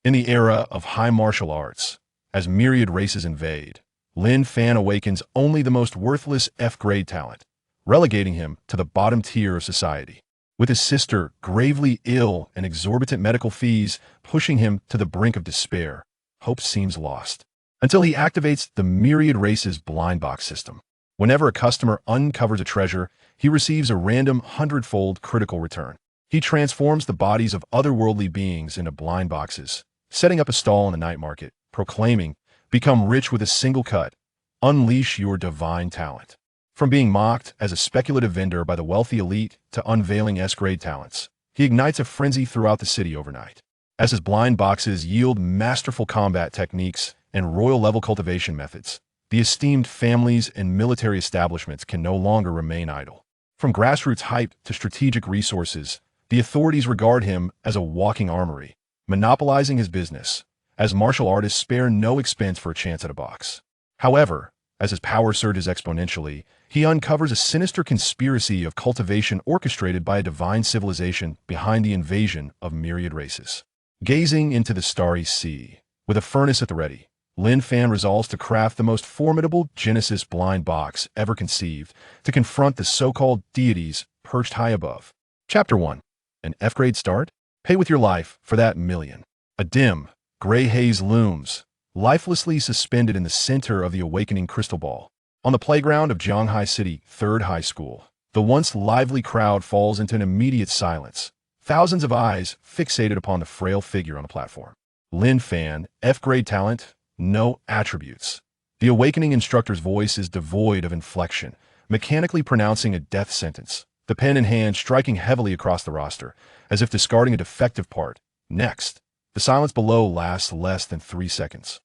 In the era of high martial arts, as myriad races invade, Lin Fan awakens only the most worthless F-grade talent, relegating him to the bottom tier of society. With his sister gravely ill and exorbitant medical fees pushing him to the brink of despair, hope seems lost. Until he activates the Myriad Race's blind box system. Whenever a customer uncovers a treasure, he receives a random 100-fold critical return. He transforms the bodies of otherworldly beings into blind boxes, setting up a stall in the night market, proclaiming, "Become rich with a single cut. Unleash your divine talent." From being mocked as a speculative vendor by the wealthy elite to unveiling S-grade talents, he ignites a frenzy throughout the city overnight. As his blind boxes yield masterful combat techniques and royal-level cultivation methods, the esteemed families and military establishments can no longer remain idle. From grassroots hype to strategic resources, the authorities regard him as a walking armory, monopolizing his business, as martial artists spare no expense for a chance at a box. However, as his power surges exponentially, he uncovers a sinister conspiracy of cultivation orchestrated by a divine civilization behind the invasion of myriad races. Gazing into the starry sea, with a furnace at the ready, Lin Fan resolves to craft the most formidable Genesis blind box ever conceived to confront the so-called deities perched high above. Chapter 1. An F-grade start? Pay with your life for that million. A dim, gray haze looms, lifelessly suspended in the center of the awakening crystal ball. On the playground of Jianghai City 3rd High School, the once lively crowd falls into an immediate silence, thousands of eyes fixated upon the frail figure on the platform. Lin Fan, F-grade talent, no attributes. The awakening instructor's voice is devoid of inflection, mechanically pronouncing a death sentence, the pen in hand striking heavily across the roster, as if discarding a defective part. Next. The silence below lasts less than 3 seconds.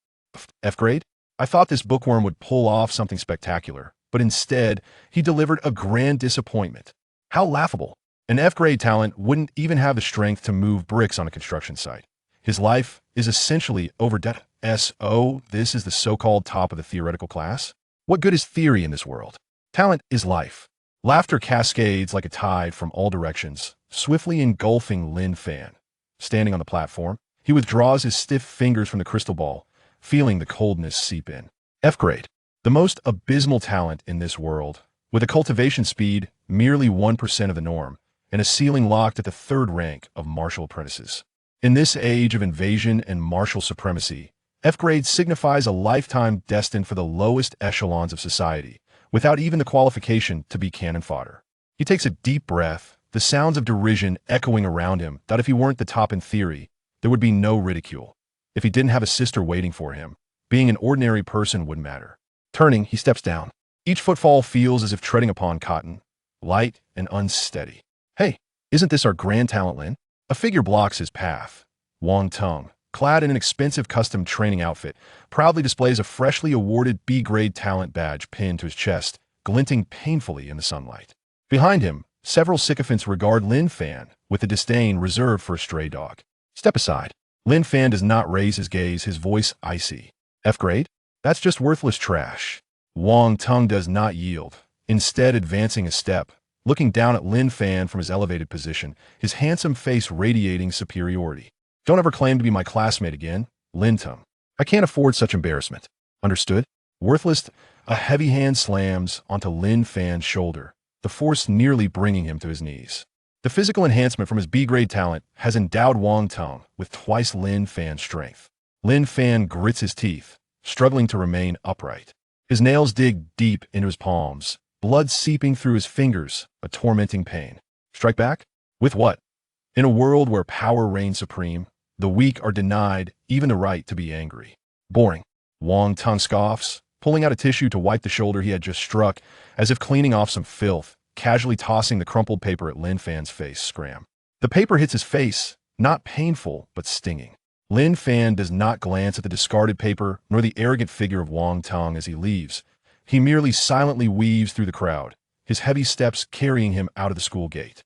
F-grade? I thought this bookworm would pull off something spectacular, but instead, he delivered a grand disappointment. How laughable. An F-grade talent wouldn't even have the strength to move bricks on a construction site. His life is essentially overdebt. So, this is the so-called top of the theoretical class? What good is theory in this world? Talent is life. Laughter cascades like a tide from all directions, swiftly engulfing Lin Fan. Standing on the platform, he withdraws his stiff fingers from the crystal ball, feeling the coldness seep in. F-grade, the most abysmal talent in this world, with a cultivation speed merely 1% of the norm, and a ceiling locked at the 3rd rank of martial apprentices. In this age of invasion and martial supremacy, F-grade signifies a lifetime destined for the lowest echelons of society, without even the qualification to be cannon fodder. He takes a deep breath, the sounds of derision echoing around him that if he weren't the top in theory, there would be no ridicule. If he didn't have a sister waiting for him, being an ordinary person wouldn't matter. Turning, he steps down. Each footfall feels as if treading upon cotton, light and unsteady. Hey, isn't this our grand talent, Lin? A figure blocks his path. Wang Tung, clad in an expensive custom training outfit, proudly displays a freshly awarded B-grade talent badge pinned to his chest, glinting painfully in the sunlight. Behind him, several sycophants regard Lin Fan with a disdain reserved for a stray dog. Step aside. Lin Fan does not raise his gaze, his voice icy. F-grade? That's just worthless trash. Wang Tung does not yield, instead advancing a step, looking down at Lin Fan from his elevated position, his handsome face radiating superiority. Don't ever claim to be my classmate again, Lin Tung. I can't afford such embarrassment. Understood? Worthless. A heavy hand slams onto Lin Fan's shoulder, the force nearly bringing him to his knees. The physical enhancement from his B-grade talent has endowed Wang Tung with twice Lin Fan's strength. Lin Fan grits his teeth, struggling to remain upright. His nails dig deep into his palms, blood seeping through his fingers, a tormenting pain. Strike back? With what? In a world where power reigns supreme, the weak are denied even the right to be angry. Boring. Wang Tung scoffs, pulling out a tissue to wipe the shoulder he had just struck, as if cleaning off some filth, casually tossing the crumpled paper at Lin Fan's face. Scram. The paper hits his face, not painful, but stinging. Lin Fan does not glance at the discarded paper nor the arrogant figure of Wang Tung as he leaves. He merely silently weaves through the crowd, his heavy steps carrying him out of the school gate.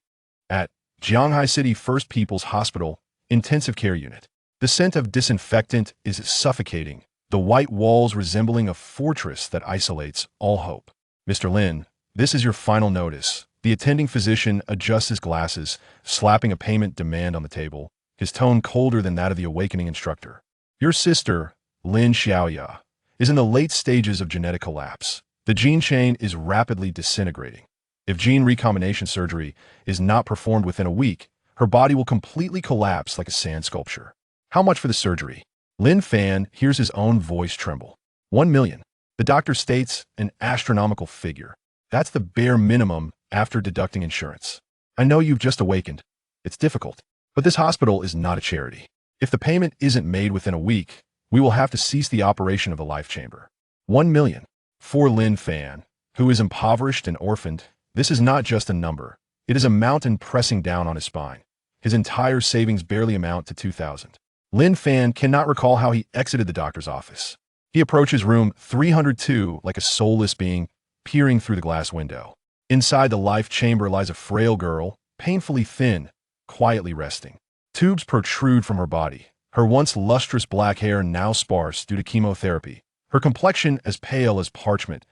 At Jianghai City First People's Hospital, Intensive Care Unit. The scent of disinfectant is suffocating, the white walls resembling a fortress that isolates all hope. Mr. Lin, this is your final notice. The attending physician adjusts his glasses, slapping a payment demand on the table, his tone colder than that of the awakening instructor. Your sister, Lin Xiaoya, is in the late stages of genetic collapse. The gene chain is rapidly disintegrating. If gene recombination surgery is not performed within a week, her body will completely collapse like a sand sculpture. How much for the surgery? Lin Fan hears his own voice tremble. 1 million. The doctor states an astronomical figure. That's the bare minimum after deducting insurance. I know you've just awakened. It's difficult, but this hospital is not a charity. If the payment isn't made within a week, we will have to cease the operation of the life chamber. 1 million. For Lin Fan, who is impoverished and orphaned, this is not just a number. It is a mountain pressing down on his spine. His entire savings barely amount to 2,000. Lin Fan cannot recall how he exited the doctor's office. He approaches room 302 like a soulless being peering through the glass window. Inside the life chamber lies a frail girl, painfully thin, quietly resting. Tubes protrude from her body, her once lustrous black hair now sparse due to chemotherapy, her complexion as pale as parchment.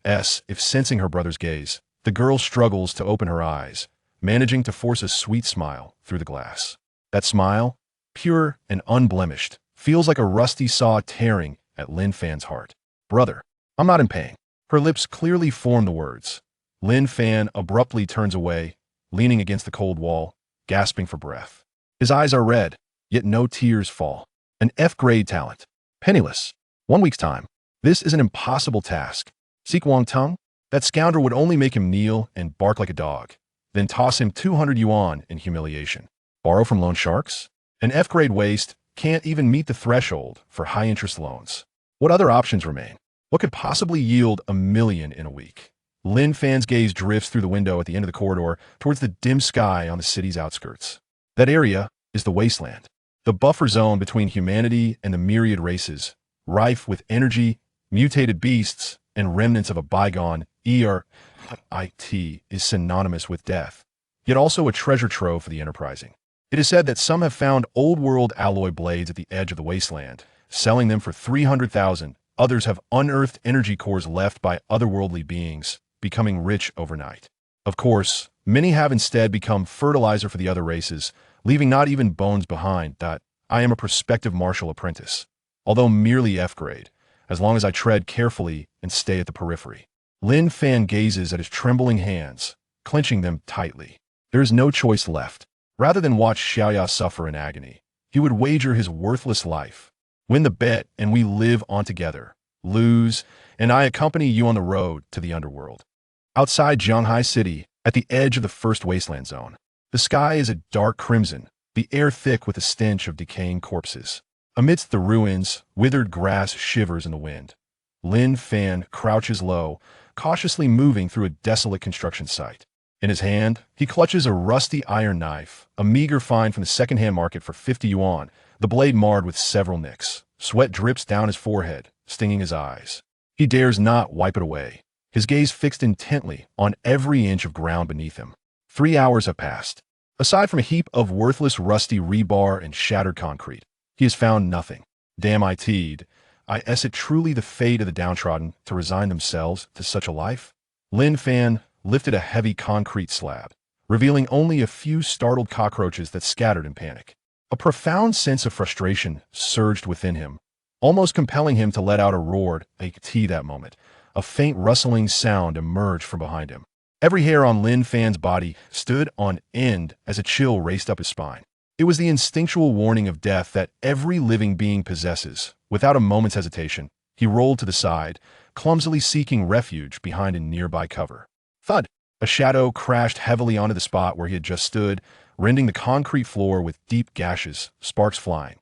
If sensing her brother's gaze, the girl struggles to open her eyes, managing to force a sweet smile through the glass. That smile, pure and unblemished, feels like a rusty saw tearing at Lin Fan's heart. Brother, I'm not in pain. Her lips clearly form the words. Lin Fan abruptly turns away, leaning against the cold wall, gasping for breath. His eyes are red, yet no tears fall. An F-grade talent. Penniless. 1 week's time. This is an impossible task. Seek Wang Tung? That scoundrel would only make him kneel and bark like a dog, then toss him 200 yuan in humiliation. Borrow from loan sharks? An F-grade waste can't even meet the threshold for high-interest loans. What other options remain? What could possibly yield 1 million in a week? Lin Fan's gaze drifts through the window at the end of the corridor towards the dim sky on the city's outskirts. That area is the wasteland, the buffer zone between humanity and the myriad races, rife with energy, mutated beasts, and remnants of a bygone era. It is synonymous with death, yet also a treasure trove for the enterprising. It is said that some have found old-world alloy blades at the edge of the wasteland, selling them for 300,000. Others have unearthed energy cores left by otherworldly beings, becoming rich overnight. Of course, many have instead become fertilizer for the other races, leaving not even bones behind. I am a prospective martial apprentice, although merely F-grade, as long as I tread carefully and stay at the periphery. Lin Fan gazes at his trembling hands, clenching them tightly. There is no choice left. Rather than watch Xiaoya suffer in agony, he would wager his worthless life. Win the bet and we live on together. Lose, and I accompany you on the road to the underworld. Outside Zhanghai City, at the edge of the first wasteland zone, the sky is a dark crimson, the air thick with the stench of decaying corpses. Amidst the ruins, withered grass shivers in the wind. Lin Fan crouches low, cautiously moving through a desolate construction site. In his hand, he clutches a rusty iron knife, a meager find from the second-hand market for 50 yuan, the blade marred with several nicks. Sweat drips down his forehead, stinging his eyes. He dares not wipe it away, his gaze fixed intently on every inch of ground beneath him. 3 hours have passed. Aside from a heap of worthless rusty rebar and shattered concrete, he has found nothing. Damn it, is it truly the fate of the downtrodden to resign themselves to such a life? Lin Fan lifted a heavy concrete slab, revealing only a few startled cockroaches that scattered in panic. A profound sense of frustration surged within him, almost compelling him to let out a roared that moment. A faint rustling sound emerged from behind him. Every hair on Lin Fan's body stood on end as a chill raced up his spine. It was the instinctual warning of death that every living being possesses. Without a moment's hesitation, he rolled to the side, clumsily seeking refuge behind a nearby cover. Thud! A shadow crashed heavily onto the spot where he had just stood, rending the concrete floor with deep gashes, sparks flying.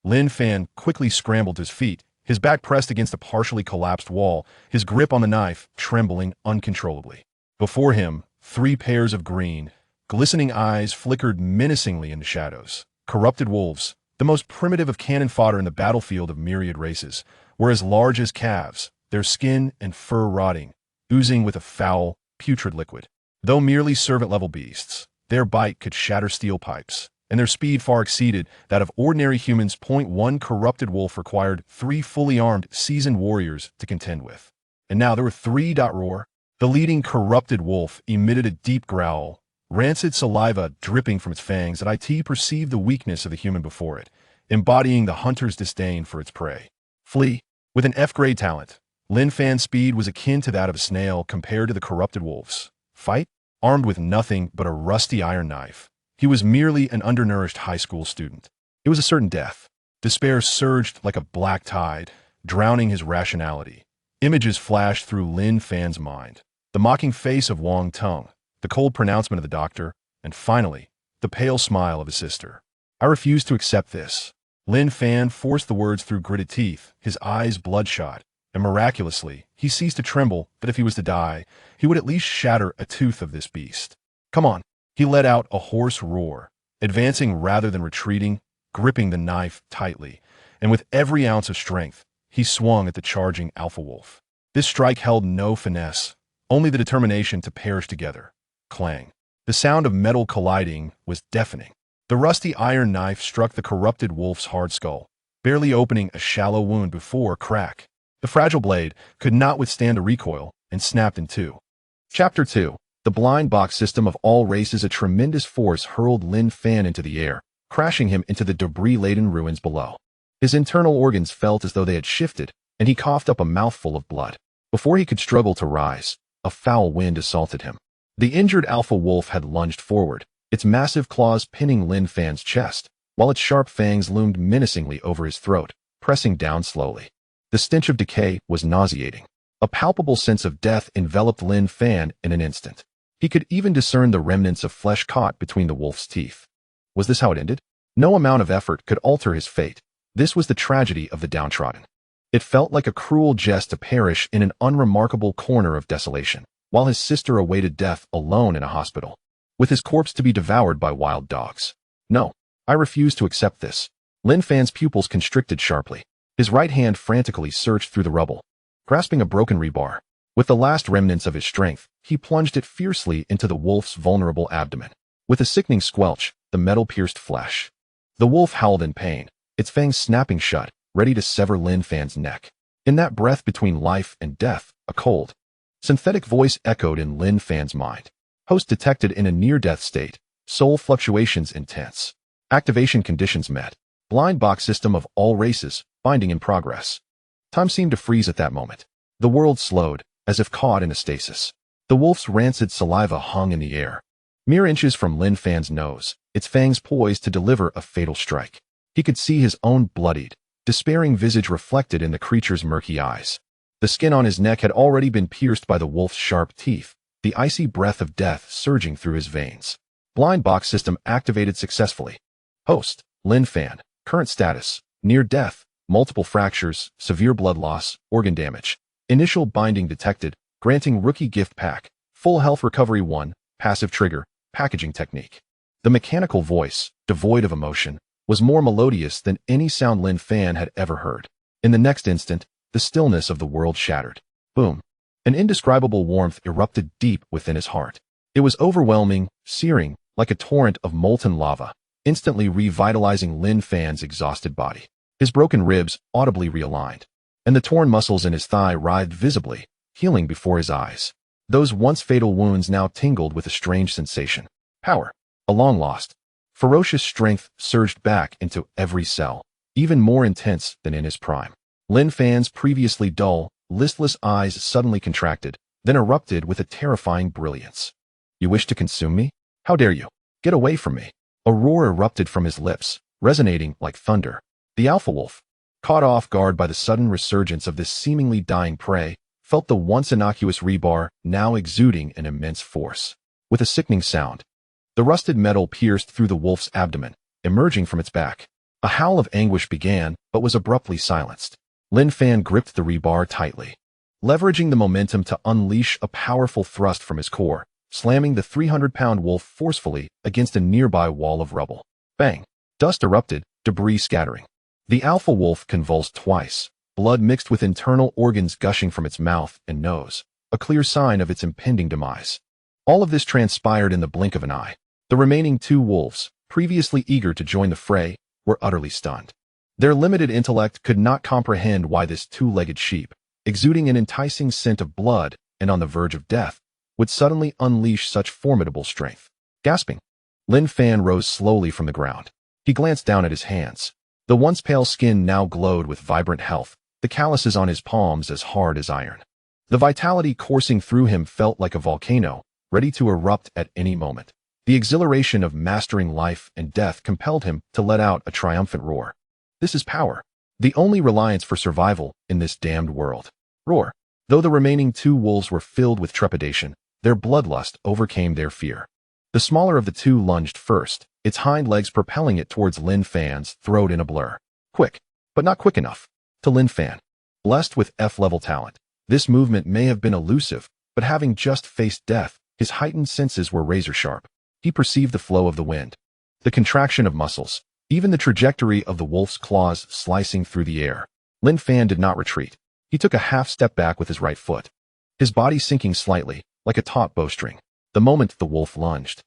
Lin Fan quickly scrambled to his feet, his back pressed against a partially collapsed wall, his grip on the knife trembling uncontrollably. Before him, 3 pairs of green, glistening eyes flickered menacingly in the shadows. Corrupted wolves, the most primitive of cannon fodder in the battlefield of myriad races, were as large as calves, their skin and fur rotting, oozing with a foul, putrid liquid. Though merely servant-level beasts, their bite could shatter steel pipes, and their speed far exceeded that of ordinary humans. One corrupted wolf required 3 fully armed, seasoned warriors to contend with. And now there were 3. Roar. The leading corrupted wolf emitted a deep growl, rancid saliva dripping from its fangs, and it perceived the weakness of the human before it, embodying the hunter's disdain for its prey. Flee. With an F-grade talent, Lin Fan's speed was akin to that of a snail compared to the corrupted wolves. Fight? Armed with nothing but a rusty iron knife. He was merely an undernourished high school student. It was a certain death. Despair surged like a black tide, drowning his rationality. Images flashed through Lin Fan's mind. The mocking face of Wang Tung, the cold pronouncement of the doctor, and finally, the pale smile of his sister. I refuse to accept this. Lin Fan forced the words through gritted teeth, his eyes bloodshot, and miraculously, he ceased to tremble that if he was to die, he would at least shatter a tooth of this beast. Come on. He let out a hoarse roar, advancing rather than retreating, gripping the knife tightly, and with every ounce of strength, he swung at the charging alpha wolf. This strike held no finesse, only the determination to perish together. Clang. The sound of metal colliding was deafening. The rusty iron knife struck the corrupted wolf's hard skull, barely opening a shallow wound before crack. The fragile blade could not withstand a recoil and snapped in two. Chapter 2. The blind box system of all races. A tremendous force hurled Lin Fan into the air, crashing him into the debris-laden ruins below. His internal organs felt as though they had shifted, and he coughed up a mouthful of blood. Before he could struggle to rise, a foul wind assaulted him. The injured alpha wolf had lunged forward, its massive claws pinning Lin Fan's chest, while its sharp fangs loomed menacingly over his throat, pressing down slowly. The stench of decay was nauseating. A palpable sense of death enveloped Lin Fan in an instant. He could even discern the remnants of flesh caught between the wolf's teeth. Was this how it ended? No amount of effort could alter his fate. This was the tragedy of the downtrodden. It felt like a cruel jest to perish in an unremarkable corner of desolation, while his sister awaited death alone in a hospital, with his corpse to be devoured by wild dogs. No, I refuse to accept this. Lin Fan's pupils constricted sharply. His right hand frantically searched through the rubble, grasping a broken rebar. With the last remnants of his strength, he plunged it fiercely into the wolf's vulnerable abdomen. With a sickening squelch, the metal pierced flesh. The wolf howled in pain, its fangs snapping shut, ready to sever Lin Fan's neck. In that breath between life and death, a cold, synthetic voice echoed in Lin Fan's mind. Host detected in a near-death state. Soul fluctuations intense. Activation conditions met. Blind box system of all races, binding in progress. Time seemed to freeze at that moment. The world slowed, as if caught in a stasis. The wolf's rancid saliva hung in the air, mere inches from Lin Fan's nose, its fangs poised to deliver a fatal strike. He could see his own bloodied, despairing visage reflected in the creature's murky eyes. The skin on his neck had already been pierced by the wolf's sharp teeth, the icy breath of death surging through his veins. Blind box system activated successfully. Host, Lin Fan. Current status, near death, multiple fractures, severe blood loss, organ damage. Initial binding detected, granting rookie gift pack, full health recovery 1, passive trigger, packaging technique. The mechanical voice, devoid of emotion, was more melodious than any sound Lin Fan had ever heard. In the next instant, the stillness of the world shattered. Boom. An indescribable warmth erupted deep within his heart. It was overwhelming, searing, like a torrent of molten lava, instantly revitalizing Lin Fan's exhausted body. His broken ribs audibly realigned, and the torn muscles in his thigh writhed visibly, healing before his eyes. Those once fatal wounds now tingled with a strange sensation. Power, a long lost, ferocious strength surged back into every cell, even more intense than in his prime. Lin Fan's previously dull, listless eyes suddenly contracted, then erupted with a terrifying brilliance. You wish to consume me? How dare you? Get away from me. A roar erupted from his lips, resonating like thunder. The alpha wolf, caught off guard by the sudden resurgence of this seemingly dying prey, felt the once innocuous rebar now exuding an immense force. With a sickening sound, the rusted metal pierced through the wolf's abdomen, emerging from its back. A howl of anguish began, but was abruptly silenced. Lin Fan gripped the rebar tightly, leveraging the momentum to unleash a powerful thrust from his core, slamming the 300-pound wolf forcefully against a nearby wall of rubble. Bang! Dust erupted, debris scattering. The alpha wolf convulsed twice, blood mixed with internal organs gushing from its mouth and nose, a clear sign of its impending demise. All of this transpired in the blink of an eye. The remaining two wolves, previously eager to join the fray, were utterly stunned. Their limited intellect could not comprehend why this two-legged sheep, exuding an enticing scent of blood and on the verge of death, would suddenly unleash such formidable strength. Gasping, Lin Fan rose slowly from the ground. He glanced down at his hands. The once pale skin now glowed with vibrant health, the calluses on his palms as hard as iron. The vitality coursing through him felt like a volcano, ready to erupt at any moment. The exhilaration of mastering life and death compelled him to let out a triumphant roar. This is power. The only reliance for survival in this damned world. Roar. Though the remaining 2 wolves were filled with trepidation, their bloodlust overcame their fear. The smaller of the 2 lunged first, its hind legs propelling it towards Lin Fan's throat in a blur. Quick, but not quick enough. To Lin Fan, blessed with F-level talent, this movement may have been elusive, but having just faced death, his heightened senses were razor-sharp. He perceived the flow of the wind, the contraction of muscles, even the trajectory of the wolf's claws slicing through the air. Lin Fan did not retreat. He took a half step back with his right foot, his body sinking slightly, like a taut bowstring, the moment the wolf lunged.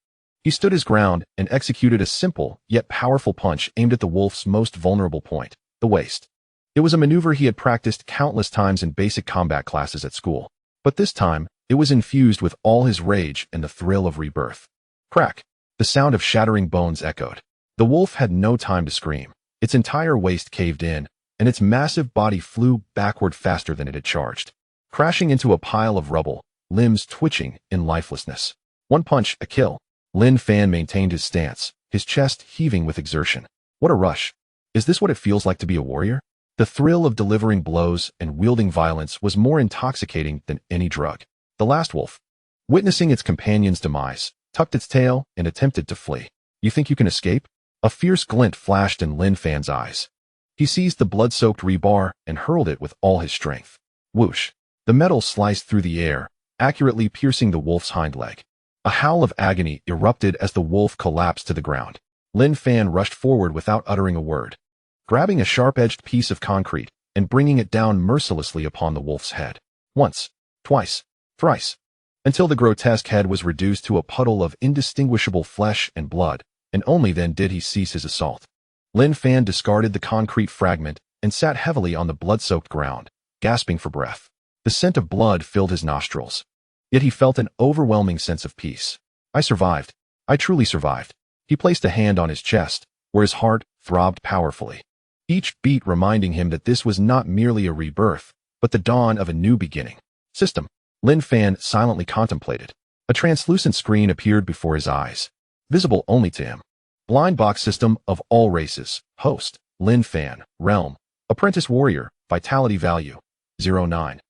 He stood his ground and executed a simple, yet powerful punch aimed at the wolf's most vulnerable point, the waist. It was a maneuver he had practiced countless times in basic combat classes at school, but this time, it was infused with all his rage and the thrill of rebirth. Crack! The sound of shattering bones echoed. The wolf had no time to scream. Its entire waist caved in, and its massive body flew backward faster than it had charged, crashing into a pile of rubble, limbs twitching in lifelessness. One punch, a kill. Lin Fan maintained his stance, his chest heaving with exertion. What a rush. Is this what it feels like to be a warrior? The thrill of delivering blows and wielding violence was more intoxicating than any drug. The last wolf, witnessing its companion's demise, tucked its tail and attempted to flee. You think you can escape? A fierce glint flashed in Lin Fan's eyes. He seized the blood-soaked rebar and hurled it with all his strength. Whoosh! The metal sliced through the air, accurately piercing the wolf's hind leg. A howl of agony erupted as the wolf collapsed to the ground. Lin Fan rushed forward without uttering a word, grabbing a sharp-edged piece of concrete and bringing it down mercilessly upon the wolf's head. Once, twice, thrice, until the grotesque head was reduced to a puddle of indistinguishable flesh and blood, and only then did he cease his assault. Lin Fan discarded the concrete fragment and sat heavily on the blood-soaked ground, gasping for breath. The scent of blood filled his nostrils. Yet he felt an overwhelming sense of peace. I survived. I truly survived. He placed a hand on his chest, where his heart throbbed powerfully, each beat reminding him that this was not merely a rebirth, but the dawn of a new beginning. System. Lin Fan silently contemplated. A translucent screen appeared before his eyes, visible only to him. Blind box system of all races. Host, Lin Fan. Realm, apprentice warrior. Vitality value, 0.9.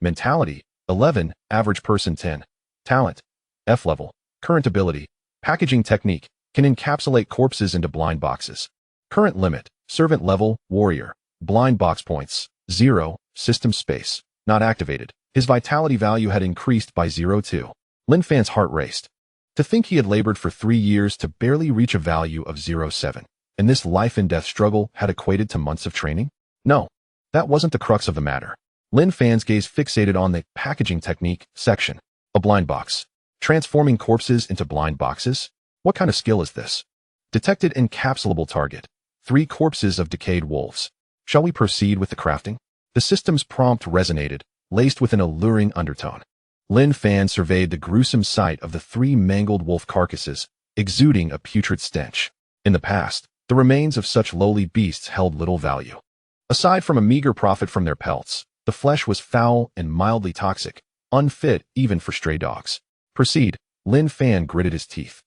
Mentality, 11. Average person, 10. Talent, F level. Current ability, packaging technique, can encapsulate corpses into blind boxes. Current limit, servant level, warrior. Blind box points, 0. System space, not activated. His vitality value had increased by 0.2. Lin Fan's heart raced. To think he had labored for 3 years to barely reach a value of 0.7, and this life-and-death struggle had equated to months of training? No, that wasn't the crux of the matter. Lin Fan's gaze fixated on the packaging technique section. A blind box. Transforming corpses into blind boxes? What kind of skill is this? Detected encapsulable target. 3 corpses of decayed wolves. Shall we proceed with the crafting? The system's prompt resonated, laced with an alluring undertone. Lin Fan surveyed the gruesome sight of the 3 mangled wolf carcasses, exuding a putrid stench. In the past, the remains of such lowly beasts held little value. Aside from a meager profit from their pelts, the flesh was foul and mildly toxic, unfit even for stray dogs. Proceed, Lin Fan gritted his teeth.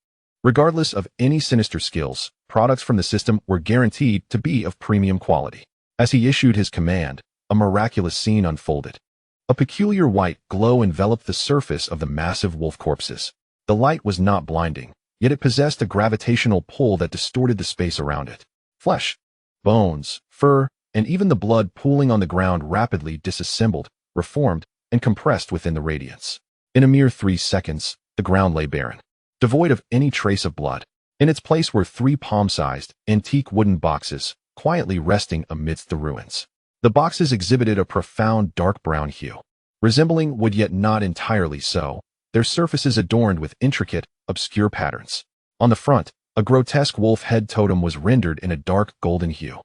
Regardless of any sinister skills, products from the system were guaranteed to be of premium quality. As he issued his command, a miraculous scene unfolded. A peculiar white glow enveloped the surface of the massive wolf corpses. The light was not blinding, yet it possessed a gravitational pull that distorted the space around it. Flesh, bones, fur, and even the blood pooling on the ground rapidly disassembled, reformed, and compressed within the radiance. In a mere 3 seconds, the ground lay barren, devoid of any trace of blood. In its place were 3 palm-sized, antique wooden boxes, quietly resting amidst the ruins. The boxes exhibited a profound dark brown hue, resembling wood yet not entirely so, their surfaces adorned with intricate, obscure patterns. On the front, a grotesque wolf head totem was rendered in a dark golden hue,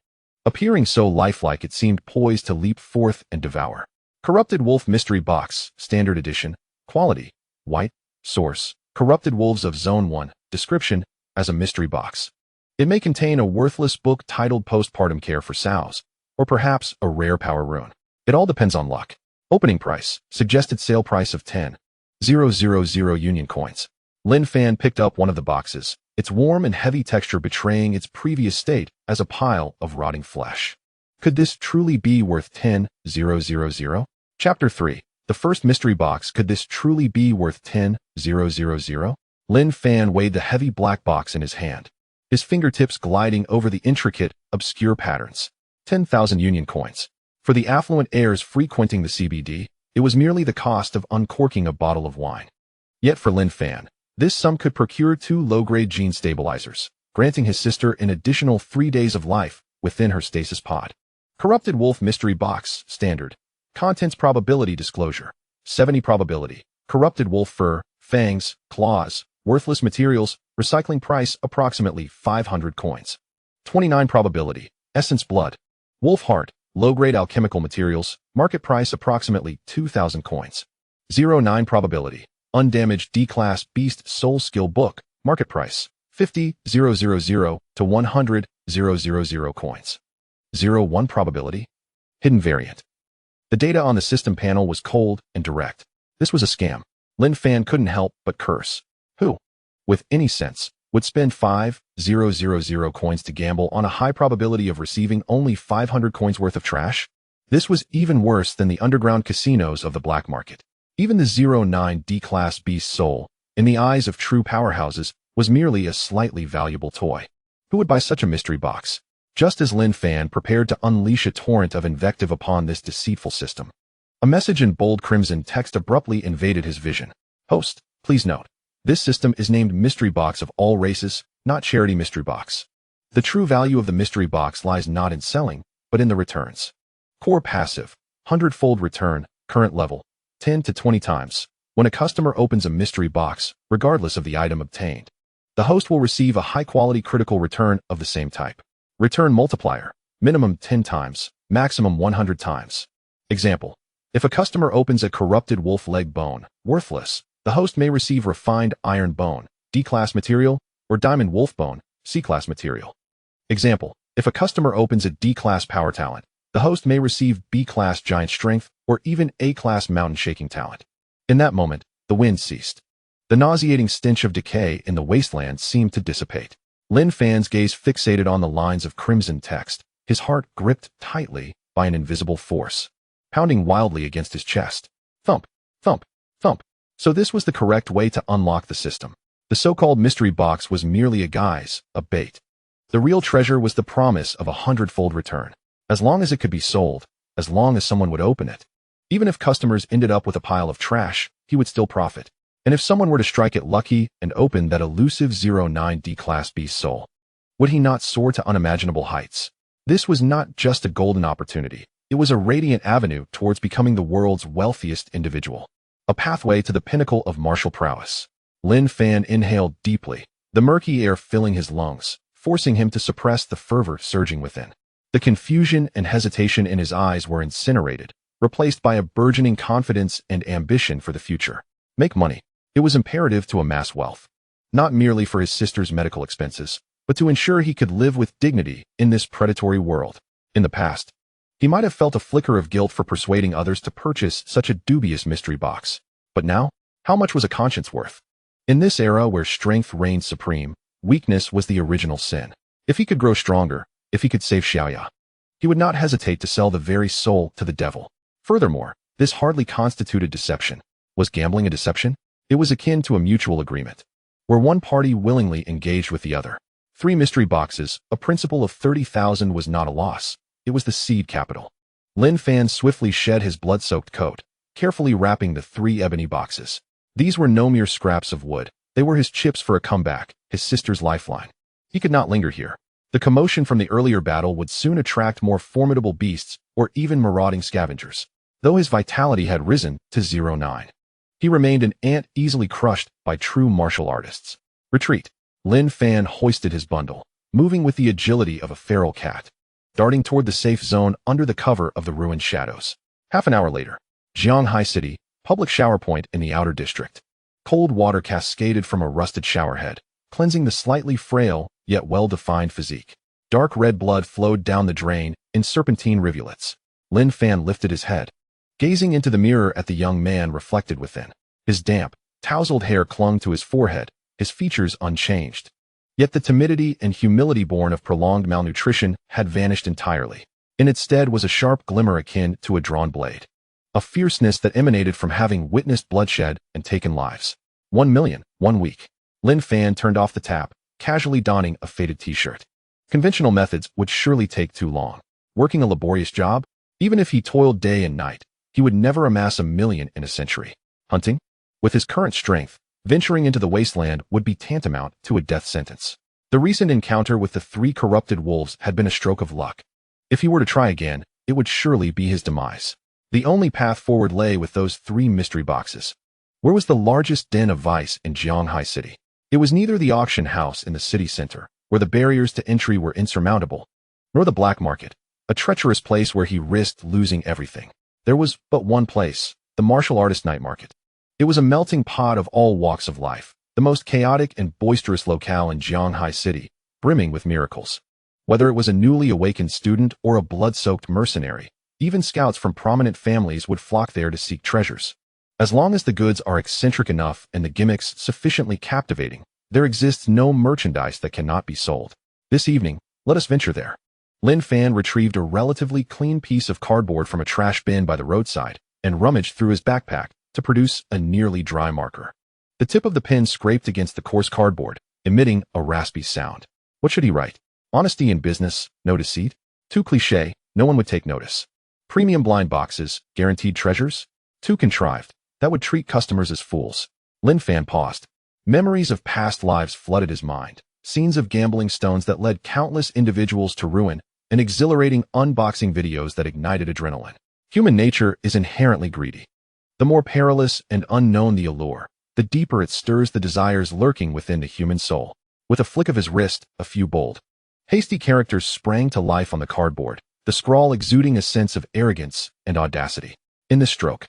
appearing so lifelike it seemed poised to leap forth and devour. Corrupted Wolf Mystery Box, Standard Edition, Quality, White, Source, Corrupted Wolves of Zone 1, Description: as a mystery box. It may contain a worthless book titled Postpartum Care for Sows, or perhaps a rare power rune. It all depends on luck. Opening price: suggested sale price of 10,000 Union coins. Lin Fan picked up one of the boxes, its warm and heavy texture betraying its previous state as a pile of rotting flesh. Could this truly be worth 10,000? Chapter 3. The first mystery box. Could this truly be worth 10,000? Lin Fan weighed the heavy black box in his hand, his fingertips gliding over the intricate, obscure patterns. 10,000 Union coins. For the affluent heirs frequenting the CBD, it was merely the cost of uncorking a bottle of wine. Yet for Lin Fan, this sum could procure 2 low-grade gene stabilizers, granting his sister an additional 3 days of life within her stasis pod. Corrupted Wolf Mystery Box. Standard. Contents: probability disclosure: 70 probability. Corrupted wolf fur, fangs, claws, worthless materials, recycling price approximately 500 coins. 29 probability. Essence blood. Wolf heart, low-grade alchemical materials, market price approximately 2,000 coins. 09 probability. Undamaged D-class beast soul skill book, market price 50,000 to 100,000 coins. 01 probability. Hidden variant. The data on the system panel was cold and direct. This was a scam. Lin Fan couldn't help but curse. Who, with any sense, would spend 5,000 coins to gamble on a high probability of receiving only 500 coins worth of trash? This was even worse than the underground casinos of the black market. Even the 09 D-class beast soul, in the eyes of true powerhouses, was merely a slightly valuable toy. Who would buy such a mystery box? Just as Lin Fan prepared to unleash a torrent of invective upon this deceitful system, a message in bold crimson text abruptly invaded his vision. Host, please note, this system is named Mystery Box of all races, not Charity Mystery Box. The true value of the mystery box lies not in selling, but in the returns. Core passive, 100-fold return, current level, 10 to 20 times. When a customer opens a mystery box, regardless of the item obtained, the host will receive a high-quality critical return of the same type. Return multiplier, minimum 10 times, maximum 100 times. Example: if a customer opens a corrupted wolf leg bone, worthless, the host may receive refined iron bone, D-class material, or diamond wolf bone, C-class material. Example: if a customer opens a D-class power talent, the host may receive B-class giant strength, or even A-class mountain shaking talent. In that moment, the wind ceased. The nauseating stench of decay in the wasteland seemed to dissipate. Lin Fan's gaze fixated on the lines of crimson text, his heart gripped tightly by an invisible force, pounding wildly against his chest. Thump, thump, thump. So this was the correct way to unlock the system. The so-called mystery box was merely a guise, a bait. The real treasure was the promise of a 100-fold return. As long as it could be sold, as long as someone would open it. Even if customers ended up with a pile of trash, he would still profit. And if someone were to strike it lucky and open that elusive 09 D-class beast soul, would he not soar to unimaginable heights? This was not just a golden opportunity. It was a radiant avenue towards becoming the world's wealthiest individual. A pathway to the pinnacle of martial prowess. Lin Fan inhaled deeply, the murky air filling his lungs, forcing him to suppress the fervor surging within. The confusion and hesitation in his eyes were incinerated, replaced by a burgeoning confidence and ambition for the future. Make money. It was imperative to amass wealth, not merely for his sister's medical expenses, but to ensure he could live with dignity in this predatory world. In the past, he might have felt a flicker of guilt for persuading others to purchase such a dubious mystery box. But now, how much was a conscience worth? In this era where strength reigned supreme, weakness was the original sin. If he could grow stronger, if he could save Xiaoya, he would not hesitate to sell the very soul to the devil. Furthermore, this hardly constituted deception. Was gambling a deception? It was akin to a mutual agreement, where one party willingly engaged with the other. 3 mystery boxes, a principal of 30,000 was not a loss. It was the seed capital. Lin Fan swiftly shed his blood-soaked coat, carefully wrapping the 3 ebony boxes. These were no mere scraps of wood. They were his chips for a comeback, his sister's lifeline. He could not linger here. The commotion from the earlier battle would soon attract more formidable beasts or even marauding scavengers. Though his vitality had risen to 09. He remained an ant easily crushed by true martial artists. Retreat. Lin Fan hoisted his bundle, moving with the agility of a feral cat, darting toward the safe zone under the cover of the ruined shadows. Half an hour later, Jianghai City, public shower point in the outer district. Cold water cascaded from a rusted showerhead, cleansing the slightly frail, yet well-defined physique. Dark red blood flowed down the drain in serpentine rivulets. Lin Fan lifted his head, gazing into the mirror at the young man reflected within. His damp, tousled hair clung to his forehead, his features unchanged. Yet the timidity and humility born of prolonged malnutrition had vanished entirely. In its stead was a sharp glimmer akin to a drawn blade. A fierceness that emanated from having witnessed bloodshed and taken lives. 1 million, 1 week. Lin Fan turned off the tap, casually donning a faded t-shirt. Conventional methods would surely take too long. Working a laborious job? Even if he toiled day and night, he would never amass 1 million in a century. Hunting? With his current strength, venturing into the wasteland would be tantamount to a death sentence. The recent encounter with the 3 corrupted wolves had been a stroke of luck. If he were to try again, it would surely be his demise. The only path forward lay with those 3 mystery boxes. Where was the largest den of vice in Jianghai City? It was neither the auction house in the city center, where the barriers to entry were insurmountable, nor the black market, a treacherous place where he risked losing everything. There was but one place, the martial artist night market. It was a melting pot of all walks of life, the most chaotic and boisterous locale in Jianghai City, brimming with miracles. Whether it was a newly awakened student or a blood-soaked mercenary, even scouts from prominent families would flock there to seek treasures. As long as the goods are eccentric enough and the gimmicks sufficiently captivating, there exists no merchandise that cannot be sold. This evening, let us venture there. Lin Fan retrieved a relatively clean piece of cardboard from a trash bin by the roadside and rummaged through his backpack to produce a nearly dry marker. The tip of the pen scraped against the coarse cardboard, emitting a raspy sound. What should he write? Honesty in business, no deceit? Too cliché, no one would take notice. Premium blind boxes, guaranteed treasures? Too contrived, that would treat customers as fools. Lin Fan paused. Memories of past lives flooded his mind, scenes of gambling stones that led countless individuals to ruin, and exhilarating unboxing videos that ignited adrenaline. Human nature is inherently greedy. The more perilous and unknown the allure, the deeper it stirs the desires lurking within the human soul. With a flick of his wrist, a few bold, hasty characters sprang to life on the cardboard, the scrawl exuding a sense of arrogance and audacity. In this stroke,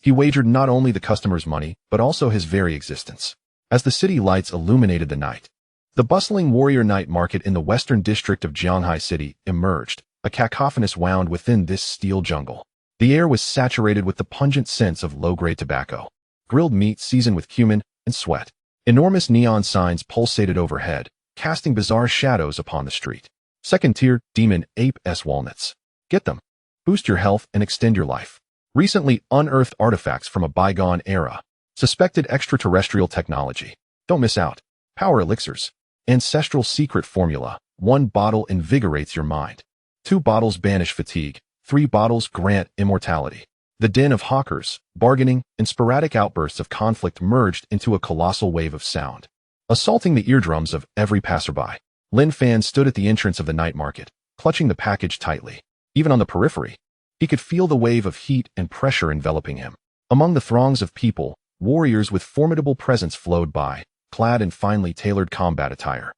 he wagered not only the customer's money, but also his very existence. As the city lights illuminated the night, the bustling warrior night market in the western district of Jianghai City emerged, a cacophonous wound within this steel jungle. The air was saturated with the pungent scents of low-grade tobacco, grilled meat seasoned with cumin and sweat. Enormous neon signs pulsated overhead, casting bizarre shadows upon the street. Second-tier demon ape S walnuts. Get them. Boost your health and extend your life. Recently unearthed artifacts from a bygone era. Suspected extraterrestrial technology. Don't miss out. Power elixirs. Ancestral secret formula. 1 bottle invigorates your mind. 2 bottles banish fatigue. 3 bottles grant immortality. The din of hawkers, bargaining, and sporadic outbursts of conflict merged into a colossal wave of sound, assaulting the eardrums of every passerby. Lin Fan stood at the entrance of the night market, clutching the package tightly. Even on the periphery, he could feel the wave of heat and pressure enveloping him. Among the throngs of people, warriors with formidable presence flowed by, clad in finely tailored combat attire.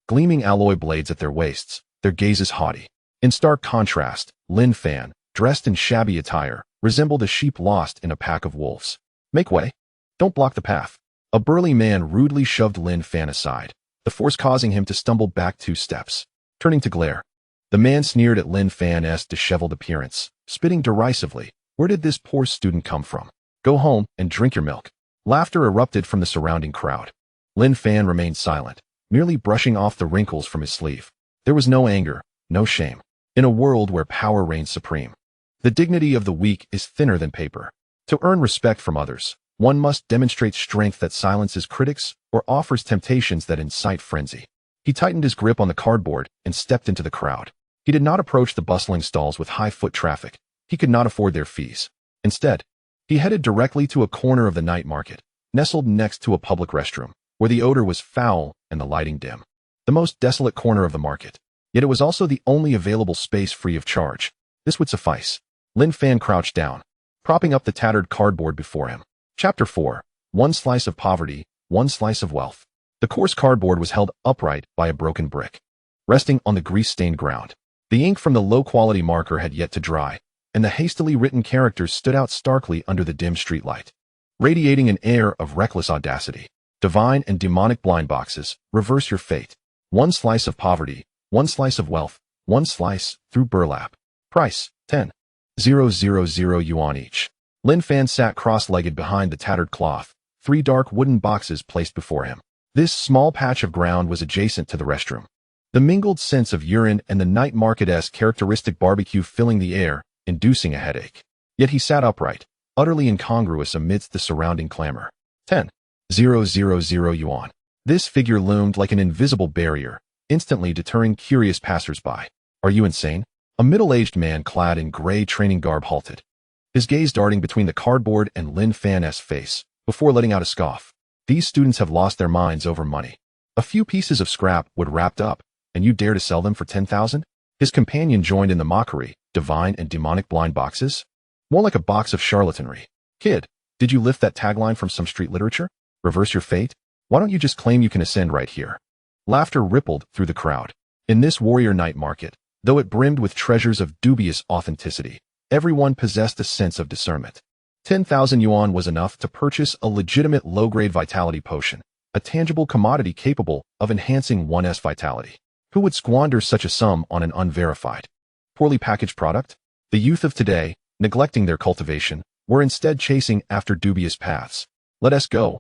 Gleaming alloy blades at their waists, their gazes haughty. In stark contrast, Lin Fan, dressed in shabby attire, resembled a sheep lost in a pack of wolves. Make way. Don't block the path. A burly man rudely shoved Lin Fan aside, the force causing him to stumble back 2 steps. Turning to glare, the man sneered at Lin Fan's disheveled appearance, spitting derisively. Where did this poor student come from? Go home and drink your milk. Laughter erupted from the surrounding crowd. Lin Fan remained silent, merely brushing off the wrinkles from his sleeve. There was no anger, no shame. In a world where power reigns supreme, the dignity of the weak is thinner than paper. To earn respect from others, one must demonstrate strength that silences critics or offers temptations that incite frenzy. He tightened his grip on the cardboard and stepped into the crowd. He did not approach the bustling stalls with high foot traffic. He could not afford their fees. Instead, he headed directly to a corner of the night market, nestled next to a public restroom, where the odor was foul and the lighting dim. The most desolate corner of the market. Yet it was also the only available space free of charge. This would suffice. Lin Fan crouched down, propping up the tattered cardboard before him. Chapter 4. 1 slice of poverty, 1 slice of wealth. The coarse cardboard was held upright by a broken brick, resting on the grease-stained ground. The ink from the low-quality marker had yet to dry, and the hastily written characters stood out starkly under the dim streetlight, radiating an air of reckless audacity. Divine and demonic blind boxes, reverse your fate. One slice of poverty, one slice of wealth, one slice through burlap. Price, 10,000 yuan each. Lin Fan sat cross-legged behind the tattered cloth, 3 dark wooden boxes placed before him. This small patch of ground was adjacent to the restroom. The mingled scents of urine and the night market-esque characteristic barbecue filling the air, inducing a headache. Yet he sat upright, utterly incongruous amidst the surrounding clamor. 10,000 yuan. This figure loomed like an invisible barrier, instantly deterring curious passers-by. Are you insane? A middle-aged man clad in gray training garb halted, his gaze darting between the cardboard and Lin Fan's face, before letting out a scoff. These students have lost their minds over money. A few pieces of scrap wood wrapped up, and you dare to sell them for 10,000? His companion joined in the mockery. Divine and demonic blind boxes? More like a box of charlatanry. Kid, did you lift that tagline from some street literature? Reverse your fate? Why don't you just claim you can ascend right here? Laughter rippled through the crowd. In this warrior night market, though it brimmed with treasures of dubious authenticity, everyone possessed a sense of discernment. 10,000 yuan was enough to purchase a legitimate low-grade vitality potion, a tangible commodity capable of enhancing one's vitality. Who would squander such a sum on an unverified, poorly packaged product? The youth of today, neglecting their cultivation, were instead chasing after dubious paths. Let us go,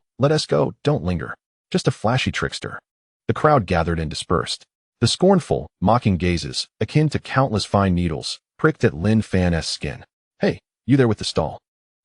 don't linger. Just a flashy trickster. The crowd gathered and dispersed. The scornful, mocking gazes, akin to countless fine needles, pricked at Lin Fan's skin. Hey, you there with the stall?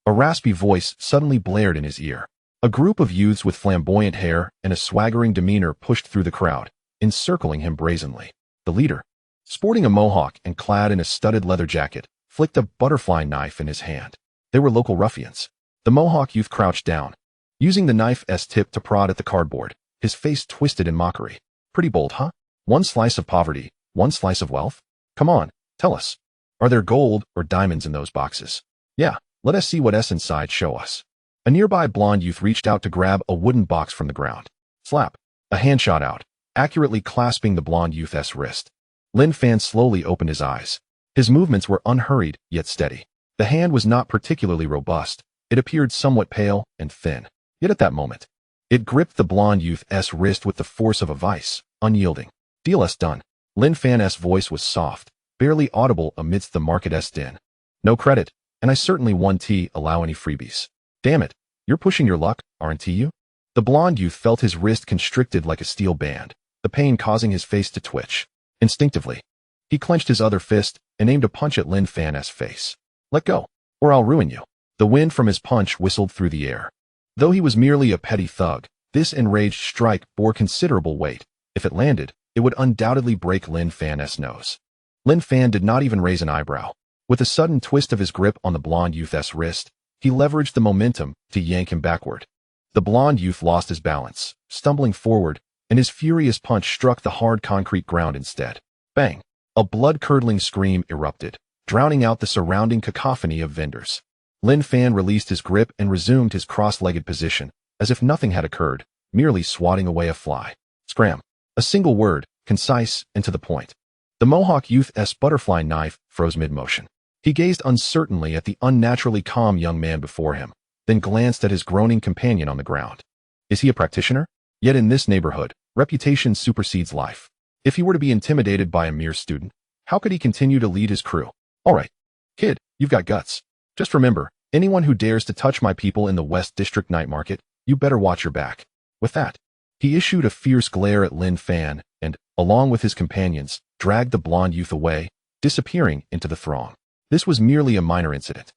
A raspy voice suddenly blared in his ear. A group of youths with flamboyant hair and a swaggering demeanor pushed through the crowd, encircling him brazenly. The leader, sporting a mohawk and clad in a studded leather jacket, flicked a butterfly knife in his hand. They were local ruffians. The mohawk youth crouched down, using the knife's tip to prod at the cardboard, his face twisted in mockery. Pretty bold, huh? One slice of poverty, one slice of wealth? Come on, tell us. Are there gold or diamonds in those boxes? Yeah, let us see what's inside. Show us. A nearby blonde youth reached out to grab a wooden box from the ground. Slap. A hand shot out, accurately clasping the blonde youth's wrist. Lin Fan slowly opened his eyes. His movements were unhurried, yet steady. The hand was not particularly robust. It appeared somewhat pale and thin. Yet at that moment, it gripped the blonde youth's wrist with the force of a vice, unyielding. Deal us done. Lin Fan's voice was soft, barely audible amidst the market's din. No credit, and I certainly won't allow any freebies. Damn it, you're pushing your luck, aren't you? The blonde youth felt his wrist constricted like a steel band, the pain causing his face to twitch. Instinctively, he clenched his other fist and aimed a punch at Lin Fan's face. Let go, or I'll ruin you. The wind from his punch whistled through the air. Though he was merely a petty thug, this enraged strike bore considerable weight. If it landed, it would undoubtedly break Lin Fan's nose. Lin Fan did not even raise an eyebrow. With a sudden twist of his grip on the blonde youth's wrist, he leveraged the momentum to yank him backward. The blonde youth lost his balance, stumbling forward, and his furious punch struck the hard concrete ground instead. Bang! A blood-curdling scream erupted, drowning out the surrounding cacophony of vendors. Lin Fan released his grip and resumed his cross-legged position, as if nothing had occurred, merely swatting away a fly. Scram. A single word, concise and to the point. The mohawk youth's butterfly knife froze mid-motion. He gazed uncertainly at the unnaturally calm young man before him, then glanced at his groaning companion on the ground. Is he a practitioner? Yet in this neighborhood, reputation supersedes life. If he were to be intimidated by a mere student, how could he continue to lead his crew? All right, kid, you've got guts. Just remember, anyone who dares to touch my people in the West District night market, you better watch your back. With that, he issued a fierce glare at Lin Fan and, along with his companions, dragged the blonde youth away, disappearing into the throng. This was merely a minor incident.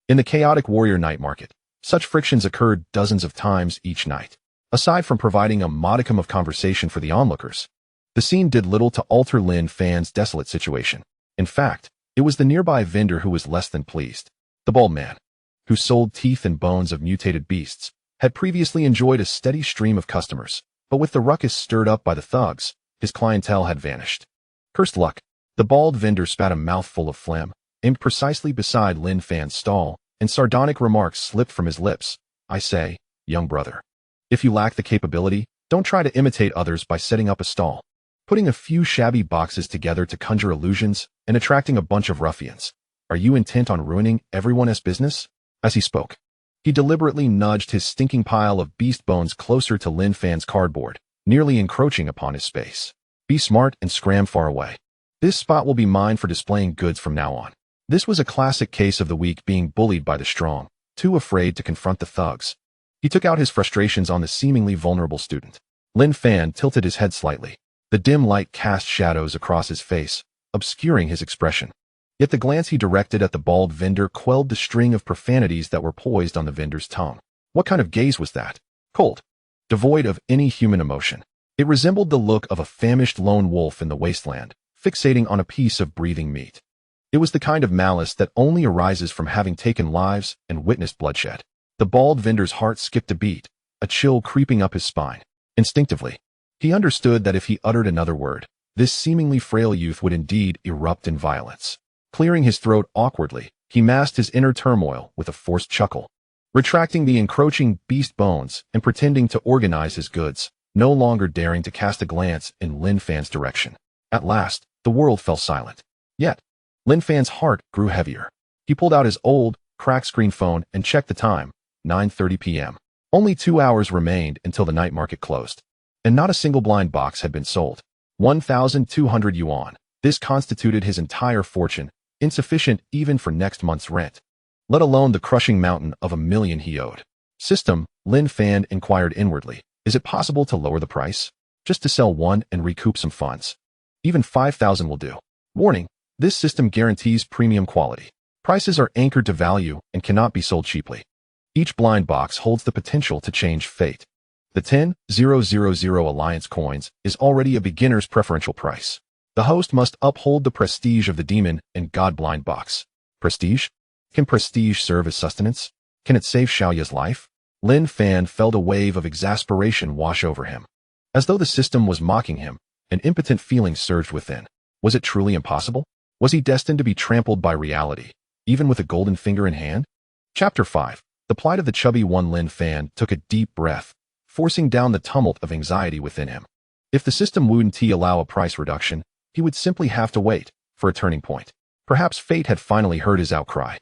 In the chaotic warrior night market, such frictions occurred dozens of times each night. Aside from providing a modicum of conversation for the onlookers, the scene did little to alter Lin Fan's desolate situation. In fact, it was the nearby vendor who was less than pleased. The bald man, who sold teeth and bones of mutated beasts, had previously enjoyed a steady stream of customers, but with the ruckus stirred up by the thugs, his clientele had vanished. Cursed luck. The bald vendor spat a mouthful of phlegm, aimed precisely beside Lin Fan's stall, and sardonic remarks slipped from his lips. I say, young brother, if you lack the capability, don't try to imitate others by setting up a stall, putting a few shabby boxes together to conjure illusions, and attracting a bunch of ruffians. Are you intent on ruining everyone's business? As he spoke, He deliberately nudged his stinking pile of beast bones closer to Lin Fan's cardboard, nearly encroaching upon his space. Be smart and scram far away. This spot will be mine for displaying goods from now on. This was a classic case of the weak being bullied by the strong, too afraid to confront the thugs. He took out his frustrations on the seemingly vulnerable student. Lin Fan tilted his head slightly. The dim light cast shadows across his face, obscuring his expression. Yet the glance he directed at the bald vendor quelled the string of profanities that were poised on the vendor's tongue. What kind of gaze was that? Cold. Devoid of any human emotion. It resembled the look of a famished lone wolf in the wasteland, fixating on a piece of breathing meat. It was the kind of malice that only arises from having taken lives and witnessed bloodshed. The bald vendor's heart skipped a beat, a chill creeping up his spine. Instinctively, he understood that if he uttered another word, this seemingly frail youth would indeed erupt in violence. Clearing his throat awkwardly, he masked his inner turmoil with a forced chuckle. Retracting the encroaching beast bones and pretending to organize his goods, no longer daring to cast a glance in Lin Fan's direction. At last, the world fell silent. Yet, Lin Fan's heart grew heavier. He pulled out his old, cracked screen phone and checked the time, 9:30 p.m. Only 2 hours remained until the night market closed. And not a single blind box had been sold. 1,200 yuan. This constituted his entire fortune, insufficient even for next month's rent, let alone the crushing mountain of 1,000,000 he owed. System, Lin Fan inquired inwardly. Is it possible to lower the price? Just to sell one and recoup some funds. Even 5,000 will do. Warning, this system guarantees premium quality. Prices are anchored to value and cannot be sold cheaply. Each blind box holds the potential to change fate. The 10,000 Alliance coins is already a beginner's preferential price. The host must uphold the prestige of the demon and god blind box. Prestige? Can prestige serve as sustenance? Can it save Xiaoya's life? Lin Fan felt a wave of exasperation wash over him. As though the system was mocking him, an impotent feeling surged within. Was it truly impossible? Was he destined to be trampled by reality, even with a golden finger in hand? Chapter 5. The plight of the chubby one. Lin Fan took a deep breath, forcing down the tumult of anxiety within him. If the system wouldn't allow a price reduction, he would simply have to wait for a turning point. Perhaps fate had finally heard his outcry.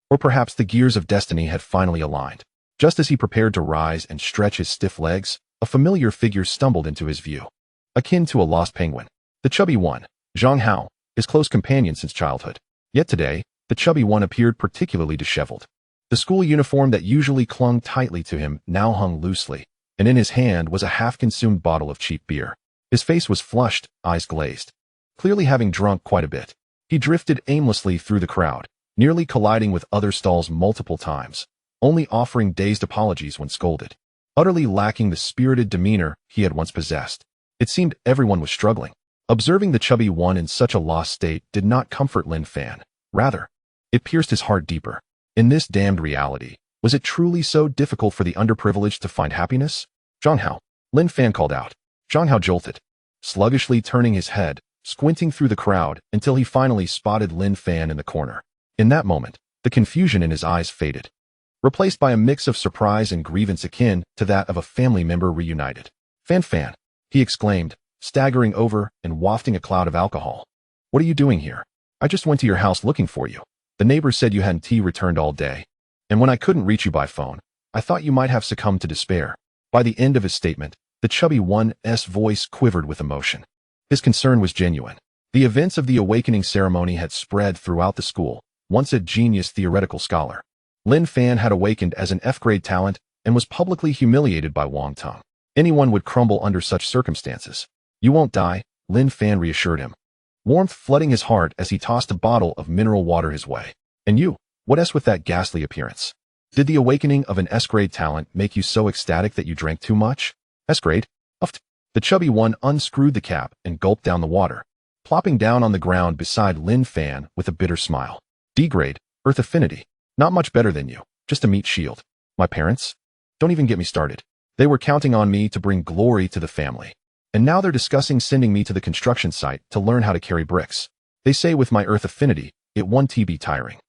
Or perhaps the gears of destiny had finally aligned. Just as he prepared to rise and stretch his stiff legs, a familiar figure stumbled into his view. Akin to a lost penguin. The chubby one, Zhang Hao, his close companion since childhood. Yet today, the chubby one appeared particularly disheveled. The school uniform that usually clung tightly to him now hung loosely, and in his hand was a half-consumed bottle of cheap beer. His face was flushed, eyes glazed. Clearly having drunk quite a bit, he drifted aimlessly through the crowd, nearly colliding with other stalls multiple times, only offering dazed apologies when scolded. Utterly lacking the spirited demeanor he had once possessed. It seemed everyone was struggling. Observing the chubby one in such a lost state did not comfort Lin Fan. Rather, it pierced his heart deeper. In this damned reality, was it truly so difficult for the underprivileged to find happiness? Zhang Hao, Lin Fan called out. Zhang Hao jolted, sluggishly turning his head, squinting through the crowd until he finally spotted Lin Fan in the corner. In that moment, the confusion in his eyes faded, replaced by a mix of surprise and grievance akin to that of a family member reunited. Fan, he exclaimed, staggering over and wafting a cloud of alcohol. What are you doing here? I just went to your house looking for you. The neighbors said you hadn't returned all day. And when I couldn't reach you by phone, I thought you might have succumbed to despair. By the end of his statement, the chubby one's voice quivered with emotion. His concern was genuine. The events of the awakening ceremony had spread throughout the school, once a genius theoretical scholar. Lin Fan had awakened as an F-grade talent and was publicly humiliated by Wang Tong. Anyone would crumble under such circumstances. You won't die, Lin Fan reassured him, warmth flooding his heart as he tossed a bottle of mineral water his way. And you, what with that ghastly appearance? Did the awakening of an S-grade talent make you so ecstatic that you drank too much? S-grade? Uffed. The chubby one unscrewed the cap and gulped down the water, plopping down on the ground beside Lin Fan with a bitter smile. D-grade, Earth Affinity. Not much better than you, just a meat shield. My parents? Don't even get me started. They were counting on me to bring glory to the family. And now they're discussing sending me to the construction site to learn how to carry bricks. They say with my Earth Affinity, it won't be tiring.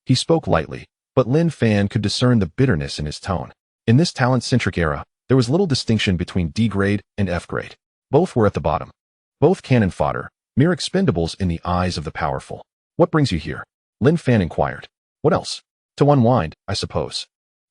He spoke lightly, but Lin Fan could discern the bitterness in his tone. In this talent-centric era, there was little distinction between D-grade and F-grade. Both were at the bottom. Both cannon fodder, mere expendables in the eyes of the powerful. What brings you here? Lin Fan inquired. What else? To unwind, I suppose.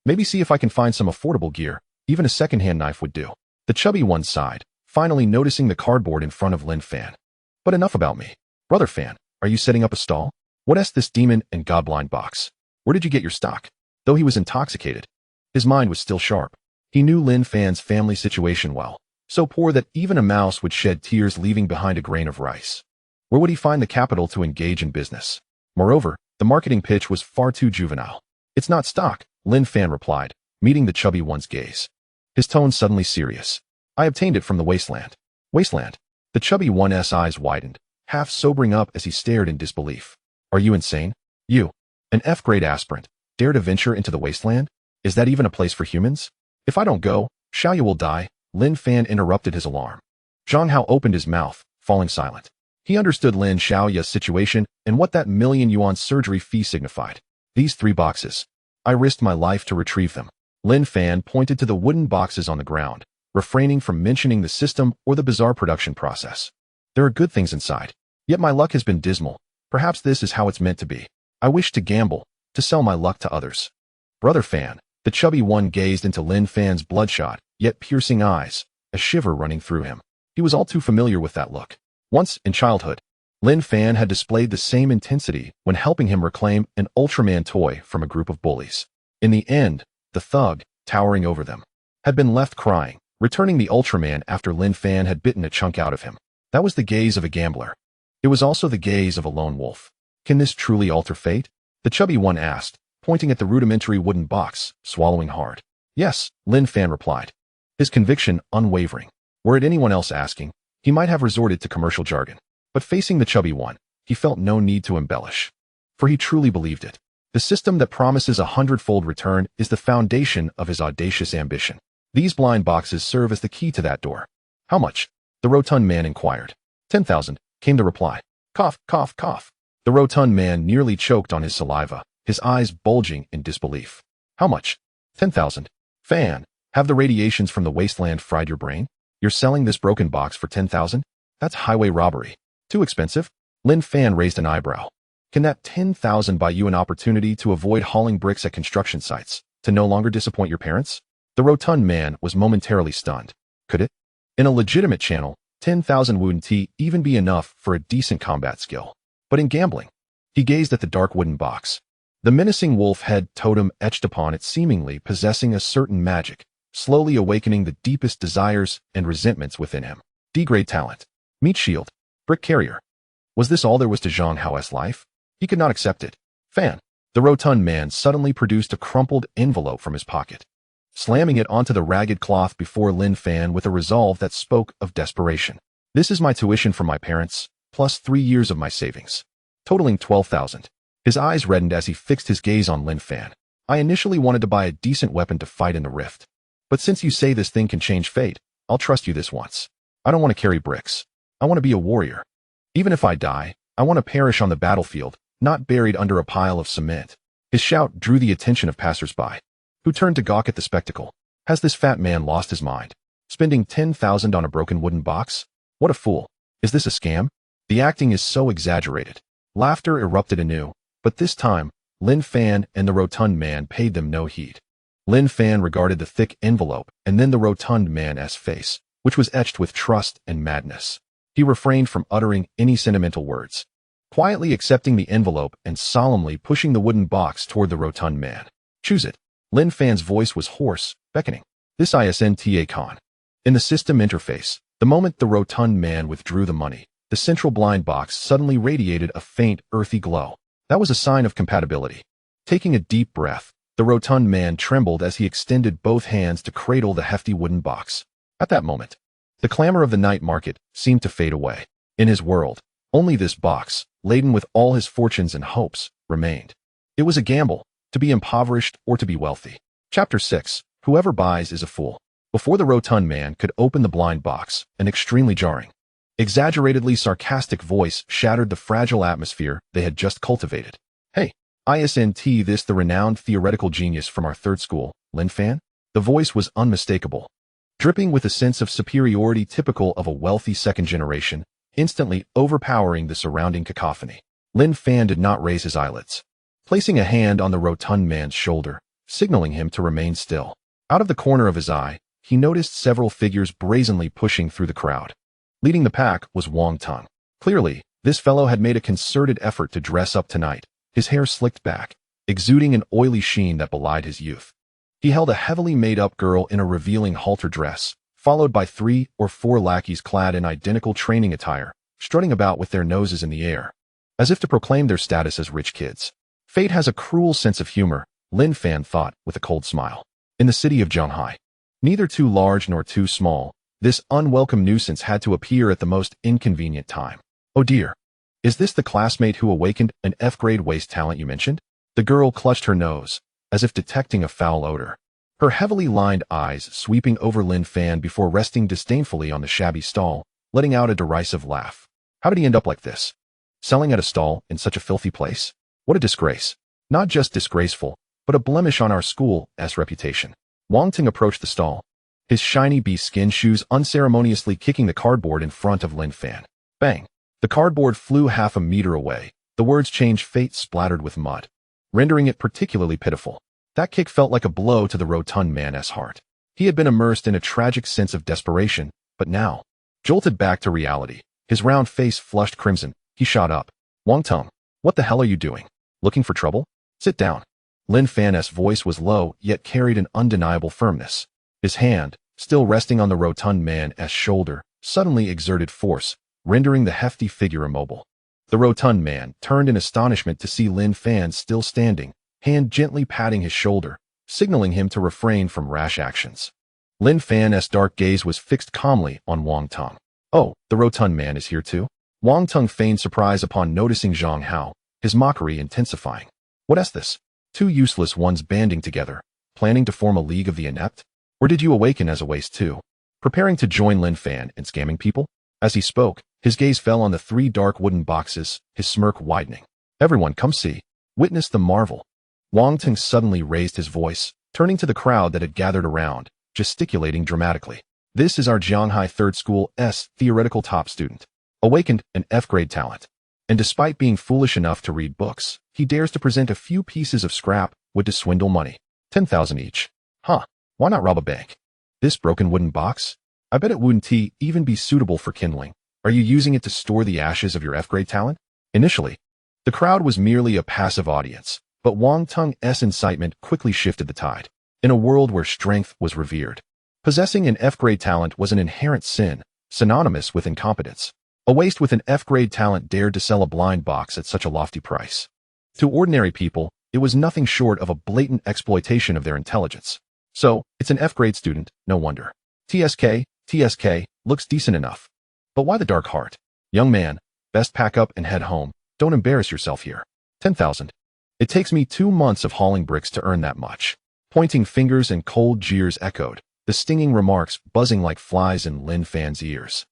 Maybe see if I can find some affordable gear. Even a second-hand knife would do. The chubby one sighed, finally noticing the cardboard in front of Lin Fan. But enough about me. Brother Fan, are you setting up a stall? What's this demon and godblind box? Where did you get your stock? Though he was intoxicated, his mind was still sharp. He knew Lin Fan's family situation well, so poor that even a mouse would shed tears leaving behind a grain of rice. Where would he find the capital to engage in business? Moreover, the marketing pitch was far too juvenile. It's not stock, Lin Fan replied, meeting the chubby one's gaze. His tone suddenly serious. I obtained it from the wasteland. Wasteland? The chubby one's eyes widened, half sobering up as he stared in disbelief. Are you insane? You, an F-grade aspirant, dare to venture into the wasteland? Is that even a place for humans? If I don't go, Xiaoyu will die, Lin Fan interrupted his alarm. Zhang Hao opened his mouth, falling silent. He understood Lin Xiaoyu's situation and what that million-yuan surgery fee signified. These 3 boxes. I risked my life to retrieve them. Lin Fan pointed to the wooden boxes on the ground, refraining from mentioning the system or the bizarre production process. There are good things inside. Yet my luck has been dismal. Perhaps this is how it's meant to be. I wish to gamble, to sell my luck to others. Brother Fan, the chubby one gazed into Lin Fan's bloodshot, yet piercing eyes, a shiver running through him. He was all too familiar with that look. Once, in childhood, Lin Fan had displayed the same intensity when helping him reclaim an Ultraman toy from a group of bullies. In the end, the thug, towering over them, had been left crying, returning the Ultraman after Lin Fan had bitten a chunk out of him. That was the gaze of a gambler. It was also the gaze of a lone wolf. Can this truly alter fate? The chubby one asked, pointing at the rudimentary wooden box, swallowing hard. Yes, Lin Fan replied, his conviction unwavering. Were it anyone else asking, he might have resorted to commercial jargon. But facing the chubby one, he felt no need to embellish. For he truly believed it. The system that promises a 100-fold return is the foundation of his audacious ambition. These blind boxes serve as the key to that door. How much? The rotund man inquired. 10,000, came the reply. Cough, cough, cough. The rotund man nearly choked on his saliva, his eyes bulging in disbelief. How much? 10,000. Fan, have the radiations from the wasteland fried your brain? You're selling this broken box for 10,000? That's highway robbery. Too expensive? Lin Fan raised an eyebrow. Can that 10,000 buy you an opportunity to avoid hauling bricks at construction sites, to no longer disappoint your parents? The rotund man was momentarily stunned. Could it? In a legitimate channel, 10,000 wouldn't even be enough for a decent combat skill. But in gambling, he gazed at the dark wooden box. The menacing wolf head totem etched upon it seemingly possessing a certain magic, slowly awakening the deepest desires and resentments within him. D-grade talent. Meat shield. Brick carrier. Was this all there was to Zhang Hao's life? He could not accept it. Fan. The rotund man suddenly produced a crumpled envelope from his pocket, slamming it onto the ragged cloth before Lin Fan with a resolve that spoke of desperation. This is my tuition from my parents, plus 3 years of my savings, totaling 12,000. His eyes reddened as he fixed his gaze on Lin Fan. I initially wanted to buy a decent weapon to fight in the rift. But since you say this thing can change fate, I'll trust you this once. I don't want to carry bricks. I want to be a warrior. Even if I die, I want to perish on the battlefield, not buried under a pile of cement. His shout drew the attention of passers-by, who turned to gawk at the spectacle. Has this fat man lost his mind? Spending 10,000 on a broken wooden box? What a fool. Is this a scam? The acting is so exaggerated. Laughter erupted anew, but this time, Lin Fan and the rotund man paid them no heed. Lin Fan regarded the thick envelope and then the rotund man's face, which was etched with trust and madness. He refrained from uttering any sentimental words, quietly accepting the envelope and solemnly pushing the wooden box toward the rotund man. Choose it. Lin Fan's voice was hoarse, beckoning. This isn't con. In the system interface, the moment the rotund man withdrew the money, the central blind box suddenly radiated a faint, earthy glow. That was a sign of compatibility. Taking a deep breath, the rotund man trembled as he extended both hands to cradle the hefty wooden box. At that moment, the clamor of the night market seemed to fade away. In his world, only this box, laden with all his fortunes and hopes, remained. It was a gamble, to be impoverished or to be wealthy. Chapter 6. Whoever buys is a fool. Before the rotund man could open the blind box, an extremely jarring, exaggeratedly sarcastic voice shattered the fragile atmosphere they had just cultivated. Hey, isn't this the renowned theoretical genius from our third school, Lin Fan? The voice was unmistakable, dripping with a sense of superiority typical of a wealthy second generation, instantly overpowering the surrounding cacophony. Lin Fan did not raise his eyelids. Placing a hand on the rotund man's shoulder, signaling him to remain still. Out of the corner of his eye, he noticed several figures brazenly pushing through the crowd. Leading the pack was Wang Tung. Clearly, this fellow had made a concerted effort to dress up tonight, his hair slicked back, exuding an oily sheen that belied his youth. He held a heavily made-up girl in a revealing halter dress, followed by 3 or 4 lackeys clad in identical training attire, strutting about with their noses in the air, as if to proclaim their status as rich kids. Fate has a cruel sense of humor, Lin Fan thought with a cold smile. In the city of Zhanghai, neither too large nor too small, this unwelcome nuisance had to appear at the most inconvenient time. Oh dear. Is this the classmate who awakened an F-grade waste talent you mentioned? The girl clutched her nose, as if detecting a foul odor. Her heavily lined eyes sweeping over Lin Fan before resting disdainfully on the shabby stall, letting out a derisive laugh. How did he end up like this? Selling at a stall in such a filthy place? What a disgrace. Not just disgraceful, but a blemish on our school's reputation. Wang Tung approached the stall, his shiny bee-skin shoes unceremoniously kicking the cardboard in front of Lin Fan. Bang! The cardboard flew half a meter away. The words "change fate" splattered with mud, rendering it particularly pitiful. That kick felt like a blow to the rotund man's heart. He had been immersed in a tragic sense of desperation, but now, jolted back to reality, his round face flushed crimson, he shot up. Wang Tung, what the hell are you doing? Looking for trouble? Sit down. Lin Fan's voice was low, yet carried an undeniable firmness. His hand, still resting on the rotund man's shoulder, suddenly exerted force, rendering the hefty figure immobile. The rotund man turned in astonishment to see Lin Fan still standing, hand gently patting his shoulder, signaling him to refrain from rash actions. Lin Fan's dark gaze was fixed calmly on Wang Tung. Oh, the rotund man is here too? Wang Tung feigned surprise upon noticing Zhang Hao, his mockery intensifying. What is this? 2 useless ones banding together, planning to form a league of the inept? Or did you awaken as a waste too? Preparing to join Lin Fan in scamming people? As he spoke, his gaze fell on the 3 dark wooden boxes, his smirk widening. Everyone, come see. Witness the marvel. Wang Tung suddenly raised his voice, turning to the crowd that had gathered around, gesticulating dramatically. This is our Zhanghai 3rd School's theoretical top student. Awakened an F-grade talent. And despite being foolish enough to read books, he dares to present a few pieces of scrap wood to swindle money. 10,000 each. Huh. Why not rob a bank? This broken wooden box? I bet it wouldn't even be suitable for kindling. Are you using it to store the ashes of your F-grade talent? Initially, the crowd was merely a passive audience, but Wang Tung's incitement quickly shifted the tide. In a world where strength was revered, possessing an F-grade talent was an inherent sin, synonymous with incompetence. A waste with an F-grade talent dared to sell a blind box at such a lofty price. To ordinary people, it was nothing short of a blatant exploitation of their intelligence. So, it's an F-grade student, no wonder. TSK, looks decent enough. But why the dark heart? Young man, best pack up and head home. Don't embarrass yourself here. 10,000. It takes me 2 months of hauling bricks to earn that much. Pointing fingers and cold jeers echoed, the stinging remarks buzzing like flies in Lin Fan's ears.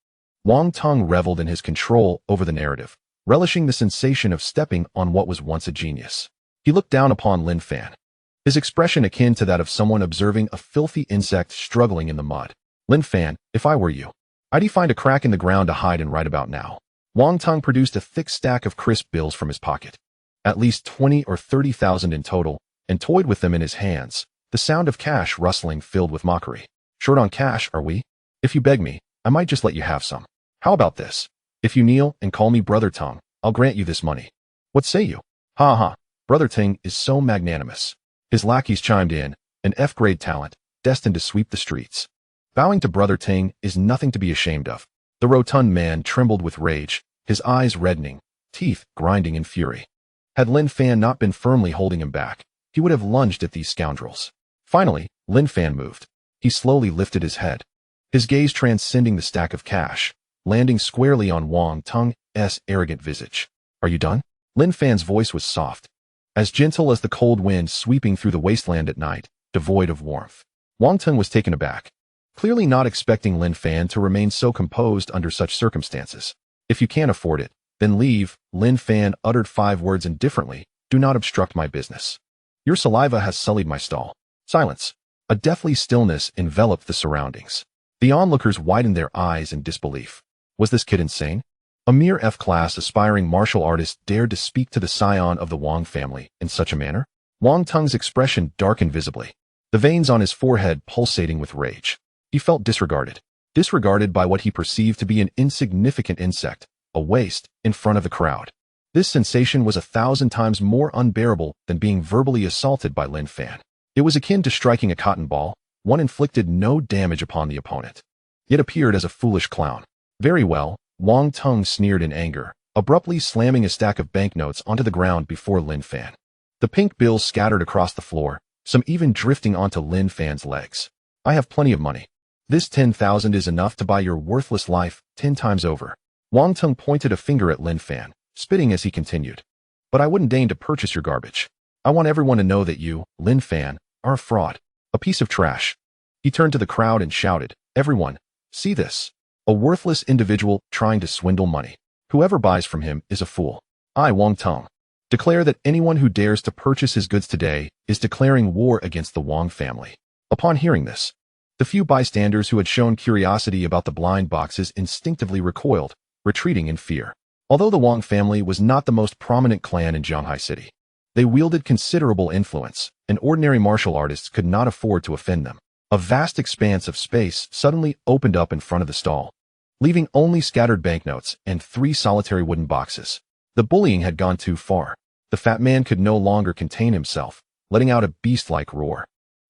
Wang Tung reveled in his control over the narrative, relishing the sensation of stepping on what was once a genius. He looked down upon Lin Fan, his expression akin to that of someone observing a filthy insect struggling in the mud. Lin Fan, if I were you, I'd find a crack in the ground to hide in right about now. Wang Tung produced a thick stack of crisp bills from his pocket, at least 20 or 30,000 in total, and toyed with them in his hands, the sound of cash rustling filled with mockery. Short on cash, are we? If you beg me, I might just let you have some. How about this? If you kneel and call me Brother Tung, I'll grant you this money. What say you? Ha ha, Brother Tung is so magnanimous. His lackeys chimed in, an F-grade talent, destined to sweep the streets. Bowing to Brother Tung is nothing to be ashamed of. The rotund man trembled with rage, his eyes reddening, teeth grinding in fury. Had Lin Fan not been firmly holding him back, he would have lunged at these scoundrels. Finally, Lin Fan moved. He slowly lifted his head, his gaze transcending the stack of cash, landing squarely on Wang Tung's arrogant visage. Are you done? Lin Fan's voice was soft, as gentle as the cold wind sweeping through the wasteland at night, devoid of warmth. Wang Tung was taken aback, clearly not expecting Lin Fan to remain so composed under such circumstances. If you can't afford it, then leave. Lin Fan uttered 5 words indifferently. Do not obstruct my business. Your saliva has sullied my stall. Silence. A deathly stillness enveloped the surroundings. The onlookers widened their eyes in disbelief. Was this kid insane? A mere F-class aspiring martial artist dared to speak to the scion of the Wang family in such a manner? Wang Tung's expression darkened visibly, the veins on his forehead pulsating with rage. He felt disregarded by what he perceived to be an insignificant insect, a waste, in front of the crowd. This sensation was 1,000 times more unbearable than being verbally assaulted by Lin Fan. It was akin to striking a cotton ball. One inflicted no damage upon the opponent, yet appeared as a foolish clown. Very well, Wang Tung sneered in anger, abruptly slamming a stack of banknotes onto the ground before Lin Fan. The pink bills scattered across the floor, some even drifting onto Lin Fan's legs. I have plenty of money. This 10,000 is enough to buy your worthless life 10 times over. Wang Tung pointed a finger at Lin Fan, spitting as he continued. But I wouldn't deign to purchase your garbage. I want everyone to know that you, Lin Fan, are a fraud, a piece of trash. He turned to the crowd and shouted, everyone, see this. A worthless individual trying to swindle money. Whoever buys from him is a fool. I, Wang Tung, declare that anyone who dares to purchase his goods today is declaring war against the Wang family. Upon hearing this, the few bystanders who had shown curiosity about the blind boxes instinctively recoiled, retreating in fear. Although the Wang family was not the most prominent clan in Shanghai City, they wielded considerable influence, and ordinary martial artists could not afford to offend them. A vast expanse of space suddenly opened up in front of the stall, leaving only scattered banknotes and 3 solitary wooden boxes. The bullying had gone too far. The fat man could no longer contain himself, letting out a beast-like roar.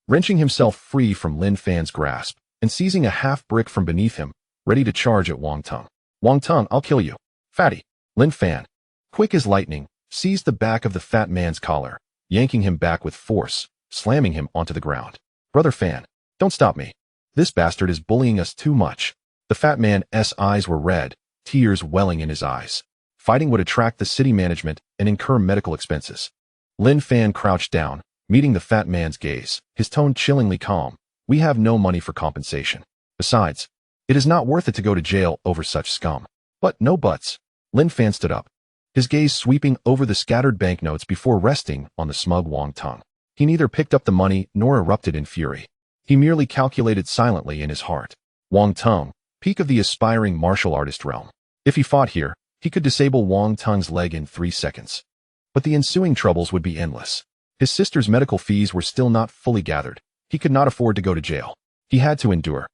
Wrenching himself free from Lin Fan's grasp and seizing a half-brick from beneath him, ready to charge at Wang Tung. Wang Tung, I'll kill you. Fatty. Lin Fan, quick as lightning, seized the back of the fat man's collar, yanking him back with force, slamming him onto the ground. Brother Fan, don't stop me. This bastard is bullying us too much. The fat man's eyes were red, tears welling in his eyes. Fighting would attract the city management and incur medical expenses. Lin Fan crouched down, meeting the fat man's gaze, his tone chillingly calm. We have no money for compensation. Besides, it is not worth it to go to jail over such scum. But no buts. Lin Fan stood up, his gaze sweeping over the scattered banknotes before resting on the smug Wang Tung. He neither picked up the money nor erupted in fury. He merely calculated silently in his heart. Wang Tung, peak of the aspiring martial artist realm. If he fought here, he could disable Wang Tung's leg in 3 seconds. But the ensuing troubles would be endless. His sister's medical fees were still not fully gathered. He could not afford to go to jail. He had to endure.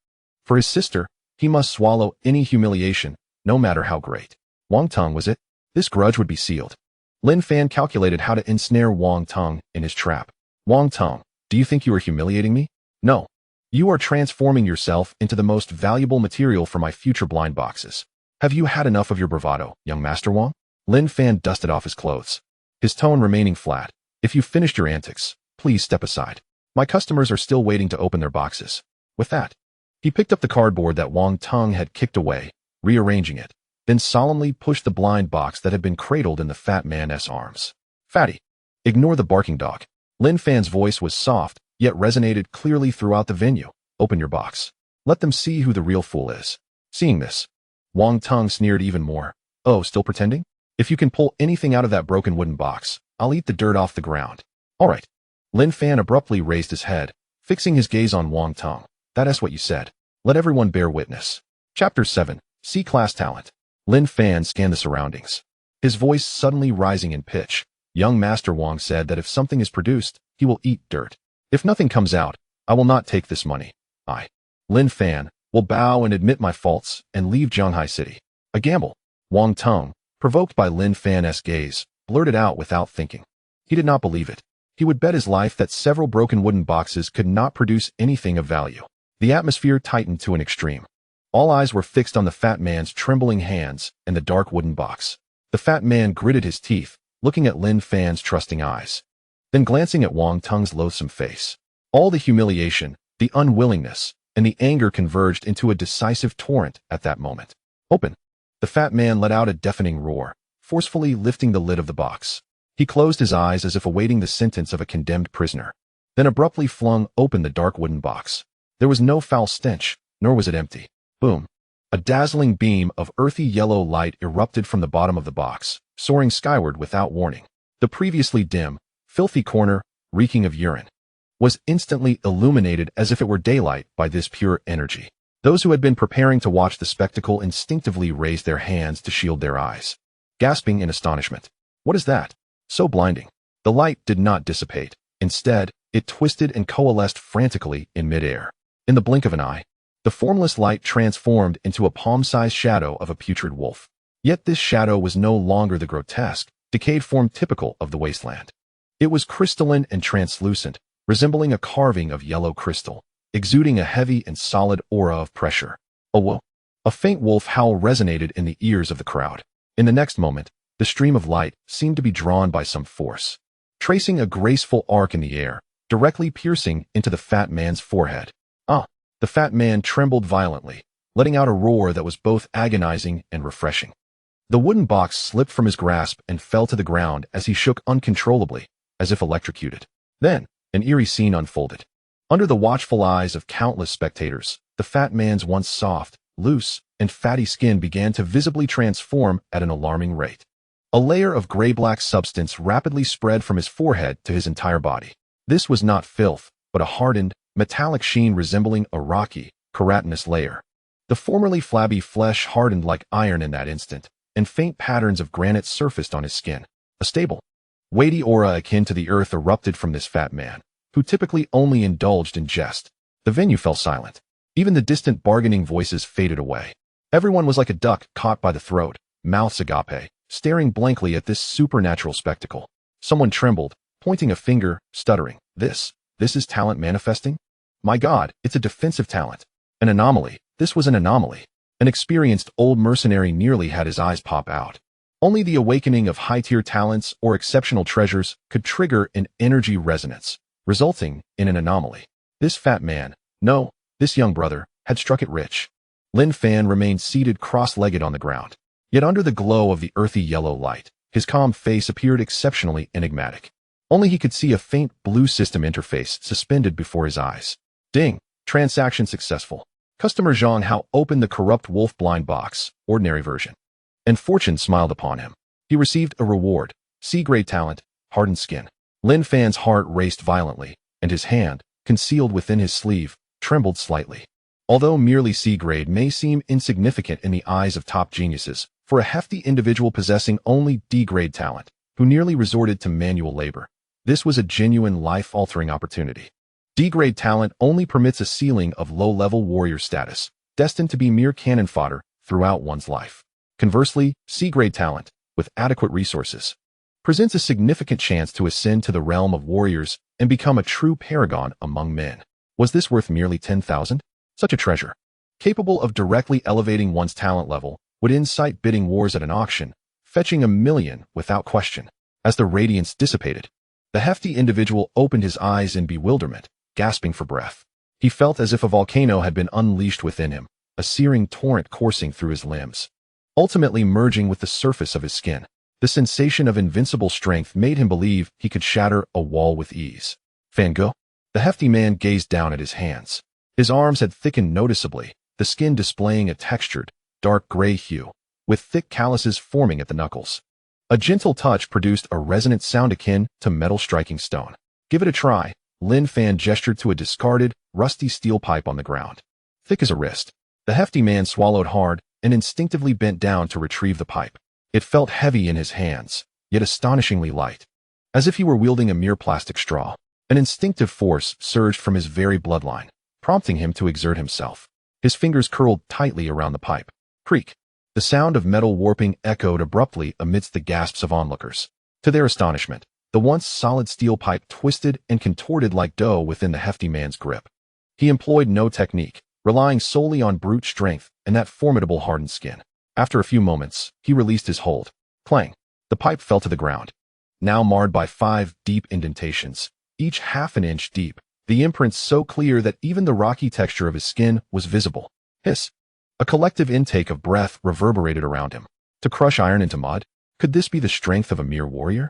For his sister, he must swallow any humiliation, no matter how great. Wang Tung was it? This grudge would be sealed. Lin Fan calculated how to ensnare Wang Tung in his trap. Wang Tung, do you think you are humiliating me? No. You are transforming yourself into the most valuable material for my future blind boxes. Have you had enough of your bravado, young Master Wang? Lin Fan dusted off his clothes, his tone remaining flat. If you've finished your antics, please step aside. My customers are still waiting to open their boxes. With that, he picked up the cardboard that Wang Tung had kicked away, rearranging it, then solemnly pushed the blind box that had been cradled in the fat man's arms. Fatty, ignore the barking dog. Lin Fan's voice was soft, yet resonated clearly throughout the venue. Open your box. Let them see who the real fool is. Seeing this, Wang Tung sneered even more. Oh, still pretending? If you can pull anything out of that broken wooden box, I'll eat the dirt off the ground. All right. Lin Fan abruptly raised his head, fixing his gaze on Wang Tung. That's what you said. Let everyone bear witness. Chapter 7. C-Class Talent. Lin Fan scanned the surroundings, his voice suddenly rising in pitch. Young Master Wang said that if something is produced, he will eat dirt. If nothing comes out, I will not take this money. I, Lin Fan, will bow and admit my faults and leave Shanghai City. A gamble. Wang Tung, provoked by Lin Fan's gaze, blurted out without thinking. He did not believe it. He would bet his life that several broken wooden boxes could not produce anything of value. The atmosphere tightened to an extreme. All eyes were fixed on the fat man's trembling hands and the dark wooden box. The fat man gritted his teeth, looking at Lin Fan's trusting eyes, then glancing at Wang Tung's loathsome face. All the humiliation, the unwillingness, and the anger converged into a decisive torrent at that moment. Open. The fat man let out a deafening roar, forcefully lifting the lid of the box. He closed his eyes as if awaiting the sentence of a condemned prisoner, then abruptly flung open the dark wooden box. There was no foul stench, nor was it empty. Boom. A dazzling beam of earthy yellow light erupted from the bottom of the box, soaring skyward without warning. The previously dim, filthy corner, reeking of urine, was instantly illuminated as if it were daylight by this pure energy. Those who had been preparing to watch the spectacle instinctively raised their hands to shield their eyes, gasping in astonishment. What is that? So blinding. The light did not dissipate. Instead, it twisted and coalesced frantically in midair. In the blink of an eye, the formless light transformed into a palm-sized shadow of a putrid wolf. Yet this shadow was no longer the grotesque, decayed form typical of the wasteland. It was crystalline and translucent, resembling a carving of yellow crystal, exuding a heavy and solid aura of pressure. Whoa! A faint wolf howl resonated in the ears of the crowd. In the next moment, the stream of light seemed to be drawn by some force, tracing a graceful arc in the air, directly piercing into the fat man's forehead. The fat man trembled violently, letting out a roar that was both agonizing and refreshing. The wooden box slipped from his grasp and fell to the ground as he shook uncontrollably, as if electrocuted. Then, an eerie scene unfolded. Under the watchful eyes of countless spectators, the fat man's once soft, loose, and fatty skin began to visibly transform at an alarming rate. A layer of gray-black substance rapidly spread from his forehead to his entire body. This was not filth, but a hardened, metallic sheen resembling a rocky, keratinous layer. The formerly flabby flesh hardened like iron in that instant, and faint patterns of granite surfaced on his skin. A stable, weighty aura akin to the earth erupted from this fat man, who typically only indulged in jest. The venue fell silent. Even the distant bargaining voices faded away. Everyone was like a duck caught by the throat, mouths agape, staring blankly at this supernatural spectacle. Someone trembled, pointing a finger, stuttering, This is talent manifesting? My God, it's a defensive talent. An anomaly. This was an anomaly. An experienced old mercenary nearly had his eyes pop out. Only the awakening of high-tier talents or exceptional treasures could trigger an energy resonance, resulting in an anomaly. This fat man, no, this young brother, had struck it rich. Lin Fan remained seated cross-legged on the ground. Yet under the glow of the earthy yellow light, his calm face appeared exceptionally enigmatic. Only he could see a faint blue system interface suspended before his eyes. Ding! Transaction successful. Customer Zhang Hao opened the corrupt wolf blind box, ordinary version. And fortune smiled upon him. He received a reward, C-grade talent, hardened skin. Lin Fan's heart raced violently, and his hand, concealed within his sleeve, trembled slightly. Although merely C-grade may seem insignificant in the eyes of top geniuses, for a hefty individual possessing only D-grade talent, who nearly resorted to manual labor, this was a genuine life-altering opportunity. D-grade talent only permits a ceiling of low-level warrior status, destined to be mere cannon fodder throughout one's life. Conversely, C-grade talent, with adequate resources, presents a significant chance to ascend to the realm of warriors and become a true paragon among men. Was this worth merely 10,000? Such a treasure, capable of directly elevating one's talent level, would incite bidding wars at an auction, fetching $1 million without question. As the radiance dissipated, the hefty individual opened his eyes in bewilderment, gasping for breath. He felt as if a volcano had been unleashed within him, a searing torrent coursing through his limbs, ultimately merging with the surface of his skin. The sensation of invincible strength made him believe he could shatter a wall with ease. Van Gogh? The hefty man gazed down at his hands. His arms had thickened noticeably, the skin displaying a textured, dark gray hue, with thick calluses forming at the knuckles. A gentle touch produced a resonant sound akin to metal striking stone. Give it a try. Lin Fan gestured to a discarded, rusty steel pipe on the ground. Thick as a wrist. The hefty man swallowed hard and instinctively bent down to retrieve the pipe. It felt heavy in his hands, yet astonishingly light, as if he were wielding a mere plastic straw. An instinctive force surged from his very bloodline, prompting him to exert himself. His fingers curled tightly around the pipe. Creak. The sound of metal warping echoed abruptly amidst the gasps of onlookers. To their astonishment, the once solid steel pipe twisted and contorted like dough within the hefty man's grip. He employed no technique, relying solely on brute strength and that formidable hardened skin. After a few moments, he released his hold. Clang. The pipe fell to the ground, now marred by 5 deep indentations, each half an inch deep, the imprints so clear that even the rocky texture of his skin was visible. Hiss. A collective intake of breath reverberated around him. To crush iron into mud? Could this be the strength of a mere warrior?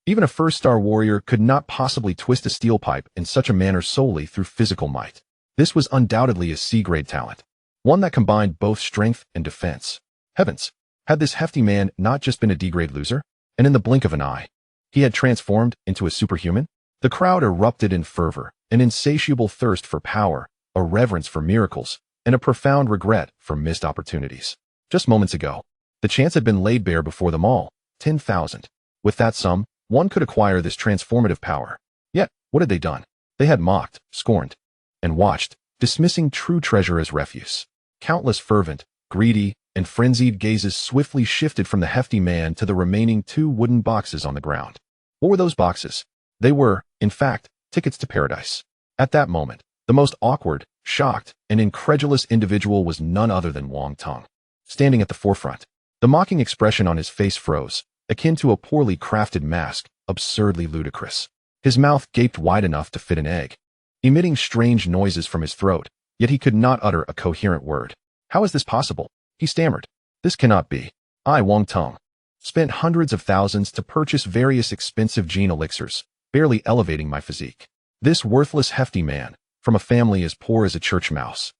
Even a first-star warrior could not possibly twist a steel pipe in such a manner solely through physical might. This was undoubtedly a C-grade talent, one that combined both strength and defense. Heavens! Had this hefty man not just been a D-grade loser? And in the blink of an eye, he had transformed into a superhuman? The crowd erupted in fervor, an insatiable thirst for power, a reverence for miracles, and a profound regret for missed opportunities. Just moments ago, the chance had been laid bare before them all, 10,000. With that sum, one could acquire this transformative power. Yet, What had they done? They had mocked, scorned, and watched, dismissing true treasure as refuse. Countless fervent, greedy, and frenzied gazes swiftly shifted from the hefty man to the remaining 2 wooden boxes on the ground. What were those boxes? They were, in fact, tickets to paradise. At that moment, the most awkward, shocked, and incredulous individual was none other than Wang Teng. Standing at the forefront, the mocking expression on his face froze, akin to a poorly crafted mask, absurdly ludicrous. His mouth gaped wide enough to fit an egg, emitting strange noises from his throat, yet he could not utter a coherent word. How is this possible? He stammered. This cannot be. I, Wang Teng, spent hundreds of thousands to purchase various expensive gene elixirs, barely elevating my physique. This worthless hefty man, from a family as poor as a church mouse,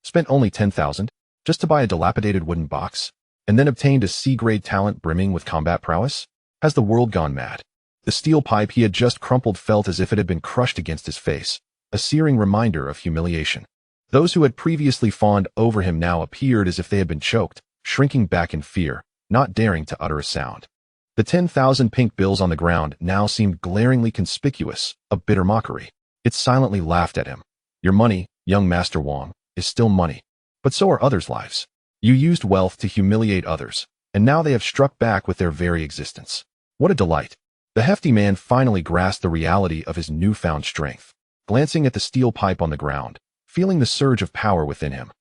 spent only 10,000 just to buy a dilapidated wooden box, and then obtained a C-grade talent brimming with combat prowess? Has the world gone mad? The steel pipe he had just crumpled felt as if it had been crushed against his face, a searing reminder of humiliation. Those who had previously fawned over him now appeared as if they had been choked, shrinking back in fear, not daring to utter a sound. The 10,000 pink bills on the ground now seemed glaringly conspicuous, a bitter mockery. It silently laughed at him. Your money, young Master Wang, is still money. But so are others' lives. You used wealth to humiliate others, and now they have struck back with their very existence. What a delight. The hefty man finally grasped the reality of his newfound strength. Glancing at the steel pipe on the ground, feeling the surge of power within him,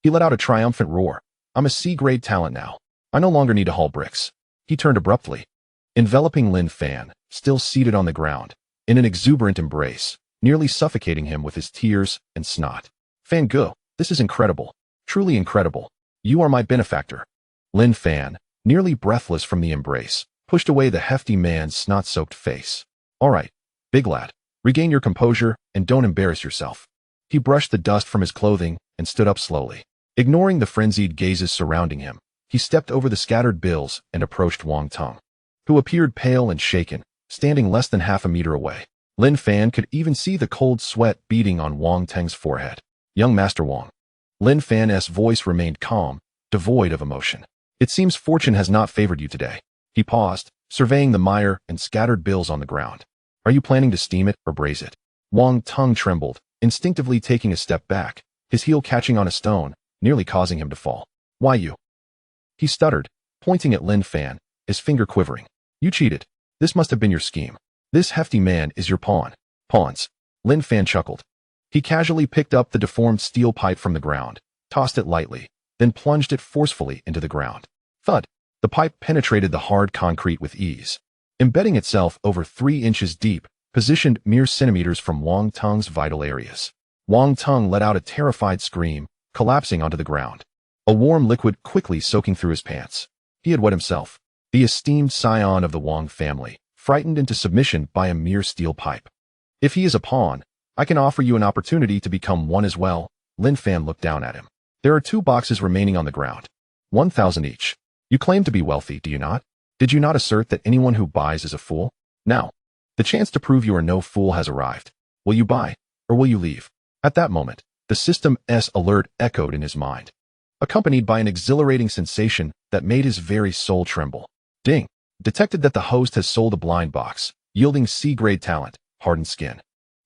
he let out a triumphant roar. I'm a C-grade talent now. I no longer need to haul bricks. He turned abruptly, enveloping Lin Fan, still seated on the ground, in an exuberant embrace, nearly suffocating him with his tears and snot. Fan Gu, this is incredible. Truly incredible. You are my benefactor. Lin Fan, nearly breathless from the embrace, pushed away the hefty man's snot-soaked face. All right, big lad, regain your composure and don't embarrass yourself. He brushed the dust from his clothing and stood up slowly. Ignoring the frenzied gazes surrounding him, he stepped over the scattered bills and approached Wang Teng, who appeared pale and shaken, standing less than half a meter away. Lin Fan could even see the cold sweat beading on Wang Teng's forehead. Young Master Wang. Lin Fan's voice remained calm, devoid of emotion. It seems fortune has not favored you today. He paused, surveying the mire and scattered bills on the ground. Are you planning to steam it or braise it? Wang Teng trembled, instinctively taking a step back, his heel catching on a stone, nearly causing him to fall. Why you? He stuttered, pointing at Lin Fan, his finger quivering. You cheated. This must have been your scheme. This hefty man is your pawn. Pawns. Lin Fan chuckled. He casually picked up the deformed steel pipe from the ground, tossed it lightly, then plunged it forcefully into the ground. Thud. The pipe penetrated the hard concrete with ease, embedding itself over 3 inches deep, positioned mere centimeters from Wang Teng's vital areas. Wang Teng let out a terrified scream, collapsing onto the ground, a warm liquid quickly soaking through his pants. He had wet himself, the esteemed scion of the Wang family, frightened into submission by a mere steel pipe. If he is a pawn, I can offer you an opportunity to become one as well. Lin Fan looked down at him. There are 2 boxes remaining on the ground. 1,000 each. You claim to be wealthy, do you not? Did you not assert that anyone who buys is a fool? Now, the chance to prove you are no fool has arrived. Will you buy, or will you leave? At that moment, the system's alert echoed in his mind, accompanied by an exhilarating sensation that made his very soul tremble. Ding! Detected that the host has sold a blind box, yielding C-grade talent, hardened skin.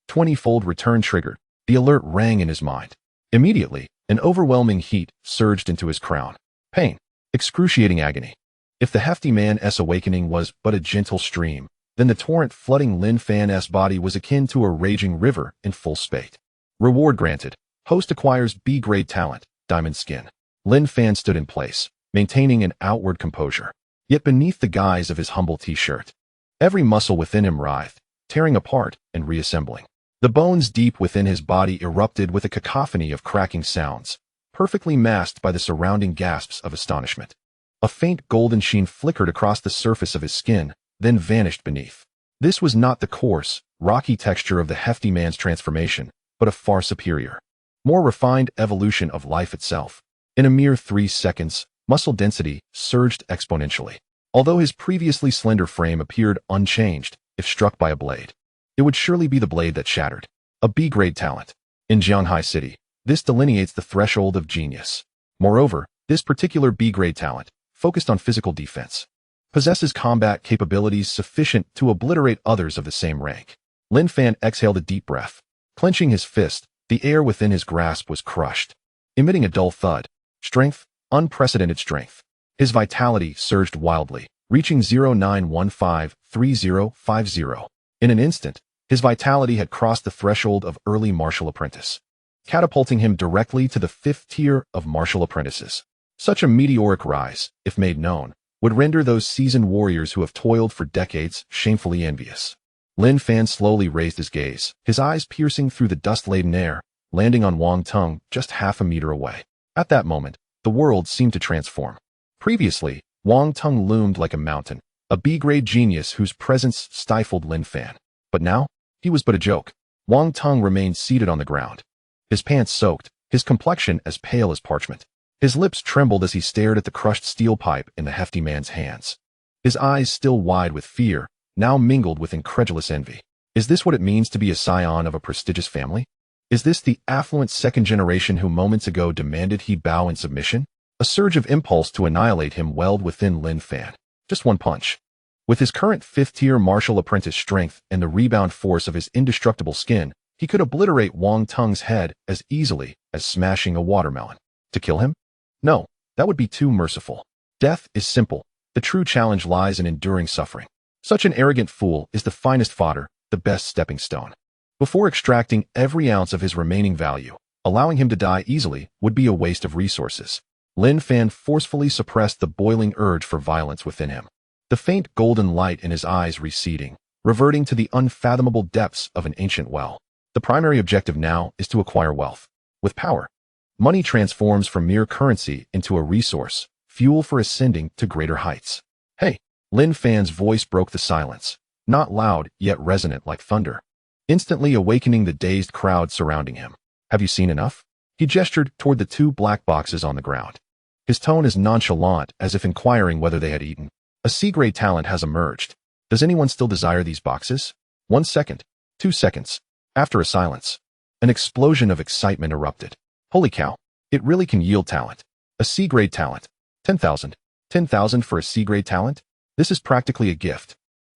20-fold return triggered. The alert rang in his mind. Immediately, an overwhelming heat surged into his crown. Pain. Excruciating agony. If the hefty man's awakening was but a gentle stream, then the torrent flooding Lin Fan's body was akin to a raging river in full spate. Reward granted. Host acquires B-grade talent, diamond skin. Lin Fan stood in place, maintaining an outward composure. Yet beneath the guise of his humble t-shirt, every muscle within him writhed, tearing apart and reassembling. The bones deep within his body erupted with a cacophony of cracking sounds, perfectly masked by the surrounding gasps of astonishment. A faint golden sheen flickered across the surface of his skin, then vanished beneath. This was not the coarse, rocky texture of the hefty man's transformation, but a far superior, more refined evolution of life itself. In a mere 3 seconds, muscle density surged exponentially. Although his previously slender frame appeared unchanged, if struck by a blade, it would surely be the blade that shattered. A B-grade talent. In Jianghai City, this delineates the threshold of genius. Moreover, this particular B-grade talent, focused on physical defense, possesses combat capabilities sufficient to obliterate others of the same rank. Lin Fan exhaled a deep breath. Clenching his fist, the air within his grasp was crushed, emitting a dull thud. Strength, unprecedented strength. His vitality surged wildly, reaching 09153050. In an instant, his vitality had crossed the threshold of early martial apprentice, catapulting him directly to the 5th tier of martial apprentices. Such a meteoric rise, if made known, would render those seasoned warriors who have toiled for decades shamefully envious. Lin Fan slowly raised his gaze, his eyes piercing through the dust-laden air, landing on Wang Teng just half a meter away. At that moment, the world seemed to transform. Previously, Wang Teng loomed like a mountain, a B-grade genius whose presence stifled Lin Fan. But now, he was but a joke. Wang Teng remained seated on the ground, his pants soaked, his complexion as pale as parchment. His lips trembled as he stared at the crushed steel pipe in the hefty man's hands. His eyes, still wide with fear, now mingled with incredulous envy. Is this what it means to be a scion of a prestigious family? Is this the affluent second generation who moments ago demanded he bow in submission? A surge of impulse to annihilate him welled within Lin Fan. Just one punch. With his current 5th-tier martial apprentice strength and the rebound force of his indestructible skin, he could obliterate Wang Teng's head as easily as smashing a watermelon. To kill him? No, that would be too merciful. Death is simple. The true challenge lies in enduring suffering. Such an arrogant fool is the finest fodder, the best stepping stone. Before extracting every ounce of his remaining value, allowing him to die easily would be a waste of resources. Lin Fan forcefully suppressed the boiling urge for violence within him, the faint golden light in his eyes receding, reverting to the unfathomable depths of an ancient well. The primary objective now is to acquire wealth. With power, money transforms from mere currency into a resource, fuel for ascending to greater heights. Hey! Lin Fan's voice broke the silence, not loud yet resonant like thunder, instantly awakening the dazed crowd surrounding him. Have you seen enough? He gestured toward the 2 black boxes on the ground. His tone is nonchalant, as if inquiring whether they had eaten. A C-grade talent has emerged. Does anyone still desire these boxes? 1 second. 2 seconds. After a silence, an explosion of excitement erupted. Holy cow. It really can yield talent. A C-grade talent. 10,000. 10,000 for a C-grade talent? This is practically a gift.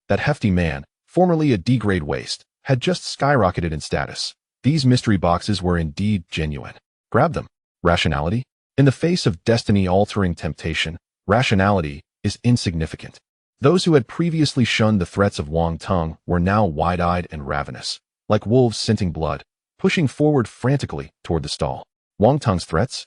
That hefty man, formerly a D-grade waste, had just skyrocketed in status. These mystery boxes were indeed genuine. Grab them. Rationality? In the face of destiny-altering temptation, rationality is insignificant. Those who had previously shunned the threats of Wang Teng were now wide-eyed and ravenous, like wolves scenting blood, pushing forward frantically toward the stall. Wang Teng's threats?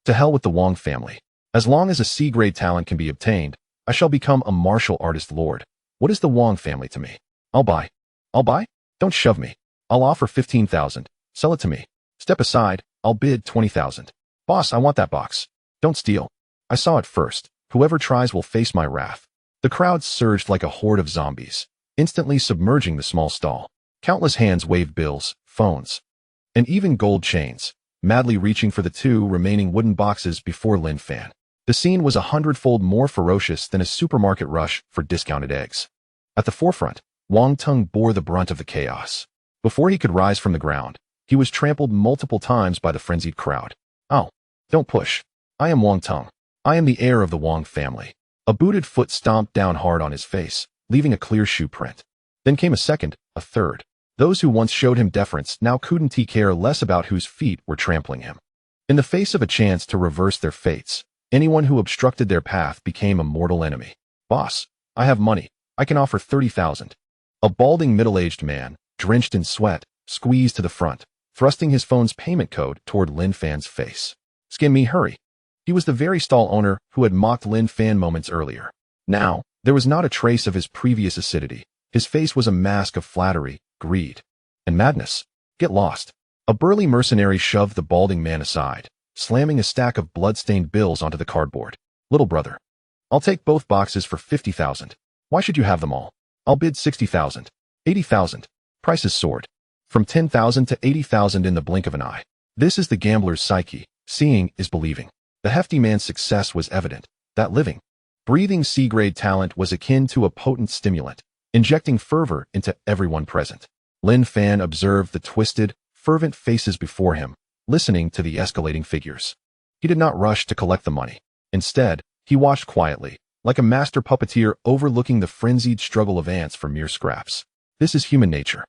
To hell with the Wang family. As long as a C-grade talent can be obtained, I shall become a martial artist lord. What is the Wang family to me? I'll buy. I'll buy? Don't shove me. I'll offer 15,000. Sell it to me. Step aside. I'll bid 20,000. Boss, I want that box. Don't steal. I saw it first. Whoever tries will face my wrath. The crowd surged like a horde of zombies, instantly submerging the small stall. Countless hands waved bills, phones, and even gold chains, madly reaching for the 2 remaining wooden boxes before Lin Fan. The scene was 100-fold more ferocious than a supermarket rush for discounted eggs. At the forefront, Wang Teng bore the brunt of the chaos. Before he could rise from the ground, he was trampled multiple times by the frenzied crowd. Oh, don't push. I am Wang Teng. I am the heir of the Wang family. A booted foot stomped down hard on his face, leaving a clear shoe print. Then came a second, a third. Those who once showed him deference now couldn't care less about whose feet were trampling him. In the face of a chance to reverse their fates, anyone who obstructed their path became a mortal enemy. Boss, I have money. I can offer 30,000. A balding middle-aged man, drenched in sweat, squeezed to the front, thrusting his phone's payment code toward Lin Fan's face. Skin me, hurry. He was the very stall owner who had mocked Lin Fan moments earlier. Now, there was not a trace of his previous acidity. His face was a mask of flattery, greed, and madness. Get lost. A burly mercenary shoved the balding man aside, slamming a stack of blood-stained bills onto the cardboard. Little brother. I'll take both boxes for 50,000. Why should you have them all? I'll bid 60,000. 80,000. Prices soared. From 10,000 to 80,000 in the blink of an eye. This is the gambler's psyche. Seeing is believing. The hefty man's success was evident. That living, breathing C-grade talent was akin to a potent stimulant, injecting fervor into everyone present. Lin Fan observed the twisted, fervent faces before him, listening to the escalating figures. He did not rush to collect the money. Instead, he watched quietly, like a master puppeteer overlooking the frenzied struggle of ants for mere scraps. This is human nature.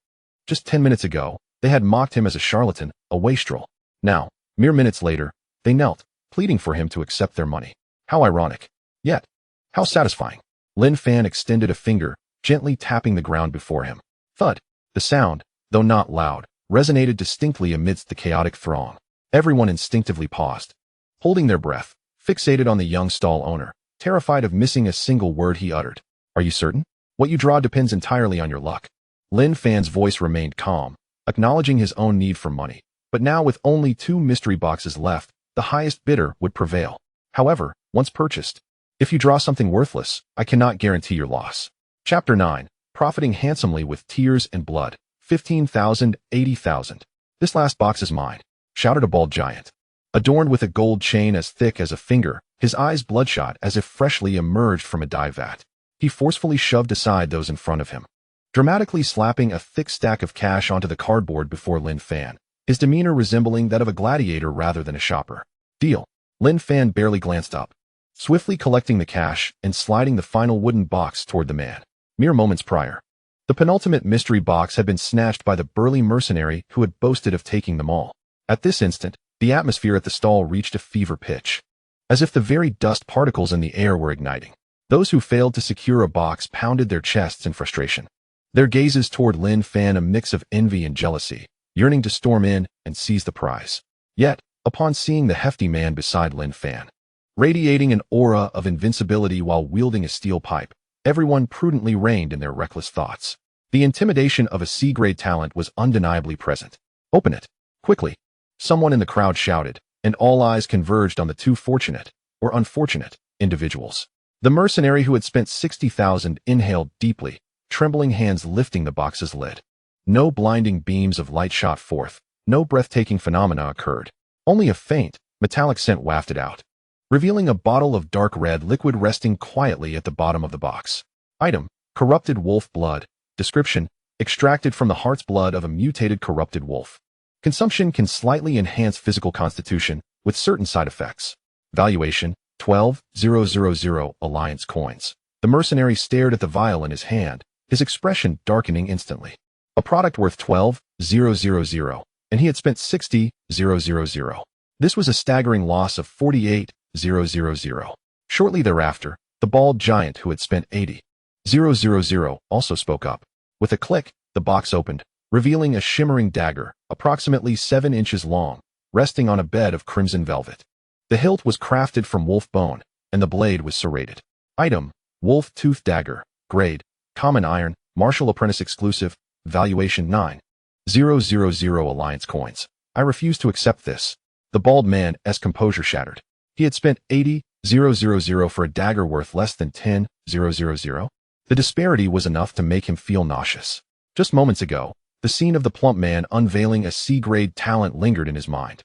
Just 10 minutes ago, they had mocked him as a charlatan, a wastrel. Now, mere minutes later, they knelt, pleading for him to accept their money. How ironic. Yet, how satisfying. Lin Fan extended a finger, gently tapping the ground before him. Thud. The sound, though not loud, resonated distinctly amidst the chaotic throng. Everyone instinctively paused, holding their breath, fixated on the young stall owner, terrified of missing a single word he uttered. Are you certain? What you draw depends entirely on your luck. Lin Fan's voice remained calm, acknowledging his own need for money. But now with only 2 mystery boxes left, the highest bidder would prevail. However, once purchased, if you draw something worthless, I cannot guarantee your loss. Chapter 9. Profiting handsomely with tears and blood. 15,000, 80,000. This last box is mine, shouted a bald giant. Adorned with a gold chain as thick as a finger, his eyes bloodshot as if freshly emerged from a dye vat. He forcefully shoved aside those in front of him, dramatically slapping a thick stack of cash onto the cardboard before Lin Fan, his demeanor resembling that of a gladiator rather than a shopper. Deal. Lin Fan barely glanced up, swiftly collecting the cash and sliding the final wooden box toward the man. Mere moments prior, the penultimate mystery box had been snatched by the burly mercenary who had boasted of taking them all. At this instant, the atmosphere at the stall reached a fever pitch, as if the very dust particles in the air were igniting. Those who failed to secure a box pounded their chests in frustration, their gazes toward Lin Fan a mix of envy and jealousy, yearning to storm in and seize the prize. Yet, upon seeing the hefty man beside Lin Fan, radiating an aura of invincibility while wielding a steel pipe, everyone prudently reined in their reckless thoughts. The intimidation of a C-grade talent was undeniably present. Open it, quickly. Someone in the crowd shouted, and all eyes converged on the 2 fortunate, or unfortunate, individuals. The mercenary who had spent 60,000 inhaled deeply, trembling hands lifting the box's lid. No blinding beams of light shot forth, no breathtaking phenomena occurred. Only a faint, metallic scent wafted out, revealing a bottle of dark red liquid resting quietly at the bottom of the box. Item: corrupted wolf blood. Description: extracted from the heart's blood of a mutated corrupted wolf. Consumption can slightly enhance physical constitution, with certain side effects. Valuation: 12,000 alliance coins. The mercenary stared at the vial in his hand, his expression darkening instantly. A product worth 12,000, and he had spent 60,000. This was a staggering loss of 48,000. Shortly thereafter, the bald giant who had spent 80,000 also spoke up. With a click, the box opened, revealing a shimmering dagger, approximately 7 inches long, resting on a bed of crimson velvet. The hilt was crafted from wolf bone, and the blade was serrated. Item: wolf tooth dagger. Grade: common iron, martial apprentice exclusive. Valuation: 9,000 alliance coins. I refuse to accept this. The bald man's composure shattered. He had spent 80,000 for a dagger worth less than 10,000. The disparity was enough to make him feel nauseous. Just moments ago, the scene of the plump man unveiling a C-grade talent lingered in his mind.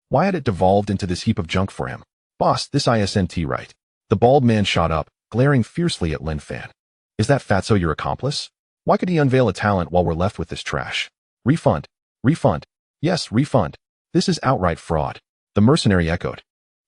Why had it devolved into this heap of junk for him? Boss, this isn't right. The bald man shot up, glaring fiercely at Lin Fan. Is that fatso your accomplice? Why could he unveil a talent while we're left with this trash? Refund. Refund. Yes, refund. This is outright fraud. The mercenary echoed,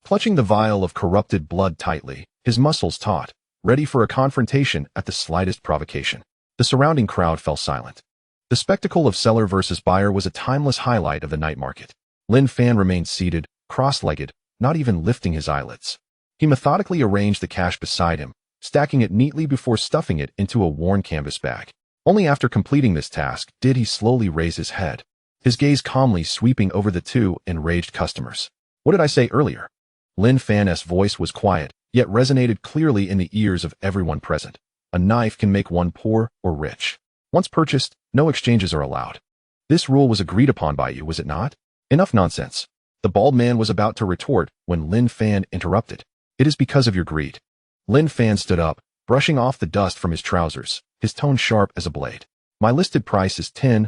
clutching the vial of corrupted blood tightly, his muscles taut, ready for a confrontation at the slightest provocation. The surrounding crowd fell silent. The spectacle of seller versus buyer was a timeless highlight of the night market. Lin Fan remained seated, cross-legged, not even lifting his eyelids. He methodically arranged the cash beside him, stacking it neatly before stuffing it into a worn canvas bag. Only after completing this task did he slowly raise his head, his gaze calmly sweeping over the 2 enraged customers. What did I say earlier? Lin Fan's voice was quiet, yet resonated clearly in the ears of everyone present. A knife can make one poor or rich. Once purchased, no exchanges are allowed. This rule was agreed upon by you, was it not? Enough nonsense. The bald man was about to retort when Lin Fan interrupted. It is because of your greed. Lin Fan stood up, brushing off the dust from his trousers, his tone sharp as a blade. My listed price is 10,000.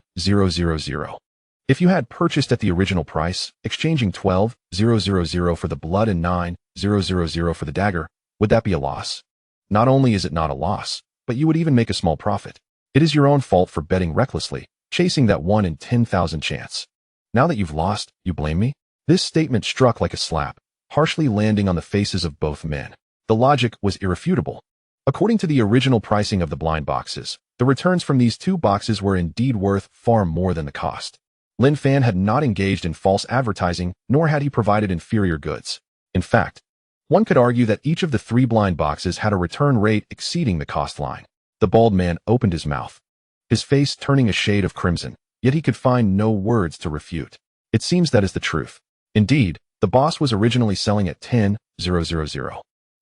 If you had purchased at the original price, exchanging 12,000 for the blood and 9,000 for the dagger, would that be a loss? Not only is it not a loss, but you would even make a small profit. It is your own fault for betting recklessly, chasing that 1 in 10,000 chance. Now that you've lost, you blame me? This statement struck like a slap, harshly landing on the faces of both men. The logic was irrefutable. According to the original pricing of the blind boxes, The returns from these two boxes were indeed worth far more than the cost. Lin Fan had not engaged in false advertising, nor had he provided inferior goods. In fact, one could argue that each of the three blind boxes had a return rate exceeding the cost line. The bald man opened his mouth, his face turning a shade of crimson, yet he could find no words to refute. It seems that is the truth. Indeed, the boss was originally selling at 10,000.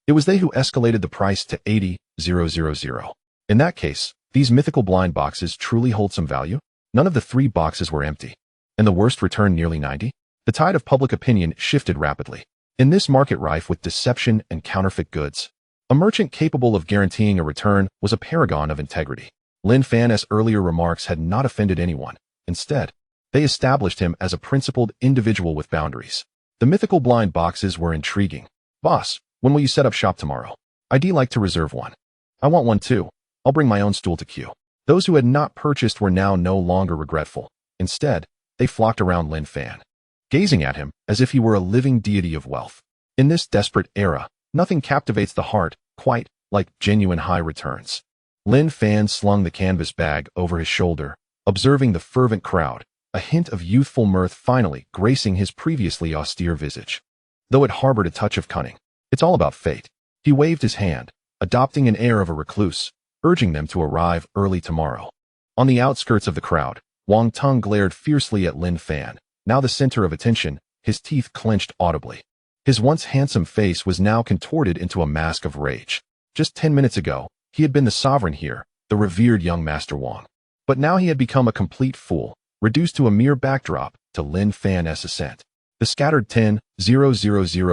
It was they who escalated the price to 80,000. In that case, these mythical blind boxes truly hold some value? None of the three boxes were empty, and the worst returned nearly 90. The tide of public opinion shifted rapidly. In this market rife with deception and counterfeit goods, a merchant capable of guaranteeing a return was a paragon of integrity. Lin Fan's earlier remarks had not offended anyone. Instead, they established him as a principled individual with boundaries. The mythical blind boxes were intriguing. Boss, when will you set up shop tomorrow? I'd like to reserve one. I want one too. I'll bring my own stool to queue. Those who had not purchased were now no longer regretful. Instead, they flocked around Lin Fan, gazing at him as if he were a living deity of wealth. In this desperate era, nothing captivates the heart quite like genuine high returns. Lin Fan slung the canvas bag over his shoulder, observing the fervent crowd, a hint of youthful mirth finally gracing his previously austere visage. Though it harbored a touch of cunning, it's all about fate. He waved his hand, adopting an air of a recluse, urging them to arrive early tomorrow. On the outskirts of the crowd, Wang Tung glared fiercely at Lin Fan, now the center of attention, his teeth clenched audibly. His once handsome face was now contorted into a mask of rage. Just 10 minutes ago, he had been the sovereign here, the revered young Master Wang. But now he had become a complete fool, reduced to a mere backdrop to Lin Fan's ascent. The scattered 10,000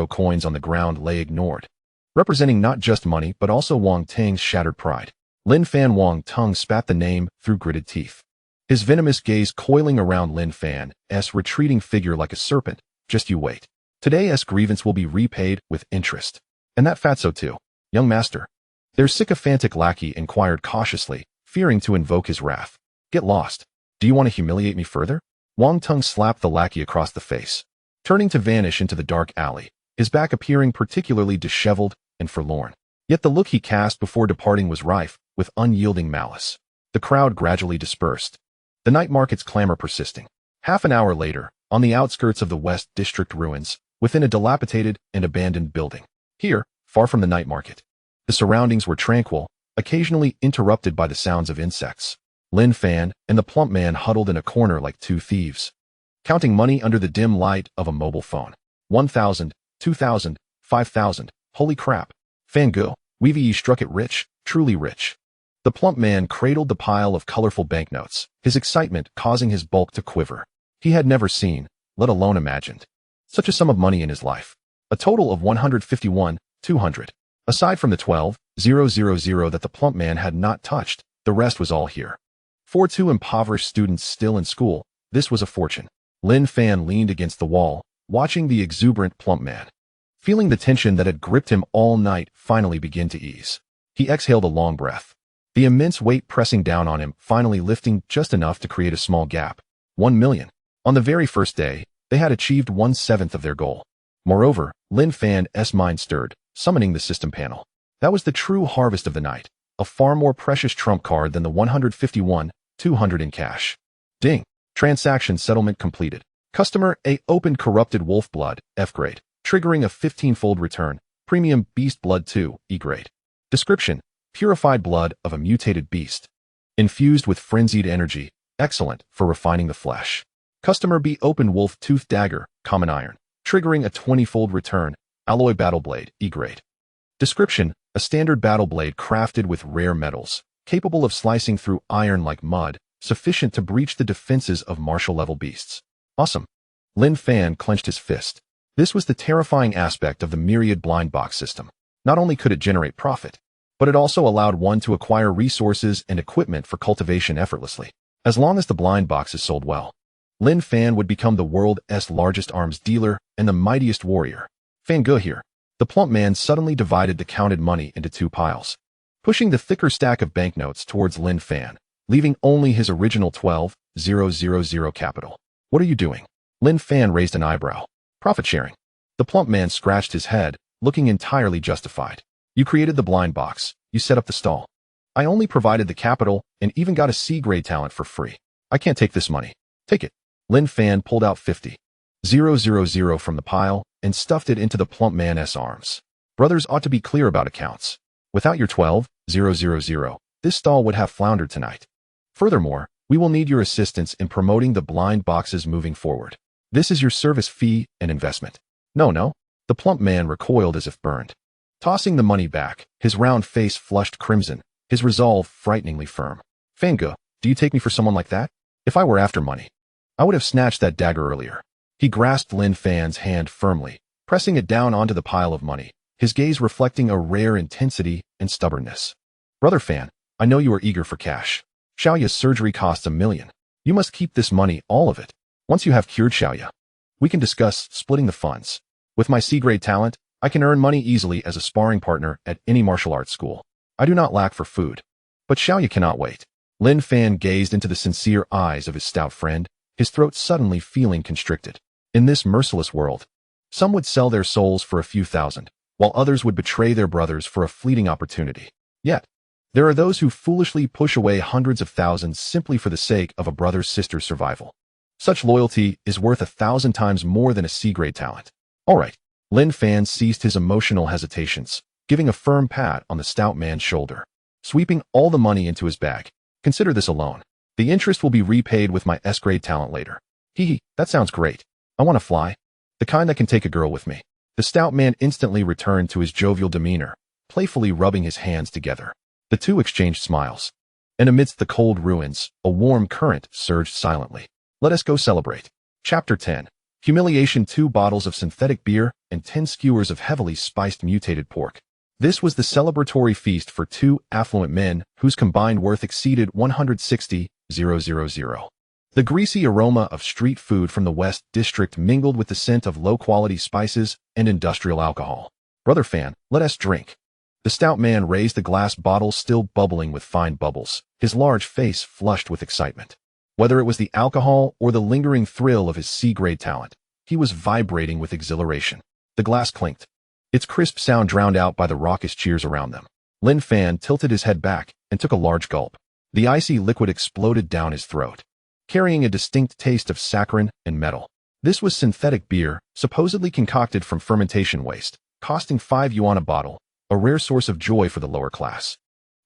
coins on the ground lay ignored, representing not just money but also Wang Tang's shattered pride. Lin Fan Wang Tung spat the name through gritted teeth, his venomous gaze coiling around Lin Fan's retreating figure like a serpent. Just you wait. Today's grievance will be repaid with interest. And that fatso too, young master. Their sycophantic lackey inquired cautiously, fearing to invoke his wrath. Get lost. Do you want to humiliate me further? Wang Tung slapped the lackey across the face, turning to vanish into the dark alley, his back appearing particularly disheveled and forlorn. Yet the look he cast before departing was rife with unyielding malice. The crowd gradually dispersed, the night market's clamor persisting. Half an hour later, on the outskirts of the West District ruins, within a dilapidated and abandoned building. Here, far from the night market, the surroundings were tranquil, occasionally interrupted by the sounds of insects. Lin Fan and the plump man huddled in a corner like two thieves, counting money under the dim light of a mobile phone. 1,000, 2,000, 5,000. Holy crap. Fangu, we've struck it rich, truly rich. The plump man cradled the pile of colorful banknotes, his excitement causing his bulk to quiver. He had never seen, let alone imagined, such a sum of money in his life. A total of 151,200. Aside from the 12,000 that the plump man had not touched, the rest was all here. For two impoverished students still in school, this was a fortune. Lin Fan leaned against the wall, watching the exuberant plump man, feeling the tension that had gripped him all night finally begin to ease. He exhaled a long breath, the immense weight pressing down on him finally lifting just enough to create a small gap. 1 million. On the very first day, they had achieved 1/7 of their goal. Moreover, Lin Fan's mind stirred, summoning the system panel. That was the true harvest of the night, a far more precious trump card than the 151,200 in cash. Ding. Transaction settlement completed. Customer A opened corrupted wolf blood, F grade, triggering a 15-fold return. Premium beast blood 2, E grade. Description: purified blood of a mutated beast, infused with frenzied energy, excellent for refining the flesh. Customer B opened wolf tooth dagger, common iron, triggering a 20-fold return. Alloy battle blade, E grade. Description: a standard battle blade crafted with rare metals, capable of slicing through iron like mud, sufficient to breach the defenses of martial-level beasts. Awesome. Lin Fan clenched his fist. This was the terrifying aspect of the Myriad blind box system. Not only could it generate profit, but it also allowed one to acquire resources and equipment for cultivation effortlessly. As long as the blind boxes sold well, Lin Fan would become the world's largest arms dealer and the mightiest warrior. Fangu here. The plump man suddenly divided the counted money into two piles, pushing the thicker stack of banknotes towards Lin Fan, leaving only his original 12,000 capital. What are you doing? Lin Fan raised an eyebrow. Profit sharing. The plump man scratched his head, looking entirely justified. You created the blind box. You set up the stall. I only provided the capital and even got a C-grade talent for free. I can't take this money. Take it. Lin Fan pulled out 50,000 from the pile and stuffed it into the plump man's arms. Brothers ought to be clear about accounts. Without your 12,000, this stall would have floundered tonight. Furthermore, we will need your assistance in promoting the blind boxes moving forward. This is your service fee and investment. No. The plump man recoiled as if burned. Tossing the money back, his round face flushed crimson, his resolve frighteningly firm. Fanga, do you take me for someone like that? If I were after money, I would have snatched that dagger earlier. He grasped Lin Fan's hand firmly, pressing it down onto the pile of money, his gaze reflecting a rare intensity and stubbornness. Brother Fan, I know you are eager for cash. Xiaoya's surgery costs $1 million. You must keep this money, all of it. Once you have cured Xiaoya, we can discuss splitting the funds. With my C-grade talent, I can earn money easily as a sparring partner at any martial arts school. I do not lack for food. But Xiaoya cannot wait. Lin Fan gazed into the sincere eyes of his stout friend, his throat suddenly feeling constricted. In this merciless world, some would sell their souls for a few thousand, while others would betray their brothers for a fleeting opportunity. Yet, there are those who foolishly push away hundreds of thousands simply for the sake of a brother-sister's survival. Such loyalty is worth 1,000 times more than a C-grade talent. All right. Lin Fan ceased his emotional hesitations, giving a firm pat on the stout man's shoulder, sweeping all the money into his bag. Consider this a loan. The interest will be repaid with my S-grade talent later. That sounds great. I want to fly. The kind that can take a girl with me. The stout man instantly returned to his jovial demeanor, playfully rubbing his hands together. The two exchanged smiles. And amidst the cold ruins, a warm current surged silently. Let us go celebrate. Chapter 10. Humiliation. 2 bottles of synthetic beer and 10 skewers of heavily spiced mutated pork. This was the celebratory feast for 2 affluent men whose combined worth exceeded 160,000. The greasy aroma of street food from the West District mingled with the scent of low-quality spices and industrial alcohol. Brother Fan, let us drink. The stout man raised the glass bottle still bubbling with fine bubbles, his large face flushed with excitement. Whether it was the alcohol or the lingering thrill of his C-grade talent, he was vibrating with exhilaration. The glass clinked, its crisp sound drowned out by the raucous cheers around them. Lin Fan tilted his head back and took a large gulp. The icy liquid exploded down his throat, carrying a distinct taste of saccharin and metal. This was synthetic beer, supposedly concocted from fermentation waste, costing 5 yuan a bottle, a rare source of joy for the lower class.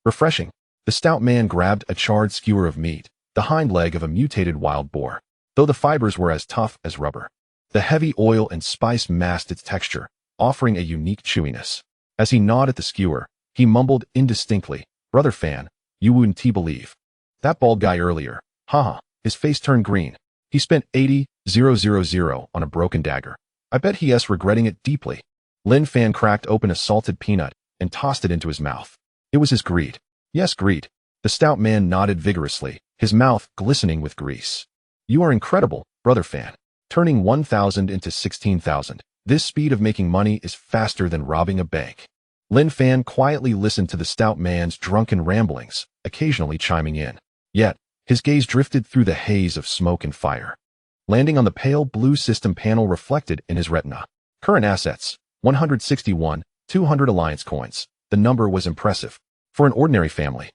Refreshing. The stout man grabbed a charred skewer of meat, the hind leg of a mutated wild boar, though the fibers were as tough as rubber. The heavy oil and spice masked its texture, offering a unique chewiness. As he gnawed at the skewer, he mumbled indistinctly, Brother Fan, you wouldn't believe. That bald guy earlier, haha, his face turned green. He spent 80,000 on a broken dagger. I bet he's regretting it deeply. Lin Fan cracked open a salted peanut and tossed it into his mouth. It was his greed. Yes, greed. The stout man nodded vigorously, his mouth glistening with grease. You are incredible, Brother Fan. Turning 1,000 into 16,000. This speed of making money is faster than robbing a bank. Lin Fan quietly listened to the stout man's drunken ramblings, occasionally chiming in. Yet, his gaze drifted through the haze of smoke and fire, landing on the pale blue system panel reflected in his retina. Current assets, 161, 200 alliance coins. The number was impressive. For an ordinary family,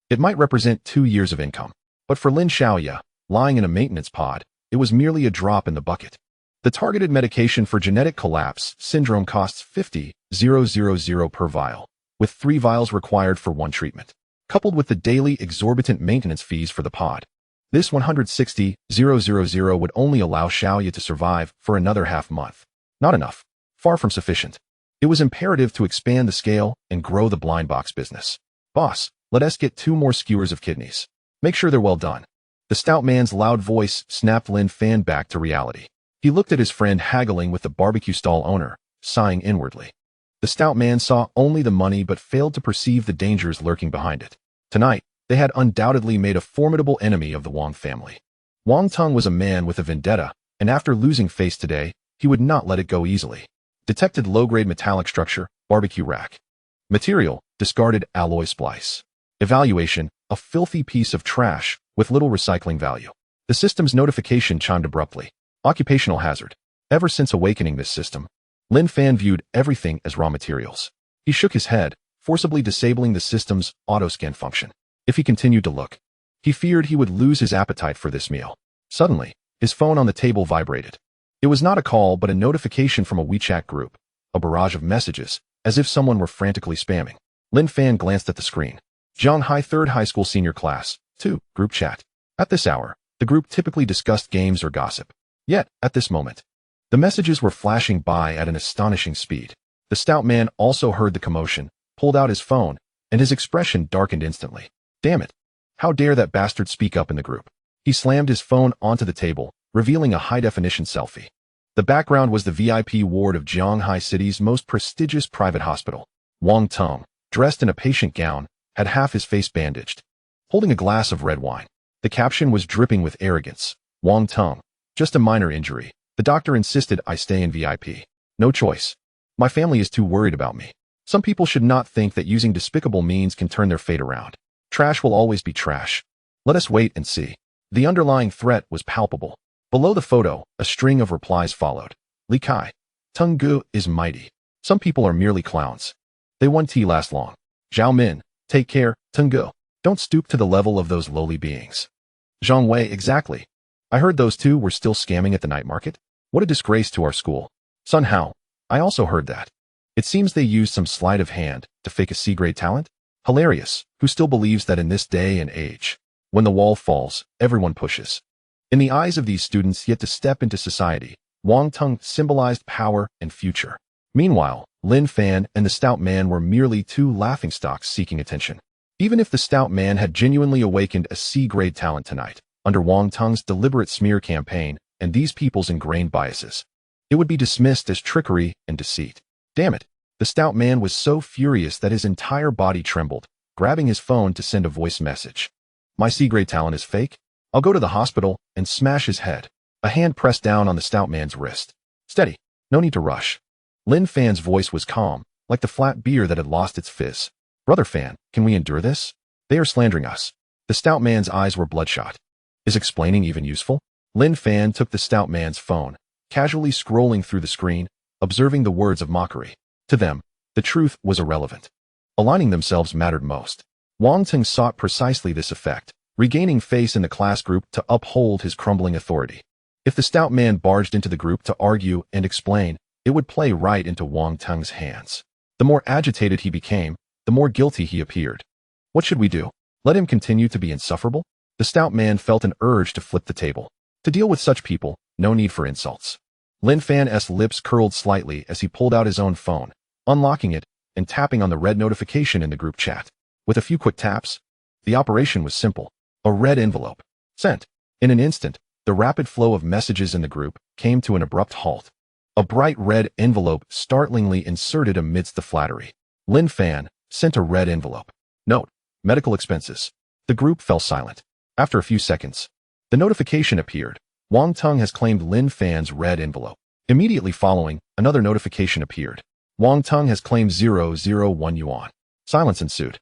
it might represent 2 years of income. But for Lin Xiaoya, lying in a maintenance pod, it was merely a drop in the bucket. The targeted medication for genetic collapse syndrome costs 50,000 per vial, with 3 vials required for 1 treatment, coupled with the daily exorbitant maintenance fees for the pod. This 160,000 would only allow Xiaoya to survive for another half month. Not enough. Far from sufficient. It was imperative to expand the scale and grow the blind box business. Boss, let us get 2 more skewers of kidneys. Make sure they're well done. The stout man's loud voice snapped Lin Fan back to reality. He looked at his friend haggling with the barbecue stall owner, sighing inwardly. The stout man saw only the money but failed to perceive the dangers lurking behind it. Tonight, they had undoubtedly made a formidable enemy of the Wang family. Wang Tung was a man with a vendetta, and after losing face today, he would not let it go easily. Detected low-grade metallic structure, barbecue rack. Material, discarded alloy splice. Evaluation, a filthy piece of trash with little recycling value. The system's notification chimed abruptly. Occupational hazard. Ever since awakening this system, Lin Fan viewed everything as raw materials. He shook his head, forcibly disabling the system's auto-scan function. If he continued to look, he feared he would lose his appetite for this meal. Suddenly, his phone on the table vibrated. It was not a call but a notification from a WeChat group, a barrage of messages, as if someone were frantically spamming. Lin Fan glanced at the screen. Zhanghai 3rd High School Senior Class, 2, Group Chat. At this hour, the group typically discussed games or gossip. Yet, at this moment, the messages were flashing by at an astonishing speed. The stout man also heard the commotion, pulled out his phone, and his expression darkened instantly. Damn it. How dare that bastard speak up in the group? He slammed his phone onto the table, revealing a high-definition selfie. The background was the VIP ward of Zhanghai City's most prestigious private hospital. Wang Teng, dressed in a patient gown, had half his face bandaged, holding a glass of red wine. The caption was dripping with arrogance. Wang Teng, just a minor injury. The doctor insisted I stay in VIP. No choice. My family is too worried about me. Some people should not think that using despicable means can turn their fate around. Trash will always be trash. Let us wait and see. The underlying threat was palpable. Below the photo, a string of replies followed. Li Kai. Tung Gu is mighty. Some people are merely clowns. They won't last long. Zhao Min, take care, Tung Gu. Don't stoop to the level of those lowly beings. Zhang Wei, exactly. I heard those two were still scamming at the night market. What a disgrace to our school. Sun Hao, I also heard that. It seems they used some sleight of hand to fake a C-grade talent. Hilarious. Who still believes that in this day and age, when the wall falls, everyone pushes? In the eyes of these students yet to step into society, Wang Teng symbolized power and future. Meanwhile, Lin Fan and the stout man were merely two laughingstocks seeking attention. Even if the stout man had genuinely awakened a C-grade talent tonight, under Wang Teng's deliberate smear campaign and these people's ingrained biases, it would be dismissed as trickery and deceit. Damn it. The stout man was so furious that his entire body trembled, grabbing his phone to send a voice message. My C-grade talent is fake? I'll go to the hospital and smash his head. A hand pressed down on the stout man's wrist. Steady. No need to rush. Lin Fan's voice was calm, like the flat beer that had lost its fizz. Brother Fan, can we endure this? They are slandering us. The stout man's eyes were bloodshot. Is explaining even useful? Lin Fan took the stout man's phone, casually scrolling through the screen, observing the words of mockery. To them, the truth was irrelevant. Aligning themselves mattered most. Wang Teng sought precisely this effect, regaining face in the class group to uphold his crumbling authority. If the stout man barged into the group to argue and explain, it would play right into Wang Teng's hands. The more agitated he became, the more guilty he appeared. What should we do? Let him continue to be insufferable? The stout man felt an urge to flip the table. To deal with such people, no need for insults. Lin Fan's lips curled slightly as he pulled out his own phone, unlocking it and tapping on the red notification in the group chat. With a few quick taps, the operation was simple. A red envelope. Sent. In an instant, the rapid flow of messages in the group came to an abrupt halt. A bright red envelope startlingly inserted amidst the flattery. Lin Fan sent a red envelope. Note: medical expenses. The group fell silent. After a few seconds, the notification appeared. Wang Teng has claimed Lin Fan's red envelope. Immediately following, another notification appeared. Wang Teng has claimed 001 yuan. Silence ensued.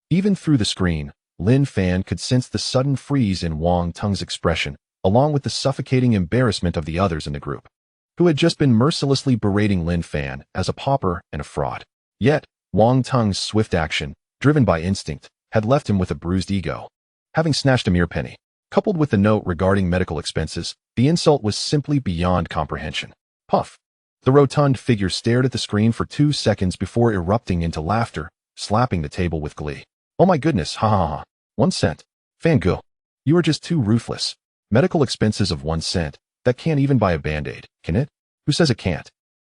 Even through the screen, Lin Fan could sense the sudden freeze in Wang Teng's expression, along with the suffocating embarrassment of the others in the group, who had just been mercilessly berating Lin Fan as a pauper and a fraud. Yet, Wang Teng's swift action, driven by instinct, had left him with a bruised ego. Having snatched a mere penny, coupled with the note regarding medical expenses, the insult was simply beyond comprehension. Puff. The rotund figure stared at the screen for 2 seconds before erupting into laughter, slapping the table with glee. Oh my goodness, ha ha ha. 1 cent. Fangu. You are just too ruthless. Medical expenses of 1 cent. That can't even buy a Band-Aid, can it? Who says it can't?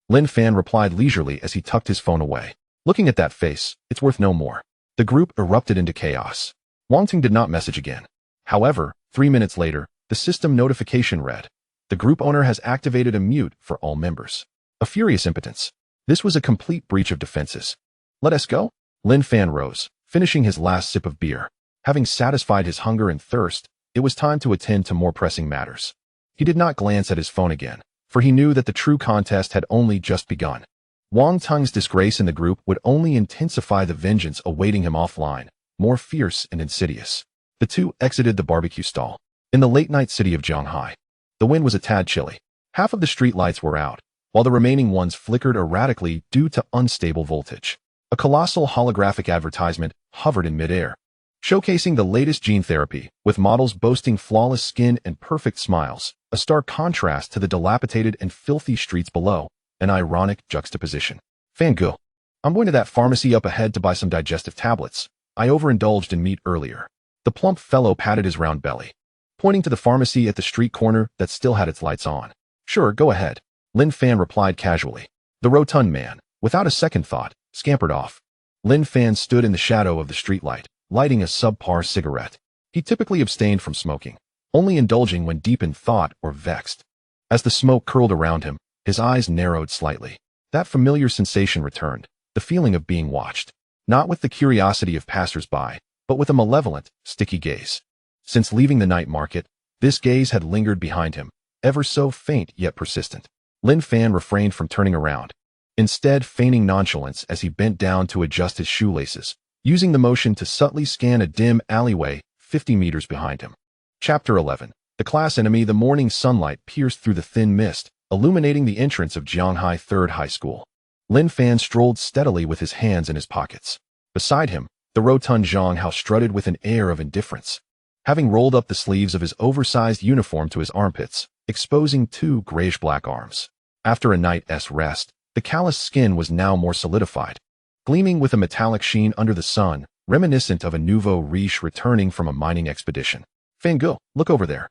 Lin Fan replied leisurely as he tucked his phone away. Looking at that face, it's worth no more. The group erupted into chaos. Wang Teng did not message again. However, 3 minutes later, the system notification read, the group owner has activated a mute for all members. A furious impotence. This was a complete breach of defenses. Let us go? Lin Fan rose, finishing his last sip of beer. Having satisfied his hunger and thirst, it was time to attend to more pressing matters. He did not glance at his phone again, for he knew that the true contest had only just begun. Wang Teng's disgrace in the group would only intensify the vengeance awaiting him offline, more fierce and insidious. The two exited the barbecue stall. In the late-night city of Zhanghai, the wind was a tad chilly. Half of the street lights were out, while the remaining ones flickered erratically due to unstable voltage. A colossal holographic advertisement hovered in midair, showcasing the latest gene therapy, with models boasting flawless skin and perfect smiles, a stark contrast to the dilapidated and filthy streets below, an ironic juxtaposition. Fan go. I'm going to that pharmacy up ahead to buy some digestive tablets. I overindulged in meat earlier. The plump fellow patted his round belly, pointing to the pharmacy at the street corner that still had its lights on. Sure, go ahead, Lin Fan replied casually. The rotund man, without a second thought, scampered off. Lin Fan stood in the shadow of the streetlight, lighting a subpar cigarette. He typically abstained from smoking, only indulging when deep in thought or vexed. As the smoke curled around him, his eyes narrowed slightly. That familiar sensation returned, the feeling of being watched, not with the curiosity of passers-by, but with a malevolent, sticky gaze. Since leaving the night market, this gaze had lingered behind him, ever so faint yet persistent. Lin Fan refrained from turning around, instead feigning nonchalance as he bent down to adjust his shoelaces, using the motion to subtly scan a dim alleyway 50 meters behind him. Chapter 11. The class enemy. The morning sunlight pierced through the thin mist, illuminating the entrance of Jianghai 3rd High School. Lin Fan strolled steadily with his hands in his pockets. Beside him, the rotund Zhang Hao strutted with an air of indifference, having rolled up the sleeves of his oversized uniform to his armpits, exposing two grayish-black arms. After a night's rest, the calloused skin was now more solidified, gleaming with a metallic sheen under the sun, reminiscent of a nouveau riche returning from a mining expedition. Fan Go, look over there.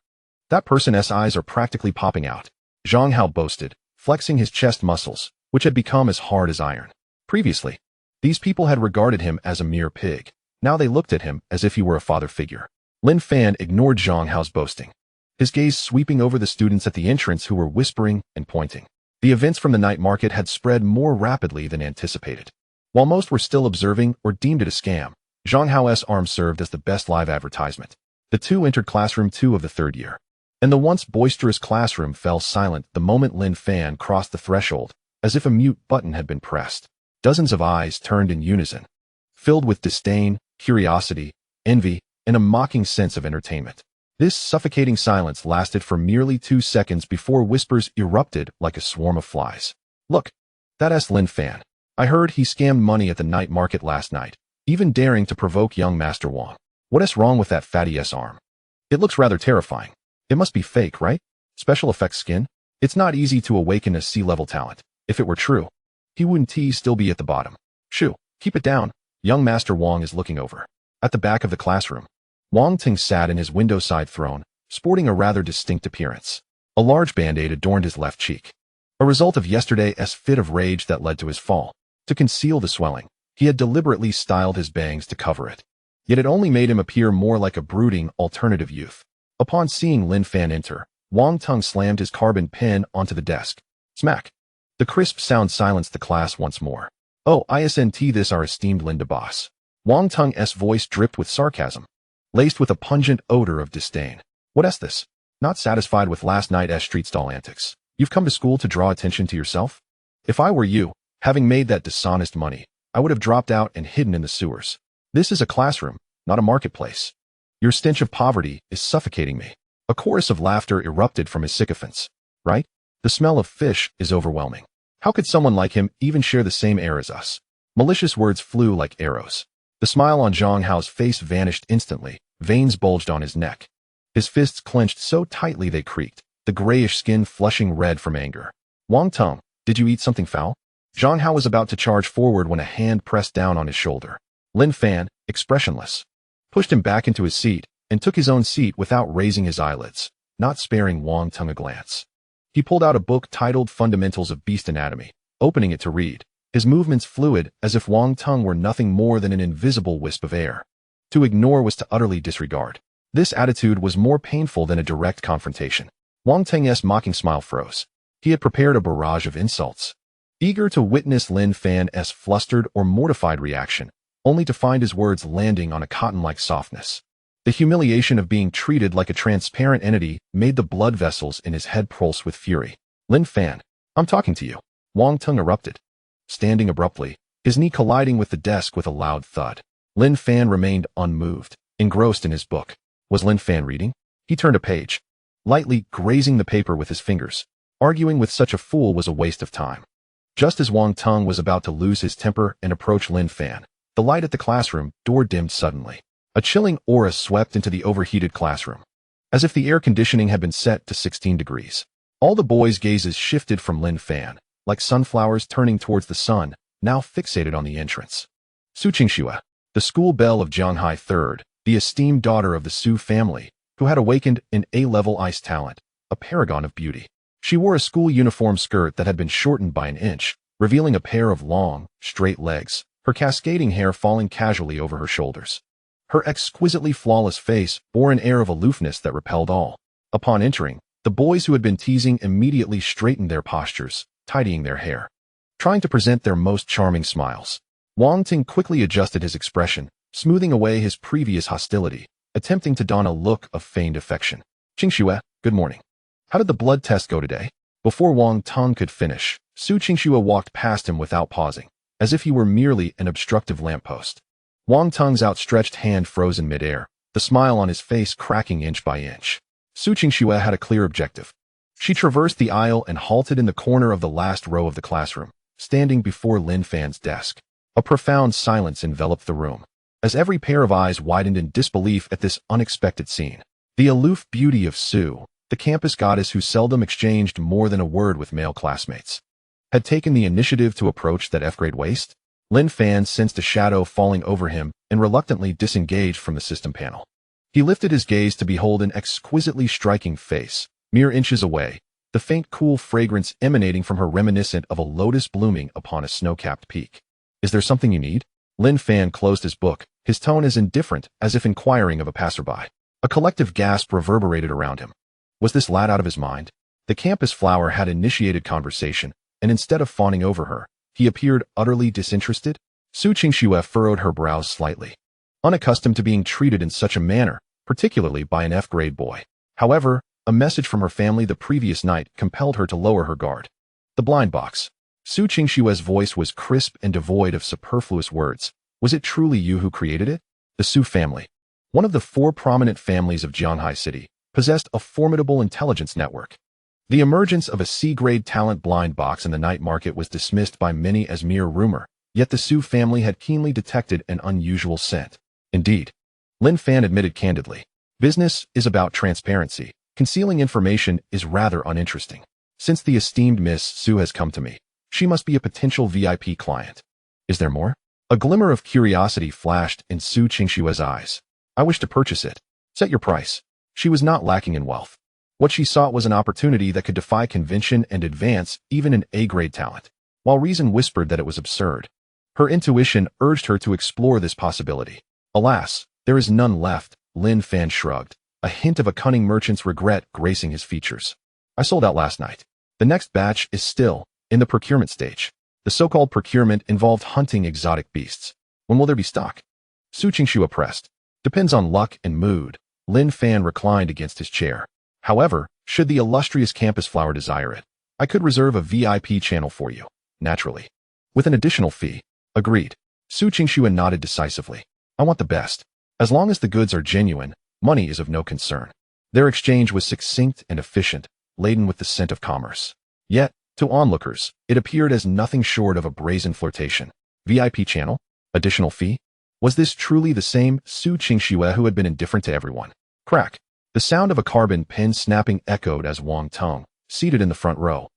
That person's eyes are practically popping out, Zhang Hao boasted, flexing his chest muscles, which had become as hard as iron. Previously, these people had regarded him as a mere pig. Now they looked at him as if he were a father figure. Lin Fan ignored Zhang Hao's boasting, his gaze sweeping over the students at the entrance who were whispering and pointing. The events from the night market had spread more rapidly than anticipated. While most were still observing or deemed it a scam, Zhang Hao's arm served as the best live advertisement. The two entered classroom 2 of the 3rd year, and the once boisterous classroom fell silent the moment Lin Fan crossed the threshold, as if a mute button had been pressed. Dozens of eyes turned in unison, filled with disdain, curiosity, envy, and a mocking sense of entertainment. This suffocating silence lasted for merely 2 seconds before whispers erupted like a swarm of flies. Look, that's Lin Fan. I heard he scammed money at the night market last night, even daring to provoke young Master Wang. What's wrong with that fatty arm? It looks rather terrifying. It must be fake, right? Special effects skin? It's not easy to awaken a C-level talent. If it were true, he wouldn't still be at the bottom. Shoo, keep it down. Young Master Wang is looking over. At the back of the classroom, Wang Ting sat in his window-side throne, sporting a rather distinct appearance. A large band-aid adorned his left cheek, a result of yesterday's fit of rage that led to his fall. To conceal the swelling, he had deliberately styled his bangs to cover it. Yet it only made him appear more like a brooding, alternative youth. Upon seeing Lin Fan enter, Wang Ting slammed his carbon pen onto the desk. Smack! The crisp sound silenced the class once more. Oh, isn't this our esteemed Linda boss? Wang Tung's voice dripped with sarcasm, laced with a pungent odor of disdain. What's this? Not satisfied with last night's street stall antics, you've come to school to draw attention to yourself? If I were you, having made that dishonest money, I would have dropped out and hidden in the sewers. This is a classroom, not a marketplace. Your stench of poverty is suffocating me. A chorus of laughter erupted from his sycophants. Right? The smell of fish is overwhelming. How could someone like him even share the same air as us? Malicious words flew like arrows. The smile on Zhang Hao's face vanished instantly. Veins bulged on his neck. His fists clenched so tightly they creaked, the grayish skin flushing red from anger. Wang Tung, did you eat something foul? Zhang Hao was about to charge forward when a hand pressed down on his shoulder. Lin Fan, expressionless, pushed him back into his seat and took his own seat without raising his eyelids, not sparing Wang Tung a glance. He pulled out a book titled Fundamentals of Beast Anatomy, opening it to read, his movements fluid as if Wang Tung were nothing more than an invisible wisp of air. To ignore was to utterly disregard. This attitude was more painful than a direct confrontation. Wang Teng's mocking smile froze. He had prepared a barrage of insults, eager to witness Lin Fan's flustered or mortified reaction, only to find his words landing on a cotton-like softness. The humiliation of being treated like a transparent entity made the blood vessels in his head pulse with fury. Lin Fan, I'm talking to you. Wang Tung erupted, standing abruptly, his knee colliding with the desk with a loud thud. Lin Fan remained unmoved, engrossed in his book. Was Lin Fan reading? He turned a page, lightly grazing the paper with his fingers. Arguing with such a fool was a waste of time. Just as Wang Teng was about to lose his temper and approach Lin Fan, the light at the classroom door dimmed suddenly. A chilling aura swept into the overheated classroom, as if the air conditioning had been set to 16 degrees. All the boys' gazes shifted from Lin Fan, like sunflowers turning towards the sun, now fixated on the entrance. Su Qingxue, the school belle of Jianghai III, the esteemed daughter of the Su family, who had awakened an A-level ice talent, a paragon of beauty. She wore a school uniform skirt that had been shortened by an inch, revealing a pair of long, straight legs, her cascading hair falling casually over her shoulders. Her exquisitely flawless face bore an air of aloofness that repelled all. Upon entering, the boys who had been teasing immediately straightened their postures, tidying their hair, trying to present their most charming smiles. Wang Ting quickly adjusted his expression, smoothing away his previous hostility, attempting to don a look of feigned affection. Qingxue, good morning. How did the blood test go today? Before Wang Teng could finish, Su Qingxue walked past him without pausing, as if he were merely an obstructive lamppost. Wang Teng's outstretched hand froze in midair, the smile on his face cracking inch by inch. Su Qingxue had a clear objective. She traversed the aisle and halted in the corner of the last row of the classroom, standing before Lin Fan's desk. A profound silence enveloped the room, as every pair of eyes widened in disbelief at this unexpected scene. The aloof beauty of Su, the campus goddess who seldom exchanged more than a word with male classmates, had taken the initiative to approach that F-grade waste. Lin Fan sensed a shadow falling over him and reluctantly disengaged from the system panel. He lifted his gaze to behold an exquisitely striking face, mere inches away, the faint cool fragrance emanating from her reminiscent of a lotus blooming upon a snow-capped peak. Is there something you need? Lin Fan closed his book, his tone as indifferent as if inquiring of a passerby. A collective gasp reverberated around him. Was this lad out of his mind? The campus flower had initiated conversation, and instead of fawning over her, he appeared utterly disinterested. Su Qingxue furrowed her brows slightly, unaccustomed to being treated in such a manner, particularly by an F-grade boy. However, a message from her family the previous night compelled her to lower her guard. The blind box. Su Qingxue's voice was crisp and devoid of superfluous words. Was it truly you who created it? The Su family, one of the 4 prominent families of Jianghai City, possessed a formidable intelligence network. The emergence of a C-grade talent blind box in the night market was dismissed by many as mere rumor, yet the Su family had keenly detected an unusual scent. Indeed, Lin Fan admitted candidly, business is about transparency. Concealing information is rather uninteresting. Since the esteemed Miss Su has come to me, she must be a potential VIP client. Is there more? A glimmer of curiosity flashed in Su Qingxue's eyes. I wish to purchase it. Set your price. She was not lacking in wealth. What she sought was an opportunity that could defy convention and advance even an A-grade talent. While reason whispered that it was absurd, her intuition urged her to explore this possibility. Alas, there is none left, Lin Fan shrugged, a hint of a cunning merchant's regret gracing his features. I sold out last night. The next batch is still in the procurement stage. The so-called procurement involved hunting exotic beasts. When will there be stock? Su Qingxue pressed. Depends on luck and mood. Lin Fan reclined against his chair. However, should the illustrious campus flower desire it, I could reserve a VIP channel for you, naturally, with an additional fee. Agreed. Su Qingxue nodded decisively. I want the best. As long as the goods are genuine, money is of no concern. Their exchange was succinct and efficient, laden with the scent of commerce. Yet, to onlookers, it appeared as nothing short of a brazen flirtation. VIP channel? Additional fee? Was this truly the same Su Qingxue who had been indifferent to everyone? Crack. The sound of a carbon pen snapping echoed as Wang Teng, seated in the front row,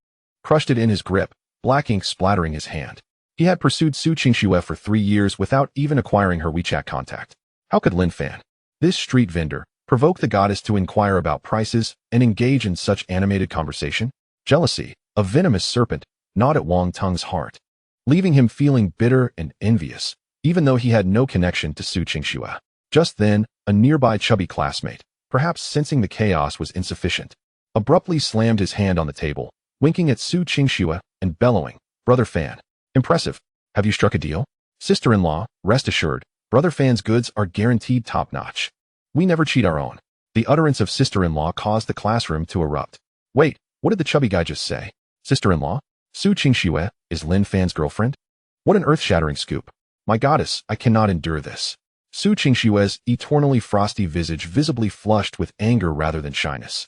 crushed it in his grip, black ink splattering his hand. He had pursued Su Qingxue for 3 years without even acquiring her WeChat contact. How could Lin Fan, this street vendor, provoke the goddess to inquire about prices and engage in such animated conversation? Jealousy, a venomous serpent, gnawed at Wang Teng's heart, leaving him feeling bitter and envious, even though he had no connection to Su Qingxue. Just then, a nearby chubby classmate, perhaps sensing the chaos was insufficient, abruptly slammed his hand on the table, winking at Su Qingxue and bellowing, Brother Fan. Impressive. Have you struck a deal? Sister-in-law, rest assured, Brother Fan's goods are guaranteed top-notch. We never cheat our own. The utterance of sister-in-law caused the classroom to erupt. Wait, what did the chubby guy just say? Sister-in-law? Su Qingxue is Lin Fan's girlfriend? What an earth-shattering scoop. My goddess, I cannot endure this. Su Qingxue's eternally frosty visage visibly flushed with anger rather than shyness,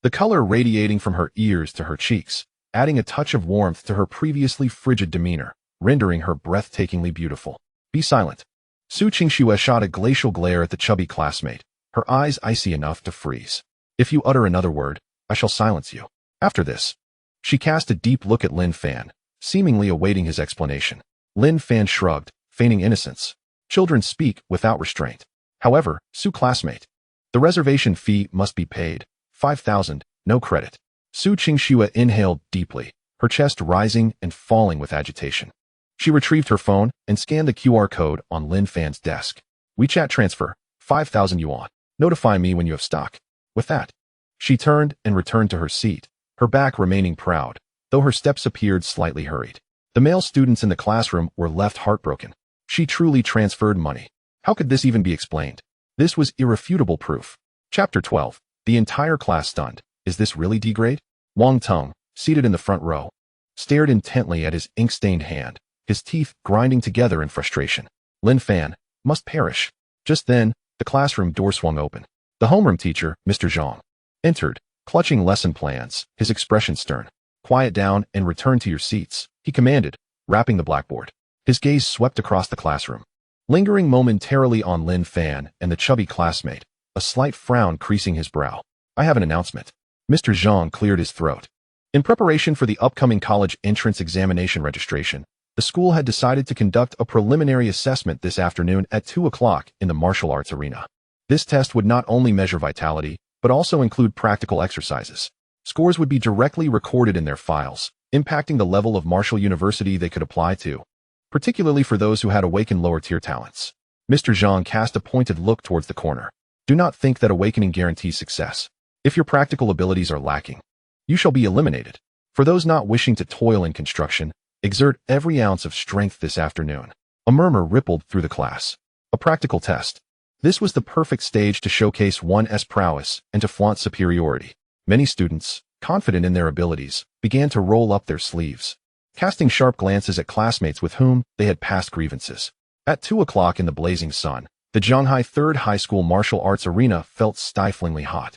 the color radiating from her ears to her cheeks, adding a touch of warmth to her previously frigid demeanor, rendering her breathtakingly beautiful. Be silent. Su Qingxue shot a glacial glare at the chubby classmate, her eyes icy enough to freeze. If you utter another word, I shall silence you. After this, she cast a deep look at Lin Fan, seemingly awaiting his explanation. Lin Fan shrugged, feigning innocence. Children speak without restraint. However, Su classmate, the reservation fee must be paid. 5,000, no credit. Su Qingxue inhaled deeply, her chest rising and falling with agitation. She retrieved her phone and scanned the QR code on Lin Fan's desk. WeChat transfer, 5,000 yuan. Notify me when you have stock. With that, she turned and returned to her seat, her back remaining proud, though her steps appeared slightly hurried. The male students in the classroom were left heartbroken. She truly transferred money. How could this even be explained? This was irrefutable proof. Chapter 12. The entire class stunned. Is this really D-grade? Wang Teng, seated in the front row, stared intently at his ink-stained hand, his teeth grinding together in frustration. Lin Fan must perish. Just then, the classroom door swung open. The homeroom teacher, Mr. Zhang, entered, clutching lesson plans, his expression stern. Quiet down and return to your seats, he commanded, rapping the blackboard. His gaze swept across the classroom, lingering momentarily on Lin Fan and the chubby classmate, a slight frown creasing his brow. I have an announcement. Mr. Zhang cleared his throat. In preparation for the upcoming college entrance examination registration, the school had decided to conduct a preliminary assessment this afternoon at 2 o'clock in the martial arts arena. This test would not only measure vitality, but also include practical exercises. Scores would be directly recorded in their files, impacting the level of martial university they could apply to, particularly for those who had awakened lower-tier talents. Mr. Zhang cast a pointed look towards the corner. Do not think that awakening guarantees success. If your practical abilities are lacking, you shall be eliminated. For those not wishing to toil in construction, exert every ounce of strength this afternoon. A murmur rippled through the class. A practical test. This was the perfect stage to showcase one's prowess and to flaunt superiority. Many students, confident in their abilities, began to roll up their sleeves, casting sharp glances at classmates with whom they had past grievances. At 2 o'clock in the blazing sun, the Zhanghai 3rd High School martial arts arena felt stiflingly hot.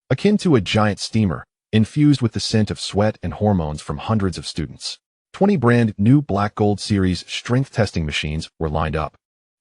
Akin to a giant steamer, infused with the scent of sweat and hormones from hundreds of students. 20 brand new Black Gold Series strength testing machines were lined up,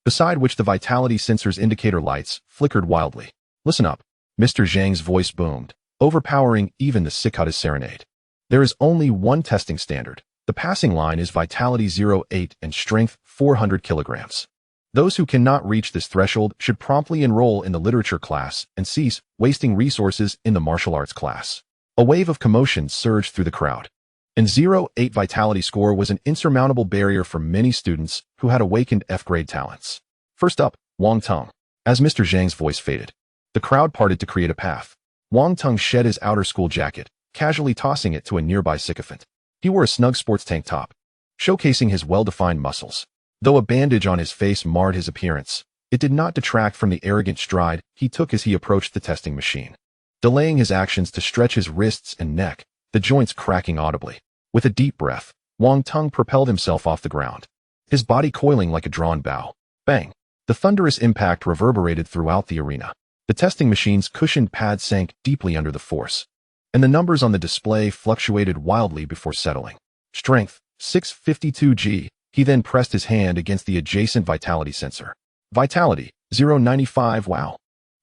beside which the vitality sensor's indicator lights flickered wildly. Listen up, Mr. Zhang's voice boomed, overpowering even the cicada's serenade. There is only one testing standard. The passing line is vitality 08 and strength 400 kilograms. Those who cannot reach this threshold should promptly enroll in the literature class and cease wasting resources in the martial arts class. A wave of commotion surged through the crowd. An 08 vitality score was an insurmountable barrier for many students who had awakened F-grade talents. First up, Wang Teng. As Mr. Zhang's voice faded, the crowd parted to create a path. Wang Teng shed his outer school jacket, casually tossing it to a nearby sycophant. He wore a snug sports tank top, showcasing his well-defined muscles. Though a bandage on his face marred his appearance, it did not detract from the arrogant stride he took as he approached the testing machine, delaying his actions to stretch his wrists and neck, the joints cracking audibly. With a deep breath, Wang Teng propelled himself off the ground, his body coiling like a drawn bow. Bang! The thunderous impact reverberated throughout the arena. The testing machine's cushioned pad sank deeply under the force, and the numbers on the display fluctuated wildly before settling. Strength, 652G. He then pressed his hand against the adjacent vitality sensor. Vitality, 095. Wow.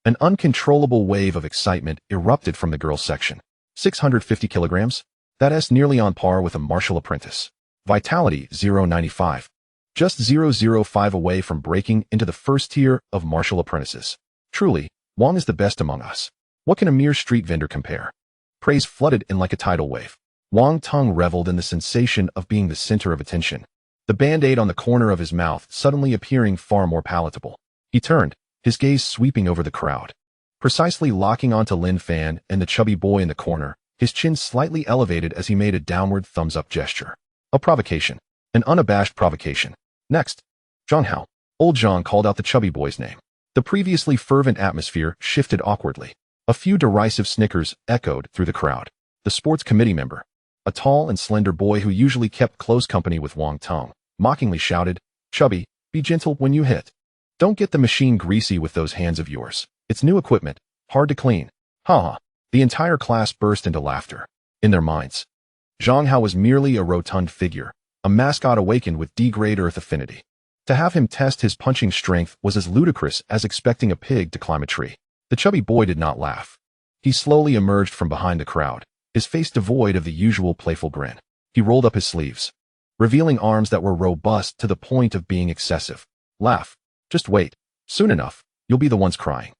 An uncontrollable wave of excitement erupted from the girls' section. 650 kilograms? That's nearly on par with a martial apprentice. Vitality, 095. Just 005 away from breaking into the first tier of martial apprentices. Truly, Wang is the best among us. What can a mere street vendor compare? Praise flooded in like a tidal wave. Wang Teng reveled in the sensation of being the center of attention, the band-aid on the corner of his mouth suddenly appearing far more palatable. He turned, his gaze sweeping over the crowd, precisely locking onto Lin Fan and the chubby boy in the corner, his chin slightly elevated as he made a downward thumbs-up gesture. A provocation. An unabashed provocation. Next, Zhang Hao. Old Zhang called out the chubby boy's name. The previously fervent atmosphere shifted awkwardly. A few derisive snickers echoed through the crowd. The sports committee member, a tall and slender boy who usually kept close company with Wang Teng, mockingly shouted, "Chubby, be gentle when you hit. Don't get the machine greasy with those hands of yours. It's new equipment, hard to clean." Ha ha. The entire class burst into laughter. In their minds, Zhang Hao was merely a rotund figure, a mascot awakened with D-grade Earth affinity. To have him test his punching strength was as ludicrous as expecting a pig to climb a tree. The chubby boy did not laugh. He slowly emerged from behind the crowd, his face devoid of the usual playful grin. He rolled up his sleeves, revealing arms that were robust to the point of being excessive. Laugh. Just wait. Soon enough, you'll be the ones crying.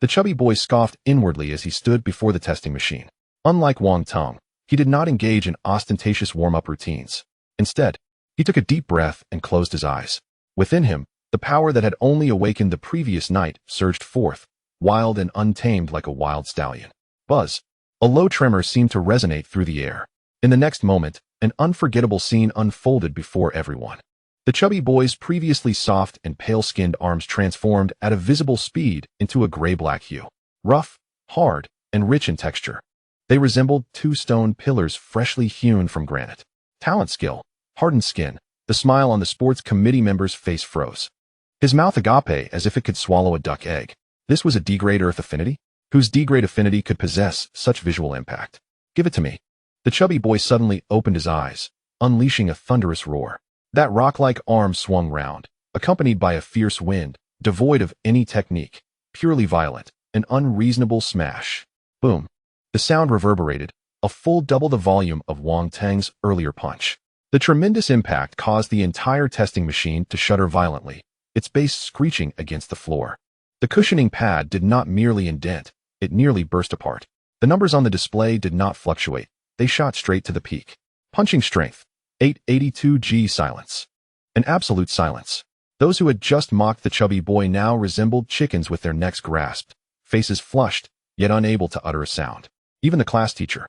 The chubby boy scoffed inwardly as he stood before the testing machine. Unlike Wang Tong, he did not engage in ostentatious warm-up routines. Instead, he took a deep breath and closed his eyes. Within him, the power that had only awakened the previous night surged forth, wild and untamed like a wild stallion. Buzz. A low tremor seemed to resonate through the air. In the next moment, an unforgettable scene unfolded before everyone. The chubby boy's previously soft and pale-skinned arms transformed at a visible speed into a gray-black hue. Rough, hard, and rich in texture. They resembled two stone pillars freshly hewn from granite. Talent skill, hardened skin. The smile on the sports committee member's face froze. His mouth agape as if it could swallow a duck egg. This was a D-grade Earth affinity? Whose D-grade affinity could possess such visual impact? Give it to me. The chubby boy suddenly opened his eyes, unleashing a thunderous roar. That rock-like arm swung round, accompanied by a fierce wind, devoid of any technique, purely violent, an unreasonable smash. Boom. The sound reverberated, a full double the volume of Wang Tang's earlier punch. The tremendous impact caused the entire testing machine to shudder violently, its base screeching against the floor. The cushioning pad did not merely indent, it nearly burst apart. The numbers on the display did not fluctuate, they shot straight to the peak. Punching strength. 882G silence. An absolute silence. Those who had just mocked the chubby boy now resembled chickens with their necks grasped, faces flushed, yet unable to utter a sound. Even the class teacher,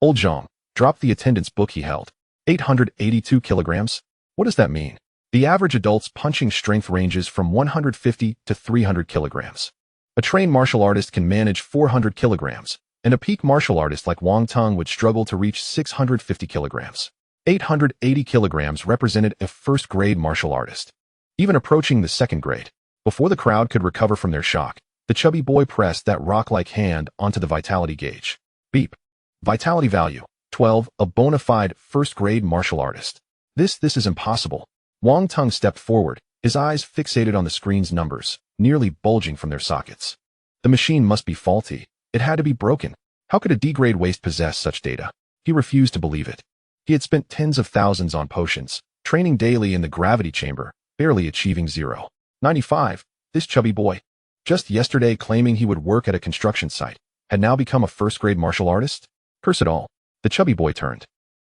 Old Zhang, dropped the attendance book he held. 882 kilograms? What does that mean? The average adult's punching strength ranges from 150 to 300 kilograms. A trained martial artist can manage 400 kilograms, and a peak martial artist like Wang Tong would struggle to reach 650 kilograms. 880 kilograms represented a first-grade martial artist, even approaching the second grade. Before the crowd could recover from their shock, the chubby boy pressed that rock-like hand onto the vitality gauge. Beep. Vitality value, 12, a bona fide first-grade martial artist. This is impossible. Wang Tong stepped forward, his eyes fixated on the screen's numbers, nearly bulging from their sockets. The machine must be faulty. It had to be broken. How could a D-grade waste possess such data? He refused to believe it. He had spent tens of thousands on potions, training daily in the gravity chamber, barely achieving 0.95. This chubby boy, just yesterday claiming he would work at a construction site, had now become a first-grade martial artist? Curse it all. The chubby boy turned.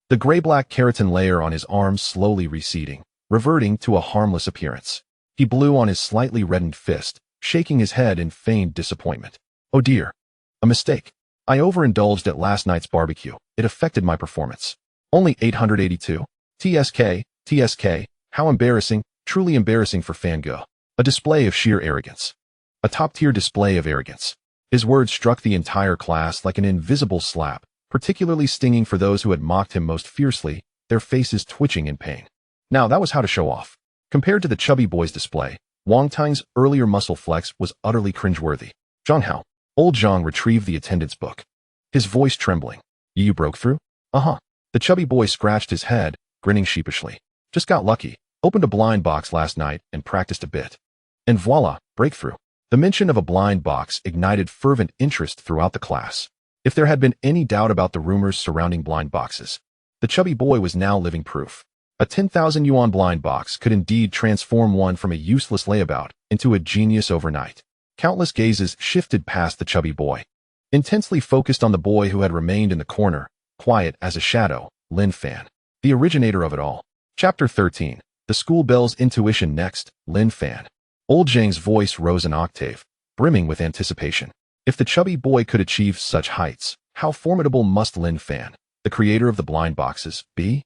The gray-black keratin layer on his arm slowly receding, reverting to a harmless appearance. He blew on his slightly reddened fist, shaking his head in feigned disappointment. Oh dear. A mistake. I overindulged at last night's barbecue. It affected my performance. Only 882. TSK. How embarrassing, truly embarrassing for Fangirl. A display of sheer arrogance. A top-tier display of arrogance. His words struck the entire class like an invisible slap, particularly stinging for those who had mocked him most fiercely, their faces twitching in pain. Now that was how to show off. Compared to the chubby boy's display, Wang Tang's earlier muscle flex was utterly cringeworthy. Zhang Hao. Old Zhang retrieved the attendance book, his voice trembling. You broke through? Uh-huh. The chubby boy scratched his head, grinning sheepishly. Just got lucky. Opened a blind box last night and practiced a bit. And voila, breakthrough. The mention of a blind box ignited fervent interest throughout the class. If there had been any doubt about the rumors surrounding blind boxes, the chubby boy was now living proof. A 10,000 yuan blind box could indeed transform one from a useless layabout into a genius overnight. Countless gazes shifted past the chubby boy, intensely focused on the boy who had remained in the corner, quiet as a shadow, Lin Fan, the originator of it all. Chapter 13. The School Bell's Intuition. Next, Lin Fan. Old Zhang's voice rose an octave, brimming with anticipation. If the chubby boy could achieve such heights, how formidable must Lin Fan, the creator of the blind boxes, be?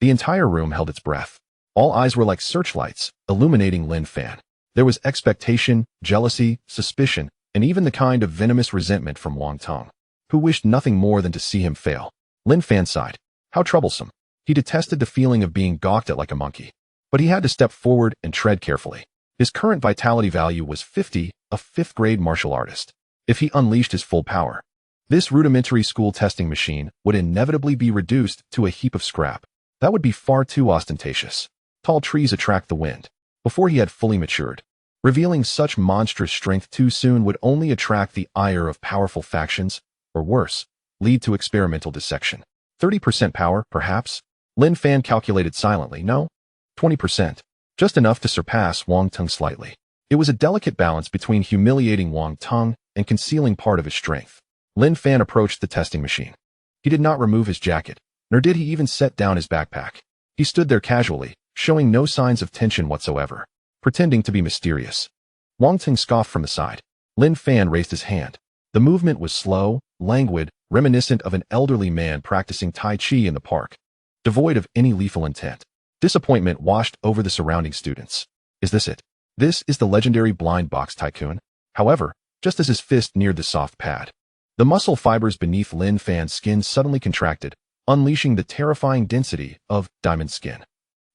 The entire room held its breath. All eyes were like searchlights, illuminating Lin Fan. There was expectation, jealousy, suspicion, and even the kind of venomous resentment from Wang Tong, who wished nothing more than to see him fail. Lin Fan sighed. How troublesome. He detested the feeling of being gawked at like a monkey. But he had to step forward and tread carefully. His current vitality value was 50, a fifth-grade martial artist. If he unleashed his full power, This rudimentary school testing machine would inevitably be reduced to a heap of scrap. That would be far too ostentatious. Tall trees attract the wind. Before he had fully matured, revealing such monstrous strength too soon would only attract the ire of powerful factions, or worse, lead to experimental dissection. 30% power, perhaps? Lin Fan calculated silently. No, 20%. Just enough to surpass Wang Teng slightly. It was a delicate balance between humiliating Wang Teng and concealing part of his strength. Lin Fan approached the testing machine. He did not remove his jacket, nor did he even set down his backpack. He stood there casually, showing no signs of tension whatsoever, pretending to be mysterious. Wang Teng scoffed from the side. Lin Fan raised his hand. The movement was slow, languid, reminiscent of an elderly man practicing Tai Chi in the park, devoid of any lethal intent. Disappointment washed over the surrounding students. Is this it? This is the legendary blind box tycoon? However, just as his fist neared the soft pad, the muscle fibers beneath Lin Fan's skin suddenly contracted, unleashing the terrifying density of diamond skin.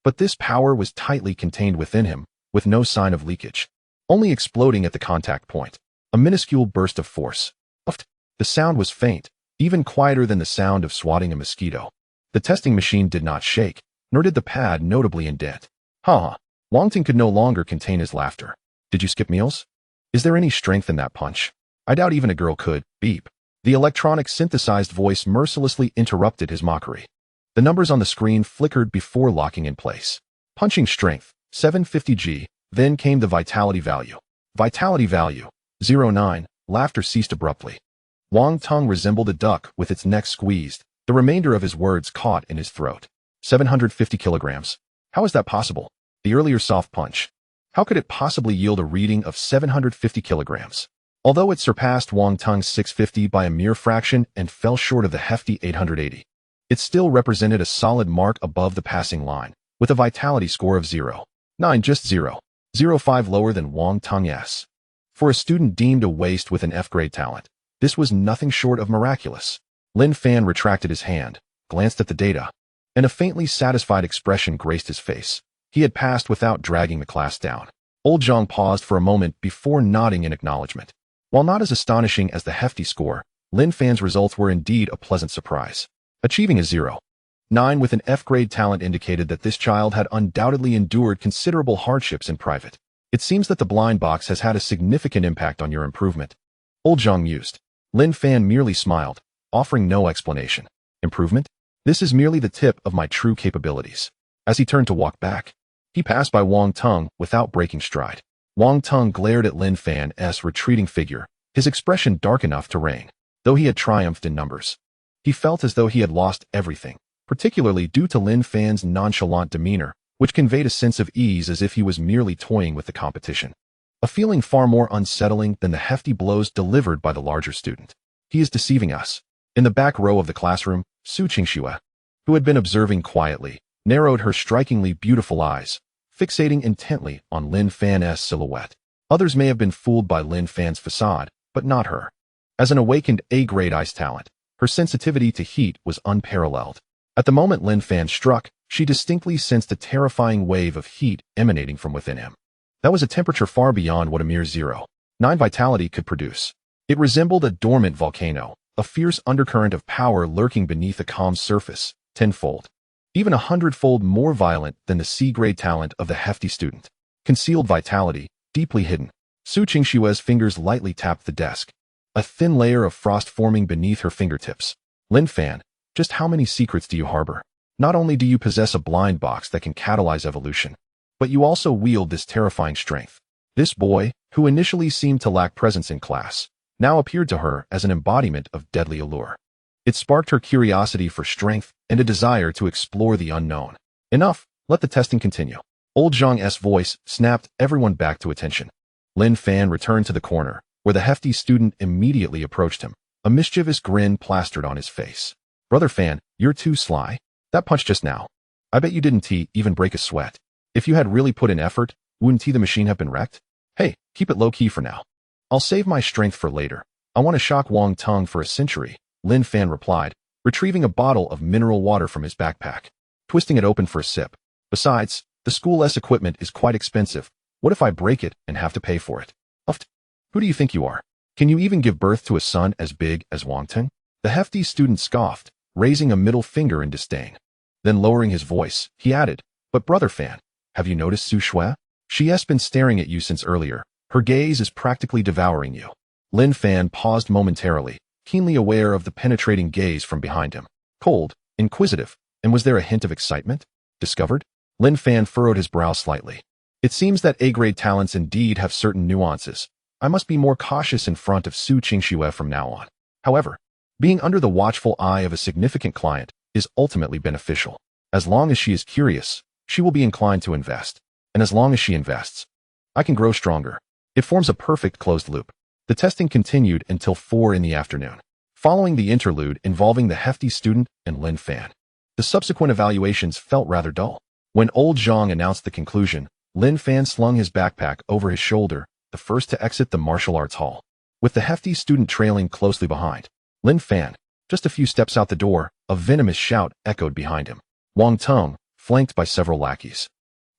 But this power was tightly contained within him, with no sign of leakage, only exploding at the contact point. A minuscule burst of force. Puffed. The sound was faint, even quieter than the sound of swatting a mosquito. The testing machine did not shake, nor did the pad notably indent. Ha! Wang Teng could no longer contain his laughter. Did you skip meals? Is there any strength in that punch? I doubt even a girl could. Beep. The electronic synthesized voice mercilessly interrupted his mockery. The numbers on the screen flickered before locking in place. Punching strength, 750G, then came the vitality value. Vitality value, 09. Laughter ceased abruptly. Wang Teng resembled a duck with its neck squeezed, the remainder of his words caught in his throat. 750 kilograms. How is that possible? The earlier soft punch. How could it possibly yield a reading of 750 kilograms? Although it surpassed Wang Teng's 650 by a mere fraction and fell short of the hefty 880, it still represented a solid mark above the passing line, with a vitality score of 0.9, just 0.05 lower than Wang Teng's. For a student deemed a waste with an F-grade talent, this was nothing short of miraculous. Lin Fan retracted his hand, glanced at the data, and a faintly satisfied expression graced his face. He had passed without dragging the class down. Old Zhang paused for a moment before nodding in acknowledgement. While not as astonishing as the hefty score, Lin Fan's results were indeed a pleasant surprise. Achieving a 0.9 with an F-grade talent indicated that this child had undoubtedly endured considerable hardships in private. It seems that the blind box has had a significant impact on your improvement. Old Zhang mused. Lin Fan merely smiled, offering no explanation. Improvement? This is merely the tip of my true capabilities. As he turned to walk back, he passed by Wang Teng without breaking stride. Wang Teng glared at Lin Fan's retreating figure, his expression dark enough to reign. Though he had triumphed in numbers, he felt as though he had lost everything, particularly due to Lin Fan's nonchalant demeanor, which conveyed a sense of ease as if he was merely toying with the competition. A feeling far more unsettling than the hefty blows delivered by the larger student. He is deceiving us. In the back row of the classroom, Su Qingxue, who had been observing quietly, narrowed her strikingly beautiful eyes, fixating intently on Lin Fan's silhouette. Others may have been fooled by Lin Fan's facade, but not her. As an awakened A-grade ice talent, her sensitivity to heat was unparalleled. At the moment Lin Fan struck, she distinctly sensed a terrifying wave of heat emanating from within him. That was a temperature far beyond what a mere 0.9 vitality could produce. It resembled a dormant volcano, a fierce undercurrent of power lurking beneath a calm surface, tenfold, even 100-fold more violent than the C-grade talent of the hefty student. Concealed vitality, deeply hidden. Su Qingxue's fingers lightly tapped the desk, a thin layer of frost forming beneath her fingertips. Lin Fan, just how many secrets do you harbor? Not only do you possess a blind box that can catalyze evolution, but you also wield this terrifying strength. This boy, who initially seemed to lack presence in class, now appeared to her as an embodiment of deadly allure. It sparked her curiosity for strength and a desire to explore the unknown. Enough, let the testing continue. Old Zhang's voice snapped everyone back to attention. Lin Fan returned to the corner, where the hefty student immediately approached him, a mischievous grin plastered on his face. Brother Fan, you're too sly. That punch just now. I bet you didn't even break a sweat. If you had really put in effort, wouldn't the machine have been wrecked? Hey, keep it low-key for now. I'll save my strength for later. I want to shock Wang Teng for a century, Lin Fan replied, retrieving a bottle of mineral water from his backpack, twisting it open for a sip. Besides, the school's equipment is quite expensive. What if I break it and have to pay for it? Uft. Who do you think you are? Can you even give birth to a son as big as Wang Teng? The hefty student scoffed, raising a middle finger in disdain. Then lowering his voice, he added, but brother Fan, have you noticed Su Shui? She has been staring at you since earlier. Her gaze is practically devouring you. Lin Fan paused momentarily, keenly aware of the penetrating gaze from behind him. Cold, inquisitive, and was there a hint of excitement? Discovered? Lin Fan furrowed his brow slightly. It seems that A-grade talents indeed have certain nuances. I must be more cautious in front of Su Qingxue from now on. However, being under the watchful eye of a significant client is ultimately beneficial. As long as she is curious, she will be inclined to invest. And as long as she invests, I can grow stronger. It forms a perfect closed loop. The testing continued until 4 in the afternoon, following the interlude involving the hefty student and Lin Fan. The subsequent evaluations felt rather dull. When old Zhang announced the conclusion, Lin Fan slung his backpack over his shoulder, the first to exit the martial arts hall. With the hefty student trailing closely behind, Lin Fan, just a few steps out the door, a venomous shout echoed behind him. Wang Teng, flanked by several lackeys,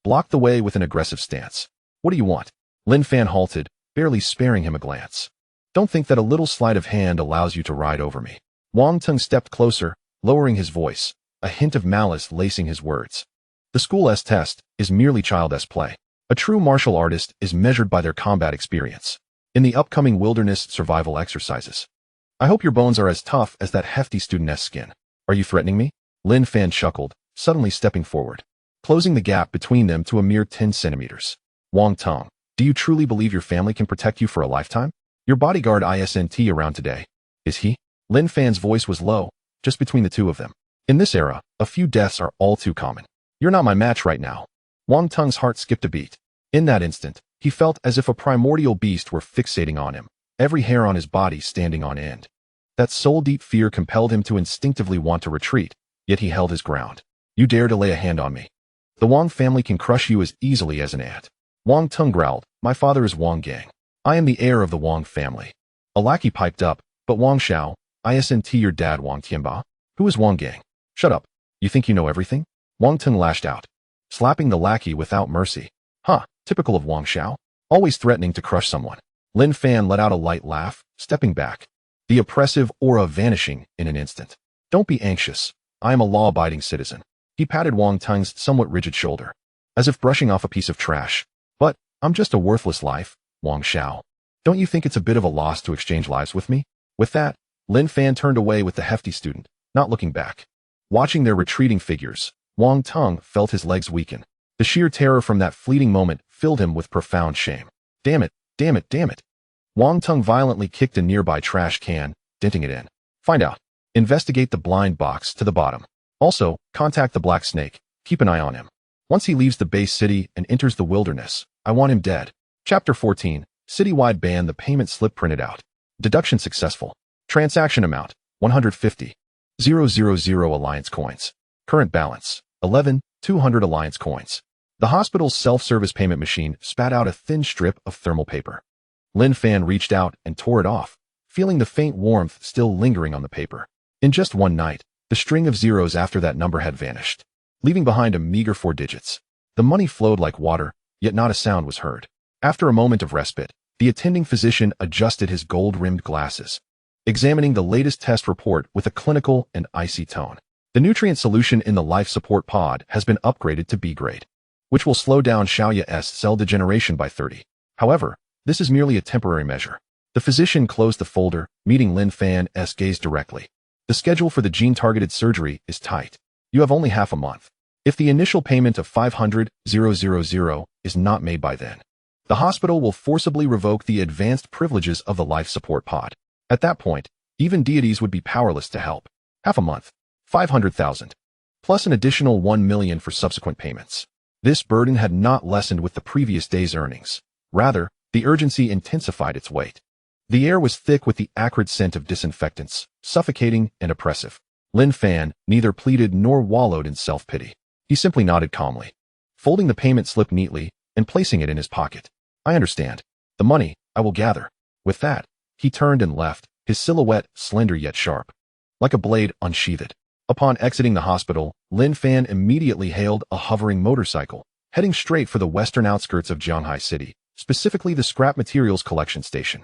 blocked the way with an aggressive stance. What do you want? Lin Fan halted, barely sparing him a glance. Don't think that a little sleight of hand allows you to ride over me. Wang Teng stepped closer, lowering his voice, a hint of malice lacing his words. The school's test is merely child's play. A true martial artist is measured by their combat experience. In the upcoming wilderness survival exercises, I hope your bones are as tough as that hefty student's skin. Are you threatening me? Lin Fan chuckled, suddenly stepping forward, closing the gap between them to a mere 10 centimeters. Wang Teng, do you truly believe your family can protect you for a lifetime? Your bodyguard isn't around today, is he? Lin Fan's voice was low, just between the two of them. In this era, a few deaths are all too common. You're not my match right now. Wang Teng's heart skipped a beat. In that instant, he felt as if a primordial beast were fixating on him, every hair on his body standing on end. That soul-deep fear compelled him to instinctively want to retreat, yet he held his ground. You dare to lay a hand on me? The Wang family can crush you as easily as an ant. Wang Teng growled, my father is Wang Gang. I am the heir of the Wang family. A lackey piped up, but Wang Xiao, isn't your dad Wang Tianba? Who is Wang Gang? Shut up. You think you know everything? Wang Teng lashed out, slapping the lackey without mercy. Huh, typical of Wang Xiao. Always threatening to crush someone. Lin Fan let out a light laugh, stepping back, the oppressive aura vanishing in an instant. Don't be anxious. I am a law-abiding citizen. He patted Wang Teng's somewhat rigid shoulder, as if brushing off a piece of trash. But I'm just a worthless life, Wang Xiao. Don't you think it's a bit of a loss to exchange lives with me? With that, Lin Fan turned away with the hefty student, not looking back. Watching their retreating figures, Wang Teng felt his legs weaken. The sheer terror from that fleeting moment filled him with profound shame. Damn it, damn it, damn it. Wang Teng violently kicked a nearby trash can, denting it in. Find out. Investigate the blind box to the bottom. Also, contact the Black Snake. Keep an eye on him. Once he leaves the base city and enters the wilderness, I want him dead. Chapter 14. Citywide ban. The payment slip printed out. Deduction successful. Transaction amount, 150. 000 Alliance coins. Current balance, 11,200 Alliance coins. The hospital's self-service payment machine spat out a thin strip of thermal paper. Lin Fan reached out and tore it off, feeling the faint warmth still lingering on the paper. In just one night, the string of zeros after that number had vanished, leaving behind a meager 4 digits. The money flowed like water, yet not a sound was heard. After a moment of respite, the attending physician adjusted his gold-rimmed glasses, examining the latest test report with a clinical and icy tone. The nutrient solution in the life support pod has been upgraded to B grade, which will slow down Xiaoya's cell degeneration by 30. However, this is merely a temporary measure. The physician closed the folder, meeting Lin Fan's gaze directly. The schedule for the gene-targeted surgery is tight. You have only half a month. If the initial payment of 500,000 is not made by then, the hospital will forcibly revoke the advanced privileges of the life support pod. At that point, even deities would be powerless to help. Half a month. 500,000. Plus an additional 1 million for subsequent payments. This burden had not lessened with the previous day's earnings. Rather, the urgency intensified its weight. The air was thick with the acrid scent of disinfectants, suffocating and oppressive. Lin Fan neither pleaded nor wallowed in self-pity. He simply nodded calmly, folding the payment slip neatly and placing it in his pocket. I understand. The money, I will gather. With that, he turned and left, his silhouette slender yet sharp, like a blade unsheathed. Upon exiting the hospital, Lin Fan immediately hailed a hovering motorcycle, heading straight for the western outskirts of Jianghai City, specifically the scrap materials collection station.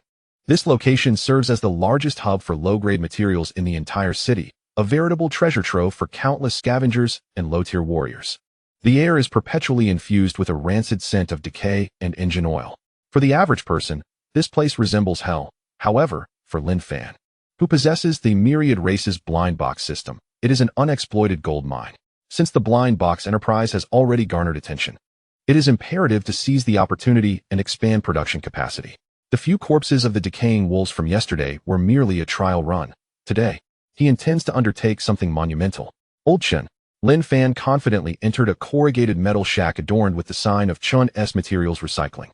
This location serves as the largest hub for low-grade materials in the entire city, a veritable treasure trove for countless scavengers and low-tier warriors. The air is perpetually infused with a rancid scent of decay and engine oil. For the average person, this place resembles hell. However, for Lin Fan, who possesses the Myriad race's blind box system, it is an unexploited gold mine. Since the blind box enterprise has already garnered attention, it is imperative to seize the opportunity and expand production capacity. The few corpses of the decaying wolves from yesterday were merely a trial run. Today, he intends to undertake something monumental. Old Chun, Lin Fan confidently entered a corrugated metal shack adorned with the sign of Chun's Materials Recycling.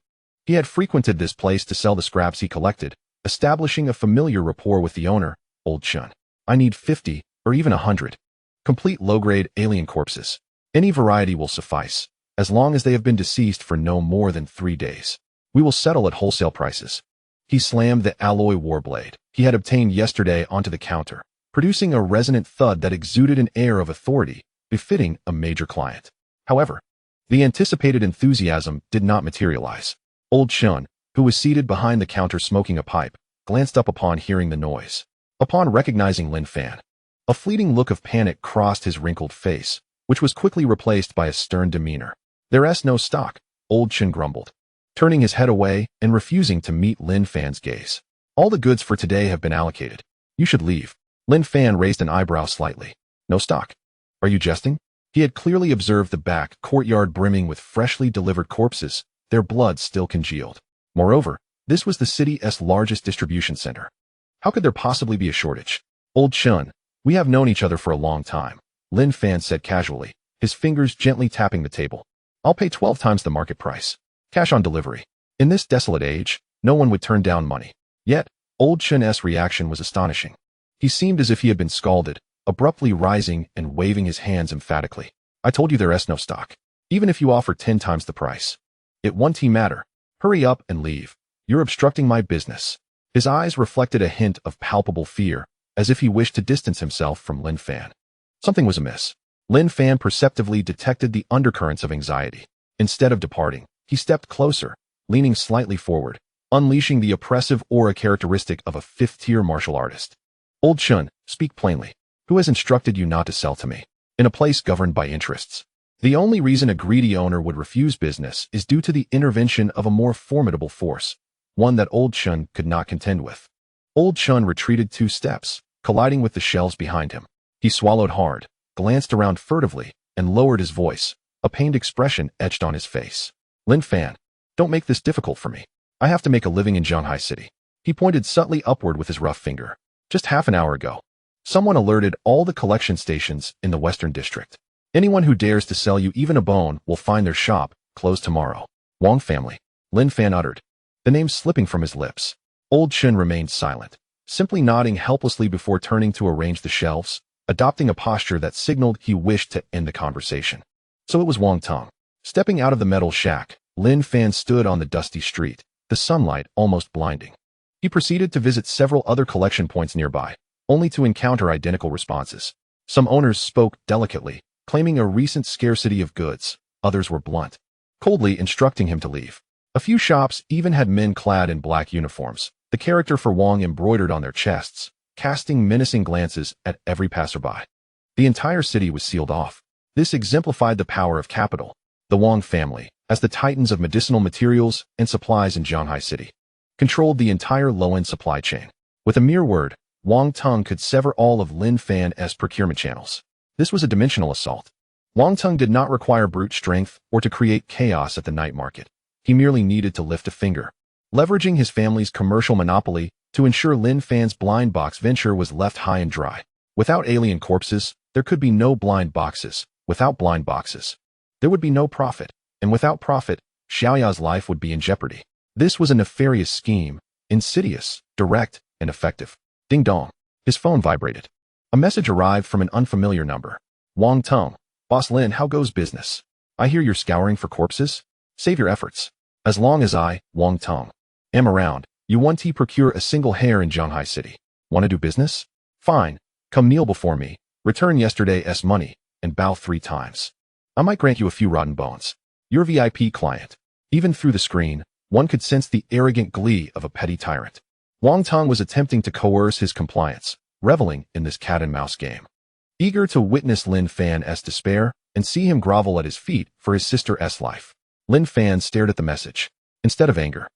He had frequented this place to sell the scraps he collected, establishing a familiar rapport with the owner. Old Chun, I need 50, or even 100. Complete low-grade alien corpses. Any variety will suffice, as long as they have been deceased for no more than 3 days. We will settle at wholesale prices. He slammed the alloy warblade he had obtained yesterday onto the counter, producing a resonant thud that exuded an air of authority befitting a major client. However, the anticipated enthusiasm did not materialize. Old Chun, who was seated behind the counter smoking a pipe, glanced up upon hearing the noise. Upon recognizing Lin Fan, a fleeting look of panic crossed his wrinkled face, which was quickly replaced by a stern demeanor. There's no stock, Old Chun grumbled, turning his head away and refusing to meet Lin Fan's gaze. All the goods for today have been allocated. You should leave. Lin Fan raised an eyebrow slightly. No stock? Are you jesting? He had clearly observed the back courtyard brimming with freshly delivered corpses, their blood still congealed. Moreover, this was the city's largest distribution center. How could there possibly be a shortage? Old Chun, we have known each other for a long time, Lin Fan said casually, his fingers gently tapping the table. I'll pay 12 times the market price. Cash on delivery. In this desolate age, no one would turn down money. Yet, Old Chun's reaction was astonishing. He seemed as if he had been scalded, abruptly rising and waving his hands emphatically. I told you there's no stock. Even if you offer 10 times the price. It won't matter. Hurry up and leave. You're obstructing my business. His eyes reflected a hint of palpable fear, as if he wished to distance himself from Lin Fan. Something was amiss. Lin Fan perceptively detected the undercurrents of anxiety. Instead of departing, he stepped closer, leaning slightly forward, unleashing the oppressive aura characteristic of a fifth-tier martial artist. Old Chun, speak plainly. Who has instructed you not to sell to me? In a place governed by interests. The only reason a greedy owner would refuse business is due to the intervention of a more formidable force, one that Old Chun could not contend with. Old Chun retreated 2 steps, colliding with the shelves behind him. He swallowed hard, glanced around furtively, and lowered his voice, a pained expression etched on his face. Lin Fan, don't make this difficult for me. I have to make a living in Shanghai City. He pointed subtly upward with his rough finger. Just half an hour ago, someone alerted all the collection stations in the Western District. Anyone who dares to sell you even a bone will find their shop closed tomorrow. Wong family, Lin Fan uttered, the name slipping from his lips. Old Chun remained silent, simply nodding helplessly before turning to arrange the shelves, adopting a posture that signaled he wished to end the conversation. So it was Wong Tung. Stepping out of the metal shack, Lin Fan stood on the dusty street, the sunlight almost blinding. He proceeded to visit several other collection points nearby, only to encounter identical responses. Some owners spoke delicately, claiming a recent scarcity of goods. Others were blunt, coldly instructing him to leave. A few shops even had men clad in black uniforms, the character for Wong embroidered on their chests, casting menacing glances at every passerby. The entire city was sealed off. This exemplified the power of capital. The Wong family, as the titans of medicinal materials and supplies in Shanghai City, controlled the entire low-end supply chain. With a mere word, Wong Tung could sever all of Lin Fan's procurement channels. This was a dimensional assault. Wong Tung did not require brute strength or to create chaos at the night market. He merely needed to lift a finger, leveraging his family's commercial monopoly to ensure Lin Fan's blind box venture was left high and dry. Without alien corpses, there could be no blind boxes. Without blind boxes, there would be no profit. And without profit, Xiaoya's life would be in jeopardy. This was a nefarious scheme, insidious, direct, and effective. Ding dong. His phone vibrated. A message arrived from an unfamiliar number. Wong Tung, Boss Lin, how goes business? I hear you're scouring for corpses? Save your efforts. As long as I, Wong Tung, am around, you won't procure a single hair in Shanghai City. Want to do business? Fine. Come kneel before me, return yesterday's money, and bow 3 times. I might grant you a few rotten bones. Your VIP client. Even through the screen, one could sense the arrogant glee of a petty tyrant. Wang Tong was attempting to coerce his compliance, reveling in this cat-and-mouse game. Eager to witness Lin Fan's despair and see him grovel at his feet for his sister's life, Lin Fan stared at the message. Instead of anger,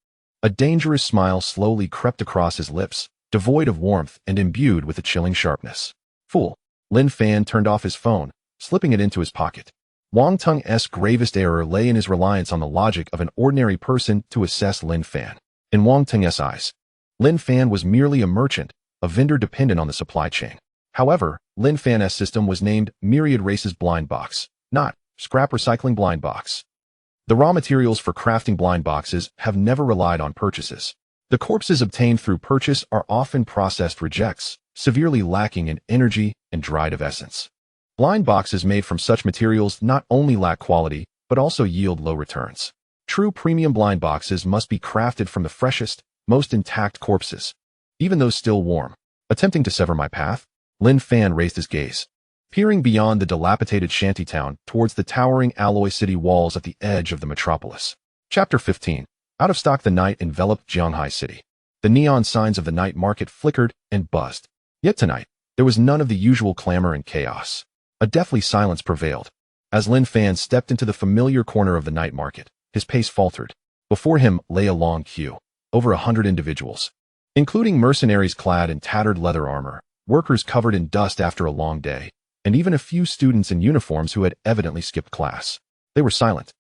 a dangerous smile slowly crept across his lips, devoid of warmth and imbued with a chilling sharpness. Fool. Lin Fan turned off his phone, slipping it into his pocket. Wang Tong's gravest error lay in his reliance on the logic of an ordinary person to assess Lin Fan. In Wang Tong's eyes, Lin Fan was merely a merchant, a vendor dependent on the supply chain. However, Lin Fan's system was named Myriad Races Blind Box, not Scrap Recycling Blind Box. The raw materials for crafting blind boxes have never relied on purchases. The corpses obtained through purchase are often processed rejects, severely lacking in energy and dried of essence. Blind boxes made from such materials not only lack quality, but also yield low returns. True premium blind boxes must be crafted from the freshest, most intact corpses, even those still warm. Attempting to sever my path, Lin Fan raised his gaze, peering beyond the dilapidated shantytown towards the towering alloy city walls at the edge of the metropolis. Chapter 15. Out of stock. The night enveloped Jianghai City. The neon signs of the night market flickered and buzzed. Yet tonight, there was none of the usual clamor and chaos. A deathly silence prevailed. As Lin Fan stepped into the familiar corner of the night market, his pace faltered. Before him lay a long queue, over 100 individuals, including mercenaries clad in tattered leather armor, workers covered in dust after a long day, and even a few students in uniforms who had evidently skipped class. They were silent,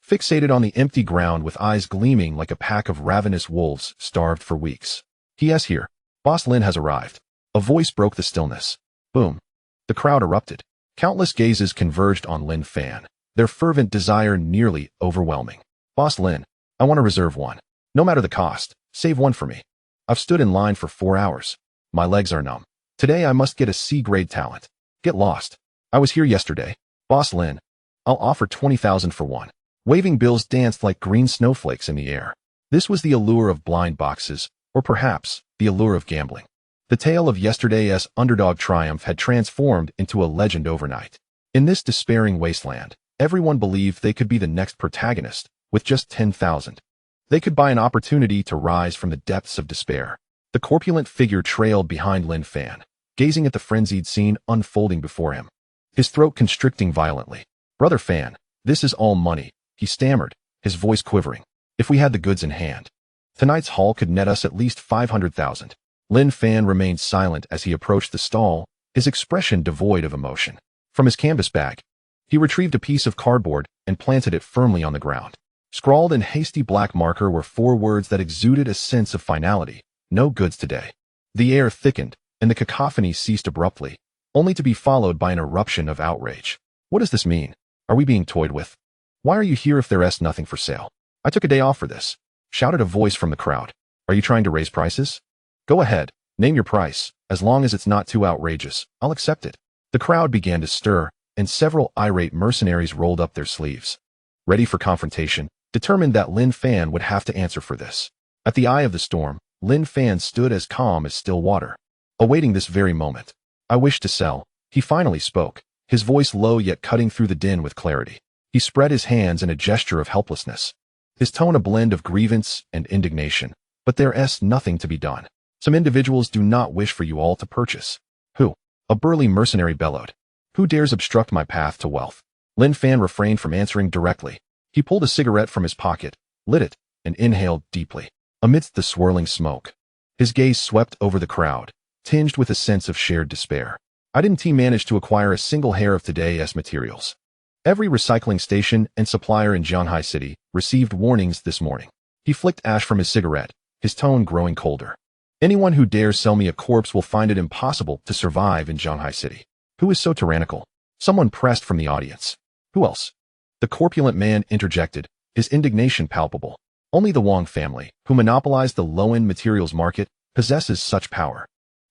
fixated on the empty ground with eyes gleaming like a pack of ravenous wolves starved for weeks. He.S. here. Boss Lin has arrived. A voice broke the stillness. Boom. The crowd erupted. Countless gazes converged on Lin Fan, their fervent desire nearly overwhelming. Boss Lin, I want to reserve one. No matter the cost, save one for me. I've stood in line for 4 hours. My legs are numb. Today I must get a C-grade talent. Get lost. I was here yesterday. Boss Lin, I'll offer 20,000 for one. Waving bills danced like green snowflakes in the air. This was the allure of blind boxes, or perhaps the allure of gambling. The tale of yesterday's underdog triumph had transformed into a legend overnight. In this despairing wasteland, everyone believed they could be the next protagonist. With just 10,000, they could buy an opportunity to rise from the depths of despair. The corpulent figure trailed behind Lin Fan, gazing at the frenzied scene unfolding before him, his throat constricting violently. Brother Fan, this is all money, he stammered, his voice quivering. If we had the goods in hand, tonight's haul could net us at least 500,000. Lin Fan remained silent as he approached the stall, his expression devoid of emotion. From his canvas bag, he retrieved a piece of cardboard and planted it firmly on the ground. Scrawled in hasty black marker were 4 words that exuded a sense of finality. No goods today. The air thickened, and the cacophony ceased abruptly, only to be followed by an eruption of outrage. What does this mean? Are we being toyed with? Why are you here if there's nothing for sale? I took a day off for this, shouted a voice from the crowd. Are you trying to raise prices? Go ahead, name your price. As long as it's not too outrageous, I'll accept it. The crowd began to stir, and several irate mercenaries rolled up their sleeves, ready for confrontation, determined that Lin Fan would have to answer for this. At the eye of the storm, Lin Fan stood as calm as still water, awaiting this very moment. I wish to sell, he finally spoke, his voice low yet cutting through the din with clarity. He spread his hands in a gesture of helplessness, his tone a blend of grievance and indignation. But there's nothing to be done. Some individuals do not wish for you all to purchase. Who? A burly mercenary bellowed. Who dares obstruct my path to wealth? Lin Fan refrained from answering directly. He pulled a cigarette from his pocket, lit it, and inhaled deeply. Amidst the swirling smoke, his gaze swept over the crowd, tinged with a sense of shared despair. I didn't manage to acquire a single hair of today's materials. Every recycling station and supplier in Jianghai City received warnings this morning. He flicked ash from his cigarette, his tone growing colder. Anyone who dares sell me a corpse will find it impossible to survive in Jianghai City. Who is so tyrannical? Someone pressed from the audience. Who else? The corpulent man interjected, his indignation palpable. Only the Wang family, who monopolized the low-end materials market, possesses such power.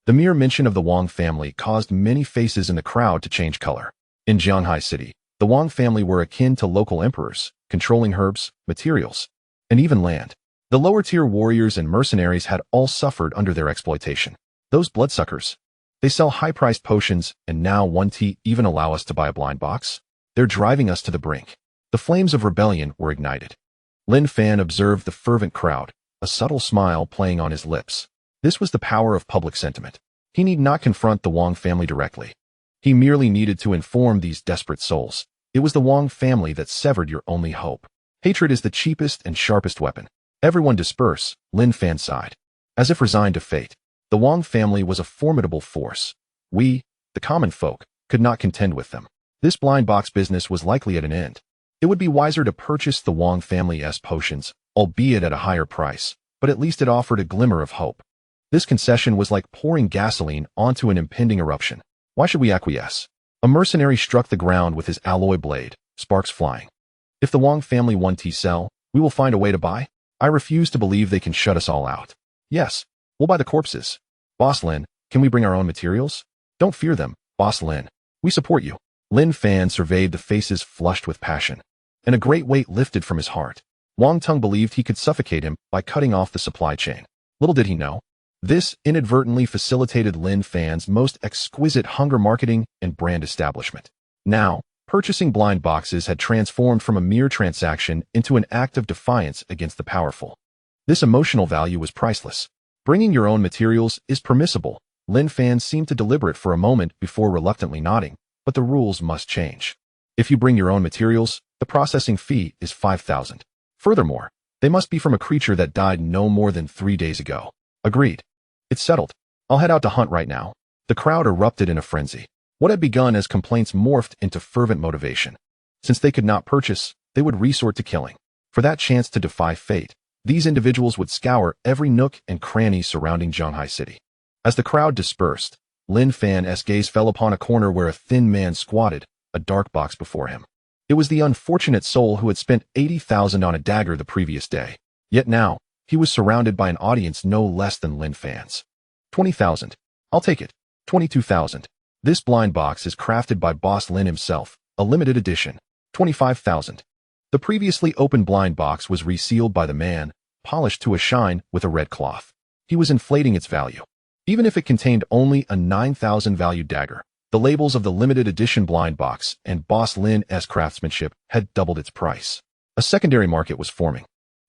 The mere mention of the Wang family caused many faces in the crowd to change color. In Jianghai City, the Wang family were akin to local emperors, controlling herbs, materials, and even land. The lower-tier warriors and mercenaries had all suffered under their exploitation. Those bloodsuckers. They sell high-priced potions, and now won't even allow us to buy a blind box? They're driving us to the brink. The flames of rebellion were ignited. Lin Fan observed the fervent crowd, a subtle smile playing on his lips. This was the power of public sentiment. He need not confront the Wang family directly. He merely needed to inform these desperate souls. It was the Wang family that severed your only hope. Hatred is the cheapest and sharpest weapon. Everyone disperse, Lin Fan sighed. As if resigned to fate, the Wang family was a formidable force. We, the common folk, could not contend with them. This blind box business was likely at an end. It would be wiser to purchase the Wang family's potions, albeit at a higher price, but at least it offered a glimmer of hope. This concession was like pouring gasoline onto an impending eruption. Why should we acquiesce? A mercenary struck the ground with his alloy blade, sparks flying. If the Wang family want to sell, we will find a way to buy. I refuse to believe they can shut us all out. Yes, we'll buy the corpses. Boss Lin, can we bring our own materials? Don't fear them, Boss Lin. We support you. Lin Fan surveyed the faces flushed with passion, and a great weight lifted from his heart. Wang Tung believed he could suffocate him by cutting off the supply chain. Little did he know, this inadvertently facilitated Lin Fan's most exquisite hunger marketing and brand establishment. Now, purchasing blind boxes had transformed from a mere transaction into an act of defiance against the powerful. This emotional value was priceless. Bringing your own materials is permissible. Lin Fan seemed to deliberate for a moment before reluctantly nodding, but the rules must change. If you bring your own materials, the processing fee is 5,000. Furthermore, they must be from a creature that died no more than 3 days ago. Agreed. It's settled. I'll head out to hunt right now. The crowd erupted in a frenzy. What had begun as complaints morphed into fervent motivation. Since they could not purchase, they would resort to killing. For that chance to defy fate, these individuals would scour every nook and cranny surrounding Zhanghai City. As the crowd dispersed, Lin Fan's gaze fell upon a corner where a thin man squatted, a dark box before him. It was the unfortunate soul who had spent 80,000 on a dagger the previous day. Yet now, he was surrounded by an audience no less than Lin Fan's. 20,000. I'll take it. 22,000. This blind box is crafted by Boss Lin himself, a limited edition. 25,000. The previously open blind box was resealed by the man, polished to a shine with a red cloth. He was inflating its value. Even if it contained only a 9,000 value dagger, the labels of the limited edition blind box and Boss Lin's craftsmanship had doubled its price. A secondary market was forming.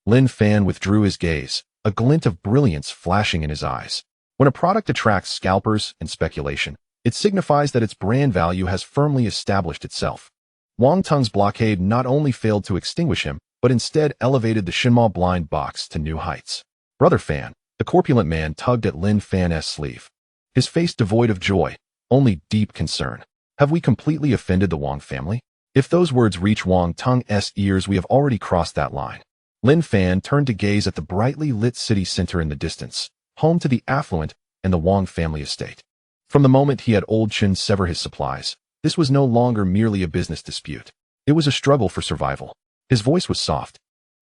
Lin Fan withdrew his gaze, a glint of brilliance flashing in his eyes. When a product attracts scalpers and speculation, it signifies that its brand value has firmly established itself. Wang Tung's blockade not only failed to extinguish him, but instead elevated the Shinma blind box to new heights. Brother Fan, the corpulent man tugged at Lin Fan's sleeve. His face devoid of joy, only deep concern. Have we completely offended the Wang family? If those words reach Wang Tung's ears, we have already crossed that line. Lin Fan turned to gaze at the brightly lit city center in the distance, home to the affluent and the Wang family estate. From the moment he had Old Chen sever his supplies, this was no longer merely a business dispute. It was a struggle for survival. His voice was soft,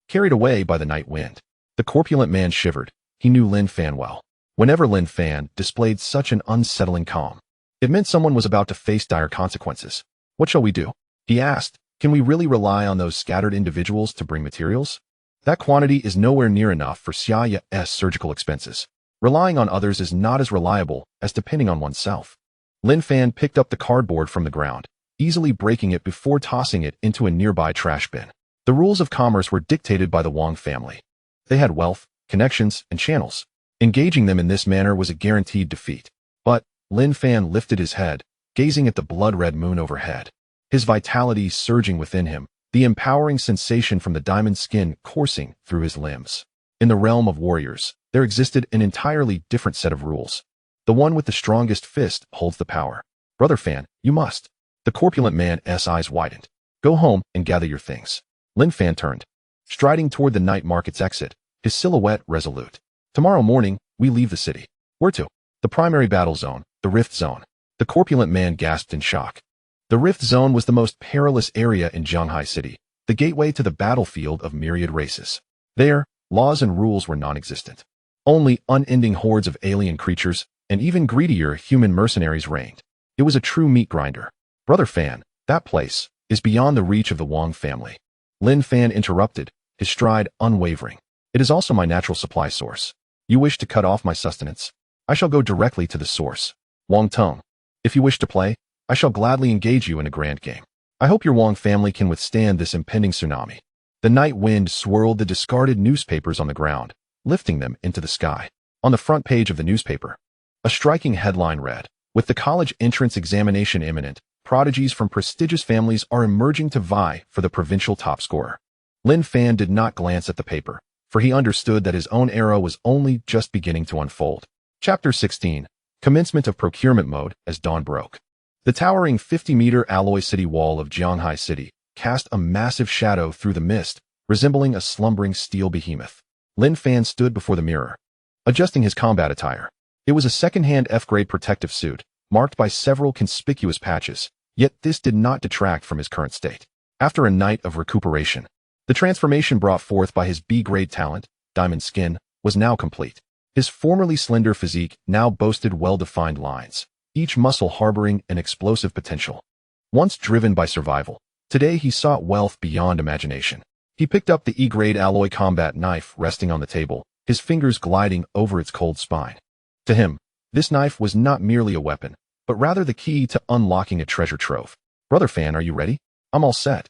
carried away by the night wind. The corpulent man shivered. He knew Lin Fan well. Whenever Lin Fan displayed such an unsettling calm, it meant someone was about to face dire consequences. What shall we do? He asked. Can we really rely on those scattered individuals to bring materials? That quantity is nowhere near enough for Xiaoya's surgical expenses. Relying on others is not as reliable as depending on oneself. Lin Fan picked up the cardboard from the ground, easily breaking it before tossing it into a nearby trash bin. The rules of commerce were dictated by the Wang family. They had wealth, connections, and channels. Engaging them in this manner was a guaranteed defeat. But Lin Fan lifted his head, gazing at the blood-red moon overhead. His vitality surging within him, the empowering sensation from the diamond skin coursing through his limbs. In the realm of warriors, there existed an entirely different set of rules. The one with the strongest fist holds the power. Brother Fan, you must. The corpulent man's eyes widened. Go home and gather your things. Lin Fan turned, striding toward the night market's exit, his silhouette resolute. Tomorrow morning, we leave the city. Where to? The primary battle zone, the Rift Zone. The corpulent man gasped in shock. The Rift Zone was the most perilous area in Zhanghai City, the gateway to the battlefield of myriad races. There, laws and rules were non-existent. Only unending hordes of alien creatures and even greedier human mercenaries reigned. It was a true meat grinder. Brother Fan, that place is beyond the reach of the Wang family. Lin Fan interrupted, his stride unwavering. It is also my natural supply source. You wish to cut off my sustenance? I shall go directly to the source. Wang Tung, if you wish to play, I shall gladly engage you in a grand game. I hope your Wang family can withstand this impending tsunami. The night wind swirled the discarded newspapers on the ground, lifting them into the sky. On the front page of the newspaper, a striking headline read, "With the college entrance examination imminent, prodigies from prestigious families are emerging to vie for the provincial top scorer." Lin Fan did not glance at the paper, for he understood that his own era was only just beginning to unfold. Chapter 16. Commencement of procurement mode as dawn broke. The towering 50-meter alloy city wall of Jianghai City cast a massive shadow through the mist, resembling a slumbering steel behemoth. Lin Fan stood before the mirror, adjusting his combat attire. It was a second-hand F-grade protective suit, marked by several conspicuous patches, yet this did not detract from his current state. After a night of recuperation, the transformation brought forth by his B-grade talent, diamond skin, was now complete. His formerly slender physique now boasted well-defined lines, each muscle harboring an explosive potential. Once driven by survival, today he sought wealth beyond imagination. He picked up the E-grade alloy combat knife resting on the table, his fingers gliding over its cold spine. To him, this knife was not merely a weapon, but rather the key to unlocking a treasure trove. "Brother Fan, are you ready?" "I'm all set,"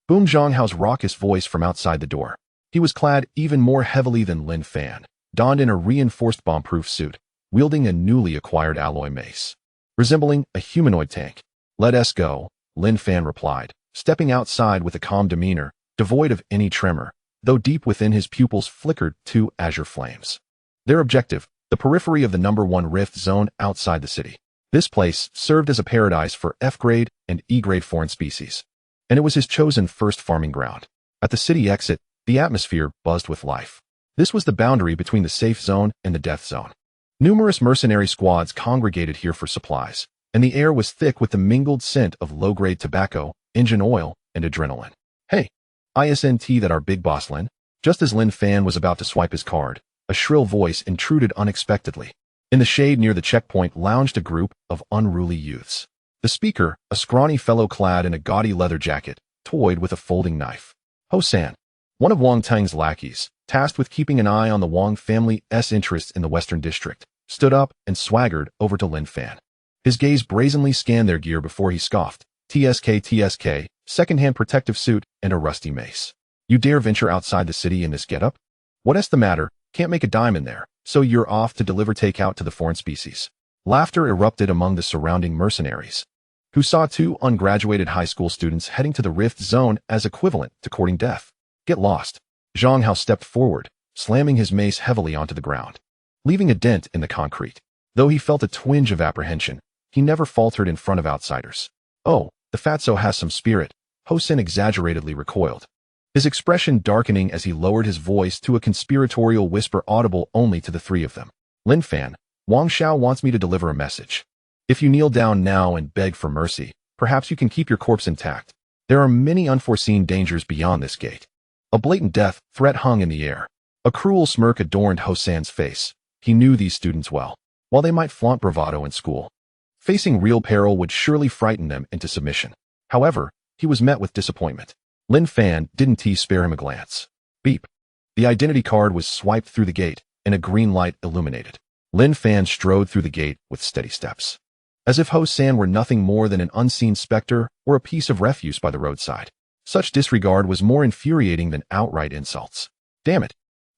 boomed Zhang Hao's raucous voice from outside the door. He was clad even more heavily than Lin Fan, donned in a reinforced bomb-proof suit, wielding a newly acquired alloy mace, resembling a humanoid tank. "Let us go," Lin Fan replied, stepping outside with a calm demeanor, devoid of any tremor, though deep within his pupils flickered two azure flames. Their objective, the periphery of the #1 rift zone outside the city. This place served as a paradise for F-grade and E-grade foreign species, and it was his chosen first farming ground. At the city exit, the atmosphere buzzed with life. This was the boundary between the safe zone and the death zone. Numerous mercenary squads congregated here for supplies, and the air was thick with the mingled scent of low-grade tobacco, engine oil, and adrenaline. "Hey, isn't that our big boss Lin?" Just as Lin Fan was about to swipe his card, a shrill voice intruded unexpectedly. In the shade near the checkpoint lounged a group of unruly youths. The speaker, a scrawny fellow clad in a gaudy leather jacket, toyed with a folding knife. Ho-san, one of Wang Tang's lackeys, tasked with keeping an eye on the Wang family's interests in the Western District, stood up and swaggered over to Lin Fan. His gaze brazenly scanned their gear before he scoffed. TSK, second-hand protective suit, and a rusty mace. "You dare venture outside the city in this getup? What's the matter? Can't make a dime in there, so you're off to deliver takeout to the foreign species." Laughter erupted among the surrounding mercenaries, who saw two ungraduated high school students heading to the rift zone as equivalent to courting death. "Get lost." Zhang Hao stepped forward, slamming his mace heavily onto the ground, leaving a dent in the concrete. Though he felt a twinge of apprehension, he never faltered in front of outsiders. "Oh, the fatso has some spirit," Ho-sen exaggeratedly recoiled, his expression darkening as he lowered his voice to a conspiratorial whisper audible only to the three of them. "Lin Fan, Wang Xiao wants me to deliver a message. If you kneel down now and beg for mercy, perhaps you can keep your corpse intact. There are many unforeseen dangers beyond this gate." A blatant death threat hung in the air. A cruel smirk adorned Ho-san's face. He knew these students well. While they might flaunt bravado in school, facing real peril would surely frighten them into submission. However, he was met with disappointment. Lin Fan didn't spare him a glance. Beep. The identity card was swiped through the gate, and a green light illuminated. Lin Fan strode through the gate with steady steps, as if Ho-san were nothing more than an unseen specter or a piece of refuse by the roadside. Such disregard was more infuriating than outright insults. Damn it!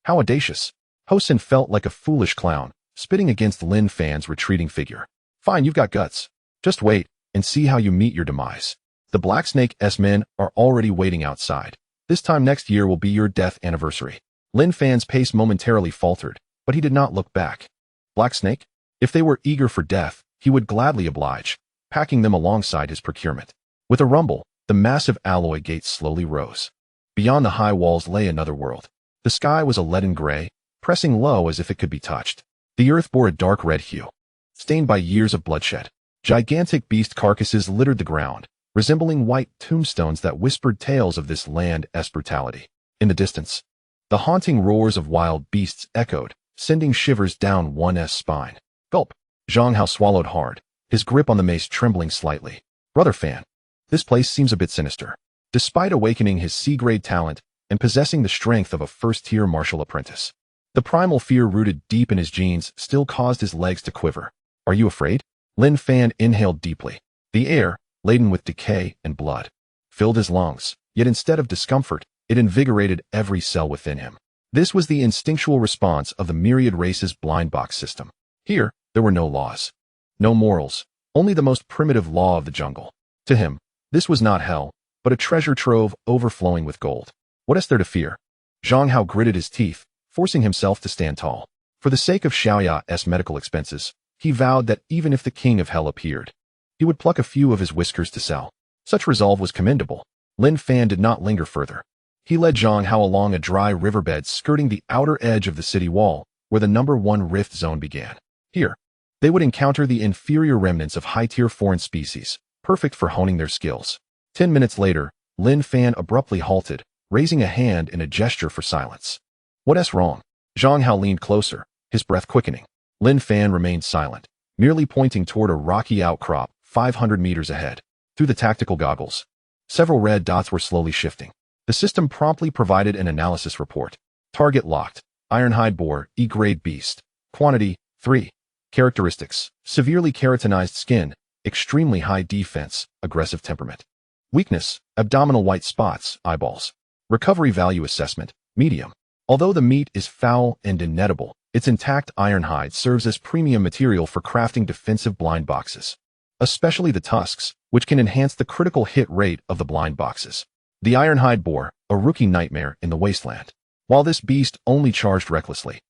How audacious! Ho-san felt like a foolish clown, spitting against Lin Fan's retreating figure. "Fine, you've got guts. Just wait and see how you meet your demise. The Black Snake's men are already waiting outside. This time next year will be your death anniversary." Lin Fan's pace momentarily faltered, but he did not look back. Black Snake? If they were eager for death, he would gladly oblige, packing them alongside his procurement. With a rumble, the massive alloy gates slowly rose. Beyond the high walls lay another world. The sky was a leaden gray, pressing low as if it could be touched. The earth bore a dark red hue, stained by years of bloodshed. Gigantic beast carcasses littered the ground, resembling white tombstones that whispered tales of this land's brutality. In the distance, the haunting roars of wild beasts echoed, sending shivers down one's spine. Gulp. Zhang Hao swallowed hard, his grip on the mace trembling slightly. "Brother Fan, this place seems a bit sinister." Despite awakening his C-grade talent and possessing the strength of a first-tier martial apprentice, the primal fear rooted deep in his genes still caused his legs to quiver. "Are you afraid?" Lin Fan inhaled deeply. The air, laden with decay and blood, filled his lungs, yet instead of discomfort, it invigorated every cell within him. This was the instinctual response of the Myriad race's blind box system. Here, there were no laws, no morals, only the most primitive law of the jungle. To him, this was not hell, but a treasure trove overflowing with gold. What is there to fear? Zhang Hao gritted his teeth, forcing himself to stand tall. For the sake of Xiaoya's medical expenses, he vowed that even if the king of hell appeared, he would pluck a few of his whiskers to sell. Such resolve was commendable. Lin Fan did not linger further. He led Zhang Hao along a dry riverbed skirting the outer edge of the city wall, where the #1 rift zone began. Here, they would encounter the inferior remnants of high-tier foreign species, perfect for honing their skills. 10 minutes later, Lin Fan abruptly halted, raising a hand in a gesture for silence. What's wrong? Zhang Hao leaned closer, his breath quickening. Lin Fan remained silent, merely pointing toward a rocky outcrop 500 meters ahead. Through the tactical goggles, several red dots were slowly shifting. The system promptly provided an analysis report. Target locked. Ironhide boar, E-grade beast. Quantity, 3. Characteristics, severely keratinized skin, extremely high defense, aggressive temperament. Weakness, abdominal white spots, eyeballs. Recovery value assessment, medium. Although the meat is foul and inedible, its intact iron hide serves as premium material for crafting defensive blind boxes, especially the tusks, which can enhance the critical hit rate of the blind boxes. The ironhide boar, a rookie nightmare in the wasteland. While this beast only charged recklessly,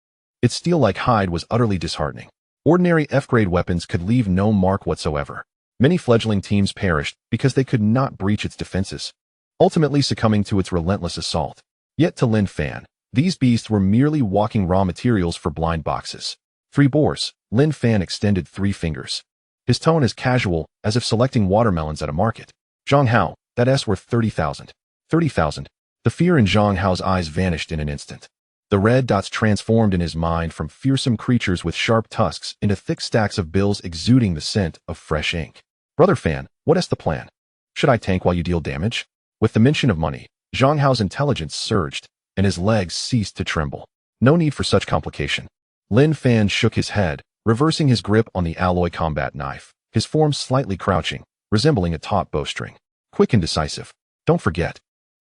its steel-like hide was utterly disheartening. Ordinary F-grade weapons could leave no mark whatsoever. Many fledgling teams perished because they could not breach its defenses, ultimately succumbing to its relentless assault. Yet to Lin Fan, these beasts were merely walking raw materials for blind boxes. 3 boars. Lin Fan extended 3 fingers. His tone as casual as if selecting watermelons at a market. Zhang Hao, that S worth 30,000. 30,000. The fear in Zhang Hao's eyes vanished in an instant. The red dots transformed in his mind from fearsome creatures with sharp tusks into thick stacks of bills exuding the scent of fresh ink. Brother Fan, what is the plan? Should I tank while you deal damage? With the mention of money, Zhang Hao's intelligence surged, and his legs ceased to tremble. No need for such complication. Lin Fan shook his head, reversing his grip on the alloy combat knife, his form slightly crouching, resembling a taut bowstring. Quick and decisive. Don't forget,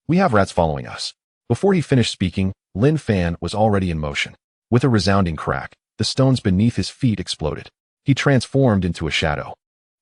we have rats following us. Before he finished speaking, Lin Fan was already in motion. With a resounding crack, the stones beneath his feet exploded. He transformed into a shadow,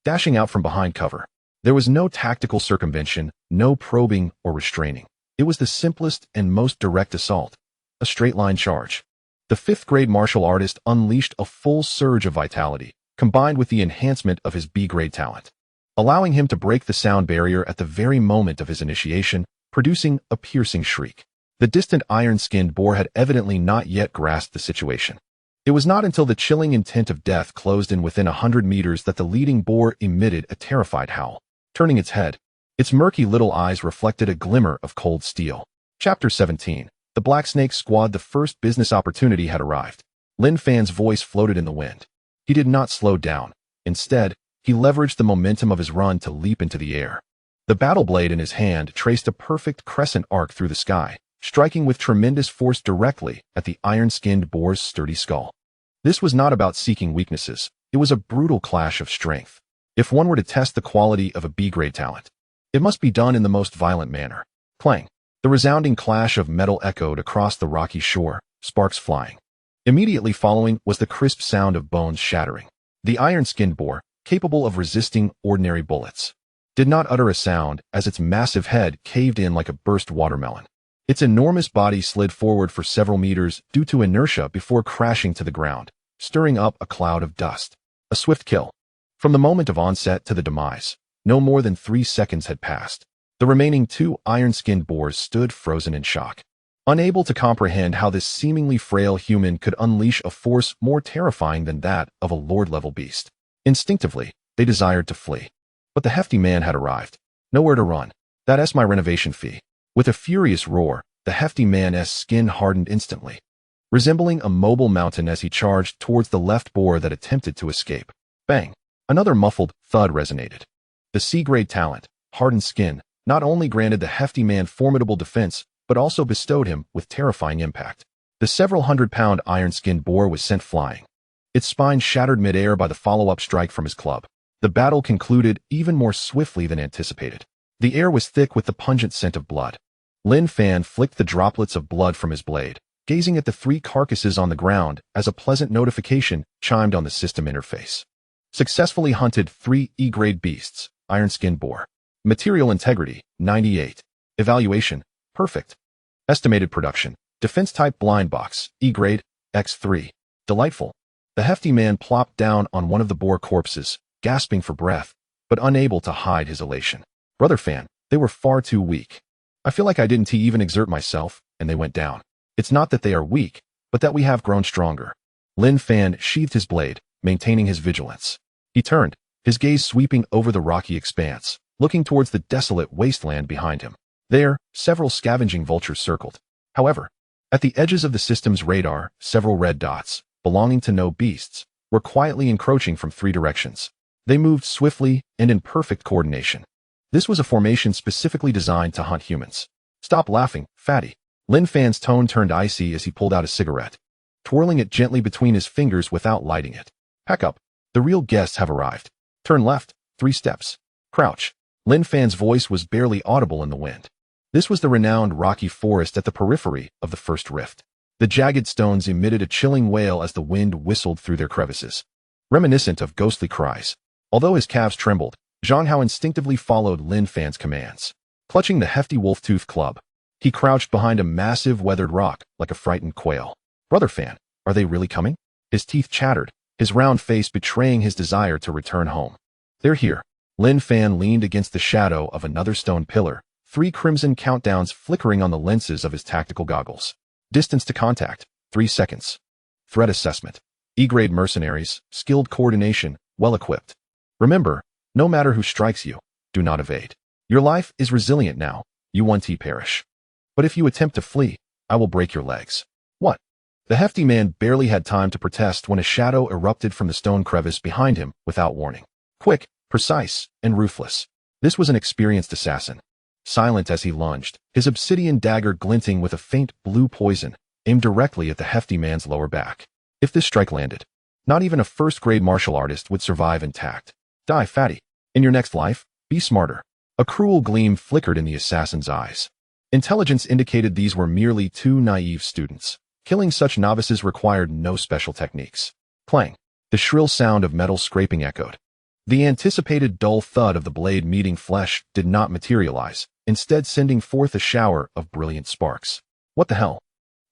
dashing out from behind cover. There was no tactical circumvention, no probing or restraining. It was the simplest and most direct assault, a straight-line charge. The 5th-grade martial artist unleashed a full surge of vitality, combined with the enhancement of his B-grade talent, allowing him to break the sound barrier at the very moment of his initiation, producing a piercing shriek. The distant iron-skinned boar had evidently not yet grasped the situation. It was not until the chilling intent of death closed in within 100 meters that the leading boar emitted a terrified howl. Turning its head, its murky little eyes reflected a glimmer of cold steel. Chapter 17. The Black Snake Squad. The first business opportunity had arrived. Lin Fan's voice floated in the wind. He did not slow down. Instead, he leveraged the momentum of his run to leap into the air. The battle blade in his hand traced a perfect crescent arc through the sky, striking with tremendous force directly at the iron-skinned boar's sturdy skull. This was not about seeking weaknesses. It was a brutal clash of strength. If one were to test the quality of a B-grade talent, it must be done in the most violent manner. Clang. The resounding clash of metal echoed across the rocky shore, sparks flying. Immediately following was the crisp sound of bones shattering. The iron-skinned boar, capable of resisting ordinary bullets, did not utter a sound as its massive head caved in like a burst watermelon. Its enormous body slid forward for several meters due to inertia before crashing to the ground, stirring up a cloud of dust. A swift kill. From the moment of onset to the demise, no more than 3 seconds had passed. The remaining 2 iron-skinned boars stood frozen in shock, unable to comprehend how this seemingly frail human could unleash a force more terrifying than that of a lord-level beast. Instinctively, they desired to flee. But the hefty man had arrived. Nowhere to run. That's my renovation fee. With a furious roar, the hefty man's skin hardened instantly, resembling a mobile mountain as he charged towards the left boar that attempted to escape. Bang! Another muffled thud resonated. The C-grade talent, hardened skin, not only granted the hefty man formidable defense, but also bestowed him with terrifying impact. The several hundred-pound iron-skinned boar was sent flying, its spine shattered mid-air by the follow-up strike from his club. The battle concluded even more swiftly than anticipated. The air was thick with the pungent scent of blood. Lin Fan flicked the droplets of blood from his blade, gazing at the 3 carcasses on the ground as a pleasant notification chimed on the system interface. Successfully hunted 3 E-grade beasts, iron-skinned boar. Material integrity, 98. Evaluation, perfect. Estimated production, defense-type blind box, E-grade, X3. Delightful. The hefty man plopped down on one of the boar corpses, gasping for breath, but unable to hide his elation. Brother Fan, they were far too weak. I feel like I didn't even exert myself, and they went down. It's not that they are weak, but that we have grown stronger. Lin Fan sheathed his blade, maintaining his vigilance. He turned, his gaze sweeping over the rocky expanse, looking towards the desolate wasteland behind him. There, several scavenging vultures circled. However, at the edges of the system's radar, several red dots, belonging to no beasts, were quietly encroaching from 3 directions. They moved swiftly and in perfect coordination. This was a formation specifically designed to hunt humans. Stop laughing, fatty. Lin Fan's tone turned icy as he pulled out a cigarette, twirling it gently between his fingers without lighting it. Pack up. The real guests have arrived. Turn left, 3 steps. Crouch. Lin Fan's voice was barely audible in the wind. This was the renowned rocky forest at the periphery of the first rift. The jagged stones emitted a chilling wail as the wind whistled through their crevices, reminiscent of ghostly cries. Although his calves trembled, Zhang Hao instinctively followed Lin Fan's commands. Clutching the hefty wolf-tooth club, he crouched behind a massive weathered rock like a frightened quail. Brother Fan, are they really coming? His teeth chattered, his round face betraying his desire to return home. They're here. Lin Fan leaned against the shadow of another stone pillar, 3 crimson countdowns flickering on the lenses of his tactical goggles. Distance to contact, 3 seconds. Threat assessment. E-grade mercenaries, skilled coordination, well-equipped. Remember, no matter who strikes you, do not evade. Your life is resilient now, you won't perish. But if you attempt to flee, I will break your legs. What? The hefty man barely had time to protest when a shadow erupted from the stone crevice behind him without warning. Quick, precise, and ruthless. This was an experienced assassin. Silent as he lunged, his obsidian dagger glinting with a faint blue poison, aimed directly at the hefty man's lower back. If this strike landed, not even a first-grade martial artist would survive intact. Die, fatty. In your next life, be smarter. A cruel gleam flickered in the assassin's eyes. Intelligence indicated these were merely 2 naive students. Killing such novices required no special techniques. Clang. The shrill sound of metal scraping echoed. The anticipated dull thud of the blade meeting flesh did not materialize, instead sending forth a shower of brilliant sparks. What the hell?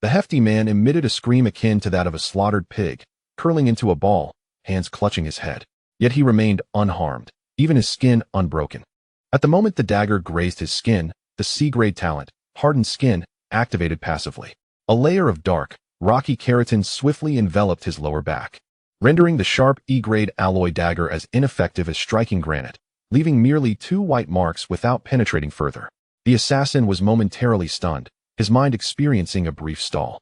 The hefty man emitted a scream akin to that of a slaughtered pig, curling into a ball, hands clutching his head. Yet he remained unharmed, even his skin unbroken. At the moment the dagger grazed his skin, the C-grade talent, hardened skin, activated passively. A layer of dark, rocky keratin swiftly enveloped his lower back, rendering the sharp E-grade alloy dagger as ineffective as striking granite, leaving merely 2 white marks without penetrating further. The assassin was momentarily stunned, his mind experiencing a brief stall.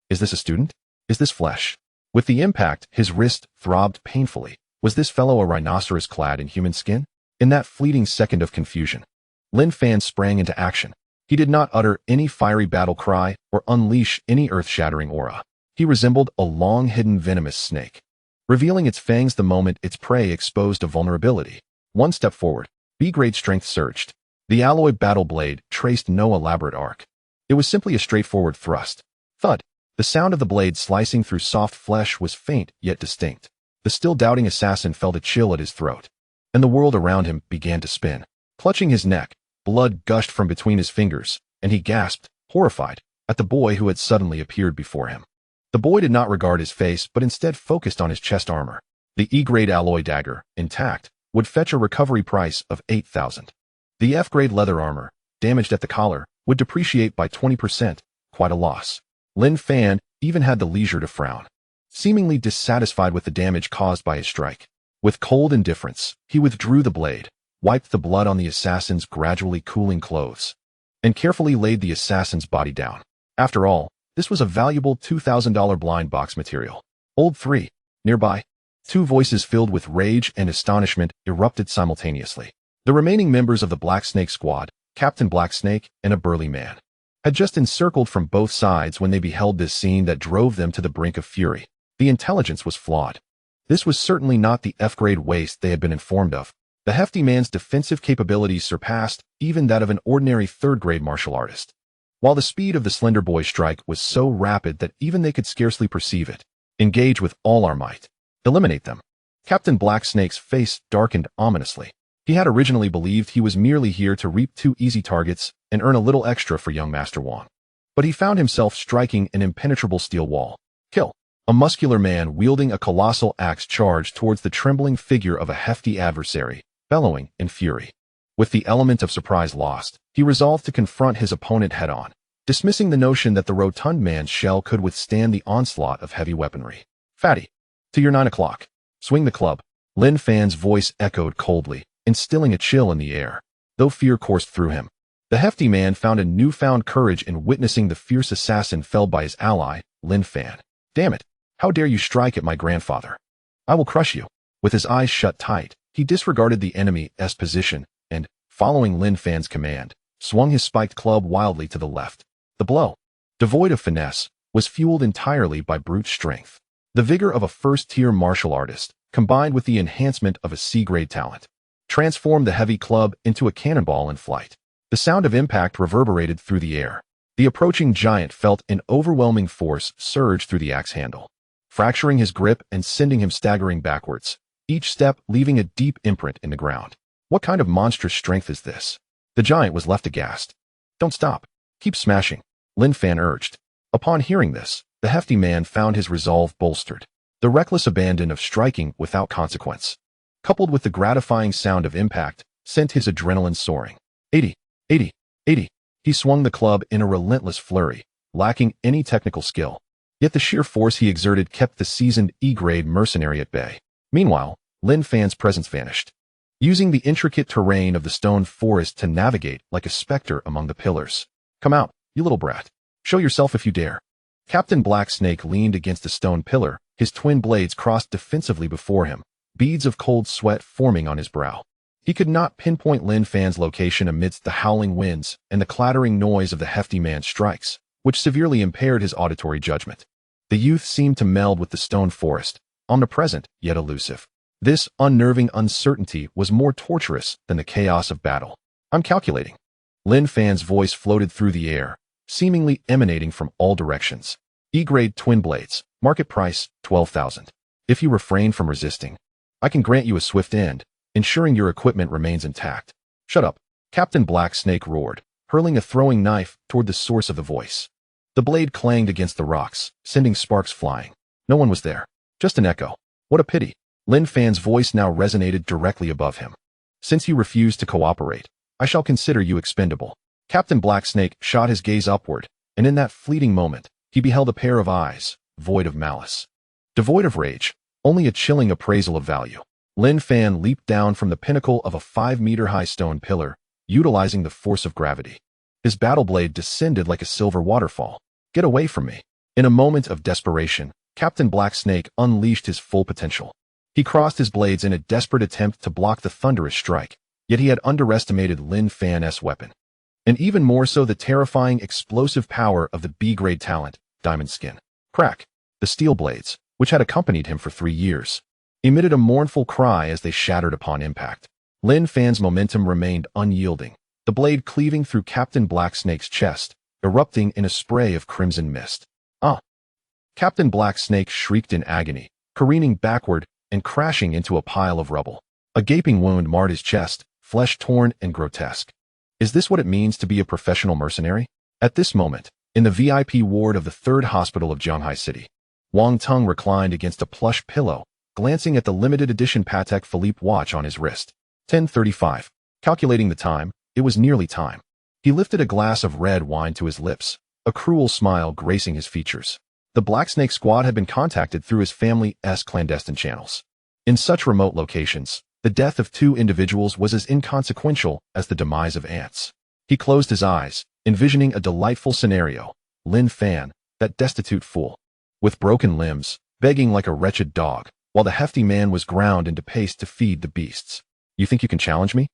Is this a student? Is this flesh? With the impact, his wrist throbbed painfully. Was this fellow a rhinoceros clad in human skin? In that fleeting second of confusion, Lin Fan sprang into action. He did not utter any fiery battle cry or unleash any earth-shattering aura. He resembled a long-hidden venomous snake, revealing its fangs the moment its prey exposed a vulnerability. 1 step forward, B-grade strength surged. The alloy battle blade traced no elaborate arc. It was simply a straightforward thrust. Thud. The sound of the blade slicing through soft flesh was faint yet distinct. The still doubting assassin felt a chill at his throat, and the world around him began to spin. Clutching his neck, blood gushed from between his fingers, and he gasped, horrified, at the boy who had suddenly appeared before him. The boy did not regard his face but instead focused on his chest armor. The E-grade alloy dagger, intact, would fetch a recovery price of 8,000. The F-grade leather armor, damaged at the collar, would depreciate by 20%, quite a loss. Lin Fan even had the leisure to frown, seemingly dissatisfied with the damage caused by his strike. With cold indifference, he withdrew the blade, wiped the blood on the assassin's gradually cooling clothes, and carefully laid the assassin's body down. After all, this was a valuable $2,000 blind box material. Old 3. Nearby, 2 voices filled with rage and astonishment erupted simultaneously. The remaining members of the Black Snake squad, Captain Black Snake and a burly man, had just encircled from both sides when they beheld this scene that drove them to the brink of fury. The intelligence was flawed. This was certainly not the F-grade waste they had been informed of. The hefty man's defensive capabilities surpassed even that of an ordinary 3rd-grade martial artist. while the speed of the slender boy's strike was so rapid that even they could scarcely perceive it. Engage with all our might. Eliminate them. Captain Blacksnake's face darkened ominously. He had originally believed he was merely here to reap 2 easy targets and earn a little extra for young Master Wang. But he found himself striking an impenetrable steel wall. Kill. A muscular man wielding a colossal axe charged towards the trembling figure of a hefty adversary, bellowing in fury. With the element of surprise lost, he resolved to confront his opponent head-on, dismissing the notion that the rotund man's shell could withstand the onslaught of heavy weaponry. Fatty. To your 9 o'clock. Swing the club. Lin Fan's voice echoed coldly, instilling a chill in the air. Though fear coursed through him, the hefty man found a newfound courage in witnessing the fierce assassin felled by his ally, Lin Fan. Damn it! How dare you strike at my grandfather? I will crush you. With his eyes shut tight, he disregarded the enemy's position and, following Lin Fan's command, swung his spiked club wildly to the left. The blow, devoid of finesse, was fueled entirely by brute strength. The vigor of a first-tier martial artist, combined with the enhancement of a C-grade talent, transformed the heavy club into a cannonball in flight. The sound of impact reverberated through the air. The approaching giant felt an overwhelming force surge through the axe handle, fracturing his grip and sending him staggering backwards, each step leaving a deep imprint in the ground. What kind of monstrous strength is this? The giant was left aghast. Don't stop. Keep smashing, Lin Fan urged. Upon hearing this, the hefty man found his resolve bolstered. The reckless abandon of striking without consequence, coupled with the gratifying sound of impact, sent his adrenaline soaring. 80, 80, 80. He swung the club in a relentless flurry, lacking any technical skill. Yet the sheer force he exerted kept the seasoned E-grade mercenary at bay. Meanwhile, Lin Fan's presence vanished, using the intricate terrain of the stone forest to navigate like a specter among the pillars. Come out, you little brat. Show yourself if you dare. Captain Blacksnake leaned against a stone pillar, his twin blades crossed defensively before him, beads of cold sweat forming on his brow. He could not pinpoint Lin Fan's location amidst the howling winds and the clattering noise of the hefty man's strikes, which severely impaired his auditory judgment. The youth seemed to meld with the stone forest, omnipresent yet elusive. This unnerving uncertainty was more torturous than the chaos of battle. I'm calculating. Lin Fan's voice floated through the air, seemingly emanating from all directions. E-grade twin blades, market price, 12,000. If you refrain from resisting, I can grant you a swift end, ensuring your equipment remains intact. Shut up, Captain Blacksnake roared, hurling a throwing knife toward the source of the voice. The blade clanged against the rocks, sending sparks flying. No one was there. Just an echo. What a pity. Lin Fan's voice now resonated directly above him. Since you refuse to cooperate, I shall consider you expendable. Captain Blacksnake shot his gaze upward, and in that fleeting moment, he beheld a pair of eyes, void of malice. Devoid of rage, only a chilling appraisal of value. Lin Fan leaped down from the pinnacle of a 5-meter-high stone pillar, utilizing the force of gravity. His battle blade descended like a silver waterfall. Get away from me. In a moment of desperation, Captain Blacksnake unleashed his full potential. He crossed his blades in a desperate attempt to block the thunderous strike, yet he had underestimated Lin Fan's weapon. And even more so the terrifying explosive power of the B-grade talent, Diamond Skin. Crack. The steel blades, which had accompanied him for 3 years, emitted a mournful cry as they shattered upon impact. Lin Fan's momentum remained unyielding, the blade cleaving through Captain Blacksnake's chest, erupting in a spray of crimson mist. Ah! Captain Blacksnake shrieked in agony, careening backward and crashing into a pile of rubble. A gaping wound marred his chest, flesh torn and grotesque. Is this what it means to be a professional mercenary? At this moment, in the VIP ward of the 3rd Hospital of Zhanghai City, Wang Tung reclined against a plush pillow, glancing at the limited edition Patek Philippe watch on his wrist. 10:35. Calculating the time, it was nearly time. He lifted a glass of red wine to his lips, a cruel smile gracing his features. The Blacksnake squad had been contacted through his family's clandestine channels. In such remote locations, the death of 2 individuals was as inconsequential as the demise of ants. He closed his eyes, envisioning a delightful scenario. Lin Fan, that destitute fool, with broken limbs, begging like a wretched dog, while the hefty man was ground into paste to feed the beasts. You think you can challenge me?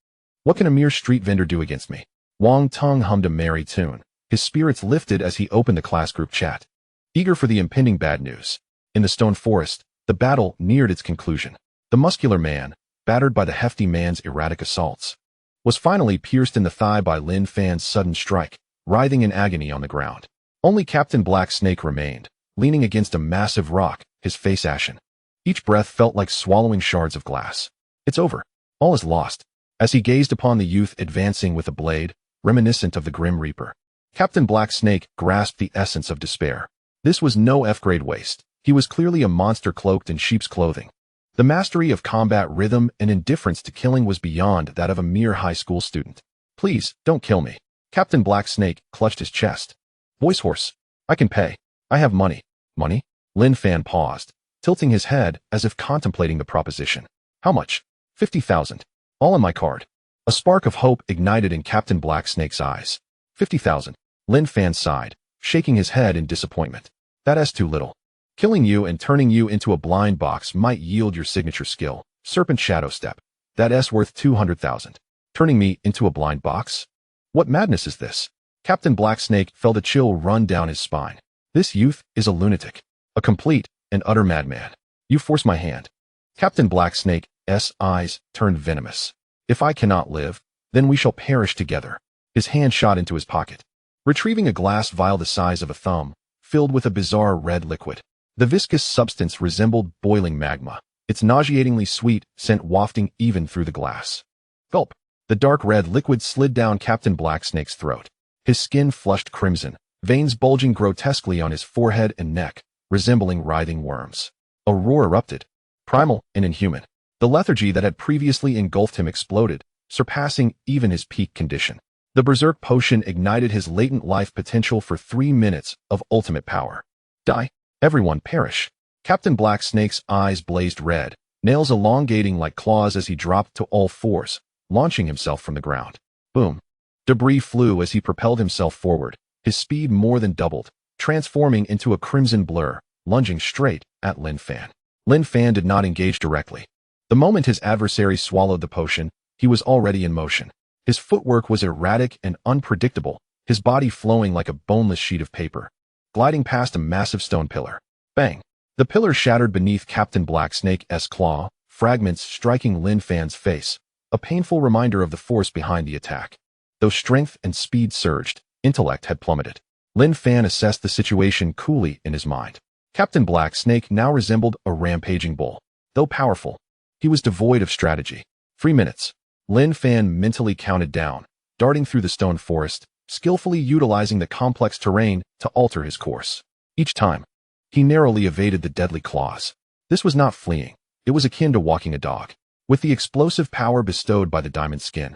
What can a mere street vendor do against me? Wang Tung hummed a merry tune, his spirits lifted as he opened the class group chat. Eager for the impending bad news, in the stone forest, the battle neared its conclusion. The muscular man, battered by the hefty man's erratic assaults, was finally pierced in the thigh by Lin Fan's sudden strike, writhing in agony on the ground. Only Captain Black Snake remained, leaning against a massive rock, his face ashen. Each breath felt like swallowing shards of glass. It's over. All is lost. As he gazed upon the youth advancing with a blade, reminiscent of the Grim Reaper, Captain Black Snake grasped the essence of despair. This was no F-grade waste. He was clearly a monster cloaked in sheep's clothing. The mastery of combat rhythm and indifference to killing was beyond that of a mere high school student. Please, don't kill me. Captain Black Snake clutched his chest. Voice hoarse. I can pay. I have money. Money? Lin Fan paused, tilting his head as if contemplating the proposition. How much? 50,000. All on my card. A spark of hope ignited in Captain Black Snake's eyes. 50,000. Lin Fan sighed, shaking his head in disappointment. That's too little. Killing you and turning you into a blind box might yield your signature skill, Serpent Shadow Step. That's worth 200,000. Turning me into a blind box? What madness is this? Captain Black Snake felt a chill run down his spine. This youth is a lunatic. A complete and utter madman. You force my hand. Captain Black Snake's eyes turned venomous. If I cannot live, then we shall perish together. His hand shot into his pocket, retrieving a glass vial the size of a thumb, filled with a bizarre red liquid. The viscous substance resembled boiling magma, its nauseatingly sweet scent wafting even through the glass. Gulp. The dark red liquid slid down Captain Black Snake's throat. His skin flushed crimson, veins bulging grotesquely on his forehead and neck, resembling writhing worms. A roar erupted, primal and inhuman. The lethargy that had previously engulfed him exploded, surpassing even his peak condition. The berserk potion ignited his latent life potential for 3 minutes of ultimate power. Die. Everyone perish. Captain Black Snake's eyes blazed red, nails elongating like claws as he dropped to all fours, launching himself from the ground. Boom. Debris flew as he propelled himself forward, his speed more than doubled, transforming into a crimson blur, lunging straight at Lin Fan. Lin Fan did not engage directly. The moment his adversary swallowed the potion, he was already in motion. His footwork was erratic and unpredictable, his body flowing like a boneless sheet of paper, gliding past a massive stone pillar. Bang! The pillar shattered beneath Captain Black Snake's claw, fragments striking Lin Fan's face, a painful reminder of the force behind the attack. Though strength and speed surged, intellect had plummeted. Lin Fan assessed the situation coolly in his mind. Captain Black Snake now resembled a rampaging bull. Though powerful, he was devoid of strategy. 3 minutes. Lin Fan mentally counted down, darting through the stone forest, skillfully utilizing the complex terrain to alter his course. Each time, he narrowly evaded the deadly claws. This was not fleeing. It was akin to walking a dog. With the explosive power bestowed by the diamond skin,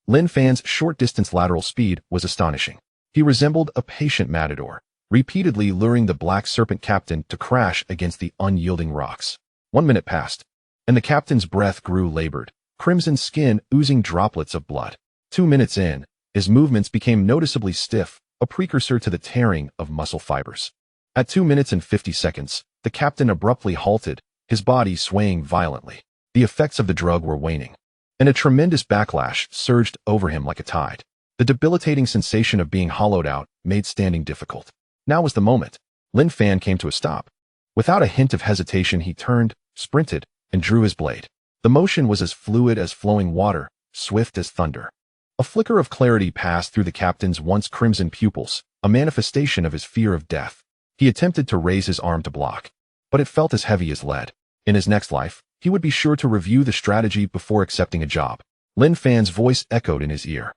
Lin Fan's short-distance lateral speed was astonishing. He resembled a patient matador, repeatedly luring the Black Serpent captain to crash against the unyielding rocks. 1 minute passed, and the captain's breath grew labored, crimson skin oozing droplets of blood. 2 minutes in, his movements became noticeably stiff, a precursor to the tearing of muscle fibers. At 2 minutes and 50 seconds, the captain abruptly halted, his body swaying violently. The effects of the drug were waning, and a tremendous backlash surged over him like a tide. The debilitating sensation of being hollowed out made standing difficult. Now was the moment. Lin Fan came to a stop. Without a hint of hesitation, he turned, sprinted, and drew his blade. The motion was as fluid as flowing water, swift as thunder. A flicker of clarity passed through the captain's once crimson pupils, a manifestation of his fear of death. He attempted to raise his arm to block, but it felt as heavy as lead. In his next life, he would be sure to review the strategy before accepting a job. Lin Fan's voice echoed in his ear.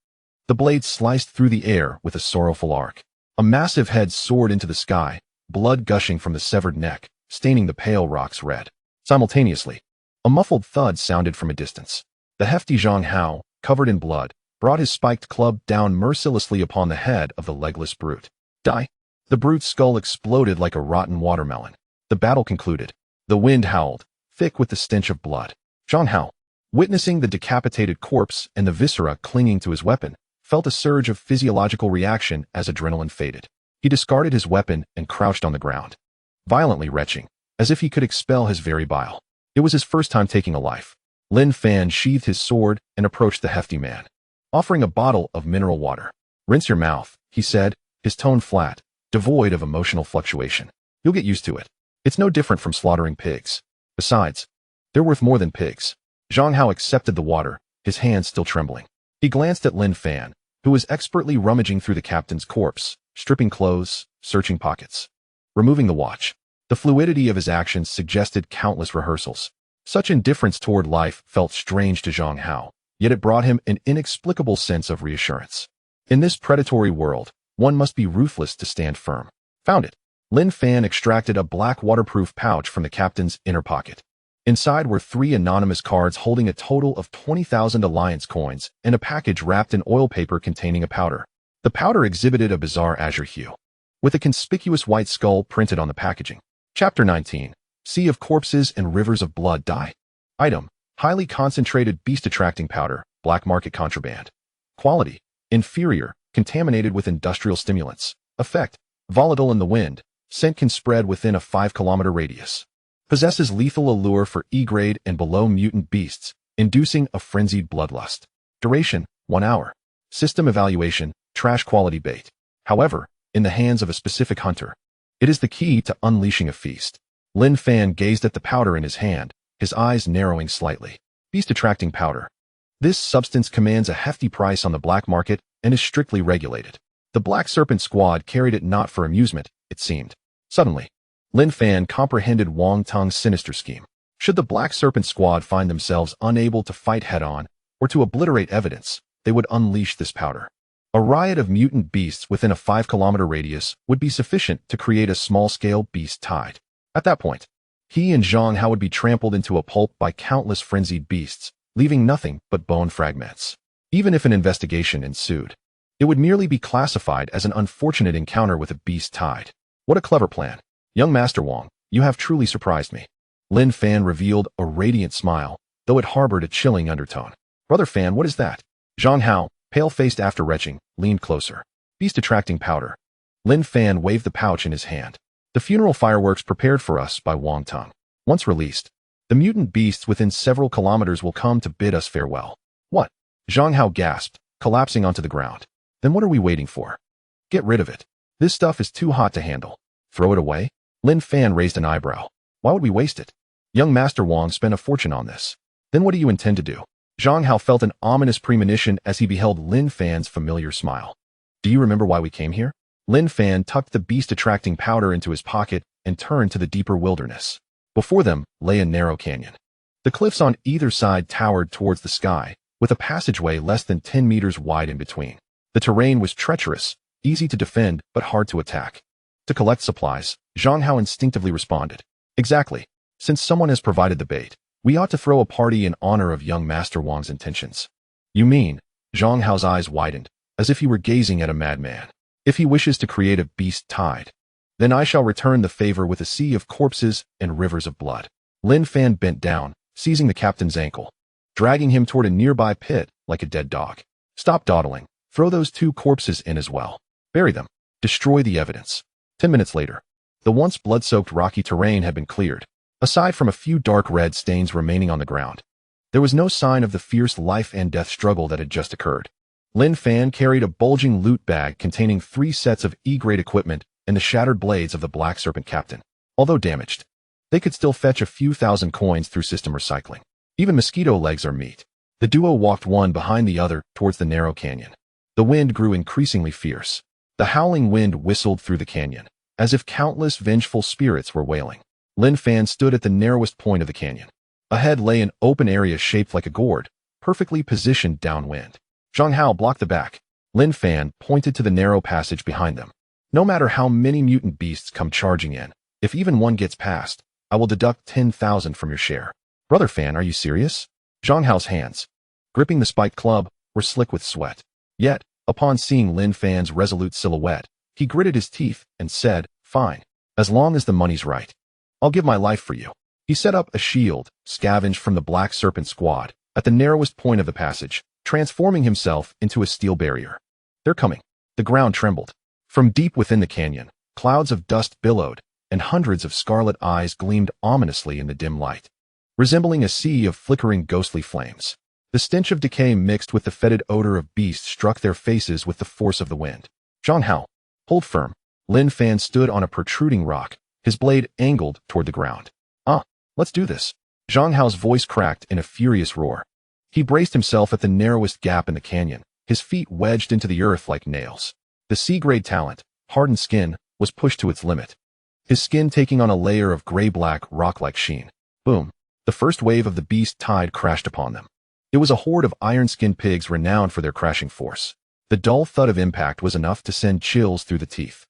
The blade sliced through the air with a sorrowful arc. A massive head soared into the sky, blood gushing from the severed neck, staining the pale rocks red. Simultaneously, a muffled thud sounded from a distance. The hefty Zhang Hao, covered in blood, brought his spiked club down mercilessly upon the head of the legless brute. Die! The brute's skull exploded like a rotten watermelon. The battle concluded. The wind howled, thick with the stench of blood. Zhang Hao, witnessing the decapitated corpse and the viscera clinging to his weapon, felt a surge of physiological reaction as adrenaline faded. He discarded his weapon and crouched on the ground, violently retching, as if he could expel his very bile. It was his first time taking a life. Lin Fan sheathed his sword and approached the hefty man, offering a bottle of mineral water. Rinse your mouth, he said, his tone flat, devoid of emotional fluctuation. You'll get used to it. It's no different from slaughtering pigs. Besides, they're worth more than pigs. Zhang Hao accepted the water, his hands still trembling. He glanced at Lin Fan, who was expertly rummaging through the captain's corpse, stripping clothes, searching pockets, removing the watch. The fluidity of his actions suggested countless rehearsals. Such indifference toward life felt strange to Zhang Hao, yet it brought him an inexplicable sense of reassurance. In this predatory world, one must be ruthless to stand firm. Found it. Lin Fan extracted a black waterproof pouch from the captain's inner pocket. Inside were 3 anonymous cards holding a total of 20,000 alliance coins and a package wrapped in oil paper containing a powder. The powder exhibited a bizarre azure hue, with a conspicuous white skull printed on the packaging. Chapter 19. Sea of Corpses and Rivers of Blood Dye. Item: highly concentrated beast-attracting powder, black market contraband. Quality: inferior, contaminated with industrial stimulants. Effect: volatile in the wind. Scent can spread within a 5-kilometer radius. Possesses lethal allure for E-grade and below mutant beasts, inducing a frenzied bloodlust. Duration: 1 hour. System evaluation: trash quality bait. However, in the hands of a specific hunter, it is the key to unleashing a feast. Lin Fan gazed at the powder in his hand, his eyes narrowing slightly. Beast-attracting powder. This substance commands a hefty price on the black market and is strictly regulated. The Black Serpent Squad carried it not for amusement, it seemed. Suddenly, Lin Fan comprehended Wang Tung's sinister scheme. Should the Black Serpent Squad find themselves unable to fight head-on or to obliterate evidence, they would unleash this powder. A riot of mutant beasts within a 5-kilometer radius would be sufficient to create a small-scale beast tide. At that point, he and Zhang Hao would be trampled into a pulp by countless frenzied beasts, leaving nothing but bone fragments. Even if an investigation ensued, it would merely be classified as an unfortunate encounter with a beast tide. What a clever plan. Young Master Wang, you have truly surprised me. Lin Fan revealed a radiant smile, though it harbored a chilling undertone. Brother Fan, what is that? Zhang Hao, pale-faced after retching, leaned closer. Beast-attracting powder. Lin Fan waved the pouch in his hand. The funeral fireworks prepared for us by Wang Tung. Once released, the mutant beasts within several kilometers will come to bid us farewell. What? Zhang Hao gasped, collapsing onto the ground. Then what are we waiting for? Get rid of it. This stuff is too hot to handle. Throw it away? Lin Fan raised an eyebrow. Why would we waste it? Young Master Wang spent a fortune on this. Then what do you intend to do? Zhang Hao felt an ominous premonition as he beheld Lin Fan's familiar smile. Do you remember why we came here? Lin Fan tucked the beast-attracting powder into his pocket and turned to the deeper wilderness. Before them lay a narrow canyon. The cliffs on either side towered towards the sky, with a passageway less than 10 meters wide in between. The terrain was treacherous, easy to defend but hard to attack. To collect supplies, Zhang Hao instinctively responded. Exactly. Since someone has provided the bait, we ought to throw a party in honor of young Master Wang's intentions. You mean? Zhang Hao's eyes widened, as if he were gazing at a madman. If he wishes to create a beast tide, then I shall return the favor with a sea of corpses and rivers of blood. Lin Fan bent down, seizing the captain's ankle, dragging him toward a nearby pit like a dead dog. Stop dawdling. Throw those 2 corpses in as well. Bury them. Destroy the evidence. 10 minutes later, the once blood-soaked rocky terrain had been cleared. Aside from a few dark red stains remaining on the ground, there was no sign of the fierce life-and-death struggle that had just occurred. Lin Fan carried a bulging loot bag containing 3 sets of E-grade equipment and the shattered blades of the Black Serpent Captain. Although damaged, they could still fetch a few thousand coins through system recycling. Even mosquito legs are meat. The duo walked one behind the other towards the narrow canyon. The wind grew increasingly fierce. The howling wind whistled through the canyon, as if countless vengeful spirits were wailing. Lin Fan stood at the narrowest point of the canyon. Ahead lay an open area shaped like a gourd, perfectly positioned downwind. Zhang Hao blocked the back. Lin Fan pointed to the narrow passage behind them. No matter how many mutant beasts come charging in, if even one gets past, I will deduct 10,000 from your share. Brother Fan, are you serious? Zhang Hao's hands, gripping the spiked club, were slick with sweat. Yet, upon seeing Lin Fan's resolute silhouette, he gritted his teeth and said, Fine, as long as the money's right. I'll give my life for you. He set up a shield, scavenged from the Black Serpent Squad, at the narrowest point of the passage, transforming himself into a steel barrier. They're coming. The ground trembled. From deep within the canyon, clouds of dust billowed, and hundreds of scarlet eyes gleamed ominously in the dim light, resembling a sea of flickering ghostly flames. The stench of decay mixed with the fetid odor of beasts struck their faces with the force of the wind. Zhang Hao, hold firm. Lin Fan stood on a protruding rock, his blade angled toward the ground. Let's do this. Zhang Hao's voice cracked in a furious roar. He braced himself at the narrowest gap in the canyon, his feet wedged into the earth like nails. The C-grade talent, hardened skin, was pushed to its limit, his skin taking on a layer of gray-black, rock-like sheen. Boom. The first wave of the beast tide crashed upon them. It was a horde of iron-skinned pigs renowned for their crashing force. The dull thud of impact was enough to send chills through the teeth.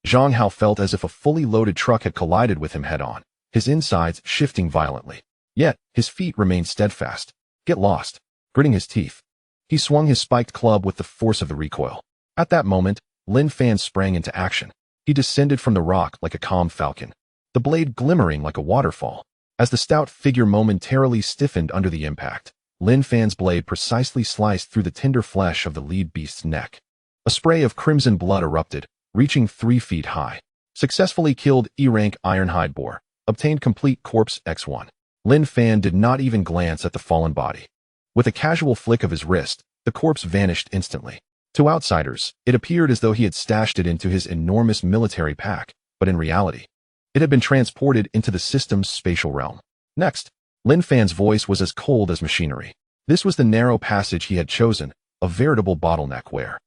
Zhang Hao felt as if a fully loaded truck had collided with him head-on, his insides shifting violently. Yet, his feet remained steadfast. Get lost. Gritting his teeth, he swung his spiked club with the force of the recoil. At that moment, Lin Fan sprang into action. He descended from the rock like a calm falcon, the blade glimmering like a waterfall. As the stout figure momentarily stiffened under the impact, Lin Fan's blade precisely sliced through the tender flesh of the lead beast's neck. A spray of crimson blood erupted, reaching 3 feet high. Successfully killed E-rank ironhide boar. Obtained complete corpse X1. Lin Fan did not even glance at the fallen body. With a casual flick of his wrist, the corpse vanished instantly. To outsiders, it appeared as though he had stashed it into his enormous military pack, but in reality, it had been transported into the system's spatial realm. Next, Lin Fan's voice was as cold as machinery. This was the narrow passage he had chosen, a veritable bottleneck where,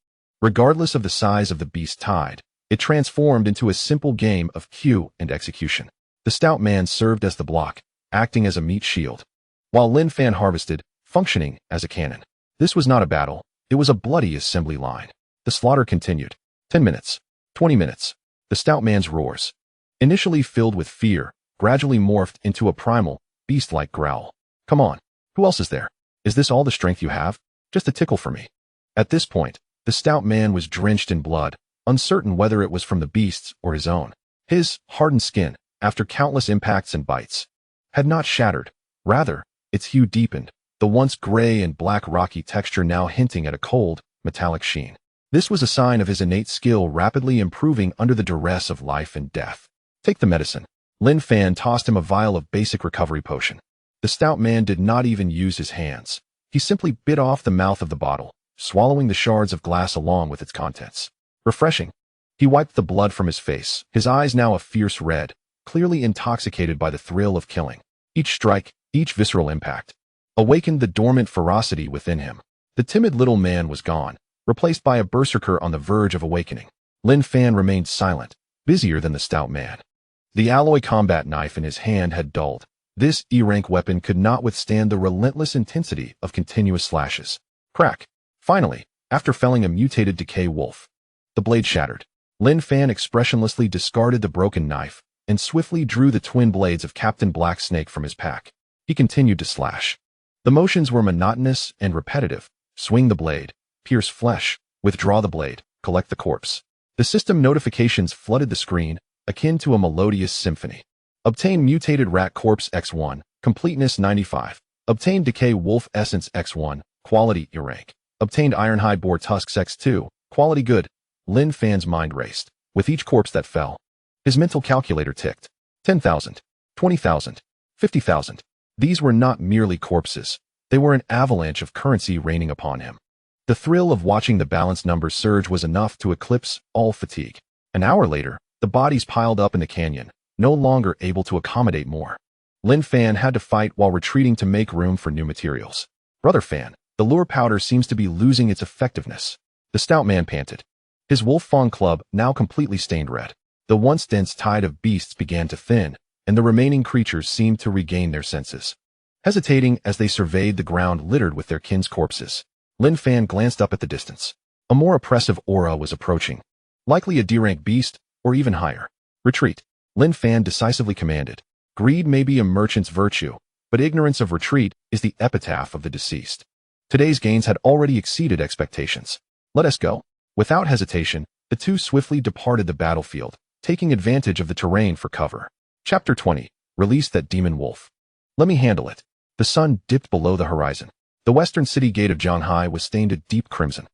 regardless of the size of the beast tide, it transformed into a simple game of cue and execution. The stout man served as the block, acting as a meat shield, while Lin Fan harvested, functioning as a cannon. This was not a battle, it was a bloody assembly line. The slaughter continued. 10 minutes. 20 minutes. The stout man's roars, initially filled with fear, gradually morphed into a primal, beast-like growl. Come on. Who else is there? Is this all the strength you have? Just a tickle for me. At this point, the stout man was drenched in blood, uncertain whether it was from the beast's or his own. His hardened skin, after countless impacts and bites, had not shattered. Rather, its hue deepened, the once gray and black rocky texture now hinting at a cold, metallic sheen. This was a sign of his innate skill rapidly improving under the duress of life and death. Take the medicine. Lin Fan tossed him a vial of basic recovery potion. The stout man did not even use his hands. He simply bit off the mouth of the bottle, swallowing the shards of glass along with its contents. Refreshing. He wiped the blood from his face, his eyes now a fierce red, clearly intoxicated by the thrill of killing. Each strike, each visceral impact, awakened the dormant ferocity within him. The timid little man was gone, replaced by a berserker on the verge of awakening. Lin Fan remained silent, busier than the stout man. The alloy combat knife in his hand had dulled. This E-rank weapon could not withstand the relentless intensity of continuous slashes. Crack. Finally, after felling a mutated decay wolf, the blade shattered. Lin Fan expressionlessly discarded the broken knife and swiftly drew the twin blades of Captain Black Snake from his pack. He continued to slash. The motions were monotonous and repetitive. Swing the blade, pierce flesh, withdraw the blade, collect the corpse. The system notifications flooded the screen, akin to a melodious symphony. Obtain mutated rat corpse X1, completeness 95. Obtain decay wolf essence X1, quality E-rank. Obtained ironhide boar tusks X2, quality good. Lin Fan's mind raced. With each corpse that fell, his mental calculator ticked. 10,000, 20,000, 50,000. These were not merely corpses. They were an avalanche of currency raining upon him. The thrill of watching the balance numbers surge was enough to eclipse all fatigue. An hour later, the bodies piled up in the canyon, no longer able to accommodate more. Lin Fan had to fight while retreating to make room for new materials. Brother Fan, the lure powder seems to be losing its effectiveness. The stout man panted. His wolf fawn club now completely stained red. The once dense tide of beasts began to thin, and the remaining creatures seemed to regain their senses. Hesitating as they surveyed the ground littered with their kin's corpses, Lin Fan glanced up at the distance. A more oppressive aura was approaching. Likely a D-rank beast, or even higher. Retreat. Lin Fan decisively commanded. Greed may be a merchant's virtue, but ignorance of retreat is the epitaph of the deceased. Today's gains had already exceeded expectations. Let us go. Without hesitation, the two swiftly departed the battlefield, taking advantage of the terrain for cover. Chapter 20. Release that demon wolf. Let me handle it. The sun dipped below the horizon. The western city gate of Zhanghai was stained a deep crimson.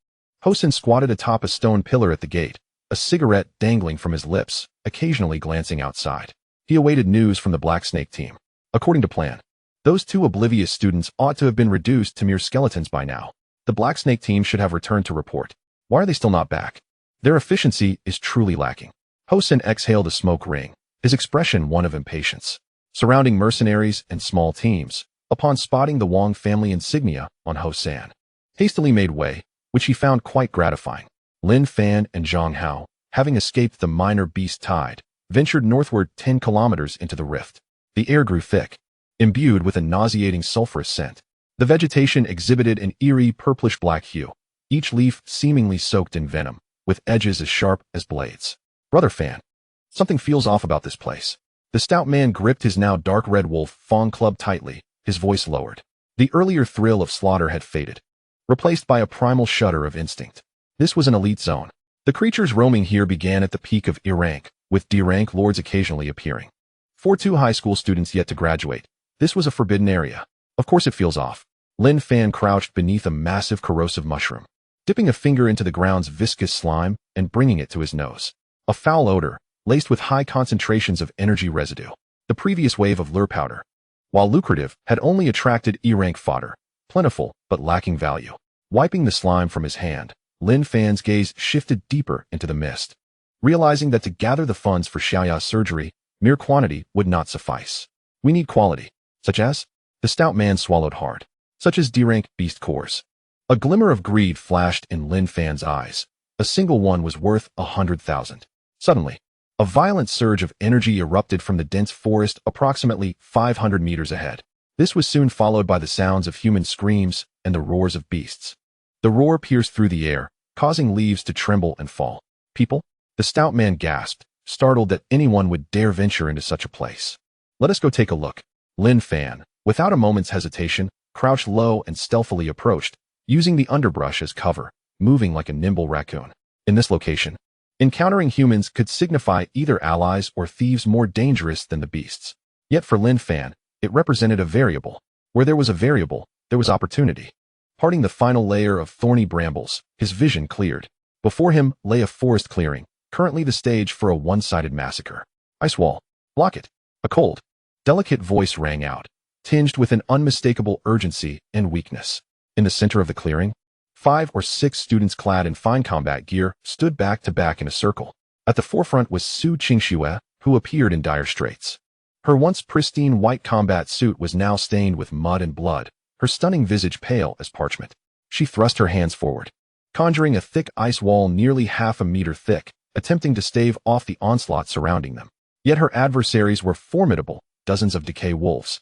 Hosen squatted atop a stone pillar at the gate, a cigarette dangling from his lips, occasionally glancing outside. He awaited news from the Black Snake team. According to plan, those two oblivious students ought to have been reduced to mere skeletons by now. The Black Snake team should have returned to report. Why are they still not back? Their efficiency is truly lacking. Hosen exhaled a smoke ring, his expression one of impatience. Surrounding mercenaries and small teams, upon spotting the Wang family insignia on Hosan, hastily made way, which he found quite gratifying. Lin Fan and Zhang Hao, having escaped the minor beast tide, ventured northward 10 kilometers into the rift. The air grew thick, imbued with a nauseating sulfurous scent. The vegetation exhibited an eerie purplish-black hue, each leaf seemingly soaked in venom, with edges as sharp as blades. Brother Fan, something feels off about this place. The stout man gripped his now dark red wolf fawn club tightly, his voice lowered. The earlier thrill of slaughter had faded, replaced by a primal shudder of instinct. This was an elite zone. The creatures roaming here began at the peak of E rank, with D rank lords occasionally appearing. For 2 high school students yet to graduate, this was a forbidden area. Of course it feels off. Lin Fan crouched beneath a massive corrosive mushroom, dipping a finger into the ground's viscous slime and bringing it to his nose. A foul odor, laced with high concentrations of energy residue. The previous wave of lure powder, while lucrative, had only attracted E-rank fodder, plentiful but lacking value. Wiping the slime from his hand, Lin Fan's gaze shifted deeper into the mist, realizing that to gather the funds for Xiaoya's surgery, mere quantity would not suffice. We need quality, such as? The stout man swallowed hard. Such as D-rank beast cores. A glimmer of greed flashed in Lin Fan's eyes. A single one was worth 100,000. Suddenly, a violent surge of energy erupted from the dense forest approximately 500 meters ahead. This was soon followed by the sounds of human screams and the roars of beasts. The roar pierced through the air, causing leaves to tremble and fall. People? The stout man gasped, startled that anyone would dare venture into such a place. Let us go take a look. Lin Fan, without a moment's hesitation, crouched low and stealthily approached, using the underbrush as cover, moving like a nimble raccoon. In this location, encountering humans could signify either allies or thieves more dangerous than the beasts. Yet for Lin Fan, it represented a variable. Where there was a variable, there was opportunity. Parting the final layer of thorny brambles, his vision cleared. Before him lay a forest clearing, currently the stage for a one-sided massacre. Ice wall. Block it. A cold, delicate voice rang out, tinged with an unmistakable urgency and weakness. In the center of the clearing, 5 or 6 students clad in fine combat gear stood back to back in a circle. At the forefront was Su Qingxue, who appeared in dire straits. Her once pristine white combat suit was now stained with mud and blood, her stunning visage pale as parchment. She thrust her hands forward, conjuring a thick ice wall nearly half a meter thick, attempting to stave off the onslaught surrounding them. Yet her adversaries were formidable, dozens of decay wolves,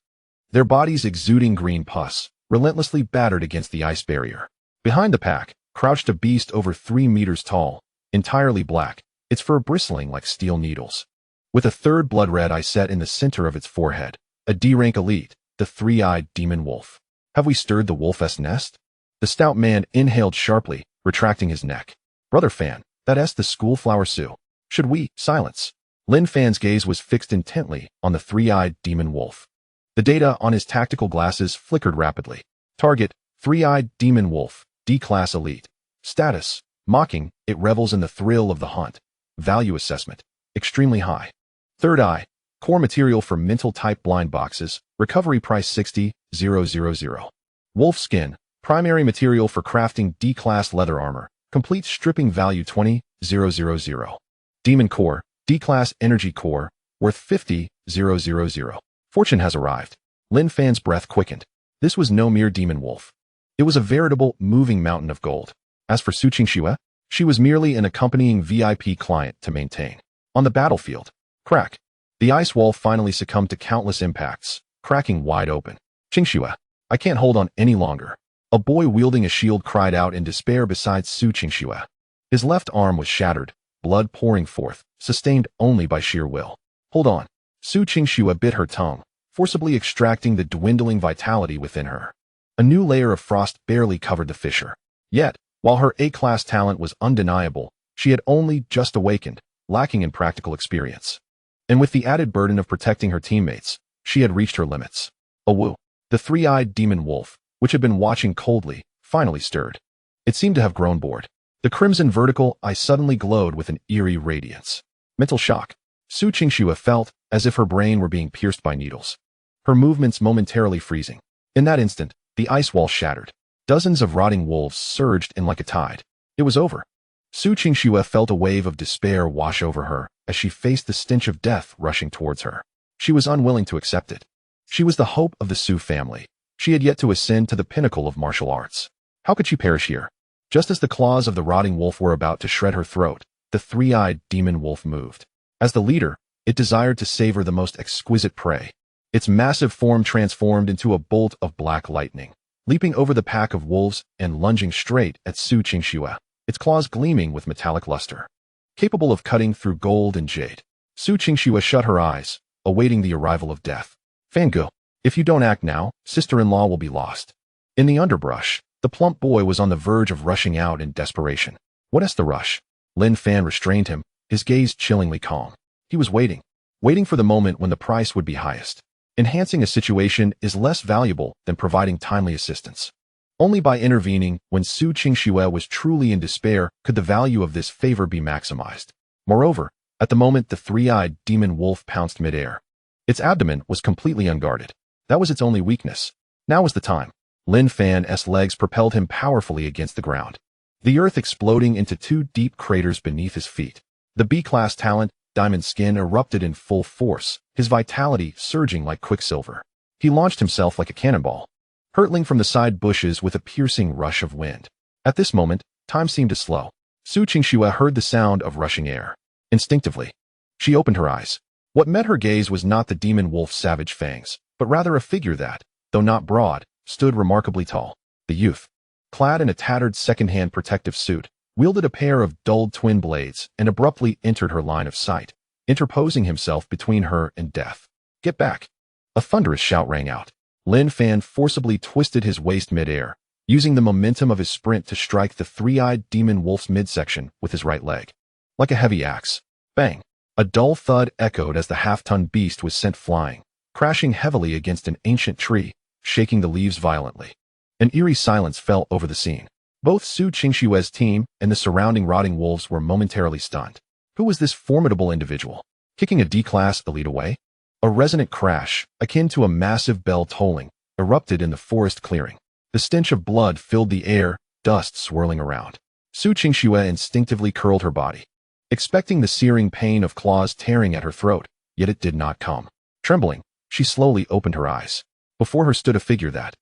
their bodies exuding green pus, relentlessly battered against the ice barrier. Behind the pack, crouched a beast over 3 meters tall, entirely black, its fur bristling like steel needles. With a third blood red eye set in the center of its forehead, a D-rank elite, the 3-eyed demon wolf. Have we stirred the wolf's nest? The stout man inhaled sharply, retracting his neck. Brother Fan, that's the schoolflower Su. Should we? Silence. Lin Fan's gaze was fixed intently on the 3-eyed demon wolf. The data on his tactical glasses flickered rapidly. Target, 3-eyed demon wolf, D-class elite. Status, mocking, it revels in the thrill of the hunt. Value assessment, extremely high. Third eye, core material for mental type blind boxes, recovery price 60,000. Wolf skin, primary material for crafting D-class leather armor, complete stripping value 20,000. Demon core, D-class energy core, worth 50,000. Fortune has arrived. Lin Fan's breath quickened. This was no mere demon wolf. It was a veritable moving mountain of gold. As for Su Qingxue, she was merely an accompanying VIP client to maintain. On the battlefield, crack. The ice wall finally succumbed to countless impacts, cracking wide open. Qingxue, I can't hold on any longer. A boy wielding a shield cried out in despair beside Su Qingxue. His left arm was shattered, blood pouring forth, sustained only by sheer will. Hold on. Su Qingxue bit her tongue, forcibly extracting the dwindling vitality within her. A new layer of frost barely covered the fissure. Yet, while her A-class talent was undeniable, she had only just awakened, lacking in practical experience. And with the added burden of protecting her teammates, she had reached her limits. Awu, the 3-eyed demon wolf, which had been watching coldly, finally stirred. It seemed to have grown bored. The crimson vertical eye suddenly glowed with an eerie radiance. Mental shock. Su Qingxue felt as if her brain were being pierced by needles, her movements momentarily freezing. In that instant, the ice wall shattered. Dozens of rotting wolves surged in like a tide. It was over. Su Qingxue felt a wave of despair wash over her as she faced the stench of death rushing towards her. She was unwilling to accept it. She was the hope of the Su family. She had yet to ascend to the pinnacle of martial arts. How could she perish here? Just as the claws of the rotting wolf were about to shred her throat, the three-eyed demon wolf moved. As the leader, it desired to savor the most exquisite prey. Its massive form transformed into a bolt of black lightning, leaping over the pack of wolves and lunging straight at Su Qingxue, its claws gleaming with metallic luster. Capable of cutting through gold and jade, Su Qingxue shut her eyes, awaiting the arrival of death. Fangu, if you don't act now, sister-in-law will be lost. In the underbrush, the plump boy was on the verge of rushing out in desperation. What is the rush? Lin Fan restrained him, his gaze chillingly calm. He was waiting for the moment when the price would be highest. Enhancing a situation is less valuable than providing timely assistance. Only by intervening when Su Qingxue was truly in despair could the value of this favor be maximized. Moreover, at the moment the three-eyed demon wolf pounced midair. Its abdomen was completely unguarded. That was its only weakness. Now was the time. Lin Fan's legs propelled him powerfully against the ground, the earth exploding into two deep craters beneath his feet. The B-class talent, Diamond Skin, erupted in full force, his vitality surging like quicksilver. He launched himself like a cannonball, hurtling from the side bushes with a piercing rush of wind. At this moment, time seemed to slow. Su Qingxue heard the sound of rushing air. Instinctively, she opened her eyes. What met her gaze was not the demon wolf's savage fangs, but rather a figure that, though not broad, stood remarkably tall. The youth, clad in a tattered second-hand protective suit, wielded a pair of dulled twin blades and abruptly entered her line of sight, interposing himself between her and death. Get back! A thunderous shout rang out. Lin Fan forcibly twisted his waist midair, using the momentum of his sprint to strike the three-eyed demon wolf's midsection with his right leg. Like a heavy axe, bang! A dull thud echoed as the half-ton beast was sent flying, crashing heavily against an ancient tree, shaking the leaves violently. An eerie silence fell over the scene. Both Su Qingxue's team and the surrounding rotting wolves were momentarily stunned. Who was this formidable individual, kicking a D-class elite away? A resonant crash, akin to a massive bell tolling, erupted in the forest clearing. The stench of blood filled the air, dust swirling around. Su Qingxue instinctively curled her body, expecting the searing pain of claws tearing at her throat, yet it did not come. Trembling, she slowly opened her eyes. Before her stood a figure that,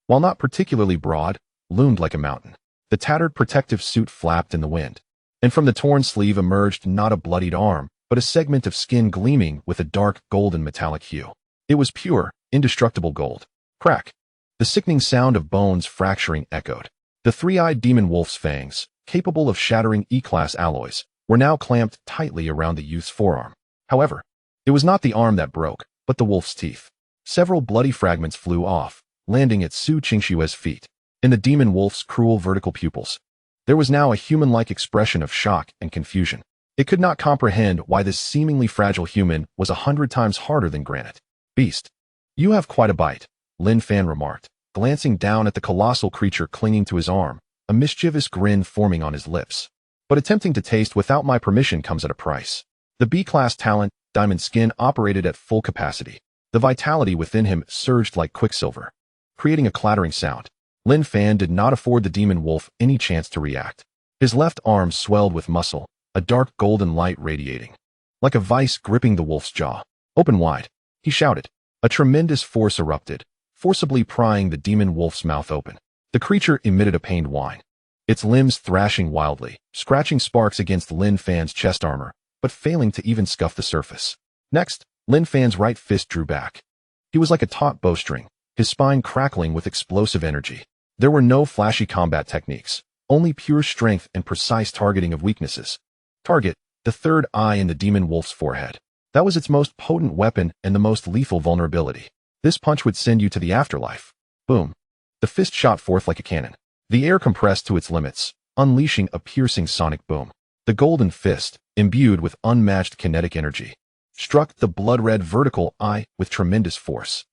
while not particularly broad, loomed like a mountain. The tattered protective suit flapped in the wind, and from the torn sleeve emerged not a bloodied arm, but a segment of skin gleaming with a dark golden metallic hue. It was pure, indestructible gold. Crack! The sickening sound of bones fracturing echoed. The three-eyed demon wolf's fangs, capable of shattering E-class alloys, were now clamped tightly around the youth's forearm. However, it was not the arm that broke, but the wolf's teeth. Several bloody fragments flew off, landing at Su Qingxue's feet. In the demon wolf's cruel vertical pupils, there was now a human-like expression of shock and confusion. It could not comprehend why this seemingly fragile human was 100 times harder than granite. Beast, you have quite a bite, Lin Fan remarked, glancing down at the colossal creature clinging to his arm, a mischievous grin forming on his lips. But attempting to taste without my permission comes at a price. The B-class talent, Diamond Skin, operated at full capacity. The vitality within him surged like quicksilver, creating a clattering sound. Lin Fan did not afford the demon wolf any chance to react. His left arm swelled with muscle, a dark golden light radiating, like a vice gripping the wolf's jaw. Open wide, he shouted. A tremendous force erupted, forcibly prying the demon wolf's mouth open. The creature emitted a pained whine, its limbs thrashing wildly, scratching sparks against Lin Fan's chest armor, but failing to even scuff the surface. Next, Lin Fan's right fist drew back. He was like a taut bowstring, his spine crackling with explosive energy. There were no flashy combat techniques, only pure strength and precise targeting of weaknesses. Target, the third eye in the demon wolf's forehead. That was its most potent weapon and the most lethal vulnerability. This punch would send you to the afterlife. Boom. The fist shot forth like a cannon. The air compressed to its limits, unleashing a piercing sonic boom. The golden fist, imbued with unmatched kinetic energy, struck the blood-red vertical eye with tremendous force.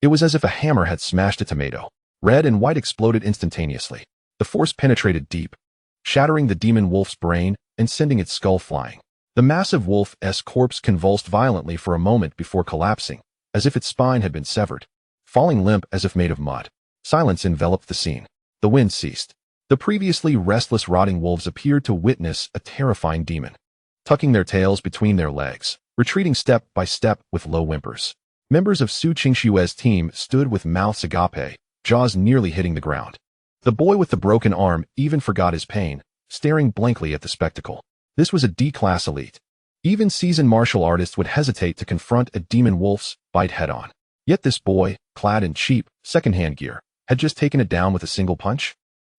It was as if a hammer had smashed a tomato. Red and white exploded instantaneously. The force penetrated deep, shattering the demon wolf's brain and sending its skull flying. The massive wolf's corpse convulsed violently for a moment before collapsing, as if its spine had been severed, falling limp as if made of mud. Silence enveloped the scene. The wind ceased. The previously restless rotting wolves appeared to witness a terrifying demon, tucking their tails between their legs, retreating step by step with low whimpers. Members of Su Qingxue's team stood with mouths agape, jaws nearly hitting the ground. The boy with the broken arm even forgot his pain, staring blankly at the spectacle. This was a D-class elite. Even seasoned martial artists would hesitate to confront a demon wolf's bite head-on. Yet this boy, clad in cheap, second-hand gear, had just taken it down with a single punch?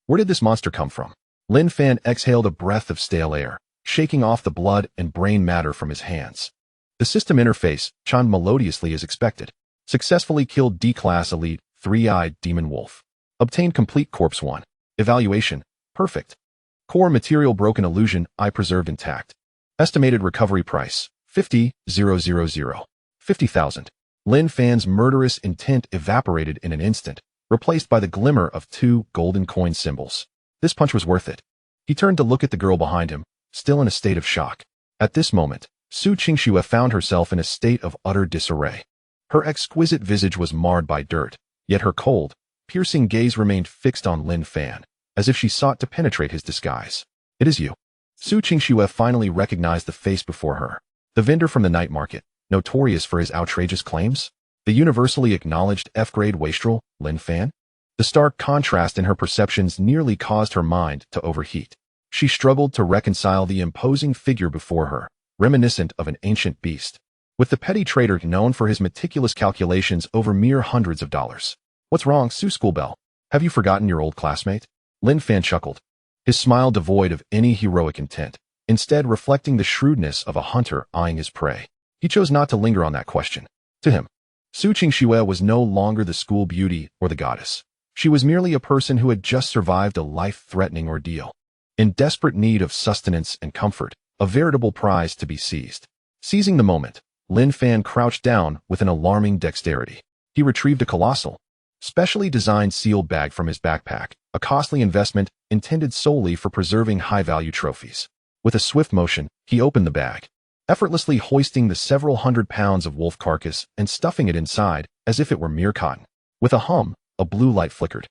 Where did this monster come from? Lin Fan exhaled a breath of stale air, shaking off the blood and brain matter from his hands. The system interface chimed melodiously as expected. Successfully killed D-class elite, three-eyed demon wolf. Obtained complete corpse 1. Evaluation, perfect. Core material broken illusion, eye preserved intact. Estimated recovery price, 50,000. 50,000. Lin Fan's murderous intent evaporated in an instant, replaced by the glimmer of 2 golden coin symbols. This punch was worth it. He turned to look at the girl behind him, still in a state of shock. At this moment, Su Qingxue found herself in a state of utter disarray. Her exquisite visage was marred by dirt, yet her cold, piercing gaze remained fixed on Lin Fan, as if she sought to penetrate his disguise. It is you. Su Qingxue finally recognized the face before her. The vendor from the night market, notorious for his outrageous claims? The universally acknowledged F-grade wastrel, Lin Fan? The stark contrast in her perceptions nearly caused her mind to overheat. She struggled to reconcile the imposing figure before her, reminiscent of an ancient beast, with the petty trader known for his meticulous calculations over mere hundreds of dollars. What's wrong, Su Schoolbell? Have you forgotten your old classmate? Lin Fan chuckled, his smile devoid of any heroic intent, instead reflecting the shrewdness of a hunter eyeing his prey. He chose not to linger on that question. To him, Su Qingxue was no longer the school beauty or the goddess. She was merely a person who had just survived a life-threatening ordeal. In desperate need of sustenance and comfort, a veritable prize to be seized. Seizing the moment, Lin Fan crouched down with an alarming dexterity. He retrieved a colossal, specially designed sealed bag from his backpack, a costly investment intended solely for preserving high-value trophies. With a swift motion, he opened the bag, effortlessly hoisting the several hundred pounds of wolf carcass and stuffing it inside as if it were mere cotton. With a hum, a blue light flickered.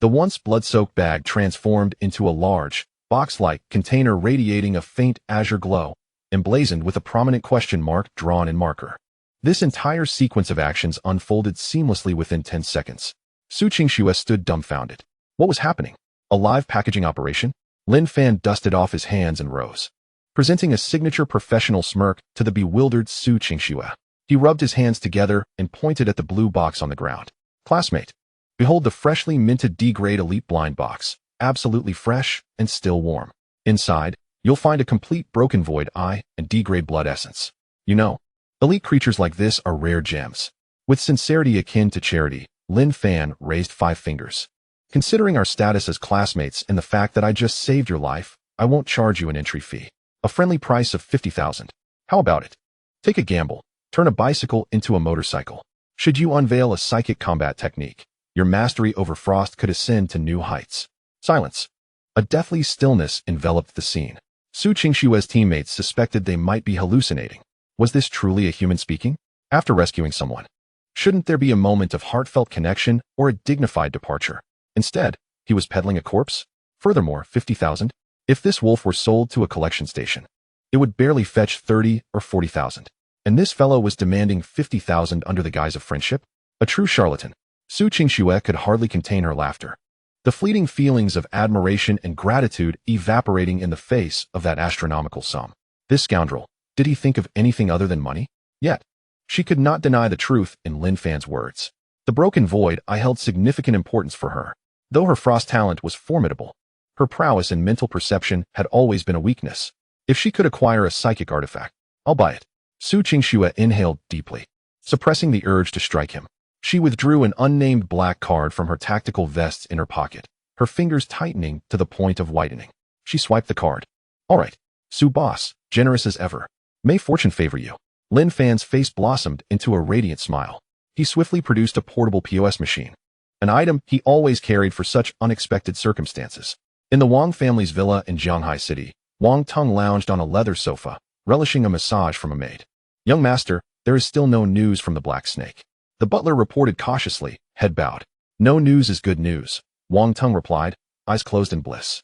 The once blood-soaked bag transformed into a large, box-like container radiating a faint azure glow, emblazoned with a prominent question mark drawn in marker. This entire sequence of actions unfolded seamlessly within 10 seconds. Su Qingxue stood dumbfounded. What was happening? A live packaging operation? Lin Fan dusted off his hands and rose, presenting a signature professional smirk to the bewildered Su Qingxue. He rubbed his hands together and pointed at the blue box on the ground. Classmate, behold the freshly minted D-grade elite blind box, absolutely fresh and still warm. Inside, you'll find a complete broken void eye and D-grade blood essence. You know, elite creatures like this are rare gems. With sincerity akin to charity, Lin Fan raised 5 fingers. Considering our status as classmates and the fact that I just saved your life, I won't charge you an entry fee. A friendly price of 50,000. How about it? Take a gamble. Turn a bicycle into a motorcycle. Should you unveil a psychic combat technique, your mastery over frost could ascend to new heights. Silence. A deathly stillness enveloped the scene. Su Qingxue's teammates suspected they might be hallucinating. Was this truly a human speaking? After rescuing someone, shouldn't there be a moment of heartfelt connection or a dignified departure? Instead, he was peddling a corpse. Furthermore, 50,000? If this wolf were sold to a collection station, it would barely fetch 30 or 40,000. And this fellow was demanding 50,000 under the guise of friendship? A true charlatan. Su Qingxue could hardly contain her laughter, the fleeting feelings of admiration and gratitude evaporating in the face of that astronomical sum. This scoundrel, did he think of anything other than money? Yet, she could not deny the truth in Lin Fan's words. The broken void eye held significant importance for her. Though her frost talent was formidable, her prowess in mental perception had always been a weakness. If she could acquire a psychic artifact, I'll buy it. Su Qingxue inhaled deeply, suppressing the urge to strike him. She withdrew an unnamed black card from her tactical vest's inner pocket, her fingers tightening to the point of whitening. She swiped the card. All right, Su boss, generous as ever. May fortune favor you. Lin Fan's face blossomed into a radiant smile. He swiftly produced a portable POS machine, an item he always carried for such unexpected circumstances. In the Wang family's villa in Jianghai City, Wang Teng lounged on a leather sofa, relishing a massage from a maid. Young master, there is still no news from the Black Snake. The butler reported cautiously, head bowed. No news is good news, Wang Teng replied, eyes closed in bliss.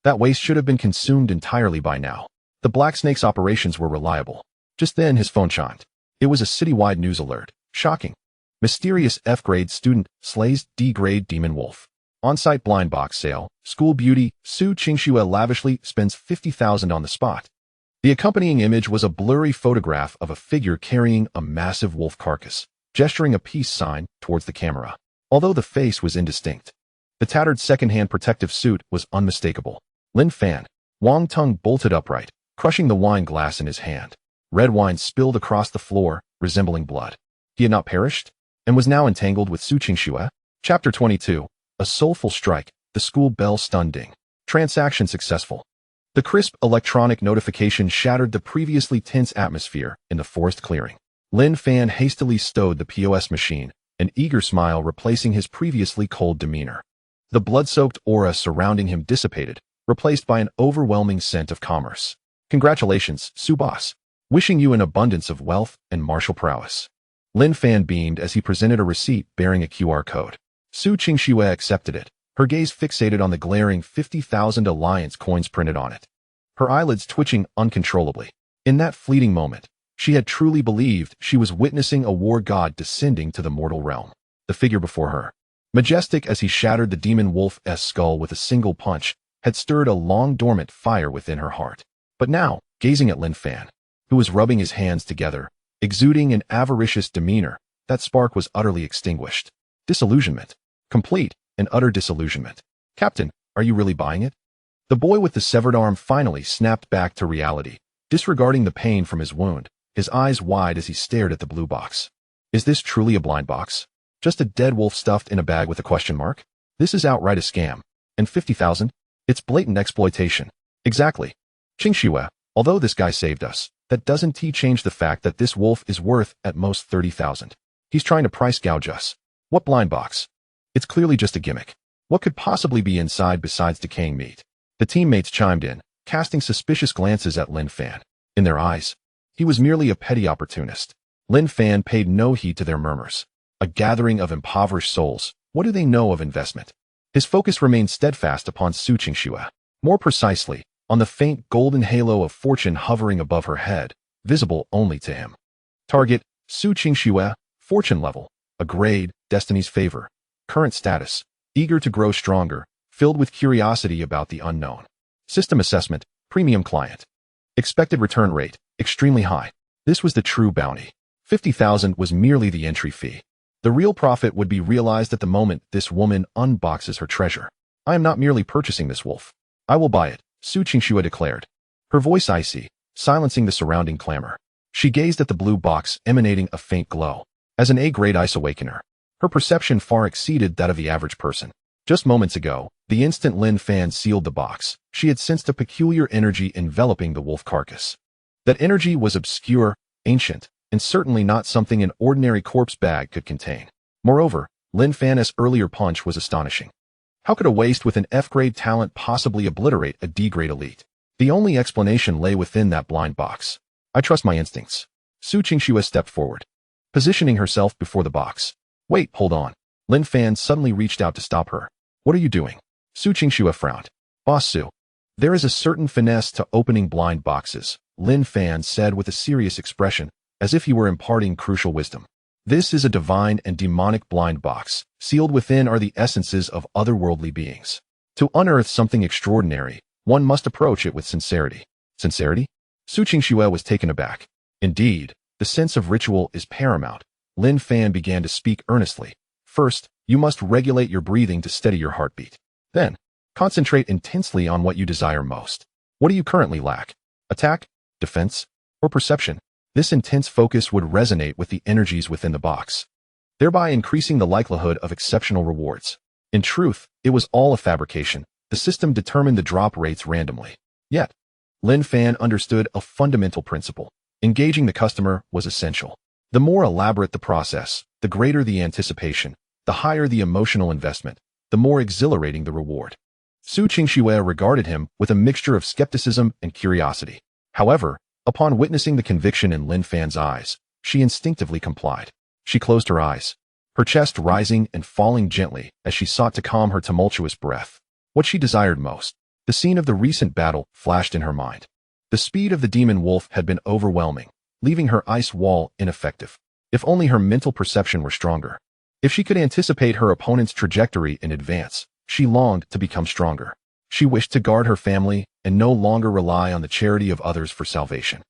That waste should have been consumed entirely by now. The Black Snake's operations were reliable. Just then his phone chimed. It was a citywide news alert. Shocking. Mysterious F-grade student slays D-grade demon wolf. On-site blind box sale. School beauty Su Qingxue lavishly spends 50,000 on the spot. The accompanying image was a blurry photograph of a figure carrying a massive wolf carcass, gesturing a peace sign towards the camera. Although the face was indistinct, the tattered second-hand protective suit was unmistakable. Lin Fan. Wang Tung bolted upright, crushing the wine glass in his hand. Red wine spilled across the floor, resembling blood. He had not perished, and was now entangled with Su Qingxue. Chapter 22. A soulful strike. The school bell stunned ding. Transaction successful. The crisp electronic notification shattered the previously tense atmosphere in the forest clearing. Lin Fan hastily stowed the POS machine, an eager smile replacing his previously cold demeanor. The blood-soaked aura surrounding him dissipated, replaced by an overwhelming scent of commerce. Congratulations, Su Boss. Wishing you an abundance of wealth and martial prowess. Lin Fan beamed as he presented a receipt bearing a QR code. Su Qingxue accepted it, her gaze fixated on the glaring 50,000 alliance coins printed on it. Her eyelids twitching uncontrollably. In that fleeting moment, she had truly believed she was witnessing a war god descending to the mortal realm. The figure before her, majestic as he shattered the demon wolf's skull with a single punch, had stirred a long-dormant fire within her heart. But now, gazing at Lin Fan, who was rubbing his hands together, exuding an avaricious demeanor, that spark was utterly extinguished. Disillusionment. Complete and utter disillusionment. Captain, are you really buying it? The boy with the severed arm finally snapped back to reality, disregarding the pain from his wound, his eyes wide as he stared at the blue box. Is this truly a blind box? Just a dead wolf stuffed in a bag with a question mark? This is outright a scam. And 50,000? It's blatant exploitation. Exactly. Qingxue, although this guy saved us, that doesn't change the fact that this wolf is worth at most 30,000. He's trying to price gouge us. What blind box? It's clearly just a gimmick. What could possibly be inside besides decaying meat? The teammates chimed in, casting suspicious glances at Lin Fan. In their eyes, he was merely a petty opportunist. Lin Fan paid no heed to their murmurs. A gathering of impoverished souls. What do they know of investment? His focus remained steadfast upon Su Qingxue. More precisely, on the faint golden halo of fortune hovering above her head, visible only to him. Target, Su Qingxue, fortune level, a grade, destiny's favor. Current status, eager to grow stronger, filled with curiosity about the unknown. System assessment, premium client. Expected return rate, extremely high. This was the true bounty. 50,000 was merely the entry fee. The real profit would be realized at the moment this woman unboxes her treasure. I am not merely purchasing this wolf. I will buy it, Su Qingxue declared. Her voice icy, silencing the surrounding clamor. She gazed at the blue box emanating a faint glow. As an A-grade ice awakener, her perception far exceeded that of the average person. Just moments ago, the instant Lin Fan sealed the box, she had sensed a peculiar energy enveloping the wolf carcass. That energy was obscure, ancient, and certainly not something an ordinary corpse bag could contain. Moreover, Lin Fan's earlier punch was astonishing. How could a waste with an F-grade talent possibly obliterate a D-grade elite? The only explanation lay within that blind box. I trust my instincts. Su Qingxue stepped forward, positioning herself before the box. Wait, hold on. Lin Fan suddenly reached out to stop her. What are you doing? Su Qingxue frowned. Boss Su. There is a certain finesse to opening blind boxes, Lin Fan said with a serious expression, as if he were imparting crucial wisdom. This is a divine and demonic blind box. Sealed within are the essences of otherworldly beings. To unearth something extraordinary, one must approach it with sincerity. Sincerity? Su Qingxue was taken aback. Indeed, the sense of ritual is paramount. Lin Fan began to speak earnestly. First, you must regulate your breathing to steady your heartbeat. Then, concentrate intensely on what you desire most. What do you currently lack? Attack, defense, or perception? This intense focus would resonate with the energies within the box, thereby increasing the likelihood of exceptional rewards. In truth, it was all a fabrication. The system determined the drop rates randomly. Yet, Lin Fan understood a fundamental principle. Engaging the customer was essential. The more elaborate the process, the greater the anticipation, the higher the emotional investment, the more exhilarating the reward. Su Qingxue regarded him with a mixture of skepticism and curiosity. However, upon witnessing the conviction in Lin Fan's eyes, she instinctively complied. She closed her eyes, her chest rising and falling gently as she sought to calm her tumultuous breath. What she desired most, the scene of the recent battle, flashed in her mind. The speed of the demon wolf had been overwhelming, leaving her ice wall ineffective. If only her mental perception were stronger. If she could anticipate her opponent's trajectory in advance, She longed to become stronger. She wished to guard her family and no longer rely on the charity of others for salvation.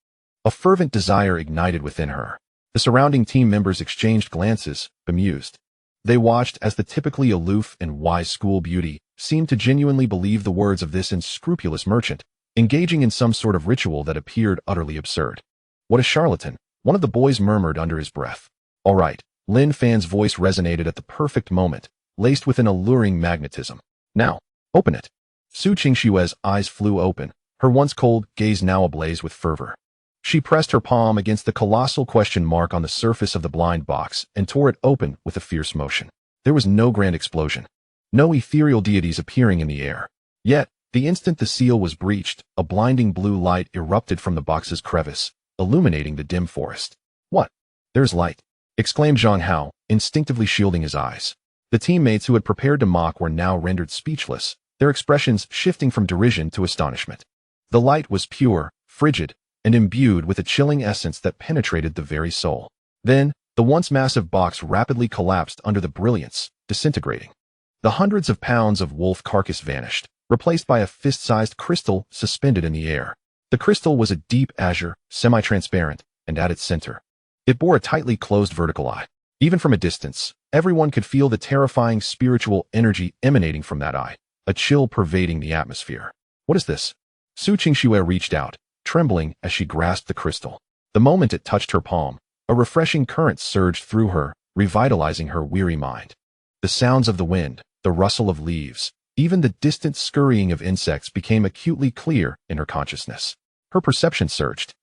A fervent desire ignited within her. The surrounding team members exchanged glances, bemused. They watched as the typically aloof and wise school beauty seemed to genuinely believe the words of this unscrupulous merchant, engaging in some sort of ritual that appeared utterly absurd. What a charlatan, one of the boys murmured under his breath. All right, Lin Fan's voice resonated at the perfect moment, laced with an alluring magnetism. Now, open it. Su Qingshue's eyes flew open, her once cold gaze now ablaze with fervor. She pressed her palm against the colossal question mark on the surface of the blind box and tore it open with a fierce motion. There was no grand explosion, no ethereal deities appearing in the air. Yet, the instant the seal was breached, a blinding blue light erupted from the box's crevice, illuminating the dim forest. What? There's light, exclaimed Zhang Hao, instinctively shielding his eyes. The teammates who had prepared to mock were now rendered speechless, their expressions shifting from derision to astonishment. The light was pure, frigid, and imbued with a chilling essence that penetrated the very soul. Then, the once massive box rapidly collapsed under the brilliance, disintegrating. The hundreds of pounds of wolf carcass vanished, replaced by a fist-sized crystal suspended in the air. The crystal was a deep azure, semi-transparent, and at its center, it bore a tightly closed vertical eye. Even from a distance, everyone could feel the terrifying spiritual energy emanating from that eye, a chill pervading the atmosphere. What is this? Su Qingxue reached out, trembling as she grasped the crystal. The moment it touched her palm, a refreshing current surged through her, revitalizing her weary mind. The sounds of the wind, the rustle of leaves, even the distant scurrying of insects became acutely clear in her consciousness. Her perception surged.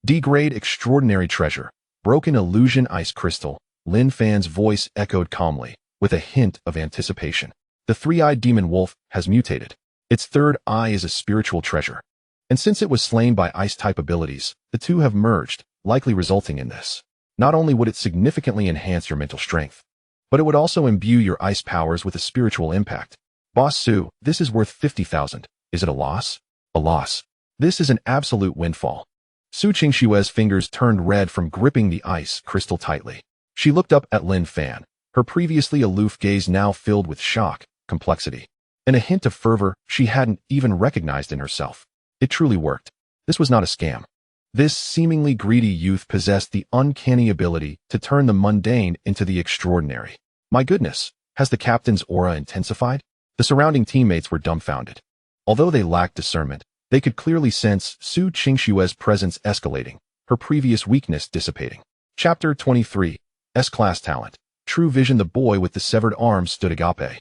D-grade extraordinary treasure, broken illusion ice crystal, Lin Fan's voice echoed calmly, with a hint of anticipation. The three-eyed demon wolf has mutated. Its third eye is a spiritual treasure. And since it was slain by ice-type abilities, the two have merged, likely resulting in this. Not only would it significantly enhance your mental strength, but it would also imbue your ice powers with a spiritual impact. Boss Su, this is worth 50,000. Is it a loss? A loss. This is an absolute windfall. Su Qingshue's fingers turned red from gripping the ice crystal tightly. She looked up at Lin Fan, her previously aloof gaze now filled with shock, complexity, and a hint of fervor she hadn't even recognized in herself. It truly worked. This was not a scam. This seemingly greedy youth possessed the uncanny ability to turn the mundane into the extraordinary. My goodness, has the captain's aura intensified? The surrounding teammates were dumbfounded. Although they lacked discernment, they could clearly sense Su Qingshue's presence escalating, her previous weakness dissipating. Chapter 23, S-Class Talent. True Vision. The boy with the severed arm stood agape,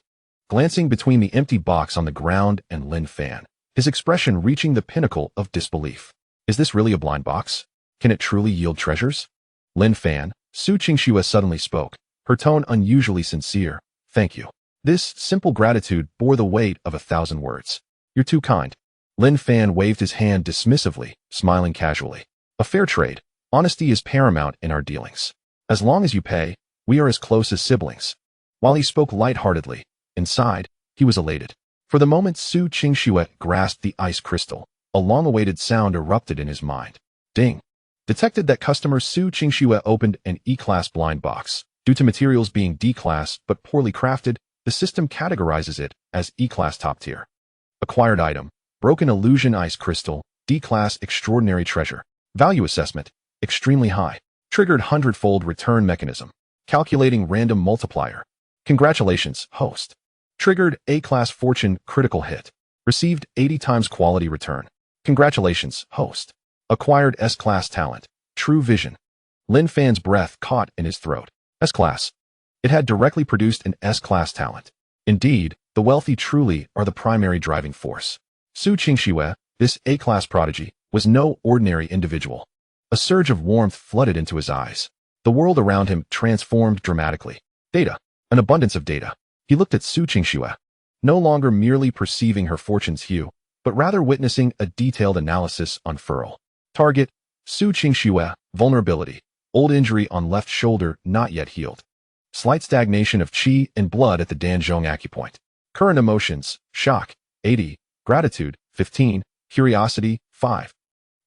glancing between the empty box on the ground and Lin Fan, his expression reaching the pinnacle of disbelief. Is this really a blind box? Can it truly yield treasures? Lin Fan, Su Qingxue suddenly spoke, her tone unusually sincere. Thank you. This simple gratitude bore the weight of 1,000 words. You're too kind. Lin Fan waved his hand dismissively, smiling casually. A fair trade. Honesty is paramount in our dealings. As long as you pay, we are as close as siblings. While he spoke lightheartedly, inside, he was elated. For the moment Su Qingxue grasped the ice crystal, a long-awaited sound erupted in his mind. Ding. Detected that customer Su Qingxue opened an E-Class blind box. Due to materials being D-Class but poorly crafted, the system categorizes it as E-Class top tier. Acquired item, broken illusion ice crystal, D-Class extraordinary treasure. Value assessment, extremely high. Triggered 100-fold return mechanism. Calculating random multiplier. Congratulations, host. Triggered A-Class fortune critical hit. Received 80 times quality return. Congratulations, host. Acquired S-Class talent. True Vision. Lin Fan's breath caught in his throat. S-Class. It had directly produced an S-Class talent. Indeed, the wealthy truly are the primary driving force. Su Qingxue, this A-Class prodigy, was no ordinary individual. A surge of warmth flooded into his eyes. The world around him transformed dramatically. Data. An abundance of data. He looked at Su Qingxue, no longer merely perceiving her fortune's hue, but rather witnessing a detailed analysis unfurl. Target, Su Qingxue, vulnerability, old injury on left shoulder not yet healed. Slight stagnation of qi and blood at the Danzhong acupoint. Current emotions, shock, 80, gratitude, 15, curiosity, 5.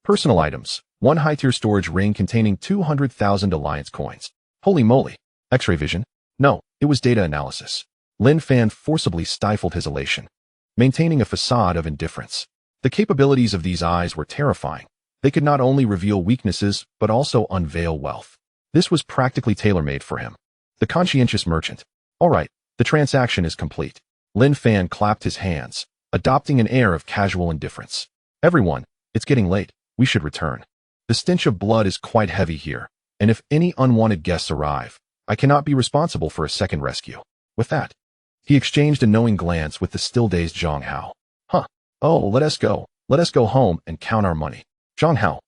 Personal items, 1 high-tier storage ring containing 200,000 alliance coins. Holy moly. X-ray vision? No, it was data analysis. Lin Fan forcibly stifled his elation, maintaining a facade of indifference. The capabilities of these eyes were terrifying. They could not only reveal weaknesses, but also unveil wealth. This was practically tailor-made for him. The conscientious merchant. All right, the transaction is complete. Lin Fan clapped his hands, adopting an air of casual indifference. Everyone, it's getting late. We should return. The stench of blood is quite heavy here, and if any unwanted guests arrive, I cannot be responsible for a second rescue. With that, he exchanged a knowing glance with the still-dazed Zhang Hao. Huh. Oh, let us go. Let us go home and count our money. Zhang Hao,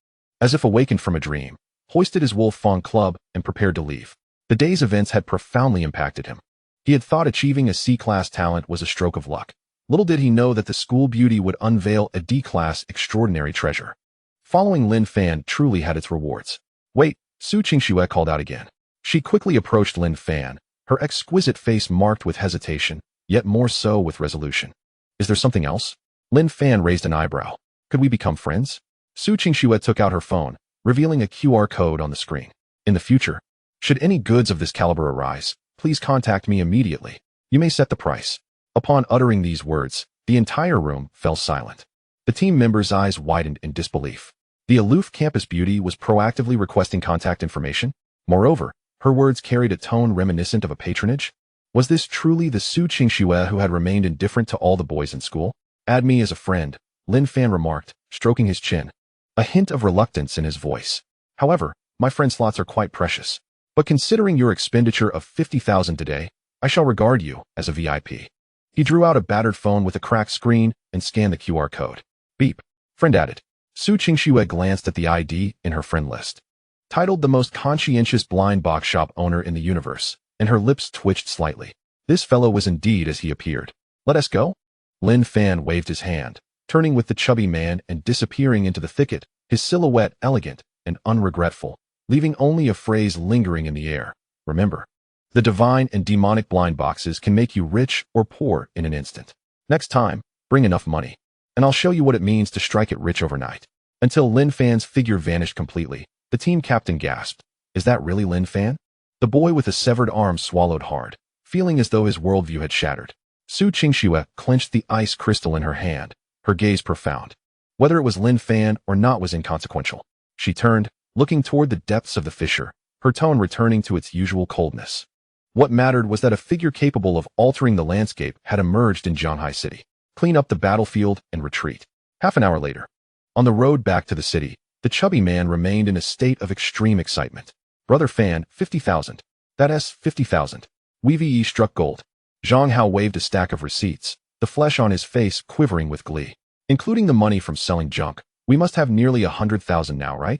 as if awakened from a dream, hoisted his Wolf Fang club and prepared to leave. The day's events had profoundly impacted him. He had thought achieving a C-class talent was a stroke of luck. Little did he know that the school beauty would unveil a D-class extraordinary treasure. Following Lin Fan truly had its rewards. Wait, Su Qingxue called out again. She quickly approached Lin Fan, her exquisite face marked with hesitation, yet more so with resolution. Is there something else? Lin Fan raised an eyebrow. Could we become friends? Su Qingxue took out her phone, revealing a QR code on the screen. In the future, should any goods of this caliber arise, please contact me immediately. You may set the price. Upon uttering these words, the entire room fell silent. The team members' eyes widened in disbelief. The aloof campus beauty was proactively requesting contact information. Moreover, her words carried a tone reminiscent of a patronage. Was this truly the Su Qingxue who had remained indifferent to all the boys in school? Add me as a friend, Lin Fan remarked, stroking his chin. A hint of reluctance in his voice. However, my friend slots are quite precious. But considering your expenditure of 50,000 today, I shall regard you as a VIP. He drew out a battered phone with a cracked screen and scanned the QR code. Beep. Friend added. Su Qingxue glanced at the ID in her friend list. Titled the most conscientious blind box shop owner in the universe, and her lips twitched slightly. This fellow was indeed as he appeared. Let us go? Lin Fan waved his hand, turning with the chubby man and disappearing into the thicket, his silhouette elegant and unregretful, leaving only a phrase lingering in the air. Remember, the divine and demonic blind boxes can make you rich or poor in an instant. Next time, bring enough money, and I'll show you what it means to strike it rich overnight. Until Lin Fan's figure vanished completely, the team captain gasped. Is that really Lin Fan? The boy with the severed arm swallowed hard, feeling as though his worldview had shattered. Su Qingxue clenched the ice crystal in her hand, her gaze profound. Whether it was Lin Fan or not was inconsequential. She turned, looking toward the depths of the fissure, her tone returning to its usual coldness. What mattered was that a figure capable of altering the landscape had emerged in Zhanghai City. Clean up the battlefield and retreat. Half an hour later, on the road back to the city, the chubby man remained in a state of extreme excitement. Brother Fan, 50,000. That's 50,000. WVE struck gold. Zhang Hao waved a stack of receipts, the flesh on his face quivering with glee. Including the money from selling junk, we must have nearly 100,000 now, right?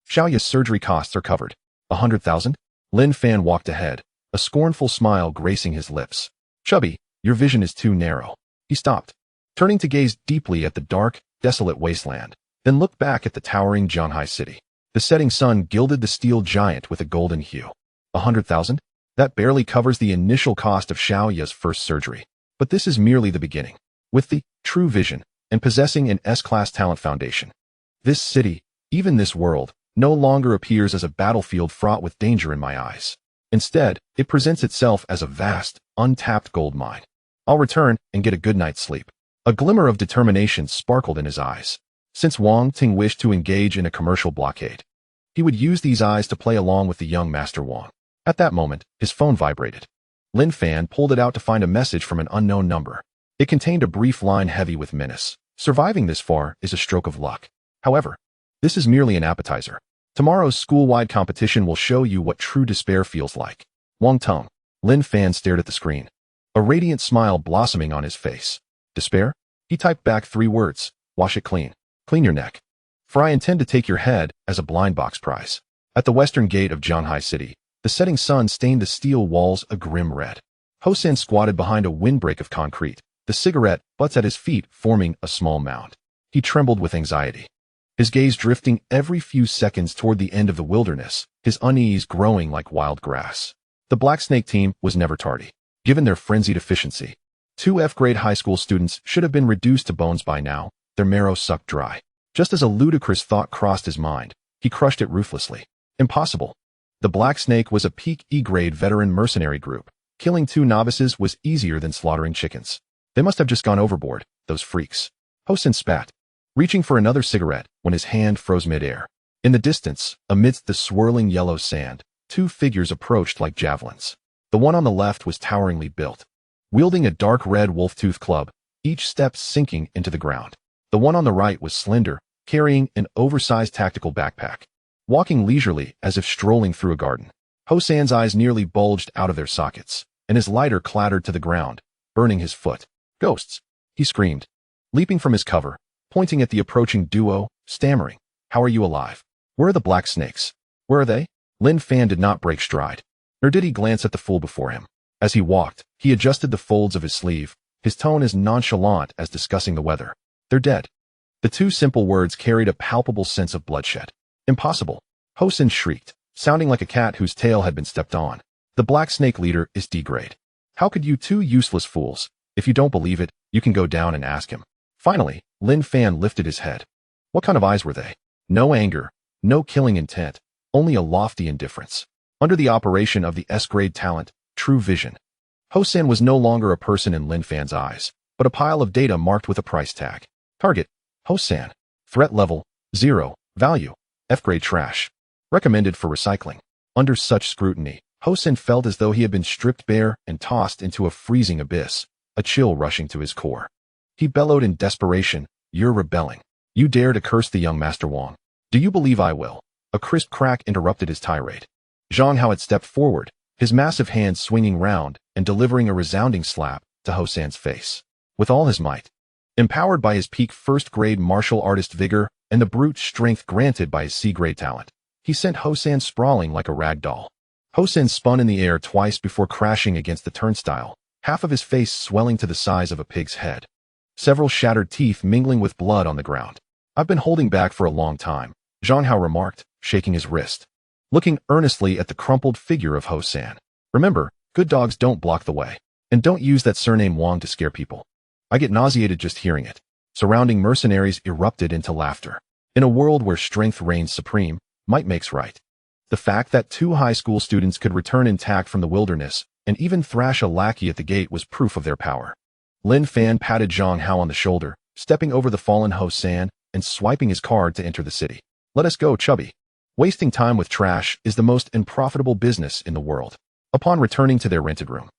Xiaoya's surgery costs are covered. 100,000? Lin Fan walked ahead, a scornful smile gracing his lips. Chubby, your vision is too narrow. He stopped, turning to gaze deeply at the dark, desolate wasteland, then looked back at the towering Zhanghai City. The setting sun gilded the steel giant with a golden hue. 100,000? That barely covers the initial cost of Xiaoya's first surgery. But this is merely the beginning. With the true vision and possessing an S-class talent foundation, this city, even this world, no longer appears as a battlefield fraught with danger in my eyes. Instead, it presents itself as a vast, untapped gold mine. I'll return and get a good night's sleep. A glimmer of determination sparkled in his eyes. Since Wang Ting wished to engage in a commercial blockade, he would use these eyes to play along with the young Master Wang. At that moment, his phone vibrated. Lin Fan pulled it out to find a message from an unknown number. It contained a brief line heavy with menace. Surviving this far is a stroke of luck. However, this is merely an appetizer. Tomorrow's school-wide competition will show you what true despair feels like. Wang Tong. Lin Fan stared at the screen, a radiant smile blossoming on his face. Despair? He typed back 3 words. Wash it clean. Clean your neck. For I intend to take your head as a blind box prize. At the western gate of Zhanghai City, the setting sun stained the steel walls a grim red. Hosen squatted behind a windbreak of concrete, the cigarette butts at his feet forming a small mound. He trembled with anxiety, his gaze drifting every few seconds toward the end of the wilderness, his unease growing like wild grass. The Black Snake team was never tardy. Given their frenzied efficiency, 2 F-grade high school students should have been reduced to bones by now, their marrow sucked dry. Just as a ludicrous thought crossed his mind, he crushed it ruthlessly. Impossible. The Black Snake was a peak E-grade veteran mercenary group, Killing 2 novices was easier than slaughtering chickens. They must have just gone overboard, those freaks. Ho-san spat, reaching for another cigarette when his hand froze midair. In the distance, amidst the swirling yellow sand, 2 figures approached like javelins. The one on the left was toweringly built, wielding a dark red wolf-tooth club, each step sinking into the ground. The one on the right was slender, carrying an oversized tactical backpack, walking leisurely as if strolling through a garden. Ho-san's eyes nearly bulged out of their sockets, and his lighter clattered to the ground, burning his foot. "Ghosts!" he screamed, leaping from his cover, pointing at the approaching duo, stammering, "How are you alive? Where are the black snakes? Where are they?" Lin Fan did not break stride, nor did he glance at the fool before him. As he walked, he adjusted the folds of his sleeve, his tone as nonchalant as discussing the weather. "They're dead." The 2 simple words carried a palpable sense of bloodshed. "Impossible!" Ho-san shrieked, sounding like a cat whose tail had been stepped on. "The Black Snake leader is degrade. How could you 2 useless fools? If you don't believe it, you can go down and ask him." Finally, Lin Fan lifted his head. What kind of eyes were they? No anger, no killing intent, only a lofty indifference. Under the operation of the S-grade talent, true vision. Ho-san was no longer a person in Lin Fan's eyes, but a pile of data marked with a price tag. Target: Ho-san. Threat level: 0. Value: F-grade trash. Recommended for recycling. Under such scrutiny, Ho-san felt as though he had been stripped bare and tossed into a freezing abyss, a chill rushing to his core. He bellowed in desperation, "You're rebelling. You dare to curse the young Master Wang. Do you believe I will?" A crisp crack interrupted his tirade. Zhang Hao had stepped forward, his massive hand swinging round and delivering a resounding slap to Ho-san's face. With all his might, empowered by his peak first-grade martial artist vigor and the brute strength granted by his C-grade talent, he sent Ho-san sprawling like a rag doll. Ho-san spun in the air twice before crashing against the turnstile, half of his face swelling to the size of a pig's head. Several shattered teeth mingling with blood on the ground. "I've been holding back for a long time," Zhang Hao remarked, shaking his wrist, looking earnestly at the crumpled figure of Ho-san. "Remember, good dogs don't block the way. And don't use that surname Wang to scare people. I get nauseated just hearing it." Surrounding mercenaries erupted into laughter. In a world where strength reigns supreme, might makes right. The fact that 2 high school students could return intact from the wilderness and even thrash a lackey at the gate was proof of their power. Lin Fan patted Zhang Hao on the shoulder, stepping over the fallen Ho-san and swiping his card to enter the city. "Let us go, chubby. Wasting time with trash is the most unprofitable business in the world." Upon returning to their rented room,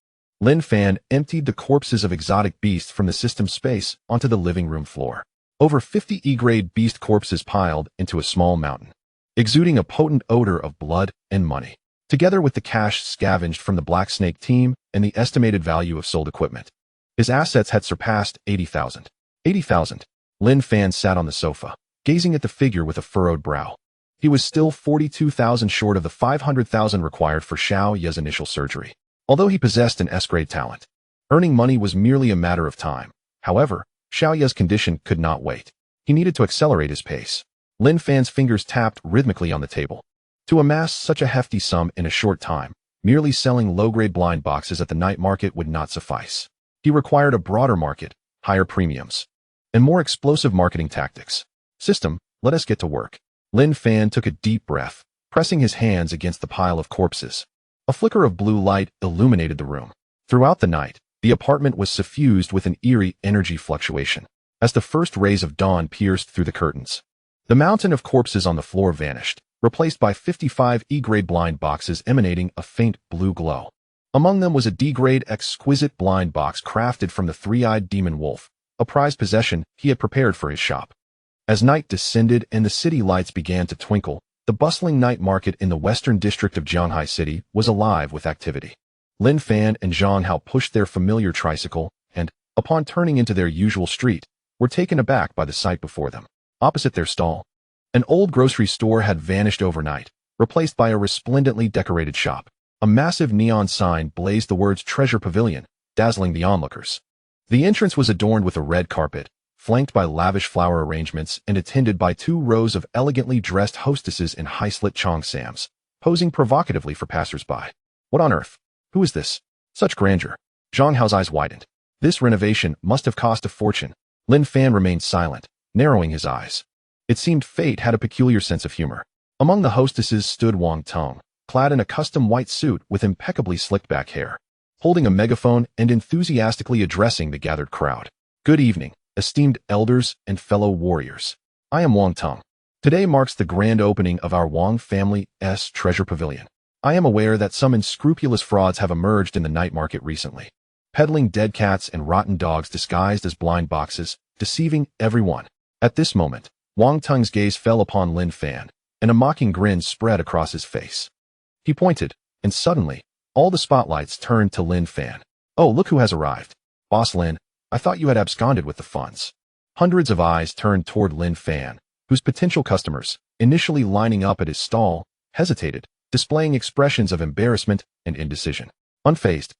Lin Fan emptied the corpses of exotic beasts from the system space onto the living room floor. Over 50 E-grade beast corpses piled into a small mountain, exuding a potent odor of blood and money, together with the cash scavenged from the Black Snake team and the estimated value of sold equipment. His assets had surpassed 80,000. 80,000. Lin Fan sat on the sofa, gazing at the figure with a furrowed brow. He was still 42,000 short of the 500,000 required for Xiao Ye's initial surgery. Although he possessed an S-grade talent, earning money was merely a matter of time. However, Xiao Ye's condition could not wait. He needed to accelerate his pace. Lin Fan's fingers tapped rhythmically on the table. To amass such a hefty sum in a short time, merely selling low-grade blind boxes at the night market would not suffice. He required a broader market, higher premiums, and more explosive marketing tactics. "System, let us get to work." Lin Fan took a deep breath, pressing his hands against the pile of corpses. A flicker of blue light illuminated the room. Throughout the night, the apartment was suffused with an eerie energy fluctuation. As the first rays of dawn pierced through the curtains, the mountain of corpses on the floor vanished, replaced by 55 E-grade blind boxes emanating a faint blue glow. Among them was a D-grade exquisite blind box crafted from the three-eyed demon wolf, a prized possession he had prepared for his shop. As night descended and the city lights began to twinkle, the bustling night market in the western district of Jianghai City was alive with activity. Lin Fan and Zhang Hao pushed their familiar tricycle and, upon turning into their usual street, were taken aback by the sight before them. Opposite their stall, an old grocery store had vanished overnight, replaced by a resplendently decorated shop. A massive neon sign blazed the words Treasure Pavilion, dazzling the onlookers. The entrance was adorned with a red carpet, flanked by lavish flower arrangements and attended by 2 rows of elegantly dressed hostesses in high-slit cheongsams, posing provocatively for passers-by. What on earth? Who is this? Such grandeur. Zhang Hao's eyes widened. This renovation must have cost a fortune. Lin Fan remained silent, narrowing his eyes. It seemed fate had a peculiar sense of humor. Among the hostesses stood Wang Tong, clad in a custom white suit with impeccably slicked back hair. holding a megaphone and enthusiastically addressing the gathered crowd. Good evening, esteemed elders and fellow warriors. I am Wang Tong. Today marks the grand opening of our Wang family's treasure pavilion. I am aware that some unscrupulous frauds have emerged in the night market recently, peddling dead cats and rotten dogs disguised as blind boxes, deceiving everyone. At this moment, Wang Tong's gaze fell upon Lin Fan, and a mocking grin spread across his face. He pointed, and suddenly, all the spotlights turned to Lin Fan. Oh, look who has arrived. Boss Lin, I thought you had absconded with the funds. Hundreds of eyes turned toward Lin Fan, whose potential customers, initially lining up at his stall, hesitated, displaying expressions of embarrassment and indecision. Unfazed,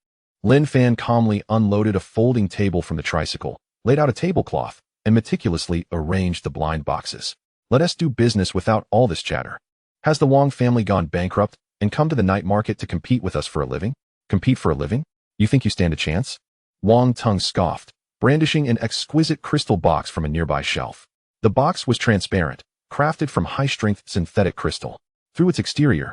Lin Fan calmly unloaded a folding table from the tricycle, laid out a tablecloth, and meticulously arranged the blind boxes. Let us do business without all this chatter. Has the Wang family gone bankrupt and come to the night market to compete with us for a living? Compete for a living? You think you stand a chance? Wang Tong scoffed, brandishing an exquisite crystal box from a nearby shelf. The box was transparent, crafted from high-strength synthetic crystal. Through its exterior,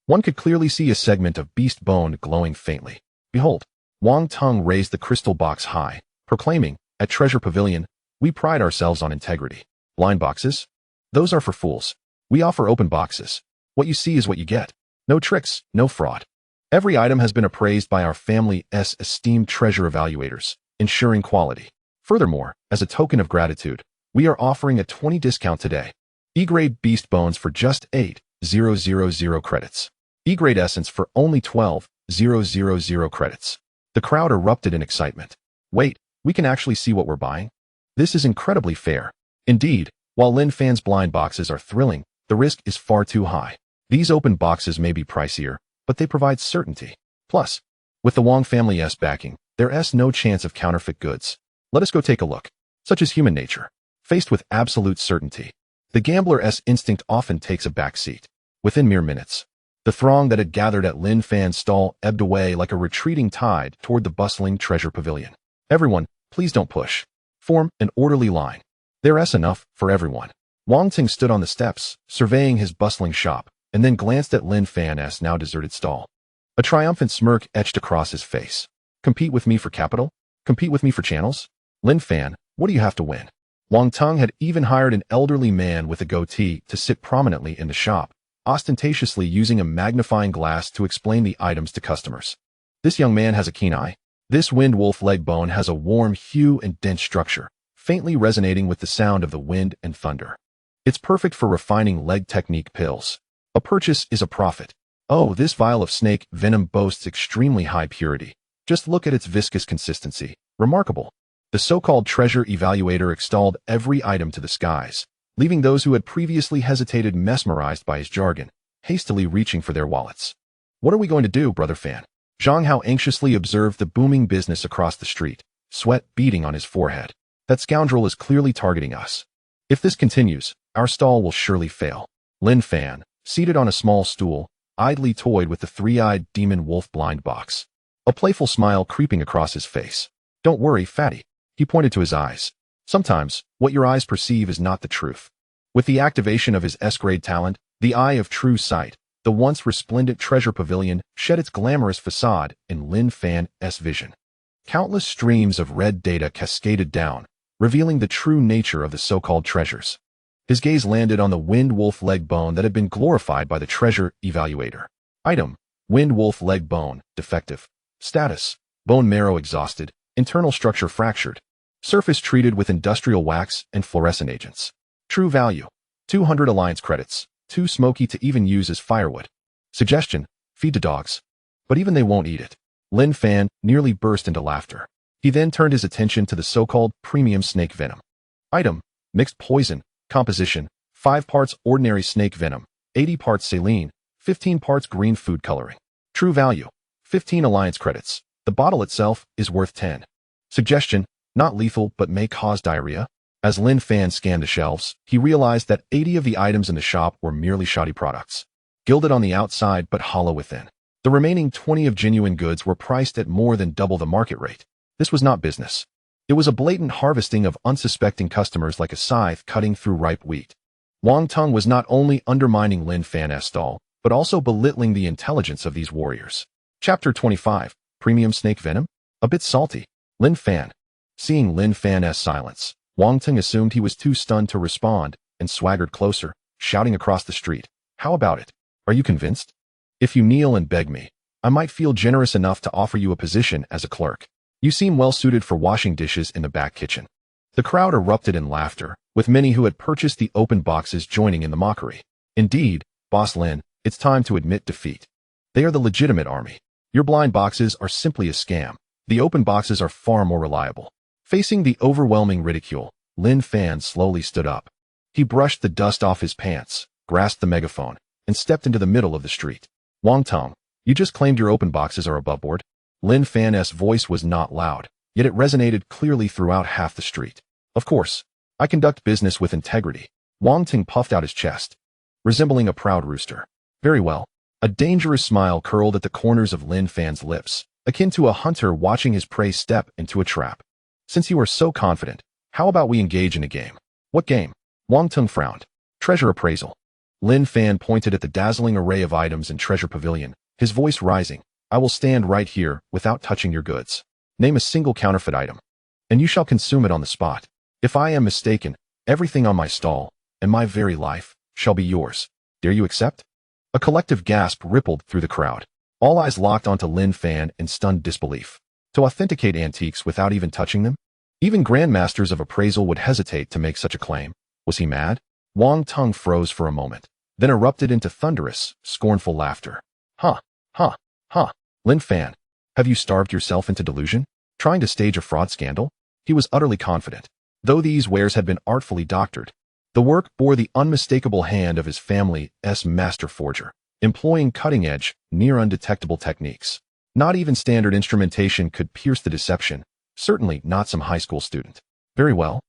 one could clearly see a segment of beast bone glowing faintly. Behold, Wang Tong raised the crystal box high, proclaiming, at Treasure Pavilion, we pride ourselves on integrity. Blind boxes? Those are for fools. We offer open boxes. What you see is what you get. No tricks, no fraud. Every item has been appraised by our family's esteemed treasure evaluators, ensuring quality. Furthermore, as a token of gratitude, we are offering a 20% discount today. E-grade beast bones for just 8,000 credits. E-grade essence for only 12,000 credits. The crowd erupted in excitement. Wait, we can actually see what we're buying? This is incredibly fair. Indeed, while Lin Fan's blind boxes are thrilling, the risk is far too high. These open boxes may be pricier, but they provide certainty. Plus, with the Wang family's backing, there's no chance of counterfeit goods. Let us go take a look. Such is human nature. Faced with absolute certainty, the gambler's instinct often takes a back seat. Within mere minutes, the throng that had gathered at Lin Fan's stall ebbed away like a retreating tide toward the bustling treasure pavilion. Everyone, please don't push. Form an orderly line. There's enough for everyone. Wang Ting stood on the steps, surveying his bustling shop, and then glanced at Lin Fan's now deserted stall. A triumphant smirk etched across his face. Compete with me for capital? Compete with me for channels? Lin Fan, what do you have to win? Wang Tong had even hired an elderly man with a goatee to sit prominently in the shop, ostentatiously using a magnifying glass to explain the items to customers. This young man has a keen eye. This wind wolf leg bone has a warm hue and dense structure, faintly resonating with the sound of the wind and thunder. It's perfect for refining leg technique pills. A purchase is a profit. Oh, this vial of snake venom boasts extremely high purity. Just look at its viscous consistency. Remarkable. The so-called treasure evaluator extolled every item to the skies, leaving those who had previously hesitated mesmerized by his jargon, hastily reaching for their wallets. What are we going to do, Brother Fan? Zhang Hao anxiously observed the booming business across the street, sweat beading on his forehead. That scoundrel is clearly targeting us. If this continues, our stall will surely fail. Lin Fan, seated on a small stool, idly toyed with the three-eyed demon wolf blind box, a playful smile creeping across his face. Don't worry, fatty. He pointed to his eyes. Sometimes, what your eyes perceive is not the truth. With the activation of his S-grade talent, the eye of true sight, the once resplendent treasure pavilion shed its glamorous facade in Lin Fan's vision. Countless streams of red data cascaded down, revealing the true nature of the so-called treasures. His gaze landed on the wind wolf leg bone that had been glorified by the treasure evaluator. Item: wind wolf leg bone, defective. Status: bone marrow exhausted, internal structure fractured. Surface treated with industrial wax and fluorescent agents. True value: 200 alliance credits, too smoky to even use as firewood. Suggestion: feed to dogs. But even they won't eat it. Lin Fan nearly burst into laughter. He then turned his attention to the so-called premium snake venom. Item: mixed poison. Composition: 5 parts ordinary snake venom, 80 parts saline, 15 parts green food coloring. True value: 15 alliance credits. The bottle itself is worth 10. Suggestion: not lethal but may cause diarrhea. As Lin Fan scanned the shelves, he realized that 80 of the items in the shop were merely shoddy products, gilded on the outside but hollow within. The remaining 20 of genuine goods were priced at more than double the market rate. This was not business. It was a blatant harvesting of unsuspecting customers like a scythe cutting through ripe wheat. Wang Tong was not only undermining Lin Fan's stall, but also belittling the intelligence of these warriors. Chapter 25. Premium snake venom? A bit salty. Lin Fan. Seeing Lin Fan's silence, Wang Ting assumed he was too stunned to respond and swaggered closer, shouting across the street. How about it? Are you convinced? If you kneel and beg me, I might feel generous enough to offer you a position as a clerk. You seem well suited for washing dishes in the back kitchen. The crowd erupted in laughter, with many who had purchased the open boxes joining in the mockery. Indeed, Boss Lin, it's time to admit defeat. They are the legitimate army. Your blind boxes are simply a scam. The open boxes are far more reliable. Facing the overwhelming ridicule, Lin Fan slowly stood up. He brushed the dust off his pants, grasped the megaphone, and stepped into the middle of the street. Wang Tong, you just claimed your open boxes are above board? Lin Fan's voice was not loud, yet it resonated clearly throughout half the street. Of course, I conduct business with integrity. Wang Ting puffed out his chest, resembling a proud rooster. Very well. A dangerous smile curled at the corners of Lin Fan's lips, akin to a hunter watching his prey step into a trap. Since you are so confident, how about we engage in a game? What game? Wang Ting frowned. Treasure appraisal. Lin Fan pointed at the dazzling array of items in Treasure Pavilion, his voice rising. I will stand right here without touching your goods. Name a single counterfeit item, and you shall consume it on the spot. If I am mistaken, everything on my stall, and my very life, shall be yours. Dare you accept? A collective gasp rippled through the crowd. All eyes locked onto Lin Fan in stunned disbelief. To authenticate antiques without even touching them? Even grandmasters of appraisal would hesitate to make such a claim. Was he mad? Wang Tung froze for a moment, then erupted into thunderous, scornful laughter. Huh, huh, huh. Lin Fan, have you starved yourself into delusion? Trying to stage a fraud scandal? He was utterly confident. Though these wares had been artfully doctored, the work bore the unmistakable hand of his family's master forger, employing cutting-edge, near-undetectable techniques. Not even standard instrumentation could pierce the deception, certainly not some high school student. Very well,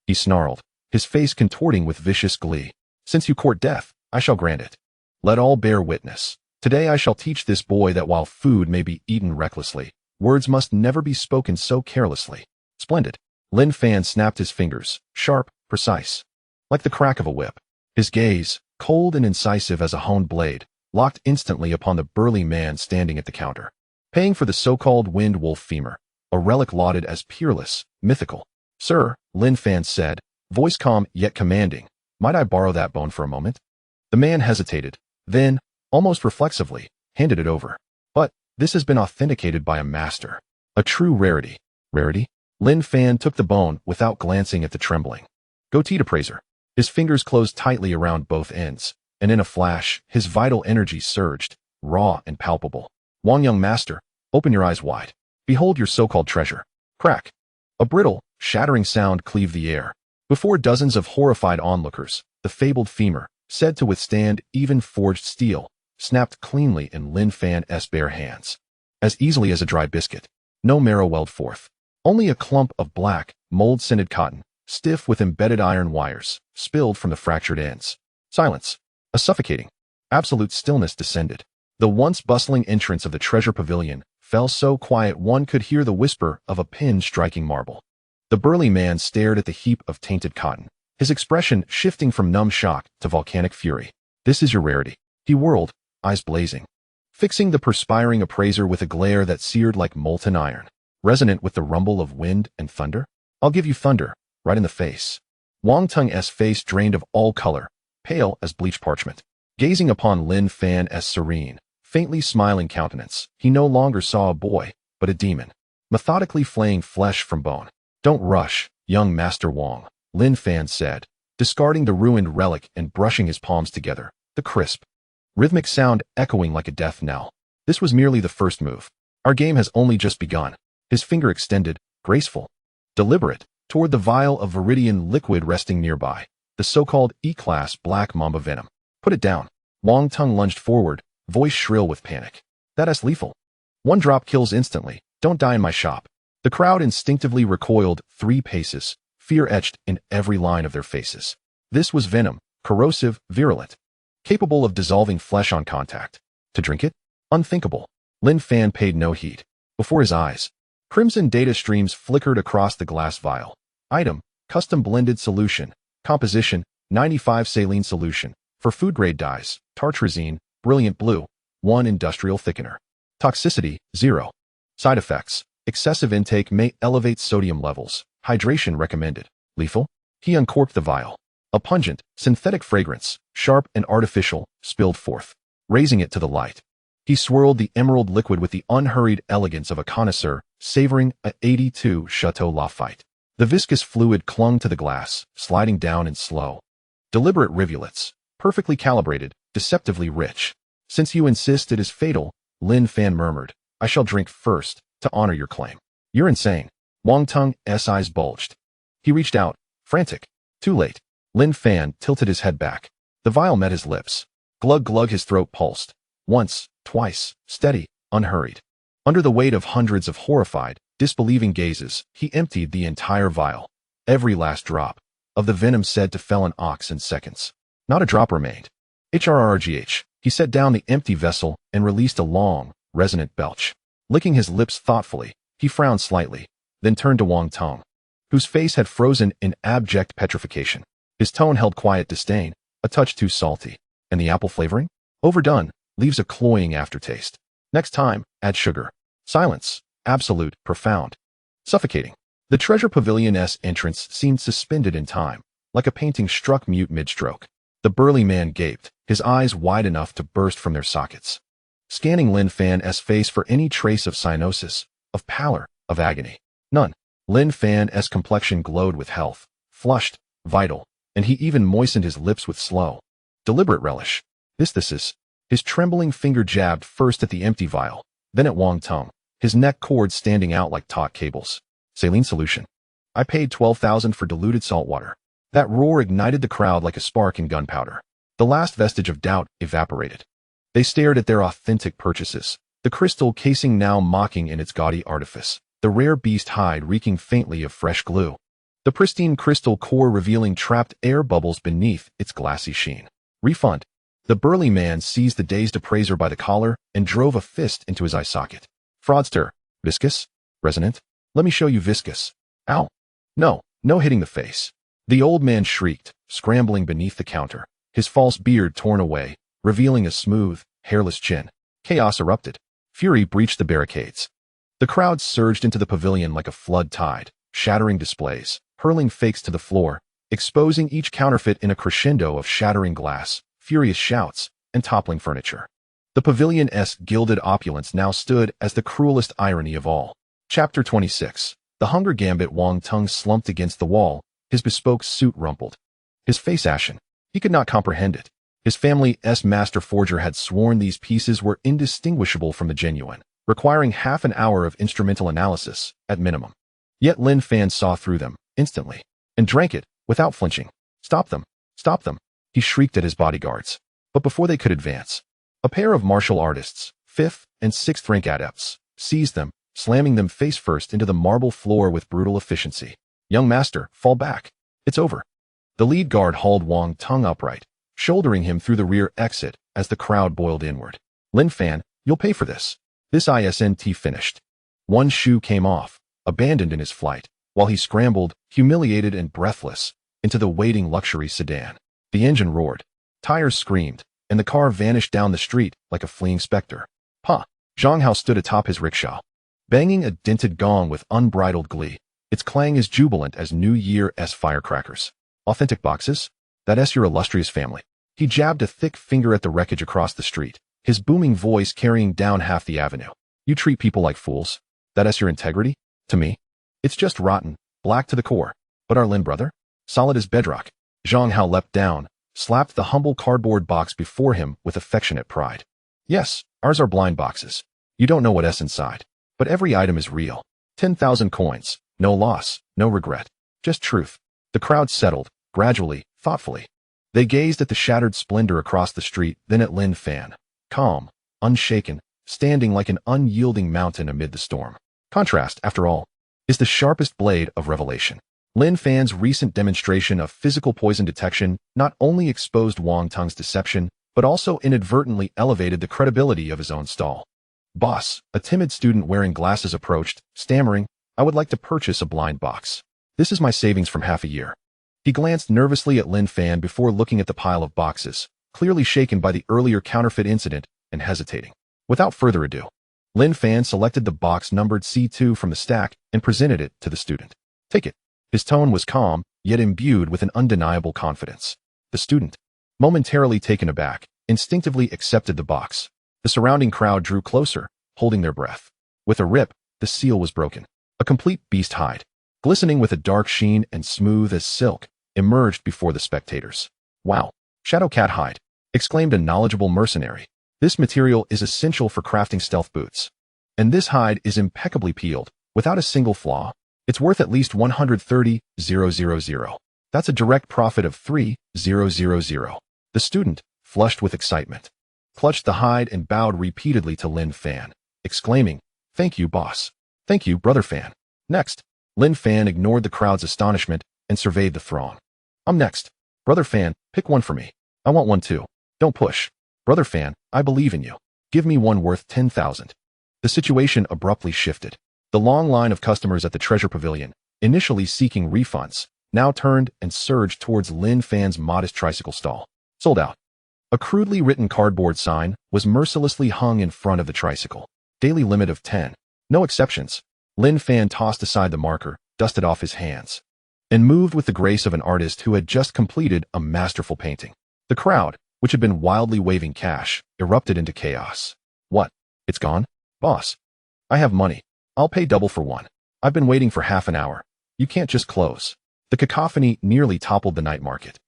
he snarled, his face contorting with vicious glee. Since you court death, I shall grant it. Let all bear witness. Today I shall teach this boy that while food may be eaten recklessly, words must never be spoken so carelessly. Splendid. Lin Fan snapped his fingers, sharp, precise, like the crack of a whip. His gaze, cold and incisive as a honed blade, locked instantly upon the burly man standing at the counter, paying for the so-called wind wolf femur, a relic lauded as peerless, mythical. Sir, Lin Fan said, voice calm yet commanding, might I borrow that bone for a moment? The man hesitated, then, almost reflexively, handed it over. But this has been authenticated by a master. A true rarity. Rarity? Lin Fan took the bone without glancing at the trembling goateed appraiser. His fingers closed tightly around both ends, and in a flash, his vital energy surged, raw and palpable. Wang young master, open your eyes wide. Behold your so-called treasure. Crack. A brittle, shattering sound cleaved the air. Before dozens of horrified onlookers, the fabled femur, said to withstand even forged steel, snapped cleanly in Lin Fan's bare hands. As easily as a dry biscuit. No marrow welled forth. Only a clump of black, mold-scented cotton, stiff with embedded iron wires, spilled from the fractured ends. Silence. A suffocating, absolute stillness descended. The once bustling entrance of the treasure pavilion fell so quiet one could hear the whisper of a pin striking marble. The burly man stared at the heap of tainted cotton, his expression shifting from numb shock to volcanic fury. This is your rarity. He whirled, eyes blazing, fixing the perspiring appraiser with a glare that seared like molten iron, resonant with the rumble of wind and thunder. I'll give you thunder, right in the face. Wang Tung's face drained of all color, pale as bleached parchment. Gazing upon Lin Fan's serene, faintly smiling countenance, he no longer saw a boy, but a demon, methodically flaying flesh from bone. Don't rush, young Master Wang, Lin Fan said, discarding the ruined relic and brushing his palms together, the crisp, rhythmic sound echoing like a death knell. This was merely the first move. Our game has only just begun. His finger extended, graceful, deliberate, toward the vial of viridian liquid resting nearby, the so-called E-class black mamba venom. Put it down. Wang Tung lunged forward, voice shrill with panic. That's lethal. One drop kills instantly. Don't die in my shop. The crowd instinctively recoiled 3 paces, fear etched in every line of their faces. This was venom, corrosive, virulent, capable of dissolving flesh on contact. To drink it? Unthinkable. Lin Fan paid no heed. Before his eyes, crimson data streams flickered across the glass vial. Item, custom blended solution. Composition, 95 saline solution. For food-grade dyes, tartrazine, brilliant blue, 1 industrial thickener. Toxicity, 0. Side effects. Excessive intake may elevate sodium levels. Hydration recommended. Lethal? He uncorked the vial. A pungent, synthetic fragrance, sharp and artificial, spilled forth, raising it to the light. He swirled the emerald liquid with the unhurried elegance of a connoisseur, savoring a 82 Chateau Lafite. The viscous fluid clung to the glass, sliding down in slow, deliberate rivulets, perfectly calibrated, deceptively rich. Since you insist it is fatal, Lin Fan murmured, I shall drink first, to honor your claim. You're insane. Wang Tung's eyes bulged. He reached out, frantic. Too late. Lin Fan tilted his head back. The vial met his lips. Glug glug, his throat pulsed. Once, twice, steady, unhurried. Under the weight of hundreds of horrified, disbelieving gazes, he emptied the entire vial. Every last drop of the venom said to fell an ox in seconds. Not a drop remained. HRRGH. He set down the empty vessel and released a long, resonant belch. Licking his lips thoughtfully, he frowned slightly, then turned to Wang Tung, whose face had frozen in abject petrification. His tone held quiet disdain, a touch too salty. And the apple flavoring? Overdone, leaves a cloying aftertaste. Next time, add sugar. Silence. Absolute, profound. Suffocating. The Treasure Pavilion's entrance seemed suspended in time, like a painting struck mute mid-stroke. The burly man gaped, his eyes wide enough to burst from their sockets, scanning Lin Fan's face for any trace of cyanosis, of pallor, of agony. None. Lin Fan's complexion glowed with health, flushed, vital, and he even moistened his lips with slow, deliberate relish. This is. His trembling finger jabbed first at the empty vial, then at Wang Tung, his neck cords standing out like taut cables. Saline solution. I paid 12,000 for diluted salt water. That roar ignited the crowd like a spark in gunpowder. The last vestige of doubt evaporated. They stared at their authentic purchases, the crystal casing now mocking in its gaudy artifice, the rare beast hide reeking faintly of fresh glue, the pristine crystal core revealing trapped air bubbles beneath its glassy sheen. Refund. The burly man seized the dazed appraiser by the collar and drove a fist into his eye socket. Fraudster. Viscous? Resonant? Let me show you viscous. Ow. No, no hitting the face. The old man shrieked, scrambling beneath the counter, his false beard torn away, revealing a smooth, hairless chin. Chaos erupted. Fury breached the barricades. The crowd surged into the pavilion like a flood tide, shattering displays, hurling fakes to the floor, exposing each counterfeit in a crescendo of shattering glass, furious shouts, and toppling furniture. The pavilion's gilded opulence now stood as the cruelest irony of all. Chapter 26. The Hunger Gambit. Wang Tung slumped against the wall, his bespoke suit rumpled, his face ashen. He could not comprehend it. His family's master forger had sworn these pieces were indistinguishable from the genuine, requiring half an hour of instrumental analysis, at minimum. Yet Lin Fan saw through them, instantly, and drank it, without flinching. Stop them! Stop them! He shrieked at his bodyguards. But before they could advance, a pair of martial artists, 5th and 6th rank adepts, seized them, slamming them face first into the marble floor with brutal efficiency. Young master, fall back. It's over. The lead guard hauled Wang Tung upright, shouldering him through the rear exit as the crowd boiled inward. Lin Fan, you'll pay for this. This isn't finished. One shoe came off, abandoned in his flight, while he scrambled, humiliated and breathless, into the waiting luxury sedan. The engine roared. Tires screamed, and the car vanished down the street like a fleeing specter. Ha! Zhang Hao stood atop his rickshaw, banging a dented gong with unbridled glee, its clang as jubilant as New Year's firecrackers. Authentic boxes? That's your illustrious family. He jabbed a thick finger at the wreckage across the street, his booming voice carrying down half the avenue. You treat people like fools. That's your integrity? To me? It's just rotten, black to the core. But our Lin brother? Solid as bedrock. Zhang Hao leapt down, slapped the humble cardboard box before him with affectionate pride. Yes, ours are blind boxes. You don't know what's inside. But every item is real. 10,000 coins. No loss, no regret. Just truth. The crowd settled, gradually, thoughtfully. They gazed at the shattered splendor across the street, then at Lin Fan, calm, unshaken, standing like an unyielding mountain amid the storm. Contrast, after all, is the sharpest blade of revelation. Lin Fan's recent demonstration of physical poison detection not only exposed Wang Tung's deception, but also inadvertently elevated the credibility of his own stall. Boss, a timid student wearing glasses approached, stammering, I would like to purchase a blind box. This is my savings from half a year. He glanced nervously at Lin Fan before looking at the pile of boxes, clearly shaken by the earlier counterfeit incident and hesitating. Without further ado, Lin Fan selected the box numbered C2 from the stack and presented it to the student. Take it. His tone was calm, yet imbued with an undeniable confidence. The student, momentarily taken aback, instinctively accepted the box. The surrounding crowd drew closer, holding their breath. With a rip, the seal was broken. A complete beast hide, glistening with a dark sheen and smooth as silk, emerged before the spectators. Wow! Shadow cat hide, exclaimed a knowledgeable mercenary. This material is essential for crafting stealth boots. And this hide is impeccably peeled, without a single flaw. It's worth at least 130,000. That's a direct profit of 3,000. The student, flushed with excitement, clutched the hide and bowed repeatedly to Lin Fan, exclaiming, "Thank you, boss. Thank you, Brother Fan." Next, Lin Fan ignored the crowd's astonishment and surveyed the throng. "I'm next. Brother Fan, pick one for me. I want one too. Don't push. Brother Fan, I believe in you. Give me one worth 10,000. The situation abruptly shifted. The long line of customers at the treasure pavilion, initially seeking refunds, now turned and surged towards Lin Fan's modest tricycle stall. Sold out. A crudely written cardboard sign was mercilessly hung in front of the tricycle. Daily limit of 10. No exceptions. Lin Fan tossed aside the marker, dusted off his hands, and moved with the grace of an artist who had just completed a masterful painting. The crowd, which had been wildly waving cash, erupted into chaos. "What? It's gone? Boss, I have money. I'll pay double for one. I've been waiting for half an hour. You can't just close." The cacophony nearly toppled the night market.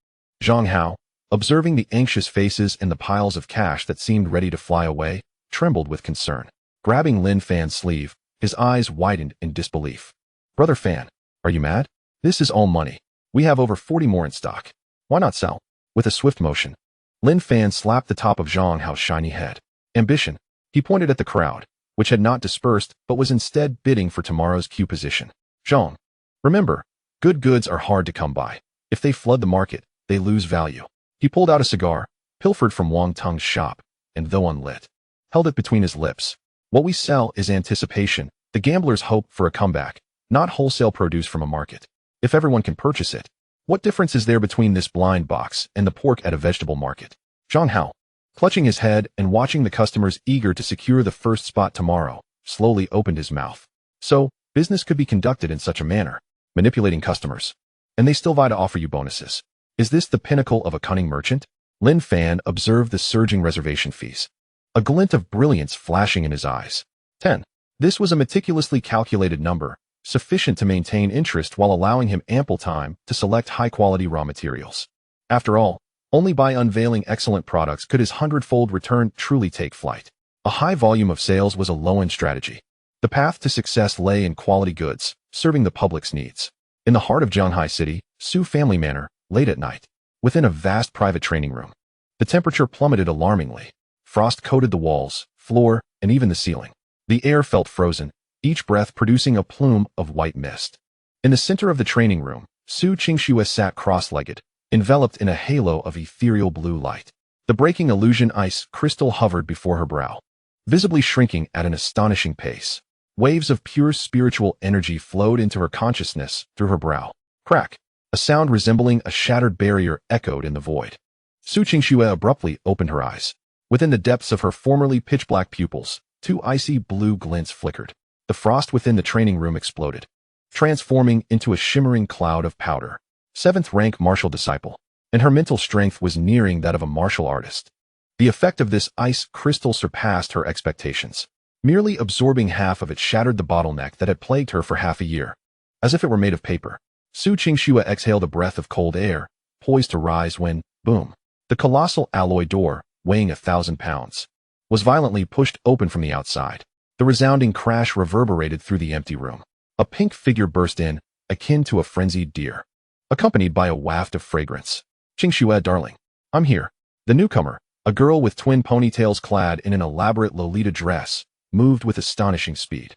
Zhang Hao, observing the anxious faces and the piles of cash that seemed ready to fly away, trembled with concern. Grabbing Lin Fan's sleeve, his eyes widened in disbelief. "Brother Fan, are you mad? This is all money. We have over 40 more in stock. Why not sell?" With a swift motion, Lin Fan slapped the top of Zhang Hao's shiny head. "Ambition." He pointed at the crowd, which had not dispersed but was instead bidding for tomorrow's Q position. "Zhang, remember, good goods are hard to come by. If they flood the market, they lose value." He pulled out a cigar, pilfered from Wang Tung's shop, and though unlit, held it between his lips. "What we sell is anticipation, the gambler's hope for a comeback, not wholesale produce from a market. If everyone can purchase it, what difference is there between this blind box and the pork at a vegetable market?" Zhang Hao, clutching his head and watching the customers eager to secure the first spot tomorrow, slowly opened his mouth. So, business could be conducted in such a manner, manipulating customers, and they still vie to offer you bonuses. Is this the pinnacle of a cunning merchant? Lin Fan observed the surging reservation fees, a glint of brilliance flashing in his eyes. 10. This was a meticulously calculated number, sufficient to maintain interest while allowing him ample time to select high-quality raw materials. After all, only by unveiling excellent products could his hundredfold return truly take flight. A high volume of sales was a low-end strategy. The path to success lay in quality goods, serving the public's needs. In the heart of Zhanghai City, Su Family Manor, late at night, within a vast private training room, the temperature plummeted alarmingly. Frost coated the walls, floor, and even the ceiling. The air felt frozen, each breath producing a plume of white mist. In the center of the training room, Su Qingxue sat cross-legged, enveloped in a halo of ethereal blue light. The breaking illusion ice crystal hovered before her brow, visibly shrinking at an astonishing pace. Waves of pure spiritual energy flowed into her consciousness through her brow. Crack! A sound resembling a shattered barrier echoed in the void. Su Qingxue abruptly opened her eyes. Within the depths of her formerly pitch-black pupils, two icy blue glints flickered. The frost within the training room exploded, transforming into a shimmering cloud of powder. Seventh-rank martial disciple, and her mental strength was nearing that of a martial artist. The effect of this ice crystal surpassed her expectations. Merely absorbing half of it shattered the bottleneck that had plagued her for half a year. As if it were made of paper, Su Qingxue exhaled a breath of cold air, poised to rise when, boom, the colossal alloy door, weighing 1,000 pounds, was violently pushed open from the outside. The resounding crash reverberated through the empty room. A pink figure burst in, akin to a frenzied deer, accompanied by a waft of fragrance. "Qingxue, darling, I'm here." The newcomer, a girl with twin ponytails clad in an elaborate Lolita dress, moved with astonishing speed.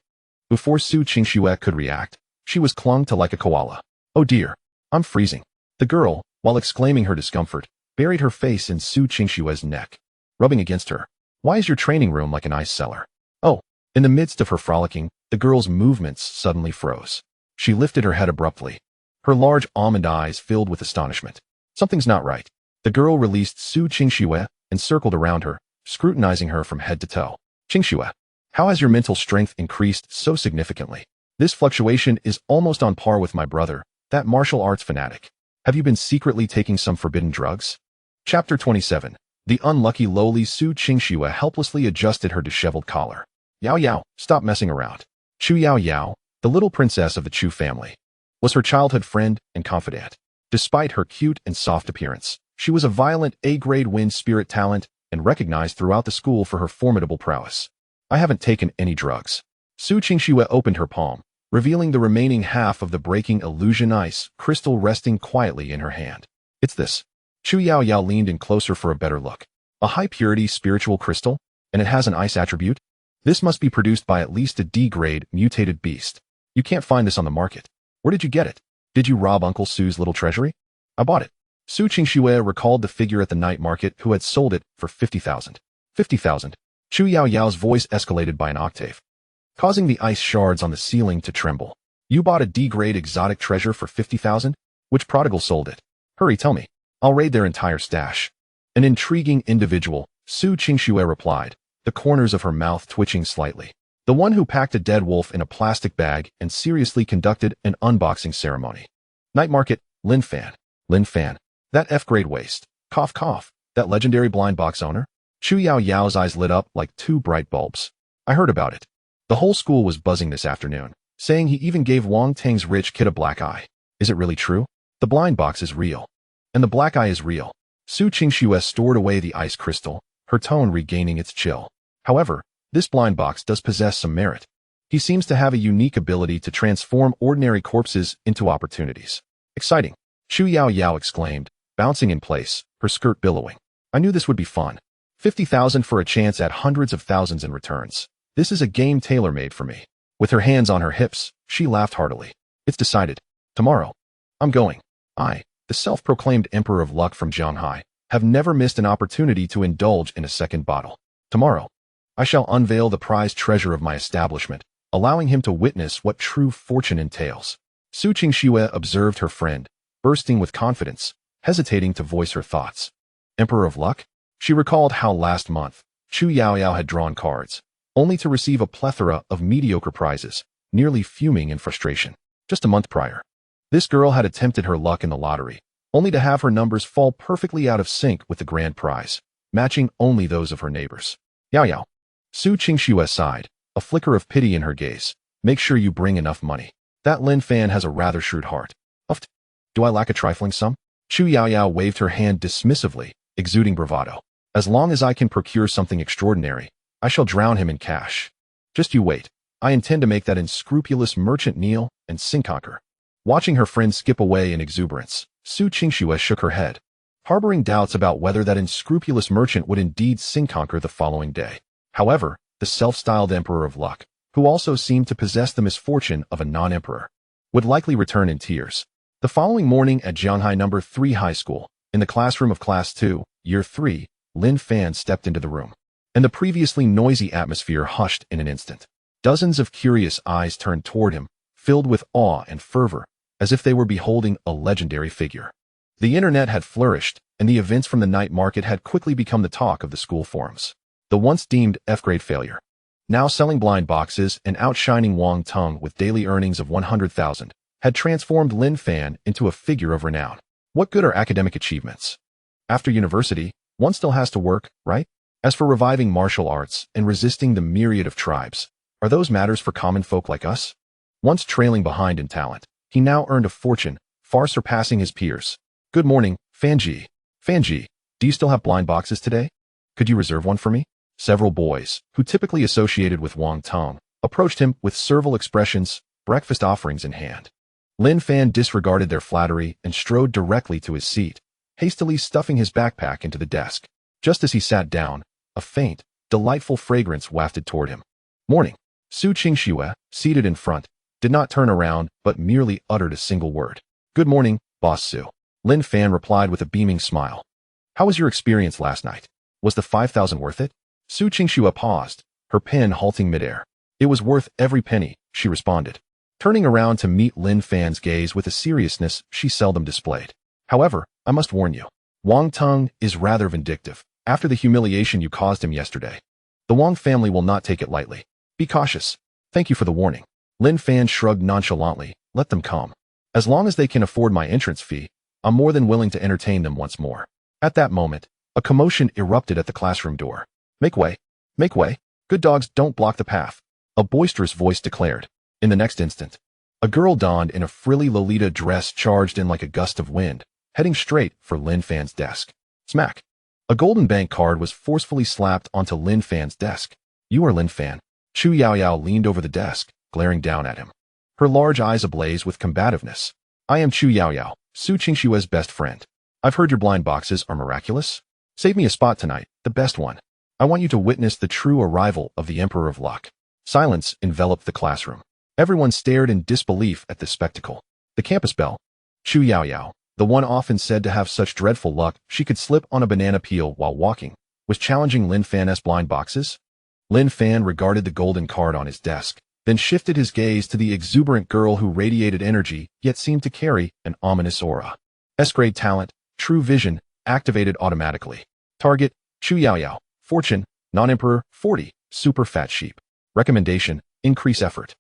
Before Su Qingxue could react, she was clung to like a koala. "Oh dear, I'm freezing." The girl, while exclaiming her discomfort, buried her face in Su Qingxue's neck, rubbing against her. "Why is your training room like an ice cellar?" "Oh." In the midst of her frolicking, the girl's movements suddenly froze. She lifted her head abruptly, her large almond eyes filled with astonishment. "Something's not right." The girl released Su Qingxue and circled around her, scrutinizing her from head to toe. "Qingxue, How has your mental strength increased so significantly? This fluctuation is almost on par with my brother, that martial arts fanatic. Have you been secretly taking some forbidden drugs? Chapter 27. The unlucky lowly Su Qingxue helplessly adjusted her disheveled collar. Yao Yao, stop messing around. Chu Yao Yao, the little princess of the Chu family, was her childhood friend and confidant. Despite her cute and soft appearance, she was a violent A-grade wind spirit talent and recognized throughout the school for her formidable prowess. I haven't taken any drugs. Su Qingxue opened her palm, revealing the remaining half of the breaking illusion ice crystal resting quietly in her hand. It's this. Chu Yao Yao leaned in closer for a better look. A high-purity spiritual crystal, and it has an ice attribute? This must be produced by at least a D-grade mutated beast. You can't find this on the market. Where did you get it? Did you rob Uncle Su's little treasury? I bought it. Su Qingxue recalled the figure at the night market who had sold it for 50,000. 50,000. Chu Yao Yao's voice escalated by an octave, causing the ice shards on the ceiling to tremble. You bought a D-grade exotic treasure for 50,000? Which prodigal sold it? Hurry, tell me. I'll raid their entire stash. An intriguing individual, Su Qingxue replied, the corners of her mouth twitching slightly. The one who packed a dead wolf in a plastic bag and seriously conducted an unboxing ceremony. Night market, Lin Fan. Lin Fan. That F-grade waste. Cough cough. That legendary blind box owner? Chu Yao Yao's eyes lit up like two bright bulbs. I heard about it. The whole school was buzzing this afternoon, saying he even gave Wang Tang's rich kid a black eye. Is it really true? The blind box is real. And the black eye is real. Su Qingxue stored away the ice crystal, her tone regaining its chill. However, this blind box does possess some merit. He seems to have a unique ability to transform ordinary corpses into opportunities. Exciting. Chu Yao Yao exclaimed, bouncing in place, her skirt billowing. I knew this would be fun. 50,000 for a chance at hundreds of thousands in returns. This is a game tailor-made for me. With her hands on her hips, she laughed heartily. It's decided. Tomorrow. I'm going. I, the self-proclaimed Emperor of Luck from Shanghai, have never missed an opportunity to indulge in a second bottle. Tomorrow, I shall unveil the prized treasure of my establishment, allowing him to witness what true fortune entails. Su Qingxue observed her friend, bursting with confidence, hesitating to voice her thoughts. Emperor of Luck? She recalled how last month, Chu Yao Yao had drawn cards, only to receive a plethora of mediocre prizes, nearly fuming in frustration. Just a month prior, this girl had attempted her luck in the lottery, only to have her numbers fall perfectly out of sync with the grand prize, matching only those of her neighbors. Yao Yao. Su Qingxue sighed, a flicker of pity in her gaze. Make sure you bring enough money. That Lin Fan has a rather shrewd heart. Uft. Do I lack a trifling sum? Chu Yao Yao waved her hand dismissively, exuding bravado. As long as I can procure something extraordinary, I shall drown him in cash. Just you wait. I intend to make that unscrupulous merchant kneel and sin-conquer. Watching her friend skip away in exuberance, Su Qingxue shook her head, harboring doubts about whether that unscrupulous merchant would indeed sin-conquer the following day. However, the self-styled Emperor of Luck, who also seemed to possess the misfortune of a non-emperor, would likely return in tears. The following morning at Jianghai No. 3 High School, in the classroom of Class 2, Year 3, Lin Fan stepped into the room, and the previously noisy atmosphere hushed in an instant. Dozens of curious eyes turned toward him, filled with awe and fervor, as if they were beholding a legendary figure. The internet had flourished, and the events from the night market had quickly become the talk of the school forums. The once deemed F-grade failure, now selling blind boxes and outshining Wang Tung with daily earnings of 100,000, had transformed Lin Fan into a figure of renown. What good are academic achievements? After university, one still has to work, right? As for reviving martial arts and resisting the myriad of tribes, are those matters for common folk like us? Once trailing behind in talent, he now earned a fortune, far surpassing his peers. Good morning, Fanji. Fanji, do you still have blind boxes today? Could you reserve one for me? Several boys, who typically associated with Wang Tong, approached him with servile expressions, breakfast offerings in hand. Lin Fan disregarded their flattery and strode directly to his seat, hastily stuffing his backpack into the desk. Just as he sat down, a faint, delightful fragrance wafted toward him. Morning. Su Qingxue, seated in front, did not turn around but merely uttered a single word. Good morning, Boss Su. Lin Fan replied with a beaming smile. How was your experience last night? Was the 5,000 worth it? Su Qingxue paused, her pen halting midair. It was worth every penny, she responded, turning around to meet Lin Fan's gaze with a seriousness she seldom displayed. However, I must warn you, Wang Tung is rather vindictive, after the humiliation you caused him yesterday. The Wang family will not take it lightly. Be cautious. Thank you for the warning. Lin Fan shrugged nonchalantly. Let them come. As long as they can afford my entrance fee, I'm more than willing to entertain them once more. At that moment, a commotion erupted at the classroom door. Make way. Make way. Good dogs don't block the path. A boisterous voice declared. In the next instant, a girl donned in a frilly Lolita dress charged in like a gust of wind, heading straight for Lin Fan's desk. Smack. A golden bank card was forcefully slapped onto Lin Fan's desk. You are Lin Fan. Chu Yaoyao leaned over the desk, glaring down at him. Her large eyes ablaze with combativeness. I am Chu Yaoyao, Su Qingshue's best friend. I've heard your blind boxes are miraculous. Save me a spot tonight, the best one. I want you to witness the true arrival of the Emperor of Luck. Silence enveloped the classroom. Everyone stared in disbelief at this spectacle. The campus belle, Chu Yaoyao, the one often said to have such dreadful luck she could slip on a banana peel while walking, was challenging Lin Fan's blind boxes. Lin Fan regarded the golden card on his desk, then shifted his gaze to the exuberant girl who radiated energy yet seemed to carry an ominous aura. S-grade talent, true vision, activated automatically. Target, Chu Yaoyao. Fortune, non-emperor, 40, super fat sheep. Recommendation, increase effort.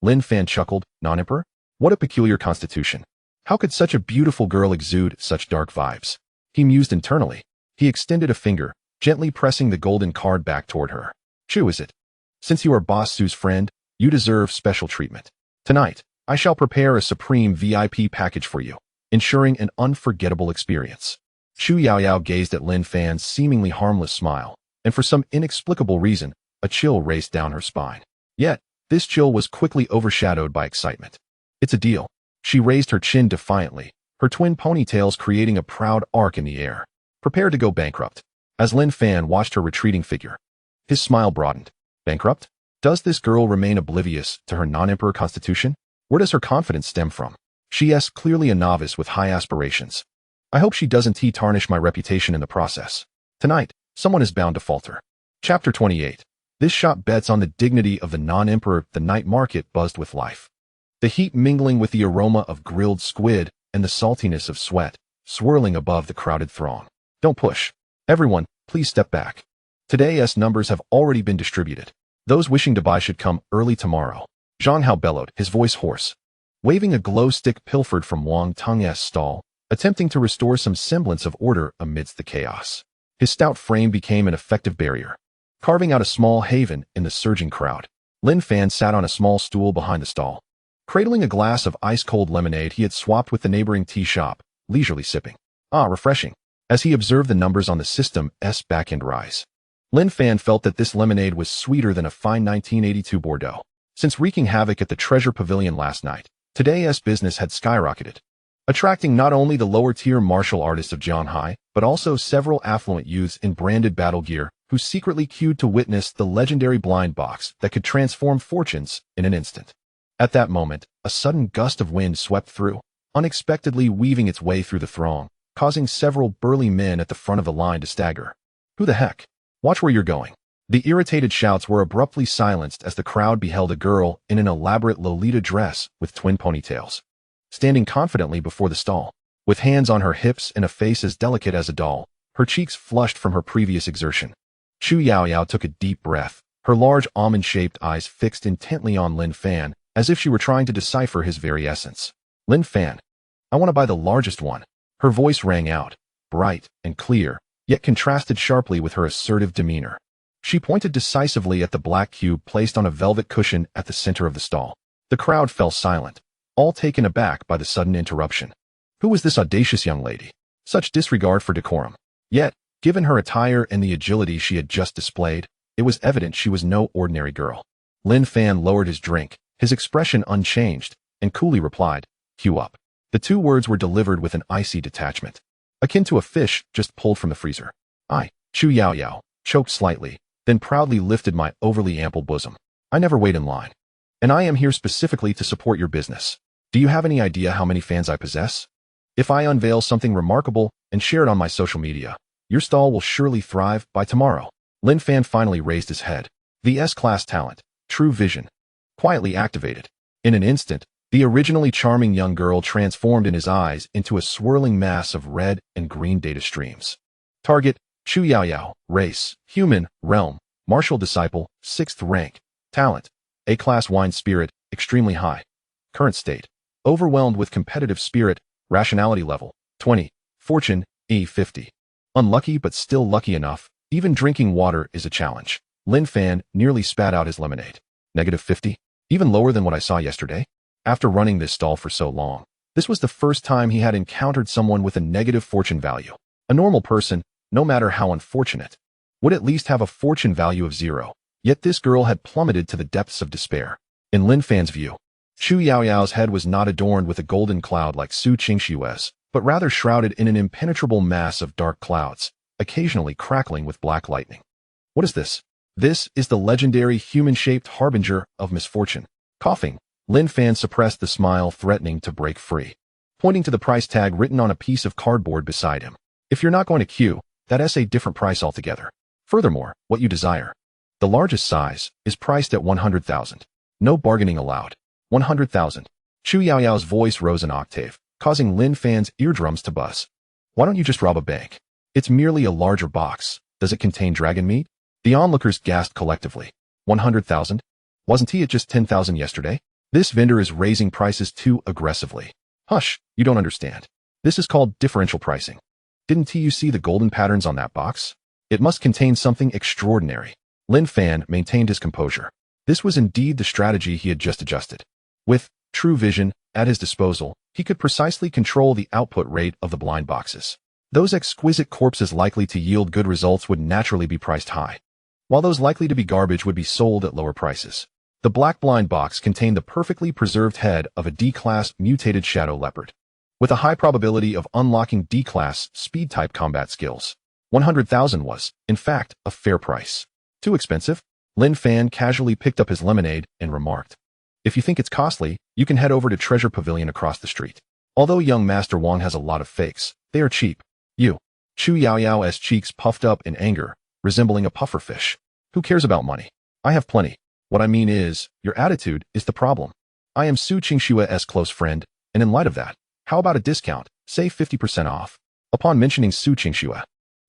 Lin Fan chuckled, non-emperor? What a peculiar constitution. How could such a beautiful girl exude such dark vibes? He mused internally. He extended a finger, gently pressing the golden card back toward her. Chu, is it? Since you are Boss Su's friend, you deserve special treatment. Tonight, I shall prepare a supreme VIP package for you, ensuring an unforgettable experience. Chu Yaoyao gazed at Lin Fan's seemingly harmless smile, and for some inexplicable reason, a chill raced down her spine. Yet, this chill was quickly overshadowed by excitement. It's a deal. She raised her chin defiantly, her twin ponytails creating a proud arc in the air. Prepare to go bankrupt. As Lin Fan watched her retreating figure, his smile broadened. Bankrupt? Does this girl remain oblivious to her non-emperor constitution? Where does her confidence stem from? She is clearly a novice with high aspirations. I hope she doesn't tarnish my reputation in the process. Tonight, someone is bound to falter. Chapter 28. This shop bets on the dignity of the non-emperor. The night market buzzed with life. The heat mingling with the aroma of grilled squid and the saltiness of sweat, swirling above the crowded throng. Don't push. Everyone, please step back. Today's numbers have already been distributed. Those wishing to buy should come early tomorrow. Zhang Hao bellowed, his voice hoarse. Waving a glow stick pilfered from Wang Teng's stall, attempting to restore some semblance of order amidst the chaos. His stout frame became an effective barrier, carving out a small haven in the surging crowd. Lin Fan sat on a small stool behind the stall, cradling a glass of ice-cold lemonade he had swapped with the neighboring tea shop, leisurely sipping. Ah, refreshing. As he observed the numbers on the system's backend rise, Lin Fan felt that this lemonade was sweeter than a fine 1982 Bordeaux. Since wreaking havoc at the Treasure Pavilion last night, today's business had skyrocketed, attracting not only the lower-tier martial artists of Jianhai, but also several affluent youths in branded battle gear who secretly queued to witness the legendary blind box that could transform fortunes in an instant. At that moment, a sudden gust of wind swept through, unexpectedly weaving its way through the throng, causing several burly men at the front of the line to stagger. Who the heck? Watch where you're going. The irritated shouts were abruptly silenced as the crowd beheld a girl in an elaborate Lolita dress with twin ponytails, standing confidently before the stall. With hands on her hips and a face as delicate as a doll, her cheeks flushed from her previous exertion. Chu Yaoyao took a deep breath, her large almond-shaped eyes fixed intently on Lin Fan, as if she were trying to decipher his very essence. Lin Fan, I want to buy the largest one. Her voice rang out, bright and clear, yet contrasted sharply with her assertive demeanor. She pointed decisively at the black cube placed on a velvet cushion at the center of the stall. The crowd fell silent, all taken aback by the sudden interruption. Who was this audacious young lady? Such disregard for decorum. Yet, given her attire and the agility she had just displayed, it was evident she was no ordinary girl. Lin Fan lowered his drink, his expression unchanged, and coolly replied, "Queue up." The two words were delivered with an icy detachment, akin to a fish just pulled from the freezer. I, Chu Yaoyao, choked slightly, then proudly lifted my overly ample bosom. I never wait in line. And I am here specifically to support your business. Do you have any idea how many fans I possess? If I unveil something remarkable and share it on my social media, your stall will surely thrive by tomorrow. Lin Fan finally raised his head. The S-class talent, true vision, quietly activated. In an instant, the originally charming young girl transformed in his eyes into a swirling mass of red and green data streams. Target, Chu Yaoyao, race, human, realm, martial disciple, 6th rank, Talent: A-class wine spirit, extremely high. Current state: overwhelmed with competitive spirit, rationality level, 20. Fortune: E50. Unlucky but still lucky enough, even drinking water is a challenge. Lin Fan nearly spat out his lemonade. -50? Even lower than what I saw yesterday? After running this stall for so long, this was the first time he had encountered someone with a negative fortune value. A normal person, no matter how unfortunate, would at least have a fortune value of 0. Yet this girl had plummeted to the depths of despair. In Lin Fan's view, Chu Yaoyao's head was not adorned with a golden cloud like Su Qingshue's, but rather shrouded in an impenetrable mass of dark clouds, occasionally crackling with black lightning. What is this? This is the legendary human-shaped harbinger of misfortune. Coughing, Lin Fan suppressed the smile threatening to break free, pointing to the price tag written on a piece of cardboard beside him. If you're not going to queue, that's a different price altogether. Furthermore, what you desire. The largest size is priced at 100,000. No bargaining allowed. 100,000. Chu Yaoyao's voice rose an octave, causing Lin Fan's eardrums to buzz. Why don't you just rob a bank? It's merely a larger box. Does it contain dragon meat? The onlookers gasped collectively. 100,000? Wasn't he at just 10,000 yesterday? This vendor is raising prices too aggressively. Hush, you don't understand. This is called differential pricing. Didn't you see the golden patterns on that box? It must contain something extraordinary. Lin Fan maintained his composure. This was indeed the strategy he had just adjusted. With true vision at his disposal, he could precisely control the output rate of the blind boxes. Those exquisite corpses likely to yield good results would naturally be priced high, while those likely to be garbage would be sold at lower prices. The black blind box contained the perfectly preserved head of a D-class mutated shadow leopard, with a high probability of unlocking D-class speed-type combat skills. 100,000 was, in fact, a fair price. Too expensive? Lin Fan casually picked up his lemonade and remarked, "If you think it's costly, you can head over to Treasure Pavilion across the street. Although young Master Wang has a lot of fakes, they are cheap." You. Chu Yaoyao's cheeks puffed up in anger, resembling a pufferfish. Who cares about money? I have plenty. What I mean is, your attitude is the problem. I am Su Qingshue's close friend, and in light of that, how about a discount, say 50% off? Upon mentioning Su Qingxue,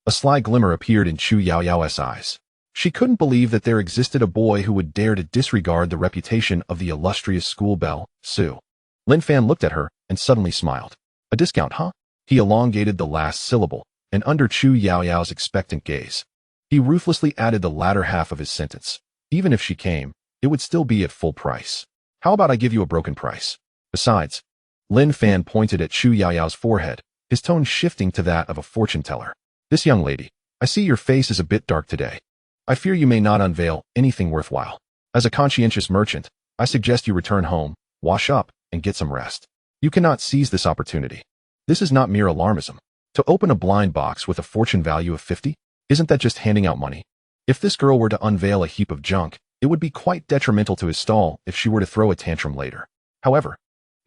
a sly glimmer appeared in Chu Yaoyao's eyes. She couldn't believe that there existed a boy who would dare to disregard the reputation of the illustrious school belle, Su. Lin Fan looked at her and suddenly smiled. A discount, huh? He elongated the last syllable, and under Chu Yaoyao's expectant gaze, he ruthlessly added the latter half of his sentence. Even if she came, it would still be at full price. How about I give you a broken price? Besides, Lin Fan pointed at Chu Yaoyao's forehead, his tone shifting to that of a fortune teller. This young lady, I see your face is a bit dark today. I fear you may not unveil anything worthwhile. As a conscientious merchant, I suggest you return home, wash up, and get some rest. You cannot seize this opportunity. This is not mere alarmism. To open a blind box with a fortune value of 50? Isn't that just handing out money? If this girl were to unveil a heap of junk, it would be quite detrimental to his stall if she were to throw a tantrum later. However,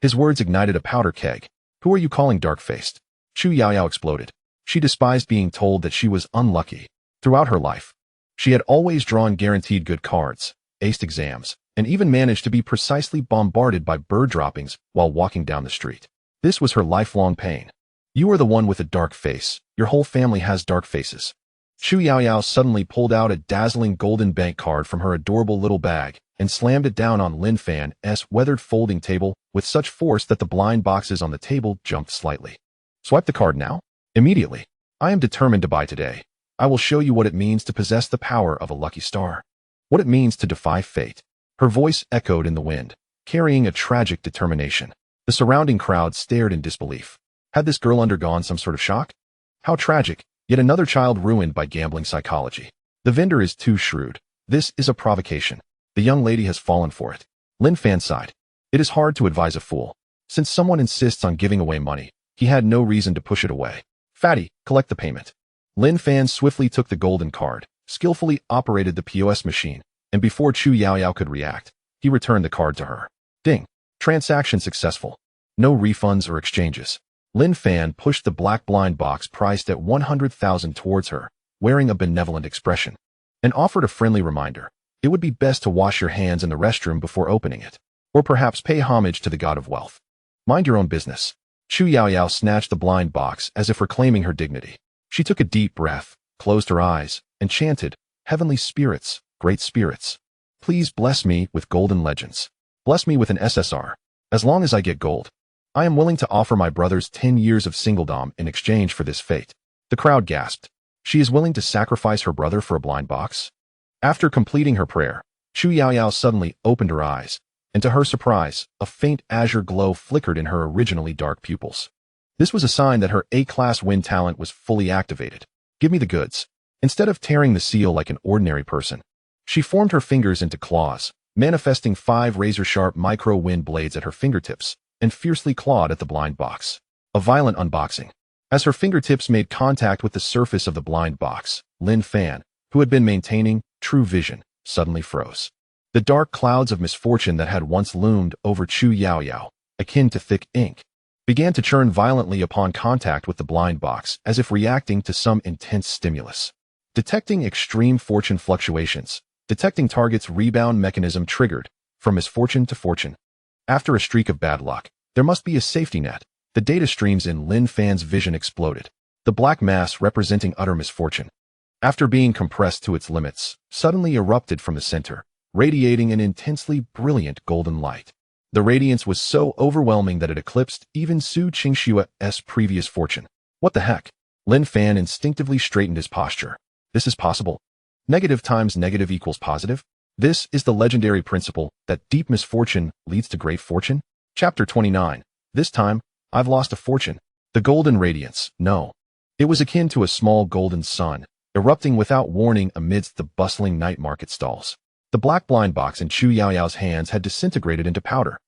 his words ignited a powder keg. Who are you calling dark-faced? Chu Yaoyao exploded. She despised being told that she was unlucky. Throughout her life, she had always drawn guaranteed good cards, aced exams, and even managed to be precisely bombarded by bird droppings while walking down the street. This was her lifelong pain. You are the one with a dark face. Your whole family has dark faces. Chu Yaoyao suddenly pulled out a dazzling golden bank card from her adorable little bag and slammed it down on Lin Fan's weathered folding table with such force that the blind boxes on the table jumped slightly. Swipe the card now? Immediately. I am determined to buy today. I will show you what it means to possess the power of a lucky star. What it means to defy fate. Her voice echoed in the wind, carrying a tragic determination. The surrounding crowd stared in disbelief. Had this girl undergone some sort of shock? How tragic. Yet another child ruined by gambling psychology. The vendor is too shrewd. This is a provocation. The young lady has fallen for it. Lin Fan sighed. It is hard to advise a fool. Since someone insists on giving away money, he had no reason to push it away. Fatty, collect the payment. Lin Fan swiftly took the golden card, skillfully operated the POS machine, and before Chu Yaoyao could react, he returned the card to her. Ding. Transaction successful. No refunds or exchanges. Lin Fan pushed the black blind box priced at 100,000 towards her, wearing a benevolent expression, and offered a friendly reminder. It would be best to wash your hands in the restroom before opening it, or perhaps pay homage to the god of wealth. Mind your own business. Chu Yaoyao snatched the blind box as if reclaiming her dignity. She took a deep breath, closed her eyes, and chanted, "Heavenly spirits, great spirits, Please bless me with golden legends. Bless me with an SSR. As long as I get gold. I am willing to offer my brothers 10 years of singledom in exchange for this fate. The crowd gasped. She is willing to sacrifice her brother for a blind box? After completing her prayer, Chu Yaoyao suddenly opened her eyes, and to her surprise, a faint azure glow flickered in her originally dark pupils. This was a sign that her A-class wind talent was fully activated. Give me the goods. Instead of tearing the seal like an ordinary person, she formed her fingers into claws, manifesting 5 razor-sharp micro-wind blades at her fingertips, and fiercely clawed at the blind box. A violent unboxing. As her fingertips made contact with the surface of the blind box, Lin Fan, who had been maintaining true vision, suddenly froze. The dark clouds of misfortune that had once loomed over Chu Yaoyao, akin to thick ink, began to churn violently upon contact with the blind box as if reacting to some intense stimulus. Detecting extreme fortune fluctuations. Detecting target's rebound mechanism triggered, from misfortune to fortune. After a streak of bad luck, there must be a safety net. The data streams in Lin Fan's vision exploded, the black mass representing utter misfortune. After being compressed to its limits, suddenly erupted from the center, radiating an intensely brilliant golden light. The radiance was so overwhelming that it eclipsed even Su Qingshua's previous fortune. What the heck? Lin Fan instinctively straightened his posture. This is possible. Negative times negative equals positive? This is the legendary principle that deep misfortune leads to great fortune? Chapter 29. This time, I've lost a fortune. The golden radiance, no. It was akin to a small golden sun, erupting without warning amidst the bustling night market stalls. The black blind box in Chu Yaoyao's hands had disintegrated into powder,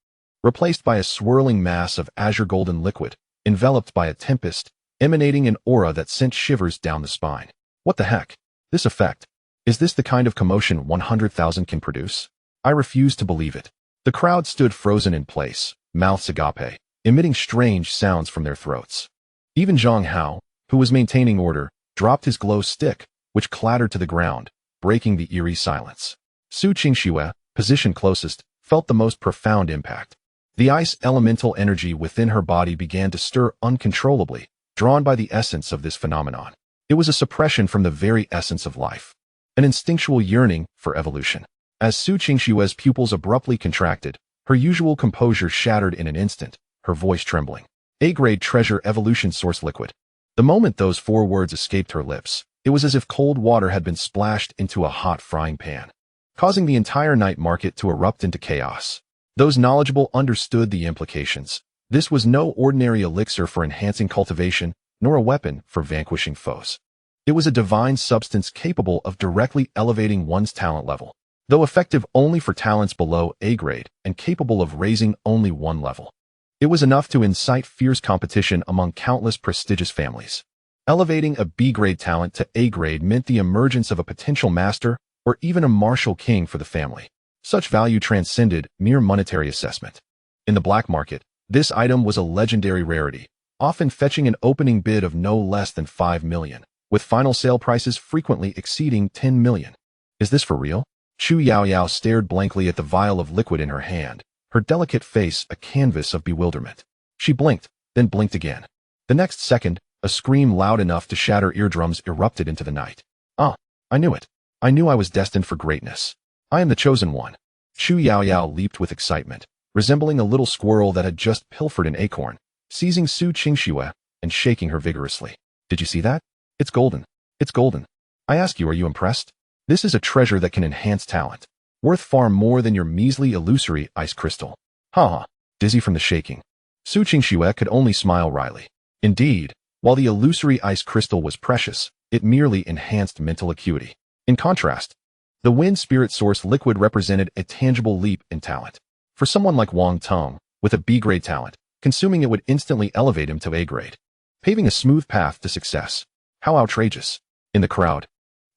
replaced by a swirling mass of azure golden liquid, enveloped by a tempest, emanating an aura that sent shivers down the spine. What the heck? This effect. Is this the kind of commotion 100,000 can produce? I refuse to believe it. The crowd stood frozen in place, mouths agape, emitting strange sounds from their throats. Even Zhang Hao, who was maintaining order, dropped his glow stick, which clattered to the ground, breaking the eerie silence. Su Qingxue, positioned closest, felt the most profound impact. The ice elemental energy within her body began to stir uncontrollably, drawn by the essence of this phenomenon. It was a suppression from the very essence of life. An instinctual yearning for evolution. As Su Qingshua's pupils abruptly contracted, her usual composure shattered in an instant, her voice trembling. A-grade treasure evolution source liquid. The moment those 4 words escaped her lips, it was as if cold water had been splashed into a hot frying pan, causing the entire night market to erupt into chaos. Those knowledgeable understood the implications. This was no ordinary elixir for enhancing cultivation, nor a weapon for vanquishing foes. It was a divine substance capable of directly elevating one's talent level, though effective only for talents below A grade and capable of raising only 1 level. It was enough to incite fierce competition among countless prestigious families. Elevating a B grade talent to A grade meant the emergence of a potential master or even a martial king for the family. Such value transcended mere monetary assessment. In the black market, this item was a legendary rarity, often fetching an opening bid of no less than 5 million. With final sale prices frequently exceeding 10 million. Is this for real? Chu Yaoyao stared blankly at the vial of liquid in her hand, her delicate face a canvas of bewilderment. She blinked, then blinked again. The next second, a scream loud enough to shatter eardrums erupted into the night. Ah, I knew it. I knew I was destined for greatness. I am the chosen one. Chu Yaoyao leaped with excitement, resembling a little squirrel that had just pilfered an acorn, seizing Su Qingxue and shaking her vigorously. Did you see that? It's golden. It's golden. I ask you, are you impressed? This is a treasure that can enhance talent, worth far more than your measly illusory ice crystal. Ha ha. Dizzy from the shaking, Su Qingxue could only smile wryly. Indeed, while the illusory ice crystal was precious, it merely enhanced mental acuity. In contrast, the wind spirit source liquid represented a tangible leap in talent. For someone like Wang Tong, with a B-grade talent, consuming it would instantly elevate him to A-grade, paving a smooth path to success. How outrageous. In the crowd,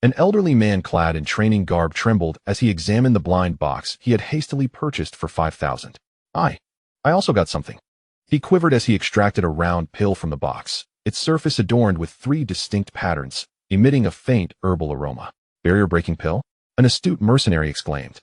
an elderly man clad in training garb trembled as he examined the blind box he had hastily purchased for 5,000. I also got something. He quivered as he extracted a round pill from the box, its surface adorned with 3 distinct patterns, emitting a faint herbal aroma. Barrier-breaking pill? An astute mercenary exclaimed.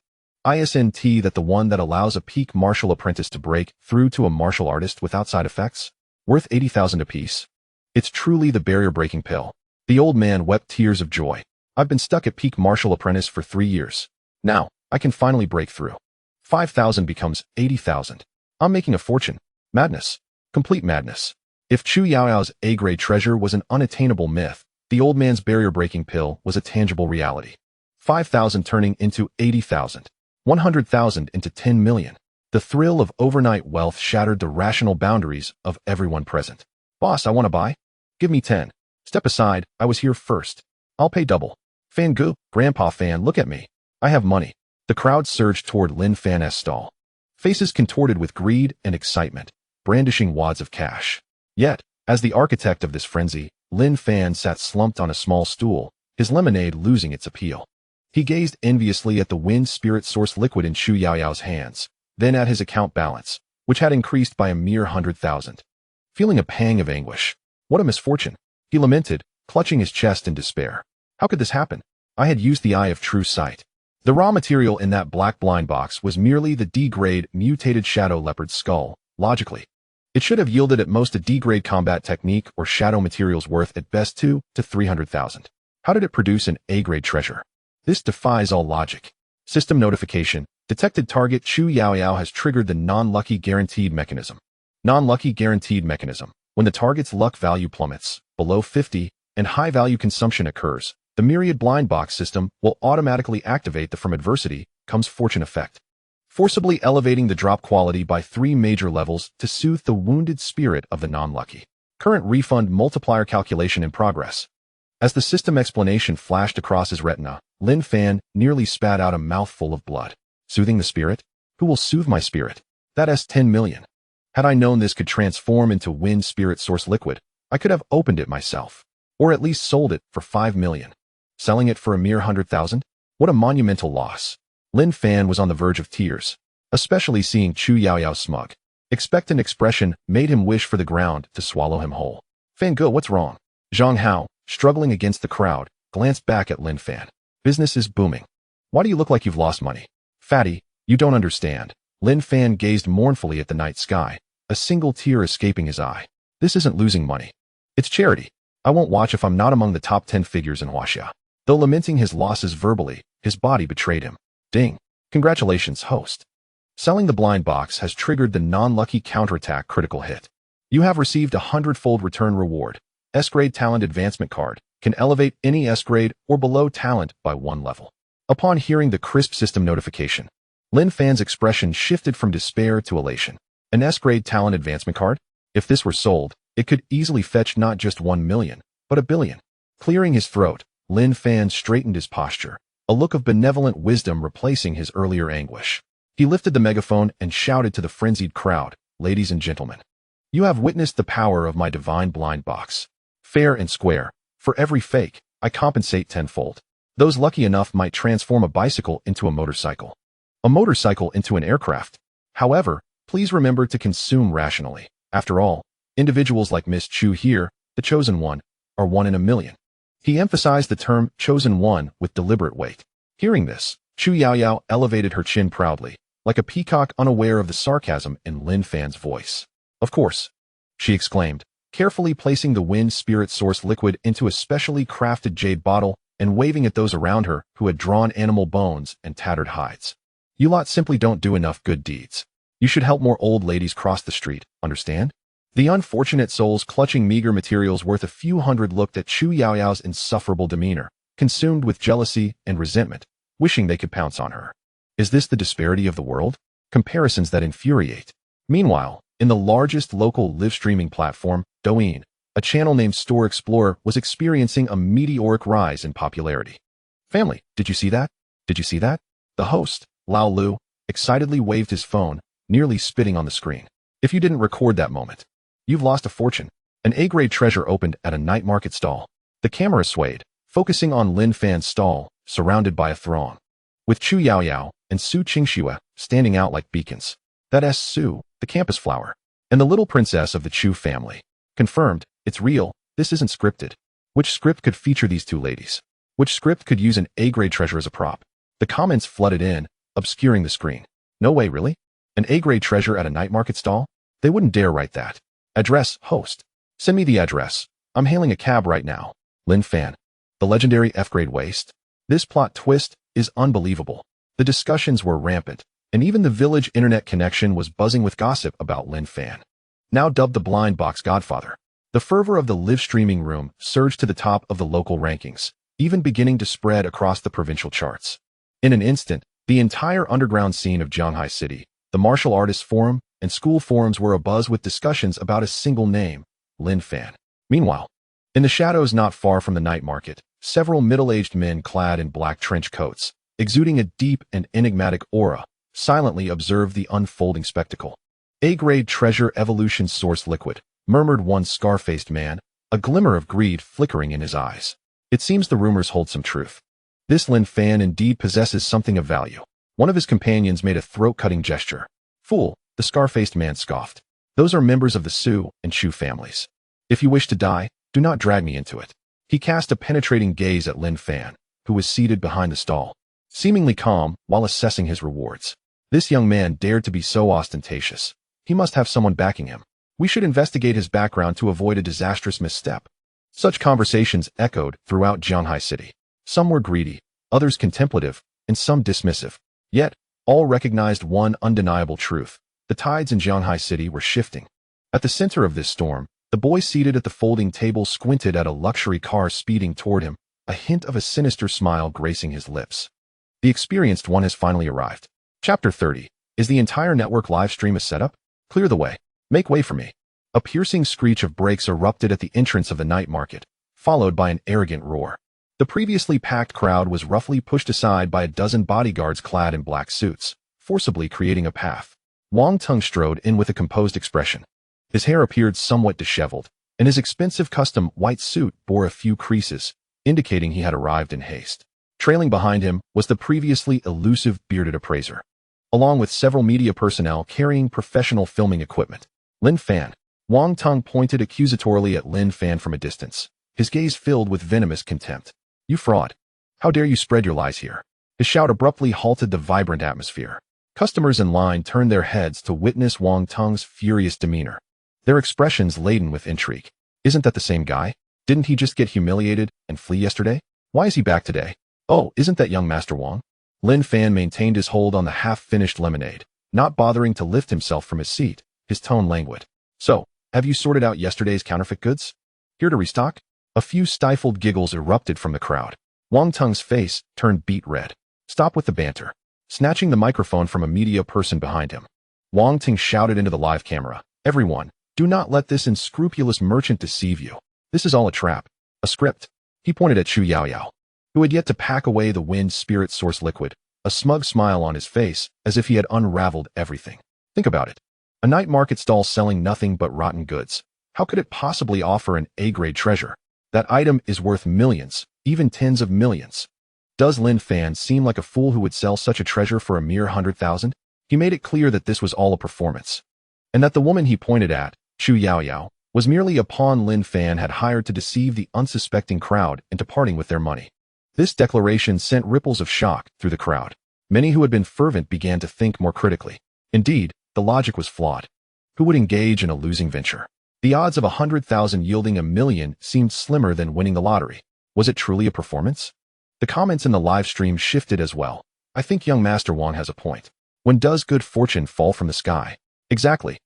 Isn't that the one that allows a peak martial apprentice to break through to a martial artist without side effects? Worth 80,000 apiece. It's truly the barrier-breaking pill. The old man wept tears of joy. I've been stuck at peak martial apprentice for 3 years. Now, I can finally break through. 5,000 becomes 80,000. I'm making a fortune. Madness. Complete madness. If Chu Yaoyao's A-grade treasure was an unattainable myth, the old man's barrier-breaking pill was a tangible reality. 5,000 turning into 80,000. 100,000 into 10 million. The thrill of overnight wealth shattered the rational boundaries of everyone present. Boss, I want to buy. Give me 10. Step aside, I was here first. I'll pay double. Fan Gu, Grandpa Fan, look at me. I have money. The crowd surged toward Lin Fan's stall. Faces contorted with greed and excitement, brandishing wads of cash. Yet, as the architect of this frenzy, Lin Fan sat slumped on a small stool, his lemonade losing its appeal. He gazed enviously at the wind spirit source liquid in Chu Yaoyao's hands, then at his account balance, which had increased by a mere 100,000. Feeling a pang of anguish. What a misfortune, he lamented, clutching his chest in despair. How could this happen? I had used the eye of true sight. The raw material in that black blind box was merely the D-grade mutated shadow leopard skull. Logically, it should have yielded at most a D-grade combat technique or shadow materials worth at best 2 to 300,000. How did it produce an A-grade treasure? This defies all logic. System notification. Detected target Chu Yaoyao has triggered the non-lucky guaranteed mechanism. Non-lucky guaranteed mechanism. When the target's luck value plummets below 50 and high-value consumption occurs, the Myriad blind box system will automatically activate the from adversity comes fortune effect, forcibly elevating the drop quality by 3 major levels to soothe the wounded spirit of the non-lucky. Current refund multiplier calculation in progress. As the system explanation flashed across his retina, Lin Fan nearly spat out a mouthful of blood. Soothing the spirit? Who will soothe my spirit? That's 10 million. Had I known this could transform into wind spirit source liquid, I could have opened it myself. Or at least sold it for 5 million. Selling it for a mere 100,000? What a monumental loss. Lin Fan was on the verge of tears, especially seeing Chu Yaoyao's smug, expectant expression made him wish for the ground to swallow him whole. Fan Gu, what's wrong? Zhang Hao, struggling against the crowd, glanced back at Lin Fan. Business is booming. Why do you look like you've lost money? Fatty, you don't understand. Lin Fan gazed mournfully at the night sky, a single tear escaping his eye. This isn't losing money. It's charity. I won't watch if I'm not among the top 10 figures in Huaxia. Though lamenting his losses verbally, his body betrayed him. Ding. Congratulations, host. Selling the blind box has triggered the non-lucky counterattack critical hit. You have received a 100-fold return reward. S-grade talent advancement card can elevate any S-grade or below talent by 1 level. Upon hearing the crisp system notification, Lin Fan's expression shifted from despair to elation. An S-grade talent advancement card? If this were sold, it could easily fetch not just 1 million, but 1 billion. Clearing his throat, Lin Fan straightened his posture, a look of benevolent wisdom replacing his earlier anguish. He lifted the megaphone and shouted to the frenzied crowd, "Ladies and gentlemen, you have witnessed the power of my divine blind box. Fair and square, for every fake, I compensate tenfold. Those lucky enough might transform a bicycle into a motorcycle into an aircraft. However, please remember to consume rationally. After all, individuals like Miss Chu here, the chosen one, are 1 in a million." He emphasized the term chosen one with deliberate weight. Hearing this, Chu Yaoyao elevated her chin proudly, like a peacock unaware of the sarcasm in Lin Fan's voice. Of course, she exclaimed, carefully placing the wind spirit source liquid into a specially crafted jade bottle and waving at those around her who had drawn animal bones and tattered hides. You lot simply don't do enough good deeds. You should help more old ladies cross the street, understand? The unfortunate souls clutching meager materials worth a few hundred looked at Chu Yaoyao's insufferable demeanor, consumed with jealousy and resentment, wishing they could pounce on her. Is this the disparity of the world? Comparisons that infuriate. Meanwhile, in the largest local live streaming platform, Douyin, a channel named Store Explorer was experiencing a meteoric rise in popularity. Family, did you see that? Did you see that? The host, Lao Lu, excitedly waved his phone, nearly spitting on the screen. If you didn't record that moment, you've lost a fortune. An A-grade treasure opened at a night market stall. The camera swayed, focusing on Lin Fan's stall, surrounded by a throng, with Chu Yaoyao and Su Qingxue standing out like beacons. That's Su, the campus flower, and the little princess of the Chu family. Confirmed, it's real, this isn't scripted. Which script could feature these two ladies? Which script could use an A-grade treasure as a prop? The comments flooded in, obscuring the screen. No way, really? An A-grade treasure at a night market stall? They wouldn't dare write that. Address, host. Send me the address. I'm hailing a cab right now. Lin Fan. The legendary F-grade waste. This plot twist is unbelievable. The discussions were rampant, and even the village internet connection was buzzing with gossip about Lin Fan, now dubbed the blind box godfather. The fervor of the live streaming room surged to the top of the local rankings, even beginning to spread across the provincial charts. In an instant, the entire underground scene of Shanghai City, the martial artists forum, and school forums were abuzz with discussions about a single name, Lin Fan. Meanwhile, in the shadows not far from the night market, several middle-aged men clad in black trench coats, exuding a deep and enigmatic aura, silently observed the unfolding spectacle. A-grade treasure evolution source liquid, murmured one scar-faced man, a glimmer of greed flickering in his eyes. It seems the rumors hold some truth. This Lin Fan indeed possesses something of value. One of his companions made a throat-cutting gesture. Fool, the scar-faced man scoffed. Those are members of the Su and Chu families. If you wish to die, do not drag me into it. He cast a penetrating gaze at Lin Fan, who was seated behind the stall, seemingly calm while assessing his rewards. This young man dared to be so ostentatious. He must have someone backing him. We should investigate his background to avoid a disastrous misstep. Such conversations echoed throughout Shanghai City. Some were greedy, others contemplative, and some dismissive. Yet, all recognized one undeniable truth. The tides in Shanghai City were shifting. At the center of this storm, the boy seated at the folding table squinted at a luxury car speeding toward him, a hint of a sinister smile gracing his lips. The experienced one has finally arrived. Chapter 30. Is the entire network live stream a setup? Clear the way. Make way for me. A piercing screech of brakes erupted at the entrance of the night market, followed by an arrogant roar. The previously packed crowd was roughly pushed aside by a dozen bodyguards clad in black suits, forcibly creating a path. Wang Tung strode in with a composed expression. His hair appeared somewhat disheveled, and his expensive custom white suit bore a few creases, indicating he had arrived in haste. Trailing behind him was the previously elusive bearded appraiser, along with several media personnel carrying professional filming equipment. Lin Fan. Wang Tung pointed accusatorily at Lin Fan from a distance, his gaze filled with venomous contempt. You fraud. How dare you spread your lies here? His shout abruptly halted the vibrant atmosphere. Customers in line turned their heads to witness Wang Tung's furious demeanor, their expressions laden with intrigue. Isn't that the same guy? Didn't he just get humiliated and flee yesterday? Why is he back today? Oh, isn't that young Master Wang? Lin Fan maintained his hold on the half-finished lemonade, not bothering to lift himself from his seat, his tone languid. So, have you sorted out yesterday's counterfeit goods? Here to restock? A few stifled giggles erupted from the crowd. Wang Tung's face turned beet red. Stop with the banter. Snatching the microphone from a media person behind him, Wang Tung shouted into the live camera. Everyone, do not let this unscrupulous merchant deceive you. This is all a trap. A script. He pointed at Chu Yaoyao, who had yet to pack away the wind spirit source liquid, a smug smile on his face as if he had unraveled everything. Think about it. A night market stall selling nothing but rotten goods. How could it possibly offer an A-grade treasure? That item is worth millions, even tens of millions. Does Lin Fan seem like a fool who would sell such a treasure for a mere 100,000? He made it clear that this was all a performance, and that the woman he pointed at, Chu Yaoyao, was merely a pawn Lin Fan had hired to deceive the unsuspecting crowd into parting with their money. This declaration sent ripples of shock through the crowd. Many who had been fervent began to think more critically. Indeed, the logic was flawed. Who would engage in a losing venture? The odds of 100,000 yielding 1,000,000 seemed slimmer than winning the lottery. Was it truly a performance? The comments in the live stream shifted as well. I think young Master Wang has a point. When does good fortune fall from the sky? Exactly.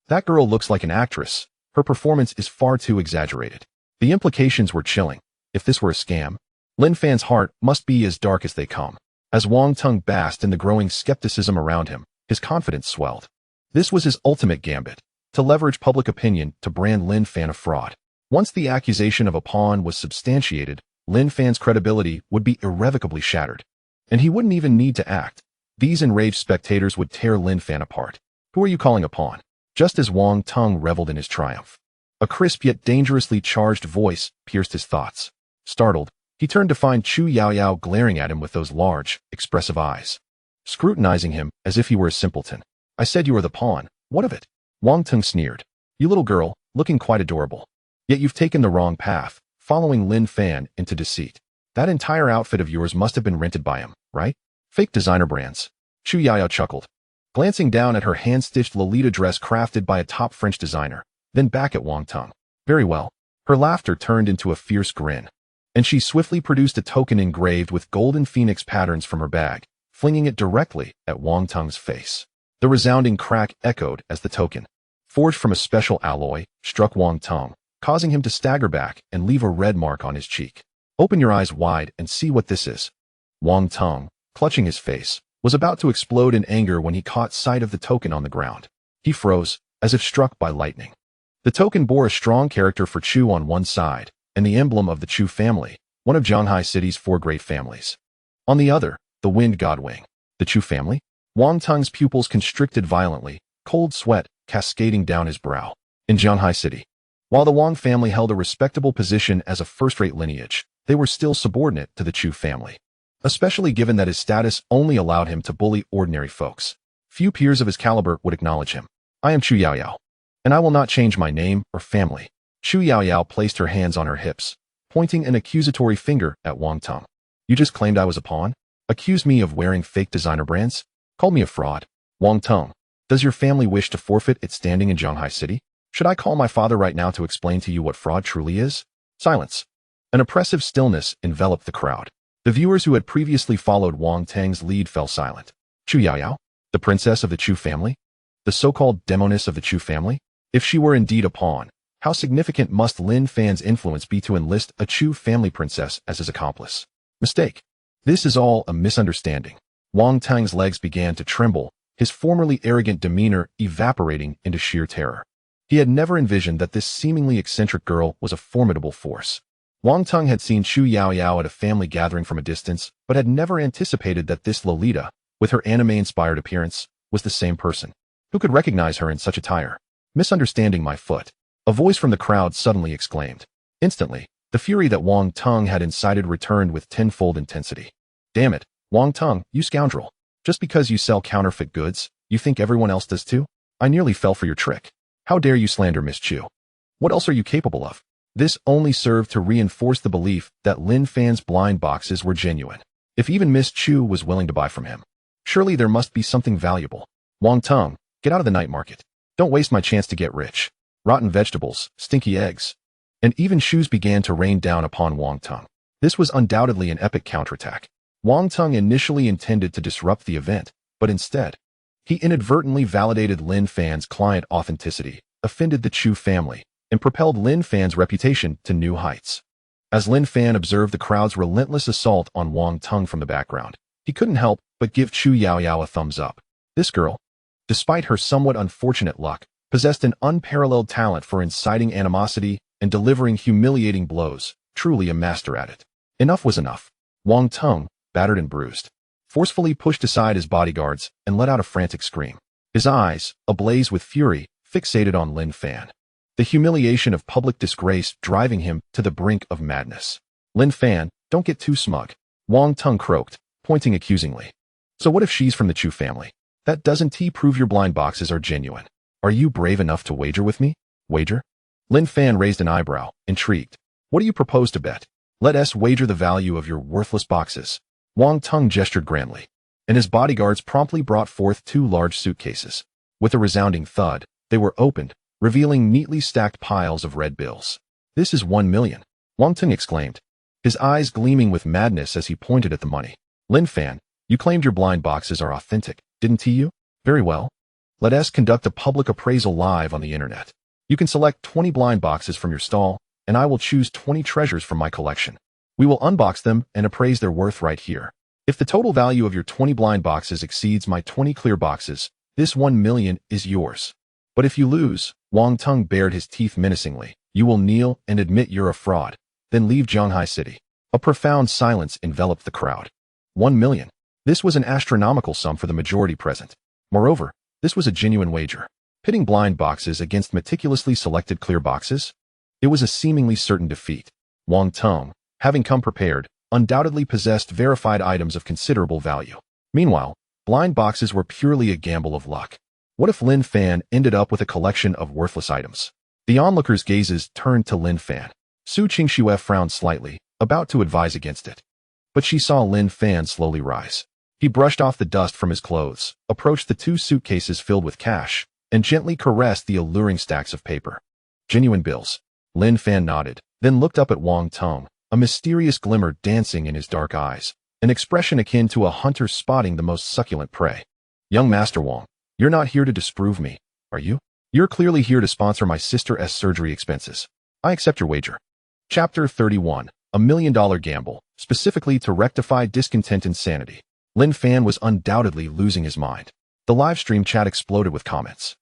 That girl looks like an actress. Her performance is far too exaggerated. The implications were chilling. If this were a scam, Lin Fan's heart must be as dark as they come. As Wang Tung basked in the growing skepticism around him, his confidence swelled. This was his ultimate gambit, to leverage public opinion to brand Lin Fan a fraud. Once the accusation of a pawn was substantiated, Lin Fan's credibility would be irrevocably shattered. And he wouldn't even need to act. These enraged spectators would tear Lin Fan apart. Who are you calling a pawn? Just as Wang Tung reveled in his triumph, a crisp yet dangerously charged voice pierced his thoughts. Startled, he turned to find Chu Yaoyao glaring at him with those large, expressive eyes, scrutinizing him as if he were a simpleton. I said you were the pawn. What of it? Wang Tung sneered. You little girl, looking quite adorable. Yet you've taken the wrong path, following Lin Fan into deceit. That entire outfit of yours must have been rented by him, right? Fake designer brands. Chu Yaoyao chuckled, glancing down at her hand-stitched Lolita dress crafted by a top French designer, then back at Wang Tung. Very well. Her laughter turned into a fierce grin, and she swiftly produced a token engraved with golden phoenix patterns from her bag, flinging it directly at Wang Tung's face. The resounding crack echoed as the token, forged from a special alloy, struck Wang Tung, causing him to stagger back and leave a red mark on his cheek. "Open your eyes wide and see what this is." Wang Tung, clutching his face, was about to explode in anger when he caught sight of the token on the ground. He froze, as if struck by lightning. The token bore a strong character for Chu on one side, and the emblem of the Chu family, one of Zhanghai City's 4 great families. On the other, the wind god wing. The Chu family? Wang Tung's pupils constricted violently, cold sweat cascading down his brow. In Zhanghai City, while the Wang family held a respectable position as a first-rate lineage, they were still subordinate to the Chu family, especially given that his status only allowed him to bully ordinary folks. Few peers of his caliber would acknowledge him. "I am Chu Yaoyao, and I will not change my name or family." Chu Yaoyao placed her hands on her hips, pointing an accusatory finger at Wang Tung. "You just claimed I was a pawn? Accused me of wearing fake designer brands? Called me a fraud? Wang Tung, does your family wish to forfeit its standing in Zhanghai City? Should I call my father right now to explain to you what fraud truly is?" Silence. An oppressive stillness enveloped the crowd. The viewers who had previously followed Wang Tang's lead fell silent. Chu Yaoyao? The princess of the Chu family? The so-called demoness of the Chu family? If she were indeed a pawn, how significant must Lin Fan's influence be to enlist a Chu family princess as his accomplice? Mistake. This is all a misunderstanding. Wang Tang's legs began to tremble, his formerly arrogant demeanor evaporating into sheer terror. He had never envisioned that this seemingly eccentric girl was a formidable force. Wang Tung had seen Chu Yaoyao at a family gathering from a distance, but had never anticipated that this Lolita, with her anime-inspired appearance, was the same person. Who could recognize her in such attire? "Misunderstanding my foot," a voice from the crowd suddenly exclaimed. Instantly, the fury that Wang Tung had incited returned with tenfold intensity. "Damn it, Wang Tung, you scoundrel. Just because you sell counterfeit goods, you think everyone else does too? I nearly fell for your trick. How dare you slander Miss Chu? What else are you capable of?" This only served to reinforce the belief that Lin Fan's blind boxes were genuine. If even Miss Chu was willing to buy from him, surely there must be something valuable. "Wang Tung, get out of the night market. Don't waste my chance to get rich. Rotten vegetables, stinky eggs." And even shoes began to rain down upon Wang Tung. This was undoubtedly an epic counterattack. Wang Tung initially intended to disrupt the event, but instead, he inadvertently validated Lin Fan's client authenticity, offended the Chu family, and propelled Lin Fan's reputation to new heights. As Lin Fan observed the crowd's relentless assault on Wang Tung from the background, he couldn't help but give Chu Yaoyao a thumbs up. This girl, despite her somewhat unfortunate luck, possessed an unparalleled talent for inciting animosity and delivering humiliating blows, truly a master at it. Enough was enough. Wang Tung, battered and bruised, forcefully pushed aside his bodyguards and let out a frantic scream. His eyes, ablaze with fury, fixated on Lin Fan. The humiliation of public disgrace driving him to the brink of madness. "Lin Fan, don't get too smug," Wang Tung croaked, pointing accusingly. "So what if she's from the Chu family? That doesn't prove your blind boxes are genuine. Are you brave enough to wager with me?" "Wager?" Lin Fan raised an eyebrow, intrigued. "What do you propose to bet? Let us wager the value of your worthless boxes." Wang Tung gestured grandly, and his bodyguards promptly brought forth 2 large suitcases. With a resounding thud, they were opened, revealing neatly stacked piles of red bills. "This is 1 million, Wang Tung exclaimed, his eyes gleaming with madness as he pointed at the money. "Lin Fan, you claimed your blind boxes are authentic, didn't you? Very well. Let us conduct a public appraisal live on the internet. You can select 20 blind boxes from your stall, and I will choose 20 treasures from my collection. We will unbox them and appraise their worth right here. If the total value of your 20 blind boxes exceeds my 20 clear boxes, this 1 million is yours. But if you lose," Wang Tung bared his teeth menacingly, "you will kneel and admit you're a fraud, then leave Zhanghai City." A profound silence enveloped the crowd. 1 million. This was an astronomical sum for the majority present. Moreover, this was a genuine wager. Pitting blind boxes against meticulously selected clear boxes? It was a seemingly certain defeat. Wang Tung, having come prepared, undoubtedly possessed verified items of considerable value. Meanwhile, blind boxes were purely a gamble of luck. What if Lin Fan ended up with a collection of worthless items? The onlookers' gazes turned to Lin Fan. Su Qingxue frowned slightly, about to advise against it. But she saw Lin Fan slowly rise. He brushed off the dust from his clothes, approached the 2 suitcases filled with cash, and gently caressed the alluring stacks of paper. "Genuine bills." Lin Fan nodded, then looked up at Wang Tung, a mysterious glimmer dancing in his dark eyes. an expression akin to a hunter spotting the most succulent prey. Young Master Wong, you're not here to disprove me, are you? You're clearly here to sponsor my sister's surgery expenses. I accept your wager. Chapter 31, $1 million gamble, specifically to rectify discontent insanity. Lin Fan was undoubtedly losing his mind. The live stream chat exploded with comments.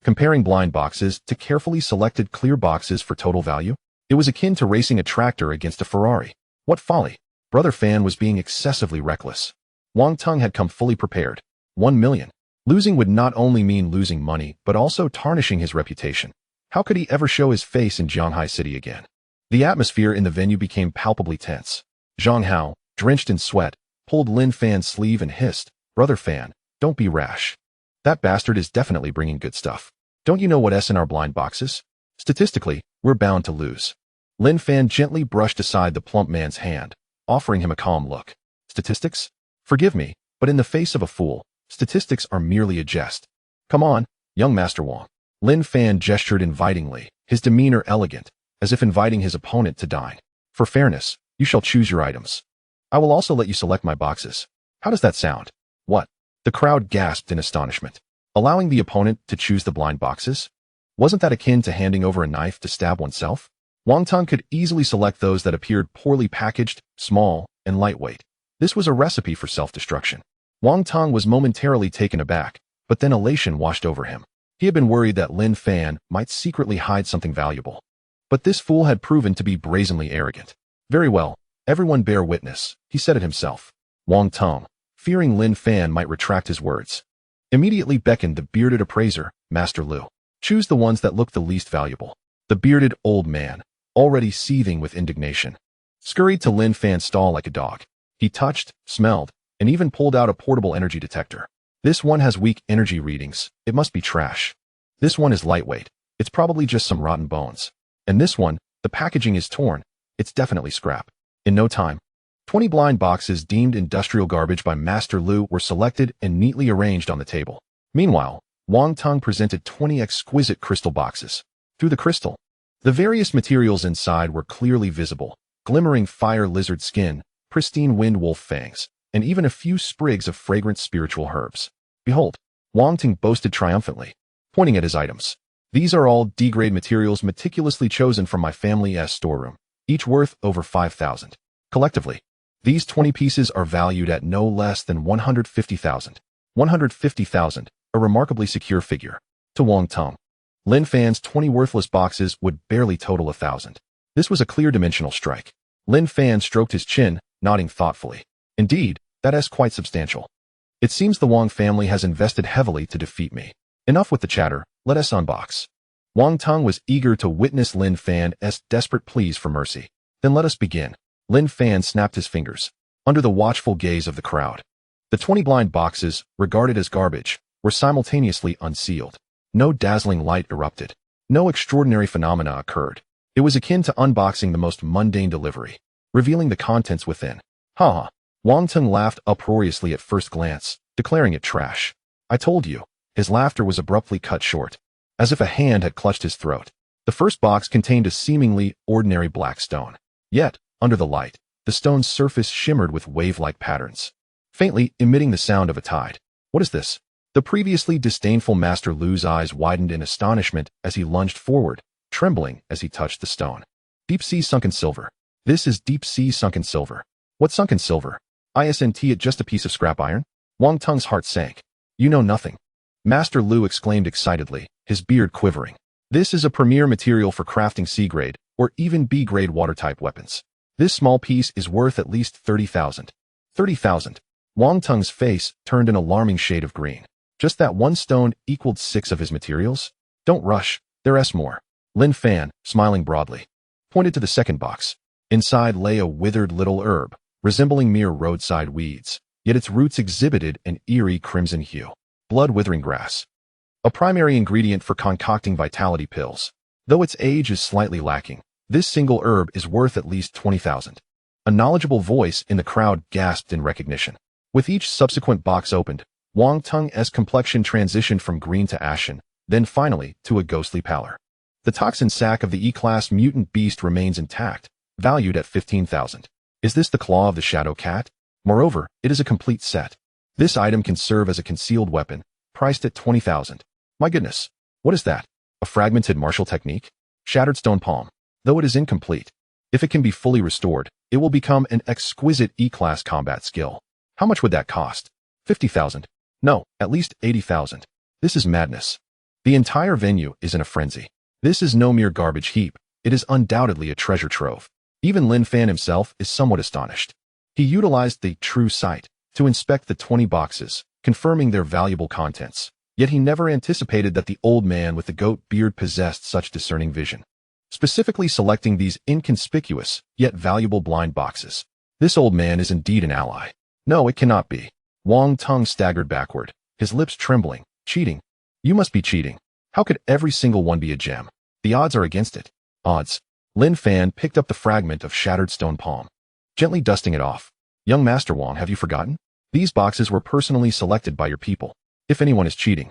Comparing blind boxes to carefully selected clear boxes for total value, it was akin to racing a tractor against a Ferrari. What folly! Brother Fan was being excessively reckless. Wang Tung had come fully prepared. 1 million. Losing would not only mean losing money, but also tarnishing his reputation. How could he ever show his face in Jianghai City again? The atmosphere in the venue became palpably tense. Zhang Hao, drenched in sweat, pulled Lin Fan's sleeve and hissed, "Brother Fan, don't be rash. That bastard is definitely bringing good stuff. Don't you know what's in our blind boxes? Statistically, we're bound to lose." Lin Fan gently brushed aside the plump man's hand, offering him a calm look. Statistics? Forgive me, but in the face of a fool, statistics are merely a jest. Come on, young Master Wong. Lin Fan gestured invitingly, his demeanor elegant, as if inviting his opponent to dine. For fairness, you shall choose your items. I will also let you select my boxes. How does that sound? What? The crowd gasped in astonishment. Allowing the opponent to choose the blind boxes? Wasn't that akin to handing over a knife to stab oneself? Wang Tung could easily select those that appeared poorly packaged, small, and lightweight. This was a recipe for self-destruction. Wang Tung was momentarily taken aback, but then elation washed over him. He had been worried that Lin Fan might secretly hide something valuable. But this fool had proven to be brazenly arrogant. Very well, everyone bear witness, he said it himself. Wang Tung, fearing Lin Fan might retract his words, immediately beckoned the bearded appraiser, Master Lu. Choose the ones that look the least valuable. The bearded old man, already seething with indignation, scurried to Lin Fan's stall like a dog. He touched, smelled, and even pulled out a portable energy detector. This one has weak energy readings. It must be trash. This one is lightweight. It's probably just some rotten bones. And this one, the packaging is torn. It's definitely scrap. In no time, 20 blind boxes deemed industrial garbage by Master Lu were selected and neatly arranged on the table. Meanwhile, Wang Tung presented 20 exquisite crystal boxes. Through the crystal, the various materials inside were clearly visible, glimmering fire lizard skin, pristine wind wolf fangs, and even a few sprigs of fragrant spiritual herbs. Behold, Wang Tung boasted triumphantly, pointing at his items. These are all D-grade materials meticulously chosen from my family's storeroom, each worth over 5,000. Collectively, these 20 pieces are valued at no less than 150,000. 150,000, a remarkably secure figure. To Wang Tung, Lin Fan's 20 worthless boxes would barely total 1,000. This was a clear dimensional strike. Lin Fan stroked his chin, nodding thoughtfully. Indeed, that is quite substantial. It seems the Wang family has invested heavily to defeat me. Enough with the chatter, let us unbox. Wang Tung was eager to witness Lin Fan's desperate pleas for mercy. Then let us begin. Lin Fan snapped his fingers, under the watchful gaze of the crowd. The 20 blind boxes, regarded as garbage, were simultaneously unsealed. No dazzling light erupted. No extraordinary phenomena occurred. It was akin to unboxing the most mundane delivery, revealing the contents within. Ha ha. Wang Tung laughed uproariously at first glance, declaring it trash. I told you. His laughter was abruptly cut short, as if a hand had clutched his throat. The first box contained a seemingly ordinary black stone. Yet, under the light, the stone's surface shimmered with wave-like patterns, faintly emitting the sound of a tide. What is this? The previously disdainful Master Lu's eyes widened in astonishment as he lunged forward, trembling as he touched the stone. Deep-sea sunken silver. This is deep-sea sunken silver. What sunken silver? Isn't it just a piece of scrap iron? Wang Tung's heart sank. You know nothing. Master Lu exclaimed excitedly, his beard quivering. This is a premier material for crafting C-grade, or even B-grade water-type weapons. This small piece is worth at least 30,000. 30,000. Wang Tung's face turned an alarming shade of green. Just that one stone equaled 6 of his materials? Don't rush, there's more. Lin Fan, smiling broadly, pointed to the second box. Inside lay a withered little herb, resembling mere roadside weeds, yet its roots exhibited an eerie crimson hue. Blood-withering grass. A primary ingredient for concocting vitality pills. Though its age is slightly lacking, this single herb is worth at least 20,000. A knowledgeable voice in the crowd gasped in recognition. With each subsequent box opened, Wang Tung's complexion transitioned from green to ashen, then finally to a ghostly pallor. The toxin sac of the E-class mutant beast remains intact, valued at 15,000. Is this the claw of the shadow cat? Moreover, it is a complete set. This item can serve as a concealed weapon, priced at 20,000. My goodness, what is that? A fragmented martial technique? Shattered stone palm. Though it is incomplete, if it can be fully restored, it will become an exquisite E-class combat skill. How much would that cost? 50,000. No, at least 80,000. This is madness. The entire venue is in a frenzy. This is no mere garbage heap. It is undoubtedly a treasure trove. Even Lin Fan himself is somewhat astonished. He utilized the true sight to inspect the 20 boxes, confirming their valuable contents. Yet he never anticipated that the old man with the goat beard possessed such discerning vision, specifically selecting these inconspicuous, yet valuable blind boxes. This old man is indeed an ally. No, it cannot be. Wang Tung staggered backward, his lips trembling. Cheating? You must be cheating. How could every single one be a gem? The odds are against it. Odds. Lin Fan picked up the fragment of shattered stone palm, gently dusting it off. Young Master Wang, have you forgotten? These boxes were personally selected by your people. If anyone is cheating,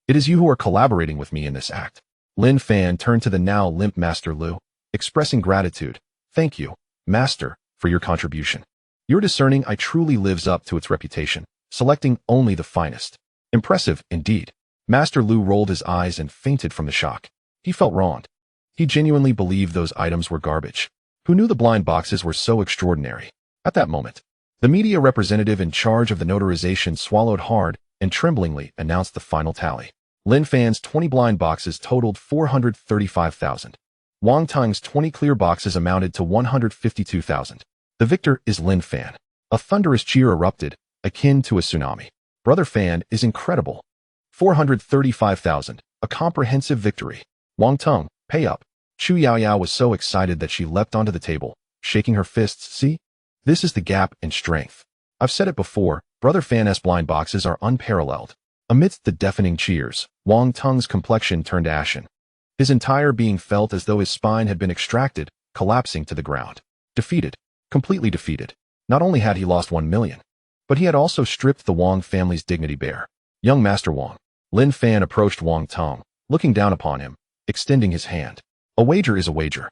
it is you who are collaborating with me in this act. Lin Fan turned to the now limp Master Lu, expressing gratitude. Thank you, Master, for your contribution. Your discerning eye truly lives up to its reputation, selecting only the finest. Impressive, indeed. Master Lu rolled his eyes and fainted from the shock. He felt wronged. He genuinely believed those items were garbage. Who knew the blind boxes were so extraordinary? At that moment, the media representative in charge of the notarization swallowed hard and tremblingly announced the final tally. Lin Fan's 20 blind boxes totaled 435,000. Wang Tung's 20 clear boxes amounted to 152,000. The victor is Lin Fan. A thunderous cheer erupted, akin to a tsunami. Brother Fan is incredible. 435,000, a comprehensive victory. Wang Tung, pay up. Chu Yaoyao was so excited that she leapt onto the table, shaking her fists. See? This is the gap in strength. I've said it before, Brother Fan's blind boxes are unparalleled. Amidst the deafening cheers, Wang Tung's complexion turned ashen. His entire being felt as though his spine had been extracted, collapsing to the ground. Defeated. Completely defeated. Not only had he lost 1 million, but he had also stripped the Wang family's dignity bare. Young Master Wang. Lin Fan approached Wang Tung, looking down upon him, extending his hand. A wager is a wager.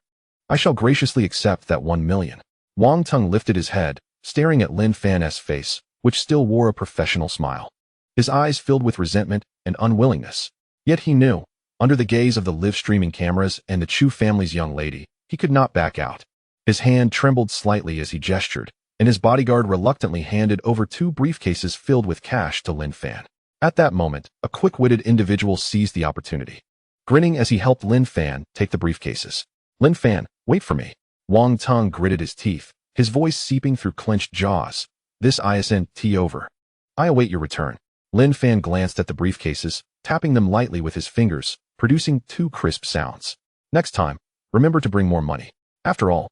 I shall graciously accept that 1 million. Wang Tung lifted his head, staring at Lin Fan's face, which still wore a professional smile. His eyes filled with resentment and unwillingness. Yet he knew, under the gaze of the live-streaming cameras and the Chu family's young lady, he could not back out. His hand trembled slightly as he gestured, and his bodyguard reluctantly handed over 2 briefcases filled with cash to Lin Fan. At that moment, a quick-witted individual seized the opportunity, grinning as he helped Lin Fan take the briefcases. Lin Fan, wait for me. Wang Tung gritted his teeth, his voice seeping through clenched jaws. This isn't over. I await your return. Lin Fan glanced at the briefcases, tapping them lightly with his fingers, producing 2 crisp sounds. Next time, remember to bring more money. After all,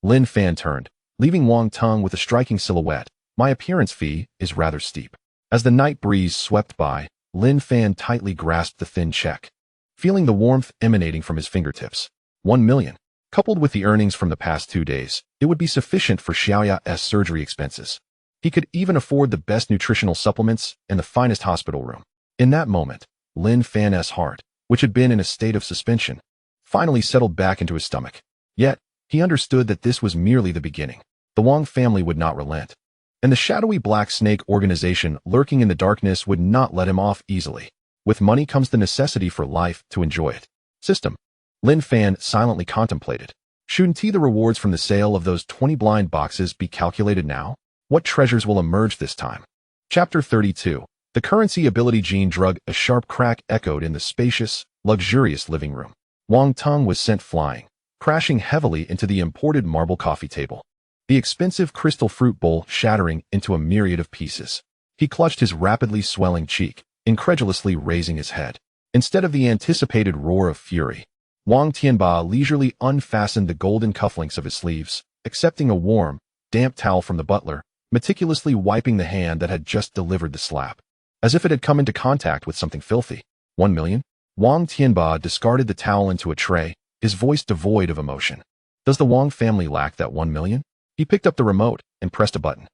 Lin Fan turned, leaving Wang Tung with a striking silhouette. My appearance fee is rather steep. As the night breeze swept by, Lin Fan tightly grasped the thin check, feeling the warmth emanating from his fingertips. 1 million. Coupled with the earnings from the past 2 days, it would be sufficient for Xiaoya's surgery expenses. He could even afford the best nutritional supplements and the finest hospital room. In that moment, Lin Fan's heart, which had been in a state of suspension, finally settled back into his stomach. Yet, he understood that this was merely the beginning. The Wang family would not relent, and the shadowy Black Snake organization lurking in the darkness would not let him off easily. With money comes the necessity for life to enjoy it. System. Lin Fan silently contemplated. Shouldn't the rewards from the sale of those 20 blind boxes be calculated now? What treasures will emerge this time? Chapter 32. The currency ability gene drug. A sharp crack echoed in the spacious, luxurious living room. Wang Tung was sent flying, crashing heavily into the imported marble coffee table, the expensive crystal fruit bowl shattering into a myriad of pieces. He clutched his rapidly swelling cheek, incredulously raising his head. Instead of the anticipated roar of fury, Wang Tianba leisurely unfastened the golden cufflinks of his sleeves, accepting a warm, damp towel from the butler, meticulously wiping the hand that had just delivered the slap, as if it had come into contact with something filthy. 1 million? Wang Tianba discarded the towel into a tray, his voice devoid of emotion. Does the Wang family lack that 1 million? He picked up the remote and pressed a button.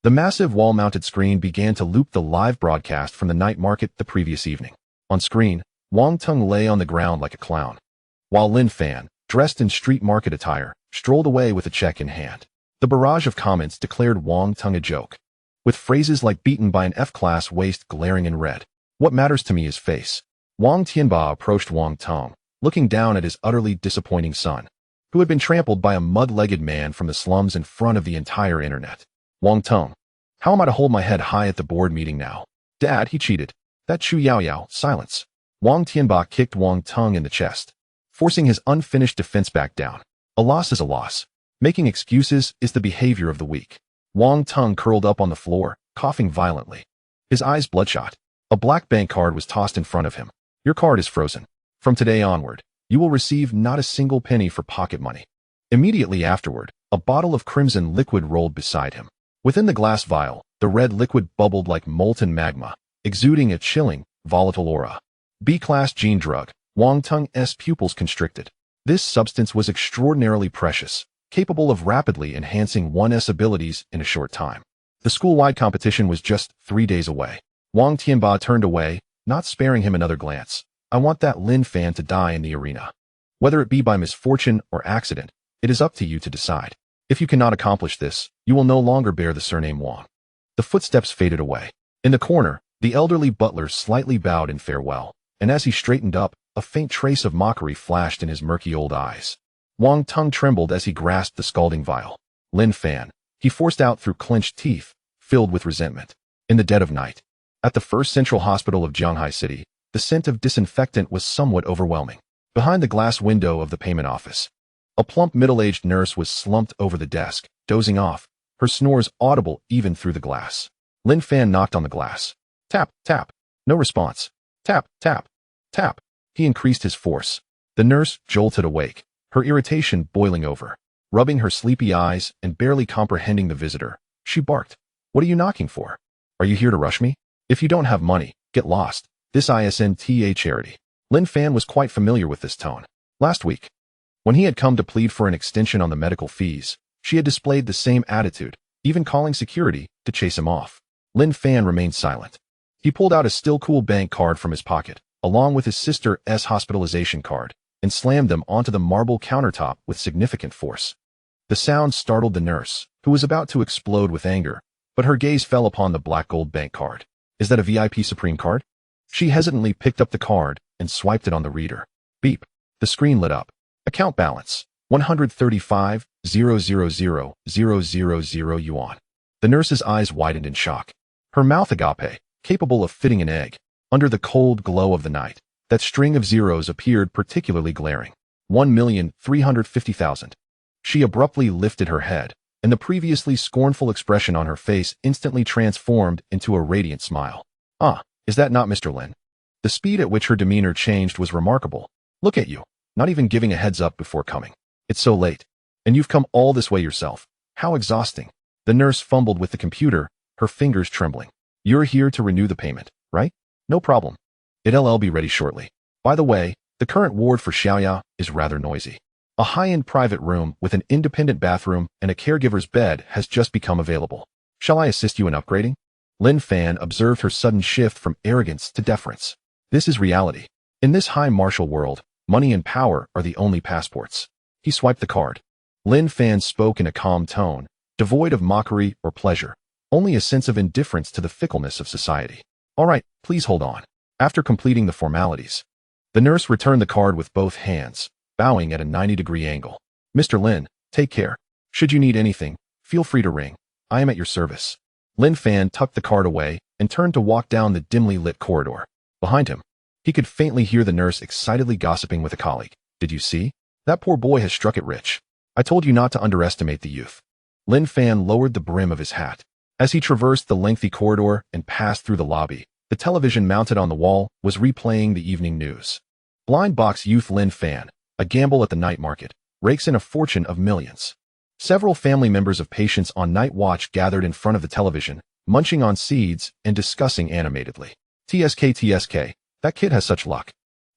The massive wall-mounted screen began to loop the live broadcast from the night market the previous evening. On screen, Wang Tung lay on the ground like a clown, while Lin Fan, dressed in street market attire, strolled away with a check in hand. The barrage of comments declared Wang Tung a joke. with phrases like beaten by an F-class waste glaring in red. What matters to me is face. Wang Tianba approached Wang Tong, looking down at his utterly disappointing son, who had been trampled by a mud-legged man from the slums in front of the entire internet. Wang Tong, how am I to hold my head high at the board meeting now? Dad, he cheated. That Chu Yao Yao, silence. Wang Tianba kicked Wang Tong in the chest, forcing his unfinished defense back down. A loss is a loss. Making excuses is the behavior of the weak. Wang Tong curled up on the floor, coughing violently. His eyes bloodshot. A black bank card was tossed in front of him. Your card is frozen. From today onward, you will receive not a single penny for pocket money. Immediately afterward, a bottle of crimson liquid rolled beside him. Within the glass vial, the red liquid bubbled like molten magma, exuding a chilling, volatile aura. B-class gene drug. Wang Tong's pupils constricted. This substance was extraordinarily precious, capable of rapidly enhancing one's abilities in a short time. The school-wide competition was just 3 days away. Wang Tianba turned away, not sparing him another glance. I want that Lin Fan to die in the arena. Whether it be by misfortune or accident, it is up to you to decide. If you cannot accomplish this, you will no longer bear the surname Wang. The footsteps faded away. In the corner, the elderly butler slightly bowed in farewell, and as he straightened up, a faint trace of mockery flashed in his murky old eyes. Wang Tong trembled as he grasped the scalding vial. Lin Fan, he forced out through clenched teeth, filled with resentment. In the dead of night, at the first central hospital of Zhanghai City, the scent of disinfectant was somewhat overwhelming. Behind the glass window of the payment office, a plump middle-aged nurse was slumped over the desk, dozing off, her snores audible even through the glass. Lin Fan knocked on the glass. Tap, tap. No response. Tap, tap, tap. He increased his force. The nurse jolted awake, her irritation boiling over. Rubbing her sleepy eyes and barely comprehending the visitor, she barked. What are you knocking for? Are you here to rush me? If you don't have money, get lost. This isn't a charity. Lin Fan was quite familiar with this tone. Last week, when he had come to plead for an extension on the medical fees, she had displayed the same attitude, even calling security to chase him off. Lin Fan remained silent. He pulled out a still-cool bank card from his pocket, along with his sister's hospitalization card, and slammed them onto the marble countertop with significant force. The sound startled the nurse, who was about to explode with anger, but her gaze fell upon the black gold bank card. Is that a VIP Supreme card? She hesitantly picked up the card and swiped it on the reader. Beep. The screen lit up. Account balance, 135,000,000 yuan. The nurse's eyes widened in shock. Her mouth agape, capable of fitting an egg. Under the cold glow of the night, that string of zeros appeared particularly glaring. 1,350,000. She abruptly lifted her head, and the previously scornful expression on her face instantly transformed into a radiant smile. Ah, is that not Mr. Lin? The speed at which her demeanor changed was remarkable. Look at you, not even giving a heads up before coming. It's so late. And you've come all this way yourself. How exhausting. The nurse fumbled with the computer, her fingers trembling. You're here to renew the payment, right? No problem. It'll be ready shortly. By the way, the current ward for Xiaoya is rather noisy. A high-end private room with an independent bathroom and a caregiver's bed has just become available. Shall I assist you in upgrading? Lin Fan observed her sudden shift from arrogance to deference. This is reality. In this high martial world, money and power are the only passports. He swiped the card. Lin Fan spoke in a calm tone, devoid of mockery or pleasure, only a sense of indifference to the fickleness of society. All right, please hold on. After completing the formalities, the nurse returned the card with both hands, bowing at a 90-degree angle. Mr. Lin, take care. Should you need anything, feel free to ring. I am at your service. Lin Fan tucked the card away and turned to walk down the dimly lit corridor. Behind him, he could faintly hear the nurse excitedly gossiping with a colleague. Did you see? That poor boy has struck it rich. I told you not to underestimate the youth. Lin Fan lowered the brim of his hat. As he traversed the lengthy corridor and passed through the lobby, the television mounted on the wall was replaying the evening news. Blind box youth Lin Fan, a gamble at the night market, rakes in a fortune of millions. Several family members of patients on night watch gathered in front of the television, munching on seeds and discussing animatedly. TSK, that kid has such luck.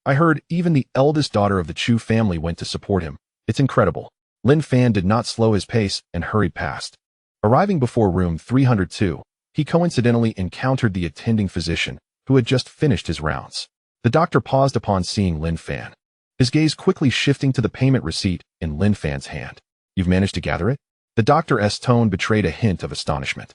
I heard even the eldest daughter of the Chu family went to support him. It's incredible. Lin Fan did not slow his pace and hurried past. Arriving before room 302, he coincidentally encountered the attending physician, who had just finished his rounds. The doctor paused upon seeing Lin Fan, his gaze quickly shifting to the payment receipt in Lin Fan's hand. You've managed to gather it? The doctor's tone betrayed a hint of astonishment.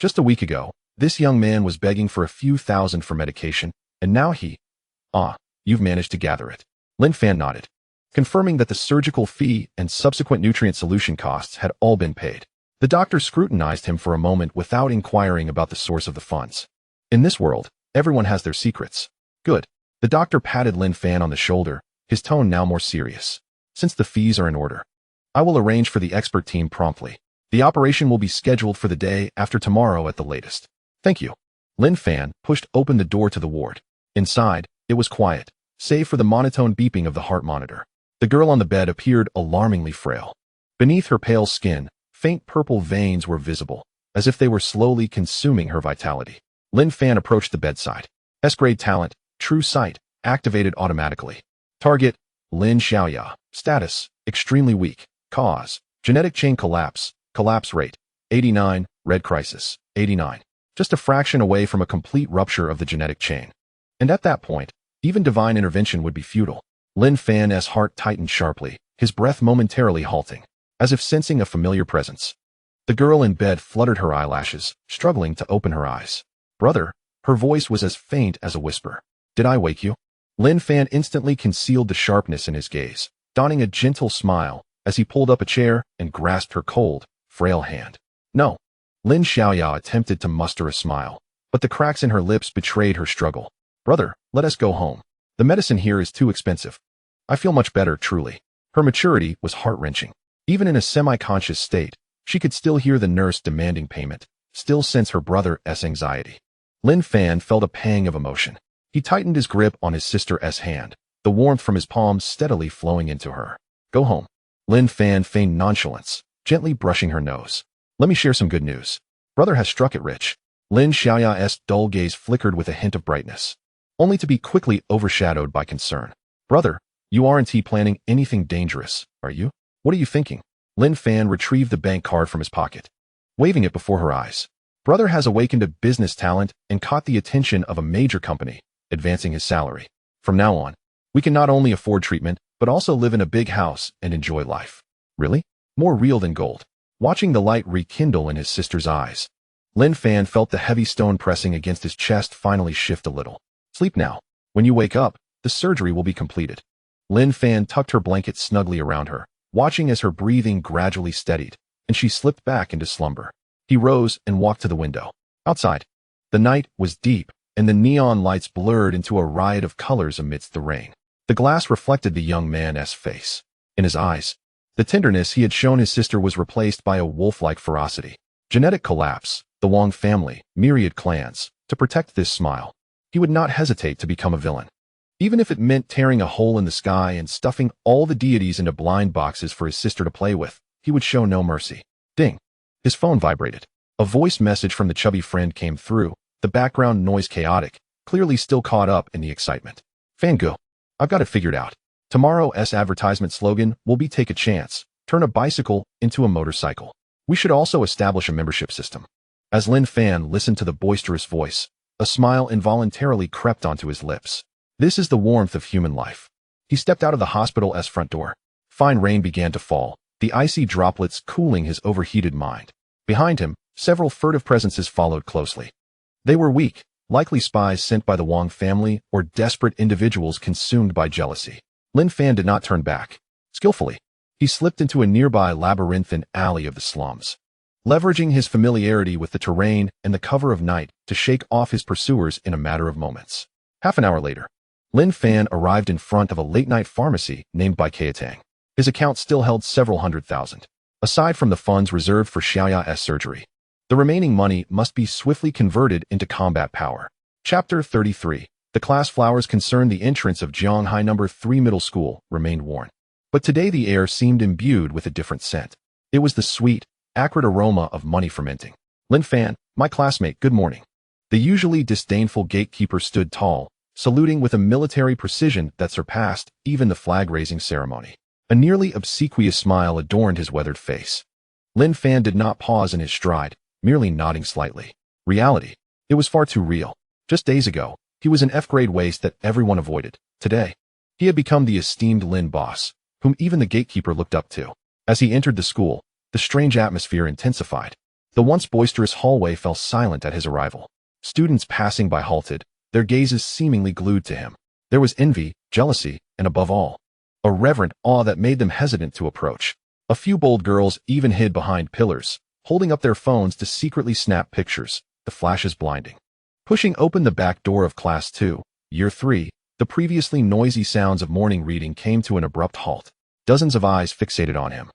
Just a week ago, this young man was begging for a few thousand for medication, and now you've managed to gather it. Lin Fan nodded, confirming that the surgical fee and subsequent nutrient solution costs had all been paid. The doctor scrutinized him for a moment without inquiring about the source of the funds. In this world, everyone has their secrets. Good. The doctor patted Lin Fan on the shoulder, his tone now more serious. Since the fees are in order, I will arrange for the expert team promptly. The operation will be scheduled for the day after tomorrow at the latest. Thank you. Lin Fan pushed open the door to the ward. Inside, it was quiet, save for the monotone beeping of the heart monitor. The girl on the bed appeared alarmingly frail. Beneath her pale skin, faint purple veins were visible, as if they were slowly consuming her vitality. Lin Fan approached the bedside. S-grade talent, true sight, activated automatically. Target, Lin Xiaoya. Status, extremely weak. Cause, genetic chain collapse. Collapse rate, 89, red crisis, 89. Just a fraction away from a complete rupture of the genetic chain. And at that point, even divine intervention would be futile. Lin Fan's heart tightened sharply, his breath momentarily halting, as if sensing a familiar presence. The girl in bed fluttered her eyelashes, struggling to open her eyes. Brother, her voice was as faint as a whisper. Did I wake you? Lin Fan instantly concealed the sharpness in his gaze, donning a gentle smile as he pulled up a chair and grasped her cold, frail hand. No. Lin Xiaoya attempted to muster a smile, but the cracks in her lips betrayed her struggle. Brother, let us go home. The medicine here is too expensive. I feel much better, truly. Her maturity was heart-wrenching. Even in a semi-conscious state, she could still hear the nurse demanding payment, still sense her brother's anxiety. Lin Fan felt a pang of emotion. He tightened his grip on his sister's hand, the warmth from his palms steadily flowing into her. Go home. Lin Fan feigned nonchalance, gently brushing her nose. Let me share some good news. Brother has struck it rich. Lin Xiaoya's dull gaze flickered with a hint of brightness, only to be quickly overshadowed by concern. Brother, you aren't planning anything dangerous, are you? What are you thinking? Lin Fan retrieved the bank card from his pocket, waving it before her eyes. Brother has awakened a business talent and caught the attention of a major company, advancing his salary. From now on, we can not only afford treatment, but also live in a big house and enjoy life. Really? More real than gold. Watching the light rekindle in his sister's eyes, Lin Fan felt the heavy stone pressing against his chest finally shift a little. Sleep now. When you wake up, the surgery will be completed. Lin Fan tucked her blanket snugly around her, watching as her breathing gradually steadied, and she slipped back into slumber. He rose and walked to the window. Outside, the night was deep, and the neon lights blurred into a riot of colors amidst the rain. The glass reflected the young man's face. In his eyes, the tenderness he had shown his sister was replaced by a wolf-like ferocity. Genetic collapse, the Wang family, Myriad clans. To protect this smile, he would not hesitate to become a villain. Even if it meant tearing a hole in the sky and stuffing all the deities into blind boxes for his sister to play with, he would show no mercy. Ding. His phone vibrated. A voice message from the chubby friend came through, the background noise chaotic, clearly still caught up in the excitement. Fango. I've got it figured out. Tomorrow's advertisement slogan will be take a chance, turn a bicycle into a motorcycle. We should also establish a membership system. As Lin Fan listened to the boisterous voice, a smile involuntarily crept onto his lips. This is the warmth of human life. He stepped out of the hospital's front door. Fine rain began to fall, the icy droplets cooling his overheated mind. Behind him, several furtive presences followed closely. They were weak, likely spies sent by the Wang family or desperate individuals consumed by jealousy. Lin Fan did not turn back. Skillfully, he slipped into a nearby labyrinthine alley of the slums, leveraging his familiarity with the terrain and the cover of night to shake off his pursuers in a matter of moments. Half an hour later, Lin Fan arrived in front of a late-night pharmacy named by Kaitang. His account still held several $100,000. Aside from the funds reserved for Xiaoya's surgery, the remaining money must be swiftly converted into combat power. Chapter 33. The class flowers concerned the entrance of Jianghai No. 3 Middle School remained worn. But today the air seemed imbued with a different scent. It was the sweet, acrid aroma of money fermenting. Lin Fan, my classmate, good morning. The usually disdainful gatekeeper stood tall, saluting with a military precision that surpassed even the flag-raising ceremony. A nearly obsequious smile adorned his weathered face. Lin Fan did not pause in his stride, merely nodding slightly. Reality. It was far too real. Just days ago, he was an F-grade waste that everyone avoided. Today, he had become the esteemed Lin boss, whom even the gatekeeper looked up to. As he entered the school, the strange atmosphere intensified. The once boisterous hallway fell silent at his arrival. Students passing by halted, their gazes seemingly glued to him. There was envy, jealousy, and above all, a reverent awe that made them hesitant to approach. A few bold girls even hid behind pillars, holding up their phones to secretly snap pictures, the flashes blinding. Pushing open the back door of Class 2, Year 3, the previously noisy sounds of morning reading came to an abrupt halt. Dozens of eyes fixated on him,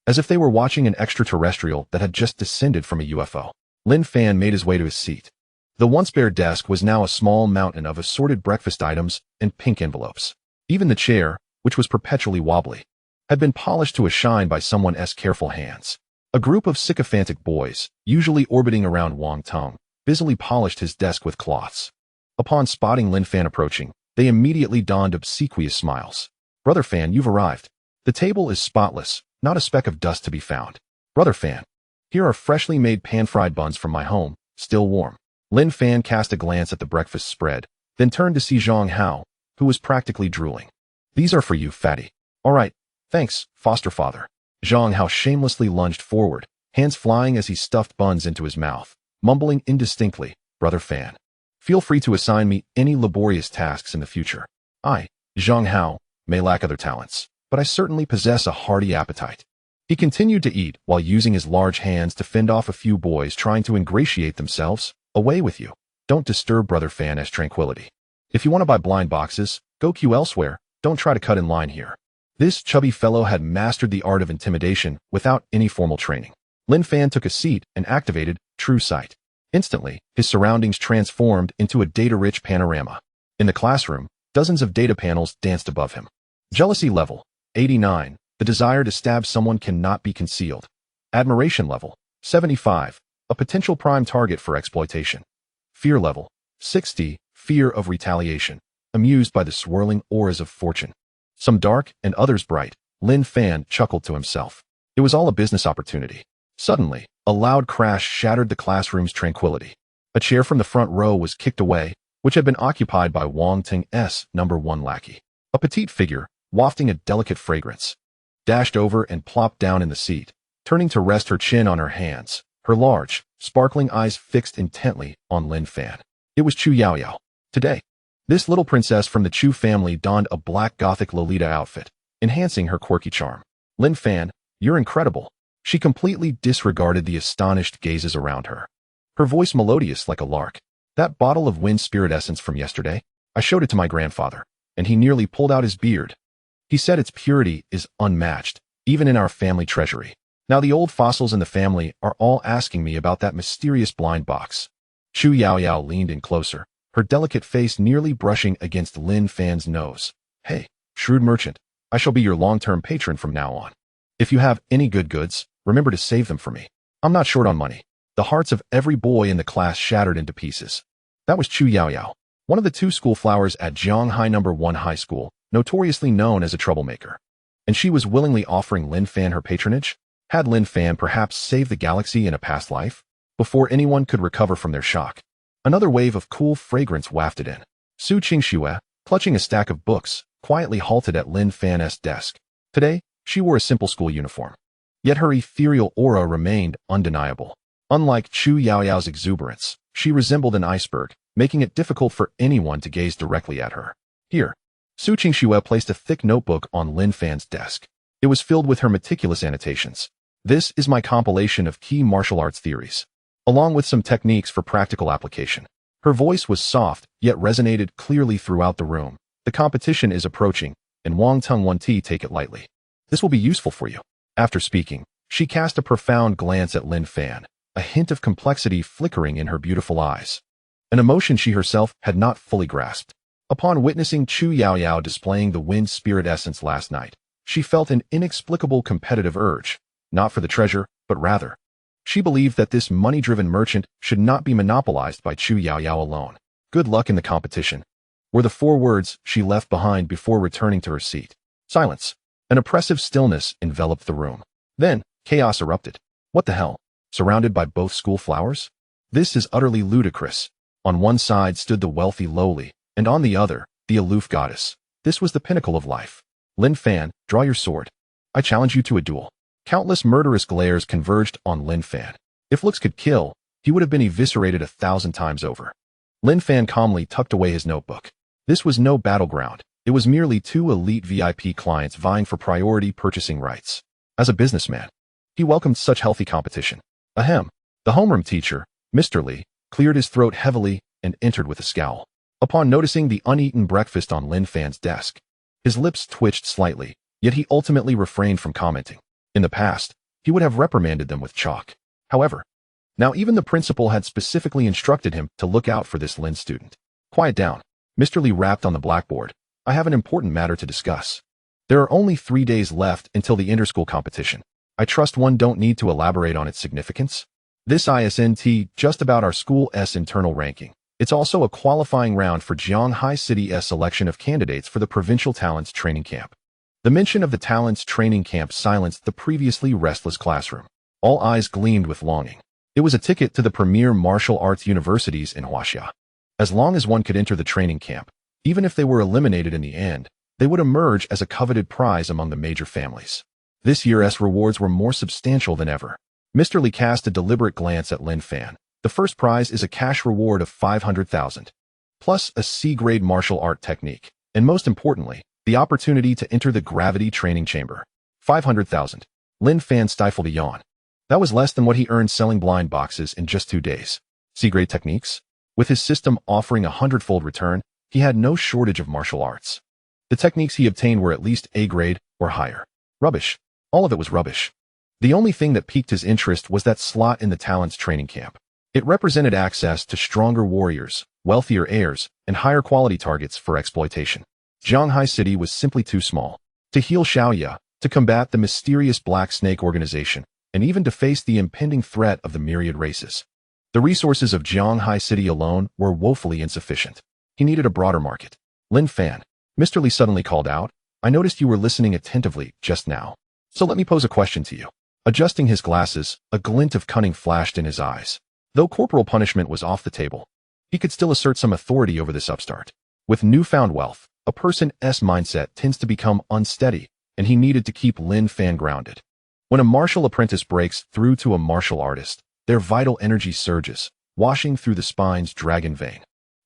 as if they were watching an extraterrestrial that had just descended from a UFO. Lin Fan made his way to his seat. The once bare desk was now a small mountain of assorted breakfast items and pink envelopes. Even the chair, which was perpetually wobbly, had been polished to a shine by someone's careful hands. A group of sycophantic boys, usually orbiting around Wang Tung, busily polished his desk with cloths. Upon spotting Lin Fan approaching, they immediately donned obsequious smiles. "Brother Fan, you've arrived. The table is spotless, not a speck of dust to be found. Brother Fan, here are freshly made pan-fried buns from my home, still warm." Lin Fan cast a glance at the breakfast spread, then turned to see Zhang Hao, who was practically drooling. "These are for you, fatty." "All right, thanks, foster father." Zhang Hao shamelessly lunged forward, hands flying as he stuffed buns into his mouth, mumbling indistinctly, "Brother Fan, feel free to assign me any laborious tasks in the future. I, Zhang Hao, may lack other talents, but I certainly possess a hearty appetite." He continued to eat while using his large hands to fend off a few boys trying to ingratiate themselves. "Away with you. Don't disturb Brother Fan's tranquility. If you want to buy blind boxes, go queue elsewhere. Don't try to cut in line here." This chubby fellow had mastered the art of intimidation without any formal training. Lin Fan took a seat and activated True Sight. Instantly, his surroundings transformed into a data-rich panorama. In the classroom, dozens of data panels danced above him. Jealousy level, 89. The desire to stab someone cannot be concealed. Admiration level, 75. A potential prime target for exploitation. Fear level, 60. Fear of retaliation. Amused by the swirling auras of fortune. Some dark and others bright, Lin Fan chuckled to himself. It was all a business opportunity. Suddenly, a loud crash shattered the classroom's tranquility. A chair from the front row was kicked away, which had been occupied by Wang Ting's #1 lackey. A petite figure, wafting a delicate fragrance, dashed over and plopped down in the seat, turning to rest her chin on her hands, her large, sparkling eyes fixed intently on Lin Fan. It was Chu Yaoyao. Today, this little princess from the Chu family donned a black Gothic Lolita outfit, enhancing her quirky charm. "Lin Fan, you're incredible." She completely disregarded the astonished gazes around her. Her voice melodious like a lark. "That bottle of wind spirit essence from yesterday, I showed it to my grandfather, and he nearly pulled out his beard. He said its purity is unmatched, even in our family treasury. Now the old fossils in the family are all asking me about that mysterious blind box." Chu Yaoyao leaned in closer, her delicate face nearly brushing against Lin Fan's nose. "Hey, shrewd merchant, I shall be your long-term patron from now on. If you have any good goods, remember to save them for me. I'm not short on money." The hearts of every boy in the class shattered into pieces. That was Chu Yaoyao, one of the two school flowers at Jianghai #1 High School, notoriously known as a troublemaker. And she was willingly offering Lin Fan her patronage? Had Lin Fan perhaps saved the galaxy in a past life? Before anyone could recover from their shock, another wave of cool fragrance wafted in. Su Qingxue, clutching a stack of books, quietly halted at Lin Fan's desk. Today, she wore a simple school uniform. Yet her ethereal aura remained undeniable. Unlike Chu Yaoyao's exuberance, she resembled an iceberg, making it difficult for anyone to gaze directly at her. "Here." Su Qingxue placed a thick notebook on Lin Fan's desk. It was filled with her meticulous annotations. "This is my compilation of key martial arts theories, along with some techniques for practical application." Her voice was soft, yet resonated clearly throughout the room. "The competition is approaching, and Wang Tung 1T take it lightly. This will be useful for you." After speaking, she cast a profound glance at Lin Fan, a hint of complexity flickering in her beautiful eyes. An emotion she herself had not fully grasped. Upon witnessing Chu Yaoyao displaying the wind spirit essence last night, she felt an inexplicable competitive urge, not for the treasure, but rather, she believed that this money-driven merchant should not be monopolized by Chu Yaoyao alone. "Good luck in the competition," were the 4 words she left behind before returning to her seat. Silence. An oppressive stillness enveloped the room. Then, chaos erupted. What the hell? Surrounded by both school flowers? This is utterly ludicrous. On one side stood the wealthy lowly, and on the other, the aloof goddess. This was the pinnacle of life. "Lin Fan, draw your sword. I challenge you to a duel." Countless murderous glares converged on Lin Fan. If looks could kill, he would have been eviscerated 1,000 times over. Lin Fan calmly tucked away his notebook. This was no battleground. It was merely two elite VIP clients vying for priority purchasing rights. As a businessman, he welcomed such healthy competition. Ahem. The homeroom teacher, Mr. Lee, cleared his throat heavily and entered with a scowl. Upon noticing the uneaten breakfast on Lin Fan's desk, his lips twitched slightly, yet he ultimately refrained from commenting. In the past, he would have reprimanded them with chalk. However, now even the principal had specifically instructed him to look out for this Lin student. Quiet down. Mr. Lee rapped on the blackboard. I have an important matter to discuss. There are only 3 days left until the interschool competition. I trust one don't need to elaborate on its significance. This isn't just about our school's internal ranking. It's also a qualifying round for Jianghai City's selection of candidates for the Provincial Talents Training Camp. The mention of the Talents Training Camp silenced the previously restless classroom. All eyes gleamed with longing. It was a ticket to the premier martial arts universities in Huaxia. As long as one could enter the training camp, even if they were eliminated in the end, they would emerge as a coveted prize among the major families. This year's rewards were more substantial than ever. Mr. Lee cast a deliberate glance at Lin Fan. The first prize is a cash reward of 500,000, plus a C-grade martial art technique, and most importantly, the opportunity to enter the gravity training chamber. 500,000. Lin Fan stifled a yawn. That was less than what he earned selling blind boxes in just 2 days. C-grade techniques? With his system offering a 100-fold return, he had no shortage of martial arts. The techniques he obtained were at least A-grade or higher. Rubbish. All of it was rubbish. The only thing that piqued his interest was that slot in the Talents Training Camp. It represented access to stronger warriors, wealthier heirs, and higher quality targets for exploitation. Jianghai City was simply too small. To heal Xiaoya, to combat the mysterious Black Snake organization, and even to face the impending threat of the Myriad races. The resources of Jianghai City alone were woefully insufficient. He needed a broader market. Lin Fan, Mr. Lee suddenly called out, I noticed you were listening attentively just now. So let me pose a question to you. Adjusting his glasses, a glint of cunning flashed in his eyes. Though corporal punishment was off the table, he could still assert some authority over this upstart. With newfound wealth, a person's mindset tends to become unsteady, and he needed to keep Lin Fan grounded. When a martial apprentice breaks through to a martial artist, their vital energy surges, washing through the spine's dragon vein.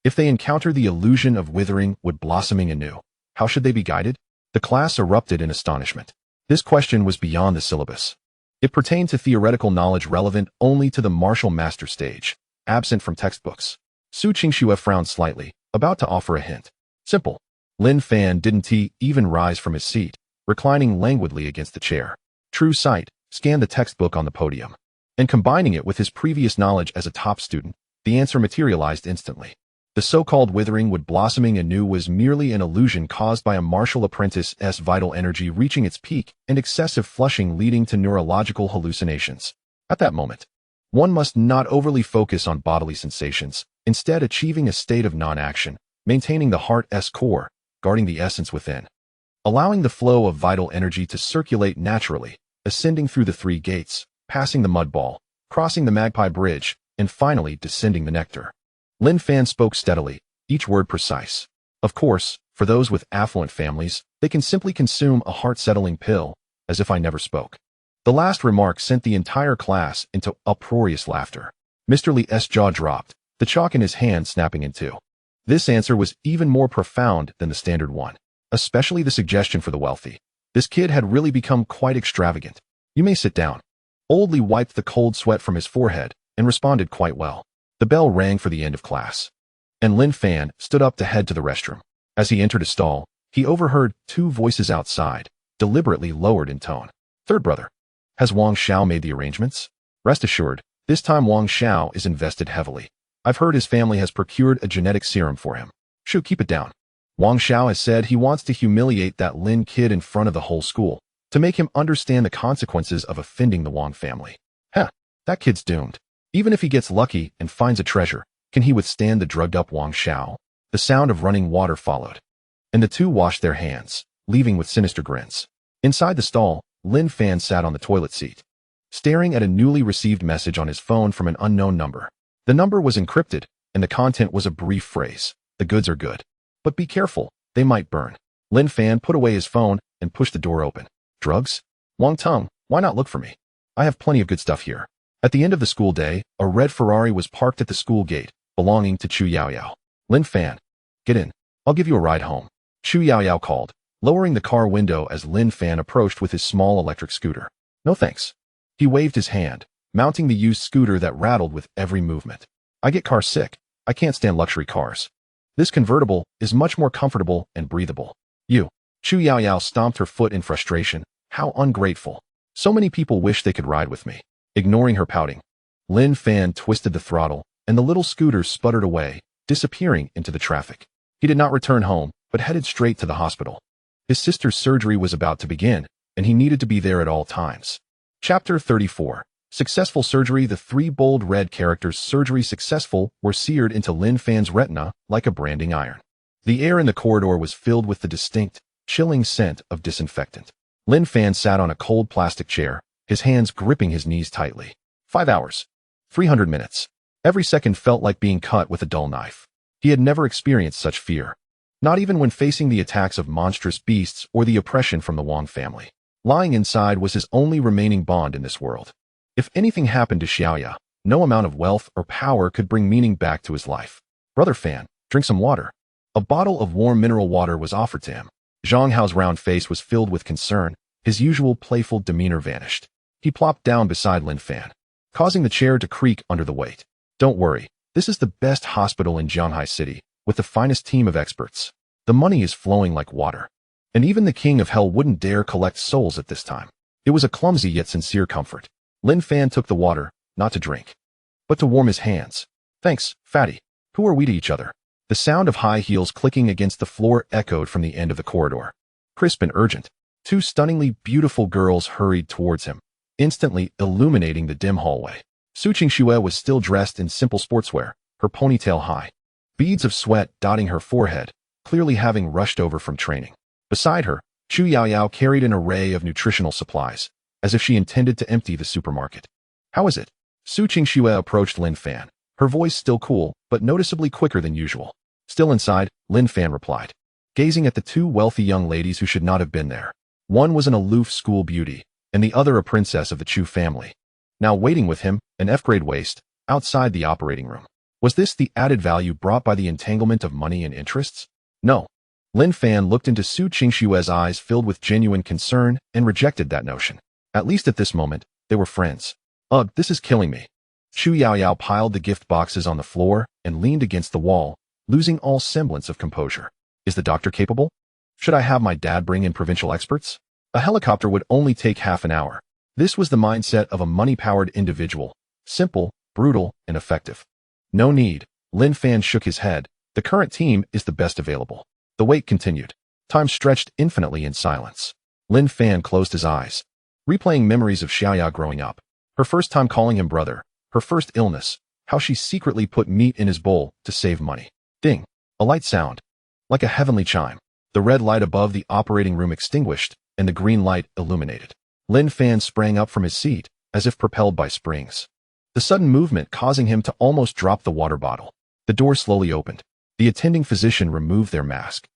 If they encounter the illusion of withering wood blossoming anew, how should they be guided? The class erupted in astonishment. This question was beyond the syllabus. It pertained to theoretical knowledge relevant only to the martial master stage, absent from textbooks. Su Qingxue frowned slightly, about to offer a hint. Simple. Lin Fan didn't even rise from his seat, reclining languidly against the chair. True sight, scanned the textbook on the podium. And combining it with his previous knowledge as a top student, the answer materialized instantly. The so-called withering wood blossoming anew was merely an illusion caused by a martial apprentice's vital energy reaching its peak and excessive flushing leading to neurological hallucinations. At that moment, one must not overly focus on bodily sensations, instead achieving a state of non-action, maintaining the heart's core, guarding the essence within. Allowing the flow of vital energy to circulate naturally, ascending through the 3 gates, passing the mud ball, crossing the magpie bridge, and finally descending the nectar. Lin Fan spoke steadily, each word precise. Of course, for those with affluent families, they can simply consume a heart-settling pill, as if I never spoke. The last remark sent the entire class into uproarious laughter. Mr. Lee's jaw dropped, the chalk in his hand snapping in two. This answer was even more profound than the standard one, especially the suggestion for the wealthy. This kid had really become quite extravagant. You may sit down. Old Lee wiped the cold sweat from his forehead and responded quite well. The bell rang for the end of class, and Lin Fan stood up to head to the restroom. As he entered a stall, he overheard 2 voices outside, deliberately lowered in tone. Third brother, has Wang Xiao made the arrangements? Rest assured, this time Wang Xiao is invested heavily. I've heard his family has procured a genetic serum for him. Shoo, keep it down. Wang Xiao has said he wants to humiliate that Lin kid in front of the whole school, to make him understand the consequences of offending the Wang family. Heh, that kid's doomed. Even if he gets lucky and finds a treasure, can he withstand the drugged-up Wang Xiao? The sound of running water followed, and the 2 washed their hands, leaving with sinister grins. Inside the stall, Lin Fan sat on the toilet seat, staring at a newly received message on his phone from an unknown number. The number was encrypted, and the content was a brief phrase. The goods are good. But be careful, they might burn. Lin Fan put away his phone and pushed the door open. Drugs? Wang Tung, why not look for me? I have plenty of good stuff here. At the end of the school day, a red Ferrari was parked at the school gate, belonging to Chu Yaoyao. Lin Fan, get in. I'll give you a ride home. Chu Yaoyao called, lowering the car window as Lin Fan approached with his small electric scooter. No thanks. He waved his hand, mounting the used scooter that rattled with every movement. I get car sick. I can't stand luxury cars. This convertible is much more comfortable and breathable. You. Chu Yaoyao stomped her foot in frustration. How ungrateful. So many people wish they could ride with me. Ignoring her pouting, Lin Fan twisted the throttle, and the little scooter sputtered away, disappearing into the traffic. He did not return home, but headed straight to the hospital. His sister's surgery was about to begin, and he needed to be there at all times. Chapter 34. Successful surgery. The three bold red characters surgery successful were seared into Lin Fan's retina like a branding iron. The air in the corridor was filled with the distinct, chilling scent of disinfectant. Lin Fan sat on a cold plastic chair, his hands gripping his knees tightly. 5 hours. 300 minutes. Every second felt like being cut with a dull knife. He had never experienced such fear. Not even when facing the attacks of monstrous beasts or the oppression from the Wang family. Lying inside was his only remaining bond in this world. If anything happened to Xiaoya, no amount of wealth or power could bring meaning back to his life. Brother Fan, drink some water. A bottle of warm mineral water was offered to him. Zhang Hao's round face was filled with concern. His usual playful demeanor vanished. He plopped down beside Lin Fan, causing the chair to creak under the weight. Don't worry, this is the best hospital in Jianghai City, with the finest team of experts. The money is flowing like water. And even the king of hell wouldn't dare collect souls at this time. It was a clumsy yet sincere comfort. Lin Fan took the water, not to drink, but to warm his hands. Thanks, fatty. Who are we to each other? The sound of high heels clicking against the floor echoed from the end of the corridor. Crisp and urgent. Two stunningly beautiful girls hurried towards him, instantly illuminating the dim hallway. Su Qingxue was still dressed in simple sportswear, her ponytail high. Beads of sweat dotting her forehead, clearly having rushed over from training. Beside her, Chu Yaoyao carried an array of nutritional supplies, as if she intended to empty the supermarket. How is it? Su Qingxue approached Lin Fan, her voice still cool, but noticeably quicker than usual. Still inside, Lin Fan replied, gazing at the two wealthy young ladies who should not have been there. One was an aloof school beauty, and the other a princess of the Chu family. Now waiting with him, an F-grade waist, outside the operating room. Was this the added value brought by the entanglement of money and interests? No. Lin Fan looked into Su Qingxue's eyes filled with genuine concern and rejected that notion. At least at this moment, they were friends. Ugh, this is killing me. Chu Yaoyao piled the gift boxes on the floor and leaned against the wall, losing all semblance of composure. Is the doctor capable? Should I have my dad bring in provincial experts? A helicopter would only take half an hour. This was the mindset of a money-powered individual. Simple, brutal, and effective. No need. Lin Fan shook his head. The current team is the best available. The wait continued. Time stretched infinitely in silence. Lin Fan closed his eyes, replaying memories of Xiaoya growing up. Her first time calling him brother, her first illness, how she secretly put meat in his bowl to save money. Ding. A light sound. Like a heavenly chime. The red light above the operating room extinguished, and the green light illuminated. Lin Fan sprang up from his seat, as if propelled by springs. The sudden movement causing him to almost drop the water bottle. The door slowly opened. The attending physician removed their mask,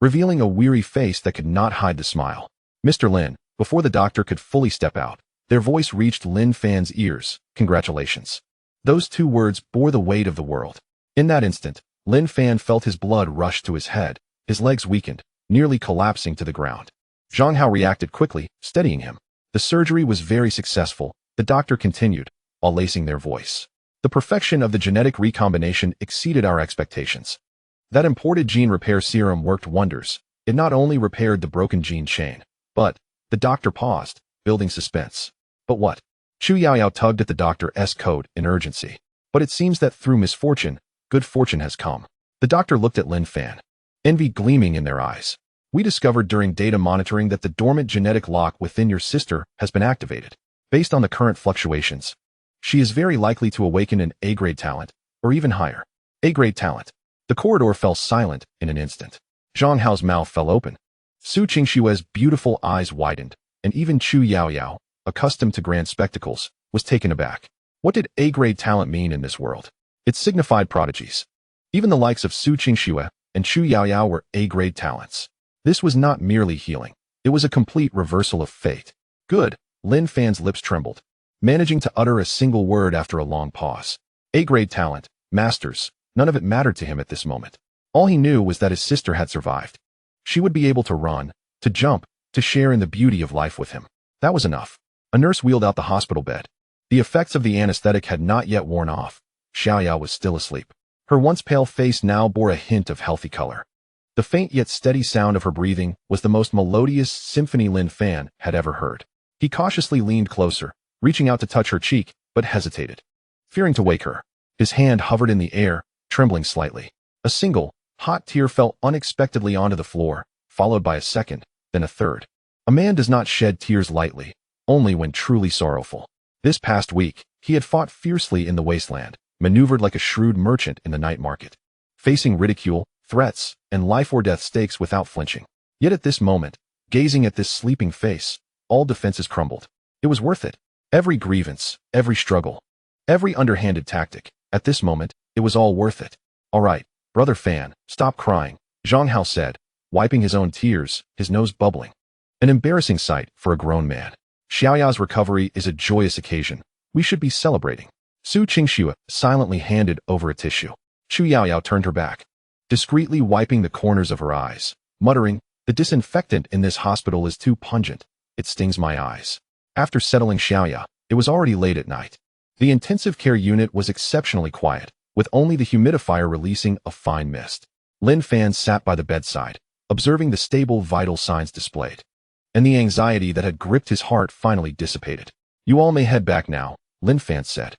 revealing a weary face that could not hide the smile. Mr. Lin, before the doctor could fully step out, their voice reached Lin Fan's ears. Congratulations. Those two words bore the weight of the world. In that instant, Lin Fan felt his blood rush to his head, his legs weakened, nearly collapsing to the ground. Zhang Hao reacted quickly, steadying him. The surgery was very successful, the doctor continued, while lacing their voice. The perfection of the genetic recombination exceeded our expectations. That imported gene repair serum worked wonders. It not only repaired the broken gene chain, but, the doctor paused, building suspense. But what? Chu Yaoyao tugged at the doctor's coat in urgency. But it seems that through misfortune, good fortune has come. The doctor looked at Lin Fan, envy gleaming in their eyes. We discovered during data monitoring that the dormant genetic lock within your sister has been activated. Based on the current fluctuations, she is very likely to awaken an A-grade talent, or even higher. A-grade talent. The corridor fell silent in an instant. Zhang Hao's mouth fell open. Su Qingxue's beautiful eyes widened, and even Chu Yaoyao, accustomed to grand spectacles, was taken aback. What did A-grade talent mean in this world? It signified prodigies. Even the likes of Su Qingxue and Chu Yaoyao were A-grade talents. This was not merely healing. It was a complete reversal of fate. Good. Lin Fan's lips trembled. managing to utter a single word after a long pause. A-grade talent, masters, none of it mattered to him at this moment. All he knew was that his sister had survived. She would be able to run, to jump, to share in the beauty of life with him. That was enough. A nurse wheeled out the hospital bed. The effects of the anesthetic had not yet worn off. Xiaoyao was still asleep. Her once pale face now bore a hint of healthy color. The faint yet steady sound of her breathing was the most melodious symphony Lin Fan had ever heard. He cautiously leaned closer, reaching out to touch her cheek, but hesitated. Fearing to wake her, his hand hovered in the air, trembling slightly. A single, hot tear fell unexpectedly onto the floor, followed by a second, then a third. A man does not shed tears lightly, only when truly sorrowful. This past week, he had fought fiercely in the wasteland, maneuvered like a shrewd merchant in the night market, facing ridicule, threats, and life-or-death stakes without flinching. Yet at this moment, gazing at this sleeping face, all defenses crumbled. It was worth it. Every grievance, every struggle, every underhanded tactic. At this moment, it was all worth it. All right, brother Fan, stop crying, Zhang Hao said, wiping his own tears, his nose bubbling. An embarrassing sight for a grown man. Xiaoyao's recovery is a joyous occasion. We should be celebrating. Su Qingxue silently handed over a tissue. Xu Yaoyao turned her back, discreetly wiping the corners of her eyes, muttering, "The disinfectant in this hospital is too pungent. It stings my eyes." After settling Xiaoya, it was already late at night. The intensive care unit was exceptionally quiet, with only the humidifier releasing a fine mist. Lin Fan sat by the bedside, observing the stable vital signs displayed. And the anxiety that had gripped his heart finally dissipated. "You all may head back now," Lin Fan said,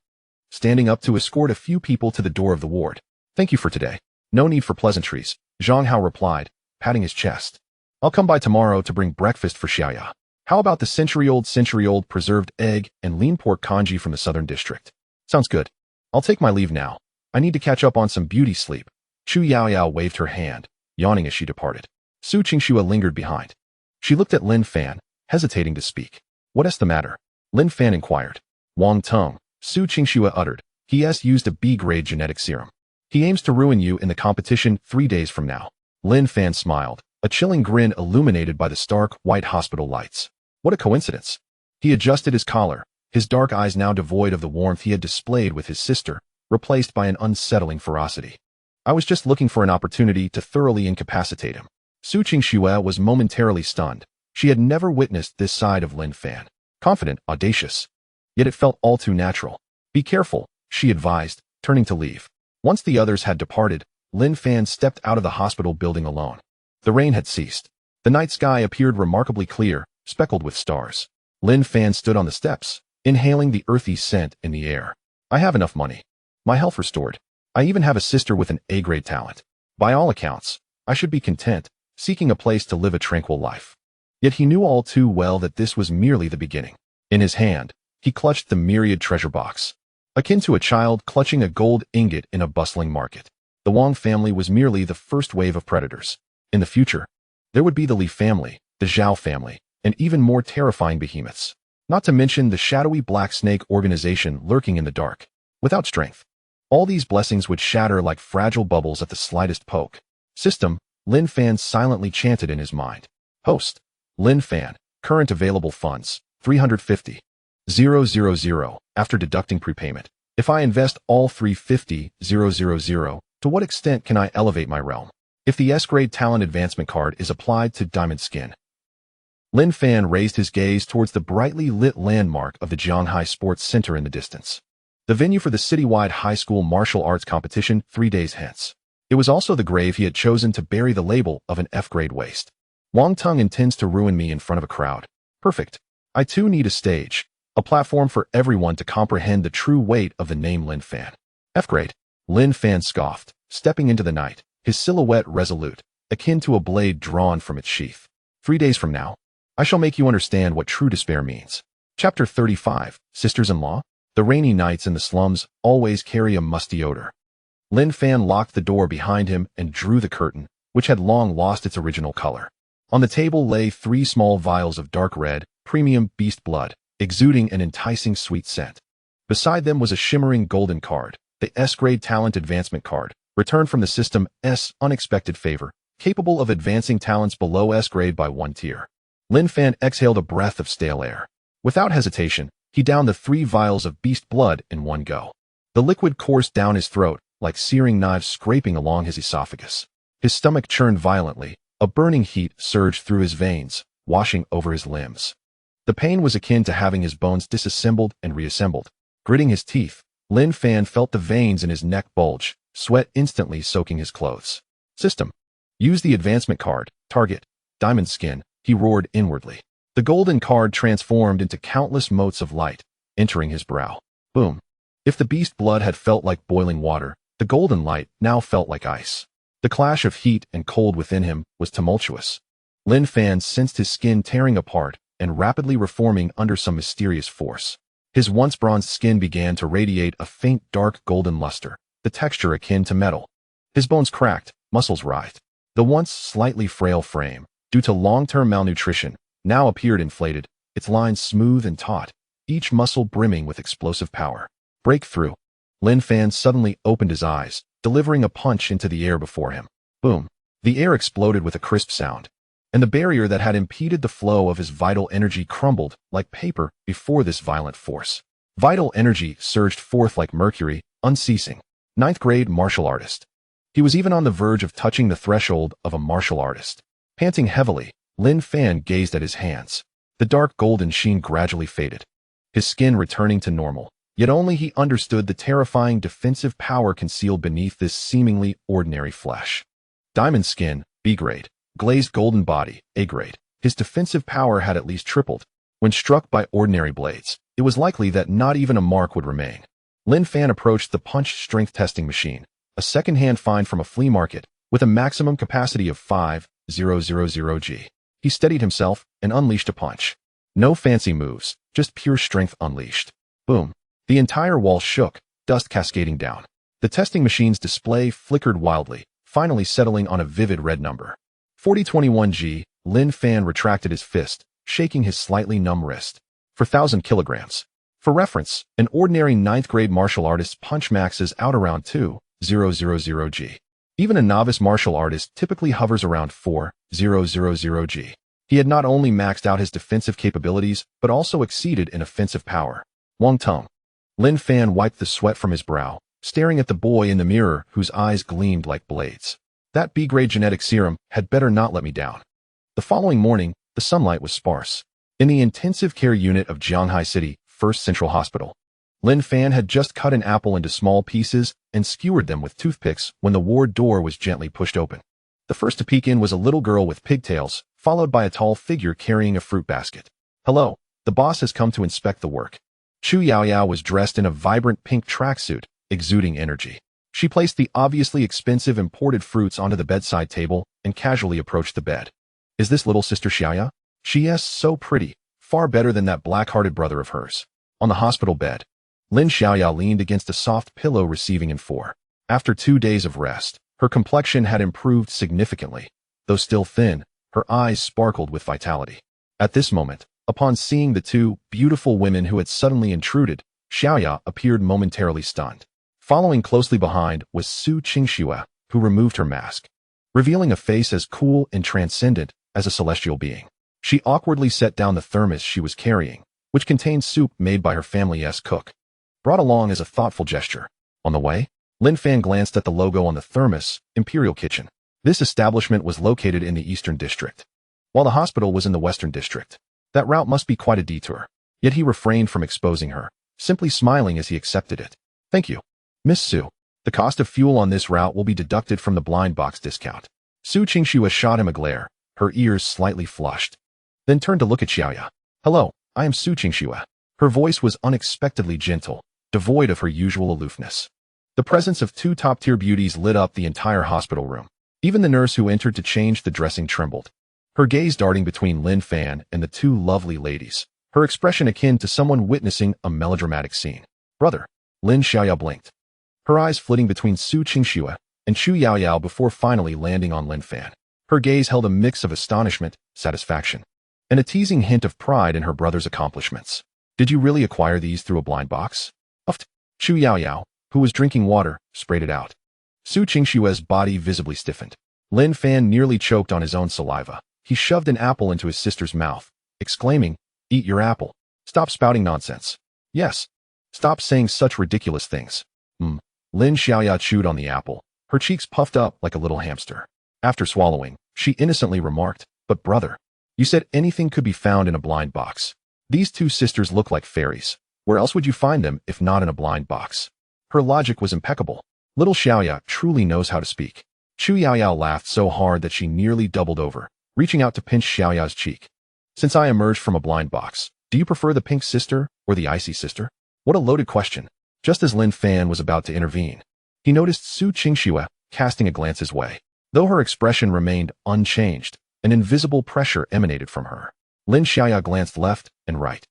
standing up to escort a few people to the door of the ward. "Thank you for today. No need for pleasantries," Zhang Hao replied, patting his chest. "I'll come by tomorrow to bring breakfast for Xiaoya. How about the century-old preserved egg and lean pork congee from the southern district?" "Sounds good. I'll take my leave now. I need to catch up on some beauty sleep." Chu Yaoyao waved her hand, yawning as she departed. Su Qingxue lingered behind. She looked at Lin Fan, hesitating to speak. "What's the matter?" Lin Fan inquired. "Wang Tung," Su Qingxue uttered. "He has used a B-grade genetic serum. He aims to ruin you in the competition 3 days from now." Lin Fan smiled, a chilling grin illuminated by the stark, white hospital lights. What a coincidence. He adjusted his collar, his dark eyes now devoid of the warmth he had displayed with his sister, replaced by an unsettling ferocity. "I was just looking for an opportunity to thoroughly incapacitate him." Su Qingxue was momentarily stunned. She had never witnessed this side of Lin Fan. Confident, audacious. Yet it felt all too natural. "Be careful," she advised, turning to leave. Once the others had departed, Lin Fan stepped out of the hospital building alone. The rain had ceased. The night sky appeared remarkably clear, speckled with stars. Lin Fan stood on the steps, inhaling the earthy scent in the air. "I have enough money. My health restored. I even have a sister with an A-grade talent. By all accounts, I should be content, seeking a place to live a tranquil life." Yet he knew all too well that this was merely the beginning. In his hand, he clutched the Myriad treasure box, akin to a child clutching a gold ingot in a bustling market. The Wang family was merely the first wave of predators. In the future, there would be the Li family, the Zhao family, and even more terrifying behemoths. Not to mention the shadowy black snake organization lurking in the dark. Without strength, all these blessings would shatter like fragile bubbles at the slightest poke. System, Lin Fan silently chanted in his mind. Host, Lin Fan, current available funds, 350,000, after deducting prepayment. If I invest all 350,000, to what extent can I elevate my realm? If the S-grade talent advancement card is applied to Diamond Skin. Lin Fan raised his gaze towards the brightly lit landmark of the Jianghai Sports Center in the distance. The venue for the citywide high school martial arts competition 3 days hence. It was also the grave he had chosen to bury the label of an F-grade waste. Wang Tung intends to ruin me in front of a crowd. Perfect. I too need a stage, a platform for everyone to comprehend the true weight of the name Lin Fan. F-grade. Lin Fan scoffed, stepping into the night, his silhouette resolute, akin to a blade drawn from its sheath. 3 days from now, I shall make you understand what true despair means. Chapter 35, Sisters-in-Law. The rainy nights in the slums always carry a musty odor. Lin Fan locked the door behind him and drew the curtain, which had long lost its original color. On the table lay 3 small vials of dark red, premium beast blood, exuding an enticing sweet scent. Beside them was a shimmering golden card, the S-grade talent advancement card, returned from the system S unexpected favor, capable of advancing talents below S-grade by 1 tier. Lin Fan exhaled a breath of stale air. Without hesitation, He downed the 3 vials of beast blood in one go. The liquid coursed down his throat, like searing knives scraping along his esophagus. His stomach churned violently. A burning heat surged through his veins, washing over his limbs. The pain was akin to having his bones disassembled and reassembled. Gritting his teeth, Lin Fan felt the veins in his neck bulge, sweat instantly soaking his clothes. System. Use the advancement card. Target. Diamond skin, he roared inwardly. The golden card transformed into countless motes of light, entering his brow. Boom. If the beast blood had felt like boiling water, the golden light now felt like ice. The clash of heat and cold within him was tumultuous. Lin Fan sensed his skin tearing apart and rapidly reforming under some mysterious force. His once bronzed skin began to radiate a faint dark golden luster, the texture akin to metal. His bones cracked, muscles writhed. The once slightly frail frame, due to long-term malnutrition, now appeared inflated, its lines smooth and taut, each muscle brimming with explosive power. Breakthrough. Lin Fan suddenly opened his eyes, delivering a punch into the air before him. Boom. The air exploded with a crisp sound, and the barrier that had impeded the flow of his vital energy crumbled like paper before this violent force. Vital energy surged forth like mercury, unceasing. 9th grade martial artist. He was even on the verge of touching the threshold of a martial artist. Panting heavily, Lin Fan gazed at his hands. The dark golden sheen gradually faded, his skin returning to normal. Yet only he understood the terrifying defensive power concealed beneath this seemingly ordinary flesh. Diamond skin, B grade. Glazed golden body, A grade. His defensive power had at least tripled. When struck by ordinary blades, it was likely that not even a mark would remain. Lin Fan approached the punch strength testing machine, a second-hand find from a flea market, with a maximum capacity of 5,000 G. He steadied himself and unleashed a punch. No fancy moves, just pure strength unleashed. Boom. The entire wall shook, dust cascading down. The testing machine's display flickered wildly, finally settling on a vivid red number. 4021 G. Lin Fan retracted his fist, shaking his slightly numb wrist. For 1,000 kilograms. For reference, an ordinary 9th grade martial artist's punch maxes out around 2,000 G. Even a novice martial artist typically hovers around 4,000 G. He had not only maxed out his defensive capabilities, but also exceeded in offensive power. Wong Tung. Lin Fan wiped the sweat from his brow, staring at the boy in the mirror whose eyes gleamed like blades. That B-grade genetic serum had better not let me down. The following morning, the sunlight was sparse. In the intensive care unit of Jianghai City, First Central Hospital, Lin Fan had just cut an apple into small pieces and skewered them with toothpicks when the ward door was gently pushed open. The first to peek in was a little girl with pigtails, followed by a tall figure carrying a fruit basket. Hello, the boss has come to inspect the work. Chu Yaoyao was dressed in a vibrant pink tracksuit, exuding energy. She placed the obviously expensive imported fruits onto the bedside table and casually approached the bed. Is this little sister Xiaoya? She is so pretty, far better than that black-hearted brother of hers. On the hospital bed, Lin Xiaoya leaned against a soft pillow receiving in 4. After 2 days of rest, her complexion had improved significantly. Though still thin, her eyes sparkled with vitality. At this moment, upon seeing the 2 beautiful women who had suddenly intruded, Xiaoya appeared momentarily stunned. Following closely behind was Su Qingxue, who removed her mask, revealing a face as cool and transcendent as a celestial being. She awkwardly set down the thermos she was carrying, which contained soup made by her family's cook, brought along as a thoughtful gesture. On the way, Lin Fan glanced at the logo on the thermos, Imperial Kitchen. This establishment was located in the Eastern District, while the hospital was in the Western District. That route must be quite a detour. Yet he refrained from exposing her, simply smiling as he accepted it. Thank you, Miss Su. The cost of fuel on this route will be deducted from the blind box discount. Su Qingxue shot him a glare, her ears slightly flushed, then turned to look at Xiaoya. Hello, I am Su Qingxue. Her voice was unexpectedly gentle, devoid of her usual aloofness. The presence of 2 top-tier beauties lit up the entire hospital room. Even the nurse who entered to change the dressing trembled, her gaze darting between Lin Fan and the 2 lovely ladies, her expression akin to someone witnessing a melodramatic scene. Brother, Lin Xiaoya blinked, her eyes flitting between Su Qingxue and Chu Yaoyao before finally landing on Lin Fan. Her gaze held a mix of astonishment, satisfaction, and a teasing hint of pride in her brother's accomplishments. Did you really acquire these through a blind box? Uffed. Chu Yaoyao, who was drinking water, sprayed it out. Su Qingxue's body visibly stiffened. Lin Fan nearly choked on his own saliva. He shoved an apple into his sister's mouth, exclaiming, Eat your apple. Stop spouting nonsense. Yes. Stop saying such ridiculous things. Lin Xiaoya chewed on the apple, her cheeks puffed up like a little hamster. After swallowing, she innocently remarked, but brother, you said anything could be found in a blind box. These two sisters look like fairies. Where else would you find them if not in a blind box? Her logic was impeccable. Little Xiaoya truly knows how to speak. Chu Yaoyao laughed so hard that she nearly doubled over, reaching out to pinch Xiaoya's cheek. Since I emerged from a blind box, do you prefer the pink sister or the icy sister? What a loaded question. Just as Lin Fan was about to intervene, he noticed Su Qingxue casting a glance his way. Though her expression remained unchanged, an invisible pressure emanated from her. Lin Xiaoya glanced left and right,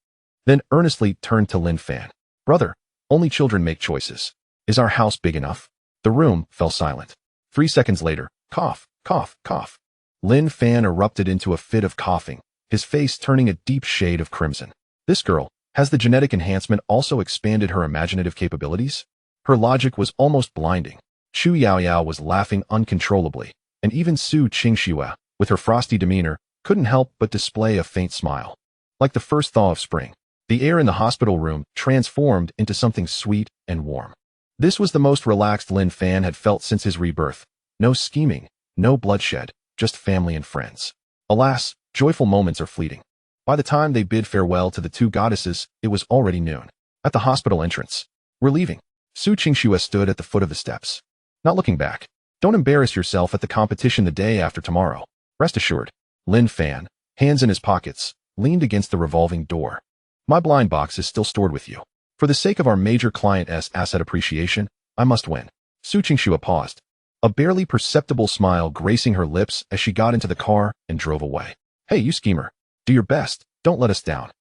then earnestly turned to Lin Fan. Brother, only children make choices. Is our house big enough? The room fell silent. 3 seconds later, cough, cough, cough. Lin Fan erupted into a fit of coughing, his face turning a deep shade of crimson. This girl, has the genetic enhancement also expanded her imaginative capabilities? Her logic was almost blinding. Chu Yaoyao was laughing uncontrollably, and even Su Qingxue, with her frosty demeanor, couldn't help but display a faint smile. Like the first thaw of spring, the air in the hospital room transformed into something sweet and warm. This was the most relaxed Lin Fan had felt since his rebirth. No scheming, no bloodshed, just family and friends. Alas, joyful moments are fleeting. By the time they bid farewell to the two goddesses, it was already noon. At the hospital entrance, we're leaving. Su Qingxue stood at the foot of the steps. Not looking back. Don't embarrass yourself at the competition the day after tomorrow. Rest assured. Lin Fan, hands in his pockets, leaned against the revolving door. My blind box is still stored with you. For the sake of our major client's asset appreciation, I must win. Su Qingxue paused, a barely perceptible smile gracing her lips as she got into the car and drove away. Hey, you schemer. Do your best, don't let us down.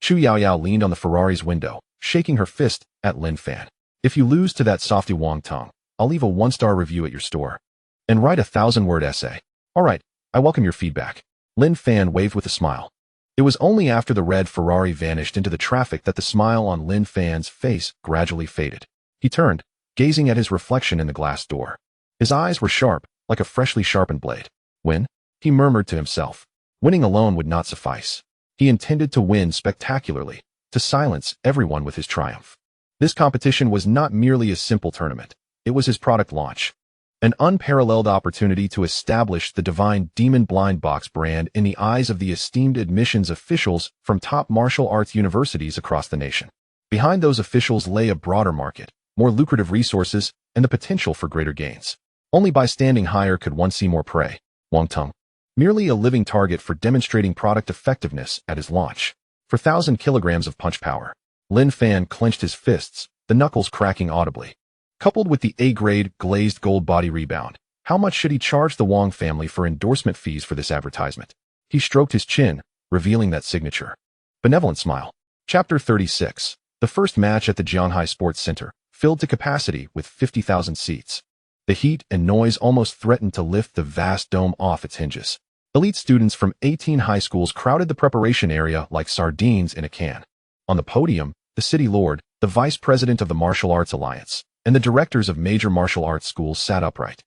Chu Yaoyao leaned on the Ferrari's window, shaking her fist at Lin Fan. If you lose to that softy Wong Tong, I'll leave a 1-star review at your store. And write a 1,000-word essay. Alright, I welcome your feedback. Lin Fan waved with a smile. It was only after the red Ferrari vanished into the traffic that the smile on Lin Fan's face gradually faded. He turned, gazing at his reflection in the glass door. His eyes were sharp, like a freshly sharpened blade. Win? He murmured to himself. Winning alone would not suffice. He intended to win spectacularly, to silence everyone with his triumph. This competition was not merely a simple tournament. It was his product launch. An unparalleled opportunity to establish the divine Demon Blind Box brand in the eyes of the esteemed admissions officials from top martial arts universities across the nation. Behind those officials lay a broader market, more lucrative resources, and the potential for greater gains. Only by standing higher could one see more prey. Wong Tong. Merely a living target for demonstrating product effectiveness at his launch. For 1,000 kilograms of punch power. Lin Fan clenched his fists, the knuckles cracking audibly. Coupled with the A-grade glazed gold body rebound, how much should he charge the Wong family for endorsement fees for this advertisement? He stroked his chin, revealing that signature. Benevolent smile. Chapter 36. The first match at the Jianghai Sports Center, filled to capacity with 50,000 seats. The heat and noise almost threatened to lift the vast dome off its hinges. Elite students from 18 high schools crowded the preparation area like sardines in a can. On the podium, the city lord, the vice president of the Martial Arts Alliance, and the directors of major martial arts schools sat upright,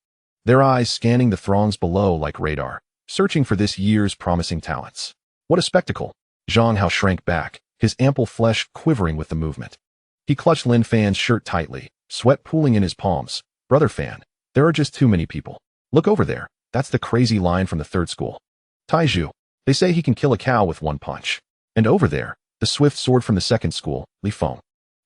their eyes scanning the throngs below like radar, searching for this year's promising talents. What a spectacle! Zhang Hao shrank back, his ample flesh quivering with the movement. He clutched Lin Fan's shirt tightly, sweat pooling in his palms. Brother Fan, there are just too many people. Look over there. That's the crazy line from the third school. Taizhu, they say he can kill a cow with one punch. And over there, the swift sword from the second school, Li Feng.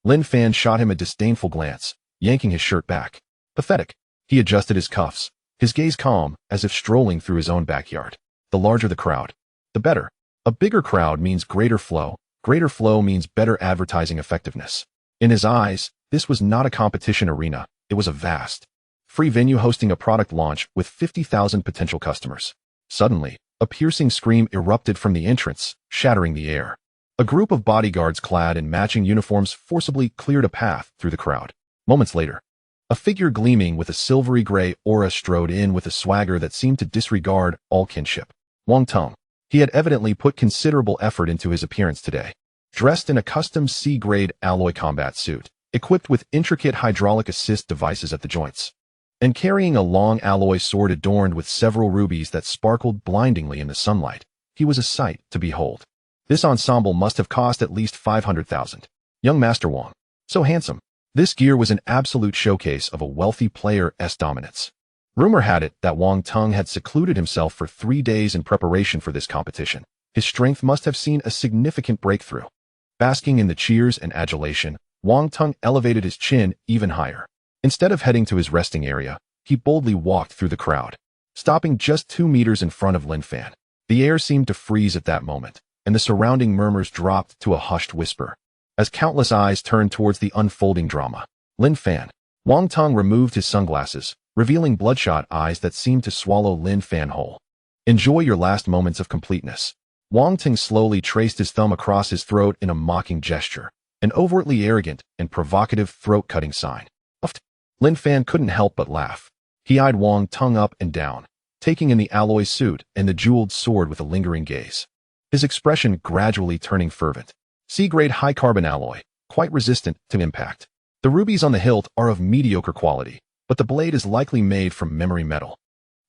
Lin Fan shot him a disdainful glance, yanking his shirt back. Pathetic. He adjusted his cuffs, his gaze calm, as if strolling through his own backyard. The larger the crowd, the better. A bigger crowd means greater flow means better advertising effectiveness. In his eyes, this was not a competition arena, it was a vast, free venue hosting a product launch with 50,000 potential customers. Suddenly, a piercing scream erupted from the entrance, shattering the air. A group of bodyguards clad in matching uniforms forcibly cleared a path through the crowd. Moments later, a figure gleaming with a silvery gray aura strode in with a swagger that seemed to disregard all kinship. Wong Tong. He had evidently put considerable effort into his appearance today. Dressed in a custom C-grade alloy combat suit, equipped with intricate hydraulic assist devices at the joints, and carrying a long alloy sword adorned with several rubies that sparkled blindingly in the sunlight, he was a sight to behold. This ensemble must have cost at least 500,000. Young Master Wang. So handsome. This gear was an absolute showcase of a wealthy player's dominance. Rumor had it that Wang Tung had secluded himself for 3 days in preparation for this competition. His strength must have seen a significant breakthrough. Basking in the cheers and adulation, Wang Tung elevated his chin even higher. Instead of heading to his resting area, he boldly walked through the crowd, stopping just 2 meters in front of Lin Fan. The air seemed to freeze at that moment, and the surrounding murmurs dropped to a hushed whisper. As countless eyes turned towards the unfolding drama, Lin Fan. Wang Tung removed his sunglasses, revealing bloodshot eyes that seemed to swallow Lin Fan whole. Enjoy your last moments of completeness. Wang Tung slowly traced his thumb across his throat in a mocking gesture, an overtly arrogant and provocative throat-cutting sign. Lin Fan couldn't help but laugh. He eyed Wang Tung up and down, taking in the alloy suit and the jeweled sword with a lingering gaze. His expression gradually turning fervent. C-grade high-carbon alloy, quite resistant to impact. The rubies on the hilt are of mediocre quality, but the blade is likely made from memory metal.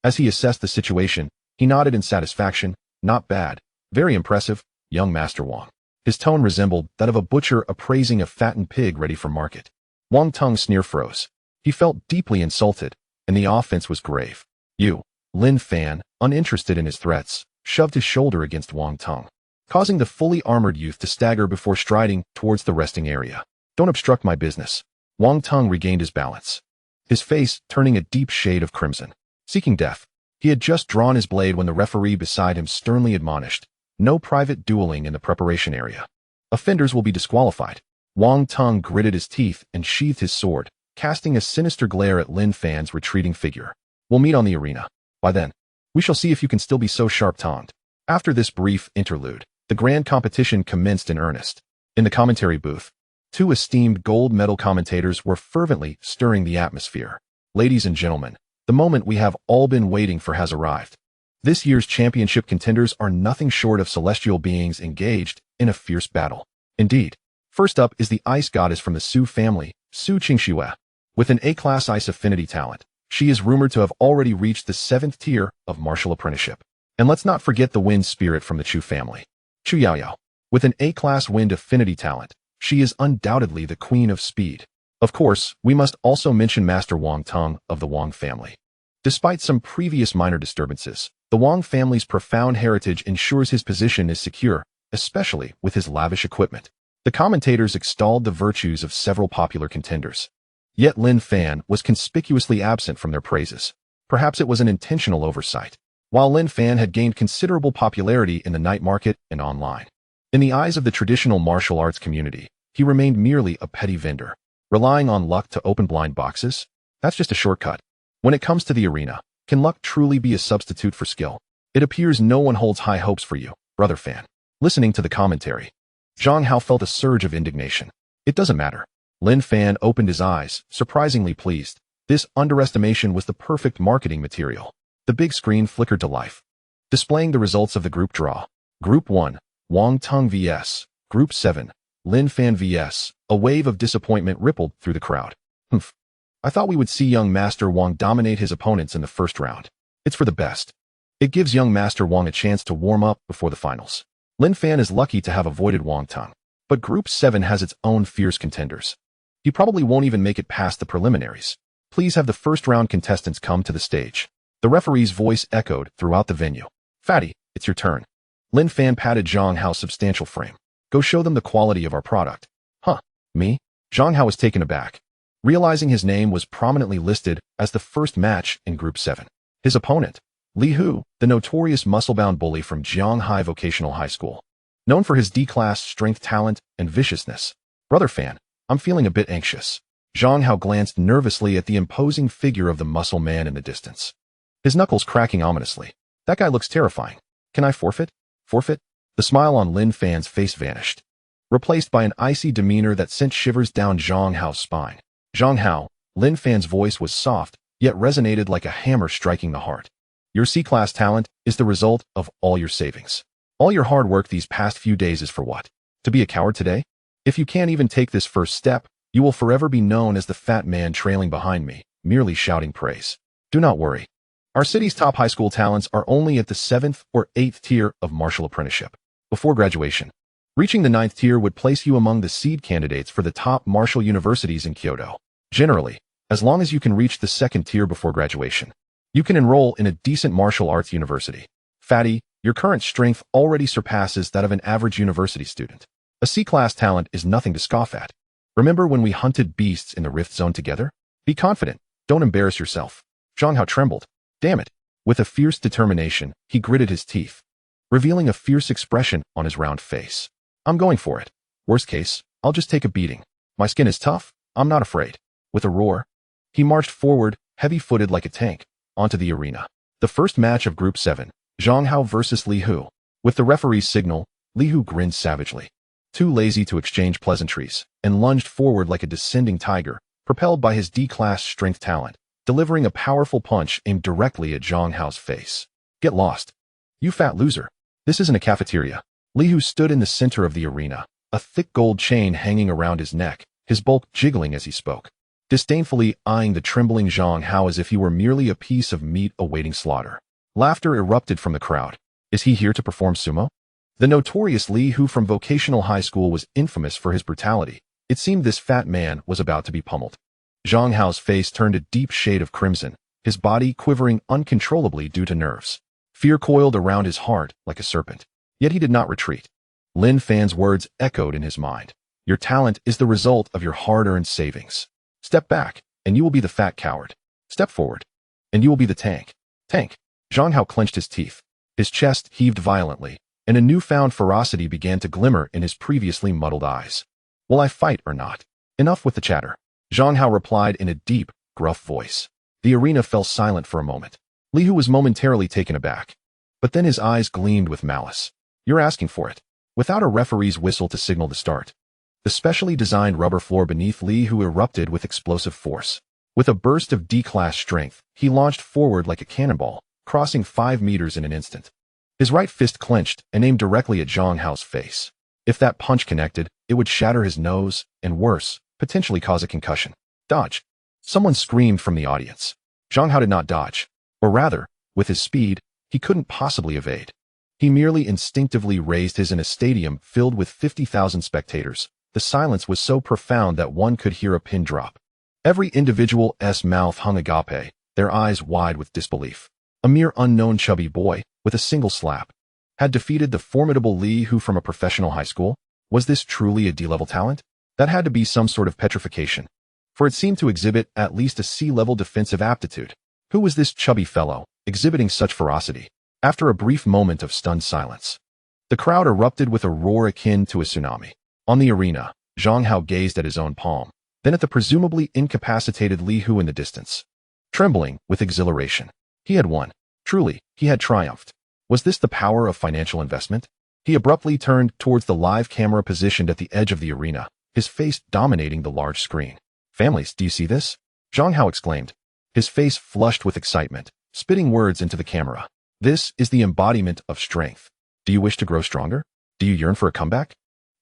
As he assessed the situation, he nodded in satisfaction. Not bad. Very impressive, young Master Wang. His tone resembled that of a butcher appraising a fattened pig ready for market. Wang Tung's sneer froze. He felt deeply insulted, and the offense was grave. You, Lin Fan, uninterested in his threats, shoved his shoulder against Wang Tung, causing the fully armored youth to stagger before striding towards the resting area. Don't obstruct my business. Wang Tung regained his balance, his face turning a deep shade of crimson. Seeking death, he had just drawn his blade when the referee beside him sternly admonished, no private dueling in the preparation area. Offenders will be disqualified. Wang Tung gritted his teeth and sheathed his sword, casting a sinister glare at Lin Fan's retreating figure. We'll meet on the arena. By then, we shall see if you can still be so sharp-tongued. After this brief interlude, the grand competition commenced in earnest. In the commentary booth, 2 esteemed gold medal commentators were fervently stirring the atmosphere. Ladies and gentlemen, the moment we have all been waiting for has arrived. This year's championship contenders are nothing short of celestial beings engaged in a fierce battle. Indeed, first up is the ice goddess from the Su family, Su Qingxue. With an A-class ice affinity talent, she is rumored to have already reached the 7th tier of martial apprenticeship. And let's not forget the wind spirit from the Chu family, Chu Yaoyao. With an A-class wind affinity talent, she is undoubtedly the queen of speed. Of course, we must also mention Master Wang Tung of the Wang family. Despite some previous minor disturbances, the Wang family's profound heritage ensures his position is secure, especially with his lavish equipment. The commentators extolled the virtues of several popular contenders. Yet Lin Fan was conspicuously absent from their praises. Perhaps it was an intentional oversight. While Lin Fan had gained considerable popularity in the night market and online, in the eyes of the traditional martial arts community, he remained merely a petty vendor, relying on luck to open blind boxes. That's just a shortcut. When it comes to the arena, can luck truly be a substitute for skill? It appears no one holds high hopes for you, brother Fan. Listening to the commentary, Zhang Hao felt a surge of indignation. It doesn't matter. Lin Fan opened his eyes, surprisingly pleased. This underestimation was the perfect marketing material. The big screen flickered to life, displaying the results of the group draw. Group 1, Wang Tung vs. Group 7, Lin Fan vs. A wave of disappointment rippled through the crowd. Humph. I thought we would see young Master Wang dominate his opponents in the first round. It's for the best. It gives young Master Wang a chance to warm up before the finals. Lin Fan is lucky to have avoided Wang Tung, but Group 7 has its own fierce contenders. He probably won't even make it past the preliminaries. Please have the first round contestants come to the stage. The referee's voice echoed throughout the venue. Fatty, it's your turn. Lin Fan patted Zhang Hao's substantial frame. Go show them the quality of our product. Huh, me? Zhang Hao was taken aback, realizing his name was prominently listed as the first match in Group 7. His opponent, Li Hu, the notorious muscle-bound bully from Jianghai Vocational High School, known for his D-class strength, talent, and viciousness. Brother Fan, I'm feeling a bit anxious. Zhang Hao glanced nervously at the imposing figure of the muscle man in the distance, his knuckles cracking ominously. That guy looks terrifying. Can I forfeit? Forfeit? The smile on Lin Fan's face vanished, replaced by an icy demeanor that sent shivers down Zhang Hao's spine. Zhang Hao, Lin Fan's voice was soft, yet resonated like a hammer striking the heart. Your C-class talent is the result of all your savings. All your hard work these past few days is for what? To be a coward today? If you can't even take this first step, you will forever be known as the fat man trailing behind me, merely shouting praise. Do not worry. Our city's top high school talents are only at the 7th or 8th tier of martial apprenticeship. Before graduation, Reaching the 9th tier would place you among the seed candidates for the top martial universities in Kyoto. Generally, as long as you can reach the 2nd tier before graduation, you can enroll in a decent martial arts university. Fatty, your current strength already surpasses that of an average university student. A C-class talent is nothing to scoff at. Remember when we hunted beasts in the Rift Zone together? Be confident. Don't embarrass yourself. Zhang Hao trembled. Damn it. With a fierce determination, he gritted his teeth, revealing a fierce expression on his round face. I'm going for it. Worst case, I'll just take a beating. My skin is tough. I'm not afraid. With a roar, he marched forward, heavy-footed like a tank, onto the arena. The first match of Group 7, Zhang Hao versus Li Hu. With the referee's signal, Li Hu grinned savagely, too lazy to exchange pleasantries, and lunged forward like a descending tiger, propelled by his D-class strength talent, delivering a powerful punch aimed directly at Zhang Hao's face. Get lost. You fat loser. This isn't a cafeteria. Li Hu stood in the center of the arena, a thick gold chain hanging around his neck, his bulk jiggling as he spoke, disdainfully eyeing the trembling Zhang Hao as if he were merely a piece of meat awaiting slaughter. Laughter erupted from the crowd. Is he here to perform sumo? The notorious Li Hu from vocational high school was infamous for his brutality. It seemed this fat man was about to be pummeled. Zhang Hao's face turned a deep shade of crimson, his body quivering uncontrollably due to nerves. Fear coiled around his heart like a serpent. Yet he did not retreat. Lin Fan's words echoed in his mind. Your talent is the result of your hard-earned savings. Step back, and you will be the fat coward. Step forward, and you will be the tank. Tank. Zhang Hao clenched his teeth. His chest heaved violently, and a newfound ferocity began to glimmer in his previously muddled eyes. Will I fight or not? Enough with the chatter. Zhang Hao replied in a deep, gruff voice. The arena fell silent for a moment. Li Hu was momentarily taken aback, but then his eyes gleamed with malice. You're asking for it. Without a referee's whistle to signal the start, the specially designed rubber floor beneath Li Hu erupted with explosive force. With a burst of D-class strength, he launched forward like a cannonball, crossing 5 meters in an instant. His right fist clenched and aimed directly at Zhang Hao's face. If that punch connected, it would shatter his nose, and worse, potentially cause a concussion. Dodge. Someone screamed from the audience. Zhang Hao did not dodge. Or rather, with his speed, he couldn't possibly evade. He merely instinctively raised his in a stadium filled with 50,000 spectators. The silence was so profound that one could hear a pin drop. Every individual's mouth hung agape, their eyes wide with disbelief. A mere unknown chubby boy, with a single slap, had defeated the formidable Li Hu from a professional high school? Was this truly a D-level talent? That had to be some sort of petrification, for it seemed to exhibit at least a C-level defensive aptitude. Who was this chubby fellow, exhibiting such ferocity? After a brief moment of stunned silence, the crowd erupted with a roar akin to a tsunami. On the arena, Zhang Hao gazed at his own palm, then at the presumably incapacitated Li Hu in the distance. Trembling with exhilaration, he had won. Truly, he had triumphed. Was this the power of financial investment? He abruptly turned towards the live camera positioned at the edge of the arena, his face dominating the large screen. Families, do you see this? Zhang Hao exclaimed, his face flushed with excitement, spitting words into the camera. This is the embodiment of strength. Do you wish to grow stronger? Do you yearn for a comeback?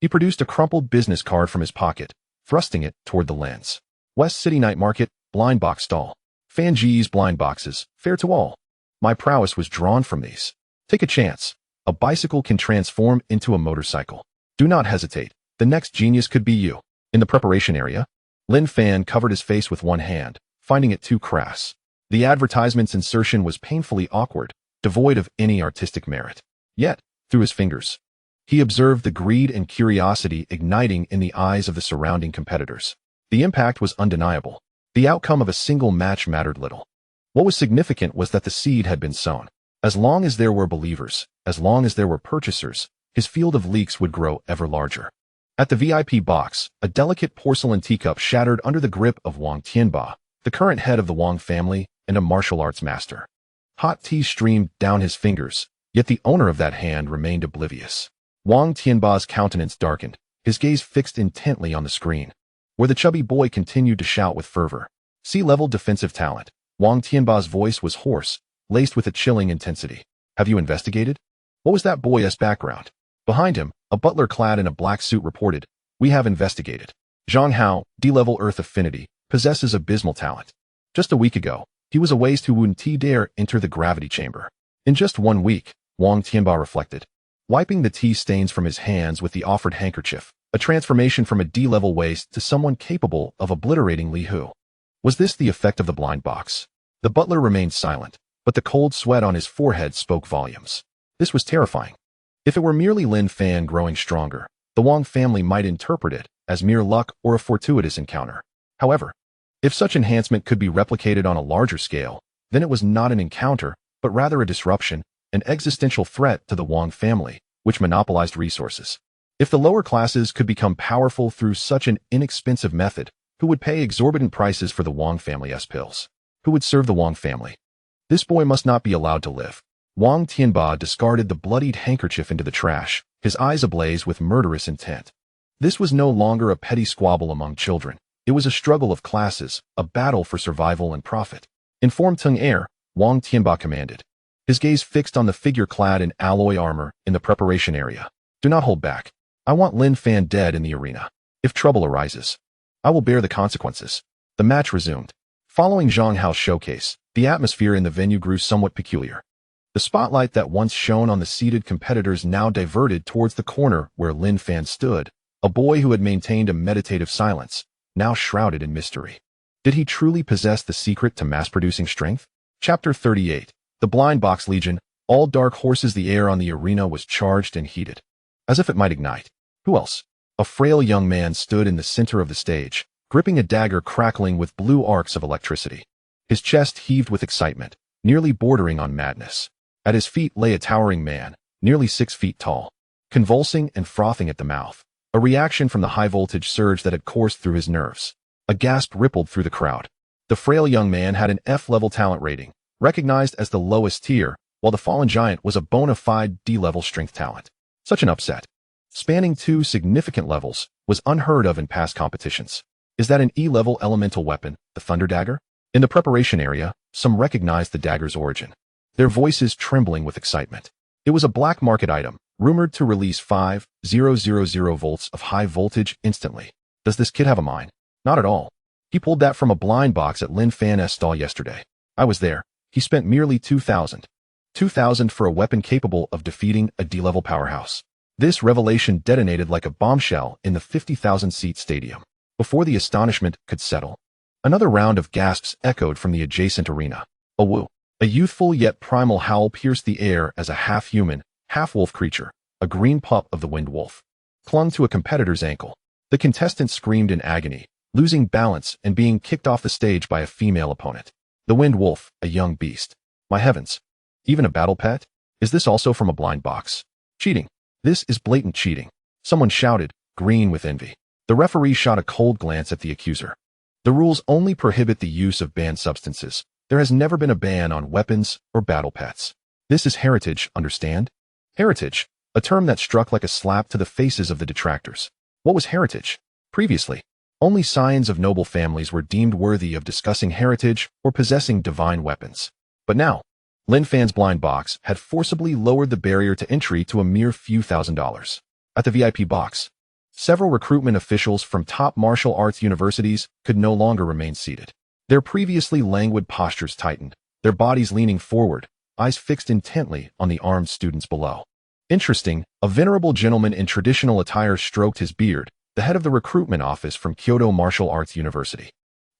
He produced a crumpled business card from his pocket, thrusting it toward the lens. West City Night Market, blind box stall. Fan G's blind boxes, fair to all. My prowess was drawn from these. Take a chance. A bicycle can transform into a motorcycle. Do not hesitate. The next genius could be you. In the preparation area, Lin Fan covered his face with one hand, finding it too crass. The advertisement's insertion was painfully awkward, devoid of any artistic merit. Yet, through his fingers, he observed the greed and curiosity igniting in the eyes of the surrounding competitors. The impact was undeniable. The outcome of a single match mattered little. What was significant was that the seed had been sown. As long as there were believers, as long as there were purchasers, his field of leaks would grow ever larger. At the VIP box, a delicate porcelain teacup shattered under the grip of Wang Tianba, the current head of the Wang family and a martial arts master. Hot tea streamed down his fingers, yet the owner of that hand remained oblivious. Wang Tianba's countenance darkened, his gaze fixed intently on the screen, where the chubby boy continued to shout with fervor. C-level defensive talent. Wang Tianba's voice was hoarse, laced with a chilling intensity. Have you investigated? What was that boy's background? Behind him, a butler clad in a black suit reported, We have investigated. Zhang Hao, D-level Earth Affinity, possesses abysmal talent. Just a week ago, he was a ways to Wun Ti dare enter the gravity chamber. In just 1 week, Wang Tianba reflected. wiping the tea stains from his hands with the offered handkerchief, a transformation from a D-level waste to someone capable of obliterating Li Hu. Was this the effect of the blind box? The butler remained silent, but the cold sweat on his forehead spoke volumes. This was terrifying. If it were merely Lin Fan growing stronger, the Wang family might interpret it as mere luck or a fortuitous encounter. However, if such enhancement could be replicated on a larger scale, then it was not an encounter, but rather a disruption, an existential threat to the Wang family, which monopolized resources. If the lower classes could become powerful through such an inexpensive method, who would pay exorbitant prices for the Wang family's pills? Who would serve the Wang family? This boy must not be allowed to live. Wang Tianba discarded the bloodied handkerchief into the trash, his eyes ablaze with murderous intent. This was no longer a petty squabble among children. It was a struggle of classes, a battle for survival and profit. In form-tongue air, Wang Tianba commanded, his gaze fixed on the figure clad in alloy armor in the preparation area. Do not hold back. I want Lin Fan dead in the arena. If trouble arises, I will bear the consequences. The match resumed. Following Zhang Hao's showcase, the atmosphere in the venue grew somewhat peculiar. The spotlight that once shone on the seated competitors now diverted towards the corner where Lin Fan stood, a boy who had maintained a meditative silence, now shrouded in mystery. Did he truly possess the secret to mass-producing strength? Chapter 38. The Blind Box Legion. All dark horses. The air on the arena was charged and heated, as if it might ignite. Who else? A frail young man stood in the center of the stage, gripping a dagger crackling with blue arcs of electricity. His chest heaved with excitement, nearly bordering on madness. At his feet lay a towering man, nearly 6 feet tall, convulsing and frothing at the mouth, a reaction from the high-voltage surge that had coursed through his nerves. A gasp rippled through the crowd. The frail young man had an F-level talent rating, recognized as the lowest tier, while the fallen giant was a bona fide D-level strength talent. Such an upset, spanning 2 significant levels, was unheard of in past competitions. Is that an E-level elemental weapon, the Thunder Dagger? In the preparation area, some recognized the dagger's origin, their voices trembling with excitement. It was a black market item, rumored to release 5,000 volts of high voltage instantly. Does this kid have a mind? Not at all. He pulled that from a blind box at Lin Fan's stall yesterday. I was there. He spent merely 2,000. 2,000 for a weapon capable of defeating a D-level powerhouse. This revelation detonated like a bombshell in the 50,000-seat stadium. Before the astonishment could settle, another round of gasps echoed from the adjacent arena. A woo. A youthful yet primal howl pierced the air as a half-human, half-wolf creature, a green pup of the wind wolf, clung to a competitor's ankle. The contestant screamed in agony, losing balance and being kicked off the stage by a female opponent. The wind wolf, a young beast. My heavens. Even a battle pet? Is this also from a blind box? Cheating. This is blatant cheating. Someone shouted, green with envy. The referee shot a cold glance at the accuser. The rules only prohibit the use of banned substances. There has never been a ban on weapons or battle pets. This is heritage, understand? Heritage, a term that struck like a slap to the faces of the detractors. What was heritage? Previously, only scions of noble families were deemed worthy of discussing heritage or possessing divine weapons. But now, Lin Fan's blind box had forcibly lowered the barrier to entry to a mere few $1,000s. At the VIP box, several recruitment officials from top martial arts universities could no longer remain seated. Their previously languid postures tightened, their bodies leaning forward, eyes fixed intently on the armed students below. Interesting, a venerable gentleman in traditional attire stroked his beard, the head of the recruitment office from Kyoto Martial Arts University.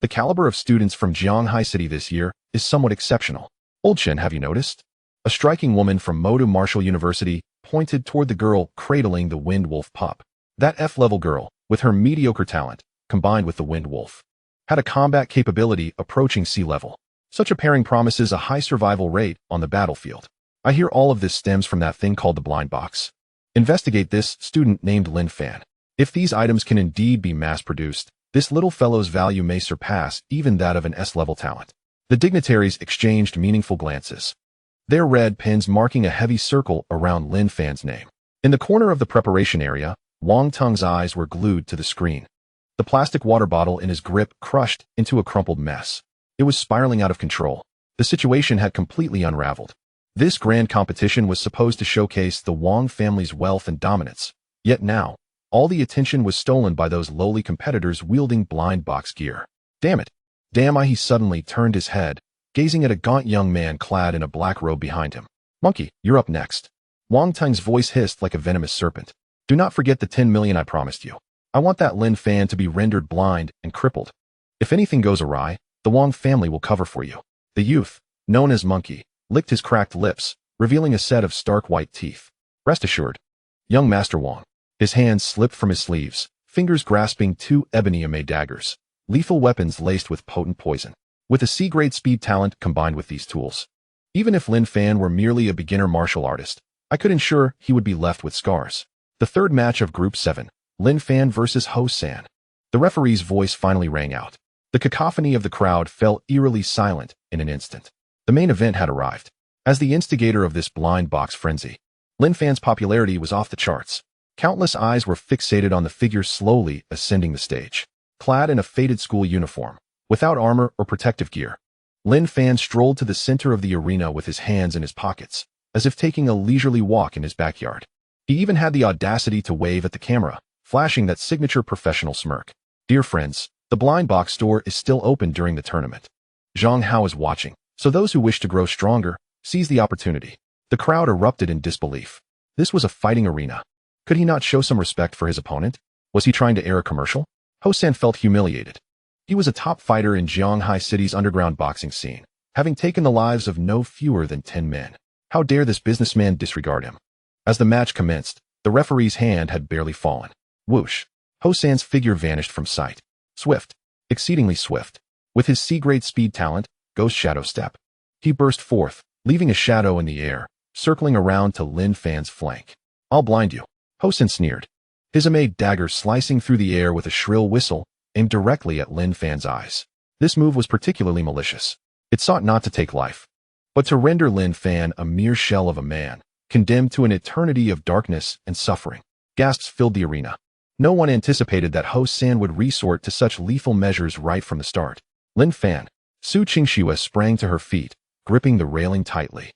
The caliber of students from Jianghai City this year is somewhat exceptional. Old Chen, have you noticed? A striking woman from Modu Martial University pointed toward the girl cradling the wind wolf pup. That F-level girl, with her mediocre talent, combined with the wind wolf, had a combat capability approaching sea level. Such a pairing promises a high survival rate on the battlefield. I hear all of this stems from that thing called the blind box. Investigate this student named Lin Fan. If these items can indeed be mass-produced, this little fellow's value may surpass even that of an S-level talent. The dignitaries exchanged meaningful glances, their red pens marking a heavy circle around Lin Fan's name. In the corner of the preparation area, Wang Tung's eyes were glued to the screen. The plastic water bottle in his grip crushed into a crumpled mess. It was spiraling out of control. The situation had completely unraveled. This grand competition was supposed to showcase the Wang family's wealth and dominance. Yet now, all the attention was stolen by those lowly competitors wielding blind box gear. Damn it. Damn I. He suddenly turned his head, gazing at a gaunt young man clad in a black robe behind him. Monkey, you're up next. Wang Teng's voice hissed like a venomous serpent. Do not forget the 10 million I promised you. I want that Lin Fan to be rendered blind and crippled. If anything goes awry, the Wang family will cover for you. The youth, known as Monkey, licked his cracked lips, revealing a set of stark white teeth. Rest assured, young Master Wang. His hands slipped from his sleeves, fingers grasping two ebony invade daggers, lethal weapons laced with potent poison. With a C-grade speed talent combined with these tools, even if Lin Fan were merely a beginner martial artist, I could ensure he would be left with scars. The third match of Group 7, Lin Fan versus Ho San. The referee's voice finally rang out. The cacophony of the crowd fell eerily silent in an instant. The main event had arrived. As the instigator of this blind box frenzy, Lin Fan's popularity was off the charts. Countless eyes were fixated on the figure slowly ascending the stage. Clad in a faded school uniform, without armor or protective gear, Lin Fan strolled to the center of the arena with his hands in his pockets, as if taking a leisurely walk in his backyard. He even had the audacity to wave at the camera, flashing that signature professional smirk. Dear friends, the blind box store is still open during the tournament. Zhang Hao is watching, so those who wish to grow stronger, seize the opportunity. The crowd erupted in disbelief. This was a fighting arena. Could he not show some respect for his opponent? Was he trying to air a commercial? Ho San felt humiliated. He was a top fighter in Jianghai City's underground boxing scene, having taken the lives of no fewer than 10 men. How dare this businessman disregard him? As the match commenced, the referee's hand had barely fallen. Whoosh! Ho San's figure vanished from sight. Swift. Exceedingly swift. With his C-grade speed talent, Ghost Shadow Step, he burst forth, leaving a shadow in the air, circling around to Lin Fan's flank. I'll blind you. Ho San sneered. His invade dagger slicing through the air with a shrill whistle, aimed directly at Lin Fan's eyes. This move was particularly malicious. It sought not to take life, but to render Lin Fan a mere shell of a man, condemned to an eternity of darkness and suffering. Gasps filled the arena. No one anticipated that Ho San would resort to such lethal measures right from the start. Lin Fan. Su Qingxue sprang to her feet, gripping the railing tightly,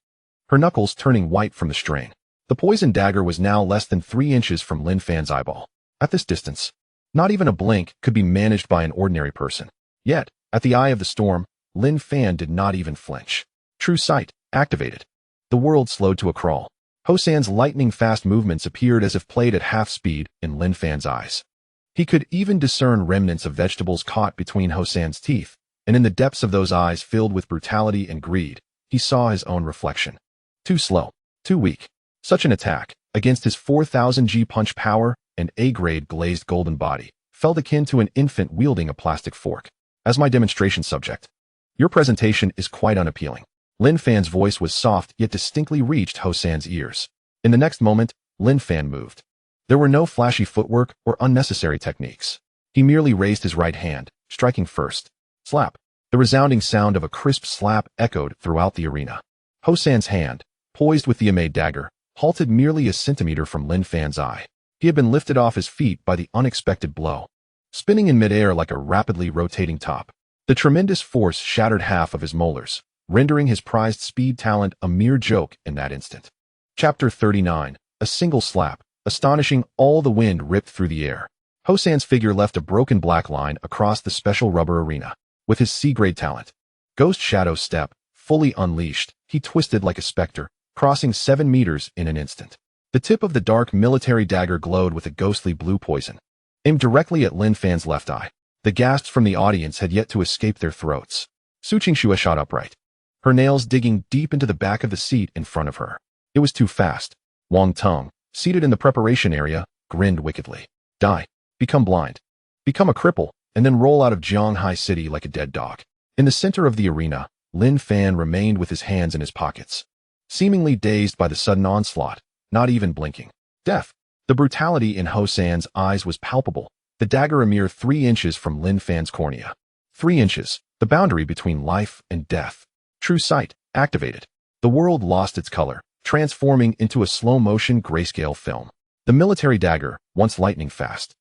her knuckles turning white from the strain. The poison dagger was now less than 3 inches from Lin Fan's eyeball. At this distance, not even a blink could be managed by an ordinary person. Yet, at the eye of the storm, Lin Fan did not even flinch. True sight, activated. The world slowed to a crawl. Ho San's lightning-fast movements appeared as if played at half speed in Lin Fan's eyes. He could even discern remnants of vegetables caught between Ho San's teeth, and in the depths of those eyes filled with brutality and greed, he saw his own reflection. Too slow, too weak. Such an attack, against his 4,000 G punch power and A-grade glazed golden body, felt akin to an infant wielding a plastic fork. As my demonstration subject, your presentation is quite unappealing. Lin Fan's voice was soft yet distinctly reached Ho San's ears. In the next moment, Lin Fan moved. There were no flashy footwork or unnecessary techniques. He merely raised his right hand, striking first. Slap. The resounding sound of a crisp slap echoed throughout the arena. Ho San's hand, poised with the invade dagger, halted merely a centimeter from Lin Fan's eye. He had been lifted off his feet by the unexpected blow, spinning in midair like a rapidly rotating top. The tremendous force shattered half of his molars, rendering his prized speed talent a mere joke in that instant. Chapter 39. A single slap, astonishing all the wind ripped through the air. Ho San's figure left a broken black line across the special rubber arena. With his C-grade talent, Ghost Shadow Step, fully unleashed, he twisted like a specter, crossing 7 meters in an instant. The tip of the dark military dagger glowed with a ghostly blue poison, aimed directly at Lin Fan's left eye. The gasps from the audience had yet to escape their throats. Su Qingxue shot upright, her nails digging deep into the back of the seat in front of her. It was too fast. Wang Teng, seated in the preparation area, grinned wickedly. Die. Become blind. Become a cripple, and then roll out of Jianghai City like a dead dog. In the center of the arena, Lin Fan remained with his hands in his pockets, seemingly dazed by the sudden onslaught, not even blinking. Death. The brutality in Ho San's eyes was palpable, the dagger a mere 3 inches from Lin Fan's cornea. 3 inches, the boundary between life and death. True sight, activated. The world lost its color, transforming into a slow-motion grayscale film. The military dagger, once lightning fast,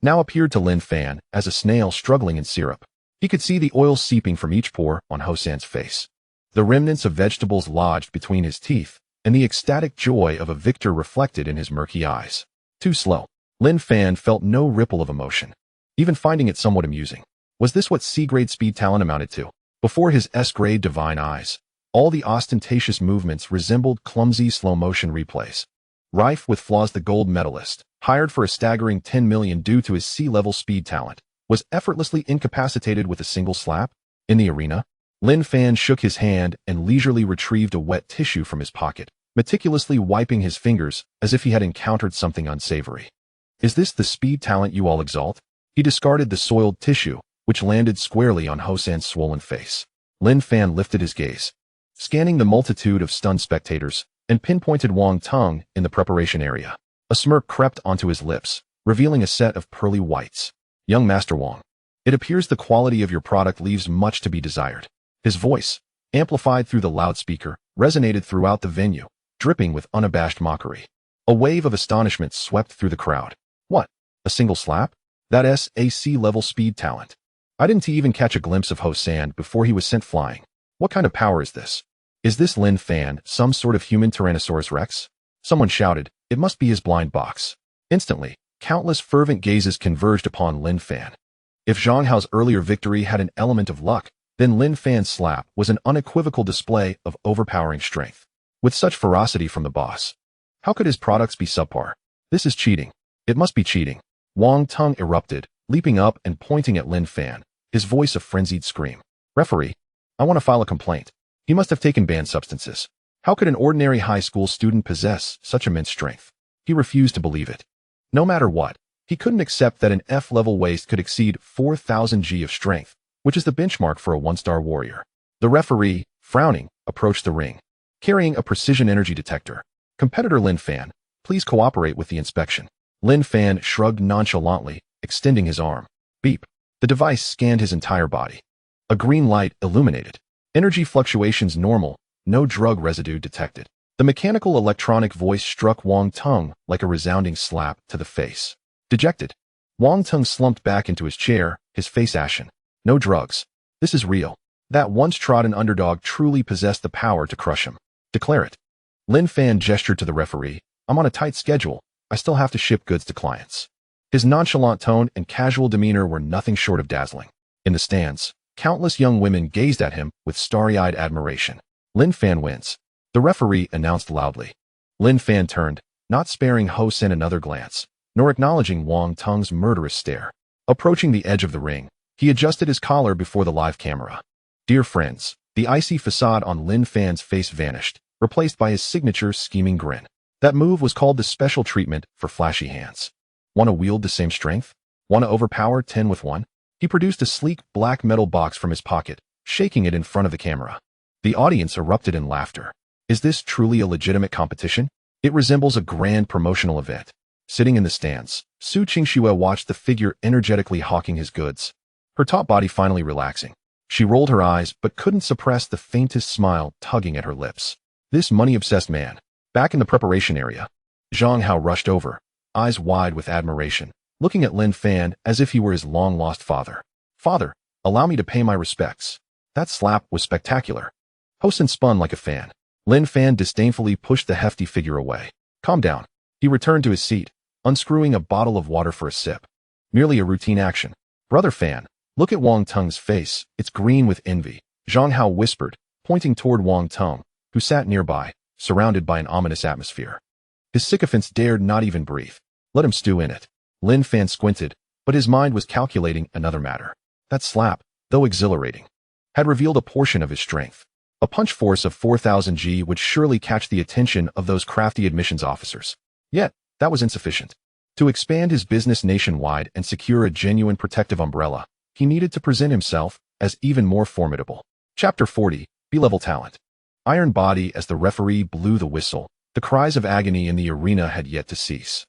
now appeared to Lin Fan as a snail struggling in syrup. He could see the oil seeping from each pore on Ho San's face, the remnants of vegetables lodged between his teeth, and the ecstatic joy of a victor reflected in his murky eyes. Too slow. Lin Fan felt no ripple of emotion, even finding it somewhat amusing. Was this what C-grade speed talent amounted to? Before his S-grade divine eyes, all the ostentatious movements resembled clumsy slow-motion replays. rife with flaws. The gold medalist, hired for a staggering 10 million due to his sea-level speed talent, was effortlessly incapacitated with a single slap. In the arena, Lin Fan shook his hand and leisurely retrieved a wet tissue from his pocket, meticulously wiping his fingers as if he had encountered something unsavory. Is this the speed talent you all exalt? He discarded the soiled tissue, which landed squarely on Hosan's swollen face. Lin Fan lifted his gaze, scanning the multitude of stunned spectators, and pinpointed Wang Teng in the preparation area. A smirk crept onto his lips, revealing a set of pearly whites. Young Master Wang, it appears the quality of your product leaves much to be desired. His voice, amplified through the loudspeaker, resonated throughout the venue, dripping with unabashed mockery. A wave of astonishment swept through the crowd. What? A single slap? That's a sea-level speed talent. I didn't even catch a glimpse of Hosan before he was sent flying. What kind of power is this? Is this Lin Fan some sort of human Tyrannosaurus Rex? Someone shouted, it must be his blind box. Instantly, countless fervent gazes converged upon Lin Fan. If Zhang Hao's earlier victory had an element of luck, then Lin Fan's slap was an unequivocal display of overpowering strength. With such ferocity from the boss, how could his products be subpar? This is cheating. It must be cheating. Wang Teng erupted, leaping up and pointing at Lin Fan, his voice a frenzied scream. Referee, I want to file a complaint. He must have taken banned substances. How could an ordinary high school student possess such immense strength? He refused to believe it. No matter what, he couldn't accept that an F-level waste could exceed 4,000 G of strength, which is the benchmark for a one-star warrior. The referee, frowning, approached the ring, carrying a precision energy detector. Competitor Lin Fan, please cooperate with the inspection. Lin Fan shrugged nonchalantly, extending his arm. Beep. The device scanned his entire body. A green light illuminated. Energy fluctuations normal, no drug residue detected. The mechanical electronic voice struck Wang Teng like a resounding slap to the face. Dejected, Wang Teng slumped back into his chair, his face ashen. No drugs. This is real. That once-trodden underdog truly possessed the power to crush him. Declare it. Lin Fan gestured to the referee. I'm on a tight schedule. I still have to ship goods to clients. His nonchalant tone and casual demeanor were nothing short of dazzling. In the stands, countless young women gazed at him with starry-eyed admiration. Lin Fan wins. The referee announced loudly. Lin Fan turned, not sparing Hosen another glance, nor acknowledging Wang Teng's murderous stare. Approaching the edge of the ring, he adjusted his collar before the live camera. Dear friends, the icy facade on Lin Fan's face vanished, replaced by his signature scheming grin. That move was called the special treatment for flashy hands. Want to wield the same strength? Want to overpower 10 with 1? He produced a sleek black metal box from his pocket, shaking it in front of the camera. The audience erupted in laughter. Is this truly a legitimate competition? It resembles a grand promotional event. Sitting in the stands, Su Qingxue watched the figure energetically hawking his goods. Her top body finally relaxing. She rolled her eyes but couldn't suppress the faintest smile tugging at her lips. This money-obsessed man. Back in the preparation area, Zhang Hao rushed over, eyes wide with admiration, looking at Lin Fan as if he were his long-lost father. Father, allow me to pay my respects. That slap was spectacular. Hosen spun like a fan. Lin Fan disdainfully pushed the hefty figure away. Calm down. He returned to his seat, unscrewing a bottle of water for a sip. Merely a routine action. Brother Fan, look at Wang Teng's face. It's green with envy. Zhang Hao whispered, pointing toward Wang Teng, who sat nearby, surrounded by an ominous atmosphere. His sycophants dared not even breathe. Let him stew in it. Lin Fan squinted, but his mind was calculating another matter. That slap, though exhilarating, had revealed a portion of his strength. A punch force of 4,000 G would surely catch the attention of those crafty admissions officers. Yet, that was insufficient. To expand his business nationwide and secure a genuine protective umbrella, he needed to present himself as even more formidable. Chapter 40, B-Level Talent. Iron body. As the referee blew the whistle, the cries of agony in the arena had yet to cease.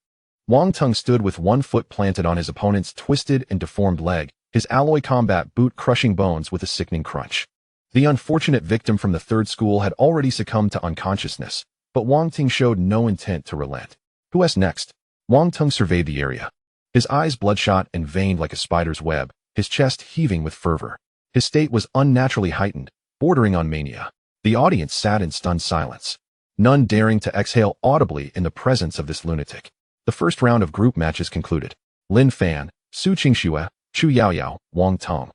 Wang Teng stood with one foot planted on his opponent's twisted and deformed leg, his alloy combat boot crushing bones with a sickening crunch. The unfortunate victim from the third school had already succumbed to unconsciousness, but Wang Teng showed no intent to relent. Who's next? Wang Teng surveyed the area. His eyes bloodshot and veined like a spider's web, his chest heaving with fervor. His state was unnaturally heightened, bordering on mania. The audience sat in stunned silence, none daring to exhale audibly in the presence of this lunatic. The first round of group matches concluded. Lin Fan, Su Qingxue, Chu Yaoyao, Wang Teng,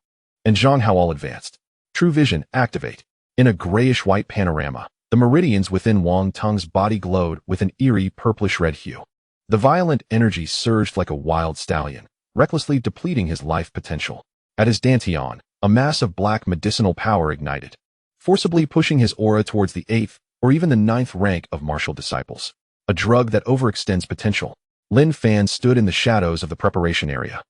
and Zhang Hao all advanced. True vision, activate. In a grayish-white panorama, The meridians within Wang Tung's body glowed with an eerie purplish-red hue. The violent energy surged like a wild stallion, recklessly depleting his life potential. At his dantian, a mass of black medicinal power ignited, forcibly pushing his aura towards the 8th or even the 9th rank of martial disciples. A drug that overextends potential. Lin Fan stood in the shadows of the preparation area,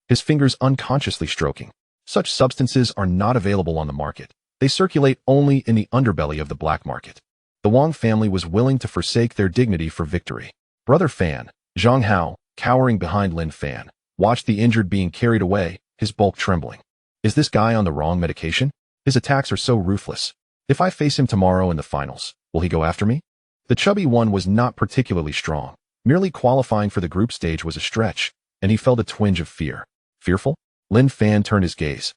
his fingers unconsciously stroking. Such substances are not available on the market. They circulate only in the underbelly of the black market. The Wang family was willing to forsake their dignity for victory. Brother Fan, Zhang Hao, cowering behind Lin Fan, watched the injured being carried away, his bulk trembling. Is this guy on the wrong medication? His attacks are so ruthless. If I face him tomorrow in the finals, will he go after me? The chubby one was not particularly strong. Merely qualifying for the group stage was a stretch, and he felt a twinge of fear. Fearful? Lin Fan turned his gaze,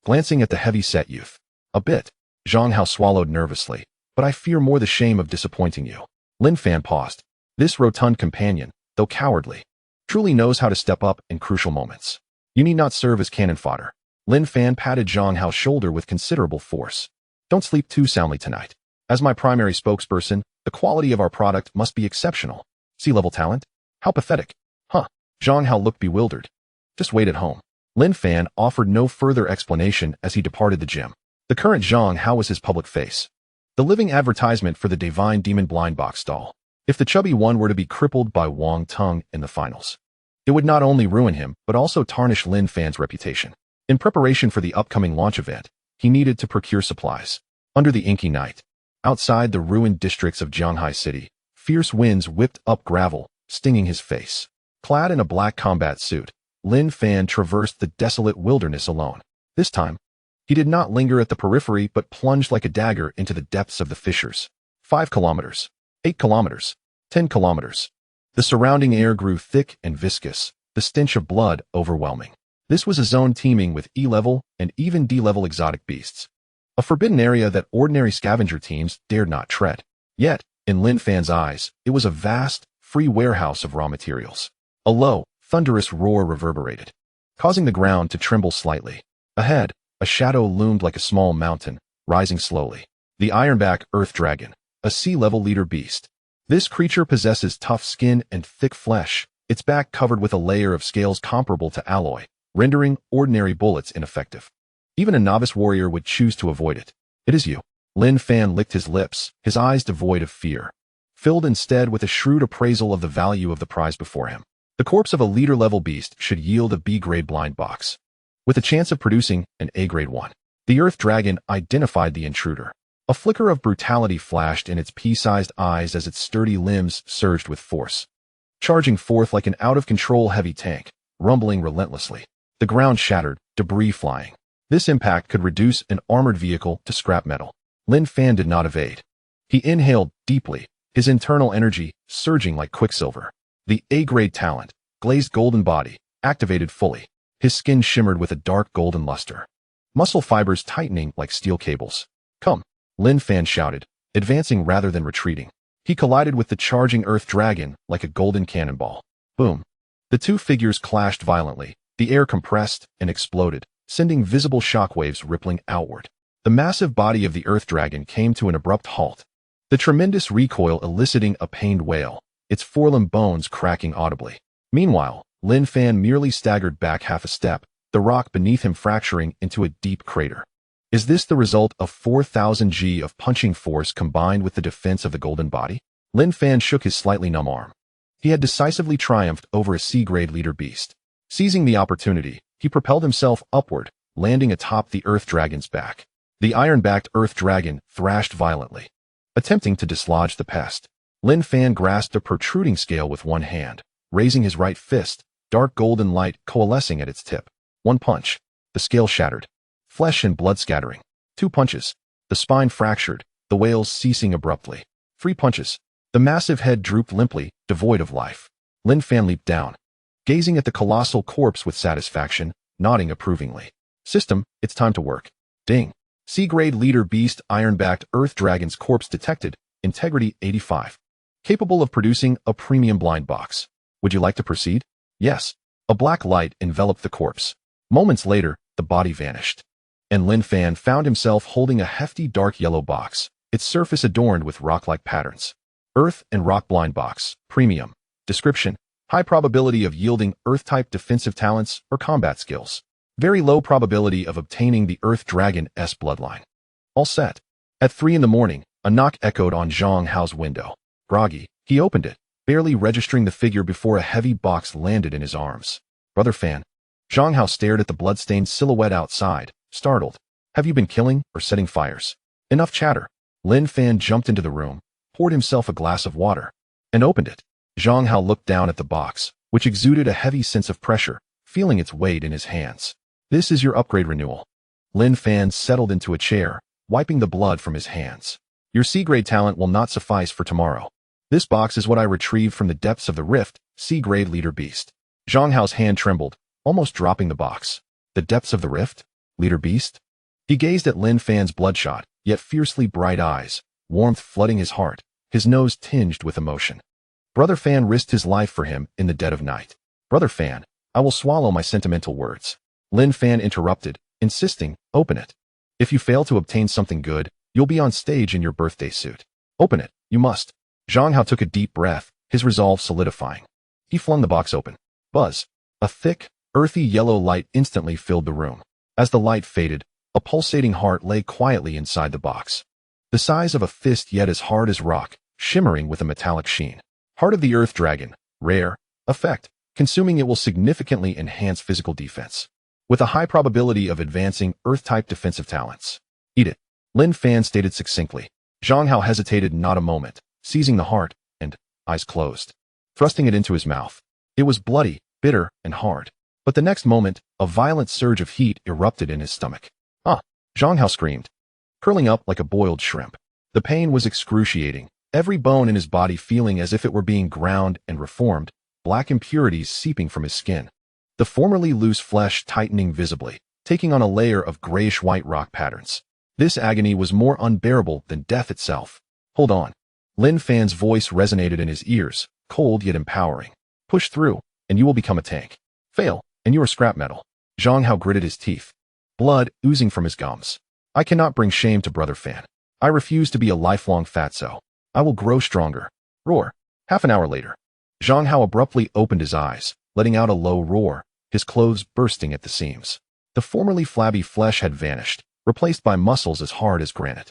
glancing at the heavy-set youth. A bit. Zhang Hao swallowed nervously. But I fear more the shame of disappointing you. Lin Fan paused. This rotund companion, though cowardly, truly knows how to step up in crucial moments. You need not serve as cannon fodder. Lin Fan patted Zhang Hao's shoulder with considerable force. Don't sleep too soundly tonight. As my primary spokesperson, the quality of our product must be exceptional. Sea-level talent? How pathetic. Huh. Zhang Hao looked bewildered. Just wait at home. Lin Fan offered no further explanation as he departed the gym. The current Zhang Hao was his public face, the living advertisement for the Divine Demon blind box stall. If the chubby one were to be crippled by Wang Tung in the finals, it would not only ruin him, but also tarnish Lin Fan's reputation. In preparation for the upcoming launch event, he needed to procure supplies. Under the inky night, outside the ruined districts of Jianghai City, fierce winds whipped up gravel, stinging his face. Clad in a black combat suit, Lin Fan traversed the desolate wilderness alone. This time, he did not linger at the periphery but plunged like a dagger into the depths of the fissures. 5 kilometers, 8 kilometers, 10 kilometers. The surrounding air grew thick and viscous, the stench of blood overwhelming. This was a zone teeming with E-level and even D-level exotic beasts. A forbidden area that ordinary scavenger teams dared not tread. Yet, in Lin Fan's eyes, it was a vast, free warehouse of raw materials. A low, thunderous roar reverberated, causing the ground to tremble slightly. Ahead, a shadow loomed like a small mountain, rising slowly. The ironback earth dragon, a sea-level leader beast. This creature possesses tough skin and thick flesh, its back covered with a layer of scales comparable to alloy, rendering ordinary bullets ineffective. Even a novice warrior would choose to avoid it. It is you. Lin Fan licked his lips, his eyes devoid of fear, filled instead with a shrewd appraisal of the value of the prize before him. The corpse of a leader-level beast should yield a B-grade blind box, with a chance of producing an A-grade one. The earth dragon identified the intruder. A flicker of brutality flashed in its pea-sized eyes as its sturdy limbs surged with force, charging forth like an out-of-control heavy tank, rumbling relentlessly. The ground shattered, debris flying. This impact could reduce an armored vehicle to scrap metal. Lin Fan did not evade. He inhaled deeply, his internal energy surging like quicksilver. The A-grade talent, glazed golden body, activated fully. His skin shimmered with a dark golden luster, muscle fibers tightening like steel cables. Come, Lin Fan shouted, advancing rather than retreating. He collided with the charging earth dragon like a golden cannonball. Boom. The two figures clashed violently. The air compressed and exploded, sending visible shockwaves rippling outward. The massive body of the earth dragon came to an abrupt halt, the tremendous recoil eliciting a pained wail, its forelimb bones cracking audibly. Meanwhile, Lin Fan merely staggered back half a step, the rock beneath him fracturing into a deep crater. Is this the result of 4,000 G of punching force combined with the defense of the golden body? Lin Fan shook his slightly numb arm. He had decisively triumphed over a C-grade leader beast. Seizing the opportunity, he propelled himself upward, landing atop the earth dragon's back. The iron-backed earth dragon thrashed violently, attempting to dislodge the pest. Lin Fan grasped a protruding scale with one hand, raising his right fist, dark golden light coalescing at its tip. One punch. The scale shattered, flesh and blood scattering. 2 punches. The spine fractured, the wails ceasing abruptly. 3 punches. The massive head drooped limply, devoid of life. Lin Fan leaped down, gazing at the colossal corpse with satisfaction, nodding approvingly. System, it's time to work. Ding. C-grade leader beast iron-backed earth dragon's corpse detected, integrity 85. Capable of producing a premium blind box. Would you like to proceed? Yes. A black light enveloped the corpse. Moments later, the body vanished, and Lin Fan found himself holding a hefty dark yellow box. its surface adorned with rock-like patterns. Earth and Rock Blind Box, Premium. Description: high probability of yielding Earth-type defensive talents or combat skills. Very low probability of obtaining the Earth Dragon's bloodline. All set. At 3 in the morning, a knock echoed on Zhang Hao's window. Groggy, he opened it, barely registering the figure before a heavy box landed in his arms. Brother Fan. Zhang Hao stared at the bloodstained silhouette outside, startled. Have you been killing or setting fires? Enough chatter. Lin Fan jumped into the room, poured himself a glass of water, and opened it. Zhang Hao looked down at the box, which exuded a heavy sense of pressure, feeling its weight in his hands. This is your upgrade renewal. Lin Fan settled into a chair, wiping the blood from his hands. Your C-grade talent will not suffice for tomorrow. This box is what I retrieved from the depths of the rift, C-grade leader beast. Zhang Hao's hand trembled, almost dropping the box. The depths of the rift? Leader beast? He gazed at Lin Fan's bloodshot, yet fiercely bright eyes, warmth flooding his heart, his nose tinged with emotion. Brother Fan risked his life for him in the dead of night. Brother Fan, I will swallow my sentimental words. Lin Fan interrupted, insisting, open it. If you fail to obtain something good, you'll be on stage in your birthday suit. Open it, you must. Zhang Hao took a deep breath, his resolve solidifying. He flung the box open. Buzz. A thick, earthy yellow light instantly filled the room. As the light faded, a pulsating heart lay quietly inside the box. The size of a fist yet as hard as rock, shimmering with a metallic sheen. Heart of the Earth Dragon. Rare. Effect. Consuming it will significantly enhance physical defense, with a high probability of advancing Earth-type defensive talents. Eat it. Lin Fan stated succinctly. Zhang Hao hesitated not a moment, seizing the heart, and, eyes closed, thrusting it into his mouth. It was bloody, bitter, and hard. But the next moment, a violent surge of heat erupted in his stomach. Ah! Zhang Hao screamed, curling up like a boiled shrimp. The pain was excruciating, every bone in his body feeling as if it were being ground and reformed, black impurities seeping from his skin. The formerly loose flesh tightening visibly, taking on a layer of grayish-white rock patterns. This agony was more unbearable than death itself. Hold on. Lin Fan's voice resonated in his ears, cold yet empowering. Push through, and you will become a tank. Fail, and you are scrap metal. Zhang Hao gritted his teeth, blood oozing from his gums. I cannot bring shame to Brother Fan. I refuse to be a lifelong fatso. I will grow stronger. Roar. Half an hour later. Zhang Hao abruptly opened his eyes, letting out a low roar, his clothes bursting at the seams. The formerly flabby flesh had vanished, replaced by muscles as hard as granite.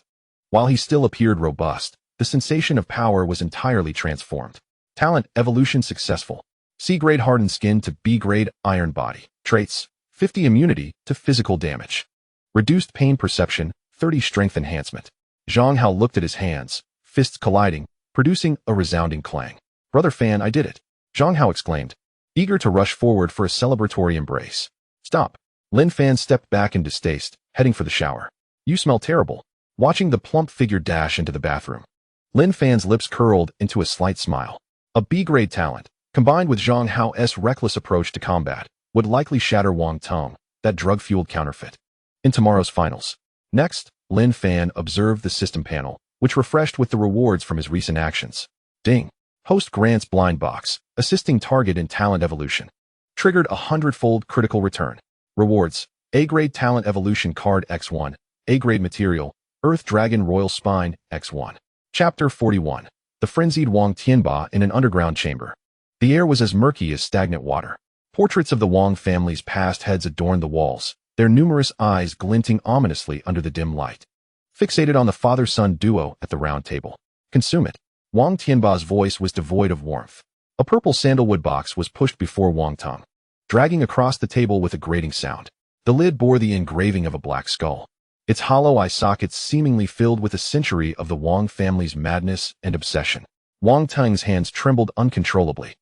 While he still appeared robust, the sensation of power was entirely transformed. Talent evolution successful. C-grade hardened skin to B-grade iron body. Traits: 50 immunity to physical damage. Reduced pain perception, 30 strength enhancement. Zhang Hao looked at his hands, fists colliding, producing a resounding clang. Brother Fan, I did it! Zhang Hao exclaimed, eager to rush forward for a celebratory embrace. Stop. Lin Fan stepped back in distaste, heading for the shower. You smell terrible. Watching the plump figure dash into the bathroom. Lin Fan's lips curled into a slight smile. A B-grade talent, combined with Zhang Hao's reckless approach to combat, would likely shatter Wang Tong, that drug-fueled counterfeit, in tomorrow's finals. Next, Lin Fan observed the system panel, which refreshed with the rewards from his recent actions. Ding. Host grants blind box, assisting target in talent evolution. Triggered a 100-fold critical return. Rewards: A-grade talent evolution card X1, A-grade material, Earth Dragon Royal Spine X1. Chapter 41. The frenzied Wang Tianba in an underground chamber. The air was as murky as stagnant water. Portraits of the Wang family's past heads adorned the walls, their numerous eyes glinting ominously under the dim light. Fixated on the father-son duo at the round table. Consume it. Wang Tianba's voice was devoid of warmth. A purple sandalwood box was pushed before Wang Tong, dragging across the table with a grating sound. The lid bore the engraving of a black skull, its hollow eye sockets seemingly filled with a century of the Wang family's madness and obsession. Wang Tong's hands trembled uncontrollably,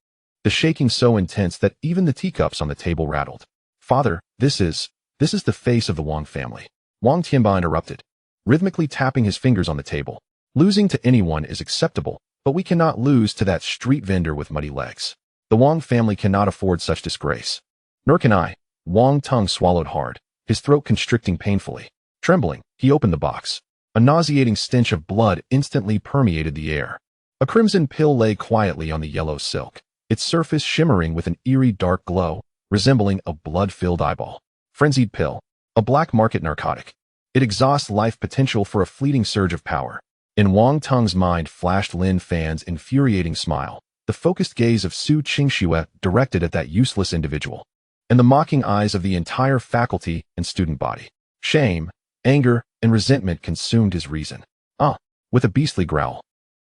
the shaking so intense that even the teacups on the table rattled. Father, this is the face of the Wang family. Wang Tianba interrupted, rhythmically tapping his fingers on the table. Losing to anyone is acceptable, but we cannot lose to that street vendor with muddy legs. The Wang family cannot afford such disgrace. Nor can I. Wang Tong swallowed hard, his throat constricting painfully. Trembling, he opened the box. A nauseating stench of blood instantly permeated the air. A crimson pill lay quietly on the yellow silk, its surface shimmering with an eerie dark glow, resembling a blood-filled eyeball. Frenzied pill. A black market narcotic. It exhausts life potential for a fleeting surge of power. In Wang Tung's mind flashed Lin Fan's infuriating smile, the focused gaze of Su Qingxue directed at that useless individual, and the mocking eyes of the entire faculty and student body. Shame, anger, and resentment consumed his reason. With a beastly growl,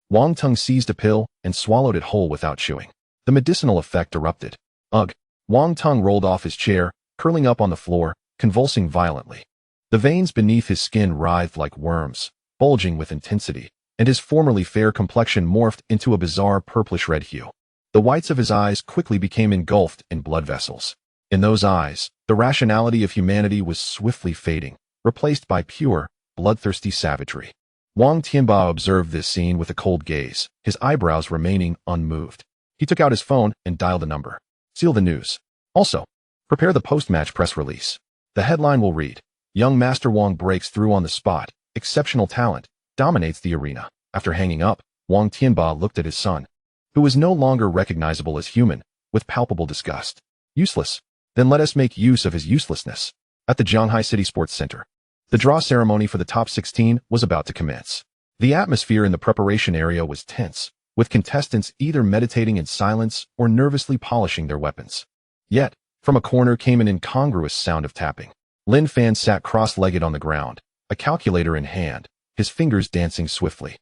Wang Tung seized a pill and swallowed it whole without chewing. The medicinal effect erupted. Ugh! Wang Tung rolled off his chair, curling up on the floor, convulsing violently. The veins beneath his skin writhed like worms, bulging with intensity, and his formerly fair complexion morphed into a bizarre purplish-red hue. The whites of his eyes quickly became engulfed in blood vessels. In those eyes, the rationality of humanity was swiftly fading, replaced by pure, bloodthirsty savagery. Wang Tianba observed this scene with a cold gaze, his eyebrows remaining unmoved. He took out his phone and dialed a number. Seal the news. Also, prepare the post-match press release. The headline will read, "Young Master Wang breaks through on the spot. Exceptional talent. Dominates the arena." After hanging up, Wang Tianba looked at his son, who was no longer recognizable as human, with palpable disgust. Useless. Then let us make use of his uselessness. At the Shanghai City Sports Center, the draw ceremony for the top 16 was about to commence. The atmosphere in the preparation area was tense, with contestants either meditating in silence or nervously polishing their weapons. Yet, from a corner came an incongruous sound of tapping. Lin Fan sat cross-legged on the ground, a calculator in hand, his fingers dancing swiftly.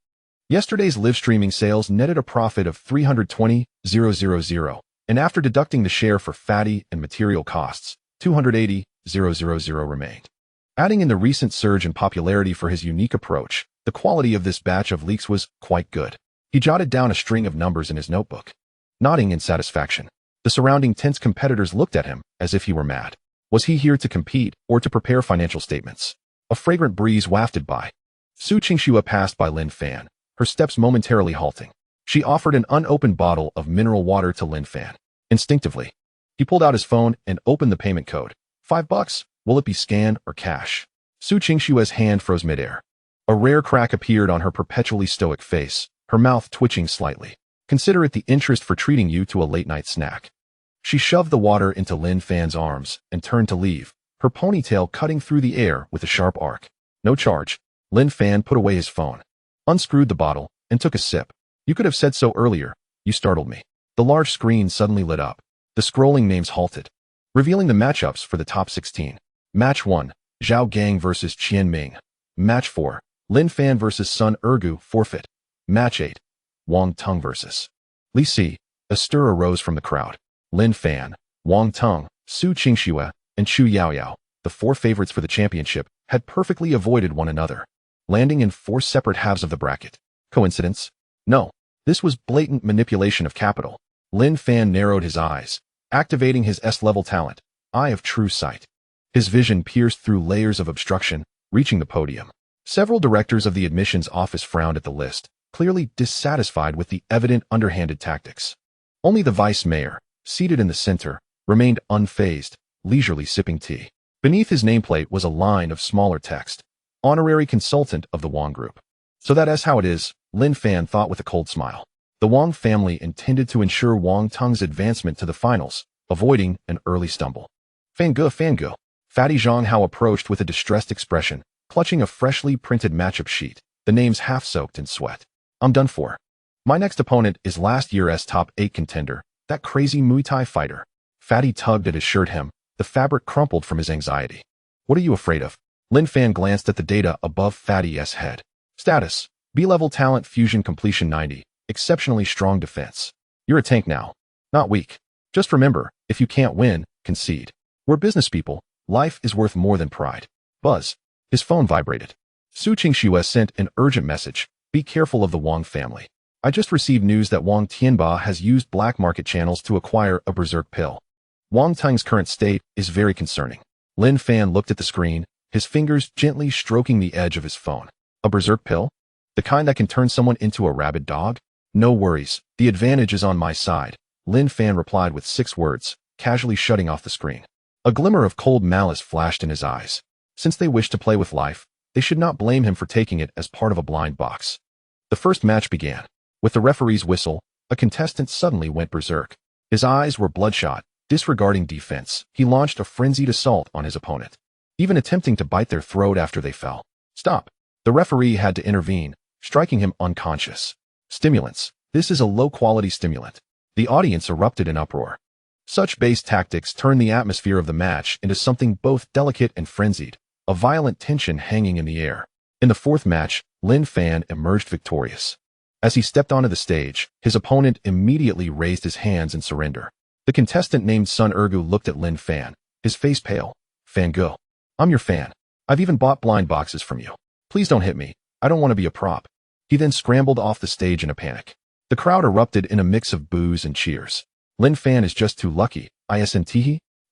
Yesterday's live-streaming sales netted a profit of 320,000, and after deducting the share for fatty and material costs, 280,000 remained. Adding in the recent surge in popularity for his unique approach, the quality of this batch of leaks was quite good. He jotted down a string of numbers in his notebook. Nodding in satisfaction, the surrounding tense competitors looked at him as if he were mad. Was he here to compete or to prepare financial statements? A fragrant breeze wafted by. Su Qingxue passed by Lin Fan, her steps momentarily halting. She offered an unopened bottle of mineral water to Lin Fan. Instinctively, he pulled out his phone and opened the payment code. $5. Will it be scan or cash? Su Qingxue's hand froze midair. A rare crack appeared on her perpetually stoic face, her mouth twitching slightly. Consider it the interest for treating you to a late-night snack. She shoved the water into Lin Fan's arms and turned to leave, her ponytail cutting through the air with a sharp arc. No charge. Lin Fan put away his phone, unscrewed the bottle, and took a sip. You could have said so earlier. You startled me. The large screen suddenly lit up. The scrolling names halted, revealing the matchups for the top 16. Match 1, Zhao Gang vs. Qian Ming. Match 4, Lin Fan vs. Sun Ergu, forfeit. Match 8, Wang Tung vs. Li Si. A stir arose from the crowd. Lin Fan, Wang Tung, Su Qingxue, and Chu Yaoyao, the four favorites for the championship, had perfectly avoided one another, landing in four separate halves of the bracket. Coincidence? No. This was blatant manipulation of capital. Lin Fan narrowed his eyes, activating his S-level talent, Eye of True Sight. His vision pierced through layers of obstruction, reaching the podium. Several directors of the admissions office frowned at the list, clearly dissatisfied with the evident underhanded tactics. Only the vice mayor, seated in the center, remained unfazed, leisurely sipping tea. Beneath his nameplate was a line of smaller text, Honorary Consultant of the Wang Group. So that is how it is, Lin Fan thought with a cold smile. The Wang family intended to ensure Wang Tung's advancement to the finals, avoiding an early stumble. Fangu. Fatty Zhang Hao approached with a distressed expression, clutching a freshly printed matchup sheet, the names half-soaked in sweat. I'm done for. My next opponent is last year's top 8 contender, that crazy Muay Thai fighter. Fatty tugged at his shirt hem, the fabric crumpled from his anxiety. What are you afraid of? Lin Fan glanced at the data above Fatty's head. Status: B-level talent fusion completion 90, exceptionally strong defense. You're a tank now. Not weak. Just remember, if you can't win, concede. We're business people. Life is worth more than pride. Buzz. His phone vibrated. Su Qingxue sent an urgent message. Be careful of the Wang family. I just received news that Wang Tianba has used black market channels to acquire a berserk pill. Wang Tung's current state is very concerning. Lin Fan looked at the screen, his fingers gently stroking the edge of his phone. A berserk pill? The kind that can turn someone into a rabid dog? No worries, the advantage is on my side, Lin Fan replied with 6 words, casually shutting off the screen. A glimmer of cold malice flashed in his eyes. Since they wished to play with life, they should not blame him for taking it as part of a blind box. The first match began. With the referee's whistle, a contestant suddenly went berserk. His eyes were bloodshot. Disregarding defense, he launched a frenzied assault on his opponent, even attempting to bite their throat after they fell. Stop. The referee had to intervene, striking him unconscious. Stimulants. This is a low-quality stimulant. The audience erupted in uproar. Such base tactics turned the atmosphere of the match into something both delicate and frenzied, a violent tension hanging in the air. In the fourth match, Lin Fan emerged victorious. As he stepped onto the stage, his opponent immediately raised his hands in surrender. The contestant named Sun Ergu looked at Lin Fan, his face pale. "Fan go. I'm your fan. I've even bought blind boxes from you. Please don't hit me. I don't want to be a prop." He then scrambled off the stage in a panic. The crowd erupted in a mix of boos and cheers. "Lin Fan is just too lucky. Isn't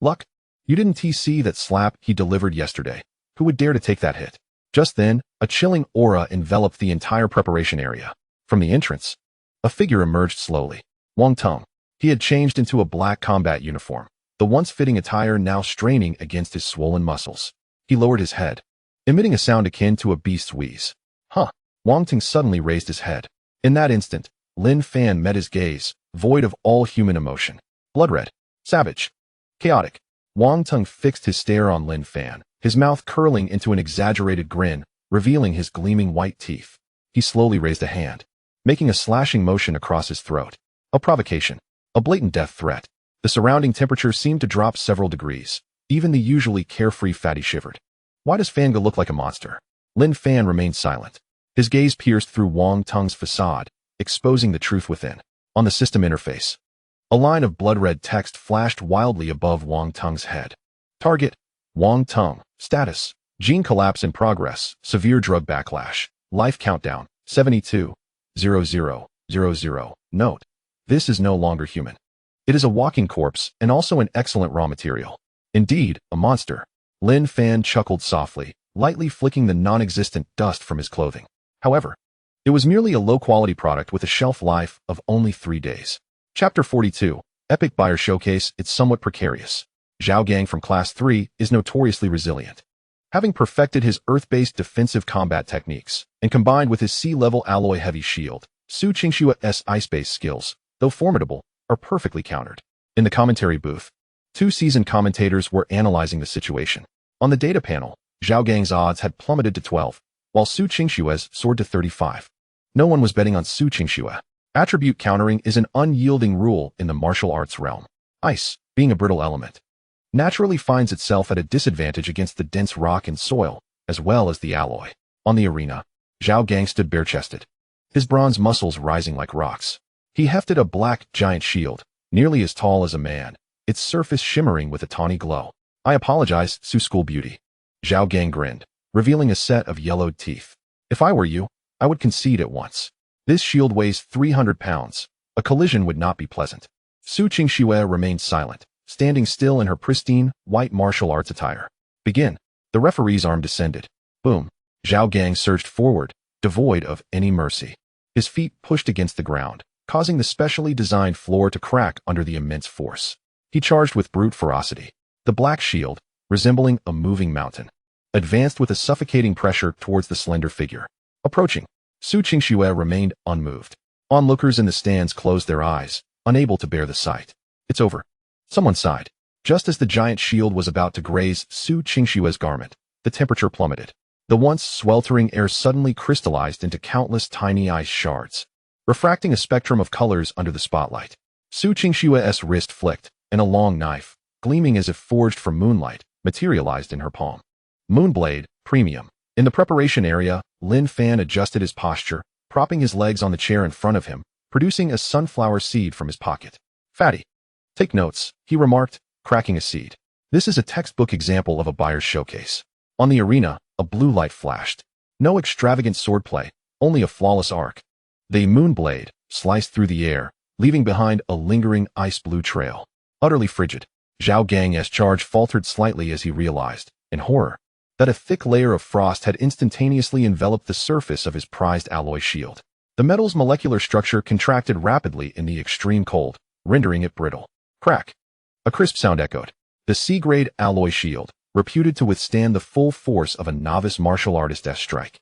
luck? You didn't see that slap he delivered yesterday. Who would dare to take that hit?" Just then, a chilling aura enveloped the entire preparation area. From the entrance, a figure emerged slowly. Wang Tung. He had changed into a black combat uniform, the once fitting attire now straining against his swollen muscles. He lowered his head, emitting a sound akin to a beast's wheeze. "Huh." Wang Tung suddenly raised his head. In that instant, Lin Fan met his gaze, void of all human emotion. Blood red, savage, chaotic. Wang Tung fixed his stare on Lin Fan, his mouth curling into an exaggerated grin, revealing his gleaming white teeth. He slowly raised a hand, making a slashing motion across his throat. A provocation, a blatant death threat. The surrounding temperature seemed to drop several degrees. Even the usually carefree fatty shivered. Why does Fanga look like a monster? Lin Fan remained silent. His gaze pierced through Wang Tung's facade, exposing the truth within. On the system interface, a line of blood-red text flashed wildly above Wang Tung's head. Target: Wang Tung. Status: gene collapse in progress, severe drug backlash. Life countdown: 72,0000. Note: this is no longer human. It is a walking corpse and also an excellent raw material. Indeed, a monster. Lin Fan chuckled softly, lightly flicking the non-existent dust from his clothing. However, it was merely a low-quality product with a shelf life of only 3 days. Chapter 42. Epic Buyer Showcase. It's somewhat precarious. Zhao Gang from Class 3 is notoriously resilient. Having perfected his Earth-based defensive combat techniques, and combined with his sea-level alloy heavy shield, Su Qingshua's ice-based skills, though formidable, are perfectly countered. In the commentary booth, 2 seasoned commentators were analyzing the situation. On the data panel, Zhao Gang's odds had plummeted to 12, while Su Qingshua's soared to 35. No one was betting on Su Qingshuo. Attribute countering is an unyielding rule in the martial arts realm. Ice, being a brittle element, naturally finds itself at a disadvantage against the dense rock and soil, as well as the alloy. On the arena, Zhao Gang stood bare-chested, his bronze muscles rising like rocks. He hefted a black, giant shield, nearly as tall as a man, its surface shimmering with a tawny glow. "I apologize, Su School Beauty." Zhao Gang grinned, revealing a set of yellowed teeth. "If I were you, I would concede at once. This shield weighs 300 pounds. A collision would not be pleasant." Su Qingshuo remained silent, standing still in her pristine, white martial arts attire. "Begin." The referee's arm descended. Boom. Zhao Gang surged forward, devoid of any mercy. His feet pushed against the ground, causing the specially designed floor to crack under the immense force. He charged with brute ferocity. The black shield, resembling a moving mountain, advanced with a suffocating pressure towards the slender figure. Approaching, Su Qingshuo remained unmoved. Onlookers in the stands closed their eyes, unable to bear the sight. "It's over." Someone sighed. Just as the giant shield was about to graze Su Qingshuo's garment, the temperature plummeted. The once sweltering air suddenly crystallized into countless tiny ice shards, refracting a spectrum of colors under the spotlight. Su Qingshuo's wrist flicked, and a long knife, gleaming as if forged from moonlight, materialized in her palm. Moonblade, premium. In the preparation area, Lin Fan adjusted his posture, propping his legs on the chair in front of him, producing a sunflower seed from his pocket. "Fatty. Take notes," he remarked, cracking a seed. This is a textbook example of a buyer's showcase. On the arena, a blue light flashed. No extravagant swordplay, only a flawless arc. The moonblade sliced through the air, leaving behind a lingering ice blue trail. Utterly frigid, Zhao Gang's charge faltered slightly as he realized, in horror, that a thick layer of frost had instantaneously enveloped the surface of his prized alloy shield. The metal's molecular structure contracted rapidly in the extreme cold, rendering it brittle. Crack. A crisp sound echoed. The C-grade alloy shield, reputed to withstand the full force of a novice martial artist's strike,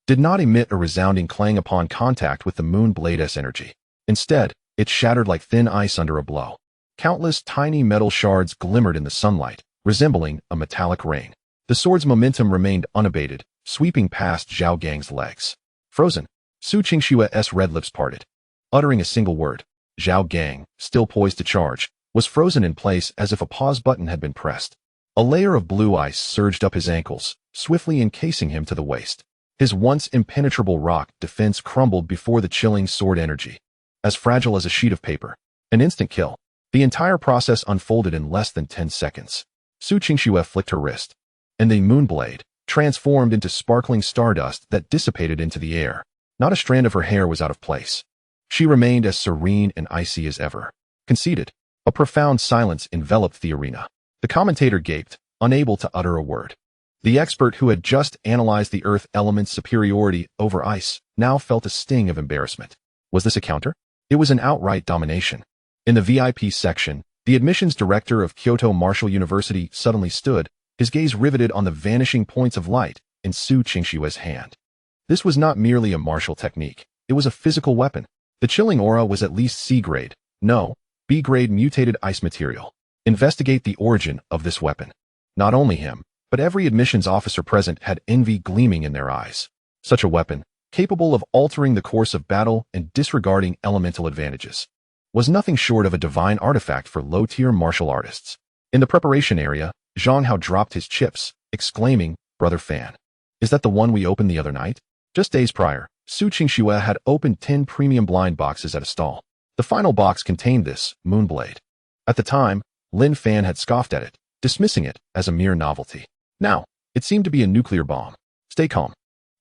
did not emit a resounding clang upon contact with the moonblade's energy. Instead, it shattered like thin ice under a blow. Countless tiny metal shards glimmered in the sunlight, resembling a metallic rain. The sword's momentum remained unabated, sweeping past Zhao Gang's legs. Frozen. Su Qingshua's red lips parted. Uttering a single word, Zhao Gang, still poised to charge, was frozen in place as if a pause button had been pressed. A layer of blue ice surged up his ankles, swiftly encasing him to the waist. His once impenetrable rock defense crumbled before the chilling sword energy. As fragile as a sheet of paper. An instant kill. The entire process unfolded in less than 10 seconds. Su Qingxue flicked her wrist, and the moonblade transformed into sparkling stardust that dissipated into the air. Not a strand of her hair was out of place. She remained as serene and icy as ever. Conceited. A profound silence enveloped the arena. The commentator gaped, unable to utter a word. The expert who had just analyzed the earth element's superiority over ice now felt a sting of embarrassment. Was this a counter? It was an outright domination. In the VIP section, the admissions director of Kyoto Martial University suddenly stood, his gaze riveted on the vanishing points of light in Su Qingshue's hand. This was not merely a martial technique. It was a physical weapon. The chilling aura was at least C-grade, no, B-grade mutated ice material. Investigate the origin of this weapon. Not only him, but every admissions officer present had envy gleaming in their eyes. Such a weapon, capable of altering the course of battle and disregarding elemental advantages, was nothing short of a divine artifact for low-tier martial artists. In the preparation area, Zhang Hao dropped his chips, exclaiming, "Brother Fan, is that the one we opened the other night?" Just days prior, Su Qingshuo had opened 10 premium blind boxes at a stall. The final box contained this moonblade. At the time, Lin Fan had scoffed at it, dismissing it as a mere novelty. Now, it seemed to be a nuclear bomb. Stay calm.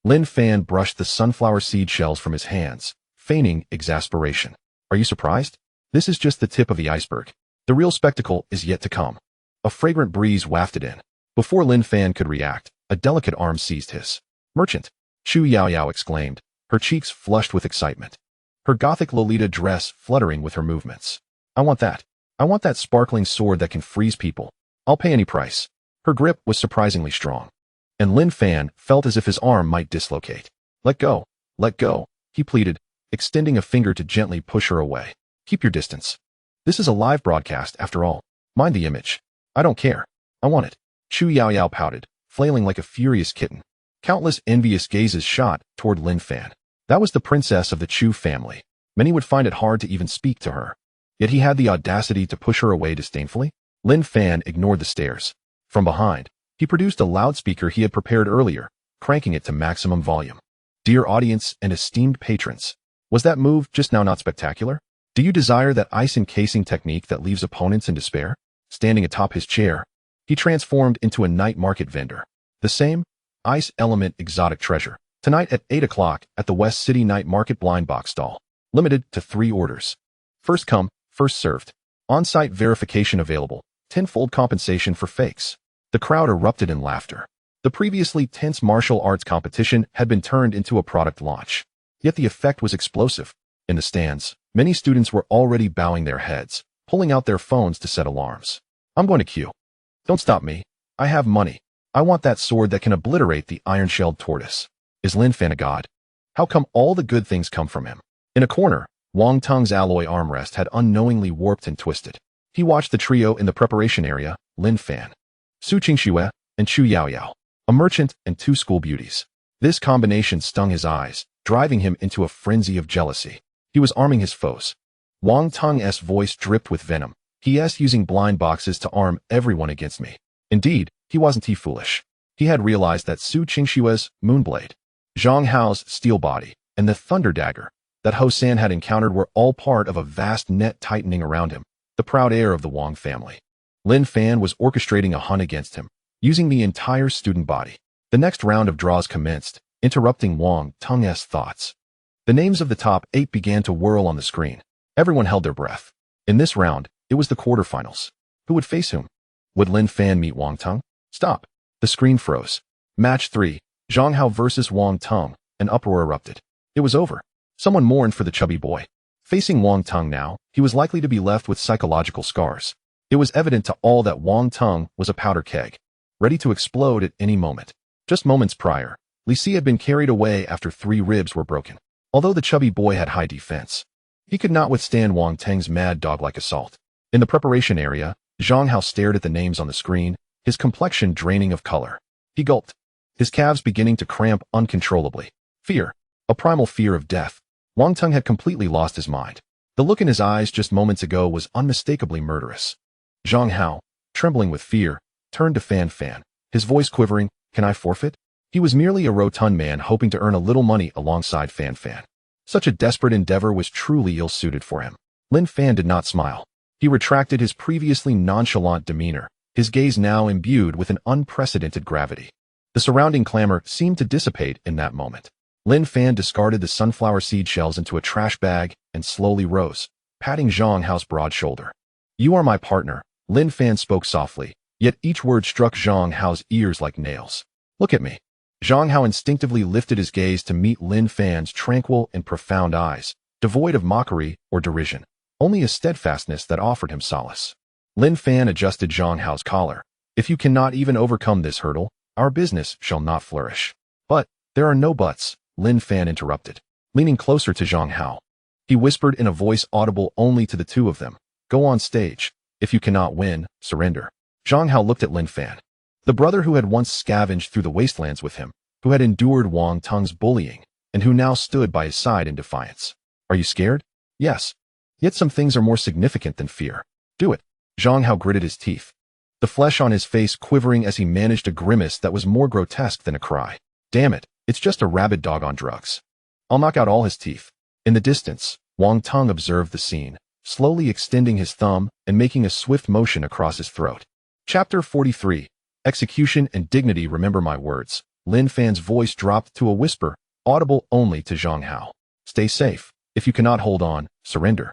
Lin Fan brushed the sunflower seed shells from his hands, feigning exasperation. Are you surprised? This is just the tip of the iceberg. The real spectacle is yet to come. A fragrant breeze wafted in. Before Lin Fan could react, a delicate arm seized his. Merchant, Chu Yaoyao exclaimed, her cheeks flushed with excitement. Her gothic Lolita dress fluttering with her movements. I want that. I want that sparkling sword that can freeze people. I'll pay any price. Her grip was surprisingly strong. And Lin Fan felt as if his arm might dislocate. Let go, he pleaded, extending a finger to gently push her away. Keep your distance. This is a live broadcast after all. Mind the image. I don't care. I want it. Chu Yaoyao pouted, flailing like a furious kitten. Countless envious gazes shot toward Lin Fan. That was the princess of the Chu family. Many would find it hard to even speak to her. Yet he had the audacity to push her away disdainfully. Lin Fan ignored the stares. From behind, he produced a loudspeaker he had prepared earlier, cranking it to maximum volume. Dear audience and esteemed patrons, was that move just now not spectacular? Do you desire that ice encasing technique that leaves opponents in despair? Standing atop his chair, he transformed into a night market vendor. The same ice element exotic treasure. Tonight at 8 o'clock at the West City Night Market blind box stall. Limited to 3 orders. First come, first served. On-site verification available. Tenfold compensation for fakes. The crowd erupted in laughter. The previously tense martial arts competition had been turned into a product launch. Yet the effect was explosive. In the stands, many students were already bowing their heads, pulling out their phones to set alarms. I'm going to queue. Don't stop me. I have money. I want that sword that can obliterate the iron-shelled tortoise. Is Lin Fan a god? How come all the good things come from him? In a corner, Wang Tung's alloy armrest had unknowingly warped and twisted. He watched the trio in the preparation area, Lin Fan, Su Qingshuo, and Chu Yaoyao, a merchant and 2 school beauties. This combination stung his eyes, driving him into a frenzy of jealousy. He was arming his foes. Wang Tung's voice dripped with venom. He's using blind boxes to arm everyone against me. Indeed, wasn't he foolish? He had realized that Su Qingshue's moonblade, Zhang Hao's steel body, and the thunder dagger that Ho San had encountered were all part of a vast net tightening around him, the proud heir of the Wang family. Lin Fan was orchestrating a hunt against him, using the entire student body. The next round of draws commenced, interrupting Wang Tung's thoughts. The names of the top 8 began to whirl on the screen. Everyone held their breath. In this round, it was the quarterfinals. Who would face whom? Would Lin Fan meet Wang Tung? Stop. The screen froze. Match 3, Zhang Hao versus Wang Tung. An uproar erupted. It was over. Someone mourned for the chubby boy. Facing Wang Tung now, he was likely to be left with psychological scars. It was evident to all that Wang Tung was a powder keg, ready to explode at any moment. Just moments prior, Li Si had been carried away after 3 ribs were broken. Although the chubby boy had high defense, he could not withstand Wang Teng's mad dog-like assault. In the preparation area, Zhang Hao stared at the names on the screen, his complexion draining of color. He gulped, his calves beginning to cramp uncontrollably. Fear. a primal fear of death. Wang Teng had completely lost his mind. The look in his eyes just moments ago was unmistakably murderous. Zhang Hao, trembling with fear, turned to Fan Fan, his voice quivering. Can I forfeit? He was merely a rotund man hoping to earn a little money alongside Fan Fan. Such a desperate endeavor was truly ill-suited for him. Lin Fan did not smile. He retracted his previously nonchalant demeanor, his gaze now imbued with an unprecedented gravity. The surrounding clamor seemed to dissipate in that moment. Lin Fan discarded the sunflower seed shells into a trash bag and slowly rose, patting Zhang Hao's broad shoulder. You are my partner, Lin Fan spoke softly, yet each word struck Zhang Hao's ears like nails. Look at me. Zhang Hao instinctively lifted his gaze to meet Lin Fan's tranquil and profound eyes, devoid of mockery or derision, only a steadfastness that offered him solace. Lin Fan adjusted Zhang Hao's collar. If you cannot even overcome this hurdle, our business shall not flourish. But there are no buts, Lin Fan interrupted, leaning closer to Zhang Hao. He whispered in a voice audible only to the two of them. Go on stage. If you cannot win, surrender. Zhang Hao looked at Lin Fan. The brother who had once scavenged through the wastelands with him, who had endured Wang Teng's bullying, and who now stood by his side in defiance. Are you scared? Yes. Yet some things are more significant than fear. Do it. Zhang Hao gritted his teeth, the flesh on his face quivering as he managed a grimace that was more grotesque than a cry. Damn it, it's just a rabid dog on drugs. I'll knock out all his teeth. In the distance, Wang Teng observed the scene, slowly extending his thumb and making a swift motion across his throat. Chapter 43. Execution and Dignity. Remember my words. Lin Fan's voice dropped to a whisper, audible only to Zhang Hao. Stay safe. If you cannot hold on, surrender.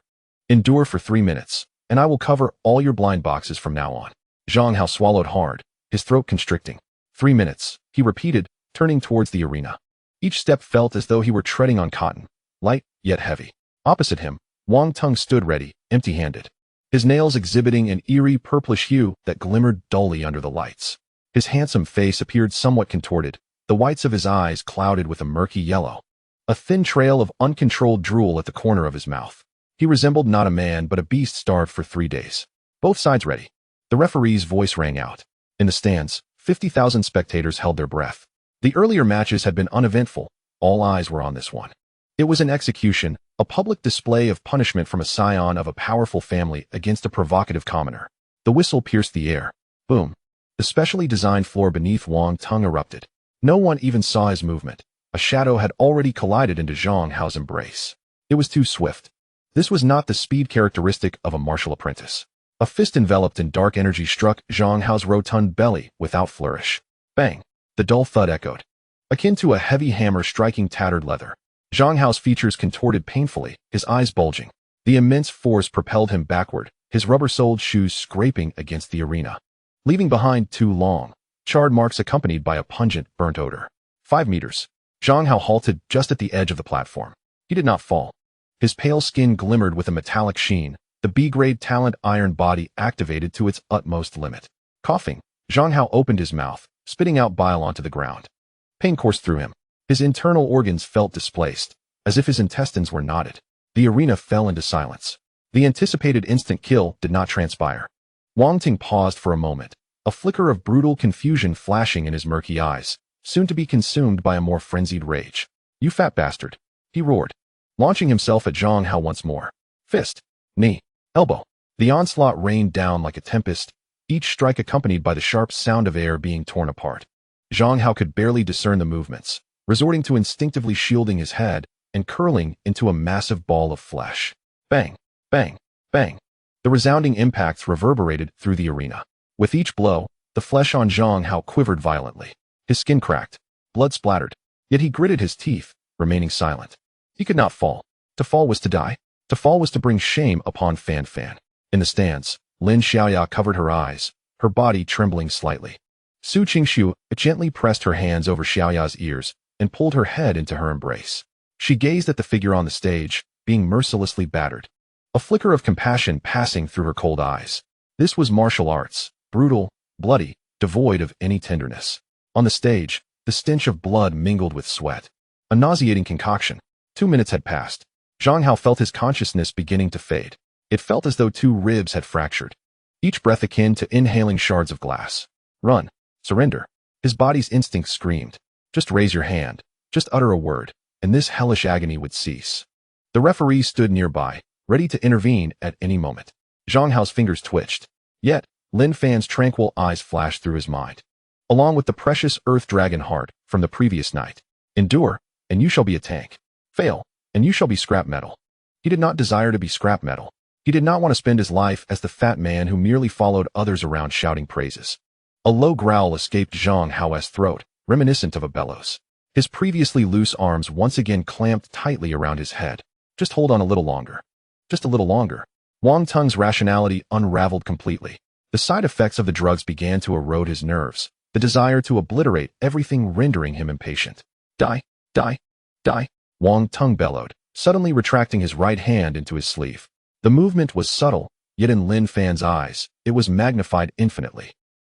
Endure for 3 minutes, and I will cover all your blind boxes from now on. Zhang Hao swallowed hard, his throat constricting. 3 minutes, he repeated, turning towards the arena. Each step felt as though he were treading on cotton, light yet heavy. Opposite him, Wang Teng stood ready, empty-handed, his nails exhibiting an eerie purplish hue that glimmered dully under the lights. His handsome face appeared somewhat contorted, the whites of his eyes clouded with a murky yellow. A thin trail of uncontrolled drool at the corner of his mouth. He resembled not a man but a beast starved for 3 days. Both sides ready. The referee's voice rang out. In the stands, 50,000 spectators held their breath. The earlier matches had been uneventful. All eyes were on this one. It was an execution, a public display of punishment from a scion of a powerful family against a provocative commoner. The whistle pierced the air. Boom. The specially designed floor beneath Wang Teng erupted. No one even saw his movement. A shadow had already collided into Zhang Hao's embrace. It was too swift. This was not the speed characteristic of a martial apprentice. A fist enveloped in dark energy struck Zhang Hao's rotund belly without flourish. Bang! The dull thud echoed, akin to a heavy hammer striking tattered leather. Zhang Hao's features contorted painfully, his eyes bulging. The immense force propelled him backward, his rubber-soled shoes scraping against the arena, leaving behind 2 long, charred marks accompanied by a pungent, burnt odor. 5 meters. Zhang Hao halted just at the edge of the platform. He did not fall. His pale skin glimmered with a metallic sheen, the B-grade talent iron body activated to its utmost limit. Coughing, Zhang Hao opened his mouth, spitting out bile onto the ground. Pain coursed through him. His internal organs felt displaced, as if his intestines were knotted. The arena fell into silence. The anticipated instant kill did not transpire. Wang Teng paused for a moment, a flicker of brutal confusion flashing in his murky eyes, soon to be consumed by a more frenzied rage. You fat bastard, he roared, launching himself at Zhang Hao once more. Fist, knee, elbow. The onslaught rained down like a tempest, each strike accompanied by the sharp sound of air being torn apart. Zhang Hao could barely discern the movements, resorting to instinctively shielding his head and curling into a massive ball of flesh. Bang, bang, bang. The resounding impacts reverberated through the arena. With each blow, the flesh on Zhang Hao quivered violently. His skin cracked, blood splattered, yet he gritted his teeth, remaining silent. He could not fall. To fall was to die. To fall was to bring shame upon Fan Fan. In the stands, Lin Xiaoya covered her eyes, her body trembling slightly. Su Qingshu gently pressed her hands over Xiaoya's ears and pulled her head into her embrace. She gazed at the figure on the stage, being mercilessly battered, a flicker of compassion passing through her cold eyes. This was martial arts, brutal, bloody, devoid of any tenderness. On the stage, the stench of blood mingled with sweat. A nauseating concoction. 2 minutes had passed. Zhang Hao felt his consciousness beginning to fade. It felt as though 2 ribs had fractured, each breath akin to inhaling shards of glass. Run. Surrender. His body's instinct screamed. Just raise your hand. Just utter a word. and this hellish agony would cease. The referee stood nearby, ready to intervene at any moment. Zhang Hao's fingers twitched. Yet, Lin Fan's tranquil eyes flashed through his mind. Along with the precious Earth Dragon heart from the previous night. Endure, and you shall be a tank. Fail, and you shall be scrap metal. He did not desire to be scrap metal. He did not want to spend his life as the fat man who merely followed others around shouting praises. A low growl escaped Zhang Hao's throat, reminiscent of a bellows. His previously loose arms once again clamped tightly around his head. Just hold on a little longer. Just a little longer. Wang Tung's rationality unraveled completely. The side effects of the drugs began to erode his nerves, the desire to obliterate everything rendering him impatient. Die, die, die, Wang Tung bellowed, suddenly retracting his right hand into his sleeve. The movement was subtle, yet in Lin Fan's eyes, it was magnified infinitely.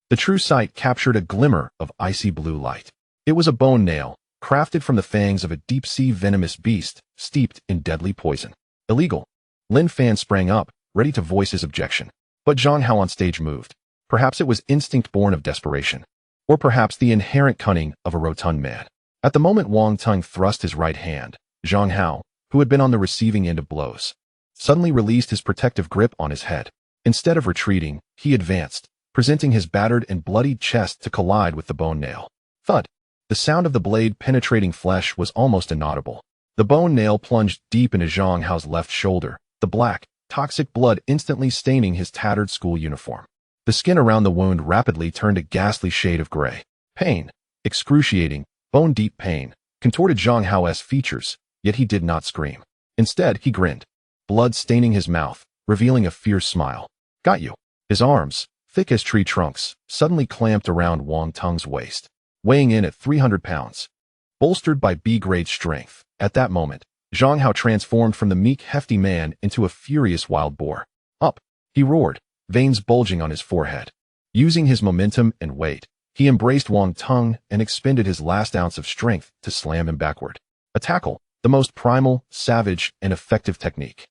The true sight captured a glimmer of icy blue light. It was a bone nail, crafted from the fangs of a deep-sea venomous beast, steeped in deadly poison. Illegal. Lin Fan sprang up, ready to voice his objection. But Zhang Hao on stage moved. Perhaps it was instinct born of desperation. Or perhaps the inherent cunning of a rotund man. At the moment Wang Tung thrust his right hand, Zhang Hao, who had been on the receiving end of blows, suddenly released his protective grip on his head. Instead of retreating, he advanced, presenting his battered and bloodied chest to collide with the bone nail. Thud! The sound of the blade penetrating flesh was almost inaudible. The bone nail plunged deep into Zhang Hao's left shoulder, the black, toxic blood instantly staining his tattered school uniform. The skin around the wound rapidly turned a ghastly shade of gray. Pain, excruciating, bone-deep pain, contorted Zhang Hao's features, yet he did not scream. Instead, he grinned, blood staining his mouth, revealing a fierce smile. Got you. His arms, thick as tree trunks, suddenly clamped around Wang Tung's waist, weighing in at 300 pounds. Bolstered by B-grade strength, at that moment, Zhang Hao transformed from the meek, hefty man into a furious wild boar. Up! He roared, veins bulging on his forehead. Using his momentum and weight, he embraced Wang Tung and expended his last ounce of strength to slam him backward. A tackle, the most primal, savage, and effective technique.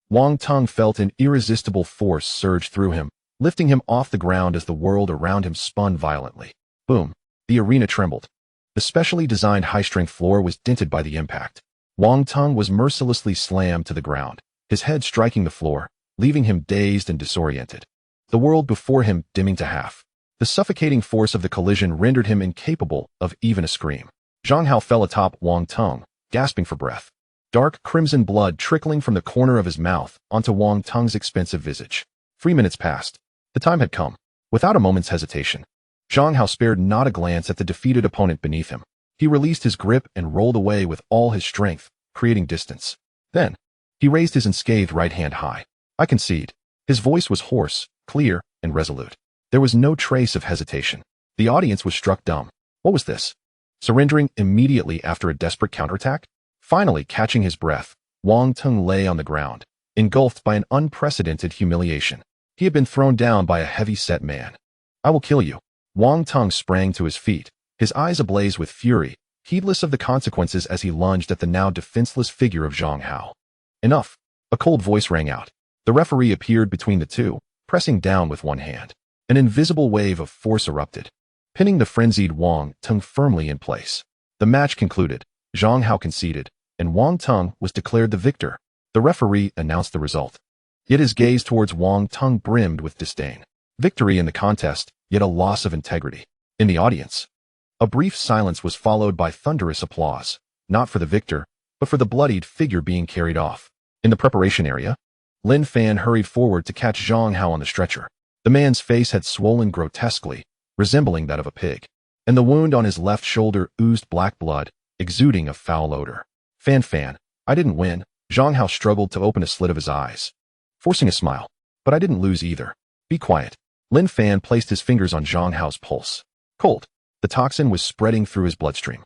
Wang Tung felt an irresistible force surge through him, lifting him off the ground as the world around him spun violently. Boom! The arena trembled. The specially designed high-strength floor was dented by the impact. Wang Tung was mercilessly slammed to the ground, his head striking the floor, leaving him dazed and disoriented. The world before him dimming to half. The suffocating force of the collision rendered him incapable of even a scream. Zhang Hao fell atop Wang Tung, gasping for breath. Dark crimson blood trickling from the corner of his mouth onto Wang Tung's expensive visage. 3 minutes passed. The time had come. Without a moment's hesitation, Zhang Hao spared not a glance at the defeated opponent beneath him. He released his grip and rolled away with all his strength, creating distance. Then, he raised his unscathed right hand high. I concede. His voice was hoarse, clear, and resolute. There was no trace of hesitation. The audience was struck dumb. What was this? Surrendering immediately after a desperate counterattack? Finally catching his breath, Wang Tung lay on the ground, engulfed by an unprecedented humiliation. He had been thrown down by a heavy-set man. I will kill you. Wang Tung sprang to his feet, his eyes ablaze with fury, heedless of the consequences as he lunged at the now defenseless figure of Zhang Hao. Enough! A cold voice rang out. The referee appeared between the two, pressing down with one hand. An invisible wave of force erupted, pinning the frenzied Wang Tung firmly in place. The match concluded, Zhang Hao conceded, and Wang Tung was declared the victor. The referee announced the result. Yet his gaze towards Wang Tung brimmed with disdain. Victory in the contest, yet a loss of integrity. In the audience, a brief silence was followed by thunderous applause, not for the victor, but for the bloodied figure being carried off. In the preparation area, Lin Fan hurried forward to catch Zhang Hao on the stretcher. The man's face had swollen grotesquely, resembling that of a pig, and the wound on his left shoulder oozed black blood, exuding a foul odor. Fan, I didn't win. Zhang Hao struggled to open a slit of his eyes, forcing a smile. But I didn't lose either. Be quiet. Lin Fan placed his fingers on Zhang Hao's pulse. Cold. The toxin was spreading through his bloodstream.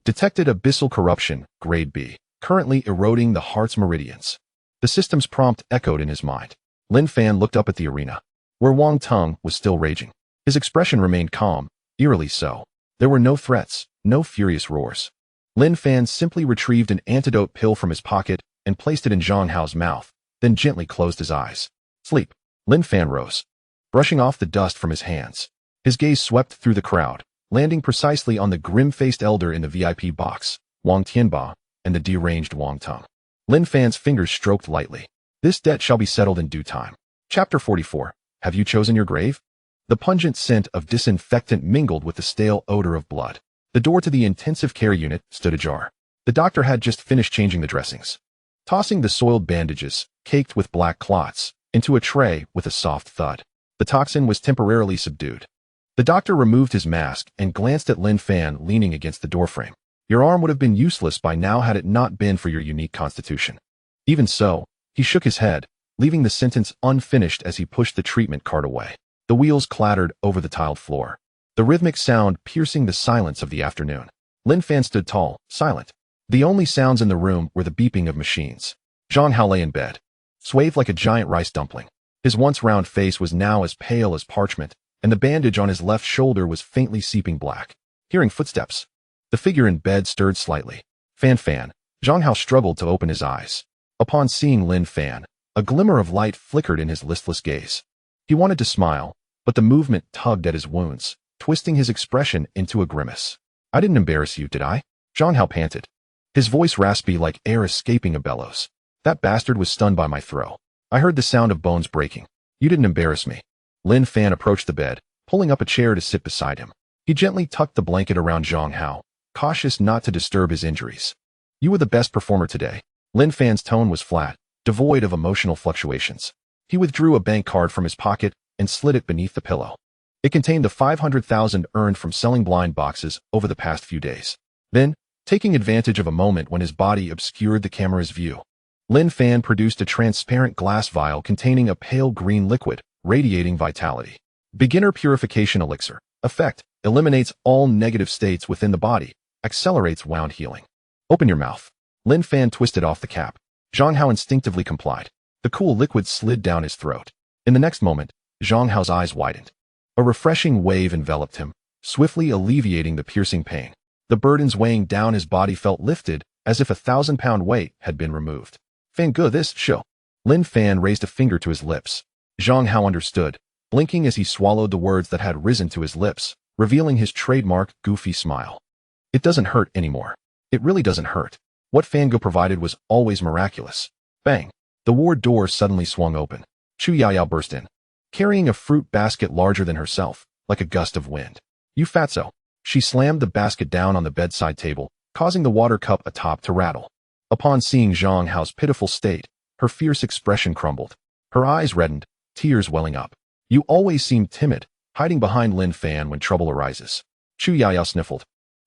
Detected abyssal corruption, grade B, currently eroding the heart's meridians. The system's prompt echoed in his mind. Lin Fan looked up at the arena, where Wang Tung was still raging. His expression remained calm, eerily so. There were no threats, no furious roars. Lin Fan simply retrieved an antidote pill from his pocket and placed it in Zhang Hao's mouth, then gently closed his eyes. Sleep. Lin Fan rose, brushing off the dust from his hands. His gaze swept through the crowd, landing precisely on the grim-faced elder in the VIP box, Wang Tianba, and the deranged Wang Tong. Lin Fan's fingers stroked lightly. This debt shall be settled in due time. Chapter 44. Have you chosen your grave? The pungent scent of disinfectant mingled with the stale odor of blood. The door to the intensive care unit stood ajar. The doctor had just finished changing the dressings. Tossing the soiled bandages, caked with black clots, into a tray with a soft thud. The toxin was temporarily subdued. The doctor removed his mask and glanced at Lin Fan leaning against the doorframe. Your arm would have been useless by now had it not been for your unique constitution. Even so, he shook his head, leaving the sentence unfinished as he pushed the treatment cart away. The wheels clattered over the tiled floor, the rhythmic sound piercing the silence of the afternoon. Lin Fan stood tall, silent. The only sounds in the room were the beeping of machines. Zhang Hao lay in bed, swathed like a giant rice dumpling. His once round face was now as pale as parchment, and the bandage on his left shoulder was faintly seeping black. Hearing footsteps, the figure in bed stirred slightly. Fan. Zhang Hao struggled to open his eyes. Upon seeing Lin Fan, a glimmer of light flickered in his listless gaze. He wanted to smile, but the movement tugged at his wounds, twisting his expression into a grimace. I didn't embarrass you, did I? Zhang Hao panted, his voice raspy like air escaping a bellows. That bastard was stunned by my throw. I heard the sound of bones breaking. You didn't embarrass me. Lin Fan approached the bed, pulling up a chair to sit beside him. He gently tucked the blanket around Zhang Hao, cautious not to disturb his injuries. You were the best performer today. Lin Fan's tone was flat, devoid of emotional fluctuations. He withdrew a bank card from his pocket and slid it beneath the pillow. It contained the 500,000 earned from selling blind boxes over the past few days. Then, taking advantage of a moment when his body obscured the camera's view, Lin Fan produced a transparent glass vial containing a pale green liquid, radiating vitality. Beginner Purification Elixir. Effect: eliminates all negative states within the body, accelerates wound healing. Open your mouth. Lin Fan twisted off the cap. Zhang Hao instinctively complied. The cool liquid slid down his throat. In the next moment, Zhang Hao's eyes widened. A refreshing wave enveloped him, swiftly alleviating the piercing pain. The burdens weighing down his body felt lifted, as if a 1,000-pound weight had been removed. Fan Ge this show. Lin Fan raised a finger to his lips. Zhang Hao understood, blinking as he swallowed the words that had risen to his lips, revealing his trademark goofy smile. It doesn't hurt anymore. It really doesn't hurt. What Fan Ge provided was always miraculous. Bang! The ward door suddenly swung open. Chu Yaoyao burst in, carrying a fruit basket larger than herself, like a gust of wind. You fatso! She slammed the basket down on the bedside table, causing the water cup atop to rattle. Upon seeing Zhang Hao's pitiful state, her fierce expression crumbled. Her eyes reddened, tears welling up. You always seem timid, hiding behind Lin Fan when trouble arises. Chu Yaoyao sniffled,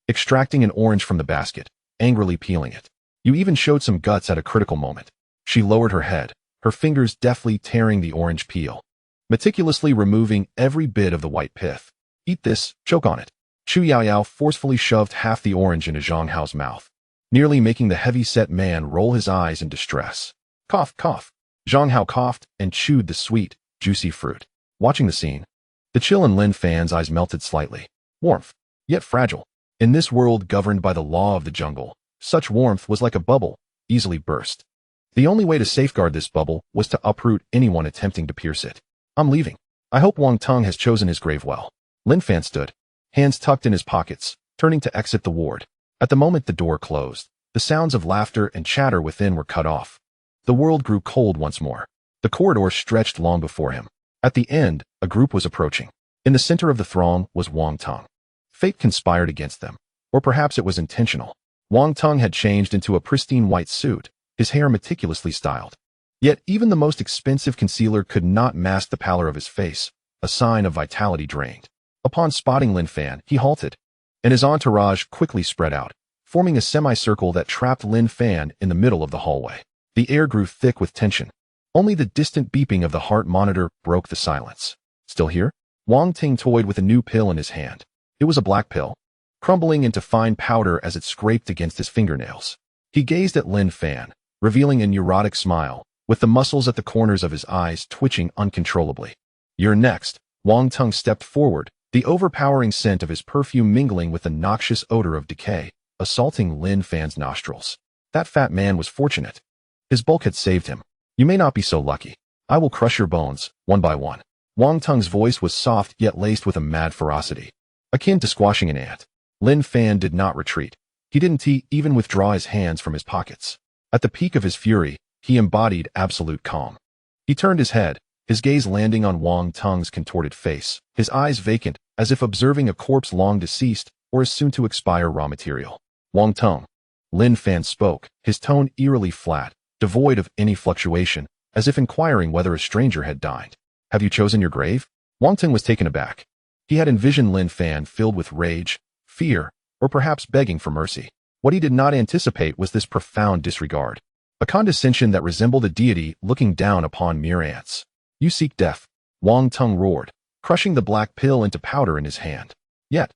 extracting an orange from the basket, angrily peeling it. You even showed some guts at a critical moment. She lowered her head, her fingers deftly tearing the orange peel, meticulously removing every bit of the white pith. Eat this, choke on it. Chu Yaoyao forcefully shoved half the orange into Zhang Hao's mouth, nearly making the heavy-set man roll his eyes in distress. Cough, cough. Zhang Hao coughed and chewed the sweet, juicy fruit. Watching the scene, the chill in Lin Fan's eyes melted slightly. Warmth, yet fragile. In this world governed by the law of the jungle, such warmth was like a bubble, easily burst. The only way to safeguard this bubble was to uproot anyone attempting to pierce it. I'm leaving. I hope Wang Tong has chosen his grave well. Lin Fan stood, hands tucked in his pockets, turning to exit the ward. At the moment the door closed, the sounds of laughter and chatter within were cut off. The world grew cold once more. The corridor stretched long before him. At the end, a group was approaching. In the center of the throng was Wang Tong. Fate conspired against them, or perhaps it was intentional. Wang Tong had changed into a pristine white suit, his hair meticulously styled. Yet even the most expensive concealer could not mask the pallor of his face, a sign of vitality drained. Upon spotting Lin Fan, he halted, and his entourage quickly spread out, forming a semicircle that trapped Lin Fan in the middle of the hallway. The air grew thick with tension. Only the distant beeping of the heart monitor broke the silence. Still here? Wang Ting toyed with a new pill in his hand. It was a black pill, crumbling into fine powder as it scraped against his fingernails. He gazed at Lin Fan, revealing a neurotic smile, with the muscles at the corners of his eyes twitching uncontrollably. You're next. Wang Ting stepped forward, the overpowering scent of his perfume mingling with the noxious odor of decay, assaulting Lin Fan's nostrils. That fat man was fortunate. His bulk had saved him. You may not be so lucky. I will crush your bones, one by one. Wang Tung's voice was soft yet laced with a mad ferocity, akin to squashing an ant. Lin Fan did not retreat. He didn't even withdraw his hands from his pockets. At the peak of his fury, he embodied absolute calm. He turned his head, his gaze landing on Wang Tung's contorted face, his eyes vacant, as if observing a corpse long deceased or as soon to expire raw material. Wang Tung. Lin Fan spoke, his tone eerily flat, devoid of any fluctuation, as if inquiring whether a stranger had died. Have you chosen your grave? Wang Tung was taken aback. He had envisioned Lin Fan filled with rage, fear, or perhaps begging for mercy. What he did not anticipate was this profound disregard, a condescension that resembled a deity looking down upon mere ants. You seek death, Wang Tung roared, crushing the black pill into powder in his hand. Yet,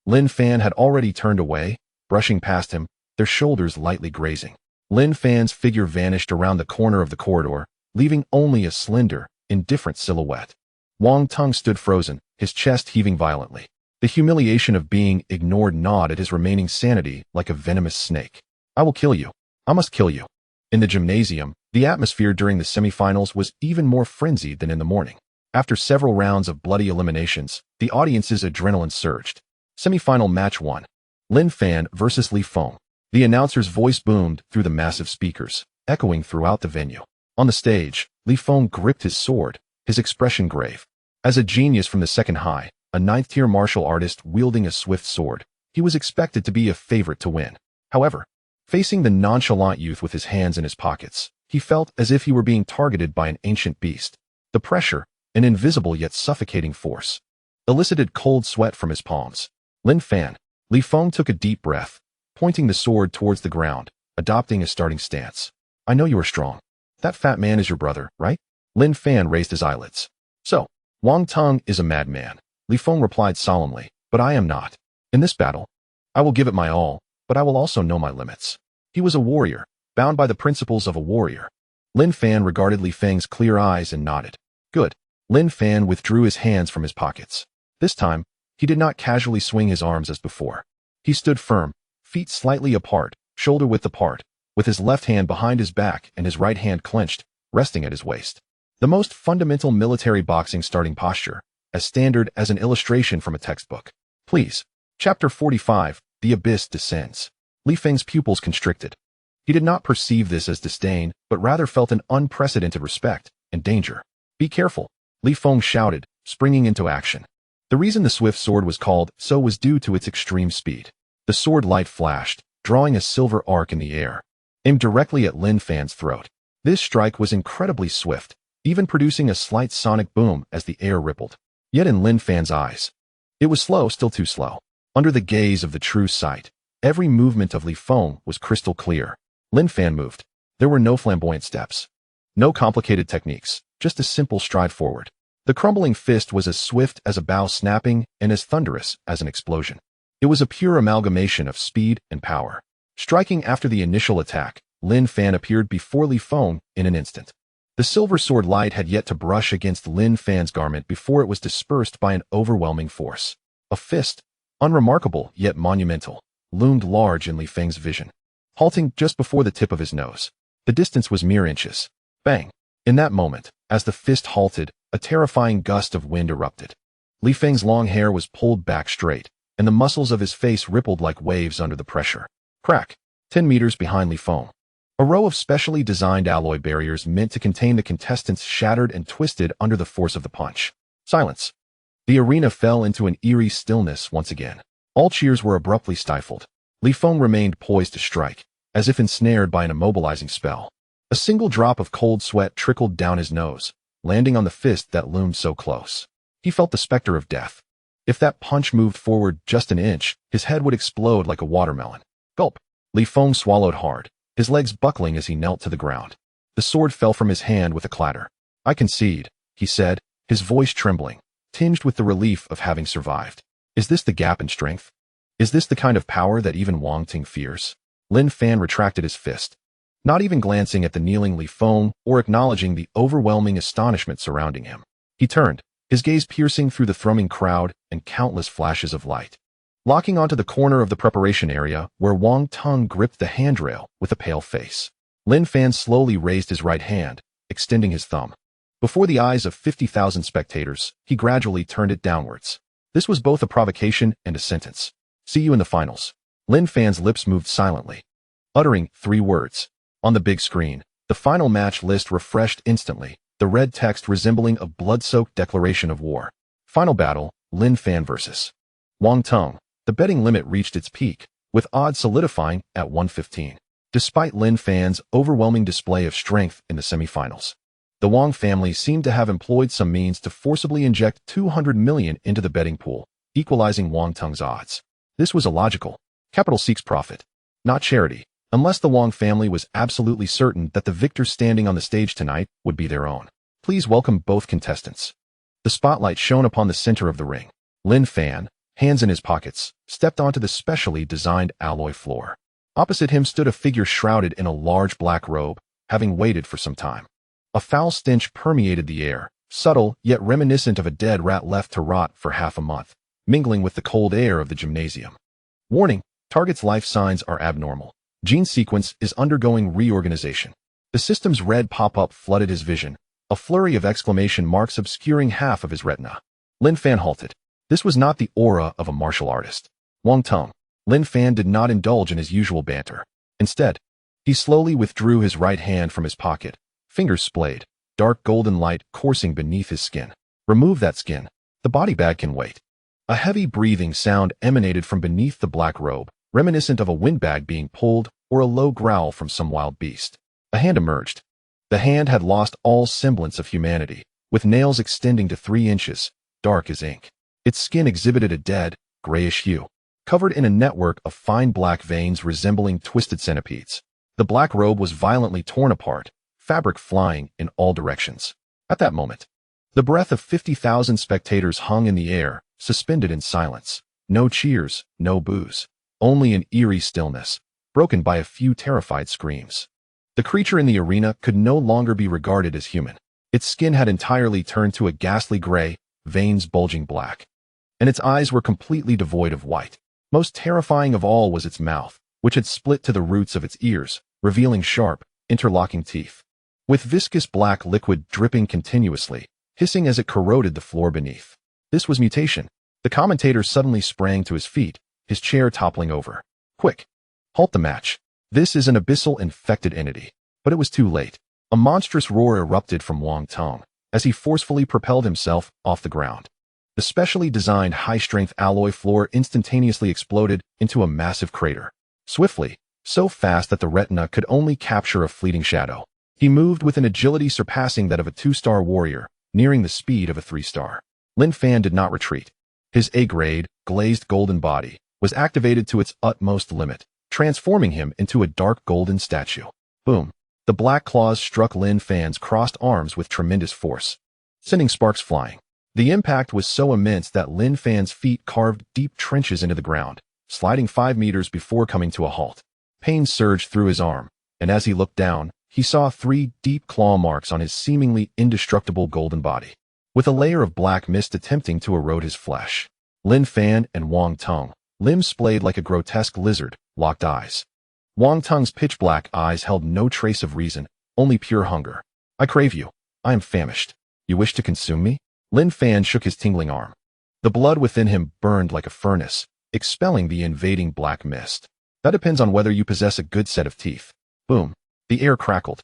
Lin Fan had already turned away, brushing past him, their shoulders lightly grazing. Lin Fan's figure vanished around the corner of the corridor, leaving only a slender, indifferent silhouette. Wang Tung stood frozen, his chest heaving violently. The humiliation of being ignored gnawed at his remaining sanity like a venomous snake. I will kill you. I must kill you. In the gymnasium, the atmosphere during the semifinals was even more frenzied than in the morning. After several rounds of bloody eliminations, the audience's adrenaline surged. Semifinal match 1. Lin Fan versus Li Feng. The announcer's voice boomed through the massive speakers, echoing throughout the venue. On the stage, Li Feng gripped his sword, his expression grave. As a genius from the second high, a ninth-tier martial artist wielding a swift sword, he was expected to be a favorite to win. However, facing the nonchalant youth with his hands in his pockets, he felt as if he were being targeted by an ancient beast. The pressure, an invisible yet suffocating force, elicited cold sweat from his palms. Lin Fan. Li Feng took a deep breath, pointing the sword towards the ground, adopting a starting stance. I know you are strong. That fat man is your brother, right? Lin Fan raised his eyelids. So, Wang Tung is a madman. Li Feng replied solemnly, but I am not. In this battle, I will give it my all, but I will also know my limits. He was a warrior, bound by the principles of a warrior. Lin Fan regarded Li Feng's clear eyes and nodded. Good. Lin Fan withdrew his hands from his pockets. This time, he did not casually swing his arms as before. He stood firm, feet slightly apart, shoulder width apart, with his left hand behind his back and his right hand clenched, resting at his waist. The most fundamental military boxing starting posture, as standard as an illustration from a textbook. Please. Chapter 45, The Abyss Descends. Li Feng's pupils constricted. He did not perceive this as disdain, but rather felt an unprecedented respect and danger. Be careful, Li Feng shouted, springing into action. The reason the swift sword was called so was due to its extreme speed. The sword light flashed, drawing a silver arc in the air, aimed directly at Lin Fan's throat. This strike was incredibly swift, even producing a slight sonic boom as the air rippled. Yet in Lin Fan's eyes, it was slow, still too slow. Under the gaze of the true sight, every movement of Li Feng was crystal clear. Lin Fan moved. There were no flamboyant steps, no complicated techniques, just a simple stride forward. The crumbling fist was as swift as a bow snapping and as thunderous as an explosion. It was a pure amalgamation of speed and power. Striking after the initial attack, Lin Fan appeared before Li Feng in an instant. The silver sword light had yet to brush against Lin Fan's garment before it was dispersed by an overwhelming force. A fist, unremarkable yet monumental, loomed large in Li Feng's vision, halting just before the tip of his nose. The distance was mere inches. Bang! In that moment, as the fist halted, a terrifying gust of wind erupted. Li Feng's long hair was pulled back straight, and the muscles of his face rippled like waves under the pressure. Crack! 10 meters behind Li Feng. A row of specially designed alloy barriers meant to contain the contestants shattered and twisted under the force of the punch. Silence. The arena fell into an eerie stillness once again. All cheers were abruptly stifled. Li Feng remained poised to strike, as if ensnared by an immobilizing spell. A single drop of cold sweat trickled down his nose, landing on the fist that loomed so close. He felt the specter of death. If that punch moved forward just an inch, his head would explode like a watermelon. Gulp. Li Feng swallowed hard, his legs buckling as he knelt to the ground. The sword fell from his hand with a clatter. I concede, he said, his voice trembling, tinged with the relief of having survived. Is this the gap in strength? Is this the kind of power that even Wang Ting fears? Lin Fan retracted his fist, not even glancing at the kneeling Li Feng or acknowledging the overwhelming astonishment surrounding him. He turned, his gaze piercing through the thrumming crowd and countless flashes of light, locking onto the corner of the preparation area where Wang Tung gripped the handrail with a pale face. Lin Fan slowly raised his right hand, extending his thumb. Before the eyes of 50,000 spectators, he gradually turned it downwards. This was both a provocation and a sentence. See you in the finals. Lin Fan's lips moved silently, uttering 3 words. On the big screen, the final match list refreshed instantly, the red text resembling a blood-soaked declaration of war. Final battle, Lin Fan vs. Wang Tung. The betting limit reached its peak, with odds solidifying at 115. Despite Lin Fan's overwhelming display of strength in the semifinals, the Wang family seemed to have employed some means to forcibly inject 200 million into the betting pool, equalizing Wang Tung's odds. This was illogical. Capital seeks profit, not charity, unless the Wang family was absolutely certain that the victor standing on the stage tonight would be their own. Please welcome both contestants. The spotlight shone upon the center of the ring. Lin Fan, hands in his pockets, stepped onto the specially designed alloy floor. Opposite him stood a figure shrouded in a large black robe, having waited for some time. A foul stench permeated the air, subtle yet reminiscent of a dead rat left to rot for half a month, mingling with the cold air of the gymnasium. Warning: target's life signs are abnormal. Gene sequence is undergoing reorganization. The system's red pop-up flooded his vision, a flurry of exclamation marks obscuring half of his retina. Lin Fan halted. This was not the aura of a martial artist. Wang Tung. Lin Fan did not indulge in his usual banter. Instead, he slowly withdrew his right hand from his pocket, fingers splayed, dark golden light coursing beneath his skin. Remove that skin. The body bag can wait. A heavy breathing sound emanated from beneath the black robe, reminiscent of a windbag being pulled or a low growl from some wild beast. A hand emerged. The hand had lost all semblance of humanity, with nails extending to 3 inches, dark as ink. Its skin exhibited a dead, grayish hue, covered in a network of fine black veins resembling twisted centipedes. The black robe was violently torn apart, fabric flying in all directions. At that moment, the breath of 50,000 spectators hung in the air, suspended in silence. No cheers, no boos. Only an eerie stillness, broken by a few terrified screams. The creature in the arena could no longer be regarded as human. Its skin had entirely turned to a ghastly gray, veins bulging black, and its eyes were completely devoid of white. Most terrifying of all was its mouth, which had split to the roots of its ears, revealing sharp, interlocking teeth, with viscous black liquid dripping continuously, hissing as it corroded the floor beneath. This was mutation. The commentator suddenly sprang to his feet, his chair toppling over. Quick! Halt the match. This is an abyssal infected entity. But it was too late. A monstrous roar erupted from Wang Tung as he forcefully propelled himself off the ground. The specially designed high-strength alloy floor instantaneously exploded into a massive crater. Swiftly, so fast that the retina could only capture a fleeting shadow. He moved with an agility surpassing that of a 2-star warrior, nearing the speed of a 3-star. Lin Fan did not retreat. His A-grade, glazed golden body was activated to its utmost limit, transforming him into a dark golden statue. Boom! The black claws struck Lin Fan's crossed arms with tremendous force, sending sparks flying. The impact was so immense that Lin Fan's feet carved deep trenches into the ground, sliding 5 meters before coming to a halt. Pain surged through his arm, and as he looked down, he saw 3 deep claw marks on his seemingly indestructible golden body, with a layer of black mist attempting to erode his flesh. Lin Fan and Wang Tung, limbs splayed like a grotesque lizard, locked eyes. Wang Tung's pitch-black eyes held no trace of reason, only pure hunger. I crave you. I am famished. You wish to consume me? Lin Fan shook his tingling arm. The blood within him burned like a furnace, expelling the invading black mist. That depends on whether you possess a good set of teeth. Boom. The air crackled.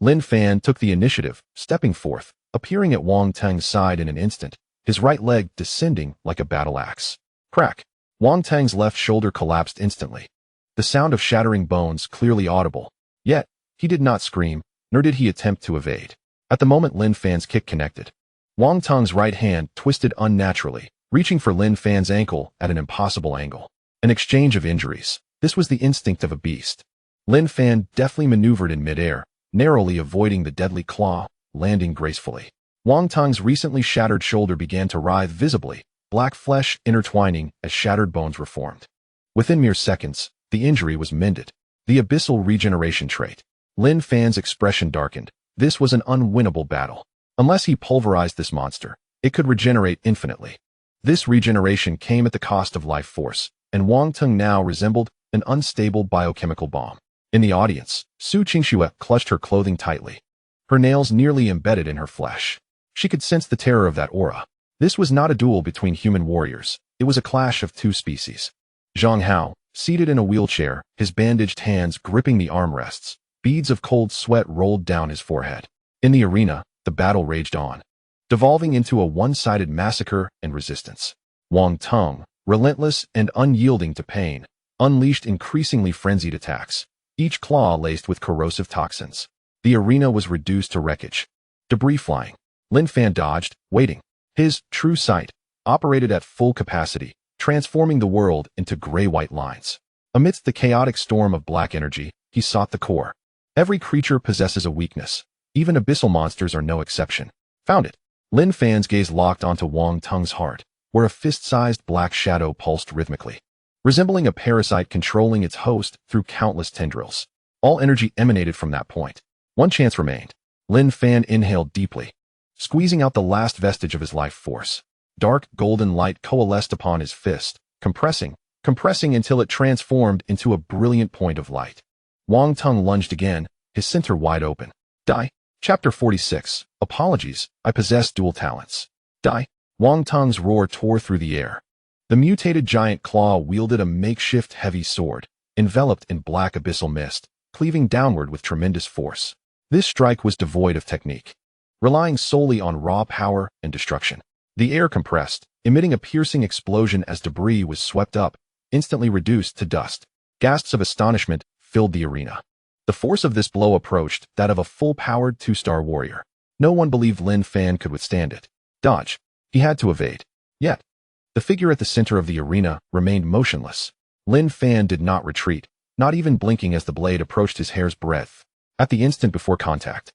Lin Fan took the initiative, stepping forth, appearing at Wang Tung's side in an instant, his right leg descending like a battle axe. Crack. Wang Tung's left shoulder collapsed instantly, the sound of shattering bones clearly audible. Yet, he did not scream, nor did he attempt to evade. At the moment Lin Fan's kick connected, Wang Tung's right hand twisted unnaturally, reaching for Lin Fan's ankle at an impossible angle. An exchange of injuries. This was the instinct of a beast. Lin Fan deftly maneuvered in midair, narrowly avoiding the deadly claw, landing gracefully. Wang Tung's recently shattered shoulder began to writhe visibly, black flesh intertwining as shattered bones reformed. Within mere seconds, the injury was mended. The abyssal regeneration trait. Lin Fan's expression darkened. This was an unwinnable battle. Unless he pulverized this monster, it could regenerate infinitely. This regeneration came at the cost of life force, and Wang Tung now resembled an unstable biochemical bomb. In the audience, Su Qingxue clutched her clothing tightly, her nails nearly embedded in her flesh. She could sense the terror of that aura. This was not a duel between human warriors. It was a clash of 2 species. Zhang Hao, Seated in a wheelchair, his bandaged hands gripping the armrests, beads of cold sweat rolled down his forehead. In the arena, the battle raged on, devolving into a one-sided massacre and resistance. Wang Teng, relentless and unyielding to pain, unleashed increasingly frenzied attacks, each claw laced with corrosive toxins. The arena was reduced to wreckage. Debris flying. Lin Fan dodged, waiting. His true sight operated at full capacity, transforming the world into gray-white lines. Amidst the chaotic storm of black energy, he sought the core. Every creature possesses a weakness. Even abyssal monsters are no exception. Found it. Lin Fan's gaze locked onto Wang Teng's heart, where a fist-sized black shadow pulsed rhythmically, resembling a parasite controlling its host through countless tendrils. All energy emanated from that point. One chance remained. Lin Fan inhaled deeply, squeezing out the last vestige of his life force. Dark, golden light coalesced upon his fist, compressing until it transformed into a brilliant point of light. Wang Teng lunged again, his center wide open. Die. Chapter 46. Apologies, I possess dual talents. Die. Wang Teng's roar tore through the air. The mutated giant claw wielded a makeshift heavy sword, enveloped in black abyssal mist, cleaving downward with tremendous force. This strike was devoid of technique, relying solely on raw power and destruction. The air compressed, emitting a piercing explosion as debris was swept up, instantly reduced to dust. Gasps of astonishment filled the arena. The force of this blow approached that of a full-powered two-star warrior. No one believed Lin Fan could withstand it. Dodge. He had to evade. Yet, the figure at the center of the arena remained motionless. Lin Fan did not retreat, not even blinking as the blade approached his hair's breadth. At the instant before contact,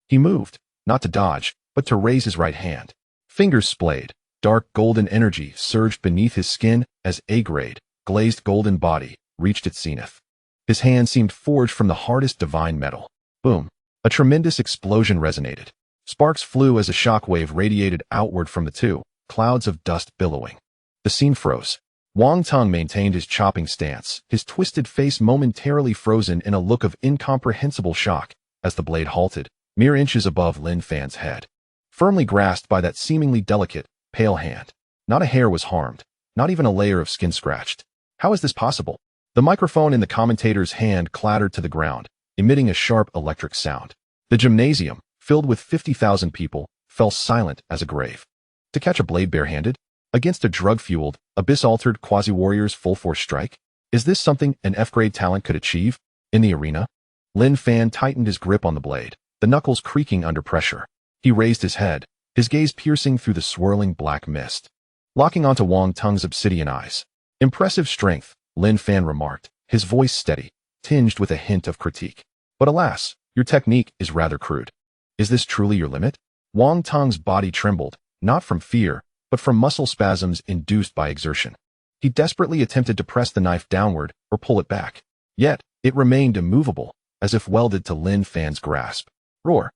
he moved, not to dodge, but to raise his right hand. Fingers splayed, dark golden energy surged beneath his skin as A-grade, glazed golden body reached its zenith. His hand seemed forged from the hardest divine metal. Boom. A tremendous explosion resonated. Sparks flew as a shockwave radiated outward from the two, clouds of dust billowing. The scene froze. Wang Teng maintained his chopping stance, his twisted face momentarily frozen in a look of incomprehensible shock as the blade halted, mere inches above Lin Fan's head, firmly grasped by that seemingly delicate, pale hand. Not a hair was harmed, not even a layer of skin scratched. How is this possible? The microphone in the commentator's hand clattered to the ground, emitting a sharp electric sound. The gymnasium, filled with 50,000 people, fell silent as a grave. To catch a blade barehanded? Against a drug-fueled, abyss-altered quasi-warrior's full-force strike? Is this something an F-grade talent could achieve? In the arena, Lin Fan tightened his grip on the blade, the knuckles creaking under pressure. He raised his head, his gaze piercing through the swirling black mist, locking onto Wang Teng's obsidian eyes. Impressive strength, Lin Fan remarked, his voice steady, tinged with a hint of critique. But alas, your technique is rather crude. Is this truly your limit? Wang Teng's body trembled, not from fear, but from muscle spasms induced by exertion. He desperately attempted to press the knife downward or pull it back. Yet, it remained immovable, as if welded to Lin Fan's grasp. Roar.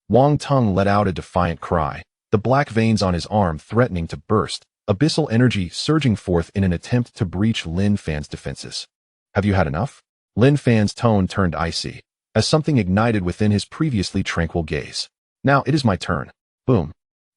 Wang Teng let out a defiant cry, the black veins on his arm threatening to burst, abyssal energy surging forth in an attempt to breach Lin Fan's defenses. Have you had enough? Lin Fan's tone turned icy, as something ignited within his previously tranquil gaze. Now it is my turn. Boom.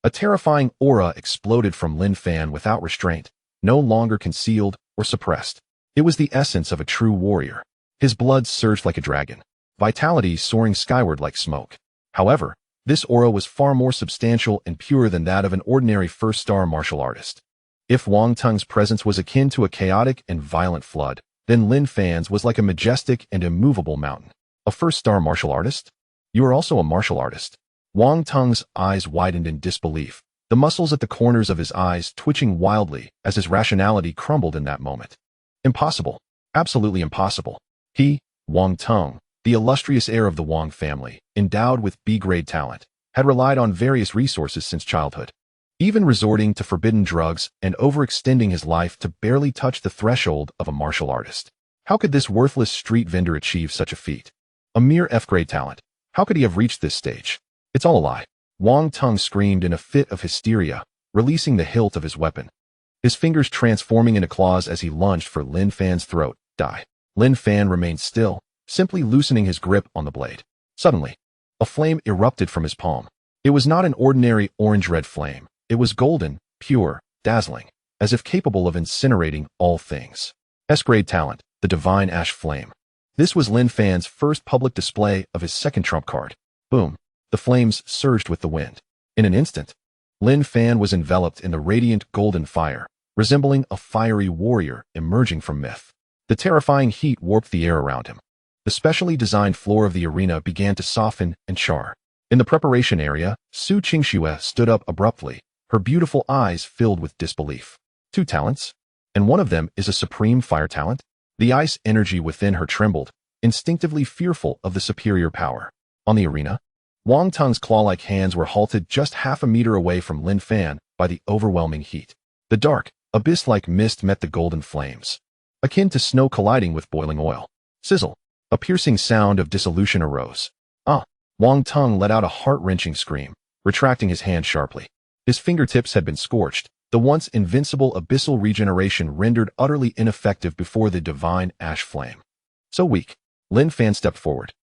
A terrifying aura exploded from Lin Fan without restraint, no longer concealed or suppressed. It was the essence of a true warrior. His blood surged like a dragon, vitality soaring skyward like smoke. However, this aura was far more substantial and pure than that of an ordinary first-star martial artist. If Wang Teng's presence was akin to a chaotic and violent flood, then Lin Fan's was like a majestic and immovable mountain. A first-star martial artist? You are also a martial artist. Wang Teng's eyes widened in disbelief, the muscles at the corners of his eyes twitching wildly as his rationality crumbled in that moment. Impossible. Absolutely impossible. He, Wang Teng, the illustrious heir of the Wang family, endowed with B-grade talent, had relied on various resources since childhood, even resorting to forbidden drugs and overextending his life to barely touch the threshold of a martial artist. How could this worthless street vendor achieve such a feat? A mere F-grade talent. How could he have reached this stage? It's all a lie. Wang Teng screamed in a fit of hysteria, releasing the hilt of his weapon, his fingers transforming into claws as he lunged for Lin Fan's throat. Die. Lin Fan remained still, simply loosening his grip on the blade. Suddenly, a flame erupted from his palm. It was not an ordinary orange-red flame. It was golden, pure, dazzling, as if capable of incinerating all things. S-grade talent, the divine ash flame. This was Lin Fan's first public display of his second trump card. Boom. The flames surged with the wind. In an instant, Lin Fan was enveloped in the radiant golden fire, resembling a fiery warrior emerging from myth. The terrifying heat warped the air around him. The specially designed floor of the arena began to soften and char. In the preparation area, Su Qingxue stood up abruptly, her beautiful eyes filled with disbelief. 2 talents? And one of them is a supreme fire talent? The ice energy within her trembled, instinctively fearful of the superior power. On the arena, Wang Tung's claw-like hands were halted just half a meter away from Lin Fan by the overwhelming heat. The dark, abyss-like mist met the golden flames, akin to snow colliding with boiling oil. Sizzle. A piercing sound of dissolution arose. Ah! Wang Tung let out a heart-wrenching scream, retracting his hand sharply. His fingertips had been scorched, the once invincible abyssal regeneration rendered utterly ineffective before the divine ash flame. So weak, Lin Fan stepped forward,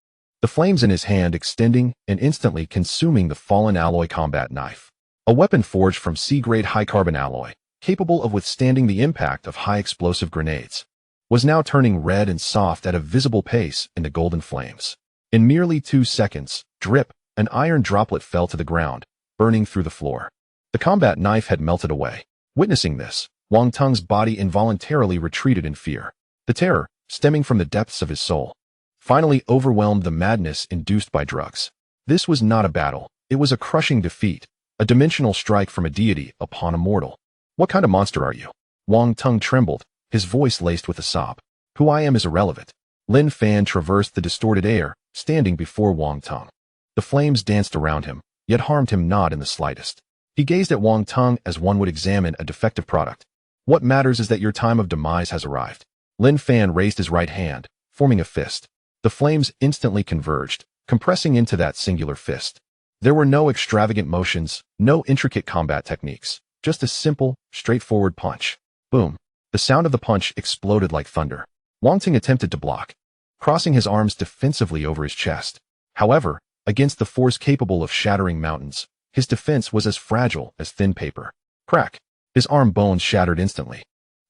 the flames in his hand extending and instantly consuming the fallen alloy combat knife. A weapon forged from C-grade high-carbon alloy, capable of withstanding the impact of high-explosive grenades, was now turning red and soft at a visible pace in the golden flames. In merely 2 seconds, drip, an iron droplet fell to the ground, burning through the floor. The combat knife had melted away. Witnessing this, Wang Tung's body involuntarily retreated in fear. The terror, stemming from the depths of his soul, finally overwhelmed the madness induced by drugs. This was not a battle, it was a crushing defeat, a dimensional strike from a deity upon a mortal. What kind of monster are you? Wang Tung trembled, his voice laced with a sob. Who I am is irrelevant. Lin Fan traversed the distorted air, standing before Wang Tung. The flames danced around him, yet harmed him not in the slightest. He gazed at Wang Tung as one would examine a defective product. What matters is that your time of demise has arrived. Lin Fan raised his right hand, forming a fist. The flames instantly converged, compressing into that singular fist. There were no extravagant motions, no intricate combat techniques, just a simple, straightforward punch. Boom. The sound of the punch exploded like thunder. Wang Tung attempted to block, crossing his arms defensively over his chest. However, against the force capable of shattering mountains, his defense was as fragile as thin paper. Crack! His arm bones shattered instantly.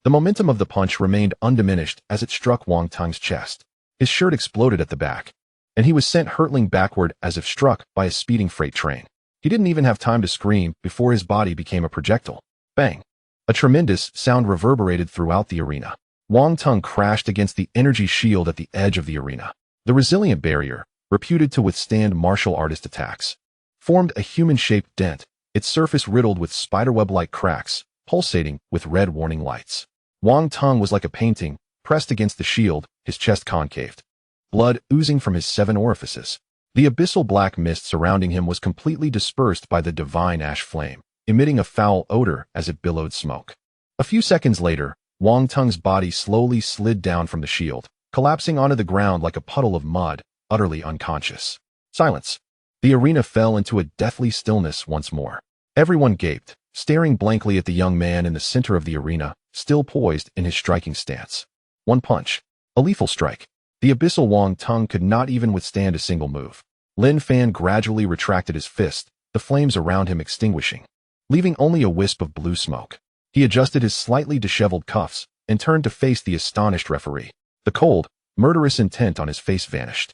The momentum of the punch remained undiminished as it struck Wang Tung's chest. His shirt exploded at the back, and he was sent hurtling backward as if struck by a speeding freight train. He didn't even have time to scream before his body became a projectile. Bang! A tremendous sound reverberated throughout the arena. Wang Tung crashed against the energy shield at the edge of the arena. The resilient barrier, reputed to withstand martial artist attacks, formed a human-shaped dent, its surface riddled with spiderweb-like cracks, pulsating with red warning lights. Wang Tung was like a painting, pressed against the shield, his chest concaved, blood oozing from his 7 orifices. The abyssal black mist surrounding him was completely dispersed by the divine ash flame, emitting a foul odor as it billowed smoke. A few seconds later, Wang Tung's body slowly slid down from the shield, collapsing onto the ground like a puddle of mud, utterly unconscious. Silence. The arena fell into a deathly stillness once more. Everyone gaped, staring blankly at the young man in the center of the arena, still poised in his striking stance. One punch. A lethal strike. The abyssal Wang Tung could not even withstand a single move. Lin Fan gradually retracted his fist, the flames around him extinguishing, leaving only a wisp of blue smoke. He adjusted his slightly disheveled cuffs and turned to face the astonished referee. The cold, murderous intent on his face vanished,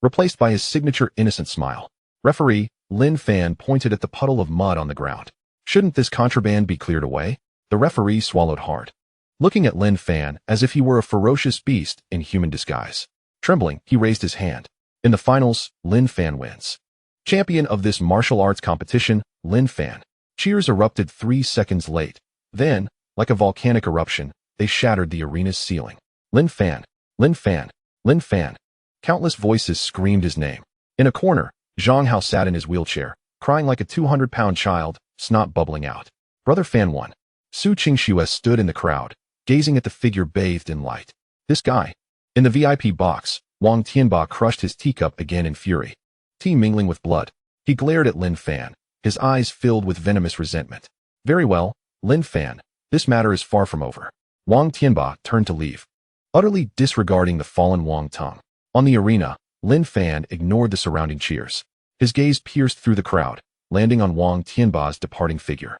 replaced by his signature innocent smile. Referee, Lin Fan pointed at the puddle of mud on the ground. Shouldn't this contraband be cleared away? The referee swallowed hard, looking at Lin Fan as if he were a ferocious beast in human disguise. Trembling, he raised his hand. In the finals, Lin Fan wins. Champion of this martial arts competition, Lin Fan. Cheers erupted 3 seconds late. Then, like a volcanic eruption, they shattered the arena's ceiling. Lin Fan, Lin Fan, Lin Fan. Countless voices screamed his name. In a corner, Zhang Hao sat in his wheelchair, crying like a 200-pound child, snot bubbling out. Brother Fan won. Su Qingxue stood in the crowd, gazing at the figure bathed in light. This guy. In the VIP box, Wang Tianba crushed his teacup again in fury. Tea mingling with blood. He glared at Lin Fan, his eyes filled with venomous resentment. Very well, Lin Fan, this matter is far from over. Wang Tianba turned to leave, utterly disregarding the fallen Wang Tung. On the arena, Lin Fan ignored the surrounding cheers. His gaze pierced through the crowd, landing on Wang Tianba's departing figure.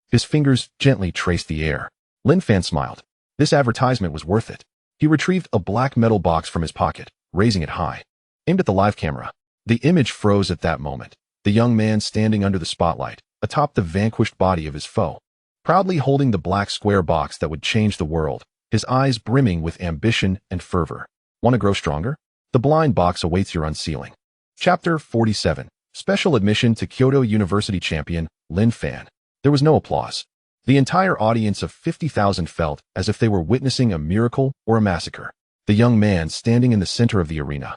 His fingers gently traced the air. Lin Fan smiled. This advertisement was worth it. He retrieved a black metal box from his pocket, raising it high, aimed at the live camera. The image froze at that moment. The young man standing under the spotlight, atop the vanquished body of his foe, proudly holding the black square box that would change the world, his eyes brimming with ambition and fervor. Want to grow stronger? The blind box awaits your unsealing. Chapter 47. Special admission to Kyoto University champion, Lin Fan. There was no applause. The entire audience of 50,000 felt as if they were witnessing a miracle or a massacre. The young man standing in the center of the arena,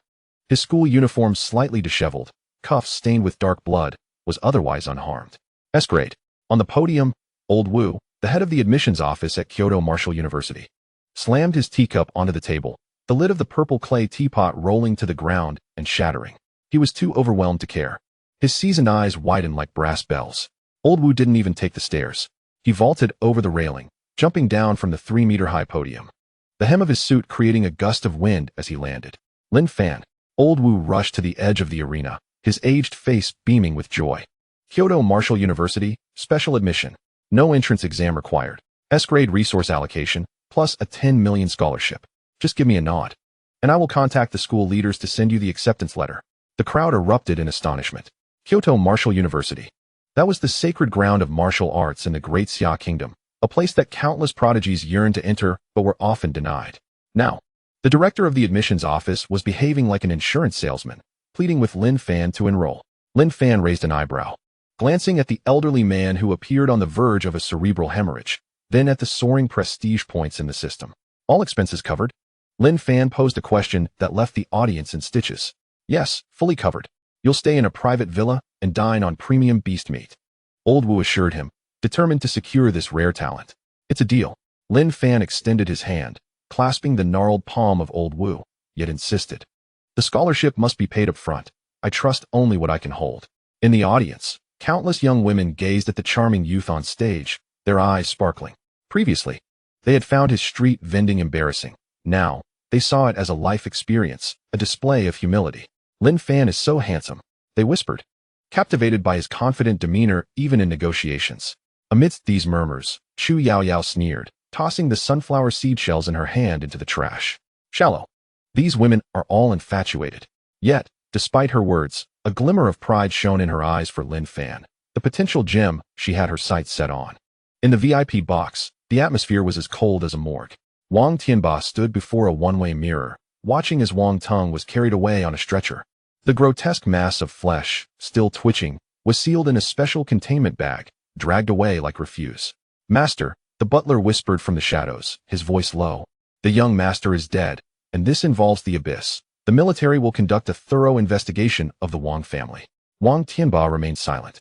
his school uniform slightly disheveled, cuffs stained with dark blood, was otherwise unharmed. S-grade. On the podium, Old Wu, the head of the admissions office at Kyoto Martial University, slammed his teacup onto the table, the lid of the purple clay teapot rolling to the ground and shattering. He was too overwhelmed to care. His seasoned eyes widened like brass bells. Old Wu didn't even take the stairs. He vaulted over the railing, jumping down from the 3-meter-high podium, the hem of his suit creating a gust of wind as he landed. Lin Fan. Old Wu rushed to the edge of the arena, his aged face beaming with joy. Kyoto Martial University, special admission. No entrance exam required. S-grade resource allocation, plus a 10 million scholarship. Just give me a nod, and I will contact the school leaders to send you the acceptance letter. The crowd erupted in astonishment. Kyoto Martial University. That was the sacred ground of martial arts in the Great Xia Kingdom, a place that countless prodigies yearned to enter but were often denied. Now, the director of the admissions office was behaving like an insurance salesman, pleading with Lin Fan to enroll. Lin Fan raised an eyebrow, glancing at the elderly man who appeared on the verge of a cerebral hemorrhage, then at the soaring prestige points in the system. All expenses covered? Lin Fan posed a question that left the audience in stitches. Yes, fully covered. You'll stay in a private villa and dine on premium beast meat. Old Wu assured him, determined to secure this rare talent. It's a deal. Lin Fan extended his hand, clasping the gnarled palm of Old Wu, yet insisted. The scholarship must be paid up front. I trust only what I can hold. In the audience, countless young women gazed at the charming youth on stage, their eyes sparkling. Previously, they had found his street vending embarrassing. Now, they saw it as a life experience, a display of humility. Lin Fan is so handsome, they whispered, captivated by his confident demeanor even in negotiations. Amidst these murmurs, Chu Yaoyao sneered, tossing the sunflower seed shells in her hand into the trash. Shallow. These women are all infatuated. Yet, despite her words, a glimmer of pride shone in her eyes for Lin Fan, the potential gem she had her sights set on. In the VIP box, the atmosphere was as cold as a morgue. Wang Tianba stood before a one-way mirror, watching as Wang Tung was carried away on a stretcher. The grotesque mass of flesh, still twitching, was sealed in a special containment bag, dragged away like refuse. Master, the butler whispered from the shadows, his voice low. The young master is dead, and this involves the abyss. The military will conduct a thorough investigation of the Wang family. Wang Tianba remained silent,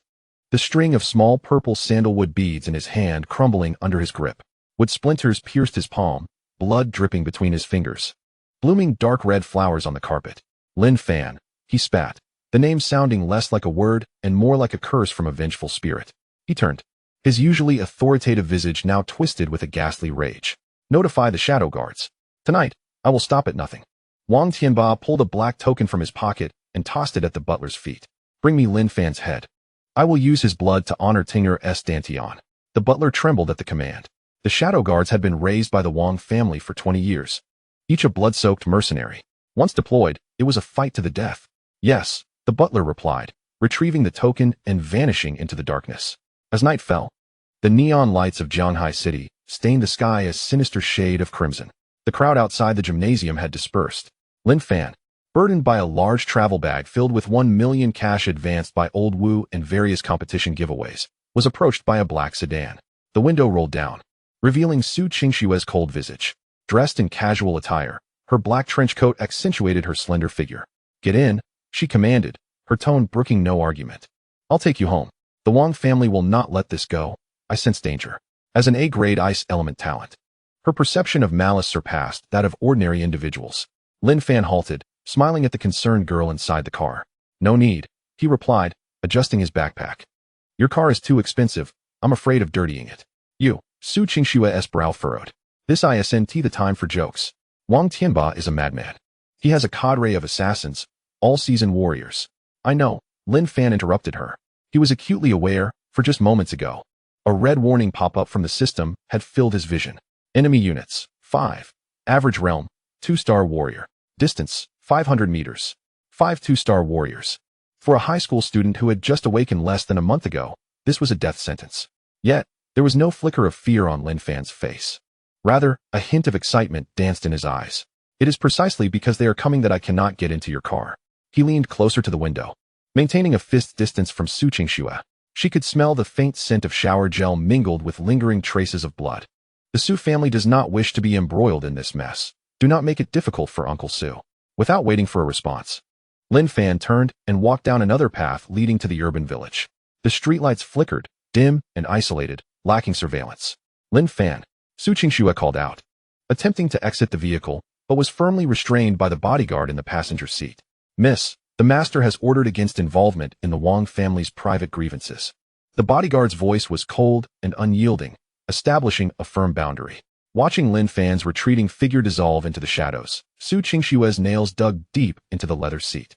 the string of small purple sandalwood beads in his hand crumbling under his grip. Wood splinters pierced his palm, blood dripping between his fingers. Blooming dark red flowers on the carpet. Lin Fan, he spat, the name sounding less like a word and more like a curse from a vengeful spirit. He turned, his usually authoritative visage now twisted with a ghastly rage. Notify the shadow guards. Tonight, I will stop at nothing. Wang Tianba pulled a black token from his pocket and tossed it at the butler's feet. Bring me Lin Fan's head. I will use his blood to honor Tinger S. Dantian. The butler trembled at the command. The shadow guards had been raised by the Wang family for 20 years. Each a blood-soaked mercenary. Once deployed, it was a fight to the death. Yes, the butler replied, retrieving the token and vanishing into the darkness. As night fell, the neon lights of Jianghai City stained the sky a sinister shade of crimson. The crowd outside the gymnasium had dispersed. Lin Fan, burdened by a large travel bag filled with 1 million cash advanced by Old Wu and various competition giveaways, was approached by a black sedan. The window rolled down, revealing Su Qingshue's cold visage. Dressed in casual attire, her black trench coat accentuated her slender figure. Get in, she commanded, her tone brooking no argument. I'll take you home. The Wang family will not let this go. I sense danger. As an A-grade ice element talent, her perception of malice surpassed that of ordinary individuals. Lin Fan halted, smiling at the concerned girl inside the car. No need, he replied, adjusting his backpack. Your car is too expensive. I'm afraid of dirtying it. You, Su Qingshue's brow furrowed. This isn't the time for jokes. Wang Tianba is a madman. He has a cadre of assassins, all seasoned warriors. I know, Lin Fan interrupted her. He was acutely aware, for just moments ago. A red warning pop-up from the system had filled his vision. Enemy units, 5. Average realm, 2-star warrior. Distance, 500 meters. 5 2-star warriors. For a high school student who had just awakened less than a month ago, this was a death sentence. Yet, there was no flicker of fear on Lin Fan's face. Rather, a hint of excitement danced in his eyes. It is precisely because they are coming that I cannot get into your car. He leaned closer to the window. Maintaining a fist's distance from Su Qingxue, she could smell the faint scent of shower gel mingled with lingering traces of blood. The Su family does not wish to be embroiled in this mess. Do not make it difficult for Uncle Su. Without waiting for a response, Lin Fan turned and walked down another path leading to the urban village. The streetlights flickered, dim and isolated, lacking surveillance. Lin Fan, Su Qingxue called out, attempting to exit the vehicle, but was firmly restrained by the bodyguard in the passenger seat. Miss, the master has ordered against involvement in the Wang family's private grievances. The bodyguard's voice was cold and unyielding, establishing a firm boundary. Watching Lin Fan's retreating figure dissolve into the shadows, Su Qingxue's nails dug deep into the leather seat.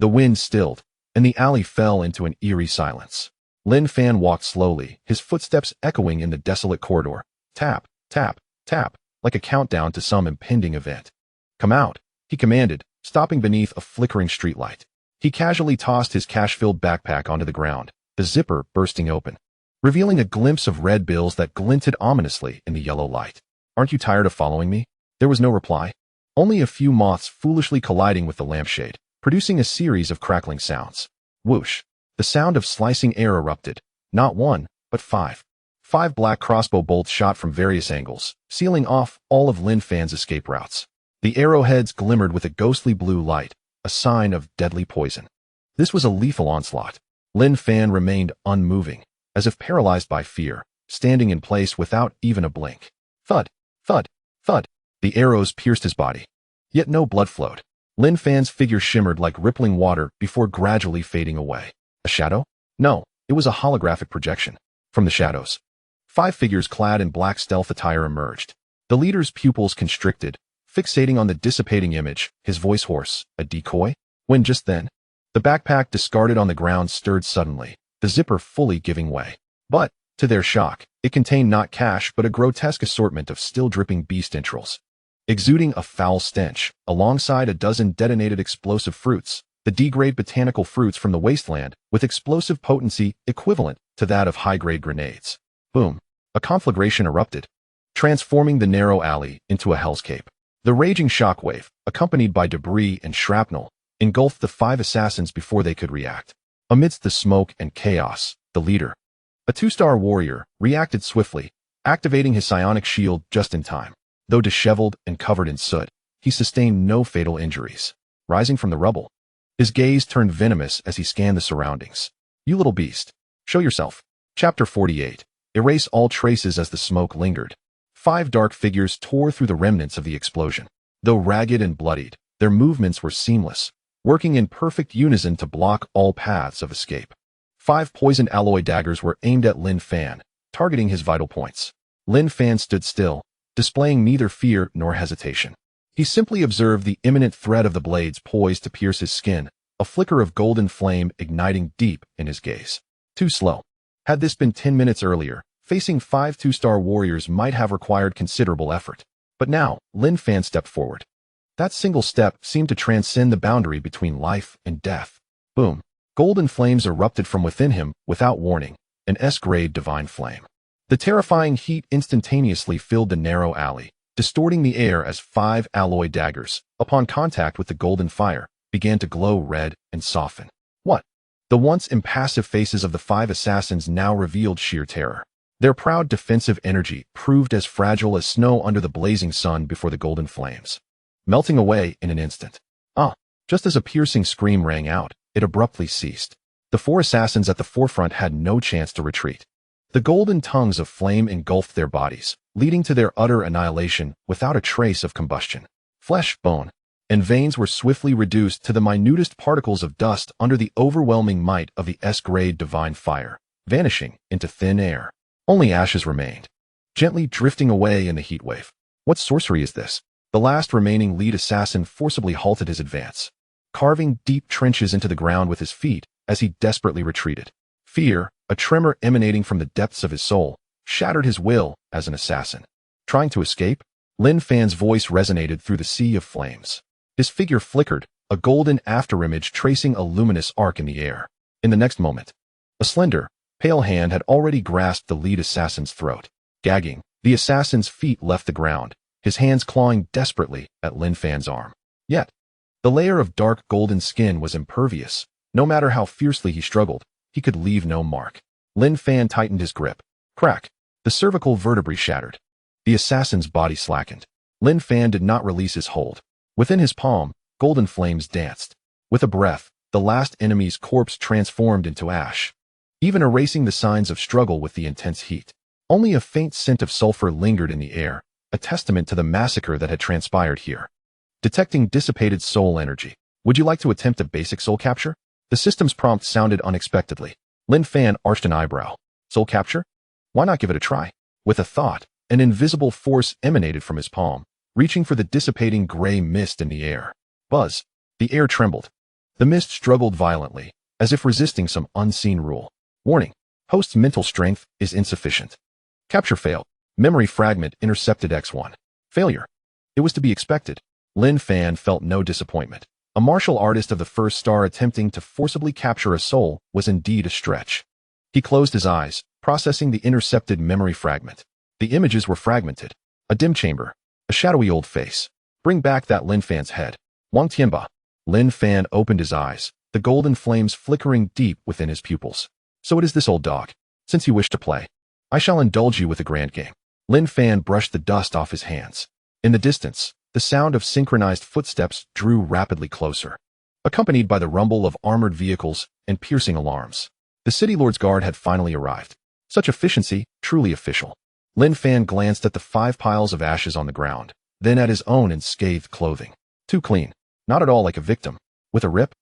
The wind stilled, and the alley fell into an eerie silence. Lin Fan walked slowly, his footsteps echoing in the desolate corridor. Tap, tap, tap, like a countdown to some impending event. Come out, he commanded, stopping beneath a flickering streetlight. He casually tossed his cash-filled backpack onto the ground, the zipper bursting open, revealing a glimpse of red bills that glinted ominously in the yellow light. Aren't you tired of following me? There was no reply. Only a few moths foolishly colliding with the lampshade, producing a series of crackling sounds. Whoosh! The sound of slicing air erupted. Not one, but 5. 5 black crossbow bolts shot from various angles, sealing off all of Lin Fan's escape routes. The arrowheads glimmered with a ghostly blue light, a sign of deadly poison. This was a lethal onslaught. Lin Fan remained unmoving, as if paralyzed by fear, standing in place without even a blink. Thud, thud, thud. The arrows pierced his body. Yet no blood flowed. Lin Fan's figure shimmered like rippling water before gradually fading away. A shadow? No, it was a holographic projection. From the shadows, 5 figures clad in black stealth attire emerged. The leader's pupils constricted, fixating on the dissipating image, his voice hoarse. A decoy? When just then, the backpack discarded on the ground stirred suddenly, the zipper fully giving way. But, to their shock, it contained not cash but a grotesque assortment of still-dripping beast entrails. Exuding a foul stench, alongside a dozen detonated explosive fruits, the D-grade botanical fruits from the wasteland, with explosive potency equivalent to that of high-grade grenades. Boom! A conflagration erupted, transforming the narrow alley into a hellscape. The raging shockwave, accompanied by debris and shrapnel, engulfed the 5 assassins before they could react. Amidst the smoke and chaos, the leader, a 2-star warrior, reacted swiftly, activating his psionic shield just in time. Though disheveled and covered in soot, he sustained no fatal injuries. Rising from the rubble, his gaze turned venomous as he scanned the surroundings. You little beast, show yourself. Chapter 48. Erase all traces as the smoke lingered. 5 dark figures tore through the remnants of the explosion. Though ragged and bloodied, their movements were seamless, working in perfect unison to block all paths of escape. 5 poisoned alloy daggers were aimed at Lin Fan, targeting his vital points. Lin Fan stood still, displaying neither fear nor hesitation. He simply observed the imminent threat of the blades poised to pierce his skin, a flicker of golden flame igniting deep in his gaze. Too slow. Had this been 10 minutes earlier, facing 5 2-star warriors might have required considerable effort. But now, Lin Fan stepped forward. That single step seemed to transcend the boundary between life and death. Boom. Golden flames erupted from within him without warning, an S-grade divine flame. The terrifying heat instantaneously filled the narrow alley, distorting the air as 5 alloy daggers, upon contact with the golden fire, began to glow red and soften. What? The once impassive faces of the 5 assassins now revealed sheer terror. Their proud defensive energy proved as fragile as snow under the blazing sun before the golden flames, melting away in an instant. Just as a piercing scream rang out, it abruptly ceased. The 4 assassins at the forefront had no chance to retreat. The golden tongues of flame engulfed their bodies, leading to their utter annihilation without a trace of combustion. Flesh, bone, and veins were swiftly reduced to the minutest particles of dust under the overwhelming might of the S-grade divine fire, vanishing into thin air. Only ashes remained, gently drifting away in the heat wave. What sorcery is this? The last remaining lead assassin forcibly halted his advance, carving deep trenches into the ground with his feet as he desperately retreated. Fear, a tremor emanating from the depths of his soul, shattered his will as an assassin. Trying to escape? Lin Fan's voice resonated through the sea of flames. His figure flickered, a golden afterimage tracing a luminous arc in the air. In the next moment, a slender, pale hand had already grasped the lead assassin's throat. Gagging, the assassin's feet left the ground, his hands clawing desperately at Lin Fan's arm. Yet, the layer of dark golden skin was impervious. No matter how fiercely he struggled, he could leave no mark. Lin Fan tightened his grip. Crack! The cervical vertebrae shattered. The assassin's body slackened. Lin Fan did not release his hold. Within his palm, golden flames danced. With a breath, the last enemy's corpse transformed into ash, even erasing the signs of struggle with the intense heat. Only a faint scent of sulfur lingered in the air, a testament to the massacre that had transpired here. Detecting dissipated soul energy. Would you like to attempt a basic soul capture? The system's prompt sounded unexpectedly. Lin Fan arched an eyebrow. Soul capture? Why not give it a try? With a thought, an invisible force emanated from his palm, reaching for the dissipating gray mist in the air. Buzz. The air trembled. The mist struggled violently, as if resisting some unseen rule. Warning. Host's mental strength is insufficient. Capture failed. Memory fragment intercepted X1. Failure. It was to be expected. Lin Fan felt no disappointment. A martial artist of the first star attempting to forcibly capture a soul was indeed a stretch. He closed his eyes, processing the intercepted memory fragment. The images were fragmented. A dim chamber. A shadowy old face. Bring back that Lin Fan's head. Wang Tianba. Lin Fan opened his eyes, the golden flames flickering deep within his pupils. So it is this old dog. Since you wish to play, I shall indulge you with a grand game. Lin Fan brushed the dust off his hands. In the distance, the sound of synchronized footsteps drew rapidly closer, accompanied by the rumble of armored vehicles and piercing alarms. The city lord's guard had finally arrived. Such efficiency, truly official. Lin Fan glanced at the 5 piles of ashes on the ground, then at his own unscathed clothing. Too clean. Not at all like a victim. With a rip,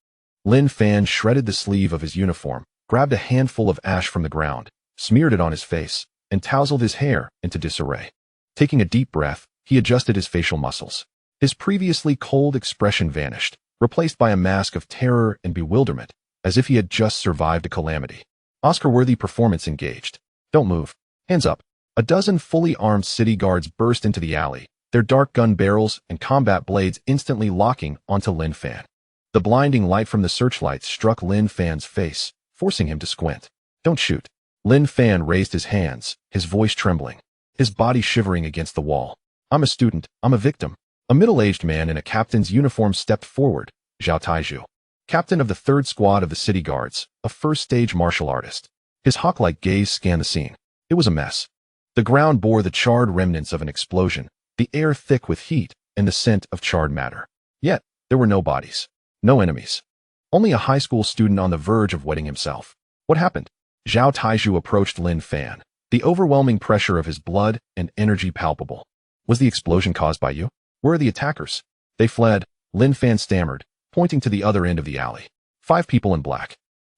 Lin Fan shredded the sleeve of his uniform, grabbed a handful of ash from the ground, smeared it on his face, and tousled his hair into disarray. Taking a deep breath, he adjusted his facial muscles. His previously cold expression vanished, replaced by a mask of terror and bewilderment, as if he had just survived a calamity. Oscar-worthy performance engaged. Don't move. Hands up. A dozen fully armed city guards burst into the alley, their dark gun barrels and combat blades instantly locking onto Lin Fan. The blinding light from the searchlights struck Lin Fan's face, forcing him to squint. Don't shoot. Lin Fan raised his hands, his voice trembling, his body shivering against the wall. I'm a student. I'm a victim. A middle-aged man in a captain's uniform stepped forward. Zhao Taizhu, captain of the 3rd Squad of the City Guards, a first-stage martial artist. His hawk-like gaze scanned the scene. It was a mess. The ground bore the charred remnants of an explosion, the air thick with heat and the scent of charred matter. Yet, there were no bodies. No enemies. Only a high school student on the verge of wetting himself. What happened? Zhao Taizhu approached Lin Fan, the overwhelming pressure of his blood and energy palpable. Was the explosion caused by you? Where are the attackers? They fled, Lin Fan stammered, pointing to the other end of the alley. 5 people in black.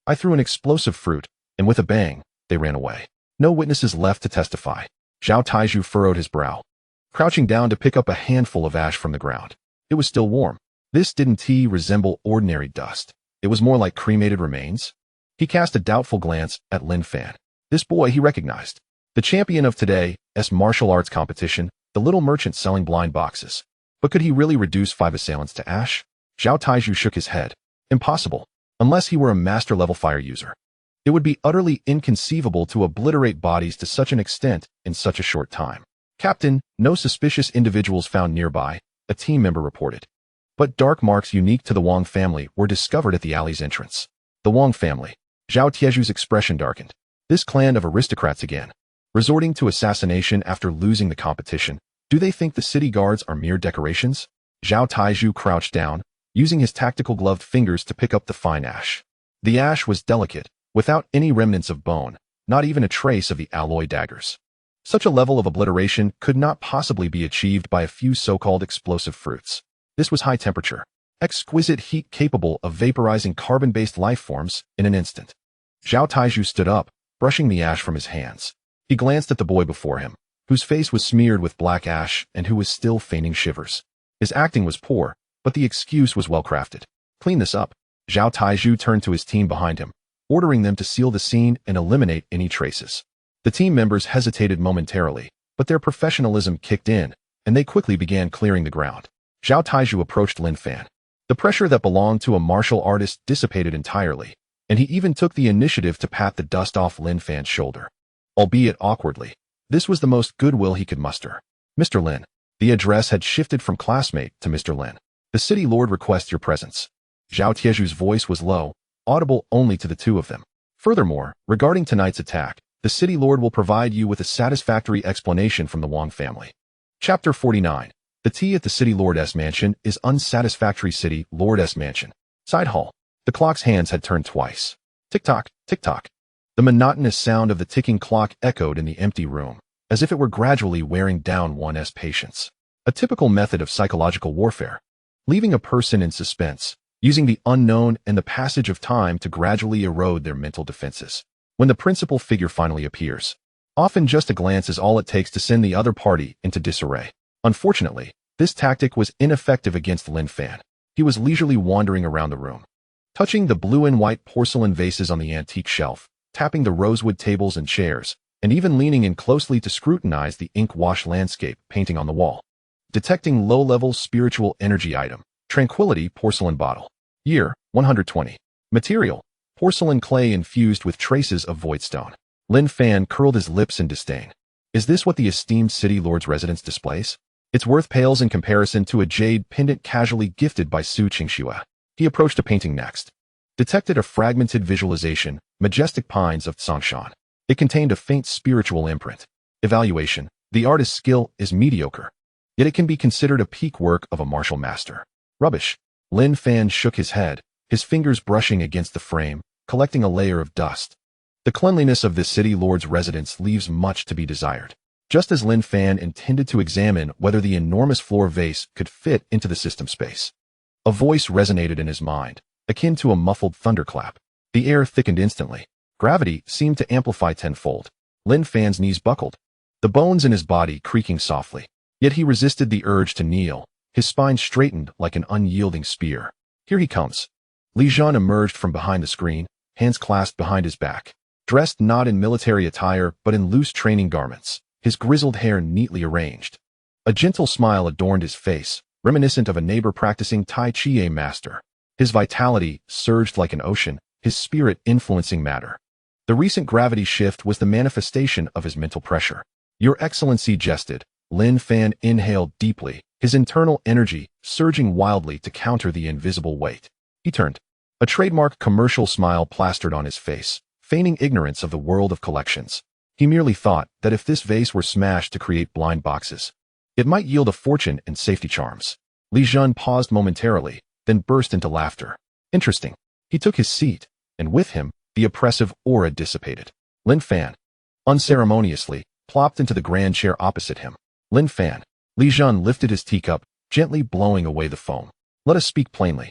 I threw an explosive fruit, and with a bang, they ran away. No witnesses left to testify. Zhao Taizhu furrowed his brow, crouching down to pick up a handful of ash from the ground. It was still warm. This didn't resemble ordinary dust. It was more like cremated remains. He cast a doubtful glance at Lin Fan. This boy he recognized. The champion of today's martial arts competition, the little merchant selling blind boxes. But could he really reduce 5 assailants to ash? Zhao Taizhu shook his head. Impossible. Unless he were a master-level fire user. It would be utterly inconceivable to obliterate bodies to such an extent in such a short time. Captain, no suspicious individuals found nearby, a team member reported. But dark marks unique to the Wang family were discovered at the alley's entrance. The Wang family. Zhao Taizhu's expression darkened. This clan of aristocrats again. Resorting to assassination after losing the competition. Do they think the city guards are mere decorations? Zhao Taizhu crouched down, using his tactical gloved fingers to pick up the fine ash. The ash was delicate, without any remnants of bone, not even a trace of the alloy daggers. Such a level of obliteration could not possibly be achieved by a few so-called explosive fruits. This was high temperature, exquisite heat capable of vaporizing carbon-based life forms in an instant. Zhao Taizhu stood up, brushing the ash from his hands. He glanced at the boy before him, whose face was smeared with black ash and who was still feigning shivers. His acting was poor, but the excuse was well-crafted. Clean this up. Zhao Taizhu turned to his team behind him, ordering them to seal the scene and eliminate any traces. The team members hesitated momentarily, but their professionalism kicked in, and they quickly began clearing the ground. Zhao Taiju approached Lin Fan. The pressure that belonged to a martial artist dissipated entirely, and he even took the initiative to pat the dust off Lin Fan's shoulder. Albeit awkwardly, this was the most goodwill he could muster. Mr. Lin. The address had shifted from classmate to Mr. Lin. The city lord requests your presence. Zhao Tieju's voice was low, audible only to the two of them. Furthermore, regarding tonight's attack, the city lord will provide you with a satisfactory explanation from the Wang family. Chapter 49. The tea at the city lord's mansion is unsatisfactory. City lord's mansion. Side hall. The clock's hands had turned twice. Tick-tock, tick-tock. The monotonous sound of the ticking clock echoed in the empty room, as if it were gradually wearing down one's patience. A typical method of psychological warfare. Leaving a person in suspense, using the unknown and the passage of time to gradually erode their mental defenses. When the principal figure finally appears, often just a glance is all it takes to send the other party into disarray. Unfortunately, this tactic was ineffective against Lin Fan. He was leisurely wandering around the room, touching the blue and white porcelain vases on the antique shelf, tapping the rosewood tables and chairs, and even leaning in closely to scrutinize the ink-wash landscape painting on the wall. Detecting low-level spiritual energy item, Tranquility porcelain bottle. Year, 120. Material, porcelain clay infused with traces of voidstone. Lin Fan curled his lips in disdain. Is this what the esteemed city lord's residence displays? Its worth pales in comparison to a jade pendant casually gifted by Su Qingxue. He approached a painting next. Detected a fragmented visualization, Majestic Pines of Tsongshan. It contained a faint spiritual imprint. Evaluation. The artist's skill is mediocre, yet it can be considered a peak work of a martial master. Rubbish. Lin Fan shook his head, his fingers brushing against the frame, collecting a layer of dust. The cleanliness of this city lord's residence leaves much to be desired. Just as Lin Fan intended to examine whether the enormous floor vase could fit into the system space, a voice resonated in his mind, akin to a muffled thunderclap. The air thickened instantly. Gravity seemed to amplify tenfold. Lin Fan's knees buckled, the bones in his body creaking softly. Yet he resisted the urge to kneel, his spine straightened like an unyielding spear. Here he comes. Li Zhan emerged from behind the screen, hands clasped behind his back, dressed not in military attire but in loose training garments, his grizzled hair neatly arranged. A gentle smile adorned his face, reminiscent of a neighbor practicing Tai Chi master. His vitality surged like an ocean, his spirit influencing matter. The recent gravity shift was the manifestation of his mental pressure. Your Excellency jested. Lin Fan inhaled deeply, his internal energy surging wildly to counter the invisible weight. He turned. A trademark commercial smile plastered on his face, feigning ignorance of the world of collections. He merely thought that if this vase were smashed to create blind boxes, it might yield a fortune and safety charms. Li Zhan paused momentarily, then burst into laughter. Interesting. He took his seat, and with him, the oppressive aura dissipated. Lin Fan, unceremoniously, plopped into the grand chair opposite him. Lin Fan. Li Zhan lifted his teacup, gently blowing away the foam. Let us speak plainly.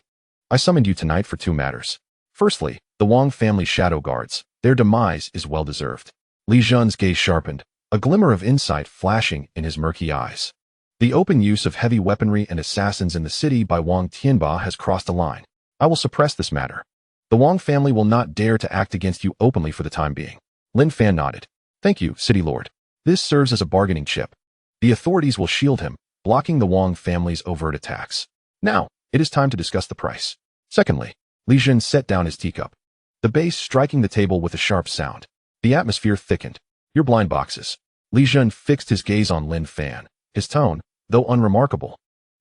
I summoned you tonight for two matters. Firstly, the Wang family shadow guards. Their demise is well-deserved. Li Zhan's gaze sharpened, a glimmer of insight flashing in his murky eyes. The open use of heavy weaponry and assassins in the city by Wang Tianba has crossed a line. I will suppress this matter. The Wang family will not dare to act against you openly for the time being. Lin Fan nodded. Thank you, City Lord. This serves as a bargaining chip. The authorities will shield him, blocking the Wang family's overt attacks. Now, it is time to discuss the price. Secondly, Li Zhan set down his teacup, the base striking the table with a sharp sound. The atmosphere thickened. Your blind boxes. Li Zhan fixed his gaze on Lin Fan. His tone, though unremarkable,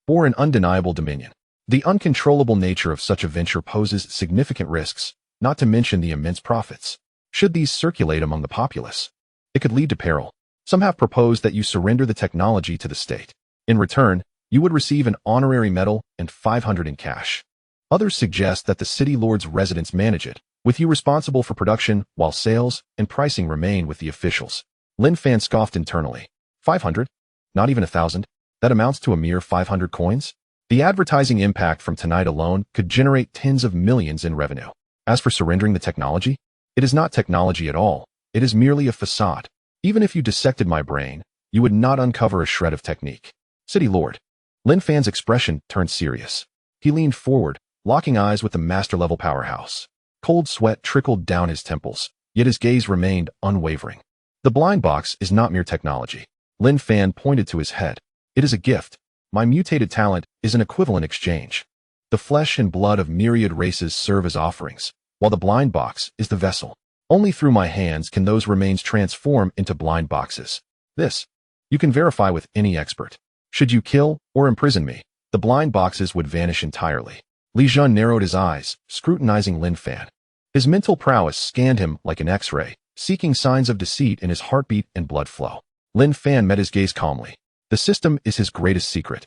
bore an undeniable dominion. The uncontrollable nature of such a venture poses significant risks, not to mention the immense profits. Should these circulate among the populace, it could lead to peril. Some have proposed that you surrender the technology to the state. In return, you would receive an honorary medal and 500 in cash. Others suggest that the city lord's residents manage it, with you responsible for production while sales and pricing remain with the officials. Lin Fan scoffed internally. 500? Not even 1,000? That amounts to a mere 500 coins? The advertising impact from tonight alone could generate tens of millions in revenue. As for surrendering the technology, it is not technology at all. It is merely a facade. Even if you dissected my brain, you would not uncover a shred of technique. City Lord. Lin Fan's expression turned serious. He leaned forward, locking eyes with the master-level powerhouse. Cold sweat trickled down his temples, yet his gaze remained unwavering. The blind box is not mere technology. Lin Fan pointed to his head. It is a gift. My mutated talent is an equivalent exchange. The flesh and blood of myriad races serve as offerings, while the blind box is the vessel. Only through my hands can those remains transform into blind boxes. This, you can verify with any expert. Should you kill or imprison me, the blind boxes would vanish entirely. Li Jun narrowed his eyes, scrutinizing Lin Fan. His mental prowess scanned him like an X-ray, seeking signs of deceit in his heartbeat and blood flow. Lin Fan met his gaze calmly. The system is his greatest secret.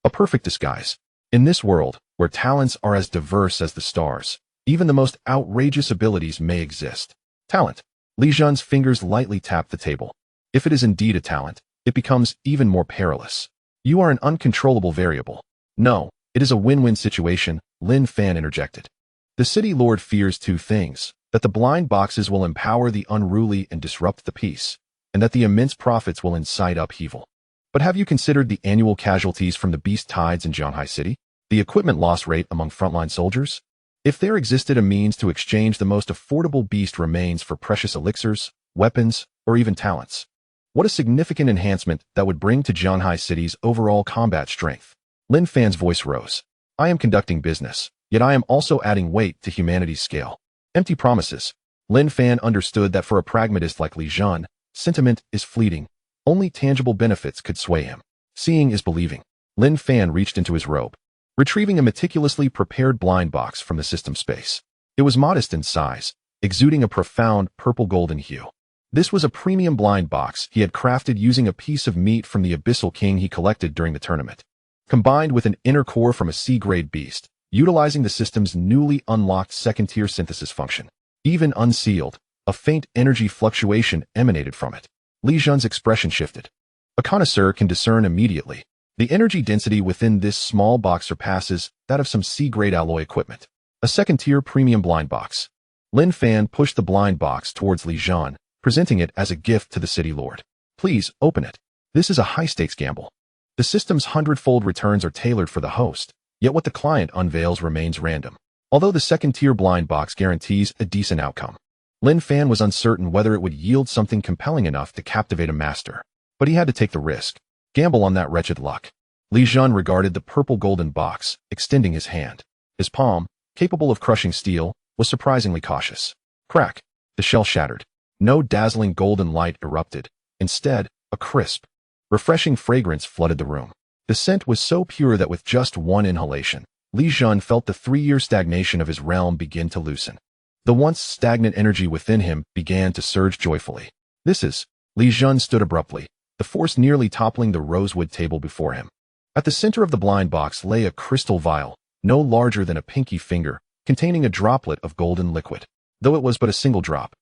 A perfect disguise. In this world, where talents are as diverse as the stars, even the most outrageous abilities may exist. Talent. Li Jun's fingers lightly tapped the table. If it is indeed a talent, it becomes even more perilous. You are an uncontrollable variable. No, it is a win-win situation, Lin Fan interjected. The city lord fears two things: that the blind boxes will empower the unruly and disrupt the peace, and that the immense profits will incite upheaval. But have you considered the annual casualties from the beast tides in Zhanghai City? The equipment loss rate among frontline soldiers? If there existed a means to exchange the most affordable beast remains for precious elixirs, weapons, or even talents, what a significant enhancement that would bring to Zhanghai City's overall combat strength. Lin Fan's voice rose. I am conducting business, yet I am also adding weight to humanity's scale. Empty promises. Lin Fan understood that for a pragmatist like Li Jun, sentiment is fleeting. Only tangible benefits could sway him. Seeing is believing. Lin Fan reached into his robe, retrieving a meticulously prepared blind box from the system space. It was modest in size, exuding a profound purple-golden hue. This was a premium blind box he had crafted using a piece of meat from the Abyssal King he collected during the tournament, combined with an inner core from a C-grade beast, utilizing the system's newly unlocked second-tier synthesis function. Even unsealed, a faint energy fluctuation emanated from it. Li Jun's expression shifted. A connoisseur can discern immediately. The energy density within this small box surpasses that of some C-grade alloy equipment. A second-tier premium blind box. Lin Fan pushed the blind box towards Li Jun, presenting it as a gift to the city lord. Please, open it. This is a high-stakes gamble. The system's 100-fold returns are tailored for the host, yet what the client unveils remains random. Although the second-tier blind box guarantees a decent outcome, Lin Fan was uncertain whether it would yield something compelling enough to captivate a master. But he had to take the risk. Gamble on that wretched luck. Li Jun regarded the purple-golden box, extending his hand. His palm, capable of crushing steel, was surprisingly cautious. Crack. The shell shattered. No dazzling golden light erupted. Instead, a crisp, refreshing fragrance flooded the room. The scent was so pure that with just one inhalation, Li Jun felt the 3-year stagnation of his realm begin to loosen. The once stagnant energy within him began to surge joyfully. This is... Li Jun stood abruptly, the force nearly toppling the rosewood table before him. At the center of the blind box lay a crystal vial, no larger than a pinky finger, containing a droplet of golden liquid. Though it was but a single drop,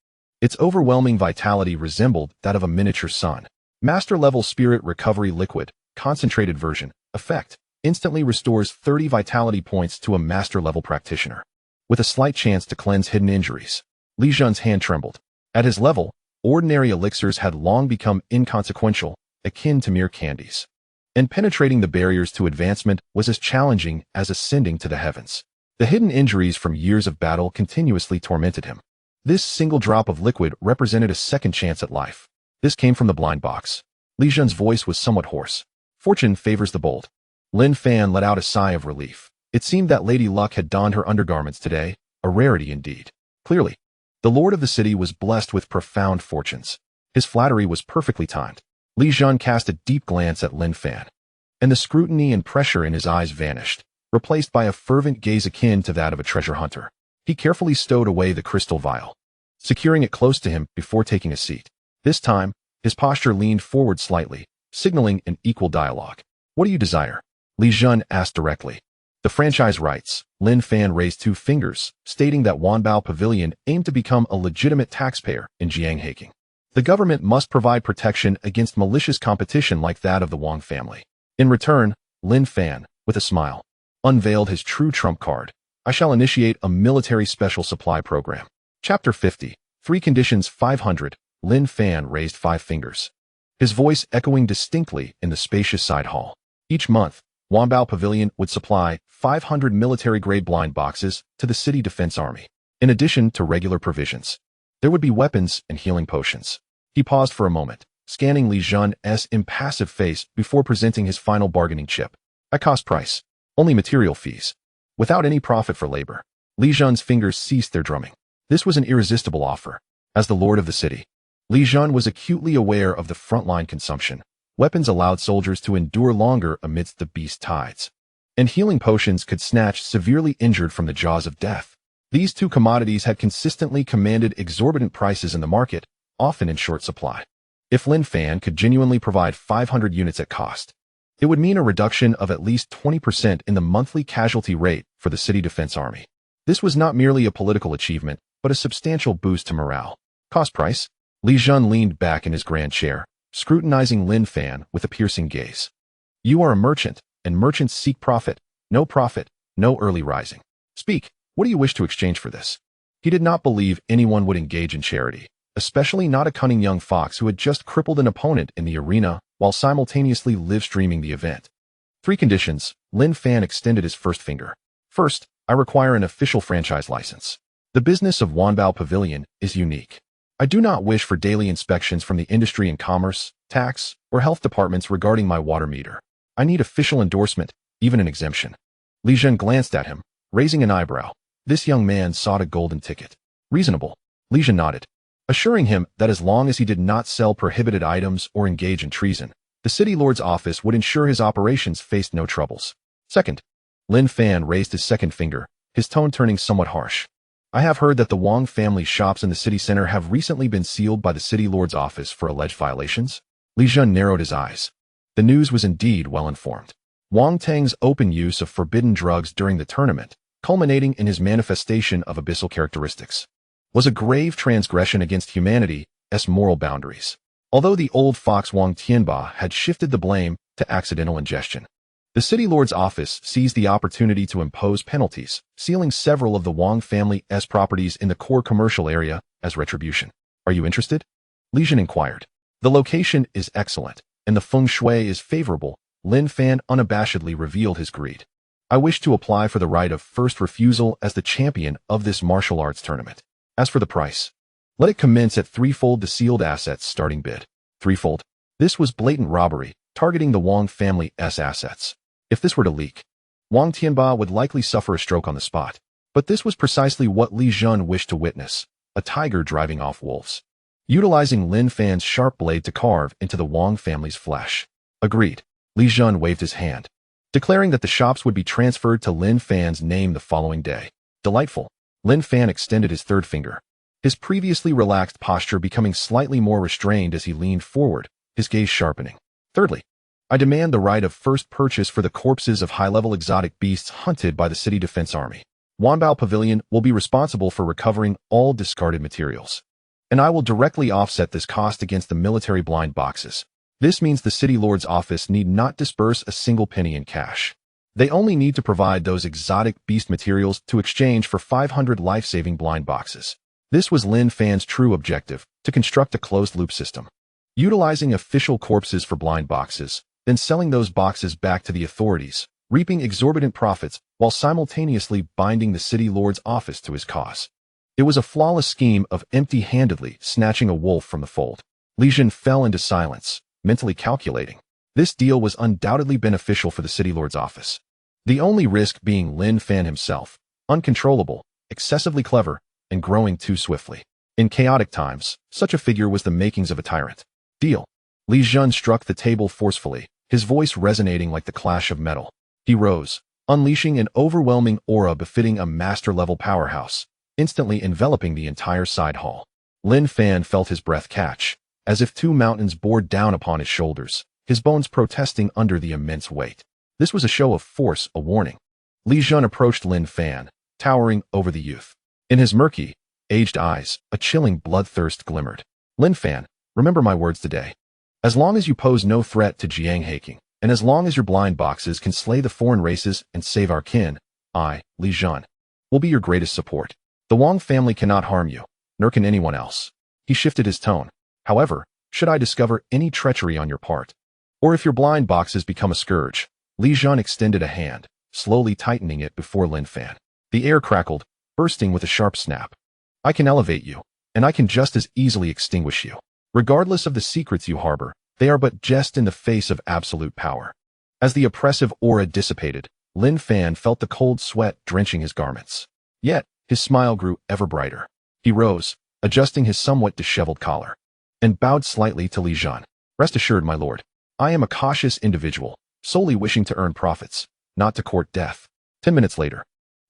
its overwhelming vitality resembled that of a miniature sun. Master-level spirit recovery liquid, concentrated version, effect, instantly restores 30 vitality points to a master-level practitioner, with a slight chance to cleanse hidden injuries. Li Jun's hand trembled. At his level, ordinary elixirs had long become inconsequential, akin to mere candies. And penetrating the barriers to advancement was as challenging as ascending to the heavens. The hidden injuries from years of battle continuously tormented him. This single drop of liquid represented a second chance at life. This came from the blind box. Li Jun's voice was somewhat hoarse. Fortune favors the bold. Lin Fan let out a sigh of relief. It seemed that Lady Luck had donned her undergarments today, a rarity indeed. Clearly, the lord of the city was blessed with profound fortunes. His flattery was perfectly timed. Li Jun cast a deep glance at Lin Fan, and the scrutiny and pressure in his eyes vanished, replaced by a fervent gaze akin to that of a treasure hunter. He carefully stowed away the crystal vial, securing it close to him before taking a seat. This time, his posture leaned forward slightly, signaling an equal dialogue. What do you desire? Li Jun asked directly. The franchise rights. Lin Fan raised 2 fingers, stating that Wanbao Pavilion aimed to become a legitimate taxpayer in Jianghaking. The government must provide protection against malicious competition like that of the Wang family. In return, Lin Fan, with a smile, unveiled his true trump card. I shall initiate a military special supply program. Chapter 50. 3 conditions 500. Lin Fan raised 5 fingers, his voice echoing distinctly in the spacious side hall. Each month, Wanbao Pavilion would supply 500 military-grade blind boxes to the city defense army. In addition to regular provisions, there would be weapons and healing potions. He paused for a moment, scanning Li Jun's impassive face before presenting his final bargaining chip. At cost price. Only material fees. Without any profit for labor. Li Jun's fingers ceased their drumming. This was an irresistible offer. As the lord of the city, Li Jun was acutely aware of the frontline consumption. Weapons allowed soldiers to endure longer amidst the beast tides. And healing potions could snatch severely injured from the jaws of death. These two commodities had consistently commanded exorbitant prices in the market, often in short supply. If Lin Fan could genuinely provide 500 units at cost, it would mean a reduction of at least 20% in the monthly casualty rate for the city defense army. This was not merely a political achievement, but a substantial boost to morale. Cost price? Li Jun leaned back in his grand chair, scrutinizing Lin Fan with a piercing gaze. You are a merchant, and merchants seek profit, no early rising. Speak, what do you wish to exchange for this? He did not believe anyone would engage in charity, especially not a cunning young fox who had just crippled an opponent in the arena while simultaneously live-streaming the event. 3 conditions. Lin Fan extended his first finger. First, I require an official franchise license. The business of Wanbao Pavilion is unique. I do not wish for daily inspections from the industry and commerce, tax, or health departments regarding my water meter. I need official endorsement, even an exemption. Li Jun glanced at him, raising an eyebrow. This young man sought a golden ticket. Reasonable. Li Jun nodded, assuring him that as long as he did not sell prohibited items or engage in treason, the city lord's office would ensure his operations faced no troubles. Second, Lin Fan raised his second finger, his tone turning somewhat harsh. I have heard that the Wang family shops in the city center have recently been sealed by the city lord's office for alleged violations. Li Jun narrowed his eyes. The news was indeed well informed. Wang Tang's open use of forbidden drugs during the tournament, culminating in his manifestation of abyssal characteristics, was a grave transgression against humanity's moral boundaries. Although the old fox Wang Tianba had shifted the blame to accidental ingestion, the city lord's office seized the opportunity to impose penalties, sealing several of the Wang family's properties in the core commercial area as retribution. Are you interested? Li Jun inquired. The location is excellent, and the feng shui is favorable. Lin Fan unabashedly revealed his greed. I wish to apply for the right of first refusal as the champion of this martial arts tournament. As for the price, let it commence at 3-fold the sealed assets starting bid. 3-fold? This was blatant robbery, targeting the Wang family's assets. If this were to leak, Wang Tianba would likely suffer a stroke on the spot. But this was precisely what Li Jun wished to witness, a tiger driving off wolves, utilizing Lin Fan's sharp blade to carve into the Wang family's flesh. Agreed. Li Jun waved his hand, declaring that the shops would be transferred to Lin Fan's name the following day. Delightful. Lin Fan extended his third finger, his previously relaxed posture becoming slightly more restrained as he leaned forward, his gaze sharpening. Thirdly, I demand the right of first purchase for the corpses of high-level exotic beasts hunted by the city defense army. Wanbao Pavilion will be responsible for recovering all discarded materials, and I will directly offset this cost against the military blind boxes. This means the city lord's office need not disburse a single penny in cash. They only need to provide those exotic beast materials to exchange for 500 life-saving blind boxes. This was Lin Fan's true objective, to construct a closed-loop system, utilizing official corpses for blind boxes, then selling those boxes back to the authorities, reaping exorbitant profits while simultaneously binding the city lord's office to his cause. It was a flawless scheme of empty-handedly snatching a wolf from the fold. Li Jun fell into silence, mentally calculating. This deal was undoubtedly beneficial for the city lord's office. The only risk being Lin Fan himself, uncontrollable, excessively clever, and growing too swiftly. In chaotic times, such a figure was the makings of a tyrant. Deal. Li Jun struck the table forcefully, his voice resonating like the clash of metal. He rose, unleashing an overwhelming aura befitting a master-level powerhouse, instantly enveloping the entire side hall. Lin Fan felt his breath catch, as if 2 mountains bore down upon his shoulders, his bones protesting under the immense weight. This was a show of force, a warning. Li Jun approached Lin Fan, towering over the youth. In his murky, aged eyes, a chilling bloodthirst glimmered. Lin Fan, remember my words today. As long as you pose no threat to Jiang Haking, and as long as your blind boxes can slay the foreign races and save our kin, I, Li Jun, will be your greatest support. The Wang family cannot harm you, nor can anyone else. He shifted his tone. However, should I discover any treachery on your part, or if your blind boxes become a scourge, Li Jun extended a hand, slowly tightening it before Lin Fan. The air crackled, bursting with a sharp snap. I can elevate you, and I can just as easily extinguish you. Regardless of the secrets you harbor, they are but jest in the face of absolute power. As the oppressive aura dissipated, Lin Fan felt the cold sweat drenching his garments. Yet, his smile grew ever brighter. He rose, adjusting his somewhat disheveled collar, and bowed slightly to Li Zhan. Rest assured, my lord, I am a cautious individual, solely wishing to earn profits, not to court death. 10 minutes later,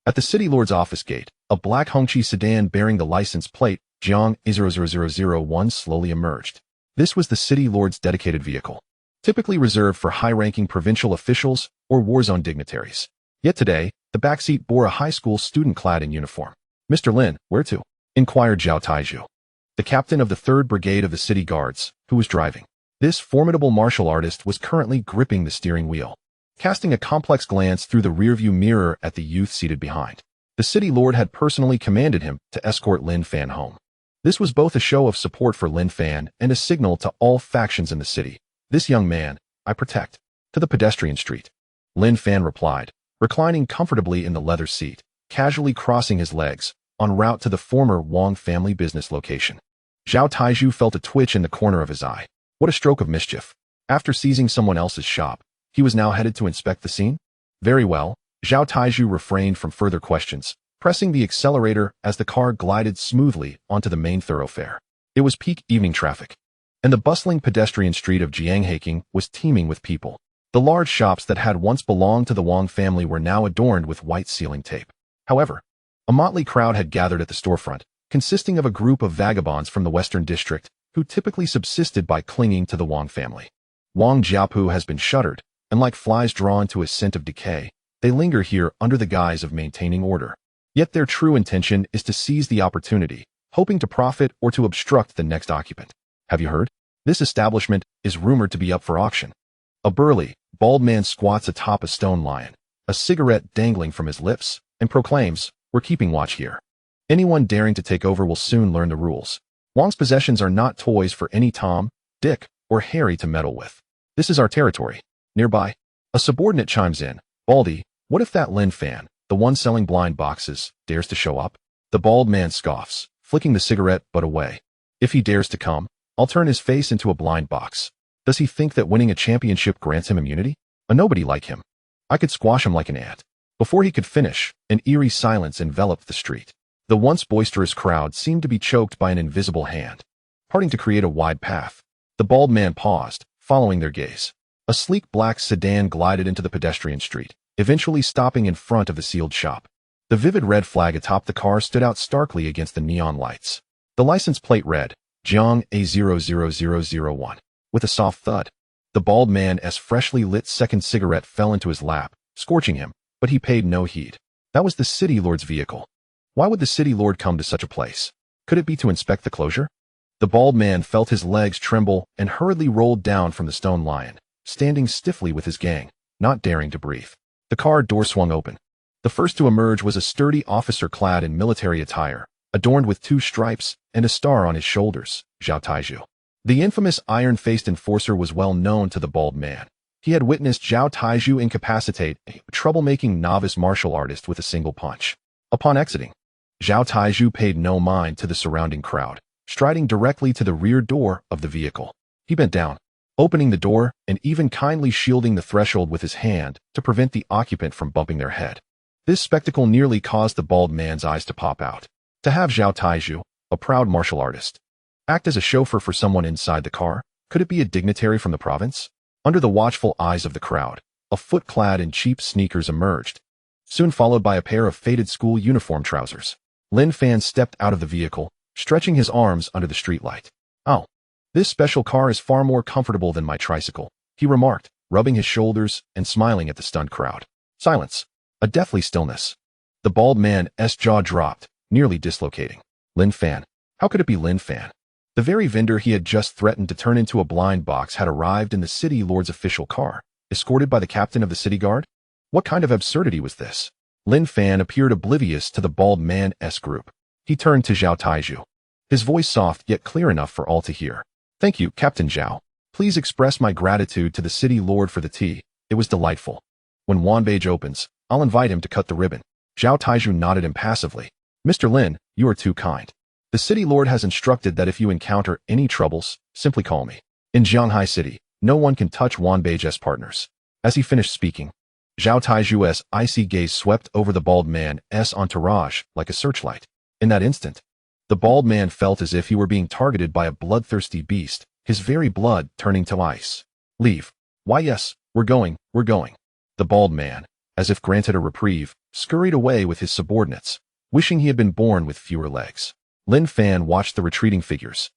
at the city lord's office gate, a black Hongqi sedan bearing the license plate Jiang A00001 slowly emerged. This was the city lord's dedicated vehicle, typically reserved for high-ranking provincial officials or war zone dignitaries. Yet today, the backseat bore a high school student clad in uniform. Mr. Lin, where to? Inquired Zhao Taizhu, the captain of the 3rd Brigade of the City Guards, who was driving. This formidable martial artist was currently gripping the steering wheel, casting a complex glance through the rearview mirror at the youth seated behind. The city lord had personally commanded him to escort Lin Fan home. This was both a show of support for Lin Fan and a signal to all factions in the city. This young man, I protect. To the pedestrian street. Lin Fan replied, reclining comfortably in the leather seat, casually crossing his legs, en route to the former Wang family business location. Zhao Taizhu felt a twitch in the corner of his eye. What a stroke of mischief. After seizing someone else's shop, he was now headed to inspect the scene? Very well. Zhao Taizhu refrained from further questions, pressing the accelerator as the car glided smoothly onto the main thoroughfare. It was peak evening traffic, and the bustling pedestrian street of Jianghaking was teeming with people. The large shops that had once belonged to the Wang family were now adorned with white ceiling tape. However, a motley crowd had gathered at the storefront, consisting of a group of vagabonds from the Western District who typically subsisted by clinging to the Wang family. Wang Jiapu has been shuttered, and like flies drawn to a scent of decay, they linger here under the guise of maintaining order. Yet their true intention is to seize the opportunity, hoping to profit or to obstruct the next occupant. Have you heard? This establishment is rumored to be up for auction. A burly, bald man squats atop a stone lion, a cigarette dangling from his lips, and proclaims, "We're keeping watch here. Anyone daring to take over will soon learn the rules. Wang's possessions are not toys for any Tom, Dick, or Harry to meddle with. This is our territory." Nearby, a subordinate chimes in, "Baldy, what if that Lin Fan, the one selling blind boxes, dares to show up?" The bald man scoffs, flicking the cigarette butt away. "If he dares to come, I'll turn his face into a blind box. Does he think that winning a championship grants him immunity? A nobody like him. I could squash him like an ant." Before he could finish, an eerie silence enveloped the street. The once boisterous crowd seemed to be choked by an invisible hand, parting to create a wide path. The bald man paused, following their gaze. A sleek black sedan glided into the pedestrian street, eventually stopping in front of the sealed shop. The vivid red flag atop the car stood out starkly against the neon lights. The license plate read, Jiang A00001. With a soft thud, the bald man's freshly lit second cigarette fell into his lap, scorching him, but he paid no heed. That was the city lord's vehicle. Why would the city lord come to such a place? Could it be to inspect the closure? The bald man felt his legs tremble and hurriedly rolled down from the stone lion, standing stiffly with his gang, not daring to breathe. The car door swung open. The first to emerge was a sturdy officer clad in military attire, adorned with 2 stripes and a star on his shoulders, Zhao Taizhu. The infamous iron-faced enforcer was well known to the bald man. He had witnessed Zhao Taizhu incapacitate a troublemaking novice martial artist with a single punch. Upon exiting, Zhao Taizhu paid no mind to the surrounding crowd, striding directly to the rear door of the vehicle. He bent down, opening the door and even kindly shielding the threshold with his hand to prevent the occupant from bumping their head. This spectacle nearly caused the bald man's eyes to pop out. To have Zhao Taizhu, a proud martial artist, act as a chauffeur for someone inside the car, could it be a dignitary from the province? Under the watchful eyes of the crowd, a foot clad in cheap sneakers emerged, soon followed by a pair of faded school uniform trousers. Lin Fan stepped out of the vehicle, stretching his arms under the streetlight. "Oh, this special car is far more comfortable than my tricycle," he remarked, rubbing his shoulders and smiling at the stunned crowd. Silence. A deathly stillness. The bald man's jaw dropped, nearly dislocating. Lin Fan. How could it be Lin Fan? The very vendor he had just threatened to turn into a blind box had arrived in the city lord's official car, escorted by the captain of the city guard? What kind of absurdity was this? Lin Fan appeared oblivious to the bald man's group. He turned to Zhao Taizhu, his voice soft yet clear enough for all to hear. "Thank you, Captain Zhao. Please express my gratitude to the city lord for the tea. It was delightful. When Wanbage opens, I'll invite him to cut the ribbon." Zhao Taizhu nodded impassively. "Mr. Lin, you are too kind. The city lord has instructed that if you encounter any troubles, simply call me. In Jianghai City, no one can touch Wanbei's partners. As he finished speaking, Zhao Taiju's icy gaze swept over the bald man's entourage like a searchlight. In that instant, the bald man felt as if he were being targeted by a bloodthirsty beast, his very blood turning to ice. Leave. Why yes, we're going. The bald man, as if granted a reprieve, scurried away with his subordinates, wishing he had been born with fewer legs. Lin Fan watched the retreating figures,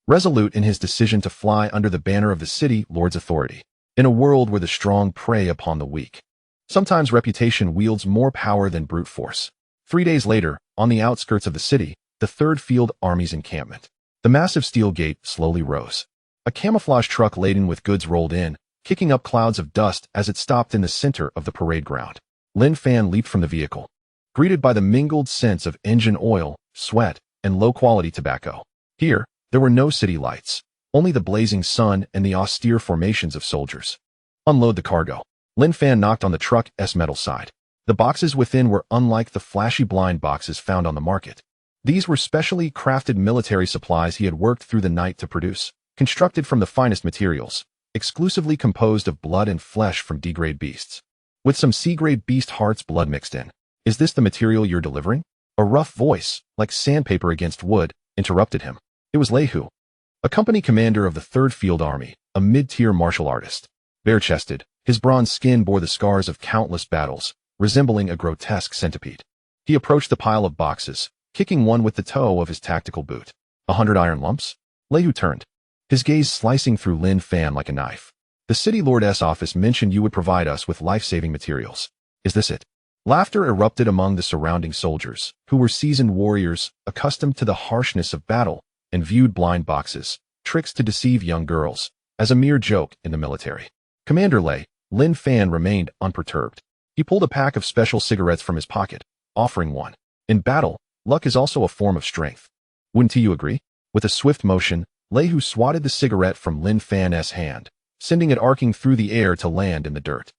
resolute in his decision to fly under the banner of the city lord's authority. In a world where the strong prey upon the weak, sometimes reputation wields more power than brute force. 3 days later, on the outskirts of the city, the 3rd Field Army's encampment. The massive steel gate slowly rose. A camouflage truck laden with goods rolled in, kicking up clouds of dust as it stopped in the center of the parade ground. Lin Fan leaped from the vehicle, greeted by the mingled scents of engine oil, sweat, and low-quality tobacco. Here, there were no city lights, only the blazing sun and the austere formations of soldiers. Unload the cargo. Lin Fan knocked on the truck's metal side. The boxes within were unlike the flashy blind boxes found on the market. These were specially crafted military supplies he had worked through the night to produce, constructed from the finest materials, exclusively composed of blood and flesh from D-grade beasts, with some C-grade beast heart's blood mixed in. Is this the material you're delivering? A rough voice, like sandpaper against wood, interrupted him. It was Lei Hu, a company commander of the 3rd Field Army, a mid-tier martial artist. Bare-chested, his bronze skin bore the scars of countless battles, resembling a grotesque centipede. He approached the pile of boxes, kicking one with the toe of his tactical boot. 100 iron lumps? Lei Hu turned, his gaze slicing through Lin Fan like a knife. The city lord's office mentioned you would provide us with life-saving materials. Is this it? Laughter erupted among the surrounding soldiers, who were seasoned warriors, accustomed to the harshness of battle, and viewed blind boxes, tricks to deceive young girls, as a mere joke in the military. Commander Lin Fan remained unperturbed. He pulled a pack of special cigarettes from his pocket, offering one. In battle, luck is also a form of strength. Wouldn't you agree? With a swift motion, Lei Hu swatted the cigarette from Lin Fan's hand, sending it arcing through the air to land in the dirt.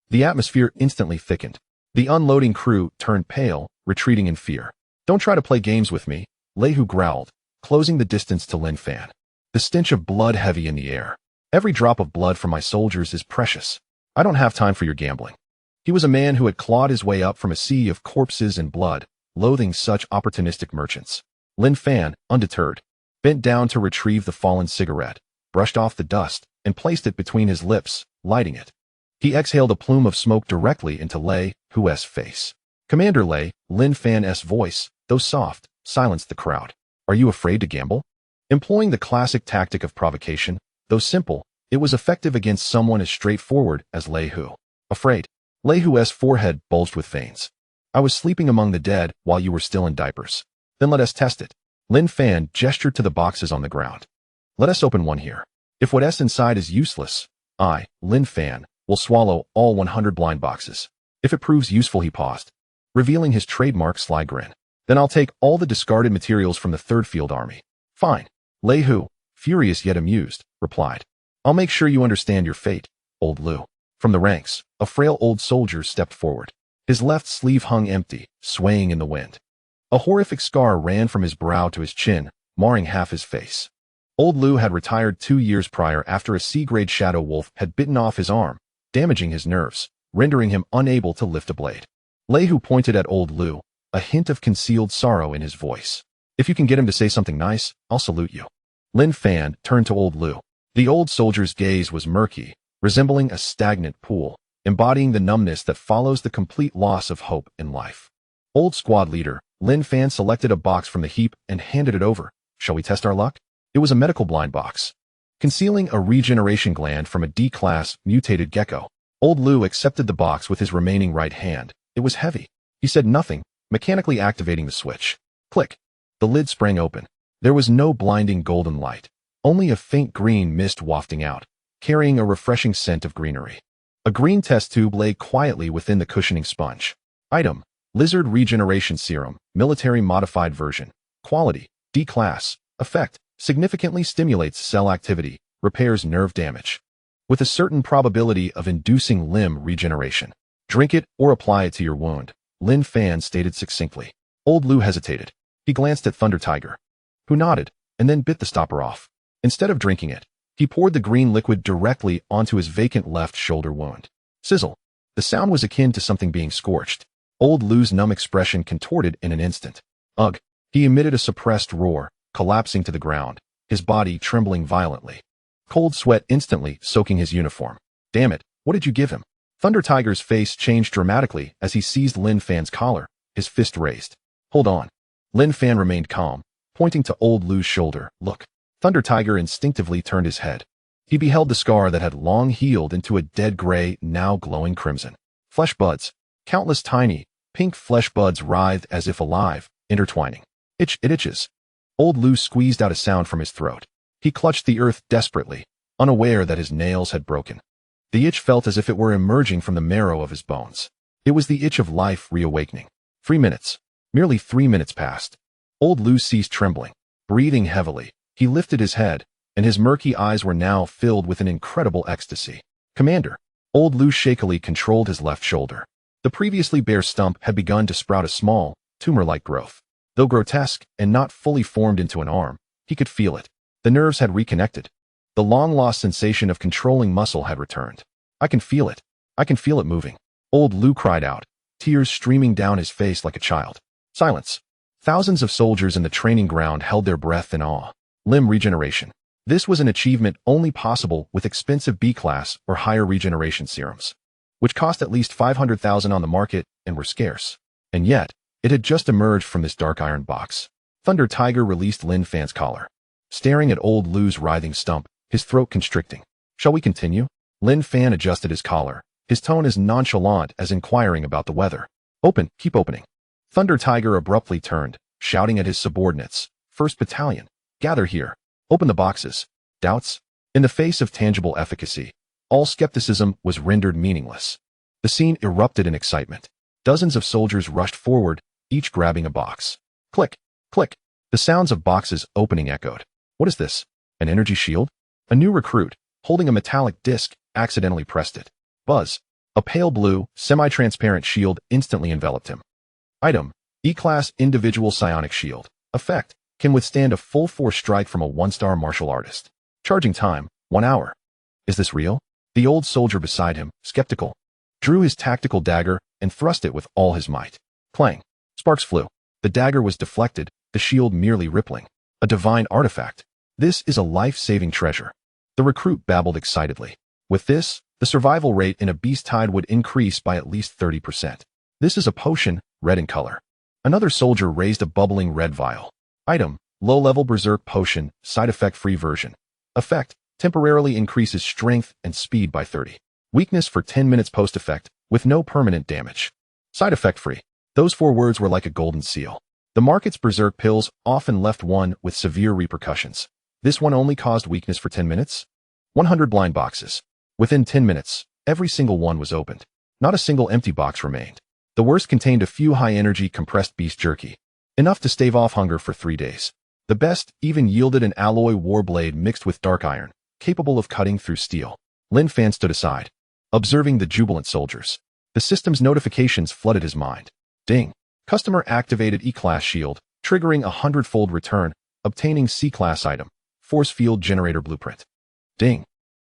The atmosphere instantly thickened. The unloading crew turned pale, retreating in fear. Don't try to play games with me, Lei Hu growled, closing the distance to Lin Fan. The stench of blood heavy in the air. Every drop of blood from my soldiers is precious. I don't have time for your gambling. He was a man who had clawed his way up from a sea of corpses and blood, loathing such opportunistic merchants. Lin Fan, undeterred, bent down to retrieve the fallen cigarette, brushed off the dust, and placed it between his lips, lighting it. He exhaled a plume of smoke directly into Lei Hu's face. Commander Lin Fan's voice, though soft, silenced the crowd. Are you afraid to gamble? Employing the classic tactic of provocation, though simple, it was effective against someone as straightforward as Lei Hu. Afraid? Lei Hu's forehead bulged with veins. I was sleeping among the dead while you were still in diapers. Then let us test it. Lin Fan gestured to the boxes on the ground. Let us open one here. If what's inside is useless, I, Lin Fan, will swallow all 100 blind boxes. If it proves useful, he paused, revealing his trademark sly grin. Then I'll take all the discarded materials from the 3rd Field Army. Fine. Lei Hu, furious yet amused, replied. I'll make sure you understand your fate, old Lu. From the ranks, a frail old soldier stepped forward. His left sleeve hung empty, swaying in the wind. A horrific scar ran from his brow to his chin, marring half his face. Old Lu had retired 2 years prior after a C-grade shadow wolf had bitten off his arm, damaging his nerves, rendering him unable to lift a blade. Lei Hu pointed at old Lu, a hint of concealed sorrow in his voice. If you can get him to say something nice, I'll salute you. Lin Fan turned to old Lu. The old soldier's gaze was murky, resembling a stagnant pool, embodying the numbness that follows the complete loss of hope in life. Old squad leader, Lin Fan selected a box from the heap and handed it over. Shall we test our luck? It was a medical blind box, concealing a regeneration gland from a D-class mutated gecko. Old Lu accepted the box with his remaining right hand. It was heavy. He said nothing, mechanically activating the switch. Click. The lid sprang open. There was no blinding golden light, only a faint green mist wafting out, carrying a refreshing scent of greenery. A green test tube lay quietly within the cushioning sponge. Item: Lizard Regeneration Serum, Military Modified Version. Quality: D-Class. Effect: significantly stimulates cell activity, repairs nerve damage, with a certain probability of inducing limb regeneration. Drink it or apply it to your wound, Lin Fan stated succinctly. Old Lu hesitated. He glanced at Thunder Tiger. who nodded and then bit the stopper off. Instead of drinking it, he poured the green liquid directly onto his vacant left shoulder wound. Sizzle. The sound was akin to something being scorched. Old Lou's numb expression contorted in an instant. Ugh. He emitted a suppressed roar, collapsing to the ground, his body trembling violently. Cold sweat instantly soaking his uniform. Damn it, what did you give him? Thunder Tiger's face changed dramatically as he seized Lin Fan's collar, his fist raised. Hold on. Lin Fan remained calm, pointing to Old Lou's shoulder. Look. Thunder Tiger instinctively turned his head. He beheld the scar that had long healed into a dead gray, now glowing crimson. Flesh buds. Countless tiny, pink flesh buds writhed as if alive, intertwining. It itches. Old Lou squeezed out a sound from his throat. He clutched the earth desperately, unaware that his nails had broken. The itch felt as if it were emerging from the marrow of his bones. It was the itch of life reawakening. 3 minutes. Merely 3 minutes passed. Old Lou ceased trembling. Breathing heavily, he lifted his head, and his murky eyes were now filled with an incredible ecstasy. Commander. Old Lou shakily controlled his left shoulder. The previously bare stump had begun to sprout a small, tumor-like growth. Though grotesque and not fully formed into an arm, he could feel it. The nerves had reconnected. The long-lost sensation of controlling muscle had returned. I can feel it. I can feel it moving. Old Lou cried out, tears streaming down his face like a child. Silence. Thousands of soldiers in the training ground held their breath in awe. Limb regeneration. This was an achievement only possible with expensive B-class or higher regeneration serums, which cost at least 500,000 on the market and were scarce. And yet, it had just emerged from this dark iron box. Thunder Tiger released Lin Fan's collar. Staring at Old Lou's writhing stump, his throat constricting. Shall we continue? Lin Fan adjusted his collar, his tone as nonchalant as inquiring about the weather. Open, keep opening. Thunder Tiger abruptly turned, shouting at his subordinates. 1st Battalion, gather here. Open the boxes. Doubts? In the face of tangible efficacy, all skepticism was rendered meaningless. The scene erupted in excitement. Dozens of soldiers rushed forward, each grabbing a box. Click, click. The sounds of boxes opening echoed. What is this? An energy shield? A new recruit, holding a metallic disc, accidentally pressed it. Buzz. A pale blue, semi-transparent shield instantly enveloped him. Item. E-Class Individual Psionic Shield. Effect. Can withstand a full-force strike from a 1-star martial artist. Charging time, 1 hour. Is this real? The old soldier beside him, skeptical, drew his tactical dagger and thrust it with all his might. Clang. Sparks flew. The dagger was deflected, the shield merely rippling. A divine artifact. This is a life-saving treasure. The recruit babbled excitedly. With this, the survival rate in a beast tide would increase by at least 30%. This is a potion, red in color. Another soldier raised a bubbling red vial. Item. Low-level berserk potion, side effect-free version. Effect. Temporarily increases strength and speed by 30. Weakness for 10 minutes post-effect, with no permanent damage. Side effect-free. Those 4 words were like a golden seal. The market's berserk pills often left one with severe repercussions. This one only caused weakness for 10 minutes? 100 blind boxes. Within 10 minutes, every single one was opened. Not a single empty box remained. The worst contained a few high-energy compressed beast jerky. Enough to stave off hunger for 3 days. The best even yielded an alloy war blade mixed with dark iron, capable of cutting through steel. Lin Fan stood aside, observing the jubilant soldiers. The system's notifications flooded his mind. Ding. Customer activated E-Class shield, triggering a 100-fold return, obtaining C-Class item, force field generator blueprint. Ding.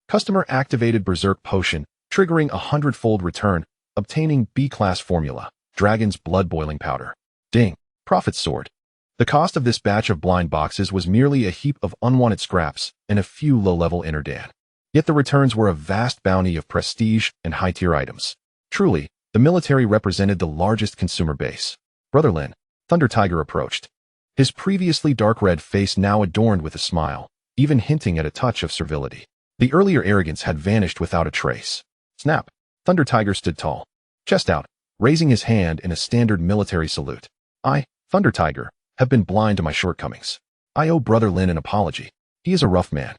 Customer activated berserk potion, triggering a 100-fold return, obtaining B-Class formula, dragon's blood boiling powder. Ding. Prophet's sword. The cost of this batch of blind boxes was merely a heap of unwanted scraps and a few low-level inner dan. Yet the returns were a vast bounty of prestige and high-tier items. Truly, the military represented the largest consumer base. Brother Lin, Thunder Tiger approached. His previously dark red face now adorned with a smile, even hinting at a touch of servility. The earlier arrogance had vanished without a trace. Snap. Thunder Tiger stood tall, chest out, raising his hand in a standard military salute. I, Thunder Tiger, have been blind to my shortcomings. I owe Brother Lin an apology. He is a rough man.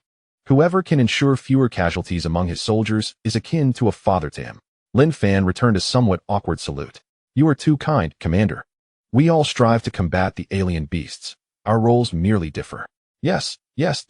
Whoever can ensure fewer casualties among his soldiers is akin to a father to him. Lin Fan returned a somewhat awkward salute. You are too kind, Commander. We all strive to combat the alien beasts. Our roles merely differ. Yes,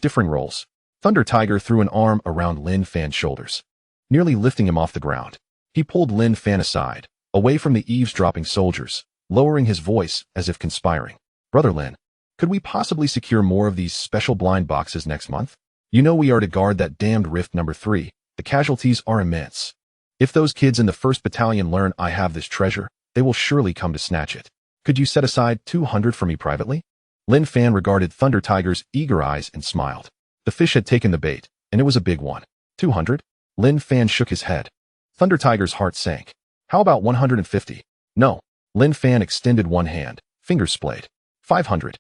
differing roles. Thunder Tiger threw an arm around Lin Fan's shoulders, nearly lifting him off the ground. He pulled Lin Fan aside, away from the eavesdropping soldiers, lowering his voice as if conspiring. Brother Lin, Could we possibly secure more of these special blind boxes next month? You know we are to guard that damned rift number 3. The casualties are immense. If those kids in the 1st Battalion learn I have this treasure, they will surely come to snatch it. Could you set aside 200 for me privately? Lin Fan regarded Thunder Tiger's eager eyes and smiled. The fish had taken the bait, and it was a big one. 200? Lin Fan shook his head. Thunder Tiger's heart sank. How about 150? No. Lin Fan extended one hand, fingers splayed. 500.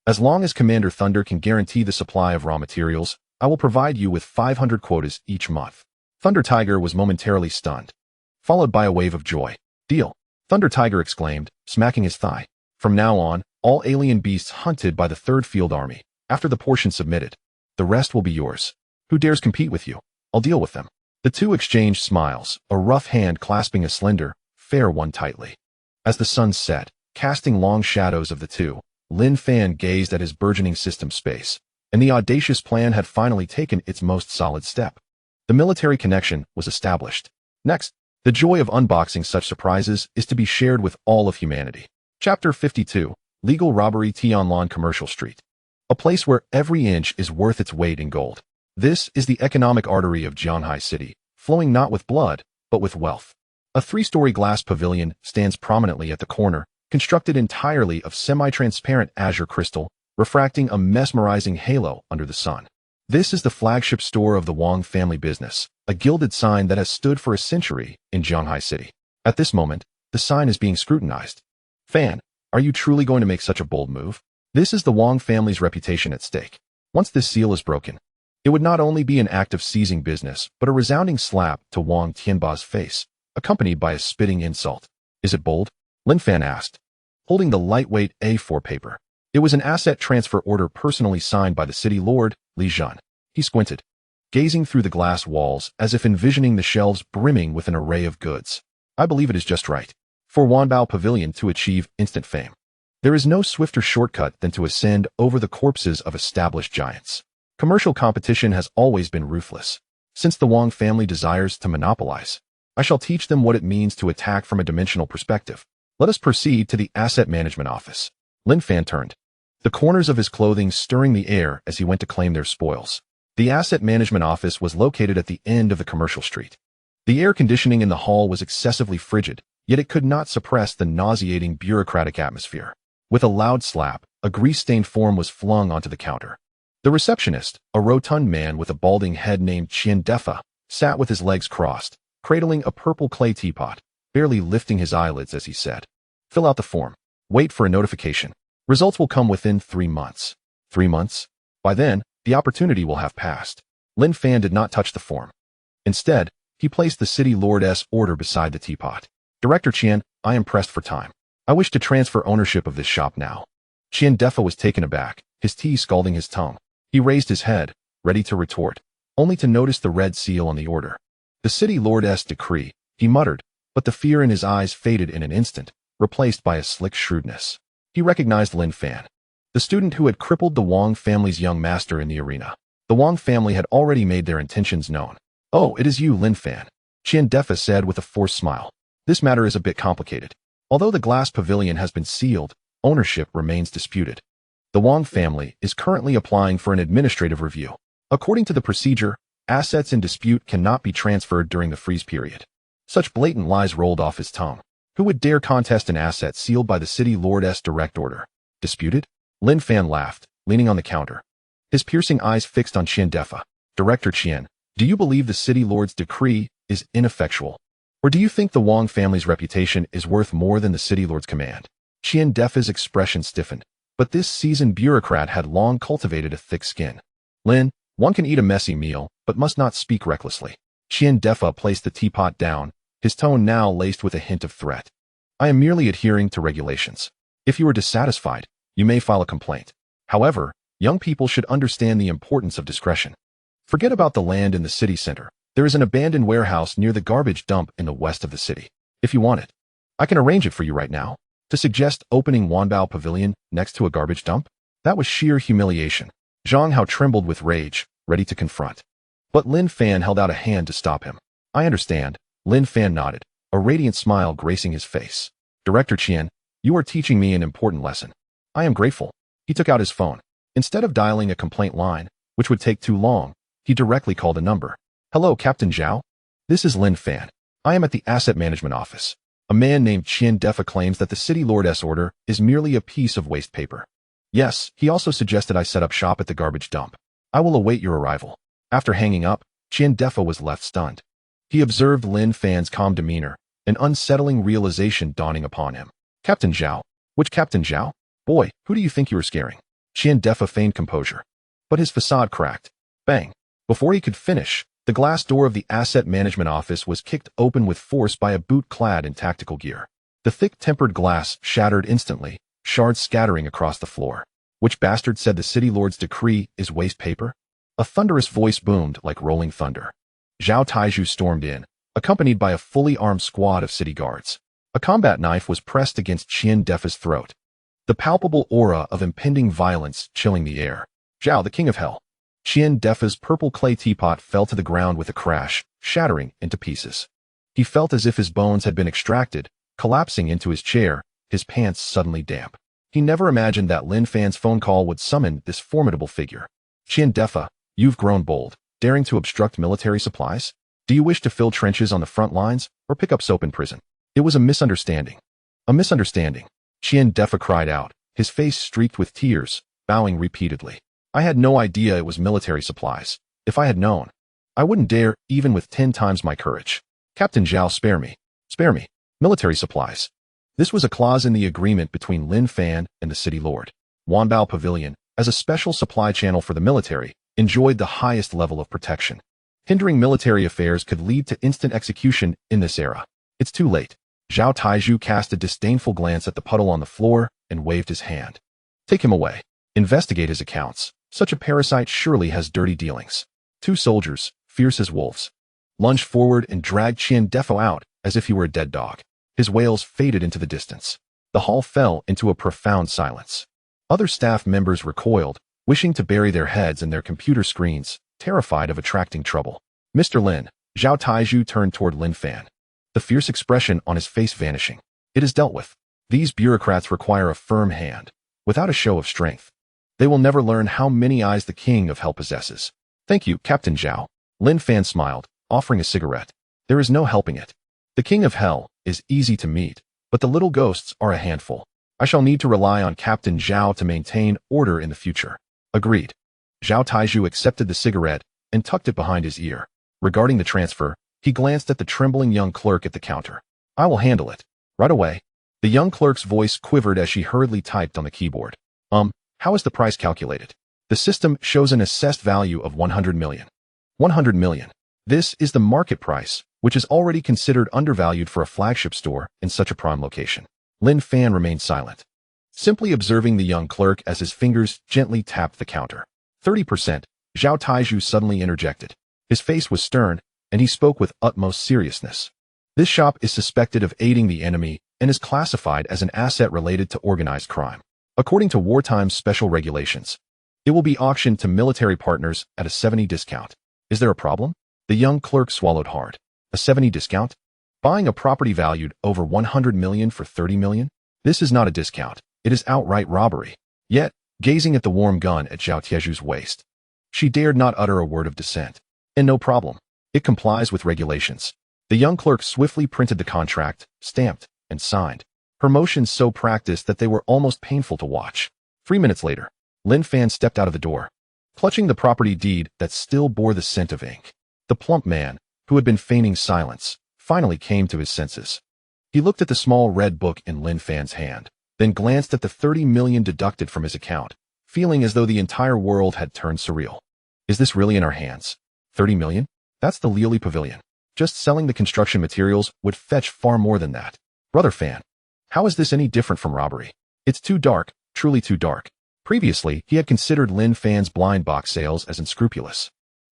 As long as Commander Thunder can guarantee the supply of raw materials, I will provide you with 500 quotas each month. Thunder Tiger was momentarily stunned, followed by a wave of joy. Deal. Thunder Tiger exclaimed, smacking his thigh. From now on, all alien beasts hunted by the 3rd Field Army, after the portion submitted. The rest will be yours. Who dares compete with you? I'll deal with them. The two exchanged smiles, a rough hand clasping a slender, fair one tightly. As the sun set, casting long shadows of the two, Lin Fan gazed at his burgeoning system space, and the audacious plan had finally taken its most solid step. The military connection was established. Next, the joy of unboxing such surprises is to be shared with all of humanity. Chapter 52, Legal Robbery Tianlan Commercial Street. A place where every inch is worth its weight in gold. This is the economic artery of Jianghai City, flowing not with blood, but with wealth. A 3-story glass pavilion stands prominently at the corner, constructed entirely of semi-transparent azure crystal, refracting a mesmerizing halo under the sun. This is the flagship store of the Wang family business, a gilded sign that has stood for a century in Jianghai City. At this moment, the sign is being scrutinized. Fan, are you truly going to make such a bold move? This is the Wang family's reputation at stake. Once this seal is broken, it would not only be an act of seizing business, but a resounding slap to Wang Tianba's face, accompanied by a spitting insult. Is it bold? Lin Fan asked, holding the lightweight A4 paper. It was an asset transfer order personally signed by the city lord, Li Zhen. He squinted, gazing through the glass walls as if envisioning the shelves brimming with an array of goods. I believe it is just right for Wanbao Pavilion to achieve instant fame. There is no swifter shortcut than to ascend over the corpses of established giants. Commercial competition has always been ruthless. Since the Wang family desires to monopolize, I shall teach them what it means to attack from a dimensional perspective. Let us proceed to the Asset Management Office. Lin Fan turned, the corners of his clothing stirring the air as he went to claim their spoils. The Asset Management Office was located at the end of the commercial street. The air conditioning in the hall was excessively frigid, yet it could not suppress the nauseating bureaucratic atmosphere. With a loud slap, a grease-stained form was flung onto the counter. The receptionist, a rotund man with a balding head named Qian Defa, sat with his legs crossed, cradling a purple clay teapot, barely lifting his eyelids as he said, "Fill out the form. Wait for a notification. Results will come within 3 months. 3 months? By then, the opportunity will have passed." Lin Fan did not touch the form. Instead, he placed the city lord's order beside the teapot. "Director Qian, I am pressed for time. I wish to transfer ownership of this shop now." Qian Defa was taken aback, his tea scalding his tongue. He raised his head, ready to retort, only to notice the red seal on the order. "The city lord's decree," he muttered, but the fear in his eyes faded in an instant, replaced by a slick shrewdness. He recognized Lin Fan, the student who had crippled the Wang family's young master in the arena. The Wang family had already made their intentions known. "Oh, it is you, Lin Fan," Qian Defa said with a forced smile. "This matter is a bit complicated. Although the glass pavilion has been sealed, ownership remains disputed. The Wang family is currently applying for an administrative review. According to the procedure, assets in dispute cannot be transferred during the freeze period." Such blatant lies rolled off his tongue. Who would dare contest an asset sealed by the city lord's direct order? Disputed? Lin Fan laughed, leaning on the counter, his piercing eyes fixed on Qian Defa. "Director Qian, do you believe the city lord's decree is ineffectual? Or do you think the Wang family's reputation is worth more than the city lord's command?" Qian Defa's expression stiffened, but this seasoned bureaucrat had long cultivated a thick skin. "Lin, one can eat a messy meal, but must not speak recklessly." Qian Defa placed the teapot down, his tone now laced with a hint of threat. "I am merely adhering to regulations. If you are dissatisfied, you may file a complaint. However, young people should understand the importance of discretion. Forget about the land in the city center. There is an abandoned warehouse near the garbage dump in the west of the city. If you want it, I can arrange it for you right now." To suggest opening Wanbao Pavilion next to a garbage dump? That was sheer humiliation. Zhang Hao trembled with rage, ready to confront. But Lin Fan held out a hand to stop him. "I understand." Lin Fan nodded, a radiant smile gracing his face. "Director Qian, you are teaching me an important lesson. I am grateful. He took out his phone. Instead of dialing a complaint line, which would take too long, he directly called a number. Hello, Captain Zhao? This is Lin Fan. I am at the asset management office. A man named Qian Defa claims that the city lord's order is merely a piece of waste paper. Yes, he also suggested I set up shop at the garbage dump. I will await your arrival. After hanging up, Qian Defa was left stunned. He observed Lin Fan's calm demeanor, an unsettling realization dawning upon him. Captain Zhao? Which Captain Zhao? Boy, who do you think you were scaring? Qian Defa feigned composure. But his facade cracked. Bang! Before he could finish, the glass door of the asset management office was kicked open with force by a boot clad in tactical gear. The thick tempered glass shattered instantly, shards scattering across the floor. Which bastard said the city lord's decree is waste paper? A thunderous voice boomed like rolling thunder. Zhao Taizhu stormed in, accompanied by a fully armed squad of city guards. A combat knife was pressed against Qian Defa's throat. The palpable aura of impending violence chilling the air. Zhao, the king of hell. Qian Defa's purple clay teapot fell to the ground with a crash, shattering into pieces. He felt as if his bones had been extracted, collapsing into his chair, his pants suddenly damp. He never imagined that Lin Fan's phone call would summon this formidable figure. Qian Defa, you've grown bold, daring to obstruct military supplies? Do you wish to fill trenches on the front lines, or pick up soap in prison? It was a misunderstanding. A misunderstanding. Qian Defa cried out, his face streaked with tears, bowing repeatedly. I had no idea it was military supplies. If I had known, I wouldn't dare, even with 10 times my courage. Captain Zhao, spare me. Spare me. Military supplies. This was a clause in the agreement between Lin Fan and the city lord. Wanbao Pavilion, as a special supply channel for the military, enjoyed the highest level of protection. Hindering military affairs could lead to instant execution in this era. It's too late. Zhao Taizhu cast a disdainful glance at the puddle on the floor and waved his hand. Take him away. Investigate his accounts. Such a parasite surely has dirty dealings. 2 soldiers, fierce as wolves, lunged forward and dragged Qian Defa out as if he were a dead dog. His wails faded into the distance. The hall fell into a profound silence. Other staff members recoiled, wishing to bury their heads in their computer screens, terrified of attracting trouble. Mr. Lin, Zhao Taizhu turned toward Lin Fan, the fierce expression on his face vanishing. It is dealt with. These bureaucrats require a firm hand, without a show of strength. They will never learn how many eyes the king of hell possesses. Thank you, Captain Zhao. Lin Fan smiled, offering a cigarette. There is no helping it. The king of hell is easy to meet, but the little ghosts are a handful. I shall need to rely on Captain Zhao to maintain order in the future. Agreed. Zhao Taizhu accepted the cigarette and tucked it behind his ear. Regarding the transfer, he glanced at the trembling young clerk at the counter. I will handle it. Right away. The young clerk's voice quivered as she hurriedly typed on the keyboard. How is the price calculated? The system shows an assessed value of 100 million. 100 million. This is the market price, which is already considered undervalued for a flagship store in such a prime location. Lin Fan remained silent, simply observing the young clerk as his fingers gently tapped the counter. 30%, Zhao Taizhu suddenly interjected. His face was stern, and he spoke with utmost seriousness. This shop is suspected of aiding the enemy and is classified as an asset related to organized crime. According to wartime special regulations, it will be auctioned to military partners at a 70% discount. Is there a problem? The young clerk swallowed hard. A 70% discount? Buying a property valued over 100 million for 30 million? This is not a discount. It is outright robbery. Yet, gazing at the warm gun at Zhao Taizhu's waist, she dared not utter a word of dissent. And no problem. It complies with regulations. The young clerk swiftly printed the contract, stamped, and signed. Her motions so practiced that they were almost painful to watch. 3 minutes later, Lin Fan stepped out of the door, clutching the property deed that still bore the scent of ink. The plump man, who had been feigning silence, finally came to his senses. He looked at the small red book in Lin Fan's hand, then glanced at the 30 million deducted from his account, feeling as though the entire world had turned surreal. Is this really in our hands? 30 million? That's the Lioli Pavilion. Just selling the construction materials would fetch far more than that. Brother Fan, how is this any different from robbery? It's too dark, truly too dark. Previously, he had considered Lin Fan's blind box sales as unscrupulous.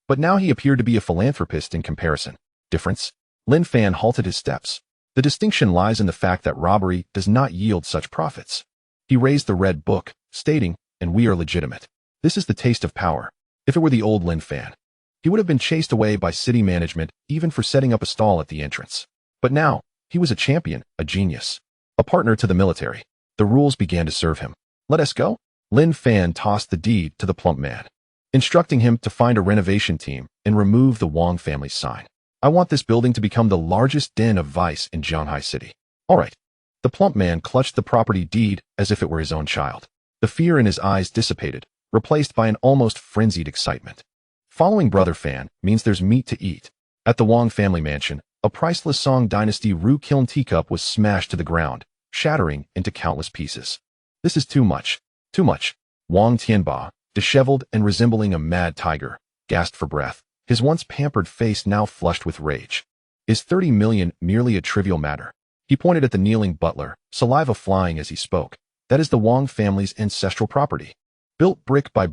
But now he appeared to be a philanthropist in comparison. Difference? Lin Fan halted his steps. The distinction lies in the fact that robbery does not yield such profits. He raised the red book, stating, and we are legitimate. This is the taste of power. If it were the old Lin Fan, he would have been chased away by city management even for setting up a stall at the entrance. But now, he was a champion, a genius, a partner to the military. The rules began to serve him. Let us go? Lin Fan tossed the deed to the plump man, instructing him to find a renovation team and remove the Wang family's sign. I want this building to become the largest den of vice in Shanghai City. All right. The plump man clutched the property deed as if it were his own child. The fear in his eyes dissipated, replaced by an almost frenzied excitement. Following Brother Fan means there's meat to eat. At the Wang family mansion, a priceless Song Dynasty roux kiln teacup was smashed to the ground, shattering into countless pieces. This is too much. Too much. Wang Tianba, disheveled and resembling a mad tiger, gasped for breath, his once pampered face now flushed with rage. Is 30 million merely a trivial matter? He pointed at the kneeling butler, saliva flying as he spoke. That is the Wang family's ancestral property. Built brick by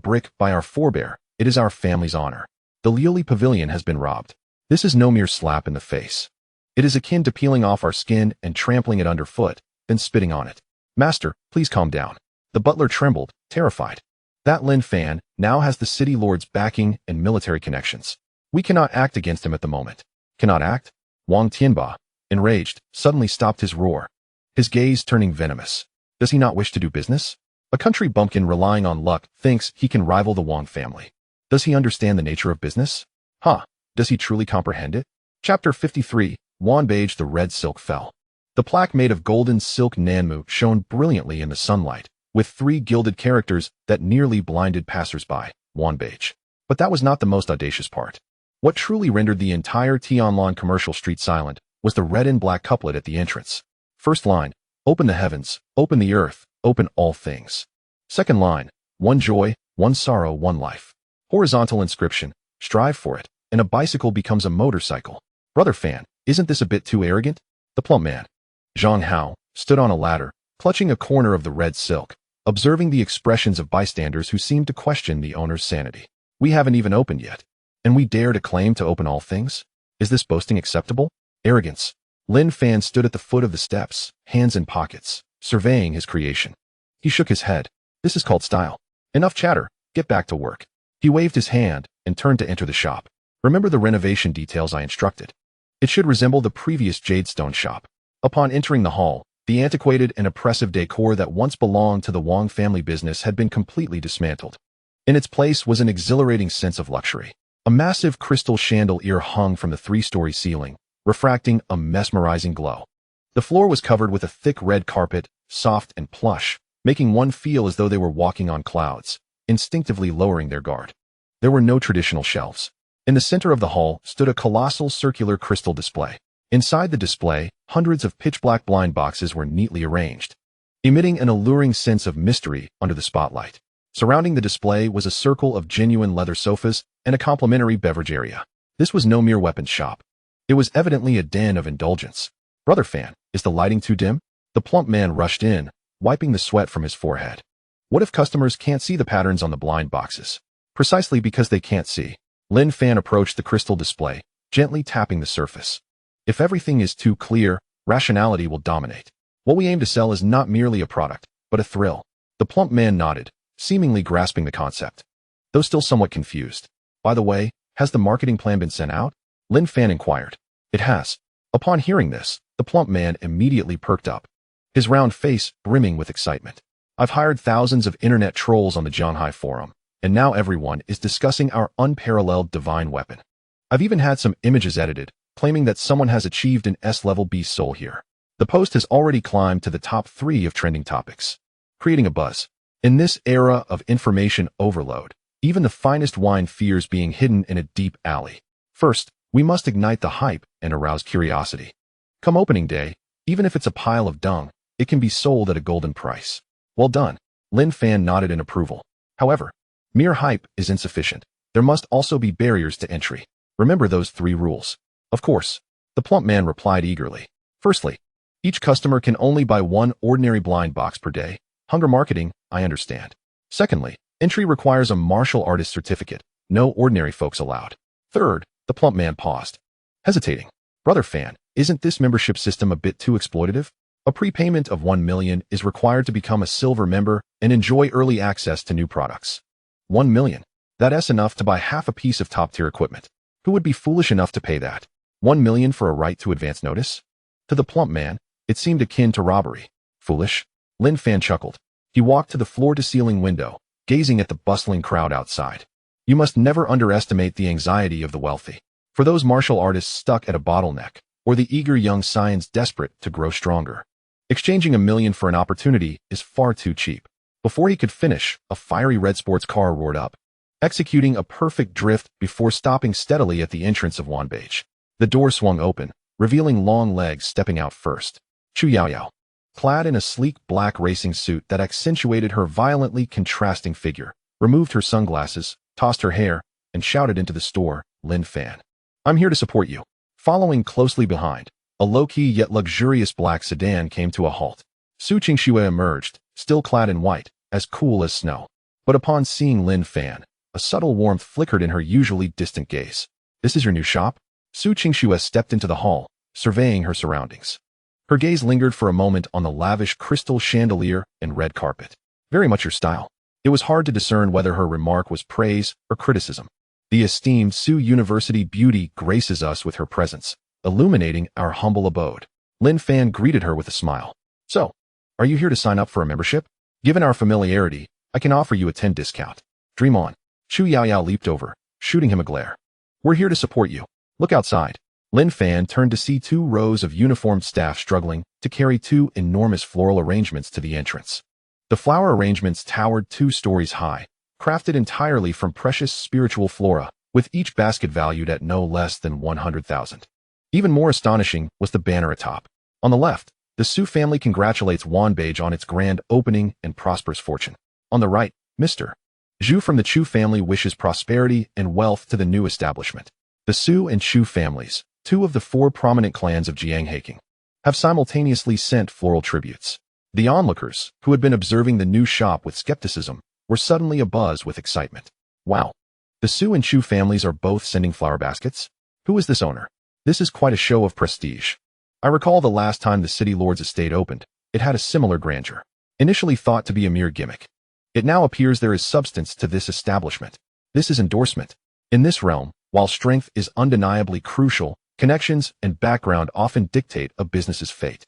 our forebear, it is our family's honor. The Liuli Pavilion has been robbed. This is no mere slap in the face. It is akin to peeling off our skin and trampling it underfoot, then spitting on it. Master, please calm down. The butler trembled, terrified. That Lin Fan now has the city lord's backing and military connections. We cannot act against him at the moment. Cannot act? Wang Tianba, enraged, suddenly stopped his roar, his gaze turning venomous. Does he not wish to do business? A country bumpkin relying on luck thinks he can rival the Wang family. Does he understand the nature of business? Huh, does he truly comprehend it? Chapter 53, Wan Beige the Red Silk Fell. The plaque made of golden silk Nanmu shone brilliantly in the sunlight, with 3 gilded characters that nearly blinded passers-by, Wan Beige. But that was not the most audacious part. What truly rendered the entire Tianlong commercial street silent was the red and black couplet at the entrance. First line, open the heavens, open the earth, open all things. Second line, one joy, one sorrow, one life. Horizontal inscription, strive for it, and a bicycle becomes a motorcycle. Brother Fan, isn't this a bit too arrogant? The plump man, Zhang Hao, stood on a ladder, clutching a corner of the red silk, observing the expressions of bystanders who seemed to question the owner's sanity. We haven't even opened yet, and we dare to claim to open all things? Is this boasting acceptable? Arrogance. Lin Fan stood at the foot of the steps, hands in pockets, surveying his creation. He shook his head. This is called style. Enough chatter, get back to work. He waved his hand and turned to enter the shop. Remember the renovation details I instructed. It should resemble the previous Jadestone shop. Upon entering the hall, the antiquated and oppressive decor that once belonged to the Wang family business had been completely dismantled. In its place was an exhilarating sense of luxury. A massive crystal chandelier hung from the 3-story ceiling, refracting a mesmerizing glow. The floor was covered with a thick red carpet, soft and plush, making one feel as though they were walking on clouds, instinctively lowering their guard. There were no traditional shelves. In the center of the hall stood a colossal circular crystal display. Inside the display, hundreds of pitch-black blind boxes were neatly arranged, emitting an alluring sense of mystery under the spotlight. Surrounding the display was a circle of genuine leather sofas and a complimentary beverage area. This was no mere weapons shop. It was evidently a den of indulgence. Brother Fan, is the lighting too dim? The plump man rushed in, wiping the sweat from his forehead. What if customers can't see the patterns on the blind boxes? Precisely because they can't see. Lin Fan approached the crystal display, gently tapping the surface. If everything is too clear, rationality will dominate. What we aim to sell is not merely a product, but a thrill. The plump man nodded, seemingly grasping the concept, though still somewhat confused. By the way, has the marketing plan been sent out? Lin Fan inquired. It has. Upon hearing this, the plump man immediately perked up, his round face brimming with excitement. I've hired thousands of internet trolls on the Shanghai forum, and now everyone is discussing our unparalleled divine weapon. I've even had some images edited, claiming that someone has achieved an S-level beast soul here. The post has already climbed to the top 3 of trending topics, creating a buzz. In this era of information overload, even the finest wine fears being hidden in a deep alley. First, we must ignite the hype and arouse curiosity. Come opening day, even if it's a pile of dung, it can be sold at a golden price. Well done. Lin Fan nodded in approval. However, mere hype is insufficient. There must also be barriers to entry. Remember those 3 rules. Of course. The plump man replied eagerly. Firstly, each customer can only buy 1 ordinary blind box per day. Hunger marketing, I understand. Secondly, entry requires a martial artist certificate. No ordinary folks allowed. Third, the plump man paused, hesitating. Brother Fan, isn't this membership system a bit too exploitative? A prepayment of 1 million is required to become a silver member and enjoy early access to new products. 1 million. That's enough to buy half a piece of top-tier equipment. Who would be foolish enough to pay that? 1 million for a right to advance notice? To the plump man, it seemed akin to robbery. Foolish? Lin Fan chuckled. He walked to the floor-to-ceiling window, gazing at the bustling crowd outside. You must never underestimate the anxiety of the wealthy. For those martial artists stuck at a bottleneck, or the eager young scions desperate to grow stronger, exchanging $1 million for an opportunity is far too cheap. Before he could finish, a fiery red sports car roared up, executing a perfect drift before stopping steadily at the entrance of Wanbage. The door swung open, revealing long legs stepping out first. Chu Yaoyao, clad in a sleek black racing suit that accentuated her violently contrasting figure, removed her sunglasses, tossed her hair, and shouted into the store, Lin Fan. I'm here to support you. Following closely behind, a low-key yet luxurious black sedan came to a halt. Su Qingxue emerged, still clad in white, as cool as snow. But upon seeing Lin Fan, a subtle warmth flickered in her usually distant gaze. This is your new shop? Su Qingxue stepped into the hall, surveying her surroundings. Her gaze lingered for a moment on the lavish crystal chandelier and red carpet. Very much your style. It was hard to discern whether her remark was praise or criticism. The esteemed Su University beauty graces us with her presence, illuminating our humble abode. Lin Fan greeted her with a smile. So, are you here to sign up for a membership? Given our familiarity, I can offer you a 10% discount. Dream on. Chu Yaoyao leaped over, shooting him a glare. We're here to support you. Look outside. Lin Fan turned to see 2 rows of uniformed staff struggling to carry 2 enormous floral arrangements to the entrance. The flower arrangements towered 2 stories high, crafted entirely from precious spiritual flora, with each basket valued at no less than 100,000. Even more astonishing was the banner atop. On the left, the Su family congratulates Wanbage on its grand opening and prosperous fortune. On the right, Mr. Zhu from the Chu family wishes prosperity and wealth to the new establishment. The Su and Chu families, 2 of the 4 prominent clans of Jianghaking, have simultaneously sent floral tributes. The onlookers, who had been observing the new shop with skepticism, were suddenly abuzz with excitement. Wow! The Su and Chu families are both sending flower baskets? Who is this owner? This is quite a show of prestige. I recall the last time the city lord's estate opened, it had a similar grandeur. Initially thought to be a mere gimmick, it now appears there is substance to this establishment. This is endorsement. In this realm, while strength is undeniably crucial, connections and background often dictate a business's fate.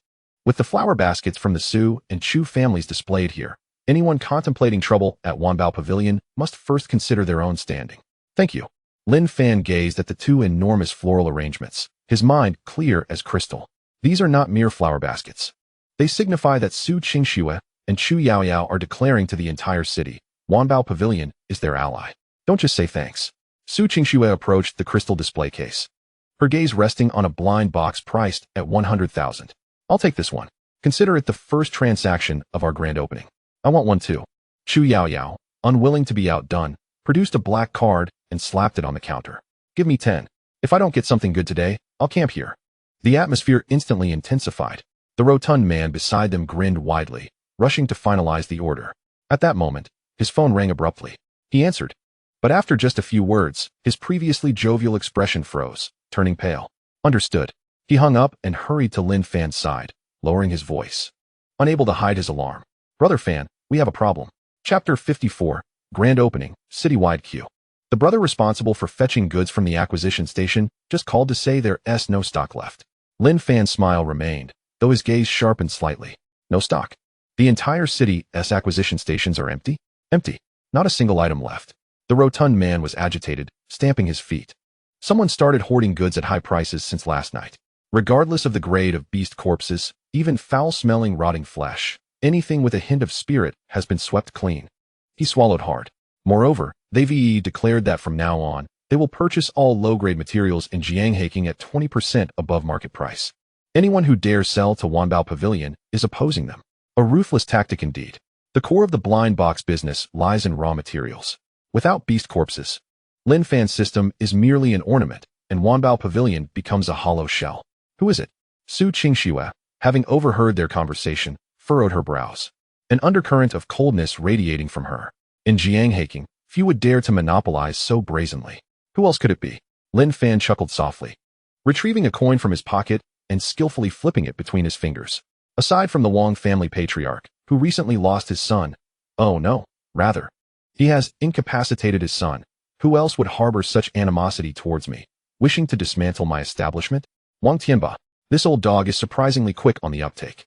With the flower baskets from the Su and Chu families displayed here, anyone contemplating trouble at Wanbao Pavilion must first consider their own standing. Thank you. Lin Fan gazed at the 2 enormous floral arrangements, his mind clear as crystal. These are not mere flower baskets. They signify that Su Qingxue and Chu Yaoyao are declaring to the entire city, Wanbao Pavilion is their ally. Don't just say thanks. Su Qingxue approached the crystal display case, her gaze resting on a blind box priced at 100,000. I'll take this one. Consider it the first transaction of our grand opening. I want one too. Chu Yaoyao, unwilling to be outdone, produced a black card and slapped it on the counter. Give me 10. If I don't get something good today, I'll camp here. The atmosphere instantly intensified. The rotund man beside them grinned widely, rushing to finalize the order. At that moment, his phone rang abruptly. He answered. But after just a few words, his previously jovial expression froze, turning pale. Understood. He hung up and hurried to Lin Fan's side, lowering his voice. Unable to hide his alarm. Brother Fan, we have a problem. Chapter 54, Grand Opening, Citywide Queue. The brother responsible for fetching goods from the acquisition station just called to say there's no stock left. Lin Fan's smile remained, though his gaze sharpened slightly. No stock. The entire city's acquisition stations are empty? Empty. Not a single item left. The rotund man was agitated, stamping his feet. Someone started hoarding goods at high prices since last night. Regardless of the grade of beast corpses, even foul-smelling rotting flesh, anything with a hint of spirit has been swept clean. He swallowed hard. Moreover, they declared that from now on, they will purchase all low-grade materials in Jianghaking at 20% above market price. Anyone who dares sell to Wanbao Pavilion is opposing them. A ruthless tactic indeed. The core of the blind box business lies in raw materials. Without beast corpses, Lin Fan's system is merely an ornament, and Wanbao Pavilion becomes a hollow shell. Who is it? Su Qingxue, having overheard their conversation, furrowed her brows. An undercurrent of coldness radiating from her. In Jianghaking, few would dare to monopolize so brazenly. Who else could it be? Lin Fan chuckled softly, retrieving a coin from his pocket and skillfully flipping it between his fingers. Aside from the Wang family patriarch, who recently lost his son, oh no, rather, he has incapacitated his son. Who else would harbor such animosity towards me, wishing to dismantle my establishment? Wang Tianba. This old dog is surprisingly quick on the uptake.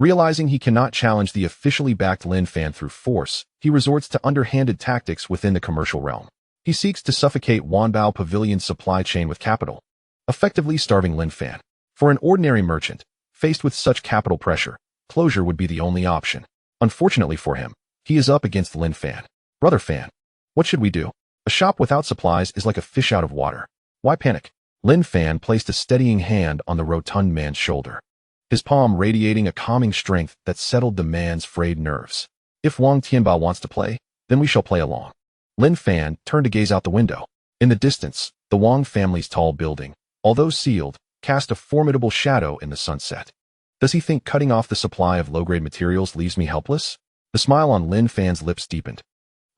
Realizing he cannot challenge the officially backed Lin Fan through force, he resorts to underhanded tactics within the commercial realm. He seeks to suffocate Wanbao Pavilion's supply chain with capital, effectively starving Lin Fan. For an ordinary merchant, faced with such capital pressure, closure would be the only option. Unfortunately for him, he is up against Lin Fan. Brother Fan, what should we do? A shop without supplies is like a fish out of water. Why panic? Lin Fan placed a steadying hand on the rotund man's shoulder, his palm radiating a calming strength that settled the man's frayed nerves. If Wang Tianbao wants to play, then we shall play along. Lin Fan turned to gaze out the window. In the distance, the Wang family's tall building, although sealed, cast a formidable shadow in the sunset. Does he think cutting off the supply of low-grade materials leaves me helpless? The smile on Lin Fan's lips deepened.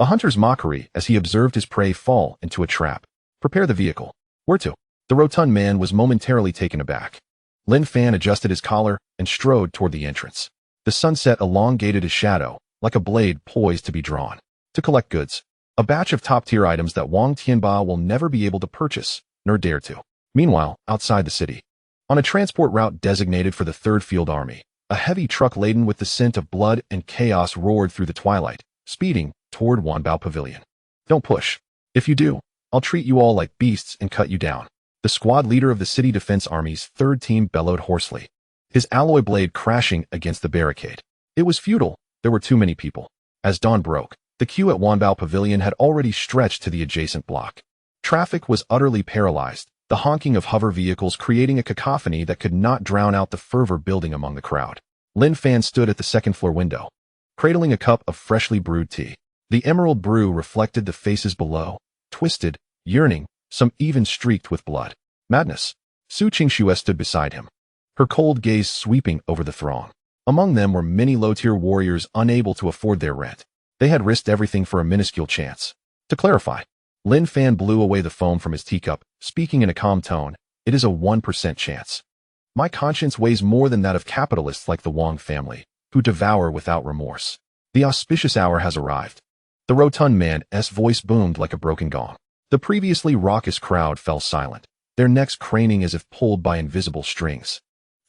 A hunter's mockery as he observed his prey fall into a trap. Prepare the vehicle. Where to? The rotund man was momentarily taken aback. Lin Fan adjusted his collar and strode toward the entrance. The sunset elongated his shadow, like a blade poised to be drawn. To collect goods. A batch of top-tier items that Wang Tianbao will never be able to purchase, nor dare to. Meanwhile, outside the city, on a transport route designated for the 3rd Field Army, a heavy truck laden with the scent of blood and chaos roared through the twilight, speeding toward Wanbao Pavilion. Don't push. If you do, I'll treat you all like beasts and cut you down. The squad leader of the City Defense Army's 3rd Team bellowed hoarsely, his alloy blade crashing against the barricade. It was futile. There were too many people. As dawn broke, the queue at Wanbao Pavilion had already stretched to the adjacent block. Traffic was utterly paralyzed, the honking of hover vehicles creating a cacophony that could not drown out the fervor building among the crowd. Lin Fan stood at the 2nd-floor window, cradling a cup of freshly brewed tea. The emerald brew reflected the faces below, twisted, yearning, some even streaked with blood. Madness. Su Qingxue stood beside him, her cold gaze sweeping over the throng. Among them were many low-tier warriors unable to afford their rent. They had risked everything for a minuscule chance. To clarify, Lin Fan blew away the foam from his teacup, speaking in a calm tone, it is a 1% chance. My conscience weighs more than that of capitalists like the Wang family, who devour without remorse. The auspicious hour has arrived. The rotund man's voice boomed like a broken gong. The previously raucous crowd fell silent, their necks craning as if pulled by invisible strings,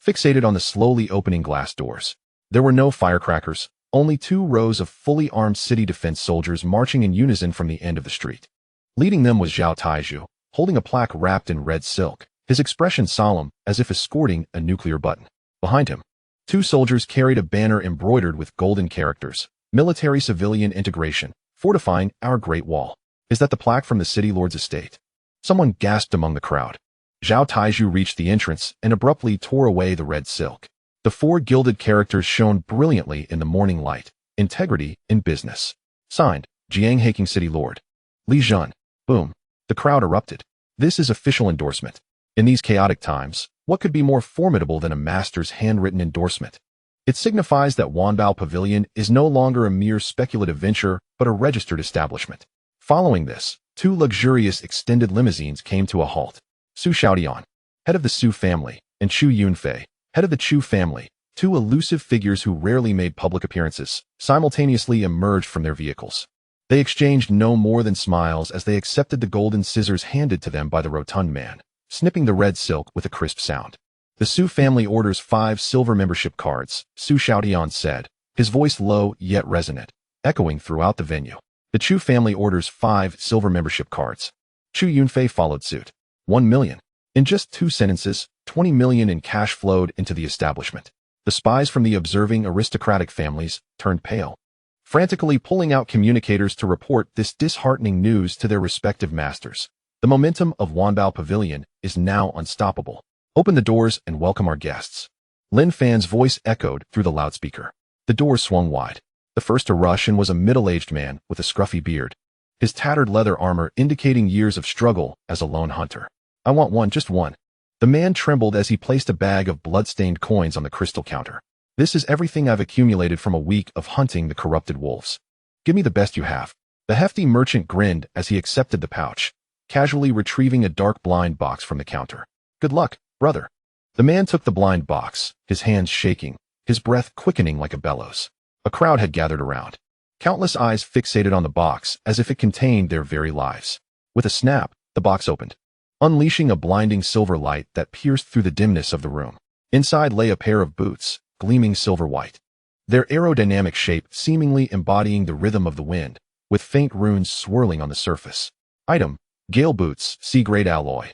fixated on the slowly opening glass doors. There were no firecrackers, only 2 rows of fully armed city defense soldiers marching in unison from the end of the street. Leading them was Zhao Taizhu, holding a plaque wrapped in red silk, his expression solemn as if escorting a nuclear button. Behind him, 2 soldiers carried a banner embroidered with golden characters, military-civilian integration, fortifying our Great Wall. Is that the plaque from the city lord's estate? Someone gasped among the crowd. Zhao Taizhu reached the entrance and abruptly tore away the red silk. The 4 gilded characters shone brilliantly in the morning light. Integrity in business. Signed, Jiang Haking City Lord. Li Zhen. Boom. The crowd erupted. This is official endorsement. In these chaotic times, what could be more formidable than a master's handwritten endorsement? It signifies that Wanbao Pavilion is no longer a mere speculative venture, but a registered establishment. Following this, 2 luxurious extended limousines came to a halt. Su Xiaodian, head of the Su family, and Chu Yunfei, head of the Chu family, 2 elusive figures who rarely made public appearances, simultaneously emerged from their vehicles. They exchanged no more than smiles as they accepted the golden scissors handed to them by the rotund man, snipping the red silk with a crisp sound. The Su family orders 5 silver membership cards, Su Xiaodian said, his voice low yet resonant, echoing throughout the venue. The Chu family orders 5 silver membership cards. Chu Yunfei followed suit. 1 million. In just 2 sentences, 20 million in cash flowed into the establishment. The spies from the observing aristocratic families turned pale, frantically pulling out communicators to report this disheartening news to their respective masters. The momentum of Wanbao Pavilion is now unstoppable. Open the doors and welcome our guests. Lin Fan's voice echoed through the loudspeaker. The doors swung wide. The first to rush in was a middle-aged man with a scruffy beard, his tattered leather armor indicating years of struggle as a lone hunter. I want one, just one. The man trembled as he placed a bag of blood-stained coins on the crystal counter. This is everything I've accumulated from a week of hunting the corrupted wolves. Give me the best you have. The hefty merchant grinned as he accepted the pouch, casually retrieving a dark blind box from the counter. Good luck, brother. The man took the blind box, his hands shaking, his breath quickening like a bellows. A crowd had gathered around, countless eyes fixated on the box as if it contained their very lives. With a snap, the box opened, unleashing a blinding silver light that pierced through the dimness of the room. Inside lay a pair of boots, gleaming silver-white. Their aerodynamic shape seemingly embodying the rhythm of the wind, with faint runes swirling on the surface. Item: Gale Boots, C-grade alloy.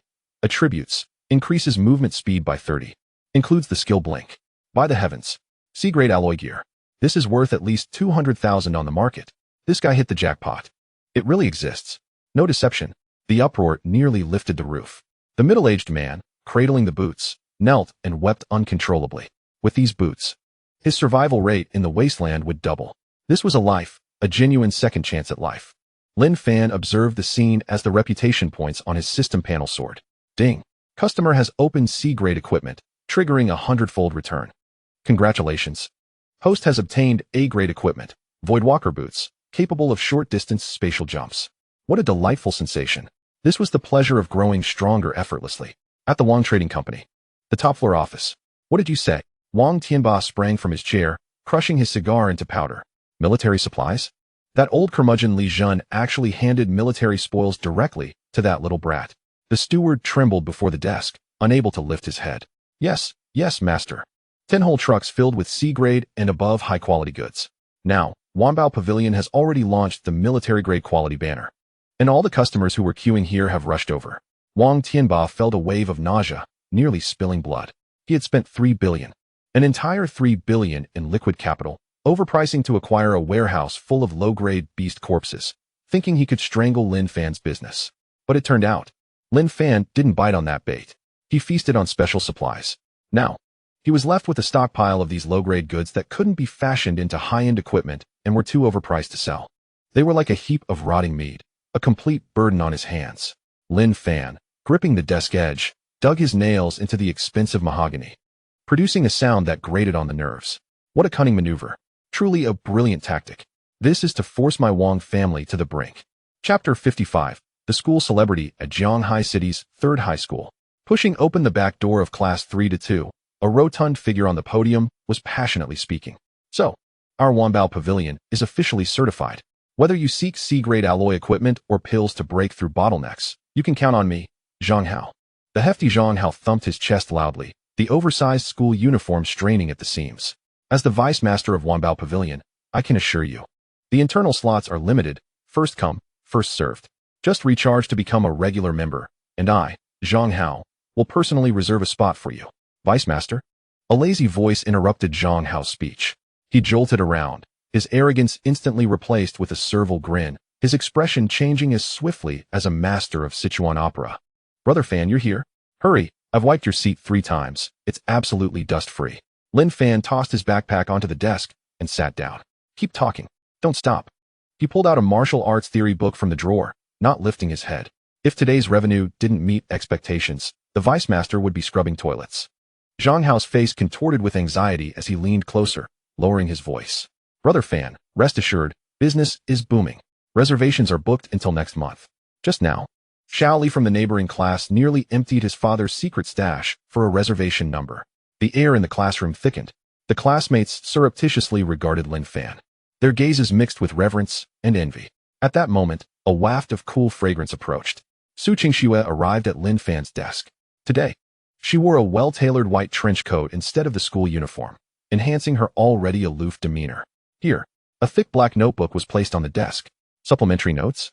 Attributes: increases movement speed by 30. Includes the skill Blink. By the heavens. C-grade alloy gear. This is worth at least 200,000 on the market. This guy hit the jackpot. It really exists. No deception. The uproar nearly lifted the roof. The middle-aged man, cradling the boots, knelt and wept uncontrollably. With these boots, his survival rate in the wasteland would double. This was a genuine second chance at life. Lin Fan observed the scene as the reputation points on his system panel soared. Ding. Customer has opened C-grade equipment, triggering a 100-fold return. Congratulations. Host has obtained A-grade equipment, Voidwalker boots, capable of short-distance spatial jumps. What a delightful sensation. This was the pleasure of growing stronger effortlessly. At the Wang Trading Company. The top-floor office. What did you say? Wang Tianba sprang from his chair, crushing his cigar into powder. Military supplies? That old curmudgeon Li Jun actually handed military spoils directly to that little brat. The steward trembled before the desk, unable to lift his head. Yes, master. 10 whole trucks filled with C-grade and above high-quality goods. Now, Wanbao Pavilion has already launched the military-grade quality banner. And all the customers who were queuing here have rushed over. Wang Tianba felt a wave of nausea, nearly spilling blood. He had spent 3 billion. An entire 3 billion in liquid capital, overpricing to acquire a warehouse full of low-grade beast corpses, thinking he could strangle Lin Fan's business. But it turned out, Lin Fan didn't bite on that bait. He feasted on special supplies. Now, he was left with a stockpile of these low-grade goods that couldn't be fashioned into high-end equipment and were too overpriced to sell. They were like a heap of rotting meat, a complete burden on his hands. Lin Fan, gripping the desk edge, dug his nails into the expensive mahogany, producing a sound that grated on the nerves. What a cunning maneuver. Truly a brilliant tactic. This is to force my Wang family to the brink. Chapter 55. The school celebrity at Jianghai City's third high school. Pushing open the back door of class 3-2, a rotund figure on the podium was passionately speaking. So, our Wanbao Pavilion is officially certified. Whether you seek C-grade alloy equipment or pills to break through bottlenecks, you can count on me, Zhang Hao. The hefty Zhang Hao thumped his chest loudly, the oversized school uniform straining at the seams. As the vice master of Wanbao Pavilion, I can assure you, the internal slots are limited, first come, first served. Just recharge to become a regular member, and I, Zhang Hao, will personally reserve a spot for you. Vice master? A lazy voice interrupted Zhang Hao's speech. He jolted around, his arrogance instantly replaced with a servile grin, his expression changing as swiftly as a master of Sichuan opera. Brother Fan, you're here? Hurry, I've wiped your seat 3 times. It's absolutely dust-free. Lin Fan tossed his backpack onto the desk and sat down. Keep talking. Don't stop. He pulled out a martial arts theory book from the drawer, not lifting his head. If today's revenue didn't meet expectations, the vice master would be scrubbing toilets. Zhang Hao's face contorted with anxiety as he leaned closer, lowering his voice. Brother Fan, rest assured, business is booming. Reservations are booked until next month. Just now, Xiao Li from the neighboring class nearly emptied his father's secret stash for a reservation number. The air in the classroom thickened. The classmates surreptitiously regarded Lin Fan. Their gazes mixed with reverence and envy. At that moment, a waft of cool fragrance approached. Su Qingxue arrived at Lin Fan's desk. Today, she wore a well-tailored white trench coat instead of the school uniform, enhancing her already aloof demeanor. Here, a thick black notebook was placed on the desk. Supplementary notes?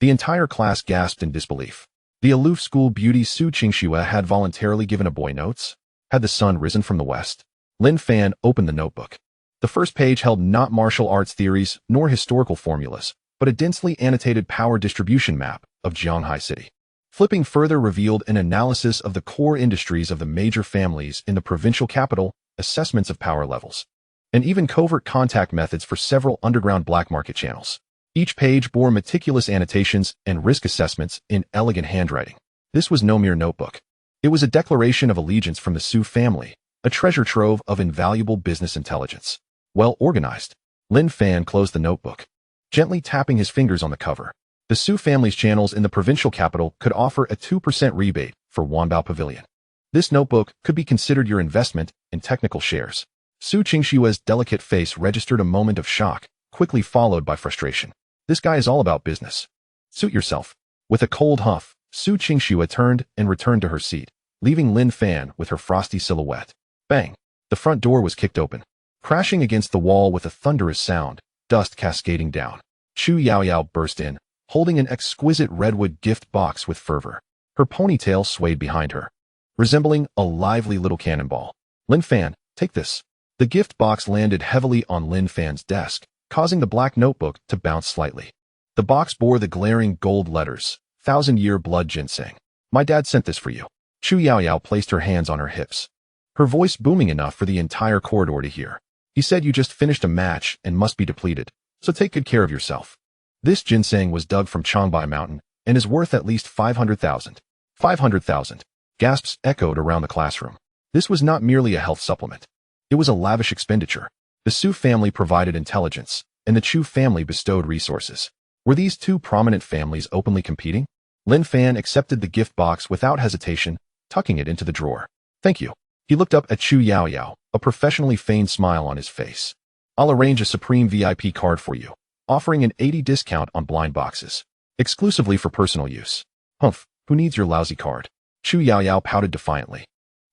The entire class gasped in disbelief. The aloof school beauty Su Qingxue had voluntarily given a boy notes? Had the sun risen from the west? Lin Fan opened the notebook. The first page held not martial arts theories nor historical formulas, but a densely annotated power distribution map of Jianghai City. Flipping further revealed an analysis of the core industries of the major families in the provincial capital, assessments of power levels, and even covert contact methods for several underground black market channels. Each page bore meticulous annotations and risk assessments in elegant handwriting. This was no mere notebook. It was a declaration of allegiance from the Su family, a treasure trove of invaluable business intelligence. Well organized. Lin Fan closed the notebook, gently tapping his fingers on the cover. The Su family's channels in the provincial capital could offer a 2% rebate for Wanbao Pavilion. This notebook could be considered your investment in technical shares. Su Qingxue's delicate face registered a moment of shock, quickly followed by frustration. This guy is all about business. Suit yourself. With a cold huff, Su Qingxue turned and returned to her seat, leaving Lin Fan with her frosty silhouette. Bang! The front door was kicked open, crashing against the wall with a thunderous sound, dust cascading down. Chu Yaoyao burst in, holding an exquisite redwood gift box with fervor. Her ponytail swayed behind her, resembling a lively little cannonball. Lin Fan, take this. The gift box landed heavily on Lin Fan's desk, causing the black notebook to bounce slightly. The box bore the glaring gold letters, 1,000-year blood ginseng. My dad sent this for you. Chu Yaoyao placed her hands on her hips, her voice booming enough for the entire corridor to hear. He said you just finished a match and must be depleted, so take good care of yourself. This ginseng was dug from Changbai Mountain and is worth at least 500,000. 500,000. Gasps echoed around the classroom. This was not merely a health supplement. It was a lavish expenditure. The Su family provided intelligence, and the Chu family bestowed resources. Were these two prominent families openly competing? Lin Fan accepted the gift box without hesitation, tucking it into the drawer. Thank you. He looked up at Chu Yaoyao, a professionally feigned smile on his face. I'll arrange a Supreme VIP card for you, offering an 80% discount on blind boxes, exclusively for personal use. Humph, who needs your lousy card? Chu Yaoyao pouted defiantly,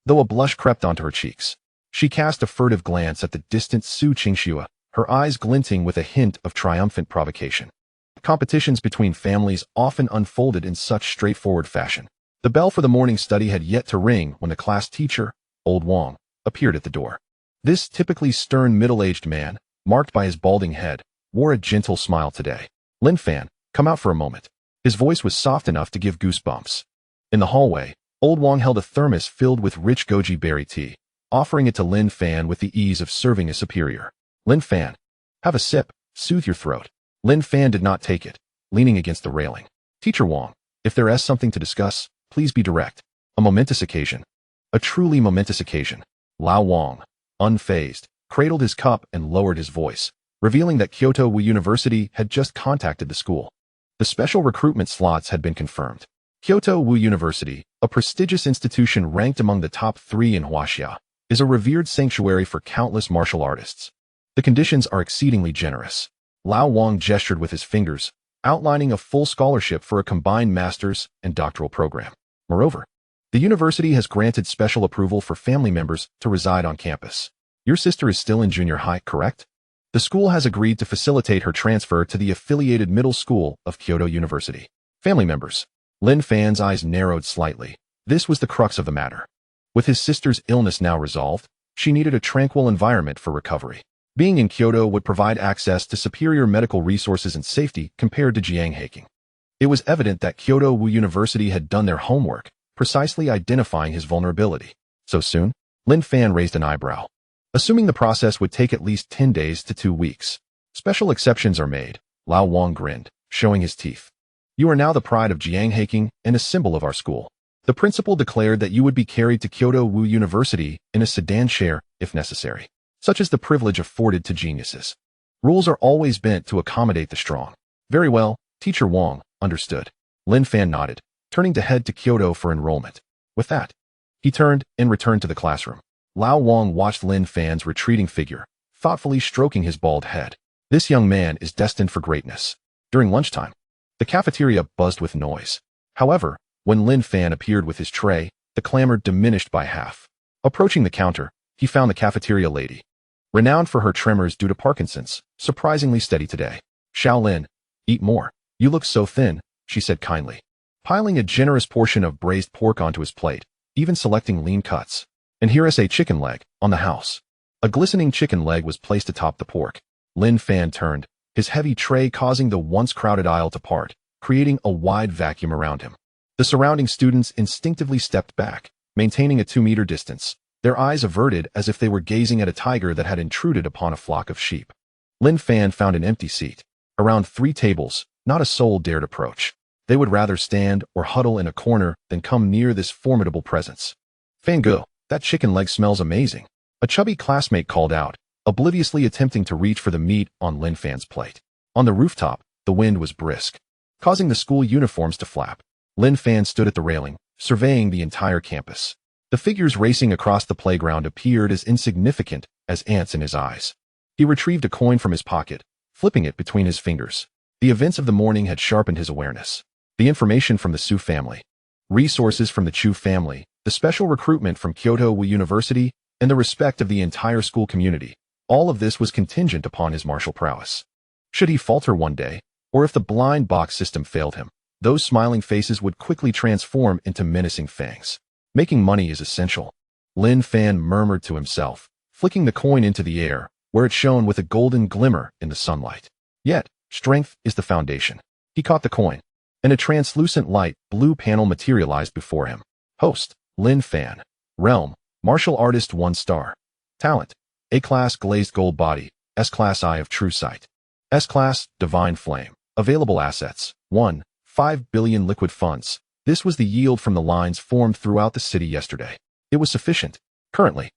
though a blush crept onto her cheeks. She cast a furtive glance at the distant Su Qingxue, her eyes glinting with a hint of triumphant provocation. Competitions between families often unfolded in such straightforward fashion. The bell for the morning study had yet to ring when the class teacher, Old Wang, appeared at the door. This typically stern middle-aged man, marked by his balding head, wore a gentle smile today. Lin Fan, come out for a moment. His voice was soft enough to give goosebumps. In the hallway, Old Wang held a thermos filled with rich goji berry tea, offering it to Lin Fan with the ease of serving a superior. Lin Fan, have a sip, soothe your throat. Lin Fan did not take it, leaning against the railing. Teacher Wang, if there is something to discuss, please be direct. A momentous occasion. A truly momentous occasion. Lao Wang, unfazed, cradled his cup and lowered his voice, revealing that Kyoto Wu University had just contacted the school. The special recruitment slots had been confirmed. Kyoto Wu University, a prestigious institution ranked among the top 3 in Huaxia, is a revered sanctuary for countless martial artists. The conditions are exceedingly generous. Lao Wang gestured with his fingers, outlining a full scholarship for a combined master's and doctoral program. Moreover, the university has granted special approval for family members to reside on campus. Your sister is still in junior high, correct? The school has agreed to facilitate her transfer to the affiliated middle school of Kyoto University. Family members. Lin Fan's eyes narrowed slightly. This was the crux of the matter. With his sister's illness now resolved, she needed a tranquil environment for recovery. Being in Kyoto would provide access to superior medical resources and safety compared to Jianghaking. It was evident that Kyoto Wu University had done their homework, precisely identifying his vulnerability. So soon? Lin Fan raised an eyebrow. Assuming the process would take at least 10 days to 2 weeks. Special exceptions are made. Lao Wang grinned, showing his teeth. You are now the pride of Jianghaking and a symbol of our school. The principal declared that you would be carried to Kyoto Wu University in a sedan chair, if necessary. Such is the privilege afforded to geniuses. Rules are always bent to accommodate the strong. Very well, Teacher Wang, understood. Lin Fan nodded, turning to head to Kyoto for enrollment. With that, he turned and returned to the classroom. Lao Wang watched Lin Fan's retreating figure, thoughtfully stroking his bald head. This young man is destined for greatness. During lunchtime, the cafeteria buzzed with noise. However, when Lin Fan appeared with his tray, the clamor diminished by half. Approaching the counter, he found the cafeteria lady, renowned for her tremors due to Parkinson's, surprisingly steady today. Shaolin, eat more. You look so thin, she said kindly, piling a generous portion of braised pork onto his plate, even selecting lean cuts. And here is a chicken leg, on the house. A glistening chicken leg was placed atop the pork. Lin Fan turned, his heavy tray causing the once crowded aisle to part, creating a wide vacuum around him. The surrounding students instinctively stepped back, maintaining a 2-meter distance, their eyes averted as if they were gazing at a tiger that had intruded upon a flock of sheep. Lin Fan found an empty seat. Around 3 tables, not a soul dared approach. They would rather stand or huddle in a corner than come near this formidable presence. Fangu, that chicken leg smells amazing. A chubby classmate called out, obliviously attempting to reach for the meat on Lin Fan's plate. On the rooftop, the wind was brisk, causing the school uniforms to flap. Lin Fan stood at the railing, surveying the entire campus. The figures racing across the playground appeared as insignificant as ants in his eyes. He retrieved a coin from his pocket, flipping it between his fingers. The events of the morning had sharpened his awareness. The information from the Su family, resources from the Chu family, the special recruitment from Kyoto Wu University, and the respect of the entire school community. All of this was contingent upon his martial prowess. Should he falter one day, or if the blind box system failed him, those smiling faces would quickly transform into menacing fangs. Making money is essential, Lin Fan murmured to himself, flicking the coin into the air, where it shone with a golden glimmer in the sunlight. Yet, strength is the foundation. He caught the coin, and a translucent light blue panel materialized before him. Host, Lin Fan. Realm, martial artist 1 star. Talent, A-class glazed gold body, S-class eye of true sight. S-class, divine flame. Available assets, 1, 5 billion liquid funds. This was the yield from the lines formed throughout the city yesterday. It was sufficient. Currently,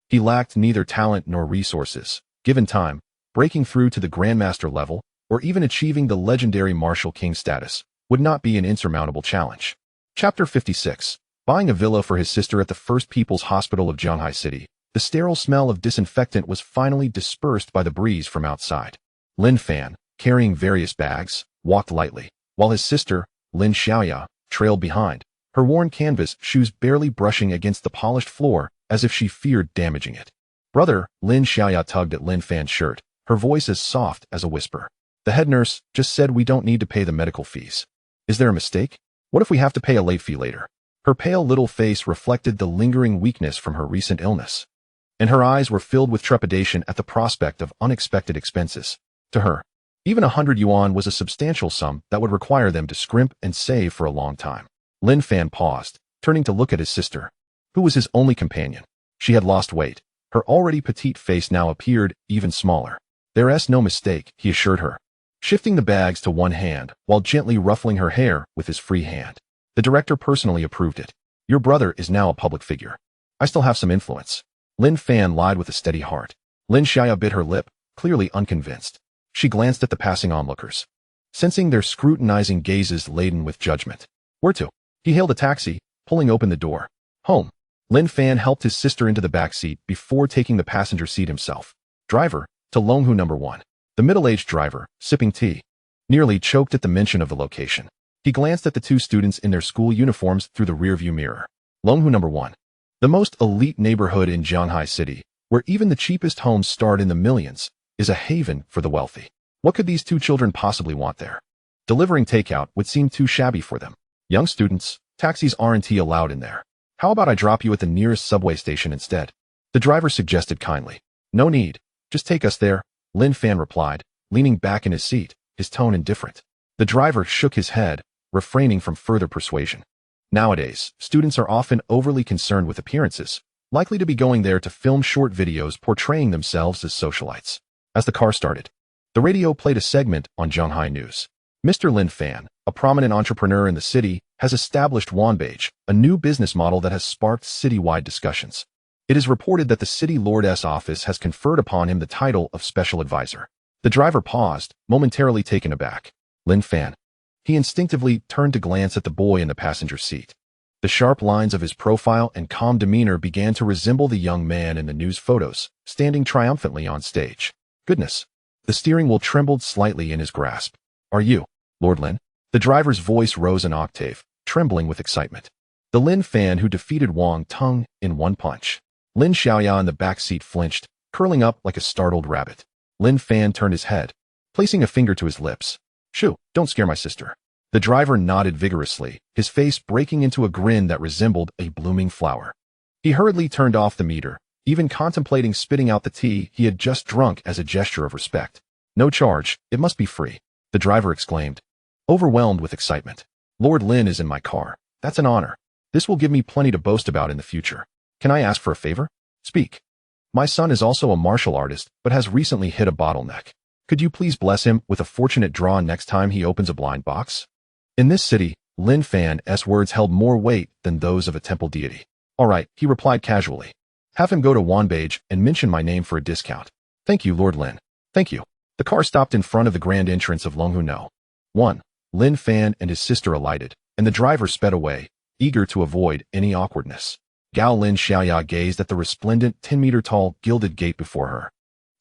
he lacked neither talent nor resources. Given time, breaking through to the Grandmaster level, or even achieving the legendary Martial King status, would not be an insurmountable challenge. Chapter 56. Buying a villa for his sister at the First People's Hospital of Zhanghai City, the sterile smell of disinfectant was finally dispersed by the breeze from outside. Lin Fan, carrying various bags, walked lightly, while his sister, Lin Xiaoya, trailed behind, her worn canvas shoes barely brushing against the polished floor as if she feared damaging it. Brother, Lin Xiaoya tugged at Lin Fan's shirt, her voice as soft as a whisper. The head nurse just said we don't need to pay the medical fees. Is there a mistake? What if we have to pay a late fee later? Her pale little face reflected the lingering weakness from her recent illness, and her eyes were filled with trepidation at the prospect of unexpected expenses. To her, even 100 yuan was a substantial sum that would require them to scrimp and save for a long time. Lin Fan paused, turning to look at his sister, who was his only companion. She had lost weight. Her already petite face now appeared even smaller. There's no mistake, he assured her, shifting the bags to one hand while gently ruffling her hair with his free hand. The director personally approved it. Your brother is now a public figure. I still have some influence. Lin Fan lied with a steady heart. Lin Xiaoya bit her lip, clearly unconvinced. She glanced at the passing onlookers, sensing their scrutinizing gazes laden with judgment. Where to? He hailed a taxi, pulling open the door. Home. Lin Fan helped his sister into the back seat before taking the passenger seat himself. Driver, to Longhu number 1. The middle-aged driver, sipping tea, nearly choked at the mention of the location. He glanced at the 2 students in their school uniforms through the rearview mirror. Longhu number 1. The most elite neighborhood in Zhanghai City, where even the cheapest homes start in the millions, is a haven for the wealthy. What could these 2 children possibly want there? Delivering takeout would seem too shabby for them. Young students, taxis aren't allowed in there. How about I drop you at the nearest subway station instead? The driver suggested kindly. No need. Just take us there, Lin Fan replied, leaning back in his seat, his tone indifferent. The driver shook his head, refraining from further persuasion. Nowadays, students are often overly concerned with appearances, likely to be going there to film short videos portraying themselves as socialites. As the car started, the radio played a segment on Zhanghai News. Mr. Lin Fan, a prominent entrepreneur in the city, has established Wanbage, a new business model that has sparked citywide discussions. It is reported that the city lord's office has conferred upon him the title of special advisor. The driver paused, momentarily taken aback. Lin Fan. He instinctively turned to glance at the boy in the passenger seat. The sharp lines of his profile and calm demeanor began to resemble the young man in the news photos, standing triumphantly on stage. Goodness. The steering wheel trembled slightly in his grasp. Are you, Lord Lin? The driver's voice rose an octave, trembling with excitement. The Lin Fan who defeated Wang Tung in one punch. Lin Xiaoya in the back seat flinched, curling up like a startled rabbit. Lin Fan turned his head, placing a finger to his lips. Shoo, don't scare my sister. The driver nodded vigorously, his face breaking into a grin that resembled a blooming flower. He hurriedly turned off the meter, even contemplating spitting out the tea he had just drunk as a gesture of respect. No charge, it must be free, the driver exclaimed, overwhelmed with excitement. Lord Lin is in my car. That's an honor. This will give me plenty to boast about in the future. Can I ask for a favor? Speak. My son is also a martial artist, but has recently hit a bottleneck. Could you please bless him with a fortunate draw next time he opens a blind box? In this city, Lin Fan's words held more weight than those of a temple deity. All right, he replied casually. Have him go to Wanbage and mention my name for a discount. Thank you, Lord Lin. Thank you. The car stopped in front of the grand entrance of Longhu No. 1. Lin Fan and his sister alighted, and the driver sped away, eager to avoid any awkwardness. Gao Lin Xiaoya gazed at the resplendent 10-meter-tall gilded gate before her,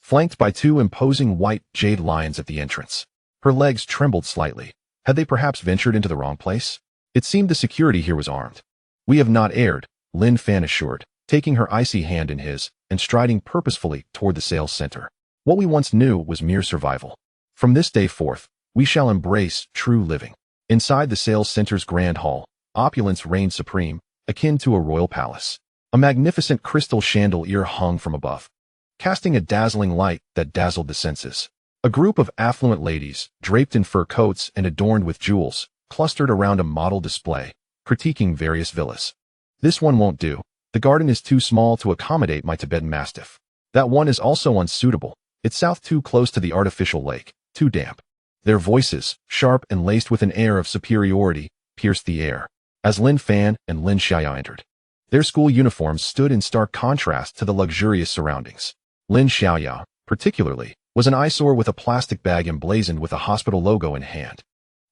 flanked by 2 imposing white jade lions at the entrance. Her legs trembled slightly. Had they perhaps ventured into the wrong place? It seemed the security here was armed. We have not erred, Lin Fan assured, taking her icy hand in his and striding purposefully toward the sales center. What we once knew was mere survival. From this day forth, we shall embrace true living. Inside the sales center's grand hall, opulence reigned supreme, akin to a royal palace. A magnificent crystal chandelier hung from above, casting a dazzling light that dazzled the senses. A group of affluent ladies, draped in fur coats and adorned with jewels, clustered around a model display, critiquing various villas. This one won't do. The garden is too small to accommodate my Tibetan Mastiff. That one is also unsuitable. It's south too close to the artificial lake, too damp. Their voices, sharp and laced with an air of superiority, pierced the air as Lin Fan and Lin Xiaoya entered. Their school uniforms stood in stark contrast to the luxurious surroundings. Lin Xiaoya, particularly, was an eyesore with a plastic bag emblazoned with a hospital logo in hand.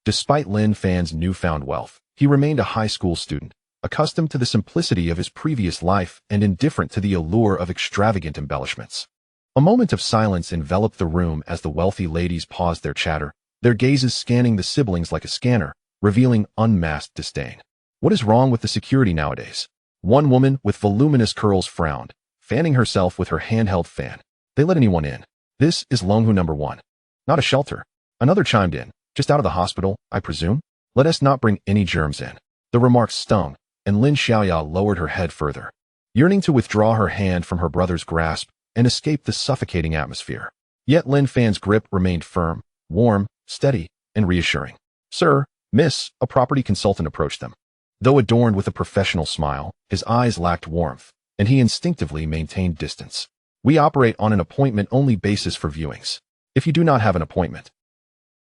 Despite Lin Fan's newfound wealth, he remained a high school student, accustomed to the simplicity of his previous life and indifferent to the allure of extravagant embellishments. A moment of silence enveloped the room as the wealthy ladies paused their chatter, their gazes scanning the siblings like a scanner, revealing unmasked disdain. What is wrong with the security nowadays? One woman with voluminous curls frowned, fanning herself with her handheld fan. They let anyone in. This is Longhu number 1. Not a shelter. Another chimed in. Just out of the hospital, I presume? Let us not bring any germs in. The remark stung, and Lin Xiaoya lowered her head further, yearning to withdraw her hand from her brother's grasp and escape the suffocating atmosphere. Yet Lin Fan's grip remained firm, warm, steady, and reassuring. Sir, Miss, a property consultant approached them. Though adorned with a professional smile, his eyes lacked warmth, and he instinctively maintained distance. We operate on an appointment-only basis for viewings. If you do not have an appointment.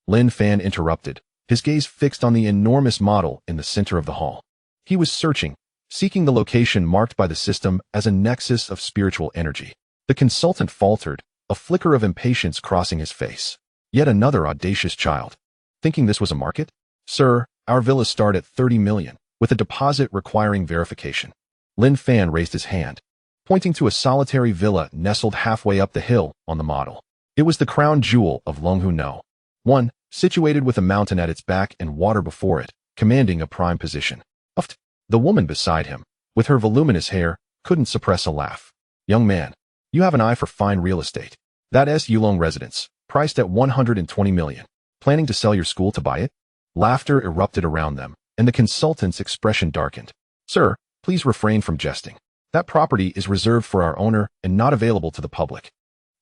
Lin Fan interrupted, his gaze fixed on the enormous model in the center of the hall. He was searching, seeking the location marked by the system as a nexus of spiritual energy. The consultant faltered, a flicker of impatience crossing his face. Yet another audacious child. Thinking this was a market? Sir, our villas start at 30 million, with a deposit requiring verification. Lin Fan raised his hand, pointing to a solitary villa nestled halfway up the hill on the model. It was the crown jewel of Longhu No. 1, situated with a mountain at its back and water before it, commanding a prime position. Uft. The woman beside him, with her voluminous hair, couldn't suppress a laugh. Young man, you have an eye for fine real estate. That S. Yulong residence, priced at 120 million. Planning to sell your school to buy it? Laughter erupted around them, and the consultant's expression darkened. Sir, please refrain from jesting. That property is reserved for our owner and not available to the public.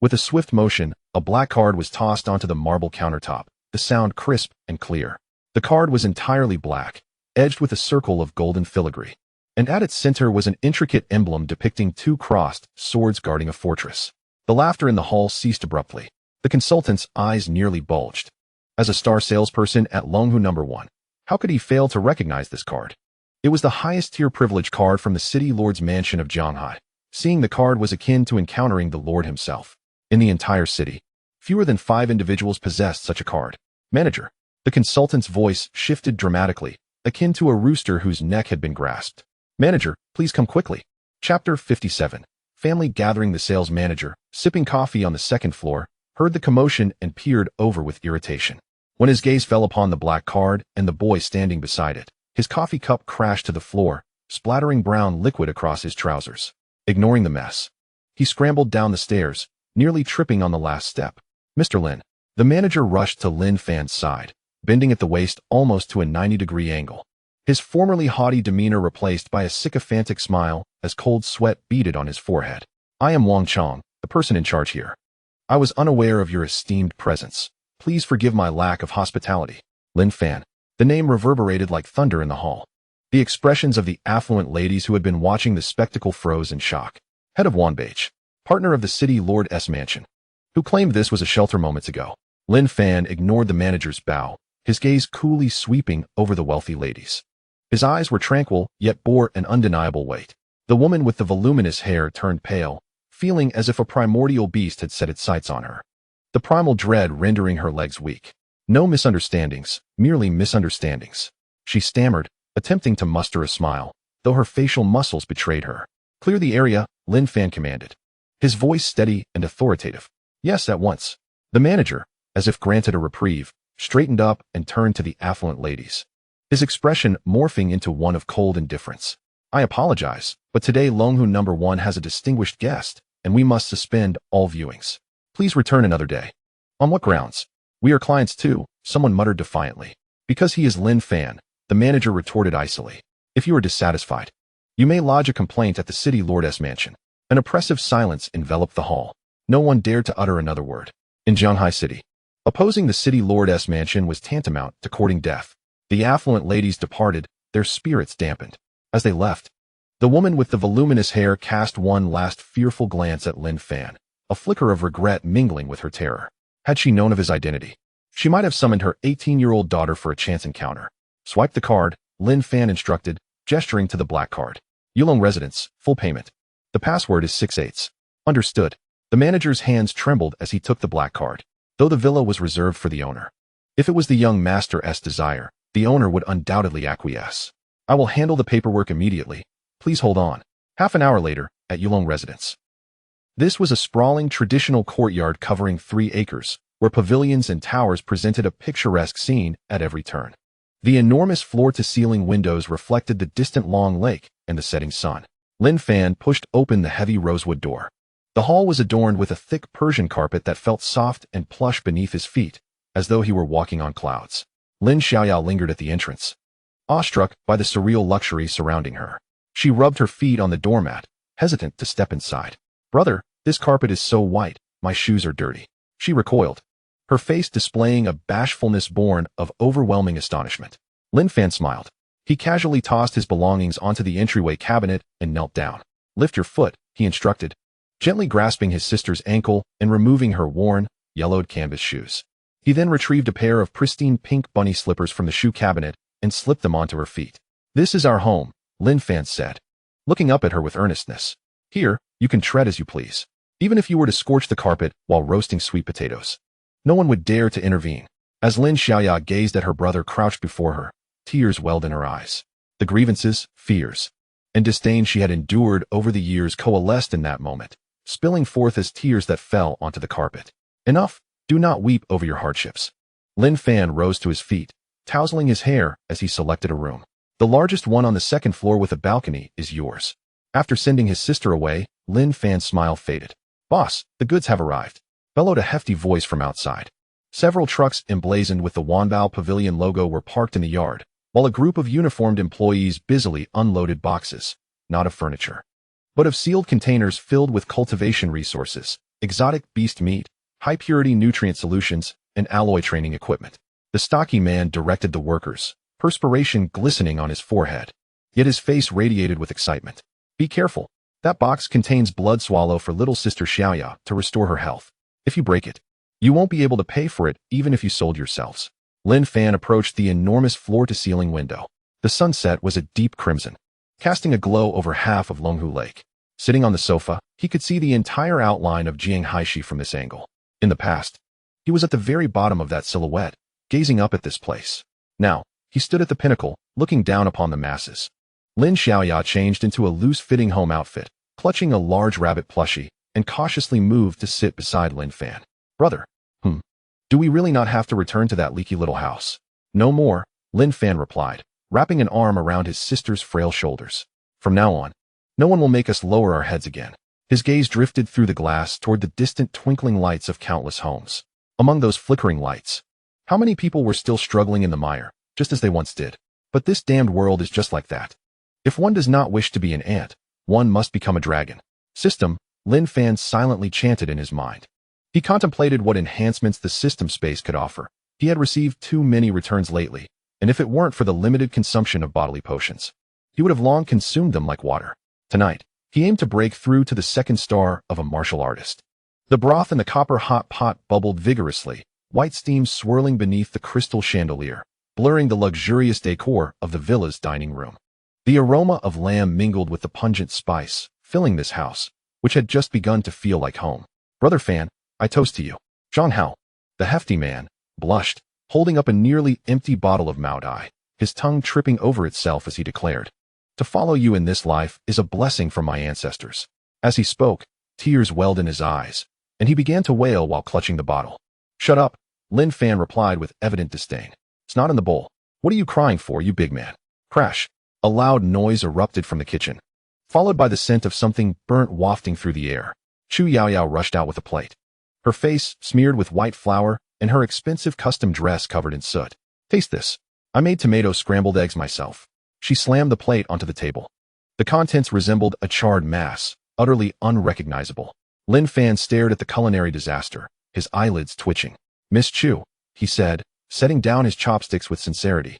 With a swift motion, a black card was tossed onto the marble countertop, the sound crisp and clear. The card was entirely black, edged with a circle of golden filigree, and at its center was an intricate emblem depicting 2 crossed swords guarding a fortress. The laughter in the hall ceased abruptly. The consultant's eyes nearly bulged. As a star salesperson at Longhu number 1, how could he fail to recognize this card? It was the highest-tier privilege card from the city lord's mansion of Zhanghai. Seeing the card was akin to encountering the lord himself. In the entire city, fewer than 5 individuals possessed such a card. Manager. The consultant's voice shifted dramatically, akin to a rooster whose neck had been grasped. Manager, please come quickly. Chapter 57. Family gathering. The sales manager, sipping coffee on the second floor, heard the commotion and peered over with irritation. When his gaze fell upon the black card and the boy standing beside it, his coffee cup crashed to the floor, splattering brown liquid across his trousers. Ignoring the mess, he scrambled down the stairs, nearly tripping on the last step. Mr. Lin. The manager rushed to Lin Fan's side, bending at the waist almost to a 90-degree angle. His formerly haughty demeanor replaced by a sycophantic smile as cold sweat beaded on his forehead. I am Wang Chong, the person in charge here. I was unaware of your esteemed presence. Please forgive my lack of hospitality. Lin Fan. The name reverberated like thunder in the hall. The expressions of the affluent ladies who had been watching the spectacle froze in shock. Head of Wanbage, partner of the city lord's mansion, who claimed this was a shelter moments ago. Lin Fan ignored the manager's bow, his gaze coolly sweeping over the wealthy ladies. His eyes were tranquil, yet bore an undeniable weight. The woman with the voluminous hair turned pale, feeling as if a primordial beast had set its sights on her. The primal dread rendering her legs weak. No misunderstandings, merely misunderstandings. She stammered, attempting to muster a smile, though her facial muscles betrayed her. Clear the area, Lin Fan commanded, his voice steady and authoritative. Yes, at once. The manager, as if granted a reprieve, straightened up and turned to the affluent ladies, his expression morphing into one of cold indifference. I apologize, but today Longhu number 1 has a distinguished guest, and we must suspend all viewings. Please return another day. On what grounds? We are clients too, someone muttered defiantly. Because he is Lin Fan, the manager retorted icily. If you are dissatisfied, you may lodge a complaint at the city lord's mansion. An oppressive silence enveloped the hall. No one dared to utter another word. In Shanghai City, opposing the city lord's mansion was tantamount to courting death. The affluent ladies departed, their spirits dampened. As they left, the woman with the voluminous hair cast one last fearful glance at Lin Fan, a flicker of regret mingling with her terror. Had she known of his identity, she might have summoned her 18-year-old daughter for a chance encounter. Swipe the card, Lin Fan instructed, gesturing to the black card. Yulong residence, full payment. The password is 6/8. Understood. The manager's hands trembled as he took the black card, though the villa was reserved for the owner. If it was the young master's desire, the owner would undoubtedly acquiesce. I will handle the paperwork immediately. Please hold on. Half an hour later, at Yulong residence. This was a sprawling traditional courtyard covering 3 acres, where pavilions and towers presented a picturesque scene at every turn. The enormous floor-to-ceiling windows reflected the distant Long Lake and the setting sun. Lin Fan pushed open the heavy rosewood door. The hall was adorned with a thick Persian carpet that felt soft and plush beneath his feet, as though he were walking on clouds. Lin Xiaoyao lingered at the entrance, awestruck by the surreal luxury surrounding her. She rubbed her feet on the doormat, hesitant to step inside. Brother, this carpet is so white, my shoes are dirty. She recoiled, her face displaying a bashfulness born of overwhelming astonishment. Lin Fan smiled. He casually tossed his belongings onto the entryway cabinet and knelt down. Lift your foot, he instructed, gently grasping his sister's ankle and removing her worn, yellowed canvas shoes. He then retrieved a pair of pristine pink bunny slippers from the shoe cabinet and slipped them onto her feet. This is our home, Lin Fan said, looking up at her with earnestness. Here, you can tread as you please, even if you were to scorch the carpet while roasting sweet potatoes. No one would dare to intervene. As Lin Xiaoya gazed at her brother crouched before her, tears welled in her eyes. The grievances, fears, and disdain she had endured over the years coalesced in that moment, spilling forth as tears that fell onto the carpet. Enough, do not weep over your hardships. Lin Fan rose to his feet, tousling his hair as he selected a room. The largest one on the second floor with a balcony is yours. After sending his sister away, Lin Fan's smile faded. Boss, the goods have arrived, bellowed a hefty voice from outside. Several trucks emblazoned with the Wanbao Pavilion logo were parked in the yard, while a group of uniformed employees busily unloaded boxes, not of furniture, but of sealed containers filled with cultivation resources, exotic beast meat, high-purity nutrient solutions, and alloy training equipment. The stocky man directed the workers, perspiration glistening on his forehead, yet his face radiated with excitement. Be careful. That box contains blood swallow for little sister Xiaoya to restore her health. If you break it, you won't be able to pay for it even if you sold yourselves. Lin Fan approached the enormous floor-to-ceiling window. The sunset was a deep crimson, casting a glow over half of Longhu Lake. Sitting on the sofa, he could see the entire outline of Jianghaishi from this angle. In the past, he was at the very bottom of that silhouette, gazing up at this place. Now, he stood at the pinnacle, looking down upon the masses. Lin Xiaoya changed into a loose-fitting home outfit, clutching a large rabbit plushie, and cautiously moved to sit beside Lin Fan. Brother, do we really not have to return to that leaky little house? No more, Lin Fan replied, wrapping an arm around his sister's frail shoulders. From now on, no one will make us lower our heads again. His gaze drifted through the glass toward the distant twinkling lights of countless homes. Among those flickering lights, how many people were still struggling in the mire, just as they once did? But this damned world is just like that. If one does not wish to be an ant, one must become a dragon. System, Lin Fan silently chanted in his mind. He contemplated what enhancements the system space could offer. He had received too many returns lately, and if it weren't for the limited consumption of bodily potions, he would have long consumed them like water. Tonight, he aimed to break through to the second star of a martial artist. The broth in the copper-hot pot bubbled vigorously, white steam swirling beneath the crystal chandelier, blurring the luxurious decor of the villa's dining room. The aroma of lamb mingled with the pungent spice, filling this house, which had just begun to feel like home. Brother Fan, I toast to you. Zhang Hao, the hefty man, blushed, holding up a nearly empty bottle of Mao Dai, his tongue tripping over itself as he declared, to follow you in this life is a blessing from my ancestors. As he spoke, tears welled in his eyes, and he began to wail while clutching the bottle. Shut up, Lin Fan replied with evident disdain. It's not in the bowl. What are you crying for, you big man? Crash. A loud noise erupted from the kitchen, followed by the scent of something burnt wafting through the air. Chu Yaoyao rushed out with a plate, her face smeared with white flour and her expensive custom dress covered in soot. Taste this. I made tomato scrambled eggs myself. She slammed the plate onto the table. The contents resembled a charred mass, utterly unrecognizable. Lin Fan stared at the culinary disaster, his eyelids twitching. Miss Chu, he said, setting down his chopsticks with sincerity.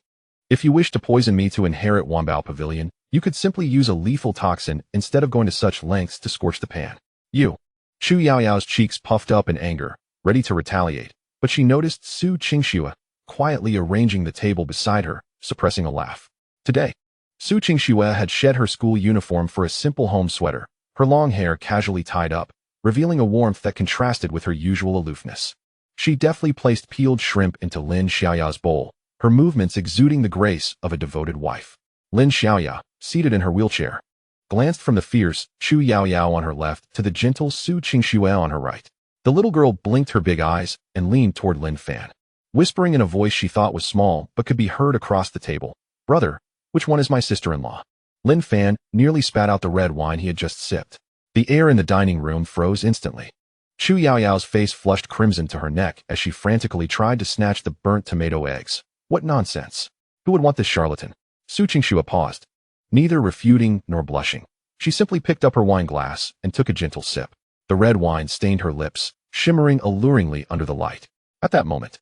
If you wish to poison me to inherit Wanbao Pavilion, you could simply use a lethal toxin instead of going to such lengths to scorch the pan. You. Chu Yaoyao's cheeks puffed up in anger, ready to retaliate, but she noticed Su Qingxue quietly arranging the table beside her, suppressing a laugh. Today, Su Qingxue had shed her school uniform for a simple home sweater, her long hair casually tied up, revealing a warmth that contrasted with her usual aloofness. She deftly placed peeled shrimp into Lin Xiaoyao's bowl, her movements exuding the grace of a devoted wife. Lin Xiaoya, seated in her wheelchair, glanced from the fierce Chu Yaoyao on her left to the gentle Su Qingxue on her right. The little girl blinked her big eyes and leaned toward Lin Fan, whispering in a voice she thought was small but could be heard across the table. Brother, which one is my sister-in-law? Lin Fan nearly spat out the red wine he had just sipped. The air in the dining room froze instantly. Chu Yaoyao's face flushed crimson to her neck as she frantically tried to snatch the burnt tomato eggs. What nonsense! Who would want this charlatan? Su Qingxue paused, neither refuting nor blushing. She simply picked up her wine glass and took a gentle sip. The red wine stained her lips, shimmering alluringly under the light. At that moment,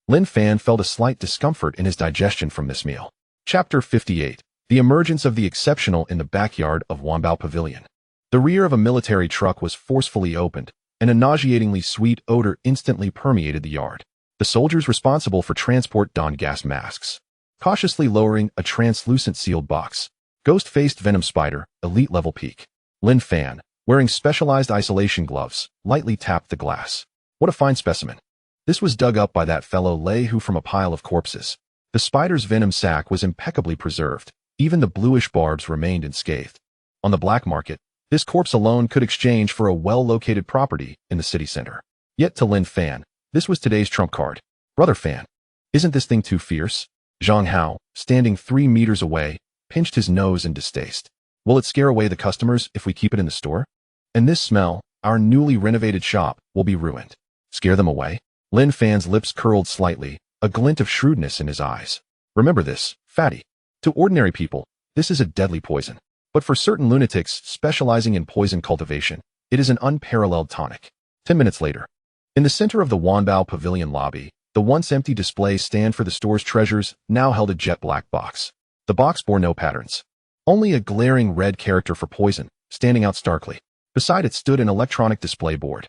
Lin Fan felt a slight discomfort in his digestion from this meal. Chapter 58. The emergence of the exceptional in the backyard of Wanbao Pavilion. The rear of a military truck was forcefully opened, and a nauseatingly sweet odor instantly permeated the yard. The soldiers responsible for transport donned gas masks, cautiously lowering a translucent sealed box. Ghost-faced venom spider, elite level peak. Lin Fan, wearing specialized isolation gloves, lightly tapped the glass. What a fine specimen. This was dug up by that fellow Lei Hu from a pile of corpses. The spider's venom sac was impeccably preserved. Even the bluish barbs remained unscathed. On the black market, this corpse alone could exchange for a well-located property in the city center. Yet to Lin Fan, this was today's trump card. Brother Fan, isn't this thing too fierce? Zhang Hao, standing 3 meters away, pinched his nose in distaste. Will it scare away the customers if we keep it in the store? And this smell, our newly renovated shop, will be ruined. Scare them away? Lin Fan's lips curled slightly, a glint of shrewdness in his eyes. Remember this, fatty. To ordinary people, this is a deadly poison. But for certain lunatics specializing in poison cultivation, it is an unparalleled tonic. 10 minutes later, in the center of the Wanbao Pavilion lobby, the once empty display stand for the store's treasures now held a jet black box. The box bore no patterns. Only a glaring red character for poison, standing out starkly. Beside it stood an electronic display board.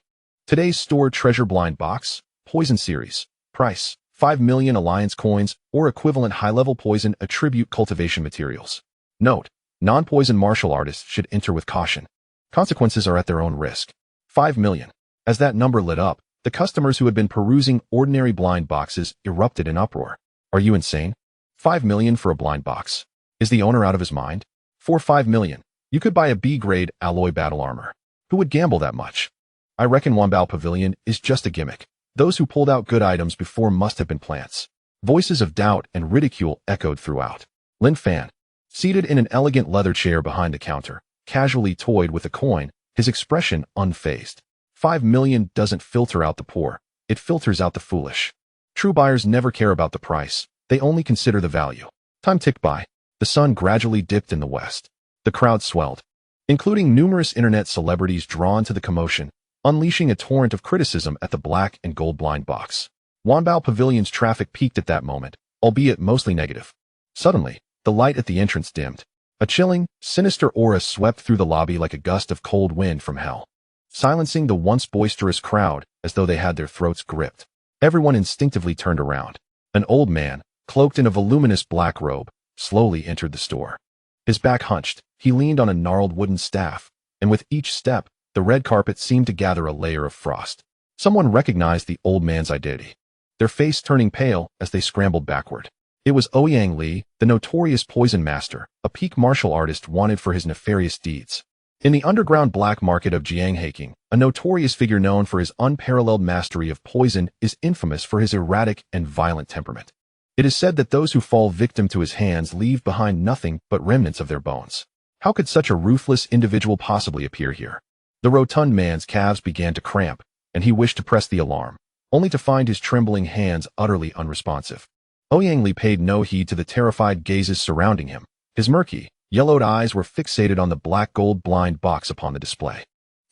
Today's store treasure blind box, Poison Series. Price, 5 million Alliance coins or equivalent high-level poison attribute cultivation materials. Note, non-poison martial artists should enter with caution. Consequences are at their own risk. 5 million. As that number lit up, the customers who had been perusing ordinary blind boxes erupted in uproar. Are you insane? 5 million for a blind box. Is the owner out of his mind? For 5 million, you could buy a B-grade alloy battle armor. Who would gamble that much? I reckon Wanbao Pavilion is just a gimmick. Those who pulled out good items before must have been plants. Voices of doubt and ridicule echoed throughout. Lin Fan, seated in an elegant leather chair behind the counter, casually toyed with a coin, his expression unfazed. 5 million doesn't filter out the poor, it filters out the foolish. True buyers never care about the price, they only consider the value. Time ticked by. The sun gradually dipped in the west. The crowd swelled, including numerous internet celebrities drawn to the commotion, unleashing a torrent of criticism at the black and gold blind box. Wanbao Pavilion's traffic peaked at that moment, albeit mostly negative. Suddenly, the light at the entrance dimmed. A chilling, sinister aura swept through the lobby like a gust of cold wind from hell, silencing the once boisterous crowd as though they had their throats gripped. Everyone instinctively turned around. An old man, cloaked in a voluminous black robe, slowly entered the store. His back hunched, he leaned on a gnarled wooden staff, and with each step, the red carpet seemed to gather a layer of frost. Someone recognized the old man's identity, their face turning pale as they scrambled backward. It was Ouyang Li, the notorious poison master, a peak martial artist wanted for his nefarious deeds. In the underground black market of Jianghaking, a notorious figure known for his unparalleled mastery of poison is infamous for his erratic and violent temperament. It is said that those who fall victim to his hands leave behind nothing but remnants of their bones. How could such a ruthless individual possibly appear here? The rotund man's calves began to cramp, and he wished to press the alarm, only to find his trembling hands utterly unresponsive. Ouyang paid no heed to the terrified gazes surrounding him. His murky, yellowed eyes were fixated on the black gold blind box upon the display.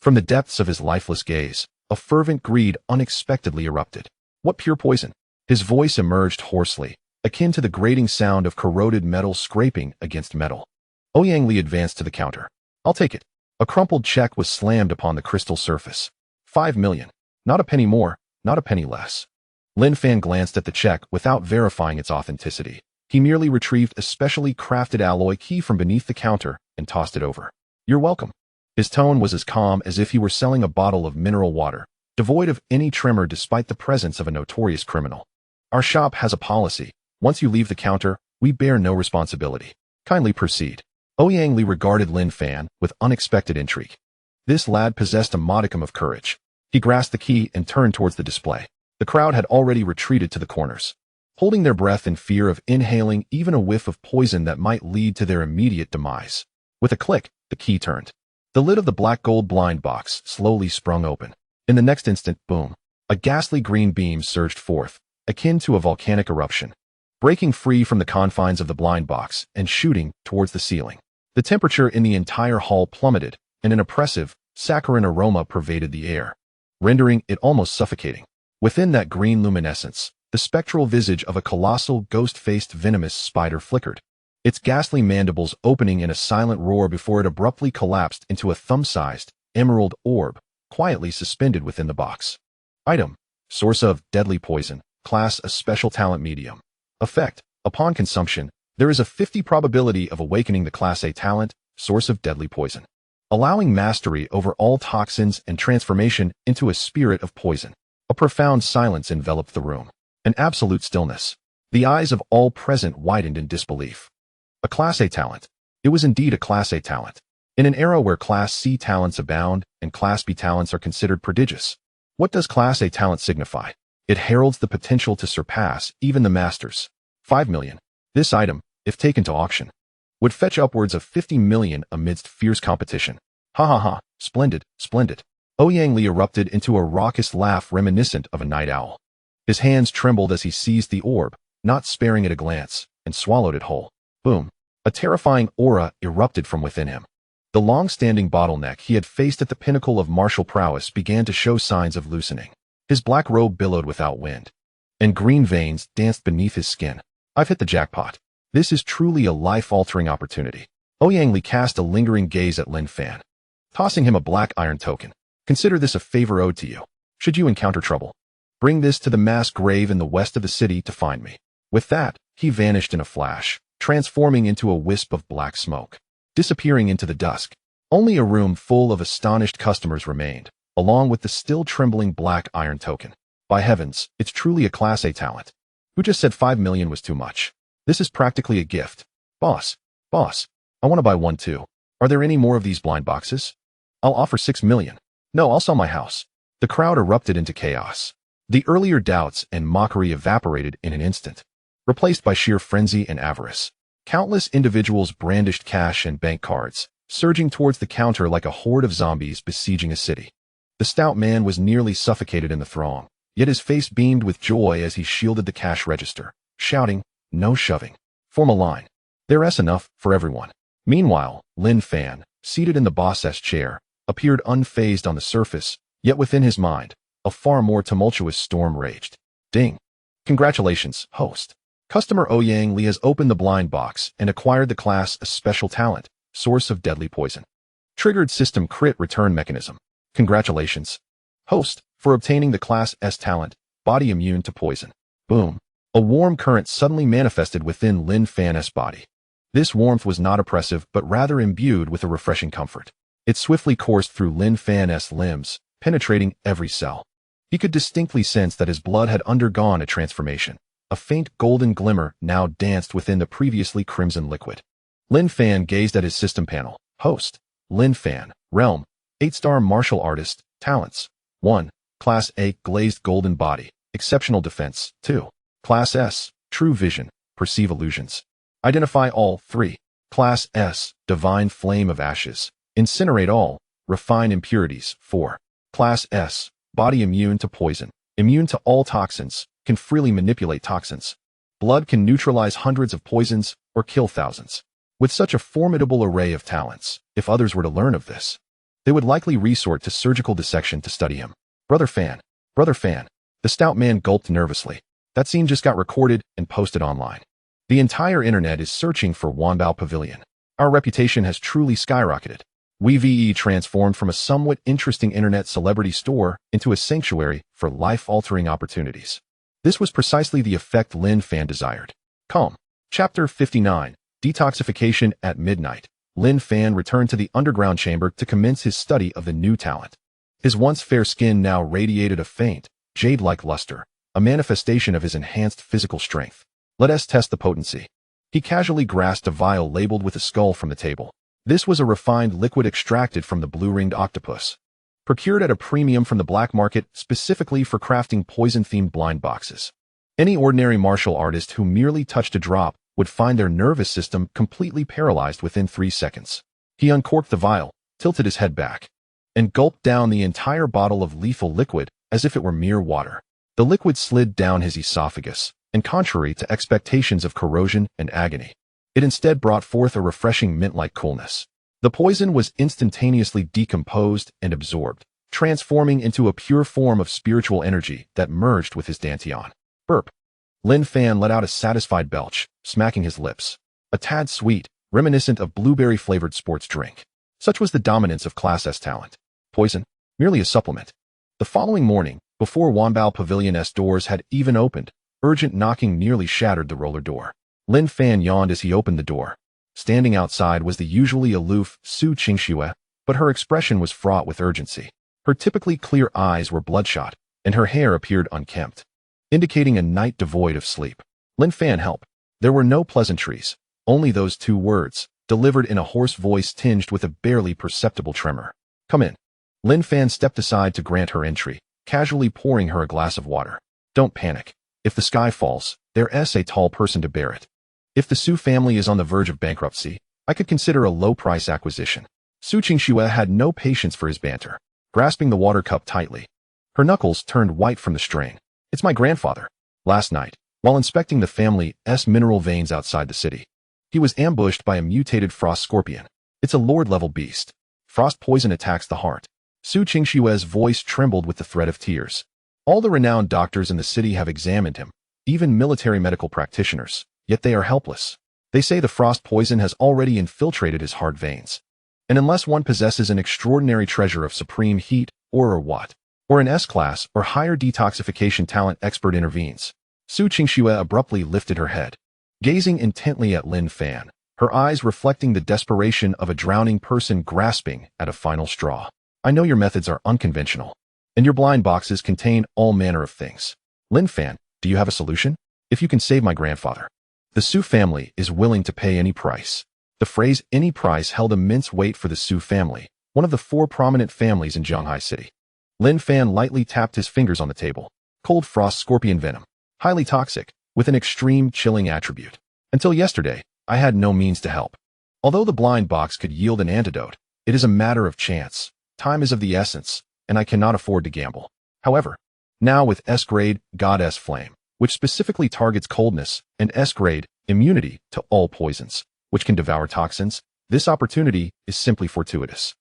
From the depths of his lifeless gaze, a fervent greed unexpectedly erupted. What pure poison! His voice emerged hoarsely, akin to the grating sound of corroded metal scraping against metal. Ouyang advanced to the counter. I'll take it. A crumpled check was slammed upon the crystal surface. 5 million. Not a penny more, not a penny less. Lin Fan glanced at the check without verifying its authenticity. He merely retrieved a specially crafted alloy key from beneath the counter and tossed it over. You're welcome. His tone was as calm as if he were selling a bottle of mineral water, devoid of any tremor despite the presence of a notorious criminal. Our shop has a policy. Once you leave the counter, we bear no responsibility. Kindly proceed. Ouyang regarded Lin Fan with unexpected intrigue. This lad possessed a modicum of courage. He grasped the key and turned towards the display. The crowd had already retreated to the corners, holding their breath in fear of inhaling even a whiff of poison that might lead to their immediate demise. With a click, the key turned. The lid of the black gold blind box slowly sprung open. In the next instant, boom, a ghastly green beam surged forth, akin to a volcanic eruption, breaking free from the confines of the blind box and shooting towards the ceiling. The temperature in the entire hall plummeted, and an oppressive, saccharine aroma pervaded the air, rendering it almost suffocating. Within that green luminescence, the spectral visage of a colossal, ghost-faced venomous spider flickered, its ghastly mandibles opening in a silent roar before it abruptly collapsed into a thumb-sized, emerald orb, quietly suspended within the box. Item: source of deadly poison, class a special talent medium. Effect: upon consumption, there is a 50 probability of awakening the Class A talent, source of deadly poison, allowing mastery over all toxins and transformation into a spirit of poison. A profound silence enveloped the room. An absolute stillness. The eyes of all present widened in disbelief. A Class A talent. It was indeed a Class A talent. In an era where Class C talents abound and Class B talents are considered prodigious, what does Class A talent signify? It heralds the potential to surpass even the masters. 5 million. This item, if taken to auction, would fetch upwards of 50 million amidst fierce competition. Ha ha ha, splendid, splendid. Ouyang erupted into a raucous laugh reminiscent of a night owl. His hands trembled as he seized the orb, not sparing it a glance, and swallowed it whole. Boom. A terrifying aura erupted from within him. The long-standing bottleneck he had faced at the pinnacle of martial prowess began to show signs of loosening. His black robe billowed without wind, and green veins danced beneath his skin. I've hit the jackpot. This is truly a life-altering opportunity. Ouyang cast a lingering gaze at Lin Fan, tossing him a black iron token. Consider this a favor owed to you. Should you encounter trouble, bring this to the mass grave in the west of the city to find me. With that, he vanished in a flash, transforming into a wisp of black smoke. Disappearing into the dusk, only a room full of astonished customers remained, along with the still trembling black iron token. By heavens, it's truly a Class A talent. Who just said 5 million was too much? This is practically a gift. Boss, I want to buy one too. Are there any more of these blind boxes? I'll offer 6 million. No, I'll sell my house. The crowd erupted into chaos. The earlier doubts and mockery evaporated in an instant, replaced by sheer frenzy and avarice. Countless individuals brandished cash and bank cards, surging towards the counter like a horde of zombies besieging a city. The stout man was nearly suffocated in the throng, yet his face beamed with joy as he shielded the cash register, shouting, "No shoving. Form a line. There's enough for everyone." Meanwhile, Lin Fan, seated in the boss's chair, appeared unfazed on the surface, yet within his mind, a far more tumultuous storm raged. Ding. Congratulations, host. Customer Ouyang has opened the blind box and acquired the class a special talent, source of deadly poison. Triggered system crit return mechanism. Congratulations, host, for obtaining the Class S talent, body immune to poison. Boom. A warm current suddenly manifested within Lin Fan's body. This warmth was not oppressive but rather imbued with a refreshing comfort. It swiftly coursed through Lin Fan's limbs, penetrating every cell. He could distinctly sense that his blood had undergone a transformation. A faint golden glimmer now danced within the previously crimson liquid. Lin Fan gazed at his system panel. Host: Lin Fan. Realm: 8-star martial artist. Talents: 1. Class A glazed golden body. Exceptional defense. 2. Class S. true vision, perceive illusions. Identify all. 3. Class S, divine flame of ashes. Incinerate all, refine impurities. 4. Class S, body immune to poison, immune to all toxins, can freely manipulate toxins. Blood can neutralize hundreds of poisons or kill thousands. With such a formidable array of talents, if others were to learn of this, they would likely resort to surgical dissection to study him. Brother Fan. The stout man gulped nervously. That scene just got recorded and posted online. The entire internet is searching for Wanbao Pavilion. Our reputation has truly skyrocketed. We transformed from a somewhat interesting internet celebrity store into a sanctuary for life-altering opportunities. This was precisely the effect Lin Fan desired. Calm. Chapter 59. Detoxification at midnight. Lin Fan returned to the underground chamber to commence his study of the new talent. His once fair skin now radiated a faint, jade-like luster, a manifestation of his enhanced physical strength. Let us test the potency. He casually grasped a vial labeled with a skull from the table. This was a refined liquid extracted from the blue-ringed octopus, procured at a premium from the black market specifically for crafting poison-themed blind boxes. Any ordinary martial artist who merely touched a drop would find their nervous system completely paralyzed within 3 seconds. He uncorked the vial, tilted his head back, and gulped down the entire bottle of lethal liquid as if it were mere water. The liquid slid down his esophagus, and contrary to expectations of corrosion and agony, it instead brought forth a refreshing mint-like coolness. The poison was instantaneously decomposed and absorbed, transforming into a pure form of spiritual energy that merged with his dantian. Burp. Lin Fan let out a satisfied belch, smacking his lips. A tad sweet, reminiscent of blueberry-flavored sports drink. Such was the dominance of Class S talent. Poison, merely a supplement. The following morning, before Wanbao Pavilion's doors had even opened, urgent knocking nearly shattered the roller door. Lin Fan yawned as he opened the door. Standing outside was the usually aloof Su Qingxue, but her expression was fraught with urgency. Her typically clear eyes were bloodshot, and her hair appeared unkempt, indicating a night devoid of sleep. Lin Fan, help. There were no pleasantries, only those 2 words, delivered in a hoarse voice tinged with a barely perceptible tremor. Come in. Lin Fan stepped aside to grant her entry, casually pouring her a glass of water. Don't panic. If the sky falls, there's a tall person to bear it. If the Su family is on the verge of bankruptcy, I could consider a low-price acquisition. Su Qingxue had no patience for his banter, grasping the water cup tightly. Her knuckles turned white from the strain. It's my grandfather. Last night, while inspecting the family's mineral veins outside the city, he was ambushed by a mutated frost scorpion. It's a lord-level beast. Frost poison attacks the heart. Su Qingxue's voice trembled with the threat of tears. All the renowned doctors in the city have examined him, even military medical practitioners, yet they are helpless. They say the frost poison has already infiltrated his heart veins. And unless one possesses an extraordinary treasure of supreme heat, or an S-class or higher detoxification talent, expert intervenes. Su Qingxue abruptly lifted her head, gazing intently at Lin Fan, her eyes reflecting the desperation of a drowning person grasping at a final straw. I know your methods are unconventional, and your blind boxes contain all manner of things. Lin Fan, do you have a solution? If you can save my grandfather. The Su family is willing to pay any price. The phrase any price held immense weight for the Su family, one of the 4 prominent families in Zhanghai City. Lin Fan lightly tapped his fingers on the table. Cold frost scorpion venom. Highly toxic, with an extreme chilling attribute. Until yesterday, I had no means to help. Although the blind box could yield an antidote, it is a matter of chance. Time is of the essence, and I cannot afford to gamble. However, now with S-grade Goddess Flame, which specifically targets coldness, and S-grade immunity to all poisons, which can devour toxins, this opportunity is simply fortuitous.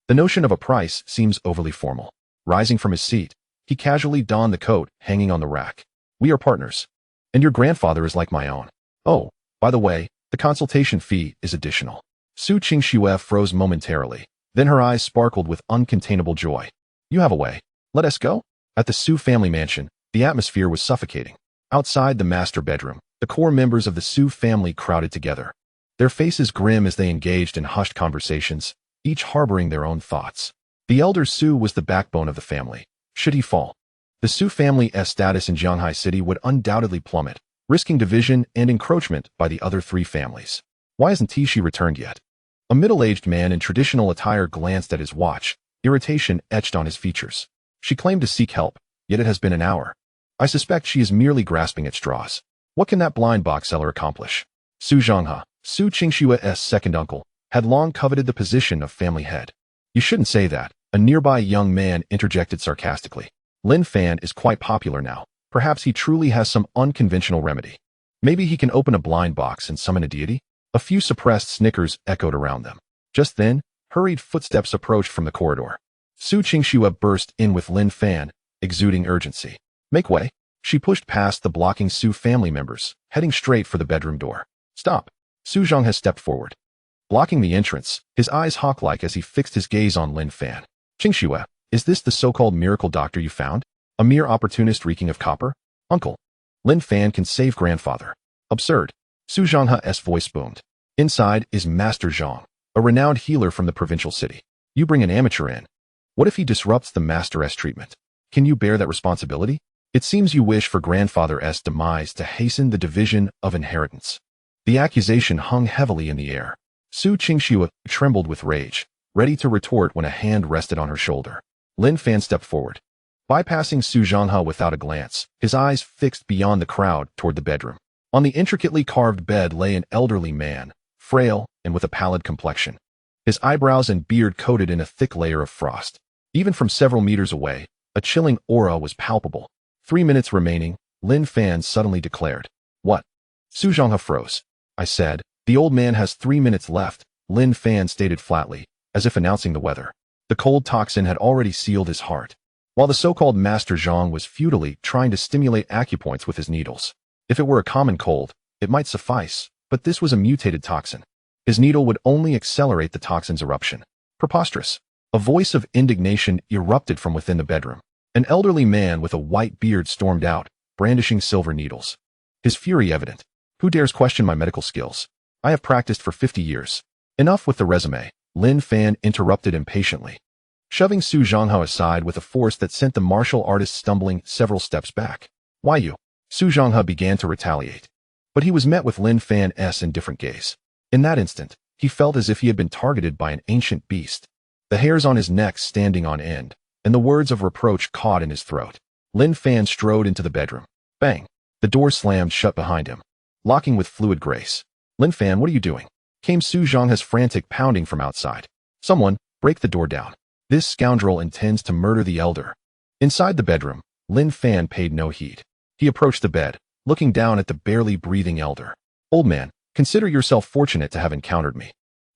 The notion of a price seems overly formal. Rising from his seat, he casually donned the coat hanging on the rack. We are partners, and your grandfather is like my own. Oh, by the way, the consultation fee is additional. Su Qingxue froze momentarily, then her eyes sparkled with uncontainable joy. You have a way. Let us go? At the Su family mansion, the atmosphere was suffocating. Outside the master bedroom, the core members of the Su family crowded together, their faces grim as they engaged in hushed conversations, each harboring their own thoughts. The elder Su was the backbone of the family. Should he fall, the Su family's status in Zhanghai City would undoubtedly plummet, risking division and encroachment by the other 3 families. Why hasn't she returned yet? A middle-aged man in traditional attire glanced at his watch, irritation etched on his features. She claimed to seek help, yet it has been an hour. I suspect she is merely grasping at straws. What can that blind box seller accomplish? Su Zhonghe, Su Qingshua's second uncle, had long coveted the position of family head. You shouldn't say that, a nearby young man interjected sarcastically. Lin Fan is quite popular now. Perhaps he truly has some unconventional remedy. Maybe he can open a blind box and summon a deity? A few suppressed snickers echoed around them. Just then, hurried footsteps approached from the corridor. Su Qingxue burst in with Lin Fan, exuding urgency. Make way. She pushed past the blocking Su family members, heading straight for the bedroom door. Stop. Su Zhong has stepped forward. Blocking the entrance, his eyes hawk-like as he fixed his gaze on Lin Fan. Qingxue, is this the so-called miracle doctor you found? A mere opportunist reeking of copper? Uncle. Lin Fan can save grandfather. Absurd. Su Zhonghe's voice boomed. Inside is Master Zhang, a renowned healer from the provincial city. You bring an amateur in. What if he disrupts the Master's treatment? Can you bear that responsibility? It seems you wish for grandfather's demise to hasten the division of inheritance. The accusation hung heavily in the air. Su Qingxue trembled with rage, ready to retort when a hand rested on her shoulder. Lin Fan stepped forward. Bypassing Su Zhonghe without a glance, his eyes fixed beyond the crowd toward the bedroom. On the intricately carved bed lay an elderly man, frail and with a pallid complexion. His eyebrows and beard coated in a thick layer of frost. Even from several meters away, a chilling aura was palpable. 3 minutes remaining, Lin Fan suddenly declared. What? Su Zhonghe froze. I said, the old man has 3 minutes left, Lin Fan stated flatly, as if announcing the weather. The cold toxin had already sealed his heart, while the so-called Master Zhang was futilely trying to stimulate acupoints with his needles. If it were a common cold, it might suffice, but this was a mutated toxin. His needle would only accelerate the toxin's eruption. Preposterous. A voice of indignation erupted from within the bedroom. An elderly man with a white beard stormed out, brandishing silver needles. His fury evident. Who dares question my medical skills? I have practiced for 50 years. Enough with the resume, Lin Fan interrupted impatiently, shoving Su Zhonghe aside with a force that sent the martial artist stumbling several steps back. Why you? Su Zhonghe began to retaliate, but he was met with Lin Fan's indifferent gaze. In that instant, he felt as if he had been targeted by an ancient beast, the hairs on his neck standing on end, and the words of reproach caught in his throat. Lin Fan strode into the bedroom. Bang! The door slammed shut behind him, locking with fluid grace. Lin Fan, what are you doing? Came Su Zhonghe's frantic pounding from outside. Someone, break the door down. This scoundrel intends to murder the elder. Inside the bedroom, Lin Fan paid no heed. He approached the bed, looking down at the barely breathing elder. Old man, consider yourself fortunate to have encountered me.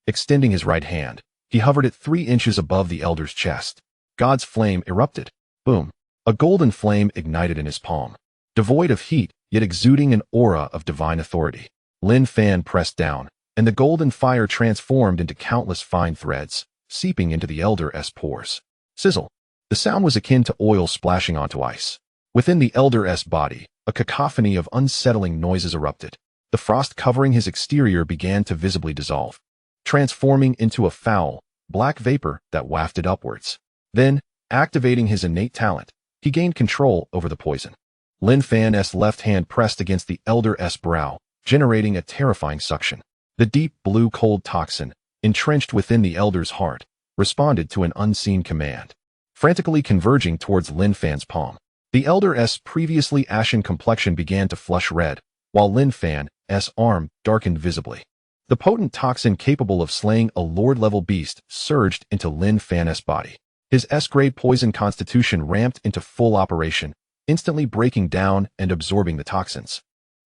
Extending his right hand, he hovered it 3 inches above the elder's chest. God's flame erupted. Boom. A golden flame ignited in his palm. Devoid of heat, yet exuding an aura of divine authority. Lin Fan pressed down, and the golden fire transformed into countless fine threads, seeping into the elder's pores. Sizzle. The sound was akin to oil splashing onto ice. Within the elder's body, a cacophony of unsettling noises erupted. The frost covering his exterior began to visibly dissolve, transforming into a foul, black vapor that wafted upwards. Then, activating his innate talent, he gained control over the poison. Lin Fan's left hand pressed against the elder's brow, generating a terrifying suction. The deep blue cold toxin, entrenched within the elder's heart, responded to an unseen command, frantically converging towards Lin Fan's palm. The elder's previously ashen complexion began to flush red, while Lin Fan's arm darkened visibly. The potent toxin capable of slaying a lord-level beast surged into Lin Fan's body. His S-grade poison constitution ramped into full operation, instantly breaking down and absorbing the toxins,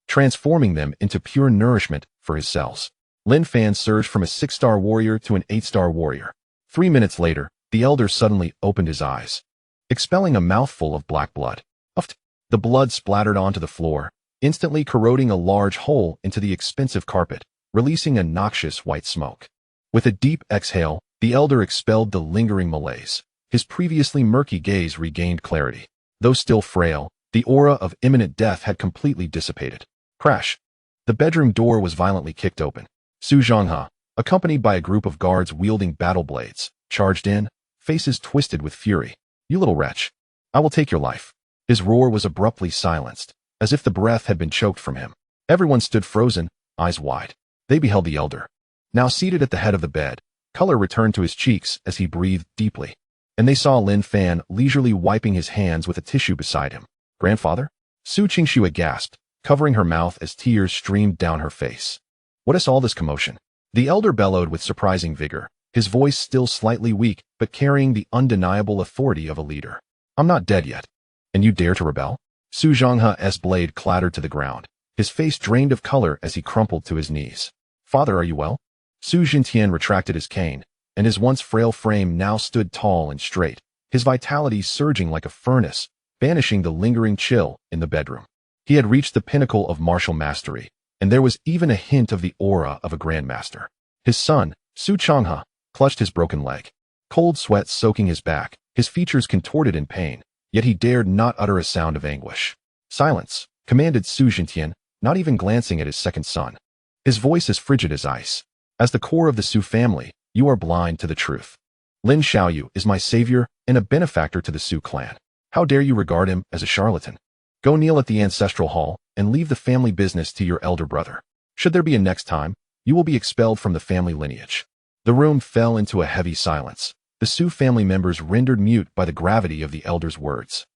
transforming them into pure nourishment for his cells. Lin Fan surged from a 6-star warrior to an 8-star warrior. 3 minutes later, the elder suddenly opened his eyes, expelling a mouthful of black blood. Uffed. The blood splattered onto the floor, instantly corroding a large hole into the expensive carpet, releasing a noxious white smoke. With a deep exhale, the elder expelled the lingering malaise. His previously murky gaze regained clarity. Though still frail, the aura of imminent death had completely dissipated. Crash! The bedroom door was violently kicked open. Su Zhonghe, accompanied by a group of guards wielding battle blades, charged in, faces twisted with fury. You little wretch! I will take your life. His roar was abruptly silenced, as if the breath had been choked from him. Everyone stood frozen, eyes wide. They beheld the elder, now seated at the head of the bed. Color returned to his cheeks as he breathed deeply, and they saw Lin Fan leisurely wiping his hands with a tissue beside him. Grandfather? Su Qingxue gasped, covering her mouth as tears streamed down her face. What is all this commotion? The elder bellowed with surprising vigor, his voice still slightly weak, but carrying the undeniable authority of a leader. I'm not dead yet. And you dare to rebel? Su Zhonghe's blade clattered to the ground, his face drained of color as he crumpled to his knees. Father, are you well? Su Jintian retracted his cane, and his once frail frame now stood tall and straight, his vitality surging like a furnace, banishing the lingering chill in the bedroom. He had reached the pinnacle of martial mastery, and there was even a hint of the aura of a Grandmaster. His son, Su Changhe, clutched his broken leg, cold sweat soaking his back, his features contorted in pain, yet he dared not utter a sound of anguish. Silence, commanded Su Jintian, not even glancing at his second son. His voice as frigid as ice. As the core of the Su family, you are blind to the truth. Lin Xiaoyu is my savior and a benefactor to the Su clan. How dare you regard him as a charlatan? Go kneel at the ancestral hall and leave the family business to your elder brother. Should there be a next time, you will be expelled from the family lineage. The room fell into a heavy silence, the Su family members rendered mute by the gravity of the elder's words.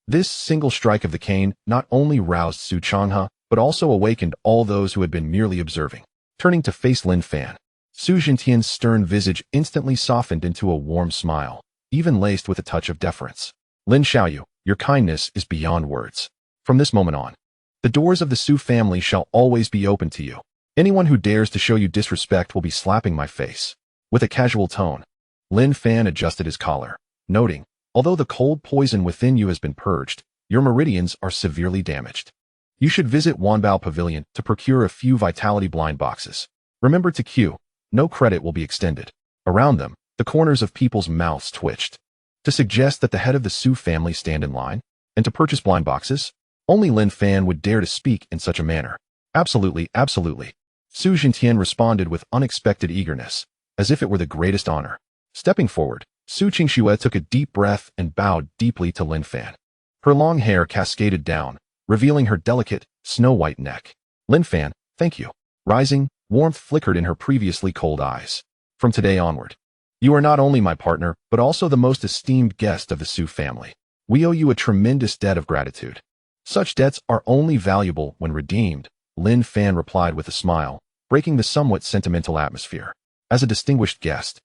This single strike of the cane not only roused Su Changhe, but also awakened all those who had been merely observing. Turning to face Lin Fan, Su Jintian's stern visage instantly softened into a warm smile, even laced with a touch of deference. Lin Xiaoyu, your kindness is beyond words. From this moment on, the doors of the Su family shall always be open to you. Anyone who dares to show you disrespect will be slapping my face. With a casual tone, Lin Fan adjusted his collar, noting, although the cold poison within you has been purged, your meridians are severely damaged. You should visit Wanbao Pavilion to procure a few vitality blind boxes. Remember to queue. No credit will be extended. Around them, the corners of people's mouths twitched. To suggest that the head of the Su family stand in line, and to purchase blind boxes? Only Lin Fan would dare to speak in such a manner. Absolutely, absolutely. Su Jintian responded with unexpected eagerness, as if it were the greatest honor. Stepping forward, Su Qingxue took a deep breath and bowed deeply to Lin Fan. Her long hair cascaded down, revealing her delicate, snow-white neck. Lin Fan, thank you. Rising, warmth flickered in her previously cold eyes. From today onward, you are not only my partner, but also the most esteemed guest of the Su family. We owe you a tremendous debt of gratitude. Such debts are only valuable when redeemed, Lin Fan replied with a smile, breaking the somewhat sentimental atmosphere. As a distinguished guest,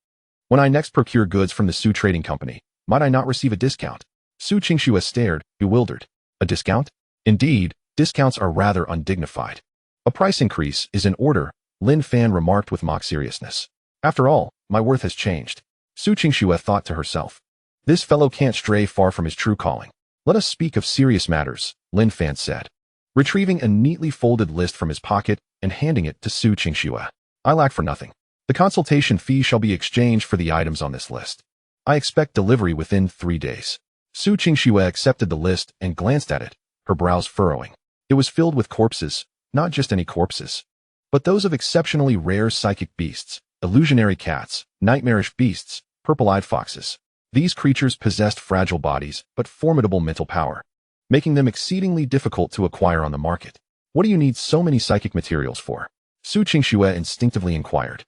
when I next procure goods from the Su Trading Company, might I not receive a discount? Su Qingxue stared, bewildered. A discount? Indeed, discounts are rather undignified. A price increase is in order, Lin Fan remarked with mock seriousness. After all, my worth has changed. Su Qingxue thought to herself. This fellow can't stray far from his true calling. Let us speak of serious matters, Lin Fan said, retrieving a neatly folded list from his pocket and handing it to Su Qingxue. I lack for nothing. The consultation fee shall be exchanged for the items on this list. I expect delivery within 3 days. Su Qingxue accepted the list and glanced at it, her brows furrowing. It was filled with corpses, not just any corpses, but those of exceptionally rare psychic beasts, illusionary cats, nightmarish beasts, purple-eyed foxes. These creatures possessed fragile bodies, but formidable mental power, making them exceedingly difficult to acquire on the market. What do you need so many psychic materials for? Su Qingxue instinctively inquired,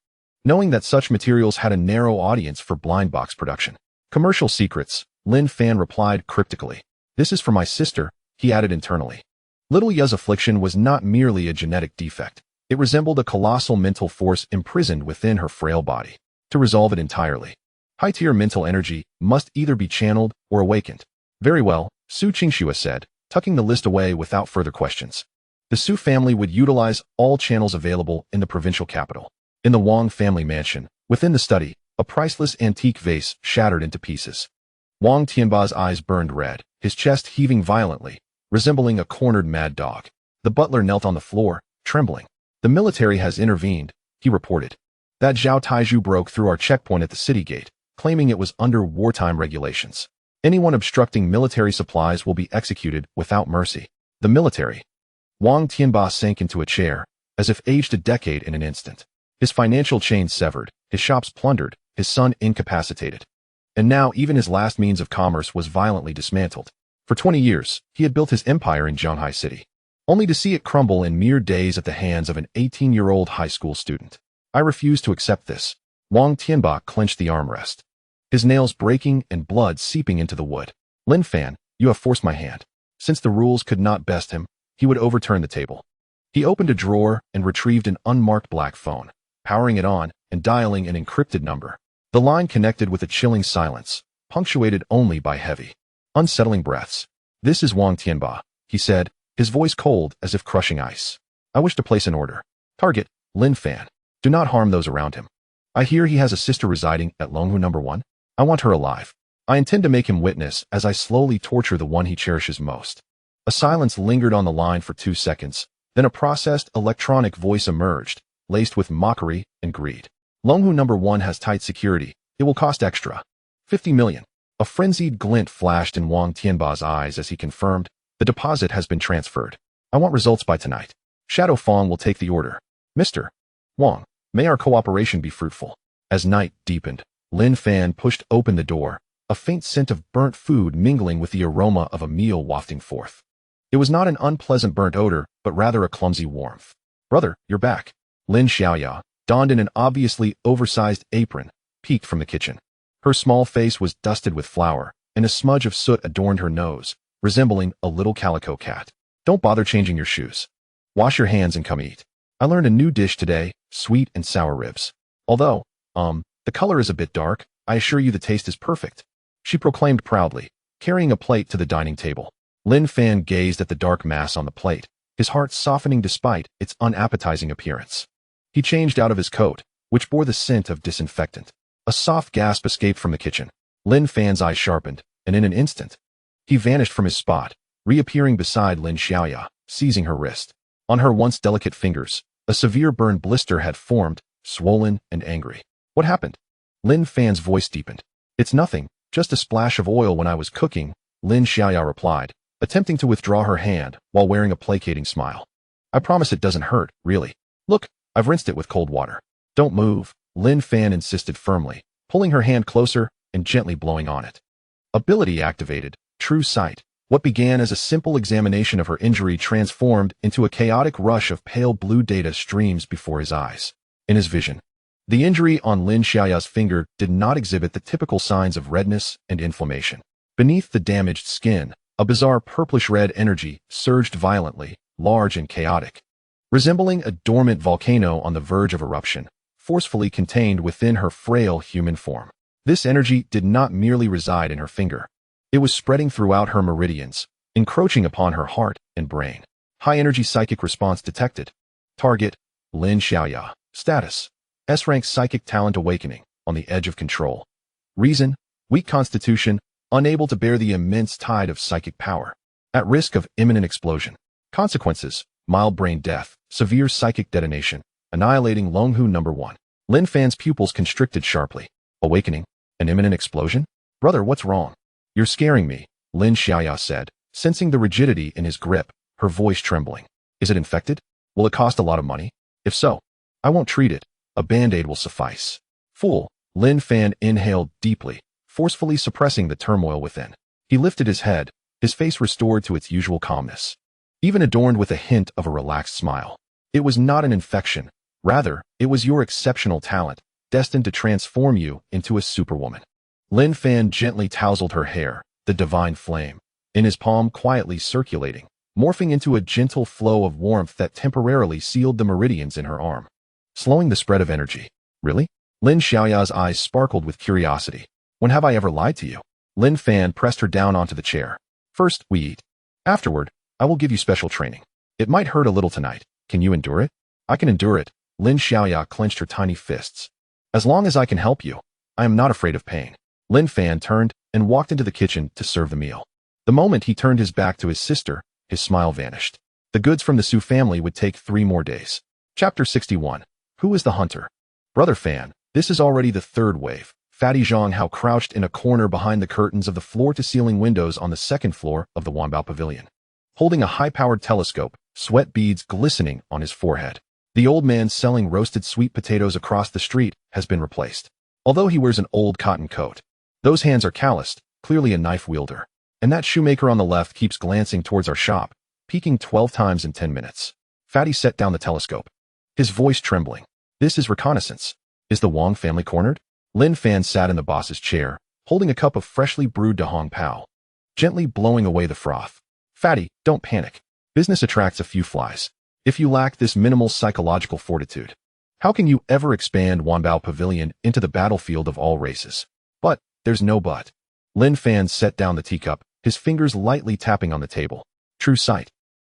knowing that such materials had a narrow audience for blind box production. Commercial secrets, Lin Fan replied cryptically. This is for my sister, he added internally. Little Ya's affliction was not merely a genetic defect. It resembled a colossal mental force imprisoned within her frail body. To resolve it entirely, high-tier mental energy must either be channeled or awakened. Very well, Su Qingxue said, tucking the list away without further questions. The Su family would utilize all channels available in the provincial capital. In the Wang family mansion, within the study, a priceless antique vase shattered into pieces. Wang Tianba's eyes burned red, his chest heaving violently, resembling a cornered mad dog. The butler knelt on the floor, trembling. The military has intervened, he reported. That Zhao Taiju broke through our checkpoint at the city gate, claiming it was under wartime regulations. Anyone obstructing military supplies will be executed without mercy. The military. Wang Tianba sank into a chair, as if aged a decade in an instant. His financial chains severed, his shops plundered, his son incapacitated. And now even his last means of commerce was violently dismantled. For 20 years, he had built his empire in Zhanghai City, only to see it crumble in mere days at the hands of an 18-year-old high school student. I refuse to accept this. Wang Tianba clenched the armrest, his nails breaking and blood seeping into the wood. Lin Fan, you have forced my hand. Since the rules could not best him, he would overturn the table. He opened a drawer and retrieved an unmarked black phone, powering it on and dialing an encrypted number. The line connected with a chilling silence, punctuated only by heavy, unsettling breaths. "This is Wang Tianba," he said, his voice cold as if crushing ice. "I wish to place an order. Target, Lin Fan. Do not harm those around him. I hear he has a sister residing at Longhu No. 1. I want her alive. I intend to make him witness as I slowly torture the one he cherishes most." A silence lingered on the line for 2 seconds, then a processed electronic voice emerged, laced with mockery and greed. "Longhu No. 1 has tight security. It will cost extra. 50 million. A frenzied glint flashed in Wang Tianba's eyes as he confirmed, "The deposit has been transferred. I want results by tonight. Shadow Fong will take the order. Mr. Wang, may our cooperation be fruitful." As night deepened, Lin Fan pushed open the door, a faint scent of burnt food mingling with the aroma of a meal wafting forth. It was not an unpleasant burnt odor, but rather a clumsy warmth. "Brother, you're back." Lin Xiaoya, donned in an obviously oversized apron, peeked from the kitchen. Her small face was dusted with flour, and a smudge of soot adorned her nose, resembling a little calico cat. "Don't bother changing your shoes. Wash your hands and come eat. I learned a new dish today, sweet and sour ribs. Although, the color is a bit dark, I assure you the taste is perfect," she proclaimed proudly, carrying a plate to the dining table. Lin Fan gazed at the dark mass on the plate, his heart softening despite its unappetizing appearance. He changed out of his coat, which bore the scent of disinfectant. A soft gasp escaped from the kitchen. Lin Fan's eyes sharpened, and in an instant, he vanished from his spot, reappearing beside Lin Xiaoya, seizing her wrist. On her once delicate fingers, a severe burn blister had formed, swollen and angry. "What happened?" Lin Fan's voice deepened. "It's nothing, just a splash of oil when I was cooking," Lin Xiaoya replied, attempting to withdraw her hand while wearing a placating smile. "I promise it doesn't hurt, really. Look, I've rinsed it with cold water." "Don't move," Lin Fan insisted firmly, pulling her hand closer and gently blowing on it. Ability activated, True Sight. What began as a simple examination of her injury transformed into a chaotic rush of pale blue data streams before his eyes. In his vision, the injury on Lin Xiaoya's finger did not exhibit the typical signs of redness and inflammation. Beneath the damaged skin, a bizarre purplish-red energy surged violently, large and chaotic. Resembling a dormant volcano on the verge of eruption, forcefully contained within her frail human form. This energy did not merely reside in her finger. It was spreading throughout her meridians, encroaching upon her heart and brain. High-energy psychic response detected. Target, Lin Xiaoya. Status, S-rank psychic talent awakening, on the edge of control. Reason, weak constitution, unable to bear the immense tide of psychic power. At risk of imminent explosion. Consequences, mild brain death, severe psychic detonation, annihilating Longhu No. 1. Lin Fan's pupils constricted sharply. Awakening? An imminent explosion? "Brother, what's wrong?" "You're scaring me," Lin Xiaoya said, sensing the rigidity in his grip, her voice trembling. "Is it infected? Will it cost a lot of money? If so, I won't treat it. A band-aid will suffice." "Fool," Lin Fan inhaled deeply, forcefully suppressing the turmoil within. He lifted his head, his face restored to its usual calmness, even adorned with a hint of a relaxed smile. "It was not an infection. Rather, it was your exceptional talent, destined to transform you into a superwoman." Lin Fan gently tousled her hair, the divine flame, in his palm quietly circulating, morphing into a gentle flow of warmth that temporarily sealed the meridians in her arm, slowing the spread of energy. "Really?" Lin Xiaoya's eyes sparkled with curiosity. "When have I ever lied to you?" Lin Fan pressed her down onto the chair. "First, we eat. Afterward, I will give you special training. It might hurt a little tonight. Can you endure it?" "I can endure it." Lin Xiaoya clenched her tiny fists. "As long as I can help you, I am not afraid of pain." Lin Fan turned and walked into the kitchen to serve the meal. The moment he turned his back to his sister, his smile vanished. The goods from the Su family would take 3 more days. Chapter 61. Who is the hunter? "Brother Fan, this is already the 3rd wave." Fatty Zhang Hao crouched in a corner behind the curtains of the floor-to-ceiling windows on the 2nd floor of the Wanbao Pavilion. Holding a high-powered telescope, sweat beads glistening on his forehead. The old man selling roasted sweet potatoes across the street has been replaced. Although he wears an old cotton coat, those hands are calloused, clearly a knife wielder. And that shoemaker on the left keeps glancing towards our shop, peeking 12 times in 10 minutes. Fatty set down the telescope, his voice trembling. "This is reconnaissance. Is the Wang family cornered?" Lin Fan sat in the boss's chair, holding a cup of freshly brewed Dahong Pao, gently blowing away the froth. "Fatty, don't panic. Business attracts a few flies. If you lack this minimal psychological fortitude, how can you ever expand Wanbao Pavilion into the battlefield of all races? But there's no but. Lin Fan set down the teacup, his fingers lightly tapping on the table. True sight.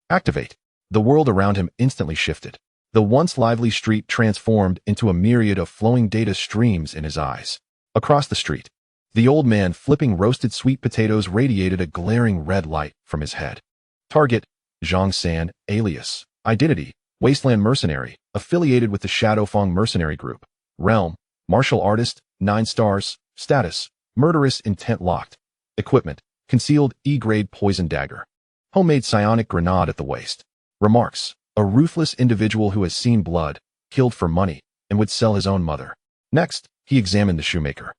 Activate. The world around him instantly shifted. The once lively street transformed into a myriad of flowing data streams in his eyes. Across the street, the old man flipping roasted sweet potatoes radiated a glaring red light from his head. Target, Zhang San, alias, identity, wasteland mercenary, affiliated with the Shadowfang mercenary group. Realm, martial artist, 9 stars, status, murderous intent locked. Equipment, concealed E-grade poison dagger. Homemade psionic grenade at the waist. Remarks, a ruthless individual who has seen blood, killed for money, and would sell his own mother. Next, he examined the shoemaker.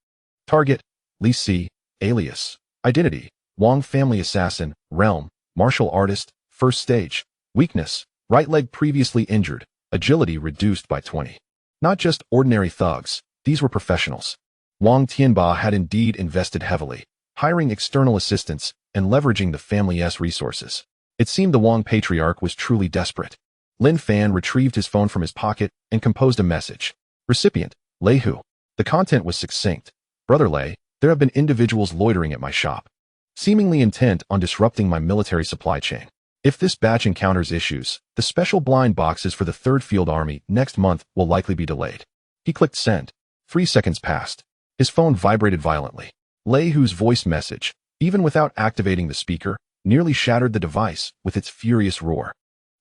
Target, Li Si, alias, identity, Wang family assassin, realm, martial artist, first stage. Weakness, right leg previously injured, agility reduced by 20. Not just ordinary thugs, these were professionals. Wang Tianba had indeed invested heavily, hiring external assistants and leveraging the family's resources. It seemed the Wang patriarch was truly desperate. Lin Fan retrieved his phone from his pocket and composed a message. Recipient, Lei Hu. The content was succinct. Brother Lei, there have been individuals loitering at my shop, seemingly intent on disrupting my military supply chain. If this batch encounters issues, the special blind boxes for the 3rd Field Army next month will likely be delayed. He clicked send. 3 seconds passed. His phone vibrated violently. Lei Hu's voice message, even without activating the speaker, nearly shattered the device with its furious roar.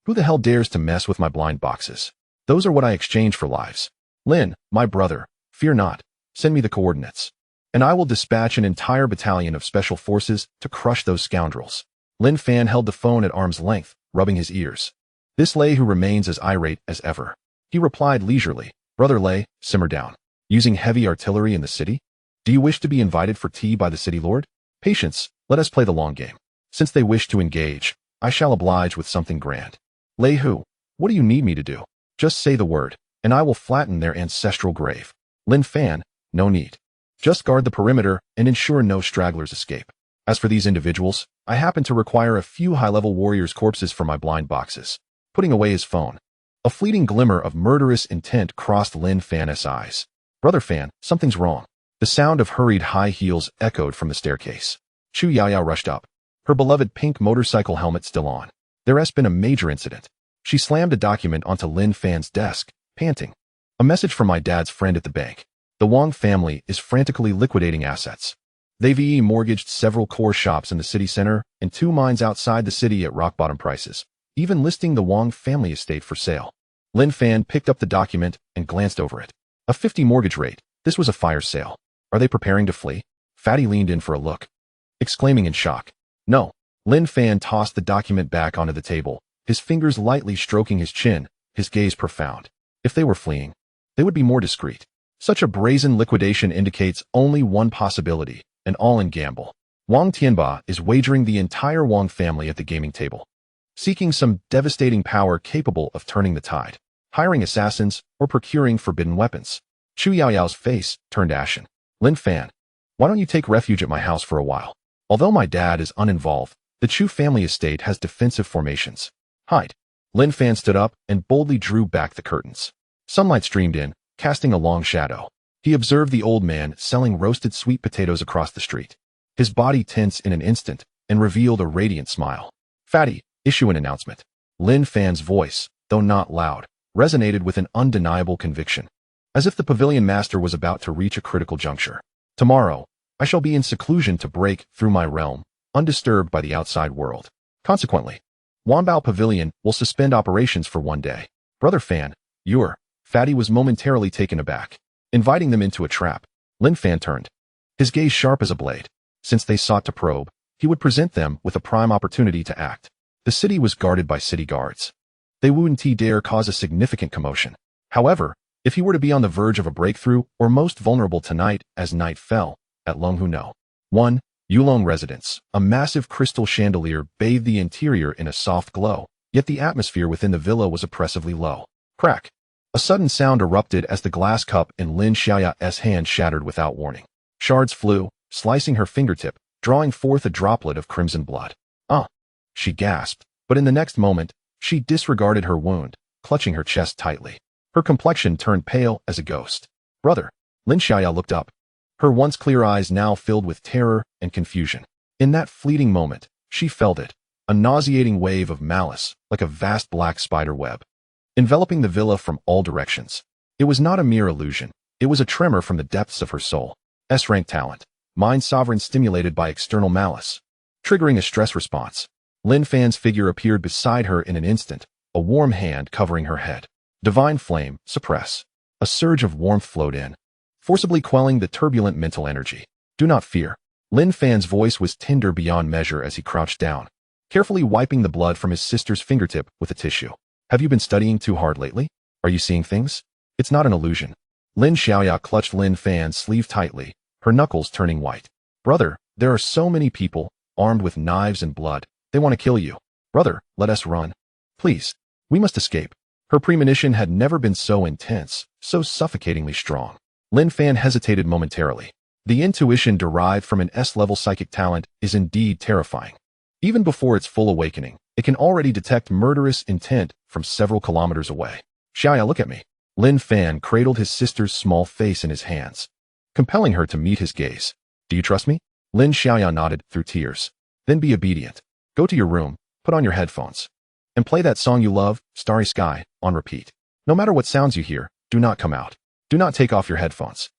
Who the hell dares to mess with my blind boxes? Those are what I exchange for lives. Lin, my brother, fear not. Send me the coordinates, and I will dispatch an entire battalion of special forces to crush those scoundrels. Lin Fan held the phone at arm's length, rubbing his ears. This Lei Hu remains as irate as ever. He replied leisurely, Brother Lei, simmer down. Using heavy artillery in the city? Do you wish to be invited for tea by the city lord? Patience, let us play the long game. Since they wish to engage, I shall oblige with something grand. Lei Hu, what do you need me to do? Just say the word, and I will flatten their ancestral grave. Lin Fan, no need. Just guard the perimeter and ensure no stragglers escape. As for these individuals, I happen to require a few high-level warriors' corpses for my blind boxes. Putting away his phone, a fleeting glimmer of murderous intent crossed Lin Fan's eyes. Brother Fan, something's wrong. The sound of hurried high heels echoed from the staircase. Chu Yao rushed up, her beloved pink motorcycle helmet still on. There has been a major incident. She slammed a document onto Lin Fan's desk, panting. A message from my dad's friend at the bank. The Wang family is frantically liquidating assets. They've mortgaged several core shops in the city center and 2 mines outside the city at rock-bottom prices, even listing the Wang family estate for sale. Lin Fan picked up the document and glanced over it. A 50 mortgage rate. This was a fire sale. Are they preparing to flee? Fatty leaned in for a look, exclaiming in shock. No. Lin Fan tossed the document back onto the table, his fingers lightly stroking his chin, his gaze profound. If they were fleeing, they would be more discreet. Such a brazen liquidation indicates only one possibility, an all-in gamble. Wang Tianba is wagering the entire Wang family at the gaming table, seeking some devastating power capable of turning the tide, hiring assassins, or procuring forbidden weapons. Chu Yaoyao's face turned ashen. Lin Fan, why don't you take refuge at my house for a while? Although my dad is uninvolved, the Chu family estate has defensive formations. Hide. Lin Fan stood up and boldly drew back the curtains. Sunlight streamed in, casting a long shadow. He observed the old man selling roasted sweet potatoes across the street. His body tense in an instant and revealed a radiant smile. Fatty, issue an announcement. Lin Fan's voice, though not loud, resonated with an undeniable conviction, as if the pavilion master was about to reach a critical juncture. Tomorrow, I shall be in seclusion to break through my realm, undisturbed by the outside world. Consequently, Wanbao Pavilion will suspend operations for 1 day. Brother Fan, Fatty was momentarily taken aback. Inviting them into a trap. Lin Fan turned, his gaze sharp as a blade. Since they sought to probe, he would present them with a prime opportunity to act. The city was guarded by city guards. They wouldn't dare cause a significant commotion. However, if he were to be on the verge of a breakthrough or most vulnerable tonight as night fell, at Longhuno. 1. Yulong residence. A massive crystal chandelier bathed the interior in a soft glow, yet the atmosphere within the villa was oppressively low. Crack. A sudden sound erupted as the glass cup in Lin Xiaoya's hand shattered without warning. Shards flew, slicing her fingertip, drawing forth a droplet of crimson blood. She gasped. But in the next moment, she disregarded her wound, clutching her chest tightly. Her complexion turned pale as a ghost. "Brother." Lin Xiaoya looked up, her once clear eyes now filled with terror and confusion. In that fleeting moment, she felt it, a nauseating wave of malice, like a vast black spider web, enveloping the villa from all directions. It was not a mere illusion. It was a tremor from the depths of her soul. S-rank talent, mind sovereign stimulated by external malice, triggering a stress response. Lin Fan's figure appeared beside her in an instant, a warm hand covering her head. Divine flame, suppress. A surge of warmth flowed in, forcibly quelling the turbulent mental energy. "Do not fear." Lin Fan's voice was tender beyond measure as he crouched down, carefully wiping the blood from his sister's fingertip with a tissue. "Have you been studying too hard lately? Are you seeing things? It's not an illusion." Lin Xiaoya clutched Lin Fan's sleeve tightly, her knuckles turning white. "Brother, there are so many people, armed with knives and blood. They want to kill you. Brother, let us run. Please, we must escape." Her premonition had never been so intense, so suffocatingly strong. Lin Fan hesitated momentarily. The intuition derived from an S-level psychic talent is indeed terrifying. Even before its full awakening, it can already detect murderous intent from several kilometers away. "Xiaoya, look at me." Lin Fan cradled his sister's small face in his hands, compelling her to meet his gaze. "Do you trust me?" Lin Xiaoya nodded through tears. "Then be obedient. Go to your room, put on your headphones, and play that song you love, Starry Sky, on repeat. No matter what sounds you hear, do not come out. Do not take off your headphones."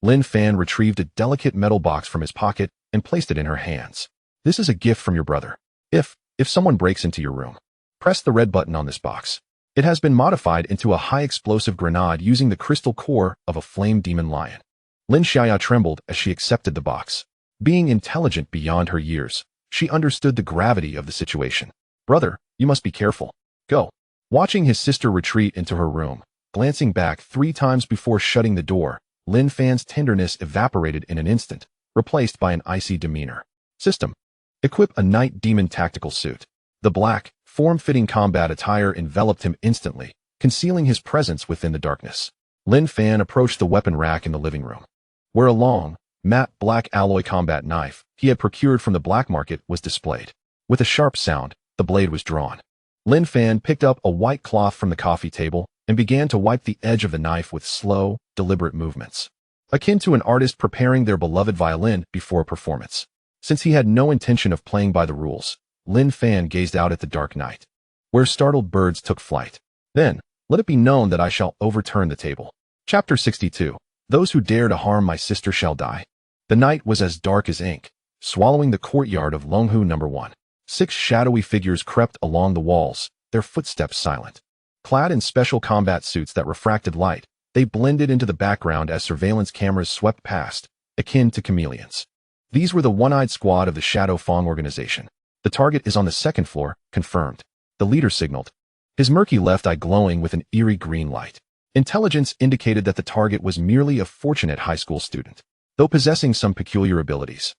Lin Fan retrieved a delicate metal box from his pocket and placed it in her hands. "This is a gift from your brother. If someone breaks into your room, press the red button on this box. It has been modified into a high-explosive grenade using the crystal core of a flame demon lion." Lin Xiaoya trembled as she accepted the box. Being intelligent beyond her years, she understood the gravity of the situation. "Brother, you must be careful. Go." Watching his sister retreat into her room, glancing back 3 times before shutting the door, Lin Fan's tenderness evaporated in an instant, replaced by an icy demeanor. System. Equip a night demon tactical suit. The black, form-fitting combat attire enveloped him instantly, concealing his presence within the darkness. Lin Fan approached the weapon rack in the living room, where a long, matte black alloy combat knife he had procured from the black market was displayed. With a sharp sound, the blade was drawn. Lin Fan picked up a white cloth from the coffee table and began to wipe the edge of the knife with slow, deliberate movements, akin to an artist preparing their beloved violin before a performance. Since he had no intention of playing by the rules, Lin Fan gazed out at the dark night, where startled birds took flight. "Then, let it be known that I shall overturn the table." Chapter 62. Those who dare to harm my sister shall die. The night was as dark as ink, swallowing the courtyard of Longhu No. 1. 6 shadowy figures crept along the walls, their footsteps silent. Clad in special combat suits that refracted light, they blended into the background as surveillance cameras swept past, akin to chameleons. These were the one-eyed squad of the Shadow Fong organization. "The target is on the 2nd floor, confirmed," the leader signaled, his murky left eye glowing with an eerie green light. Intelligence indicated that the target was merely a fortunate high school student, though possessing some peculiar abilities.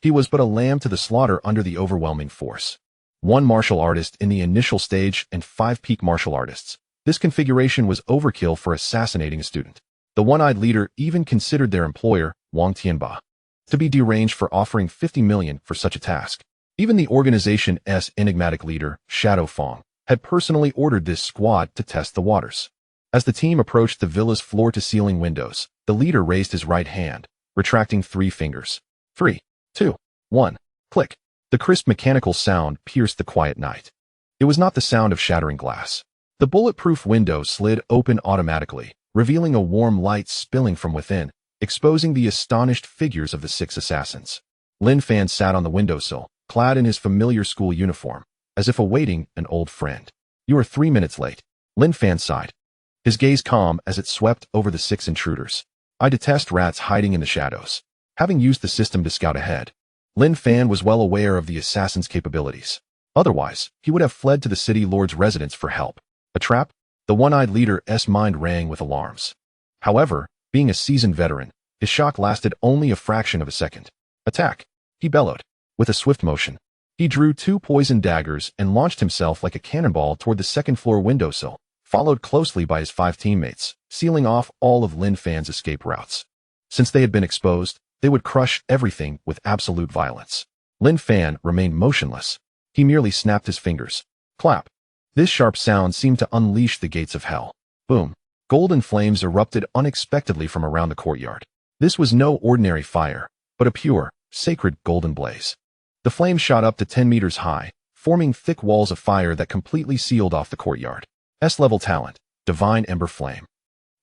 He was but a lamb to the slaughter under the overwhelming force. 1 martial artist in the initial stage and 5 peak martial artists. This configuration was overkill for assassinating a student. The one-eyed leader even considered their employer, Wang Tianba, to be deranged for offering 50 million for such a task. Even the organization's enigmatic leader, Shadow Fong, had personally ordered this squad to test the waters. As the team approached the villa's floor-to-ceiling windows, the leader raised his right hand, retracting 3 fingers. 3, 2, 1, click. The crisp mechanical sound pierced the quiet night. It was not the sound of shattering glass. The bulletproof window slid open automatically, revealing a warm light spilling from within, exposing the astonished figures of the 6 assassins. Lin Fan sat on the windowsill, clad in his familiar school uniform, as if awaiting an old friend. "You are 3 minutes late." Lin Fan sighed, his gaze calm as it swept over the 6 intruders. "I detest rats hiding in the shadows." Having used the system to scout ahead, Lin Fan was well aware of the assassin's capabilities. Otherwise, he would have fled to the city lord's residence for help. A trap? The one-eyed leader's mind rang with alarms. However, being a seasoned veteran, his shock lasted only a fraction of a second. "Attack!" he bellowed. With a swift motion, he drew 2 poison daggers and launched himself like a cannonball toward the 2nd-floor windowsill, followed closely by his 5 teammates, sealing off all of Lin Fan's escape routes. Since they had been exposed, they would crush everything with absolute violence. Lin Fan remained motionless. He merely snapped his fingers, Clap. This sharp sound seemed to unleash the gates of hell. Boom. Golden flames erupted unexpectedly from around the courtyard. This was no ordinary fire, but a pure, sacred golden blaze. The flames shot up to 10 meters high, forming thick walls of fire that completely sealed off the courtyard. S-level talent, Divine Ember Flame.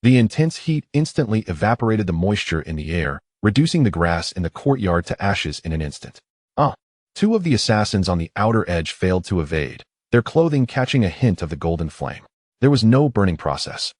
The intense heat instantly evaporated the moisture in the air, reducing the grass in the courtyard to ashes in an instant. Two of the assassins on the outer edge failed to evade, their clothing catching a hint of the golden flame. There was no burning process.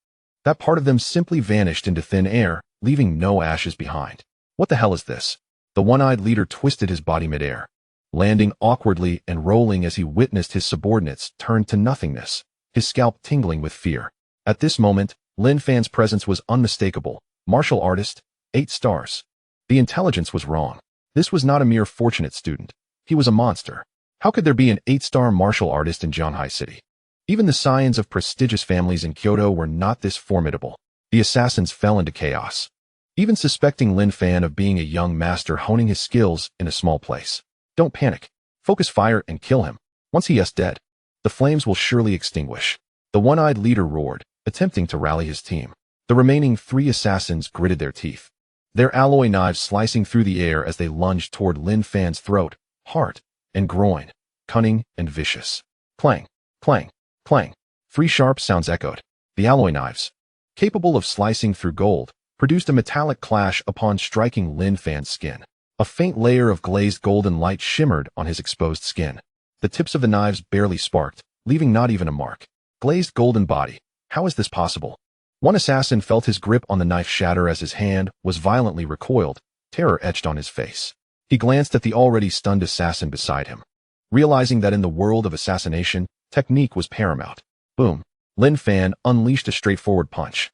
That part of them simply vanished into thin air, leaving no ashes behind. What the hell is this? The one-eyed leader twisted his body midair, landing awkwardly and rolling as he witnessed his subordinates turn to nothingness, his scalp tingling with fear. At this moment, Lin Fan's presence was unmistakable. Martial artist, 8 stars. The intelligence was wrong. This was not a mere fortunate student. He was a monster. How could there be an 8-star martial artist in Zhanghai City? Even the scions of prestigious families in Kyoto were not this formidable. The assassins fell into chaos, even suspecting Lin Fan of being a young master honing his skills in a small place. Don't panic. Focus fire and kill him. Once he is dead, the flames will surely extinguish. The one-eyed leader roared, attempting to rally his team. The remaining 3 assassins gritted their teeth, their alloy knives slicing through the air as they lunged toward Lin Fan's throat, heart, and groin, cunning and vicious. Clang, clang, clang. 3 sharp sounds echoed. The alloy knives, capable of slicing through gold, produced a metallic clash upon striking Lin Fan's skin. A faint layer of glazed golden light shimmered on his exposed skin. The tips of the knives barely sparked, leaving not even a mark. Glazed golden body. How is this possible? One assassin felt his grip on the knife shatter as his hand was violently recoiled, terror etched on his face. He glanced at the already stunned assassin beside him, realizing that in the world of assassination, technique was paramount. Boom. Lin Fan unleashed a straightforward punch.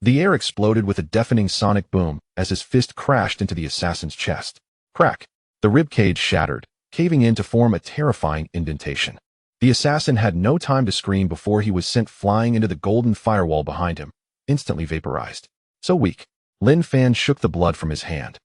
The air exploded with a deafening sonic boom as his fist crashed into the assassin's chest. Crack. The rib cage shattered, caving in to form a terrifying indentation. The assassin had no time to scream before he was sent flying into the golden firewall behind him, instantly vaporized. So weak. Lin Fan shook the blood from his hand,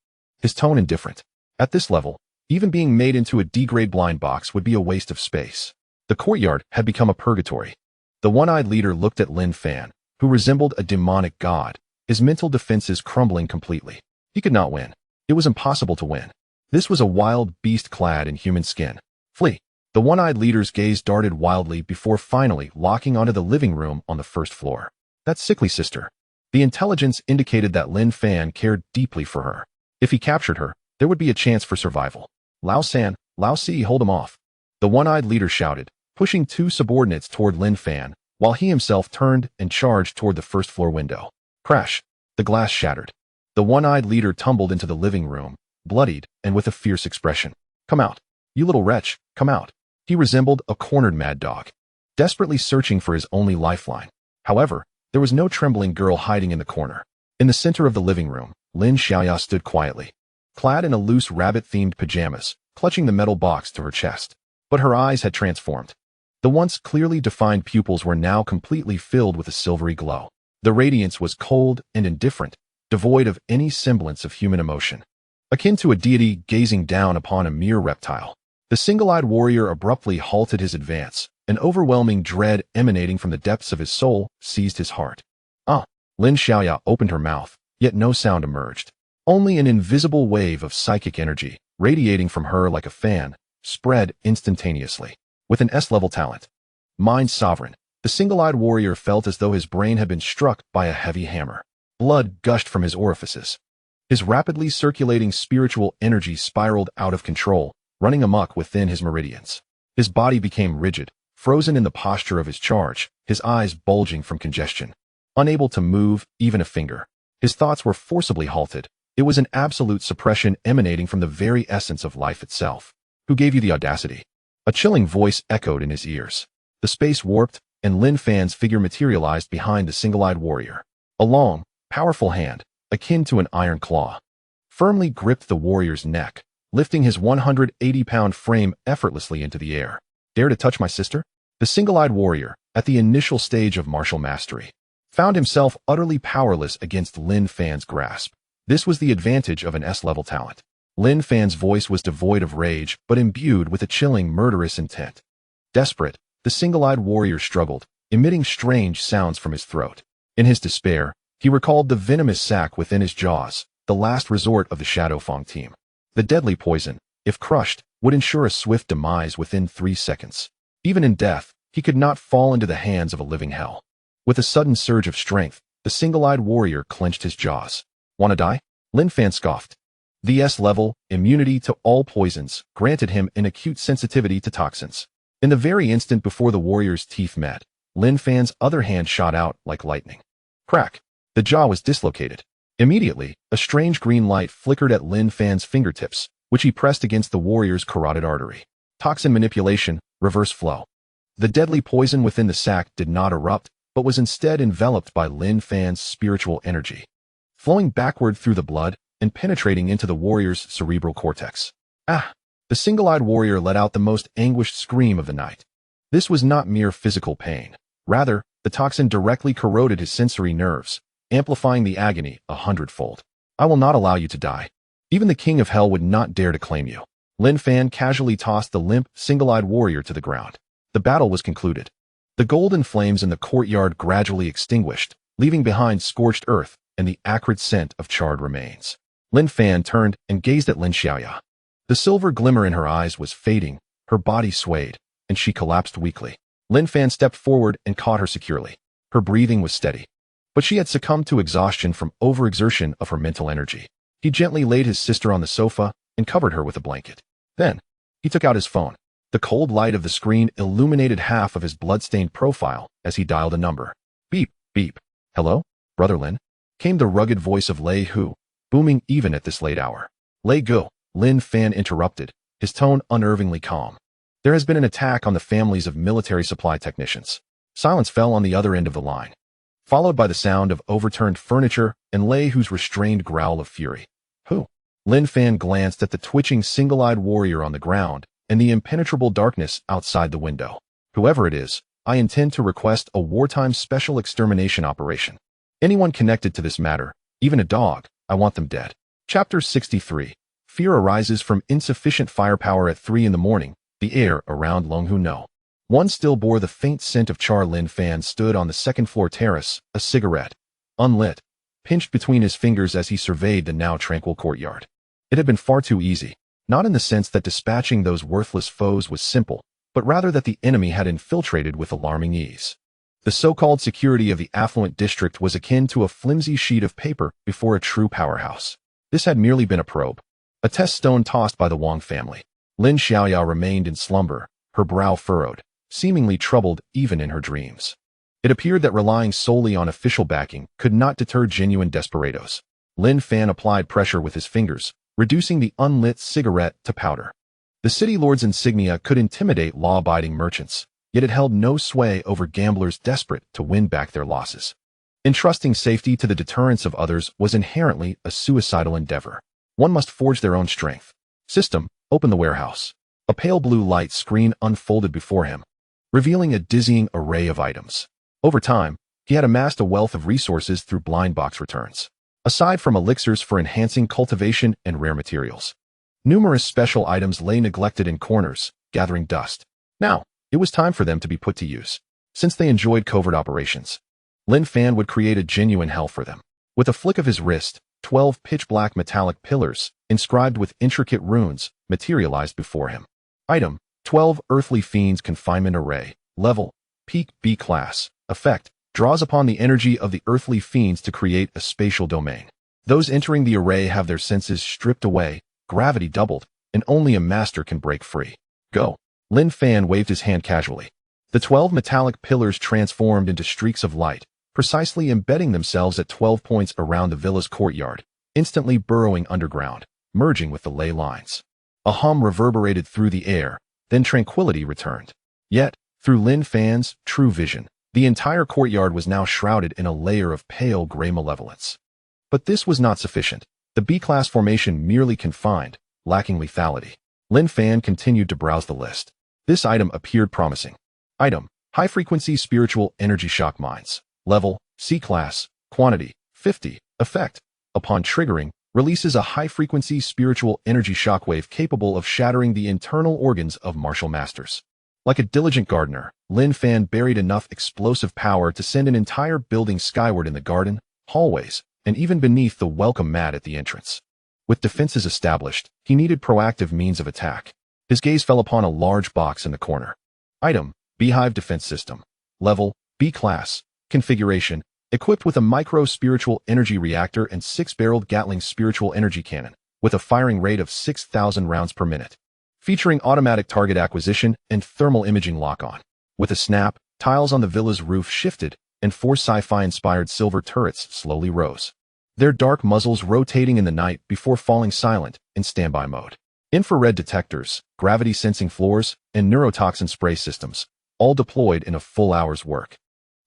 his tone indifferent. At this level, even being made into a D-grade blind box would be a waste of space. The courtyard had become a purgatory. The one-eyed leader looked at Lin Fan, who resembled a demonic god, his mental defenses crumbling completely. He could not win. It was impossible to win. This was a wild beast clad in human skin. Flee. The one-eyed leader's gaze darted wildly before finally locking onto the living room on the first floor. That sickly sister. The intelligence indicated that Lin Fan cared deeply for her. If he captured her, there would be a chance for survival. Lao San, Lao Si, hold him off. The one-eyed leader shouted, pushing 2 subordinates toward Lin Fan, while he himself turned and charged toward the first-floor window. Crash. The glass shattered. The one-eyed leader tumbled into the living room, bloodied and with a fierce expression. Come out. You little wretch, come out. He resembled a cornered mad dog, desperately searching for his only lifeline. However, there was no trembling girl hiding in the corner. In the center of the living room, Lin Xiaoya stood quietly, clad in a loose rabbit-themed pajamas, clutching the metal box to her chest. But her eyes had transformed. The once clearly defined pupils were now completely filled with a silvery glow. The radiance was cold and indifferent, devoid of any semblance of human emotion, akin to a deity gazing down upon a mere reptile. The single-eyed warrior abruptly halted his advance. An overwhelming dread emanating from the depths of his soul seized his heart. Lin Xiaoya opened her mouth, yet no sound emerged. Only an invisible wave of psychic energy, radiating from her like a fan, spread instantaneously. With an S-level talent, Mind Sovereign, the single-eyed warrior felt as though his brain had been struck by a heavy hammer. Blood gushed from his orifices. His rapidly circulating spiritual energy spiraled out of control, running amok within his meridians. His body became rigid, frozen in the posture of his charge, his eyes bulging from congestion. Unable to move even a finger. His thoughts were forcibly halted. It was an absolute suppression emanating from the very essence of life itself. Who gave you the audacity? A chilling voice echoed in his ears. The space warped, and Lin Fan's figure materialized behind the single-eyed warrior. A long, powerful hand, akin to an iron claw, firmly gripped the warrior's neck, lifting his 180-pound frame effortlessly into the air. Dare to touch my sister? The single-eyed warrior, at the initial stage of martial mastery, found himself utterly powerless against Lin Fan's grasp. This was the advantage of an S-level talent. Lin Fan's voice was devoid of rage, but imbued with a chilling, murderous intent. Desperate, The single-eyed warrior struggled, emitting strange sounds from his throat. In his despair, he recalled the venomous sac within his jaws, the last resort of the Shadowfang team. The deadly poison, if crushed, would ensure a swift demise within 3 seconds. Even in death, he could not fall into the hands of a living hell. With a sudden surge of strength, the single-eyed warrior clenched his jaws. "Wanna die?" Lin Fan scoffed. The S-level, immunity to all poisons, granted him an acute sensitivity to toxins. In the very instant before the warrior's teeth met, Lin Fan's other hand shot out like lightning. Crack! The jaw was dislocated. Immediately, a strange green light flickered at Lin Fan's fingertips, which he pressed against the warrior's carotid artery. Toxin manipulation, reverse flow. The deadly poison within the sac did not erupt, but was instead enveloped by Lin Fan's spiritual energy, flowing backward through the blood and penetrating into the warrior's cerebral cortex. Ah! The single-eyed warrior let out the most anguished scream of the night. This was not mere physical pain. Rather, the toxin directly corroded his sensory nerves, amplifying the agony 100-fold. "I will not allow you to die. Even the king of hell would not dare to claim you." Lin Fan casually tossed the limp, single-eyed warrior to the ground. The battle was concluded. The golden flames in the courtyard gradually extinguished, leaving behind scorched earth and the acrid scent of charred remains. Lin Fan turned and gazed at Lin Xiaoya. The silver glimmer in her eyes was fading, her body swayed, and she collapsed weakly. Lin Fan stepped forward and caught her securely. Her breathing was steady, but she had succumbed to exhaustion from overexertion of her mental energy. He gently laid his sister on the sofa and covered her with a blanket. Then, he took out his phone. The cold light of the screen illuminated half of his blood-stained profile as he dialed a number. Beep, beep. "Hello, Brother Lin?" came the rugged voice of Lei Hu, booming even at this late hour. "Lei Go," Lin Fan interrupted, his tone unnervingly calm. "There has been an attack on the families of military supply technicians." Silence fell on the other end of the line, followed by the sound of overturned furniture and Lei Hu's restrained growl of fury. "Who?" Lin Fan glanced at the twitching single-eyed warrior on the ground and the impenetrable darkness outside the window. "Whoever it is, I intend to request a wartime special extermination operation. Anyone connected to this matter, even a dog, I want them dead." Chapter 63. Fear arises from insufficient firepower at 3 in the morning. The air around Longhu No One still bore the faint scent of char. Lin Fan stood on the second-floor terrace, a cigarette, unlit, pinched between his fingers as he surveyed the now tranquil courtyard. It had been far too easy, not in the sense that dispatching those worthless foes was simple, but rather that the enemy had infiltrated with alarming ease. The so-called security of the affluent district was akin to a flimsy sheet of paper before a true powerhouse. This had merely been a probe, a test stone tossed by the Wang family. Lin Xiaoya remained in slumber, her brow furrowed, seemingly troubled even in her dreams. It appeared that relying solely on official backing could not deter genuine desperados. Lin Fan applied pressure with his fingers, reducing the unlit cigarette to powder. The city lord's insignia could intimidate law-abiding merchants, yet it held no sway over gamblers desperate to win back their losses. Entrusting safety to the deterrence of others was inherently a suicidal endeavor. One must forge their own strength. System, open the warehouse. A pale blue light screen unfolded before him, revealing a dizzying array of items. Over time, he had amassed a wealth of resources through blind box returns. Aside from elixirs for enhancing cultivation and rare materials, numerous special items lay neglected in corners, gathering dust. Now, it was time for them to be put to use. Since they enjoyed covert operations, Lin Fan would create a genuine hell for them. With a flick of his wrist, 12 pitch-black metallic pillars, inscribed with intricate runes, materialized before him. Item, 12 Earthly Fiends Confinement Array. Level, Peak B Class. Effect, draws upon the energy of the earthly fiends to create a spatial domain. Those entering the array have their senses stripped away, gravity doubled, and only a master can break free. Go. Lin Fan waved his hand casually. The 12 metallic pillars transformed into streaks of light, precisely embedding themselves at 12 points around the villa's courtyard, instantly burrowing underground, merging with the ley lines. A hum reverberated through the air, then tranquility returned. Yet, through Lin Fan's true vision, the entire courtyard was now shrouded in a layer of pale gray malevolence. But this was not sufficient. The B-class formation merely confined, lacking lethality. Lin Fan continued to browse the list. This item appeared promising. Item, high-frequency spiritual energy shock mines. Level, C-class. Quantity, 50. Effect, upon triggering, releases a high-frequency spiritual energy shockwave capable of shattering the internal organs of martial masters. Like a diligent gardener, Lin Fan buried enough explosive power to send an entire building skyward in the garden, hallways, and even beneath the welcome mat at the entrance. With defenses established, he needed proactive means of attack. His gaze fell upon a large box in the corner. Item: Beehive Defense System. Level: B Class. Configuration: equipped with a micro-spiritual energy reactor and 6-barreled Gatling spiritual energy cannon, with a firing rate of 6,000 rounds per minute. Featuring automatic target acquisition and thermal imaging lock-on. With a snap, tiles on the villa's roof shifted, and 4 sci-fi-inspired silver turrets slowly rose, their dark muzzles rotating in the night before falling silent in standby mode. Infrared detectors, gravity-sensing floors, and neurotoxin spray systems, all deployed in a full hour's work.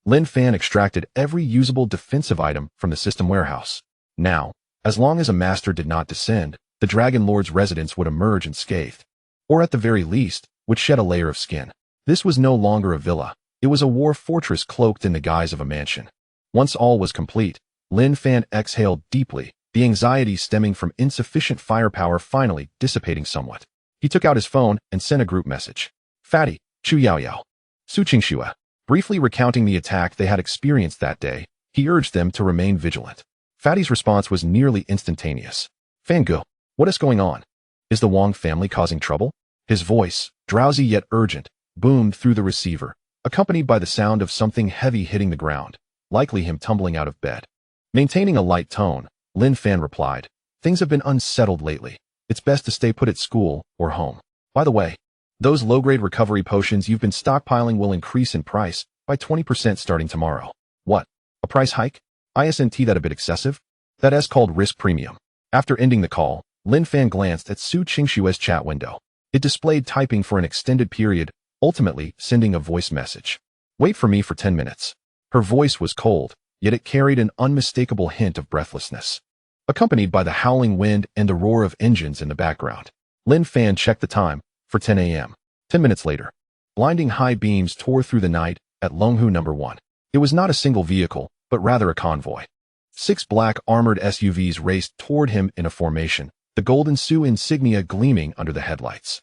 Lin Fan extracted every usable defensive item from the system warehouse. Now, as long as a master did not descend, the Dragon Lord's residence would emerge unscathed, or at the very least, would shed a layer of skin. This was no longer a villa. It was a war fortress cloaked in the guise of a mansion. Once all was complete, Lin Fan exhaled deeply, the anxiety stemming from insufficient firepower finally dissipating somewhat. He took out his phone and sent a group message. Fatty, Chu Yao Yao. Su Qingxue. Briefly recounting the attack they had experienced that day, he urged them to remain vigilant. Fatty's response was nearly instantaneous. Fangu, what is going on? Is the Wang family causing trouble? His voice, drowsy yet urgent, boomed through the receiver, accompanied by the sound of something heavy hitting the ground, likely him tumbling out of bed. Maintaining a light tone, Lin Fan replied, things have been unsettled lately. It's best to stay put at school or home. By the way, those low-grade recovery potions you've been stockpiling will increase in price by 20% starting tomorrow. What? A price hike? Isn't that a bit excessive? That's called risk premium. After ending the call, Lin Fan glanced at Su Qingxue's chat window. It displayed typing for an extended period, ultimately sending a voice message. Wait for me for 10 minutes. Her voice was cold, yet it carried an unmistakable hint of breathlessness. Accompanied by the howling wind and the roar of engines in the background, Lin Fan checked the time, for 10 a.m. 10 minutes later, blinding high beams tore through the night at Longhu No. 1. It was not a single vehicle, but rather a convoy. 6 black armored SUVs raced toward him in a formation, the golden Su insignia gleaming under the headlights.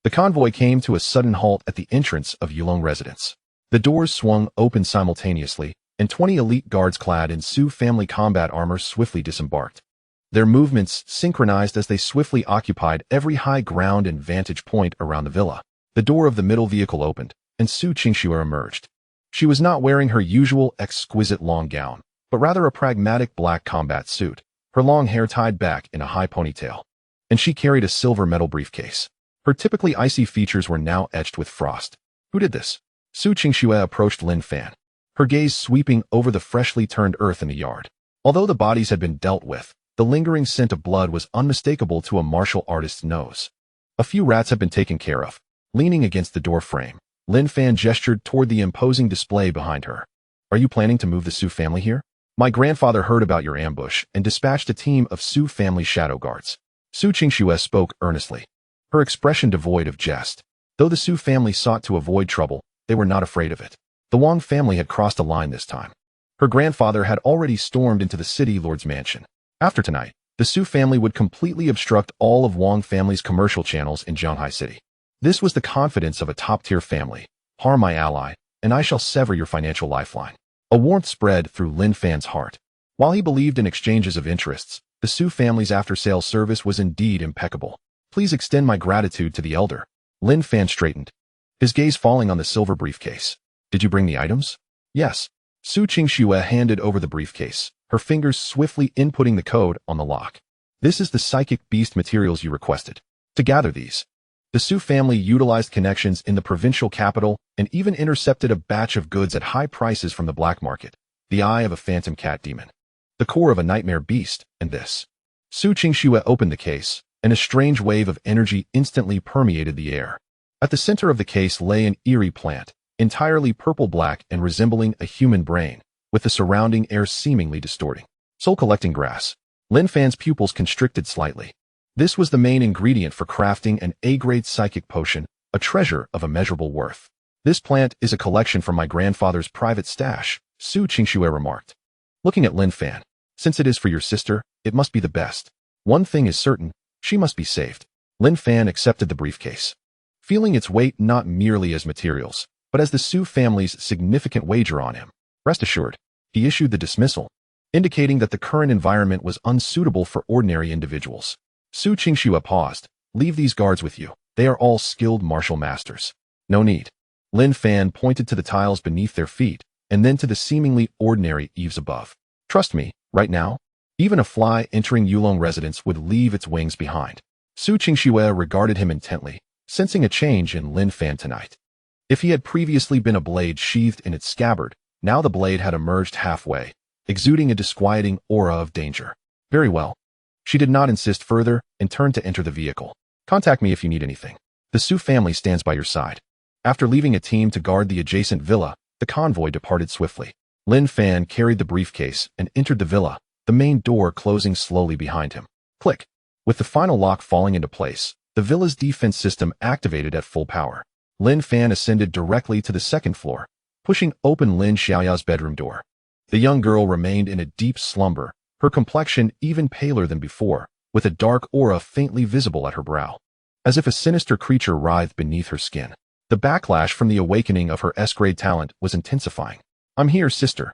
The convoy came to a sudden halt at the entrance of Yulong residence. The doors swung open simultaneously, and 20 elite guards clad in Su family combat armor swiftly disembarked. Their movements synchronized as they swiftly occupied every high ground and vantage point around the villa. The door of the middle vehicle opened, and Su Qingxue emerged. She was not wearing her usual exquisite long gown, but rather a pragmatic black combat suit, her long hair tied back in a high ponytail. And she carried a silver metal briefcase. Her typically icy features were now etched with frost. Who did this? Su Qingxue approached Lin Fan, her gaze sweeping over the freshly turned earth in the yard. Although the bodies had been dealt with, the lingering scent of blood was unmistakable to a martial artist's nose. A few rats had been taken care of. Leaning against the door frame, Lin Fan gestured toward the imposing display behind her. Are you planning to move the Su family here? My grandfather heard about your ambush and dispatched a team of Su family shadow guards. Su Qingxue spoke earnestly, her expression devoid of jest. Though the Su family sought to avoid trouble, they were not afraid of it. The Wang family had crossed a line this time. Her grandfather had already stormed into the city lord's mansion. After tonight, the Su family would completely obstruct all of Wang family's commercial channels in Zhanghai City. This was the confidence of a top-tier family. Harm my ally, and I shall sever your financial lifeline. A warmth spread through Lin Fan's heart. While he believed in exchanges of interests, the Su family's after-sales service was indeed impeccable. Please extend my gratitude to the elder. Lin Fan straightened, his gaze falling on the silver briefcase. Did you bring the items? Yes. Su Qingxue handed over the briefcase, her fingers swiftly inputting the code on the lock. This is the psychic beast materials you requested. To gather these, the Su family utilized connections in the provincial capital and even intercepted a batch of goods at high prices from the black market, the eye of a phantom cat demon, the core of a nightmare beast, and this. Su Qingxue opened the case, and a strange wave of energy instantly permeated the air. At the center of the case lay an eerie plant, entirely purple-black and resembling a human brain, with the surrounding air seemingly distorting. Soul-collecting grass. Lin Fan's pupils constricted slightly. This was the main ingredient for crafting an A-grade psychic potion, a treasure of immeasurable worth. This plant is a collection from my grandfather's private stash, Su Qingxue remarked. Looking at Lin Fan, since it is for your sister, it must be the best. One thing is certain, she must be saved. Lin Fan accepted the briefcase. feeling its weight not merely as materials, but as the Su family's significant wager on him. Rest assured, he issued the dismissal, indicating that the current environment was unsuitable for ordinary individuals. Su Qingxue paused. Leave these guards with you. They are all skilled martial masters. No need. Lin Fan pointed to the tiles beneath their feet, and then to the seemingly ordinary eaves above. Trust me, right now, even a fly entering Yulong residence would leave its wings behind. Su Qingxue regarded him intently, sensing a change in Lin Fan tonight. If he had previously been a blade sheathed in its scabbard, now the blade had emerged halfway, exuding a disquieting aura of danger. Very well. She did not insist further and turned to enter the vehicle. Contact me if you need anything. The Su family stands by your side. After leaving a team to guard the adjacent villa, the convoy departed swiftly. Lin Fan carried the briefcase and entered the villa, the main door closing slowly behind him. Click. With the final lock falling into place, the villa's defense system activated at full power. Lin Fan ascended directly to the second floor, pushing open Lin Xiaoya's bedroom door. The young girl remained in a deep slumber, her complexion even paler than before, with a dark aura faintly visible at her brow, as if a sinister creature writhed beneath her skin. The backlash from the awakening of her S-grade talent was intensifying. I'm here, sister.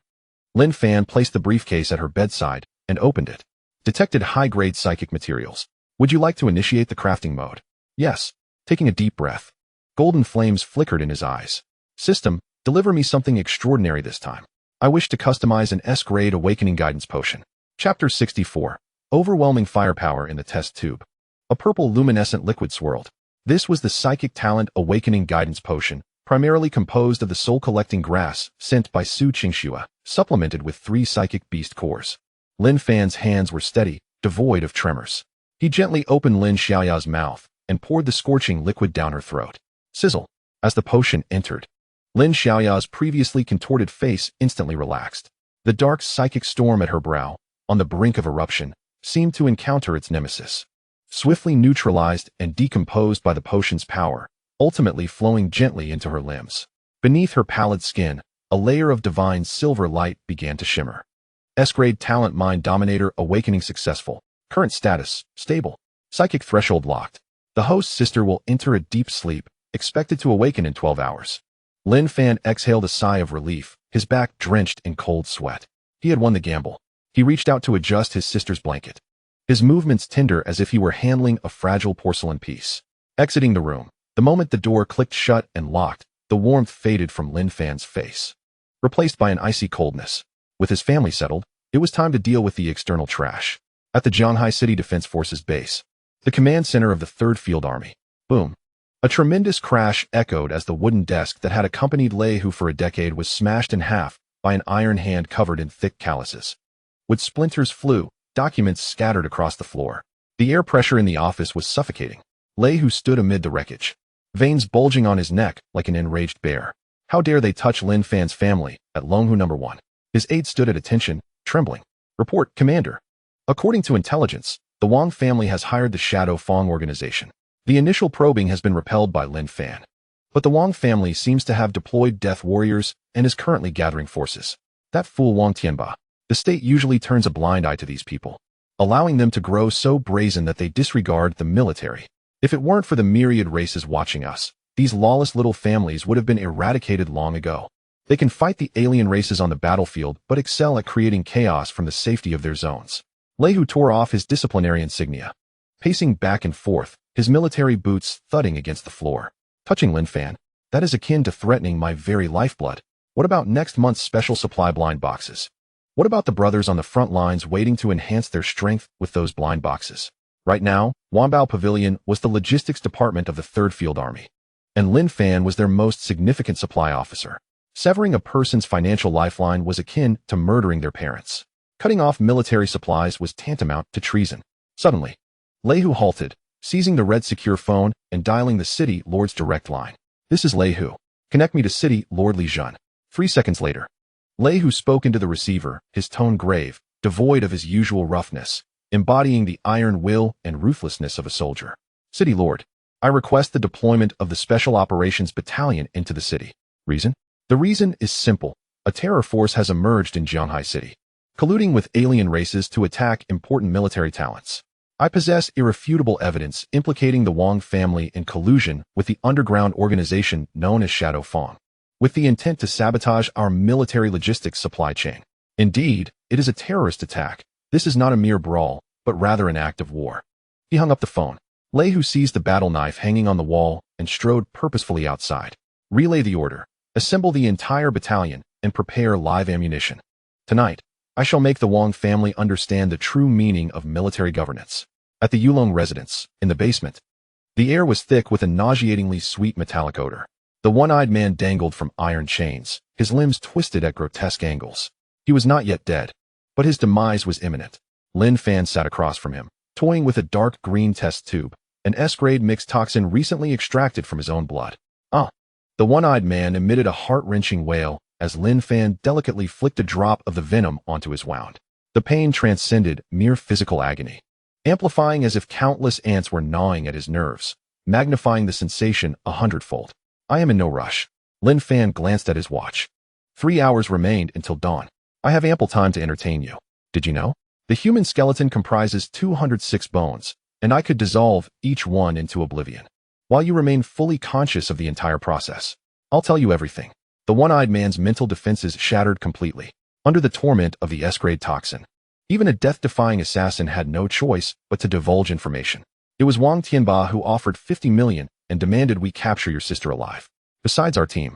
Lin Fan placed the briefcase at her bedside and opened it. Detected high-grade psychic materials. Would you like to initiate the crafting mode? Yes. Taking a deep breath. Golden flames flickered in his eyes. System, deliver me something extraordinary this time. I wish to customize an S-grade awakening guidance potion. Chapter 64. Overwhelming firepower in the test tube. A purple luminescent liquid swirled. This was the psychic talent awakening guidance potion, primarily composed of the soul-collecting grass sent by Su Qingxue, supplemented with 3 psychic beast cores. Lin Fan's hands were steady, devoid of tremors. He gently opened Lin Xiaoya's mouth and poured the scorching liquid down her throat. Sizzle. As the potion entered, Lin Xiaoya's previously contorted face instantly relaxed. The dark psychic storm at her brow, on the brink of eruption, seemed to encounter its nemesis. Swiftly neutralized and decomposed by the potion's power, ultimately flowing gently into her limbs. Beneath her pallid skin, a layer of divine silver light began to shimmer. S-grade talent mind dominator awakening successful. Current status, stable. Psychic threshold locked. The host's sister will enter a deep sleep, expected to awaken in 12 hours. Lin Fan exhaled a sigh of relief, his back drenched in cold sweat. He had won the gamble. He reached out to adjust his sister's blanket. His movements tender as if he were handling a fragile porcelain piece. Exiting the room, the moment the door clicked shut and locked, the warmth faded from Lin Fan's face, replaced by an icy coldness. With his family settled, it was time to deal with the external trash. At the Zhanghai City Defense Forces base, the command center of the 3rd Field Army. Boom. A tremendous crash echoed as the wooden desk that had accompanied Lei Hu for a decade was smashed in half by an iron hand covered in thick calluses. With splinters flew, documents scattered across the floor. The air pressure in the office was suffocating. Lei Hu stood amid the wreckage, veins bulging on his neck like an enraged bear. How dare they touch Lin Fan's family at Longhu No. 1? His aide stood at attention, trembling. Report, Commander. According to intelligence, the Wang family has hired the Shadow Fong organization. The initial probing has been repelled by Lin Fan. But the Wang family seems to have deployed death warriors and is currently gathering forces. That fool Wang Tianba. The state usually turns a blind eye to these people, allowing them to grow so brazen that they disregard the military. If it weren't for the myriad races watching us, these lawless little families would have been eradicated long ago. They can fight the alien races on the battlefield but excel at creating chaos from the safety of their zones. Lei Hu tore off his disciplinary insignia, pacing back and forth, his military boots thudding against the floor. Touching Lin Fan, that is akin to threatening my very lifeblood. What about next month's special supply blind boxes? What about the brothers on the front lines waiting to enhance their strength with those blind boxes? Right now, Wanbao Pavilion was the logistics department of the 3rd Field Army, and Lin Fan was their most significant supply officer. Severing a person's financial lifeline was akin to murdering their parents. Cutting off military supplies was tantamount to treason. Suddenly, Lei Hu halted, seizing the red secure phone and dialing the City Lord's direct line. This is Lei Hu. Connect me to City Lord Li Jun. 3 seconds later, Lei Hu spoke into the receiver, his tone grave, devoid of his usual roughness, embodying the iron will and ruthlessness of a soldier. City Lord, I request the deployment of the Special Operations Battalion into the city. Reason? The reason is simple. A terror force has emerged in Zhanghai City, colluding with alien races to attack important military talents. I possess irrefutable evidence implicating the Wang family in collusion with the underground organization known as Shadow Fang, with the intent to sabotage our military logistics supply chain. Indeed, it is a terrorist attack. This is not a mere brawl, but rather an act of war. He hung up the phone. Lei Hu seized the battle knife hanging on the wall and strode purposefully outside. Relay the order. Assemble the entire battalion and prepare live ammunition. Tonight, I shall make the Wang family understand the true meaning of military governance. At the Yulong residence, in the basement, the air was thick with a nauseatingly sweet metallic odor. The one-eyed man dangled from iron chains, his limbs twisted at grotesque angles. He was not yet dead, but his demise was imminent. Lin Fan sat across from him, toying with a dark green test tube, an S-grade mixed toxin recently extracted from his own blood. Ah! The one-eyed man emitted a heart-wrenching wail as Lin Fan delicately flicked a drop of the venom onto his wound. The pain transcended mere physical agony, amplifying as if countless ants were gnawing at his nerves, magnifying the sensation 100-fold. I am in no rush. Lin Fan glanced at his watch. 3 hours remained until dawn. I have ample time to entertain you. Did you know? The human skeleton comprises 206 bones, and I could dissolve each one into oblivion, while you remain fully conscious of the entire process. I'll tell you everything. The one-eyed man's mental defenses shattered completely, under the torment of the S-grade toxin. Even a death-defying assassin had no choice but to divulge information. It was Wang Tianba who offered 50 million and demanded we capture your sister alive. Besides our team,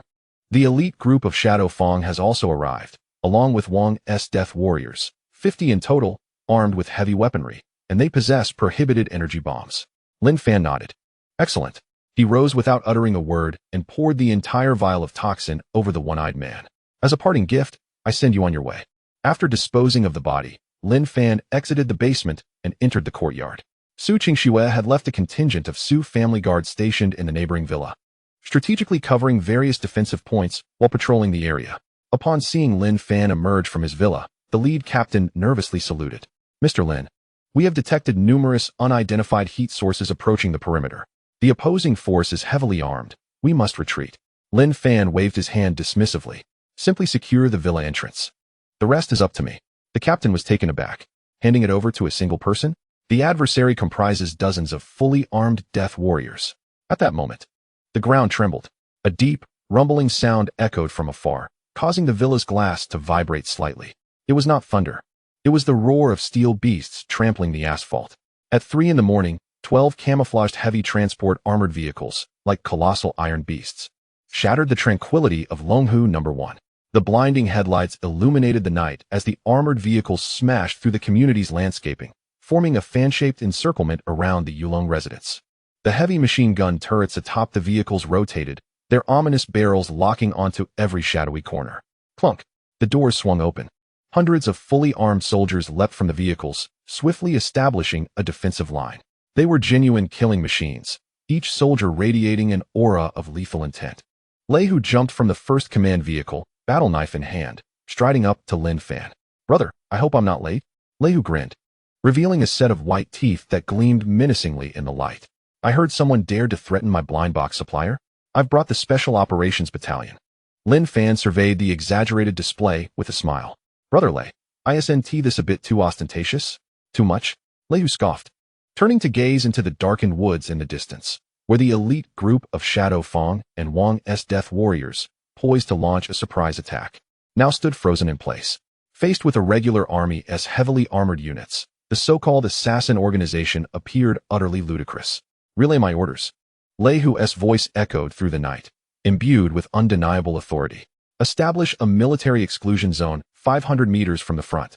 the elite group of Shadow Fang has also arrived, along with Wang's death warriors, 50 in total, armed with heavy weaponry, and they possess prohibited energy bombs. Lin Fan nodded. Excellent. He rose without uttering a word and poured the entire vial of toxin over the one-eyed man. As a parting gift, I send you on your way. After disposing of the body, Lin Fan exited the basement and entered the courtyard. Su Qingxue had left a contingent of Su family guards stationed in the neighboring villa, strategically covering various defensive points while patrolling the area. Upon seeing Lin Fan emerge from his villa, the lead captain nervously saluted. Mr. Lin, we have detected numerous unidentified heat sources approaching the perimeter. The opposing force is heavily armed. We must retreat. Lin Fan waved his hand dismissively. Simply secure the villa entrance. The rest is up to me. The captain was taken aback. Handing it over to a single person? The adversary comprises dozens of fully armed death warriors. At that moment, the ground trembled. A deep, rumbling sound echoed from afar, causing the villa's glass to vibrate slightly. It was not thunder. It was the roar of steel beasts trampling the asphalt. At 3 in the morning, 12 camouflaged heavy transport armored vehicles, like colossal iron beasts, shattered the tranquility of Longhu No. 1. The blinding headlights illuminated the night as the armored vehicles smashed through the community's landscaping, forming a fan-shaped encirclement around the Yulong residence. The heavy machine gun turrets atop the vehicles rotated, their ominous barrels locking onto every shadowy corner. Clunk! The doors swung open. Hundreds of fully armed soldiers leapt from the vehicles, swiftly establishing a defensive line. They were genuine killing machines, each soldier radiating an aura of lethal intent. Lei Hu jumped from the first command vehicle, battle knife in hand, striding up to Lin Fan. Brother, I hope I'm not late? Lei Hu grinned, revealing a set of white teeth that gleamed menacingly in the light. I heard someone dared to threaten my blind box supplier. I've brought the Special Operations Battalion. Lin Fan surveyed the exaggerated display with a smile. Brother Lei, isn't this a bit too ostentatious? Too much? Lei Hu scoffed, turning to gaze into the darkened woods in the distance, where the elite group of Shadow Fang and Wang's death warriors, poised to launch a surprise attack, now stood frozen in place. Faced with a regular army as heavily armored units, the so-called assassin organization appeared utterly ludicrous. Relay my orders. Lei Hu's voice echoed through the night, imbued with undeniable authority. Establish a military exclusion zone 500 meters from the front.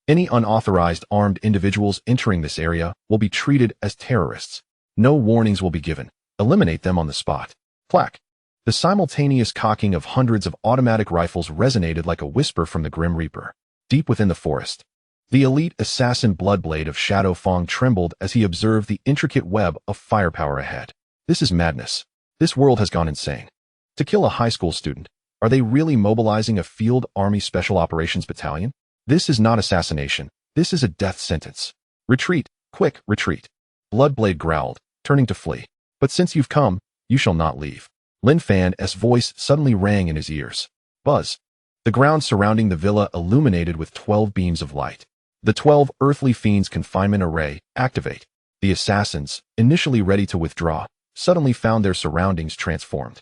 Any unauthorized armed individuals entering this area will be treated as terrorists. No warnings will be given. Eliminate them on the spot. Clack. The simultaneous cocking of hundreds of automatic rifles resonated like a whisper from the Grim Reaper. Deep within the forest, the elite assassin Bloodblade of Shadow Fang trembled as he observed the intricate web of firepower ahead. This is madness. This world has gone insane. To kill a high school student, are they really mobilizing a field army special operations battalion? This is not assassination. This is a death sentence. Retreat. Quick, retreat. Bloodblade growled, turning to flee. But since you've come, you shall not leave. Lin Fan's voice suddenly rang in his ears. Buzz. The ground surrounding the villa illuminated with 12 beams of light. The 12 earthly fiends' confinement array, activate. The assassins, initially ready to withdraw, suddenly found their surroundings transformed.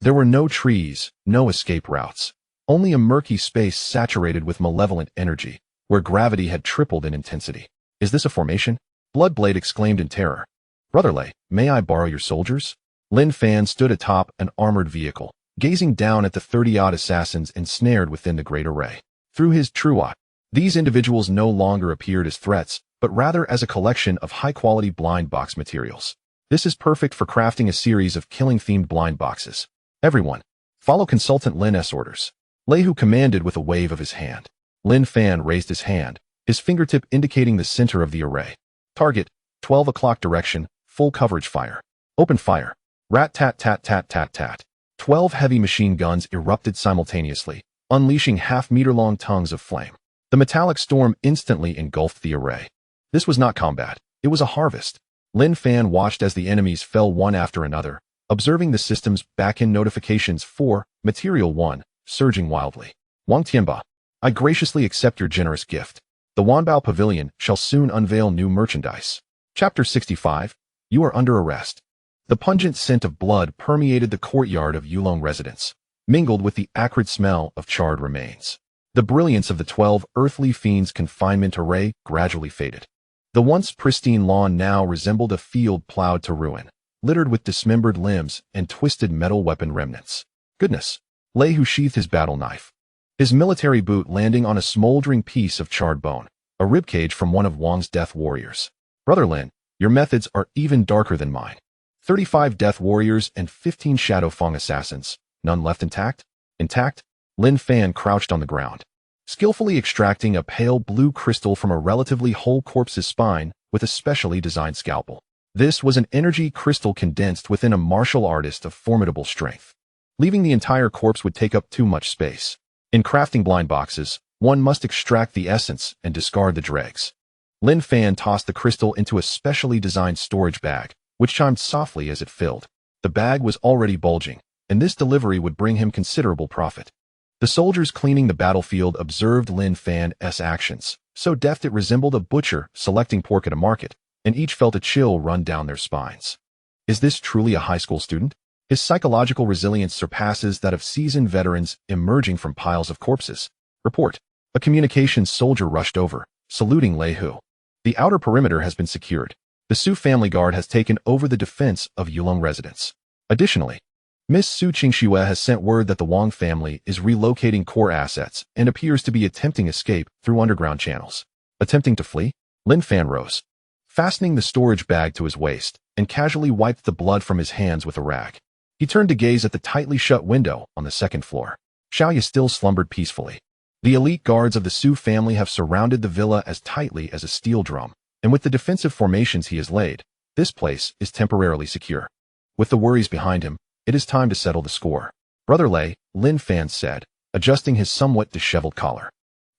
There were no trees, no escape routes, only a murky space saturated with malevolent energy, where gravity had tripled in intensity. "Is this a formation?" Bloodblade exclaimed in terror. "Brother Lei, may I borrow your soldiers?" Lin Fan stood atop an armored vehicle, gazing down at the 30-odd assassins ensnared within the great array. Through his true eye, these individuals no longer appeared as threats, but rather as a collection of high-quality blind box materials. This is perfect for crafting a series of killing-themed blind boxes. "Everyone, follow Consultant Lin's orders." Lei commanded with a wave of his hand. Lin Fan raised his hand, his fingertip indicating the center of the array. "Target, 12 o'clock direction, full coverage fire. Open fire." Rat-tat-tat-tat-tat-tat. 12 heavy machine guns erupted simultaneously, unleashing half-meter-long tongues of flame. The metallic storm instantly engulfed the array. This was not combat, it was a harvest. Lin Fan watched as the enemies fell one after another, observing the system's back-end notifications for Material 1, surging wildly. "Wang Tianba, I graciously accept your generous gift. The Wanbao Pavilion shall soon unveil new merchandise." Chapter 65, You are under arrest. The pungent scent of blood permeated the courtyard of Yulong residence, mingled with the acrid smell of charred remains. The brilliance of the 12 earthly fiends' confinement array gradually faded. The once pristine lawn now resembled a field plowed to ruin, littered with dismembered limbs and twisted metal weapon remnants. "Goodness!" Lei sheathed his battle knife, his military boot landing on a smoldering piece of charred bone, a ribcage from one of Wang's death warriors. "Brother Lin, your methods are even darker than mine. 35 death warriors and 15 Shadow Fang assassins, none left intact?" "Intact?" Lin Fan crouched on the ground, skillfully extracting a pale blue crystal from a relatively whole corpse's spine with a specially designed scalpel. This was an energy crystal condensed within a martial artist of formidable strength. Leaving the entire corpse would take up too much space. In crafting blind boxes, one must extract the essence and discard the dregs. Lin Fan tossed the crystal into a specially designed storage bag, which chimed softly as it filled. The bag was already bulging, and this delivery would bring him considerable profit. The soldiers cleaning the battlefield observed Lin Fan's actions, so deft it resembled a butcher selecting pork at a market, and each felt a chill run down their spines. Is this truly a high school student? His psychological resilience surpasses that of seasoned veterans emerging from piles of corpses. Report. A communications soldier rushed over, saluting Lei Hu. The outer perimeter has been secured. The Su family guard has taken over the defense of Yulong residence. Additionally, Miss Su Qingxue has sent word that the Wang family is relocating core assets and appears to be attempting escape through underground channels. Attempting to flee? Lin Fan rose, fastening the storage bag to his waist, and casually wiped the blood from his hands with a rag. He turned to gaze at the tightly shut window on the second floor. Xiaoye still slumbered peacefully. The elite guards of the Su family have surrounded the villa as tightly as a steel drum, and with the defensive formations he has laid, this place is temporarily secure. With the worries behind him, it is time to settle the score. "Brother Lei," Lin Fan said, adjusting his somewhat disheveled collar.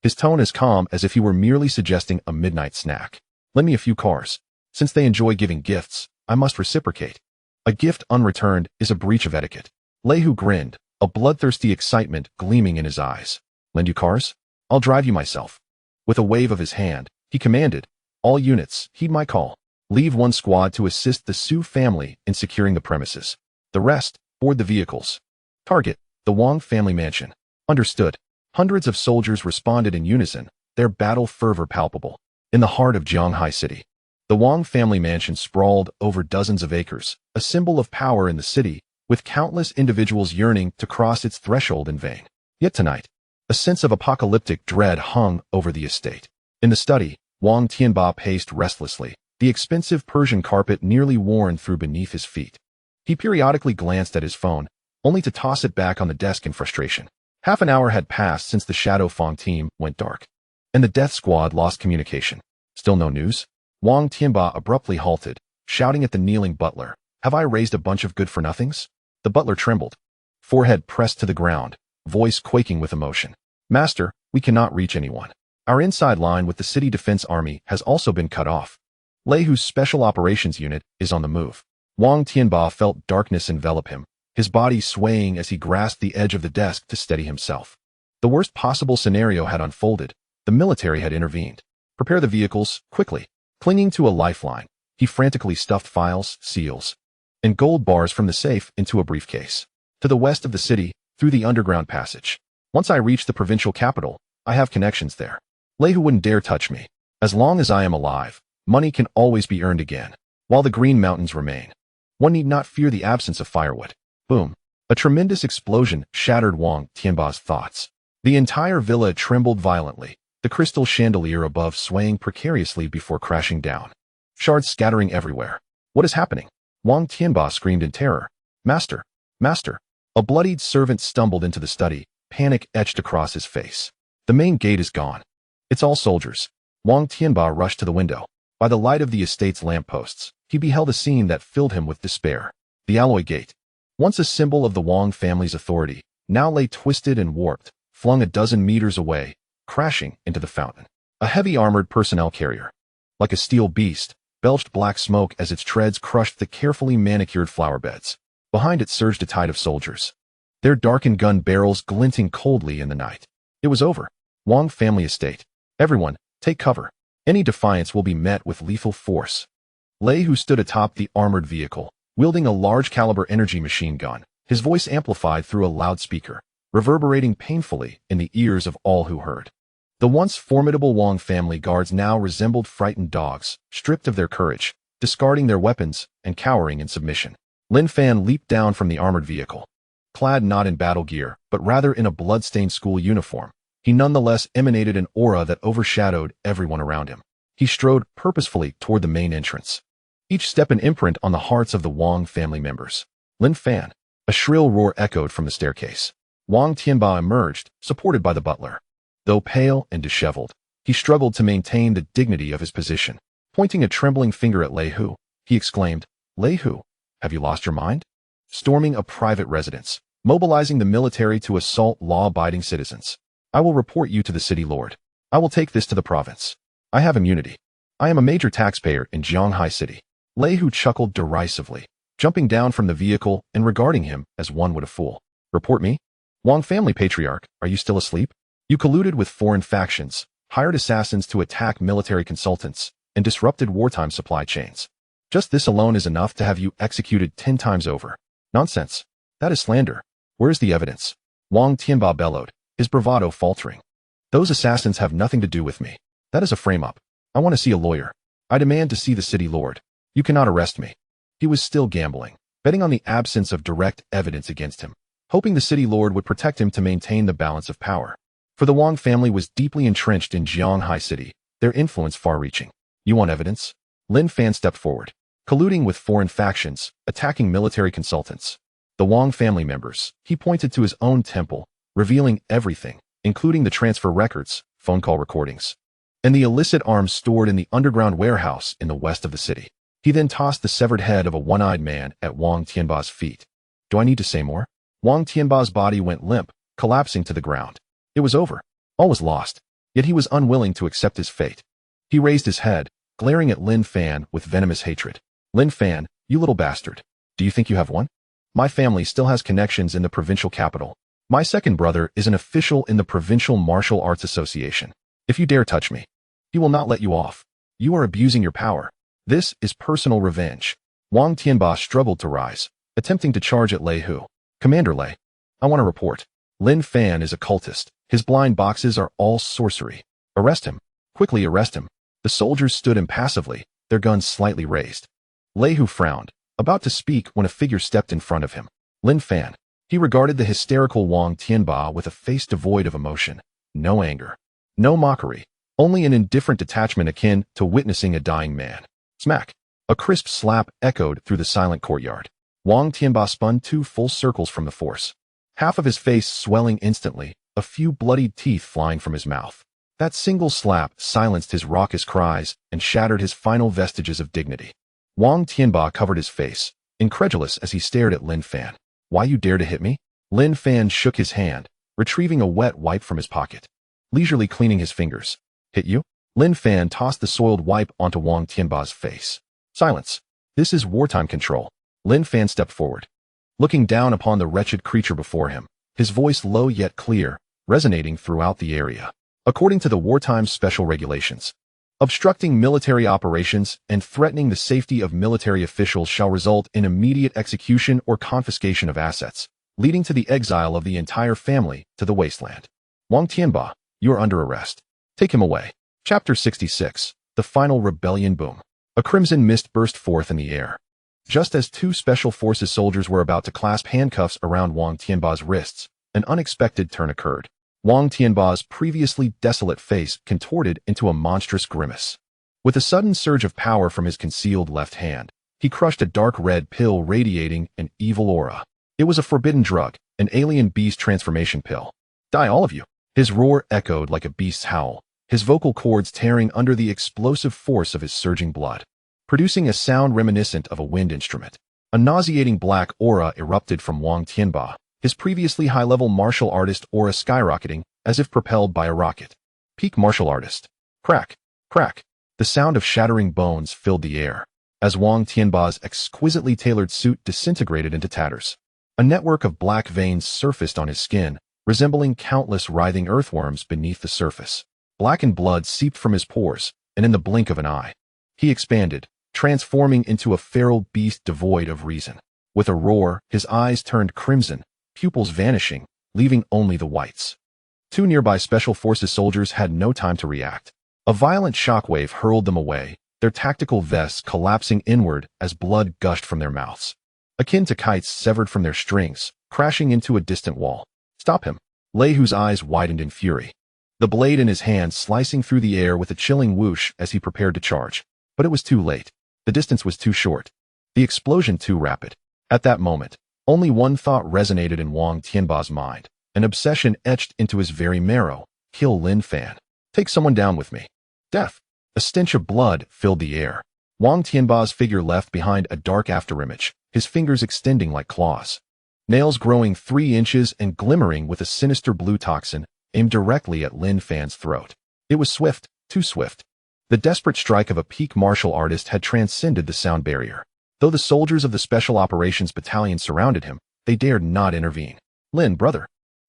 His tone as calm as if he were merely suggesting a midnight snack. "Lend me a few cars. Since they enjoy giving gifts, I must reciprocate. A gift unreturned is a breach of etiquette." Lei grinned, a bloodthirsty excitement gleaming in his eyes. "Lend you cars? I'll drive you myself." With a wave of his hand, he commanded, "All units, heed my call. Leave one squad to assist the Su family in securing the premises. The rest, board the vehicles. Target, the Wang family mansion." "Understood." Hundreds of soldiers responded in unison, their battle fervor palpable. In the heart of Jianghai City, the Wang family mansion sprawled over dozens of acres, a symbol of power in the city, with countless individuals yearning to cross its threshold in vain. Yet tonight, a sense of apocalyptic dread hung over the estate. In the study, Wang Tianba paced restlessly, the expensive Persian carpet nearly worn through beneath his feet. He periodically glanced at his phone, only to toss it back on the desk in frustration. Half an hour had passed since the Shadow Fang team went dark, and the Death Squad lost communication. Still no news? Wang Tianba abruptly halted, shouting at the kneeling butler, "Have I raised a bunch of good-for-nothings?" The butler trembled, forehead pressed to the ground, voice quaking with emotion. "Master, we cannot reach anyone. Our inside line with the City Defense Army has also been cut off. Lei Hu's Special Operations Unit is on the move." Wang Tianba felt darkness envelop him, his body swaying as he grasped the edge of the desk to steady himself. The worst possible scenario had unfolded. The military had intervened. "Prepare the vehicles, quickly." Clinging to a lifeline, He frantically stuffed files, seals, and gold bars from the safe into a briefcase. To the west of the city, through the underground passage. Once I reach the provincial capital, I have connections there. Lehu wouldn't dare touch me. As long as I am alive, money can always be earned again. While the Green Mountains remain, one need not fear the absence of firewood. Boom. A tremendous explosion shattered Wang Tianba's thoughts. The entire villa trembled violently, the crystal chandelier above swaying precariously before crashing down. Shards scattering everywhere. What is happening? Wang Tianba screamed in terror. Master! Master! A bloodied servant stumbled into the study, panic etched across his face. The main gate is gone. It's all soldiers. Wang Tianba rushed to the window. By the light of the estate's lampposts, he beheld a scene that filled him with despair. The alloy gate, once a symbol of the Wang family's authority, now lay twisted and warped, flung a dozen meters away, crashing into the fountain. A heavy armored personnel carrier, like a steel beast, belched black smoke as its treads crushed the carefully manicured flower beds. Behind it surged a tide of soldiers, their darkened gun barrels glinting coldly in the night. It was over. Wang family estate. Everyone, take cover. Any defiance will be met with lethal force. Lei, who stood atop the armored vehicle, wielding a large-caliber energy machine gun, his voice amplified through a loudspeaker, reverberating painfully in the ears of all who heard. The once formidable Wang family guards now resembled frightened dogs, stripped of their courage, discarding their weapons, and cowering in submission. Lin Fan leaped down from the armored vehicle. Clad not in battle gear, but rather in a blood-stained school uniform, he nonetheless emanated an aura that overshadowed everyone around him. He strode purposefully toward the main entrance, each step an imprint on the hearts of the Wang family members. Lin Fan. A shrill roar echoed from the staircase. Wang Tianba emerged, supported by the butler. Though pale and disheveled, he struggled to maintain the dignity of his position. Pointing a trembling finger at Lei Hu, he exclaimed, "Lei Hu, have you lost your mind?" Storming a private residence, mobilizing the military to assault law-abiding citizens. I will report you to the city lord. I will take this to the province. I have immunity. I am a major taxpayer in Jianghai City. Lei Hu chuckled derisively, jumping down from the vehicle and regarding him as one would a fool. Report me? Wang family patriarch, are you still asleep? You colluded with foreign factions, hired assassins to attack military consultants, and disrupted wartime supply chains. Just this alone is enough to have you executed 10 times over. Nonsense. That is slander. Where is the evidence? Wang Tianba bellowed, his bravado faltering. Those assassins have nothing to do with me. That is a frame-up. I want to see a lawyer. I demand to see the city lord. You cannot arrest me. He was still gambling, betting on the absence of direct evidence against him, hoping the city lord would protect him to maintain the balance of power. For the Wang family was deeply entrenched in Jianghai City, their influence far-reaching. You want evidence? Lin Fan stepped forward. Colluding with foreign factions, attacking military consultants. The Wang family members, he pointed to his own temple, revealing everything, including the transfer records, phone call recordings, and the illicit arms stored in the underground warehouse in the west of the city. He then tossed the severed head of a one-eyed man at Wang Tianba's feet. Do I need to say more? Wang Tianba's body went limp, collapsing to the ground. It was over. All was lost. Yet he was unwilling to accept his fate. He raised his head, glaring at Lin Fan with venomous hatred. Lin Fan, you little bastard. Do you think you have won? My family still has connections in the provincial capital. My second brother is an official in the Provincial Martial Arts Association. If you dare touch me, he will not let you off. You are abusing your power. This is personal revenge. Wang Tianba struggled to rise, attempting to charge at Lei Hu. Commander Lei, I want to report. Lin Fan is a cultist. His blind boxes are all sorcery. Arrest him. Quickly arrest him. The soldiers stood impassively, their guns slightly raised. Lei Hu frowned, about to speak when a figure stepped in front of him. Lin Fan. He regarded the hysterical Wang Tianba with a face devoid of emotion. No anger. No mockery. Only an indifferent detachment akin to witnessing a dying man. Smack. A crisp slap echoed through the silent courtyard. Wang Tianba spun 2 full circles from the force. Half of his face swelling instantly, a few bloodied teeth flying from his mouth. That single slap silenced his raucous cries and shattered his final vestiges of dignity. Wang Tianba covered his face, incredulous as he stared at Lin Fan. Why you dare to hit me? Lin Fan shook his hand, retrieving a wet wipe from his pocket, leisurely cleaning his fingers. Hit you? Lin Fan tossed the soiled wipe onto Wang Tianba's face. Silence. This is wartime control. Lin Fan stepped forward, looking down upon the wretched creature before him, his voice low yet clear, resonating throughout the area. According to the wartime special regulations, Obstructing military operations and threatening the safety of military officials shall result in immediate execution or confiscation of assets, leading to the exile of the entire family to the wasteland. Wang Tianba, you are under arrest. Take him away. Chapter 66. The Final Rebellion Boom. A crimson mist burst forth in the air. Just as two Special Forces soldiers were about to clasp handcuffs around Wang Tianba's wrists, an unexpected turn occurred. Wang Tianba's previously desolate face contorted into a monstrous grimace. With a sudden surge of power from his concealed left hand, he crushed a dark red pill radiating an evil aura. It was a forbidden drug, an alien beast transformation pill. Die all of you! His roar echoed like a beast's howl, his vocal cords tearing under the explosive force of his surging blood, producing a sound reminiscent of a wind instrument. A nauseating black aura erupted from Wang Tianba, his previously high-level martial artist aura skyrocketing as if propelled by a rocket. Peak martial artist. Crack, crack. The sound of shattering bones filled the air as Wang Tianba's exquisitely tailored suit disintegrated into tatters. A network of black veins surfaced on his skin, resembling countless writhing earthworms beneath the surface. Blackened blood seeped from his pores, and in the blink of an eye, he expanded, transforming into a feral beast devoid of reason. With a roar, his eyes turned crimson, pupils vanishing, leaving only the whites. Two nearby Special Forces soldiers had no time to react. A violent shockwave hurled them away, their tactical vests collapsing inward as blood gushed from their mouths. Akin to kites severed from their strings, crashing into a distant wall. Stop him! Lei Hu's eyes widened in fury. The blade in his hand slicing through the air with a chilling whoosh as he prepared to charge. But it was too late. The distance was too short. The explosion too rapid. At that moment, only one thought resonated in Wang Tianba's mind, an obsession etched into his very marrow. Kill Lin Fan. Take someone down with me. Death. A stench of blood filled the air. Wang Tianba's figure left behind a dark afterimage, his fingers extending like claws. Nails growing 3 inches and glimmering with a sinister blue toxin, aimed directly at Lin Fan's throat. It was swift, too swift. The desperate strike of a peak martial artist had transcended the sound barrier. Though the soldiers of the Special Operations Battalion surrounded him, they dared not intervene. Lin, brother!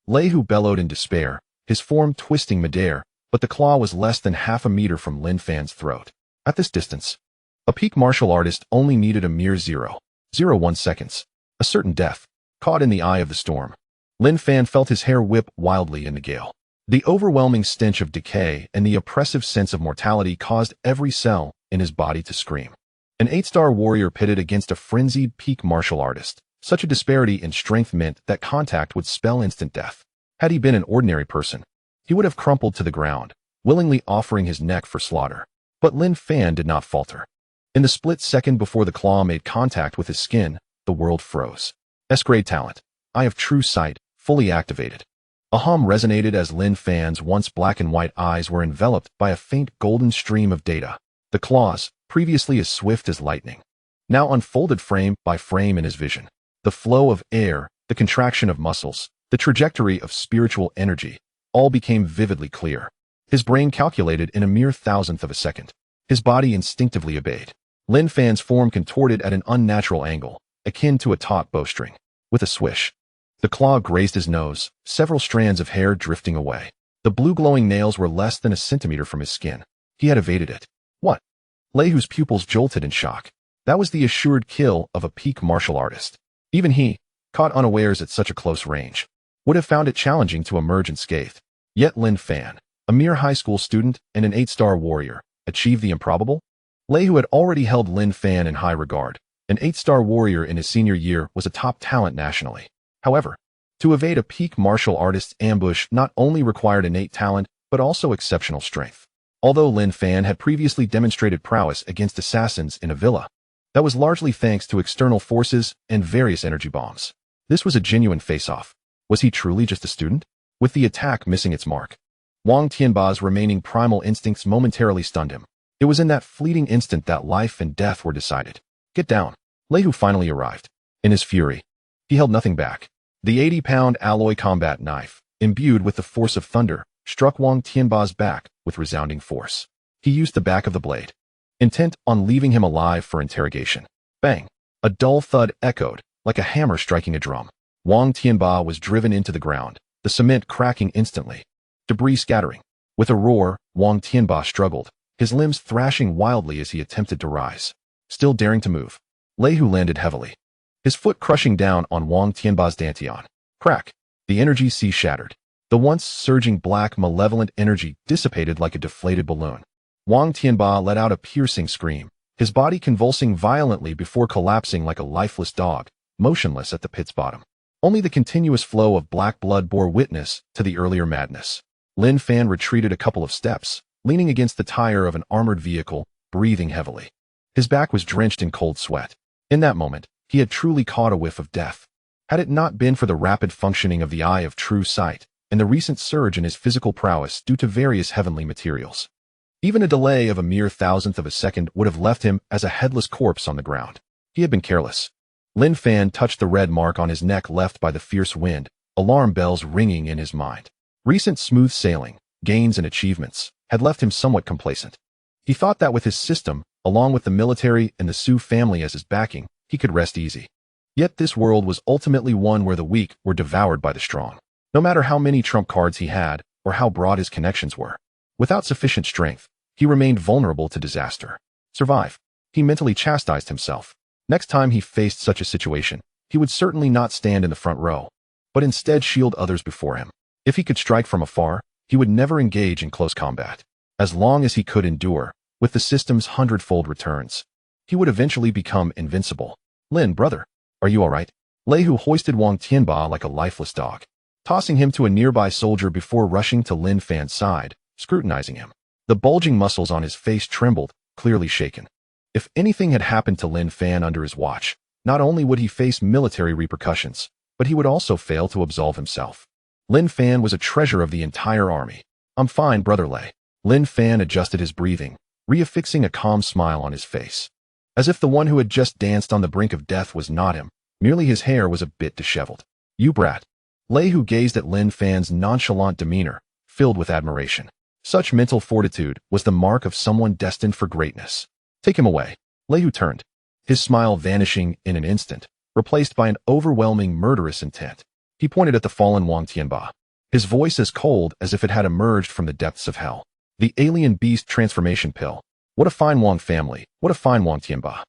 Lei Hu bellowed in despair, his form twisting midair, but the claw was less than half a meter from Lin Fan's throat. At this distance, a peak martial artist only needed a mere 0.01 seconds. A certain death. Caught in the eye of the storm, Lin Fan felt his hair whip wildly in the gale. The overwhelming stench of decay and the oppressive sense of mortality caused every cell in his body to scream. An 8-star warrior pitted against a frenzied peak martial artist. Such a disparity in strength meant that contact would spell instant death. Had he been an ordinary person, he would have crumpled to the ground, willingly offering his neck for slaughter. But Lin Fan did not falter. In the split second before the claw made contact with his skin, the world froze. S-grade talent. Eye of true sight, fully activated. A hum resonated as Lin Fan's once black and white eyes were enveloped by a faint golden stream of data. The claws, previously as swift as lightning, now unfolded frame by frame in his vision. The flow of air, the contraction of muscles, the trajectory of spiritual energy, all became vividly clear. His brain calculated in a mere thousandth of a second. His body instinctively obeyed. Lin Fan's form contorted at an unnatural angle, akin to a taut bowstring. With a swish, the claw grazed his nose, several strands of hair drifting away. The blue-glowing nails were less than a centimeter from his skin. He had evaded it. What? Lei Hu's pupils jolted in shock. That was the assured kill of a peak martial artist. Even he, caught unawares at such a close range, would have found it challenging to emerge unscathed. Yet Lin Fan, a mere high school student and an 8-star warrior, achieved the improbable? Lei Hu had already held Lin Fan in high regard. An 8-star warrior in his senior year was a top talent nationally. However, to evade a peak martial artist's ambush not only required innate talent, but also exceptional strength. Although Lin Fan had previously demonstrated prowess against assassins in a villa, that was largely thanks to external forces and various energy bombs. This was a genuine face-off. Was he truly just a student? With the attack missing its mark, Wang Tianba's remaining primal instincts momentarily stunned him. It was in that fleeting instant that life and death were decided. Get down. Lei Hu finally arrived. In his fury, he held nothing back. The 80-pound alloy combat knife, imbued with the force of thunder, struck Wang Tianba's back with resounding force. He used the back of the blade, intent on leaving him alive for interrogation. Bang! A dull thud echoed, like a hammer striking a drum. Wang Tianba was driven into the ground, the cement cracking instantly, debris scattering. With a roar, Wang Tianba struggled, his limbs thrashing wildly as he attempted to rise. Still daring to move, Lei Hu landed heavily, his foot crushing down on Wang Tianba's dantian. Crack! The energy sea shattered. The once surging black, malevolent energy dissipated like a deflated balloon. Wang Tianba let out a piercing scream, his body convulsing violently before collapsing like a lifeless dog, motionless at the pit's bottom. Only the continuous flow of black blood bore witness to the earlier madness. Lin Fan retreated a couple of steps, leaning against the tire of an armored vehicle, breathing heavily. His back was drenched in cold sweat. In that moment, he had truly caught a whiff of death. Had it not been for the rapid functioning of the eye of true sight, and the recent surge in his physical prowess due to various heavenly materials, even a delay of a mere thousandth of a second would have left him as a headless corpse on the ground. He had been careless. Lin Fan touched the red mark on his neck left by the fierce wind, alarm bells ringing in his mind. Recent smooth sailing, gains and achievements had left him somewhat complacent. He thought that with his system, along with the military and the Su family as his backing, he could rest easy. Yet this world was ultimately one where the weak were devoured by the strong. No matter how many trump cards he had, or how broad his connections were, without sufficient strength, he remained vulnerable to disaster. Survive. He mentally chastised himself. Next time he faced such a situation, he would certainly not stand in the front row, but instead shield others before him. If he could strike from afar, he would never engage in close combat. As long as he could endure, with the system's hundredfold returns, he would eventually become invincible. Lin, brother, are you all right? Lei Hu hoisted Wang Tianba like a lifeless dog, tossing him to a nearby soldier before rushing to Lin Fan's side, scrutinizing him. The bulging muscles on his face trembled, clearly shaken. If anything had happened to Lin Fan under his watch, not only would he face military repercussions, but he would also fail to absolve himself. Lin Fan was a treasure of the entire army. I'm fine, brother Lei. Lin Fan adjusted his breathing, reaffixing a calm smile on his face. As if the one who had just danced on the brink of death was not him, merely his hair was a bit disheveled. You brat. Lei Hu gazed at Lin Fan's nonchalant demeanor, filled with admiration. Such mental fortitude was the mark of someone destined for greatness. Take him away. Lei Hu turned, his smile vanishing in an instant, replaced by an overwhelming murderous intent. He pointed at the fallen Wang Tianba, his voice as cold as if it had emerged from the depths of hell. The alien beast transformation pill. What a fine Wang family, what a fine Wang Tianba.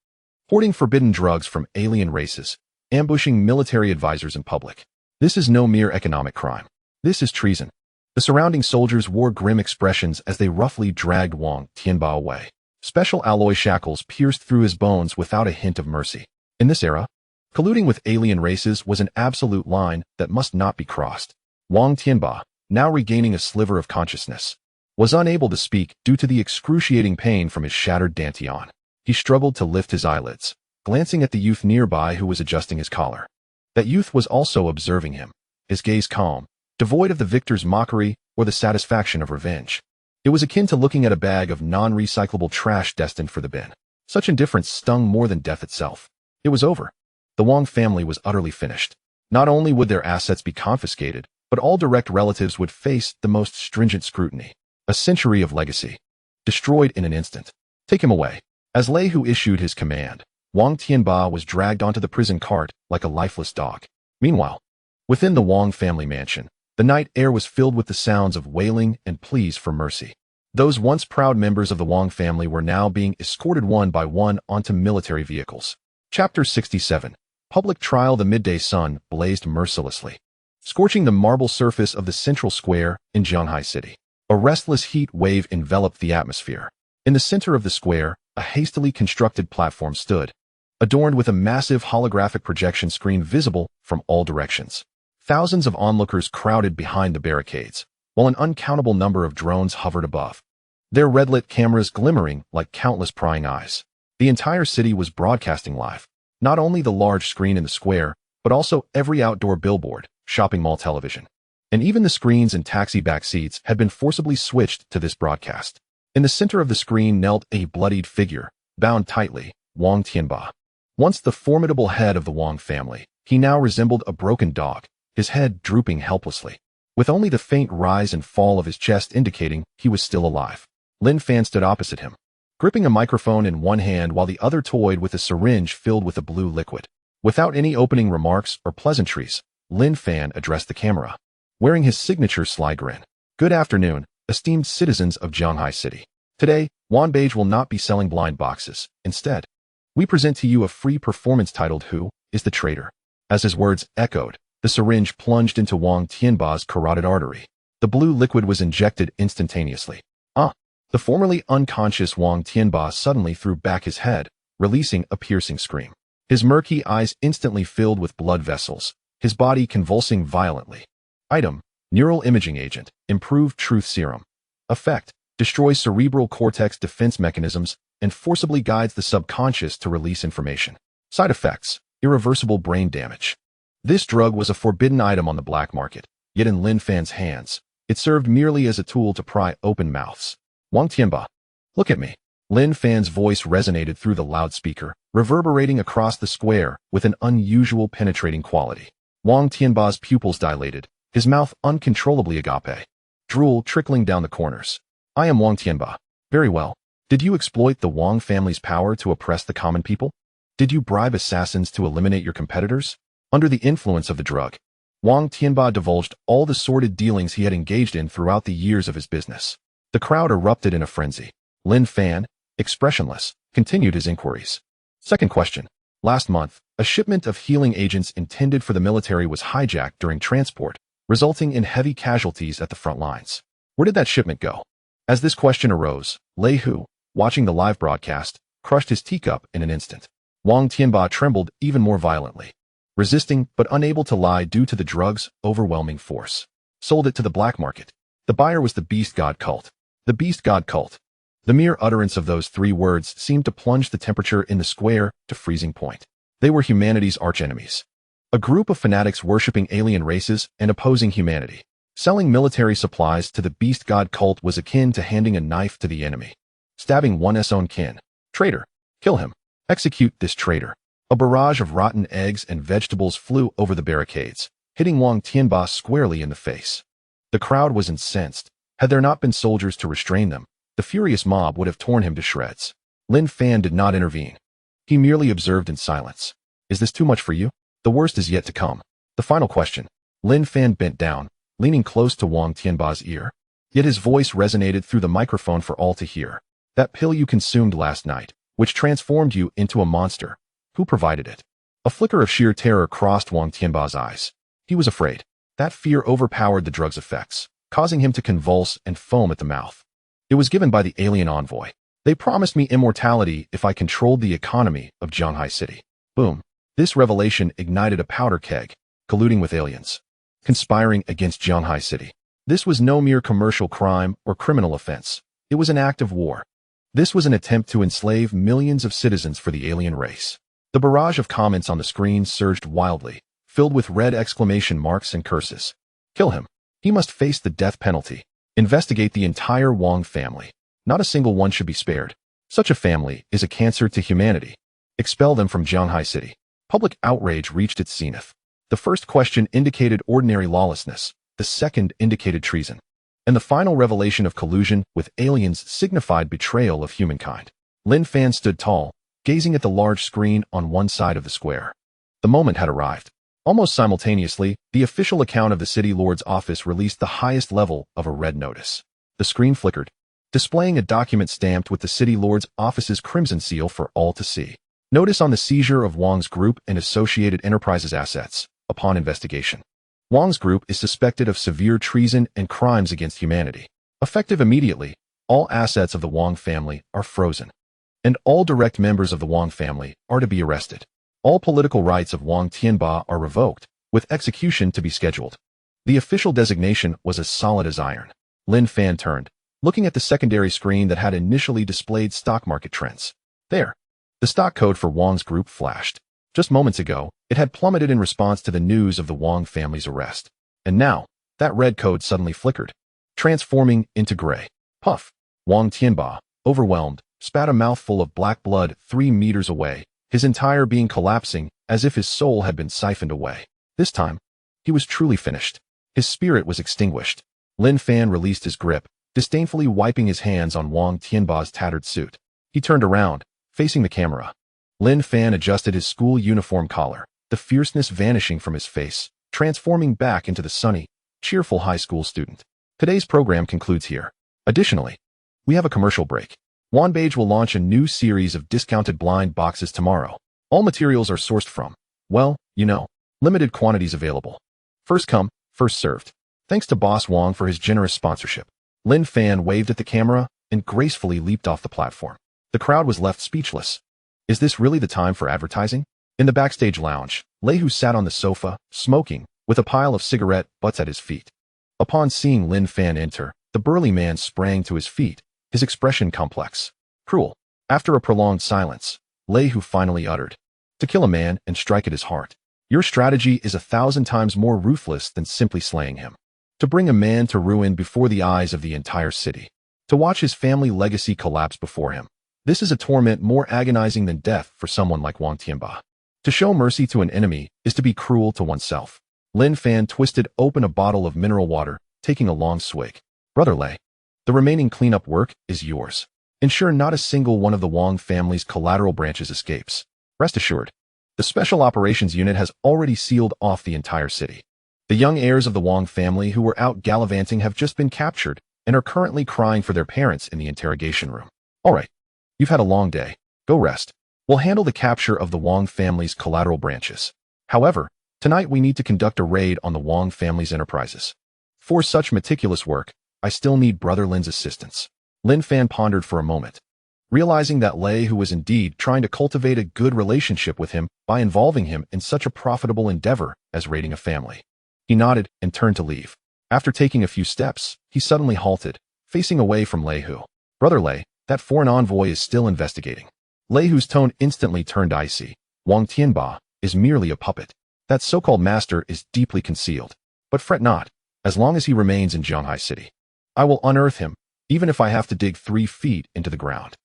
Hoarding forbidden drugs from alien races, ambushing military advisors in public. This is no mere economic crime. This is treason. The surrounding soldiers wore grim expressions as they roughly dragged Wang Tianba away. Special alloy shackles pierced through his bones without a hint of mercy. In this era, colluding with alien races was an absolute line that must not be crossed. Wang Tianba, now regaining a sliver of consciousness, was unable to speak due to the excruciating pain from his shattered dantian. He struggled to lift his eyelids, glancing at the youth nearby who was adjusting his collar. That youth was also observing him, his gaze calm, devoid of the victor's mockery or the satisfaction of revenge. It was akin to looking at a bag of non-recyclable trash destined for the bin. Such indifference stung more than death itself. It was over. The Wang family was utterly finished. Not only would their assets be confiscated, but all direct relatives would face the most stringent scrutiny. A century of legacy, destroyed in an instant. Take him away. As Lei Hu issued his command, Wang Tianba was dragged onto the prison cart like a lifeless dog. Meanwhile, within the Wang family mansion, the night air was filled with the sounds of wailing and pleas for mercy. Those once proud members of the Wang family were now being escorted one by one onto military vehicles. Chapter 67. Public trial. The midday sun blazed mercilessly, scorching the marble surface of the central square in Shanghai City. A restless heat wave enveloped the atmosphere. In the center of the square, a hastily constructed platform stood, adorned with a massive holographic projection screen visible from all directions. Thousands of onlookers crowded behind the barricades, while an uncountable number of drones hovered above, their red-lit cameras glimmering like countless prying eyes. The entire city was broadcasting live, not only the large screen in the square, but also every outdoor billboard, shopping mall television. And even the screens in taxi back seats had been forcibly switched to this broadcast. In the center of the screen knelt a bloodied figure, bound tightly, Wang Tianba. Once the formidable head of the Wang family, he now resembled a broken dog, his head drooping helplessly, with only the faint rise and fall of his chest indicating he was still alive. Lin Fan stood opposite him, gripping a microphone in one hand while the other toyed with a syringe filled with a blue liquid. Without any opening remarks or pleasantries, Lin Fan addressed the camera, wearing his signature sly grin. Good afternoon, esteemed citizens of Shanghai City. Today, Wanbage will not be selling blind boxes. Instead, we present to you a free performance titled Who is the Traitor? As his words echoed, the syringe plunged into Wang Tianba's carotid artery. The blue liquid was injected instantaneously. The formerly unconscious Wang Tianba suddenly threw back his head, releasing a piercing scream. His murky eyes instantly filled with blood vessels, his body convulsing violently. Item: Neural Imaging Agent, Improved Truth Serum. Effect: Destroys cerebral cortex defense mechanisms and forcibly guides the subconscious to release information. Side effects: Irreversible brain damage. This drug was a forbidden item on the black market, yet in Lin Fan's hands, it served merely as a tool to pry open mouths. Wang Tianba, look at me. Lin Fan's voice resonated through the loudspeaker, reverberating across the square with an unusual penetrating quality. Wang Tianba's pupils dilated, his mouth uncontrollably agape. Drool trickling down the corners. I am Wang Tianba. Very well. Did you exploit the Wang family's power to oppress the common people? Did you bribe assassins to eliminate your competitors? Under the influence of the drug, Wang Tianba divulged all the sordid dealings he had engaged in throughout the years of his business. The crowd erupted in a frenzy. Lin Fan, expressionless, continued his inquiries. Second question. Last month, a shipment of healing agents intended for the military was hijacked during transport, resulting in heavy casualties at the front lines. Where did that shipment go? As this question arose, Lei Hu, watching the live broadcast, crushed his teacup in an instant. Wang Tianba trembled even more violently, resisting but unable to lie due to the drug's overwhelming force. Sold it to the black market. The buyer was the Beast God cult. The Beast God cult. The mere utterance of those three words seemed to plunge the temperature in the square to freezing point. They were humanity's archenemies. A group of fanatics worshipping alien races and opposing humanity. Selling military supplies to the Beast God cult was akin to handing a knife to the enemy. Stabbing one's own kin. Traitor. Kill him. Execute this traitor. A barrage of rotten eggs and vegetables flew over the barricades, hitting Wang Tianba squarely in the face. The crowd was incensed. Had there not been soldiers to restrain them, the furious mob would have torn him to shreds. Lin Fan did not intervene. He merely observed in silence. Is this too much for you? The worst is yet to come. The final question. Lin Fan bent down, leaning close to Wang Tianba's ear. Yet his voice resonated through the microphone for all to hear. That pill you consumed last night, which transformed you into a monster. Who provided it? A flicker of sheer terror crossed Wang Tianba's eyes. He was afraid. That fear overpowered the drug's effects, causing him to convulse and foam at the mouth. It was given by the alien envoy. They promised me immortality if I controlled the economy of Zhanghai City. Boom. This revelation ignited a powder keg, colluding with aliens, conspiring against Zhanghai City. This was no mere commercial crime or criminal offense. It was an act of war. This was an attempt to enslave millions of citizens for the alien race. The barrage of comments on the screen surged wildly, filled with red exclamation marks and curses. Kill him. He must face the death penalty. Investigate the entire Wang family. Not a single one should be spared. Such a family is a cancer to humanity. Expel them from Zhanghai City. Public outrage reached its zenith. The first question indicated ordinary lawlessness. The second indicated treason. And the final revelation of collusion with aliens signified betrayal of humankind. Lin Fan stood tall, gazing at the large screen on one side of the square. The moment had arrived. Almost simultaneously, the official account of the city lord's office released the highest level of a red notice. The screen flickered, displaying a document stamped with the city lord's office's crimson seal for all to see. Notice on the seizure of Wang's group and associated enterprises assets. Upon investigation, Wang's group is suspected of severe treason and crimes against humanity. Effective immediately, all assets of the Wang family are frozen, and all direct members of the Wang family are to be arrested. All political rights of Wang Tianba are revoked, with execution to be scheduled. The official designation was as solid as iron. Lin Fan turned, looking at the secondary screen that had initially displayed stock market trends. There. The stock code for Wang's group flashed. Just moments ago, it had plummeted in response to the news of the Wang family's arrest. And now, that red code suddenly flickered, transforming into gray. Puff. Wang Tianba, overwhelmed, spat a mouthful of black blood 3 meters away, his entire being collapsing as if his soul had been siphoned away. This time, he was truly finished. His spirit was extinguished. Lin Fan released his grip, disdainfully wiping his hands on Wang Tianba's tattered suit. He turned around, facing the camera. Lin Fan adjusted his school uniform collar, the fierceness vanishing from his face, transforming back into the sunny, cheerful high school student. Today's program concludes here. Additionally, We have a commercial break. Wanbage will launch a new series of discounted blind boxes tomorrow. All materials are sourced from, well, limited quantities available. First come, first served. Thanks to Boss Wong for his generous sponsorship. Lin Fan waved at the camera and gracefully leaped off the platform. The crowd was left speechless. Is this really the time for advertising? In the backstage lounge, Lei Hu sat on the sofa, smoking, with a pile of cigarette butts at his feet. Upon seeing Lin Fan enter, the burly man sprang to his feet, his expression complex. Cruel. After a prolonged silence, Lei Hu finally uttered, "To kill a man and strike at his heart. Your strategy is 1,000 times more ruthless than simply slaying him. To bring a man to ruin before the eyes of the entire city. To watch his family legacy collapse before him. This is a torment more agonizing than death for someone like Wang Tianba. To show mercy to an enemy is to be cruel to oneself." Lin Fan twisted open a bottle of mineral water, taking a long swig. "Brother Lei, the remaining cleanup work is yours. Ensure not a single one of the Wang family's collateral branches escapes. Rest assured, the Special Operations Unit has already sealed off the entire city. The young heirs of the Wang family who were out gallivanting have just been captured and are currently crying for their parents in the interrogation room. All right, you've had a long day. Go rest. We'll handle the capture of the Wang family's collateral branches. However, tonight we need to conduct a raid on the Wang family's enterprises. For such meticulous work, I still need Brother Lin's assistance." Lin Fan pondered for a moment, realizing that Lei Hu was indeed trying to cultivate a good relationship with him by involving him in such a profitable endeavor as raiding a family. He nodded and turned to leave. After taking a few steps, he suddenly halted, facing away from Lei Hu. "Brother Lei, that foreign envoy is still investigating." Lei Hu's tone instantly turned icy. "Wang Tianba is merely a puppet. That so-called master is deeply concealed. But fret not, as long as he remains in Zhanghai City. I will unearth him, even if I have to dig 3 feet into the ground."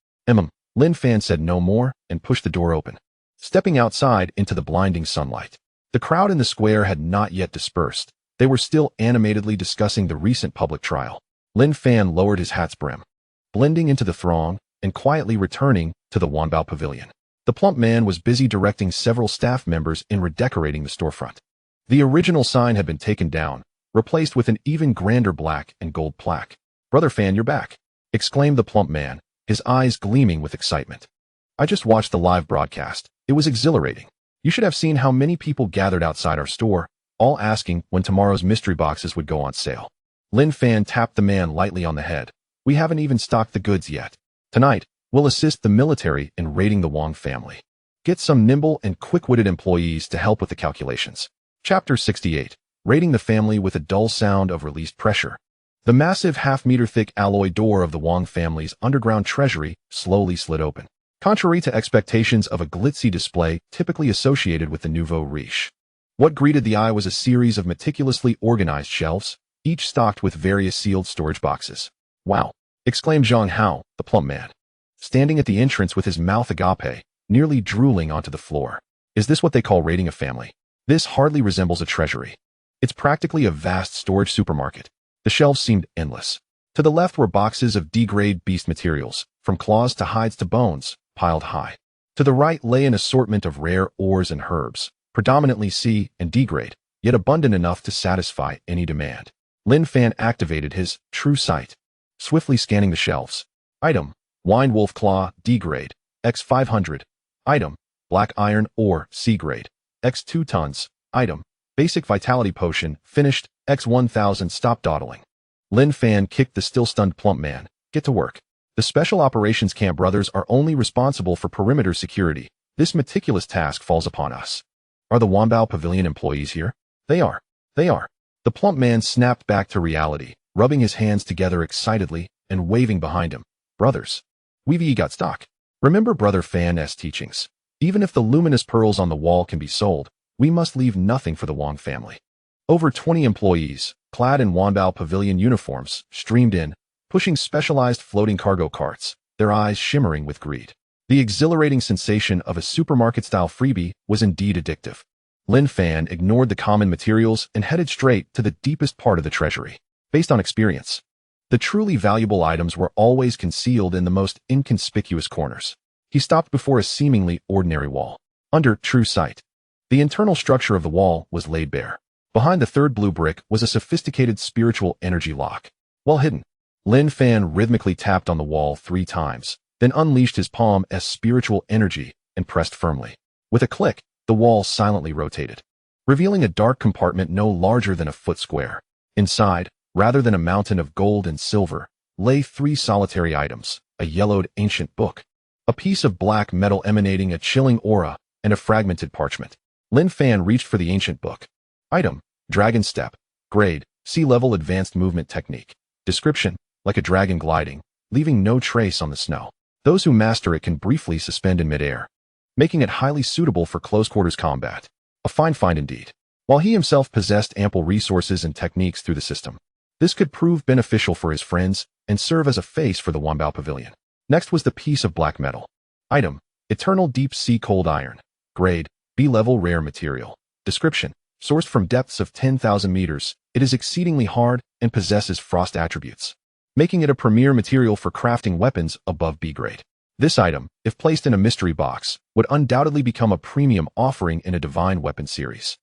Lin Fan said no more and pushed the door open, stepping outside into the blinding sunlight. The crowd in the square had not yet dispersed. They were still animatedly discussing the recent public trial. Lin Fan lowered his hat's brim, blending into the throng and quietly returning to the Wanbao Pavilion. The plump man was busy directing several staff members in redecorating the storefront. The original sign had been taken down, replaced with an even grander black and gold plaque. "Brother Fan, you're back," exclaimed the plump man, his eyes gleaming with excitement. "I just watched the live broadcast. It was exhilarating. You should have seen how many people gathered outside our store, all asking when tomorrow's mystery boxes would go on sale." Lin Fan tapped the man lightly on the head. "We haven't even stocked the goods yet. Tonight, we'll assist the military in raiding the Wang family. Get some nimble and quick-witted employees to help with the calculations." Chapter 68. Raiding the family with a dull sound of released pressure. The massive half-meter-thick alloy door of the Wang family's underground treasury slowly slid open. Contrary to expectations of a glitzy display typically associated with the nouveau riche, what greeted the eye was a series of meticulously organized shelves, each stocked with various sealed storage boxes. "Wow!" exclaimed Zhang Hao, the plump man, standing at the entrance with his mouth agape, nearly drooling onto the floor. "Is this what they call raiding a family? This hardly resembles a treasury. It's practically a vast storage supermarket." The shelves seemed endless. To the left were boxes of D-grade beast materials, from claws to hides to bones, piled high. To the right lay an assortment of rare ores and herbs, predominantly C and D-grade, yet abundant enough to satisfy any demand. Lin Fan activated his true sight, swiftly scanning the shelves. Item: Wine Wolf Claw, D-grade, X500. Item: Black Iron Ore, C-grade, X2 tons. Item: Basic Vitality Potion, finished, X1000. Stop dawdling. Lin Fan kicked the still-stunned plump man. "Get to work. The Special Operations Camp brothers are only responsible for perimeter security. This meticulous task falls upon us." "Are the Wanbao Pavilion employees here?" They are. The plump man snapped back to reality, rubbing his hands together excitedly and waving behind him. "Brothers, we've got stock. Remember Brother Fan's teachings. Even if the luminous pearls on the wall can be sold, we must leave nothing for the Wang family." Over 20 employees, clad in Wanbao Pavilion uniforms, streamed in, pushing specialized floating cargo carts, their eyes shimmering with greed. The exhilarating sensation of a supermarket-style freebie was indeed addictive. Lin Fan ignored the common materials and headed straight to the deepest part of the treasury. Based on experience, the truly valuable items were always concealed in the most inconspicuous corners. He stopped before a seemingly ordinary wall. Under true sight, the internal structure of the wall was laid bare. Behind the third blue brick was a sophisticated spiritual energy lock. Well hidden, Lin Fan rhythmically tapped on the wall 3 times, then unleashed his palm as spiritual energy and pressed firmly. With a click, the wall silently rotated, revealing a dark compartment no larger than a foot square. Inside, rather than a mountain of gold and silver, lay 3 solitary items: a yellowed ancient book, a piece of black metal emanating a chilling aura, and a fragmented parchment. Lin Fan reached for the ancient book. Item: Dragon Step. Grade: Sea-level advanced movement technique. Description: like a dragon gliding, leaving no trace on the snow. Those who master it can briefly suspend in midair, making it highly suitable for close-quarters combat. A fine find indeed. While he himself possessed ample resources and techniques through the system, this could prove beneficial for his friends and serve as a face for the Wanbao Pavilion. Next was the piece of black metal. Item: Eternal Deep Sea Cold Iron. Grade: B-level rare material. Description: sourced from depths of 10,000 meters, it is exceedingly hard and possesses frost attributes, making it a premier material for crafting weapons above B grade. This item, if placed in a mystery box, would undoubtedly become a premium offering in a divine weapon series.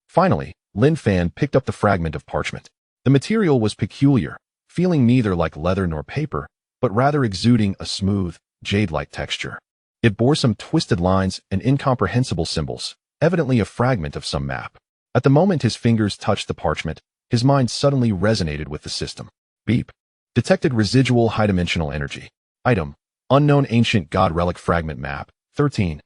Finally, Lin Fan picked up the fragment of parchment. The material was peculiar, feeling neither like leather nor paper, but rather exuding a smooth, jade-like texture. It bore some twisted lines and incomprehensible symbols, evidently a fragment of some map. At the moment his fingers touched the parchment, his mind suddenly resonated with the system. Beep. Detected residual high-dimensional energy. Item: Unknown Ancient God Relic Fragment Map. 13.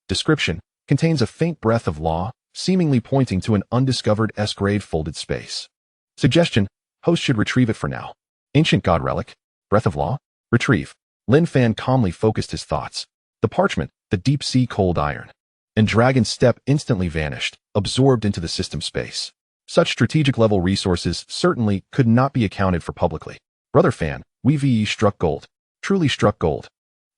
Description: contains a faint breath of law, seemingly pointing to an undiscovered S-grade folded space. Suggestion: host should retrieve it for now. Ancient God Relic. Breath of law. Retrieve. Lin Fan calmly focused his thoughts. The parchment, the deep sea cold iron, and Dragon Step instantly vanished, absorbed into the system space. Such strategic-level resources certainly could not be accounted for publicly. Brother Fan, we struck gold. Truly struck gold.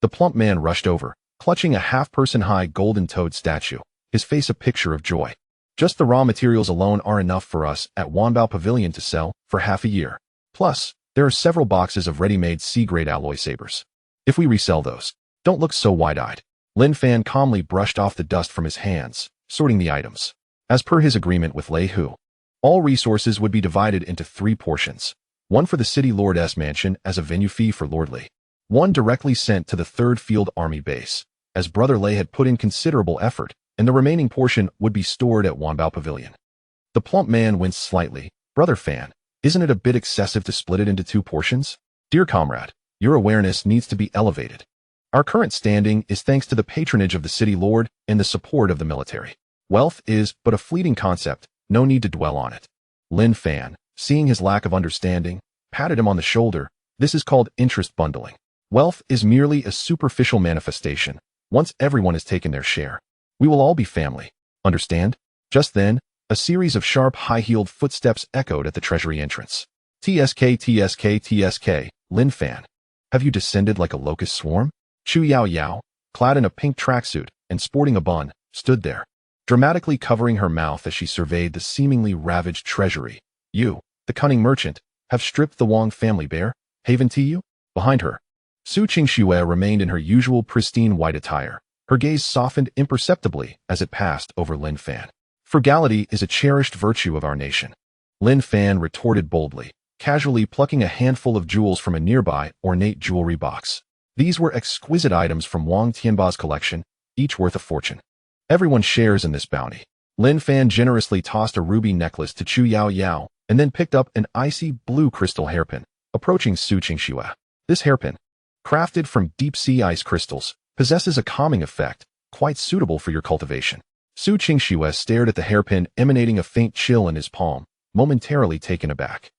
The plump man rushed over, clutching a half-person-high golden-toed statue, his face a picture of joy. Just the raw materials alone are enough for us at Wanbao Pavilion to sell for half a year. Plus, there are several boxes of ready-made C-grade alloy sabers. If we resell those, don't look so wide-eyed. Lin Fan calmly brushed off the dust from his hands, sorting the items. As per his agreement with Lei Hu, all resources would be divided into 3 portions. One for the City Lord's mansion as a venue fee for Lord Lei. One directly sent to the 3rd Field Army Base, as Brother Lei had put in considerable effort, and the remaining portion would be stored at Wanbao Pavilion. The plump man winced slightly. Brother Fan, isn't it a bit excessive to split it into 2 portions? Dear comrade, your awareness needs to be elevated. Our current standing is thanks to the patronage of the City Lord and the support of the military. Wealth is but a fleeting concept, no need to dwell on it. Lin Fan, seeing his lack of understanding, patted him on the shoulder. This is called interest bundling. Wealth is merely a superficial manifestation. Once everyone has taken their share, we will all be family. Understand? Just then, a series of sharp, high-heeled footsteps echoed at the treasury entrance. TSK, Lin Fan. Have you descended like a locust swarm? Chu Yao Yao, clad in a pink tracksuit and sporting a bun, stood there, dramatically covering her mouth as she surveyed the seemingly ravaged treasury. You, the cunning merchant, have stripped the Wang family bare, haven to you? Behind her, Su Qingxue remained in her usual pristine white attire. Her gaze softened imperceptibly as it passed over Lin Fan. Frugality is a cherished virtue of our nation. Lin Fan retorted boldly, casually plucking a handful of jewels from a nearby ornate jewelry box. These were exquisite items from Wang Tianba's collection, each worth a fortune. Everyone shares in this bounty. Lin Fan generously tossed a ruby necklace to Chu Yao Yao, and then picked up an icy blue crystal hairpin, approaching Su Qingxue. This hairpin, crafted from deep-sea ice crystals, possesses a calming effect, quite suitable for your cultivation. Su Qingxue stared at the hairpin, emanating a faint chill in his palm, momentarily taken aback.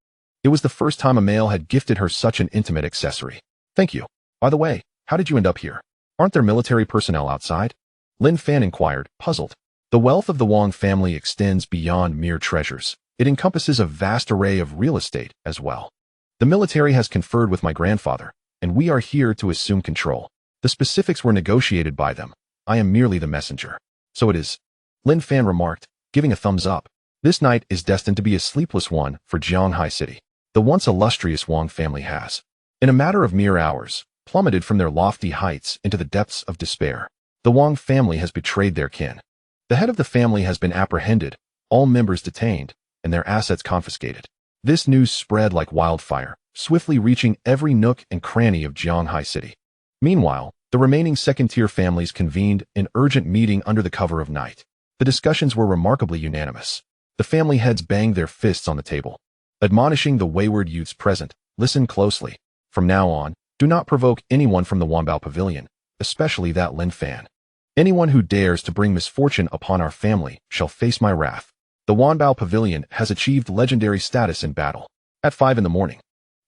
It was the first time a male had gifted her such an intimate accessory. Thank you. By the way, how did you end up here? Aren't there military personnel outside? Lin Fan inquired, puzzled. The wealth of the Wang family extends beyond mere treasures. It encompasses a vast array of real estate as well. The military has conferred with my grandfather, and we are here to assume control. The specifics were negotiated by them. I am merely the messenger. So it is, Lin Fan remarked, giving a thumbs up. This night is destined to be a sleepless one for Jianghai City. The once illustrious Wang family has, in a matter of mere hours, plummeted from their lofty heights into the depths of despair. The Wang family has betrayed their kin. The head of the family has been apprehended, all members detained, and their assets confiscated. This news spread like wildfire, swiftly reaching every nook and cranny of Jianghai City. Meanwhile, the remaining second-tier families convened an urgent meeting under the cover of night. The discussions were remarkably unanimous. The family heads banged their fists on the table, admonishing the wayward youths present, "Listen closely. From now on, do not provoke anyone from the Wanbao Pavilion, especially that Lin Fan. Anyone who dares to bring misfortune upon our family shall face my wrath. The Wanbao Pavilion has achieved legendary status in battle." At 5 in the morning,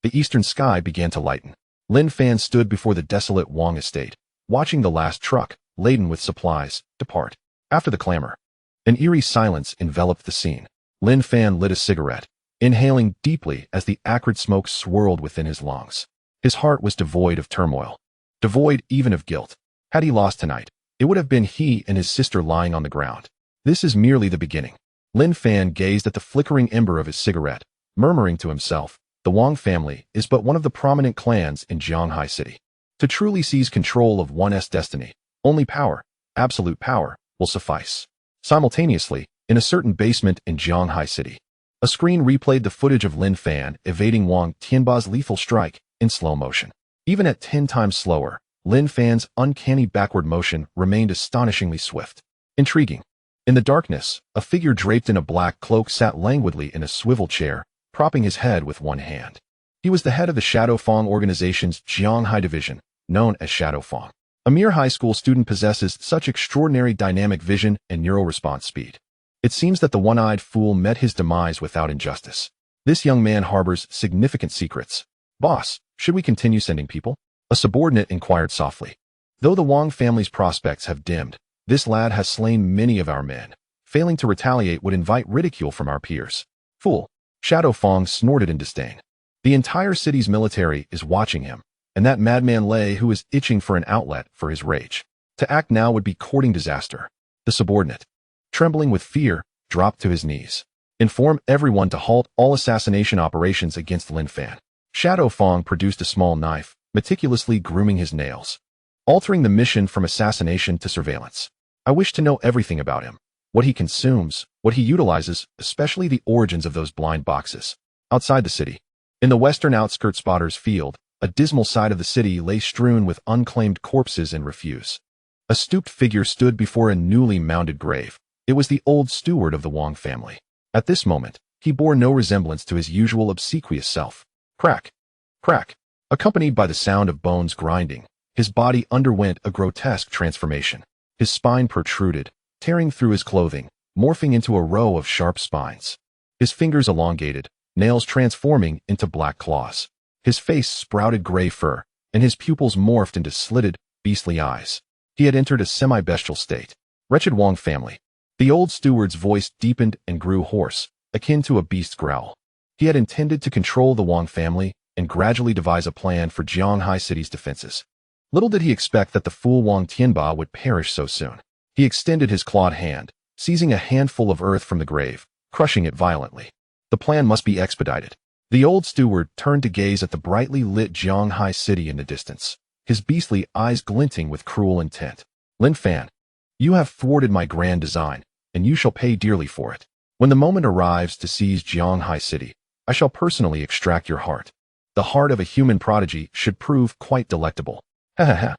the eastern sky began to lighten. Lin Fan stood before the desolate Wang estate, watching the last truck, laden with supplies, depart. After the clamor, an eerie silence enveloped the scene. Lin Fan lit a cigarette, inhaling deeply as the acrid smoke swirled within his lungs. His heart was devoid of turmoil, devoid even of guilt. Had he lost tonight, it would have been he and his sister lying on the ground. This is merely the beginning. Lin Fan gazed at the flickering ember of his cigarette, murmuring to himself, the Wang family is but one of the prominent clans in Jianghai City. To truly seize control of one's destiny, only power, absolute power, will suffice. Simultaneously, in a certain basement in Jianghai City, a screen replayed the footage of Lin Fan evading Wang Tianba's lethal strike in slow motion. Even at 10 times slower, Lin Fan's uncanny backward motion remained astonishingly swift. Intriguing. In the darkness, a figure draped in a black cloak sat languidly in a swivel chair, propping his head with one hand. He was the head of the Shadow Fang organization's Jianghai division, known as Shadow Fang. A mere high school student possesses such extraordinary dynamic vision and neural response speed. It seems that the one-eyed fool met his demise without injustice. This young man harbors significant secrets. "Boss, should we continue sending people?" a subordinate inquired softly. "Though the Wang family's prospects have dimmed, this lad has slain many of our men. Failing to retaliate would invite ridicule from our peers." "Fool," Shadow Fang snorted in disdain. "The entire city's military is watching him, and that madman Lei who is itching for an outlet for his rage. To act now would be courting disaster." The subordinate, trembling with fear, dropped to his knees. "Inform everyone to halt all assassination operations against Lin Fan." Shadow Fang produced a small knife, meticulously grooming his nails, altering the mission from assassination to surveillance. "I wish to know everything about him. What he consumes, what he utilizes, especially the origins of those blind boxes." Outside the city, in the western outskirts Spotter's Field, a dismal side of the city lay strewn with unclaimed corpses and refuse. A stooped figure stood before a newly mounded grave. It was the old steward of the Wang family. At this moment, he bore no resemblance to his usual obsequious self. Crack, crack, accompanied by the sound of bones grinding, his body underwent a grotesque transformation. His spine protruded, tearing through his clothing, morphing into a row of sharp spines. His fingers elongated, nails transforming into black claws. His face sprouted gray fur, and his pupils morphed into slitted, beastly eyes. He had entered a semi-bestial state. Wretched Wang family. The old steward's voice deepened and grew hoarse, akin to a beast's growl. He had intended to control the Wang family and gradually devise a plan for Jianghai City's defenses. Little did he expect that the fool Wang Tianba would perish so soon. He extended his clawed hand, seizing a handful of earth from the grave, crushing it violently. The plan must be expedited. The old steward turned to gaze at the brightly lit Jianghai City in the distance, his beastly eyes glinting with cruel intent. "Lin Fan, you have thwarted my grand design, and you shall pay dearly for it. When the moment arrives to seize Jianghai City, I shall personally extract your heart. The heart of a human prodigy should prove quite delectable." "Ha ha ha."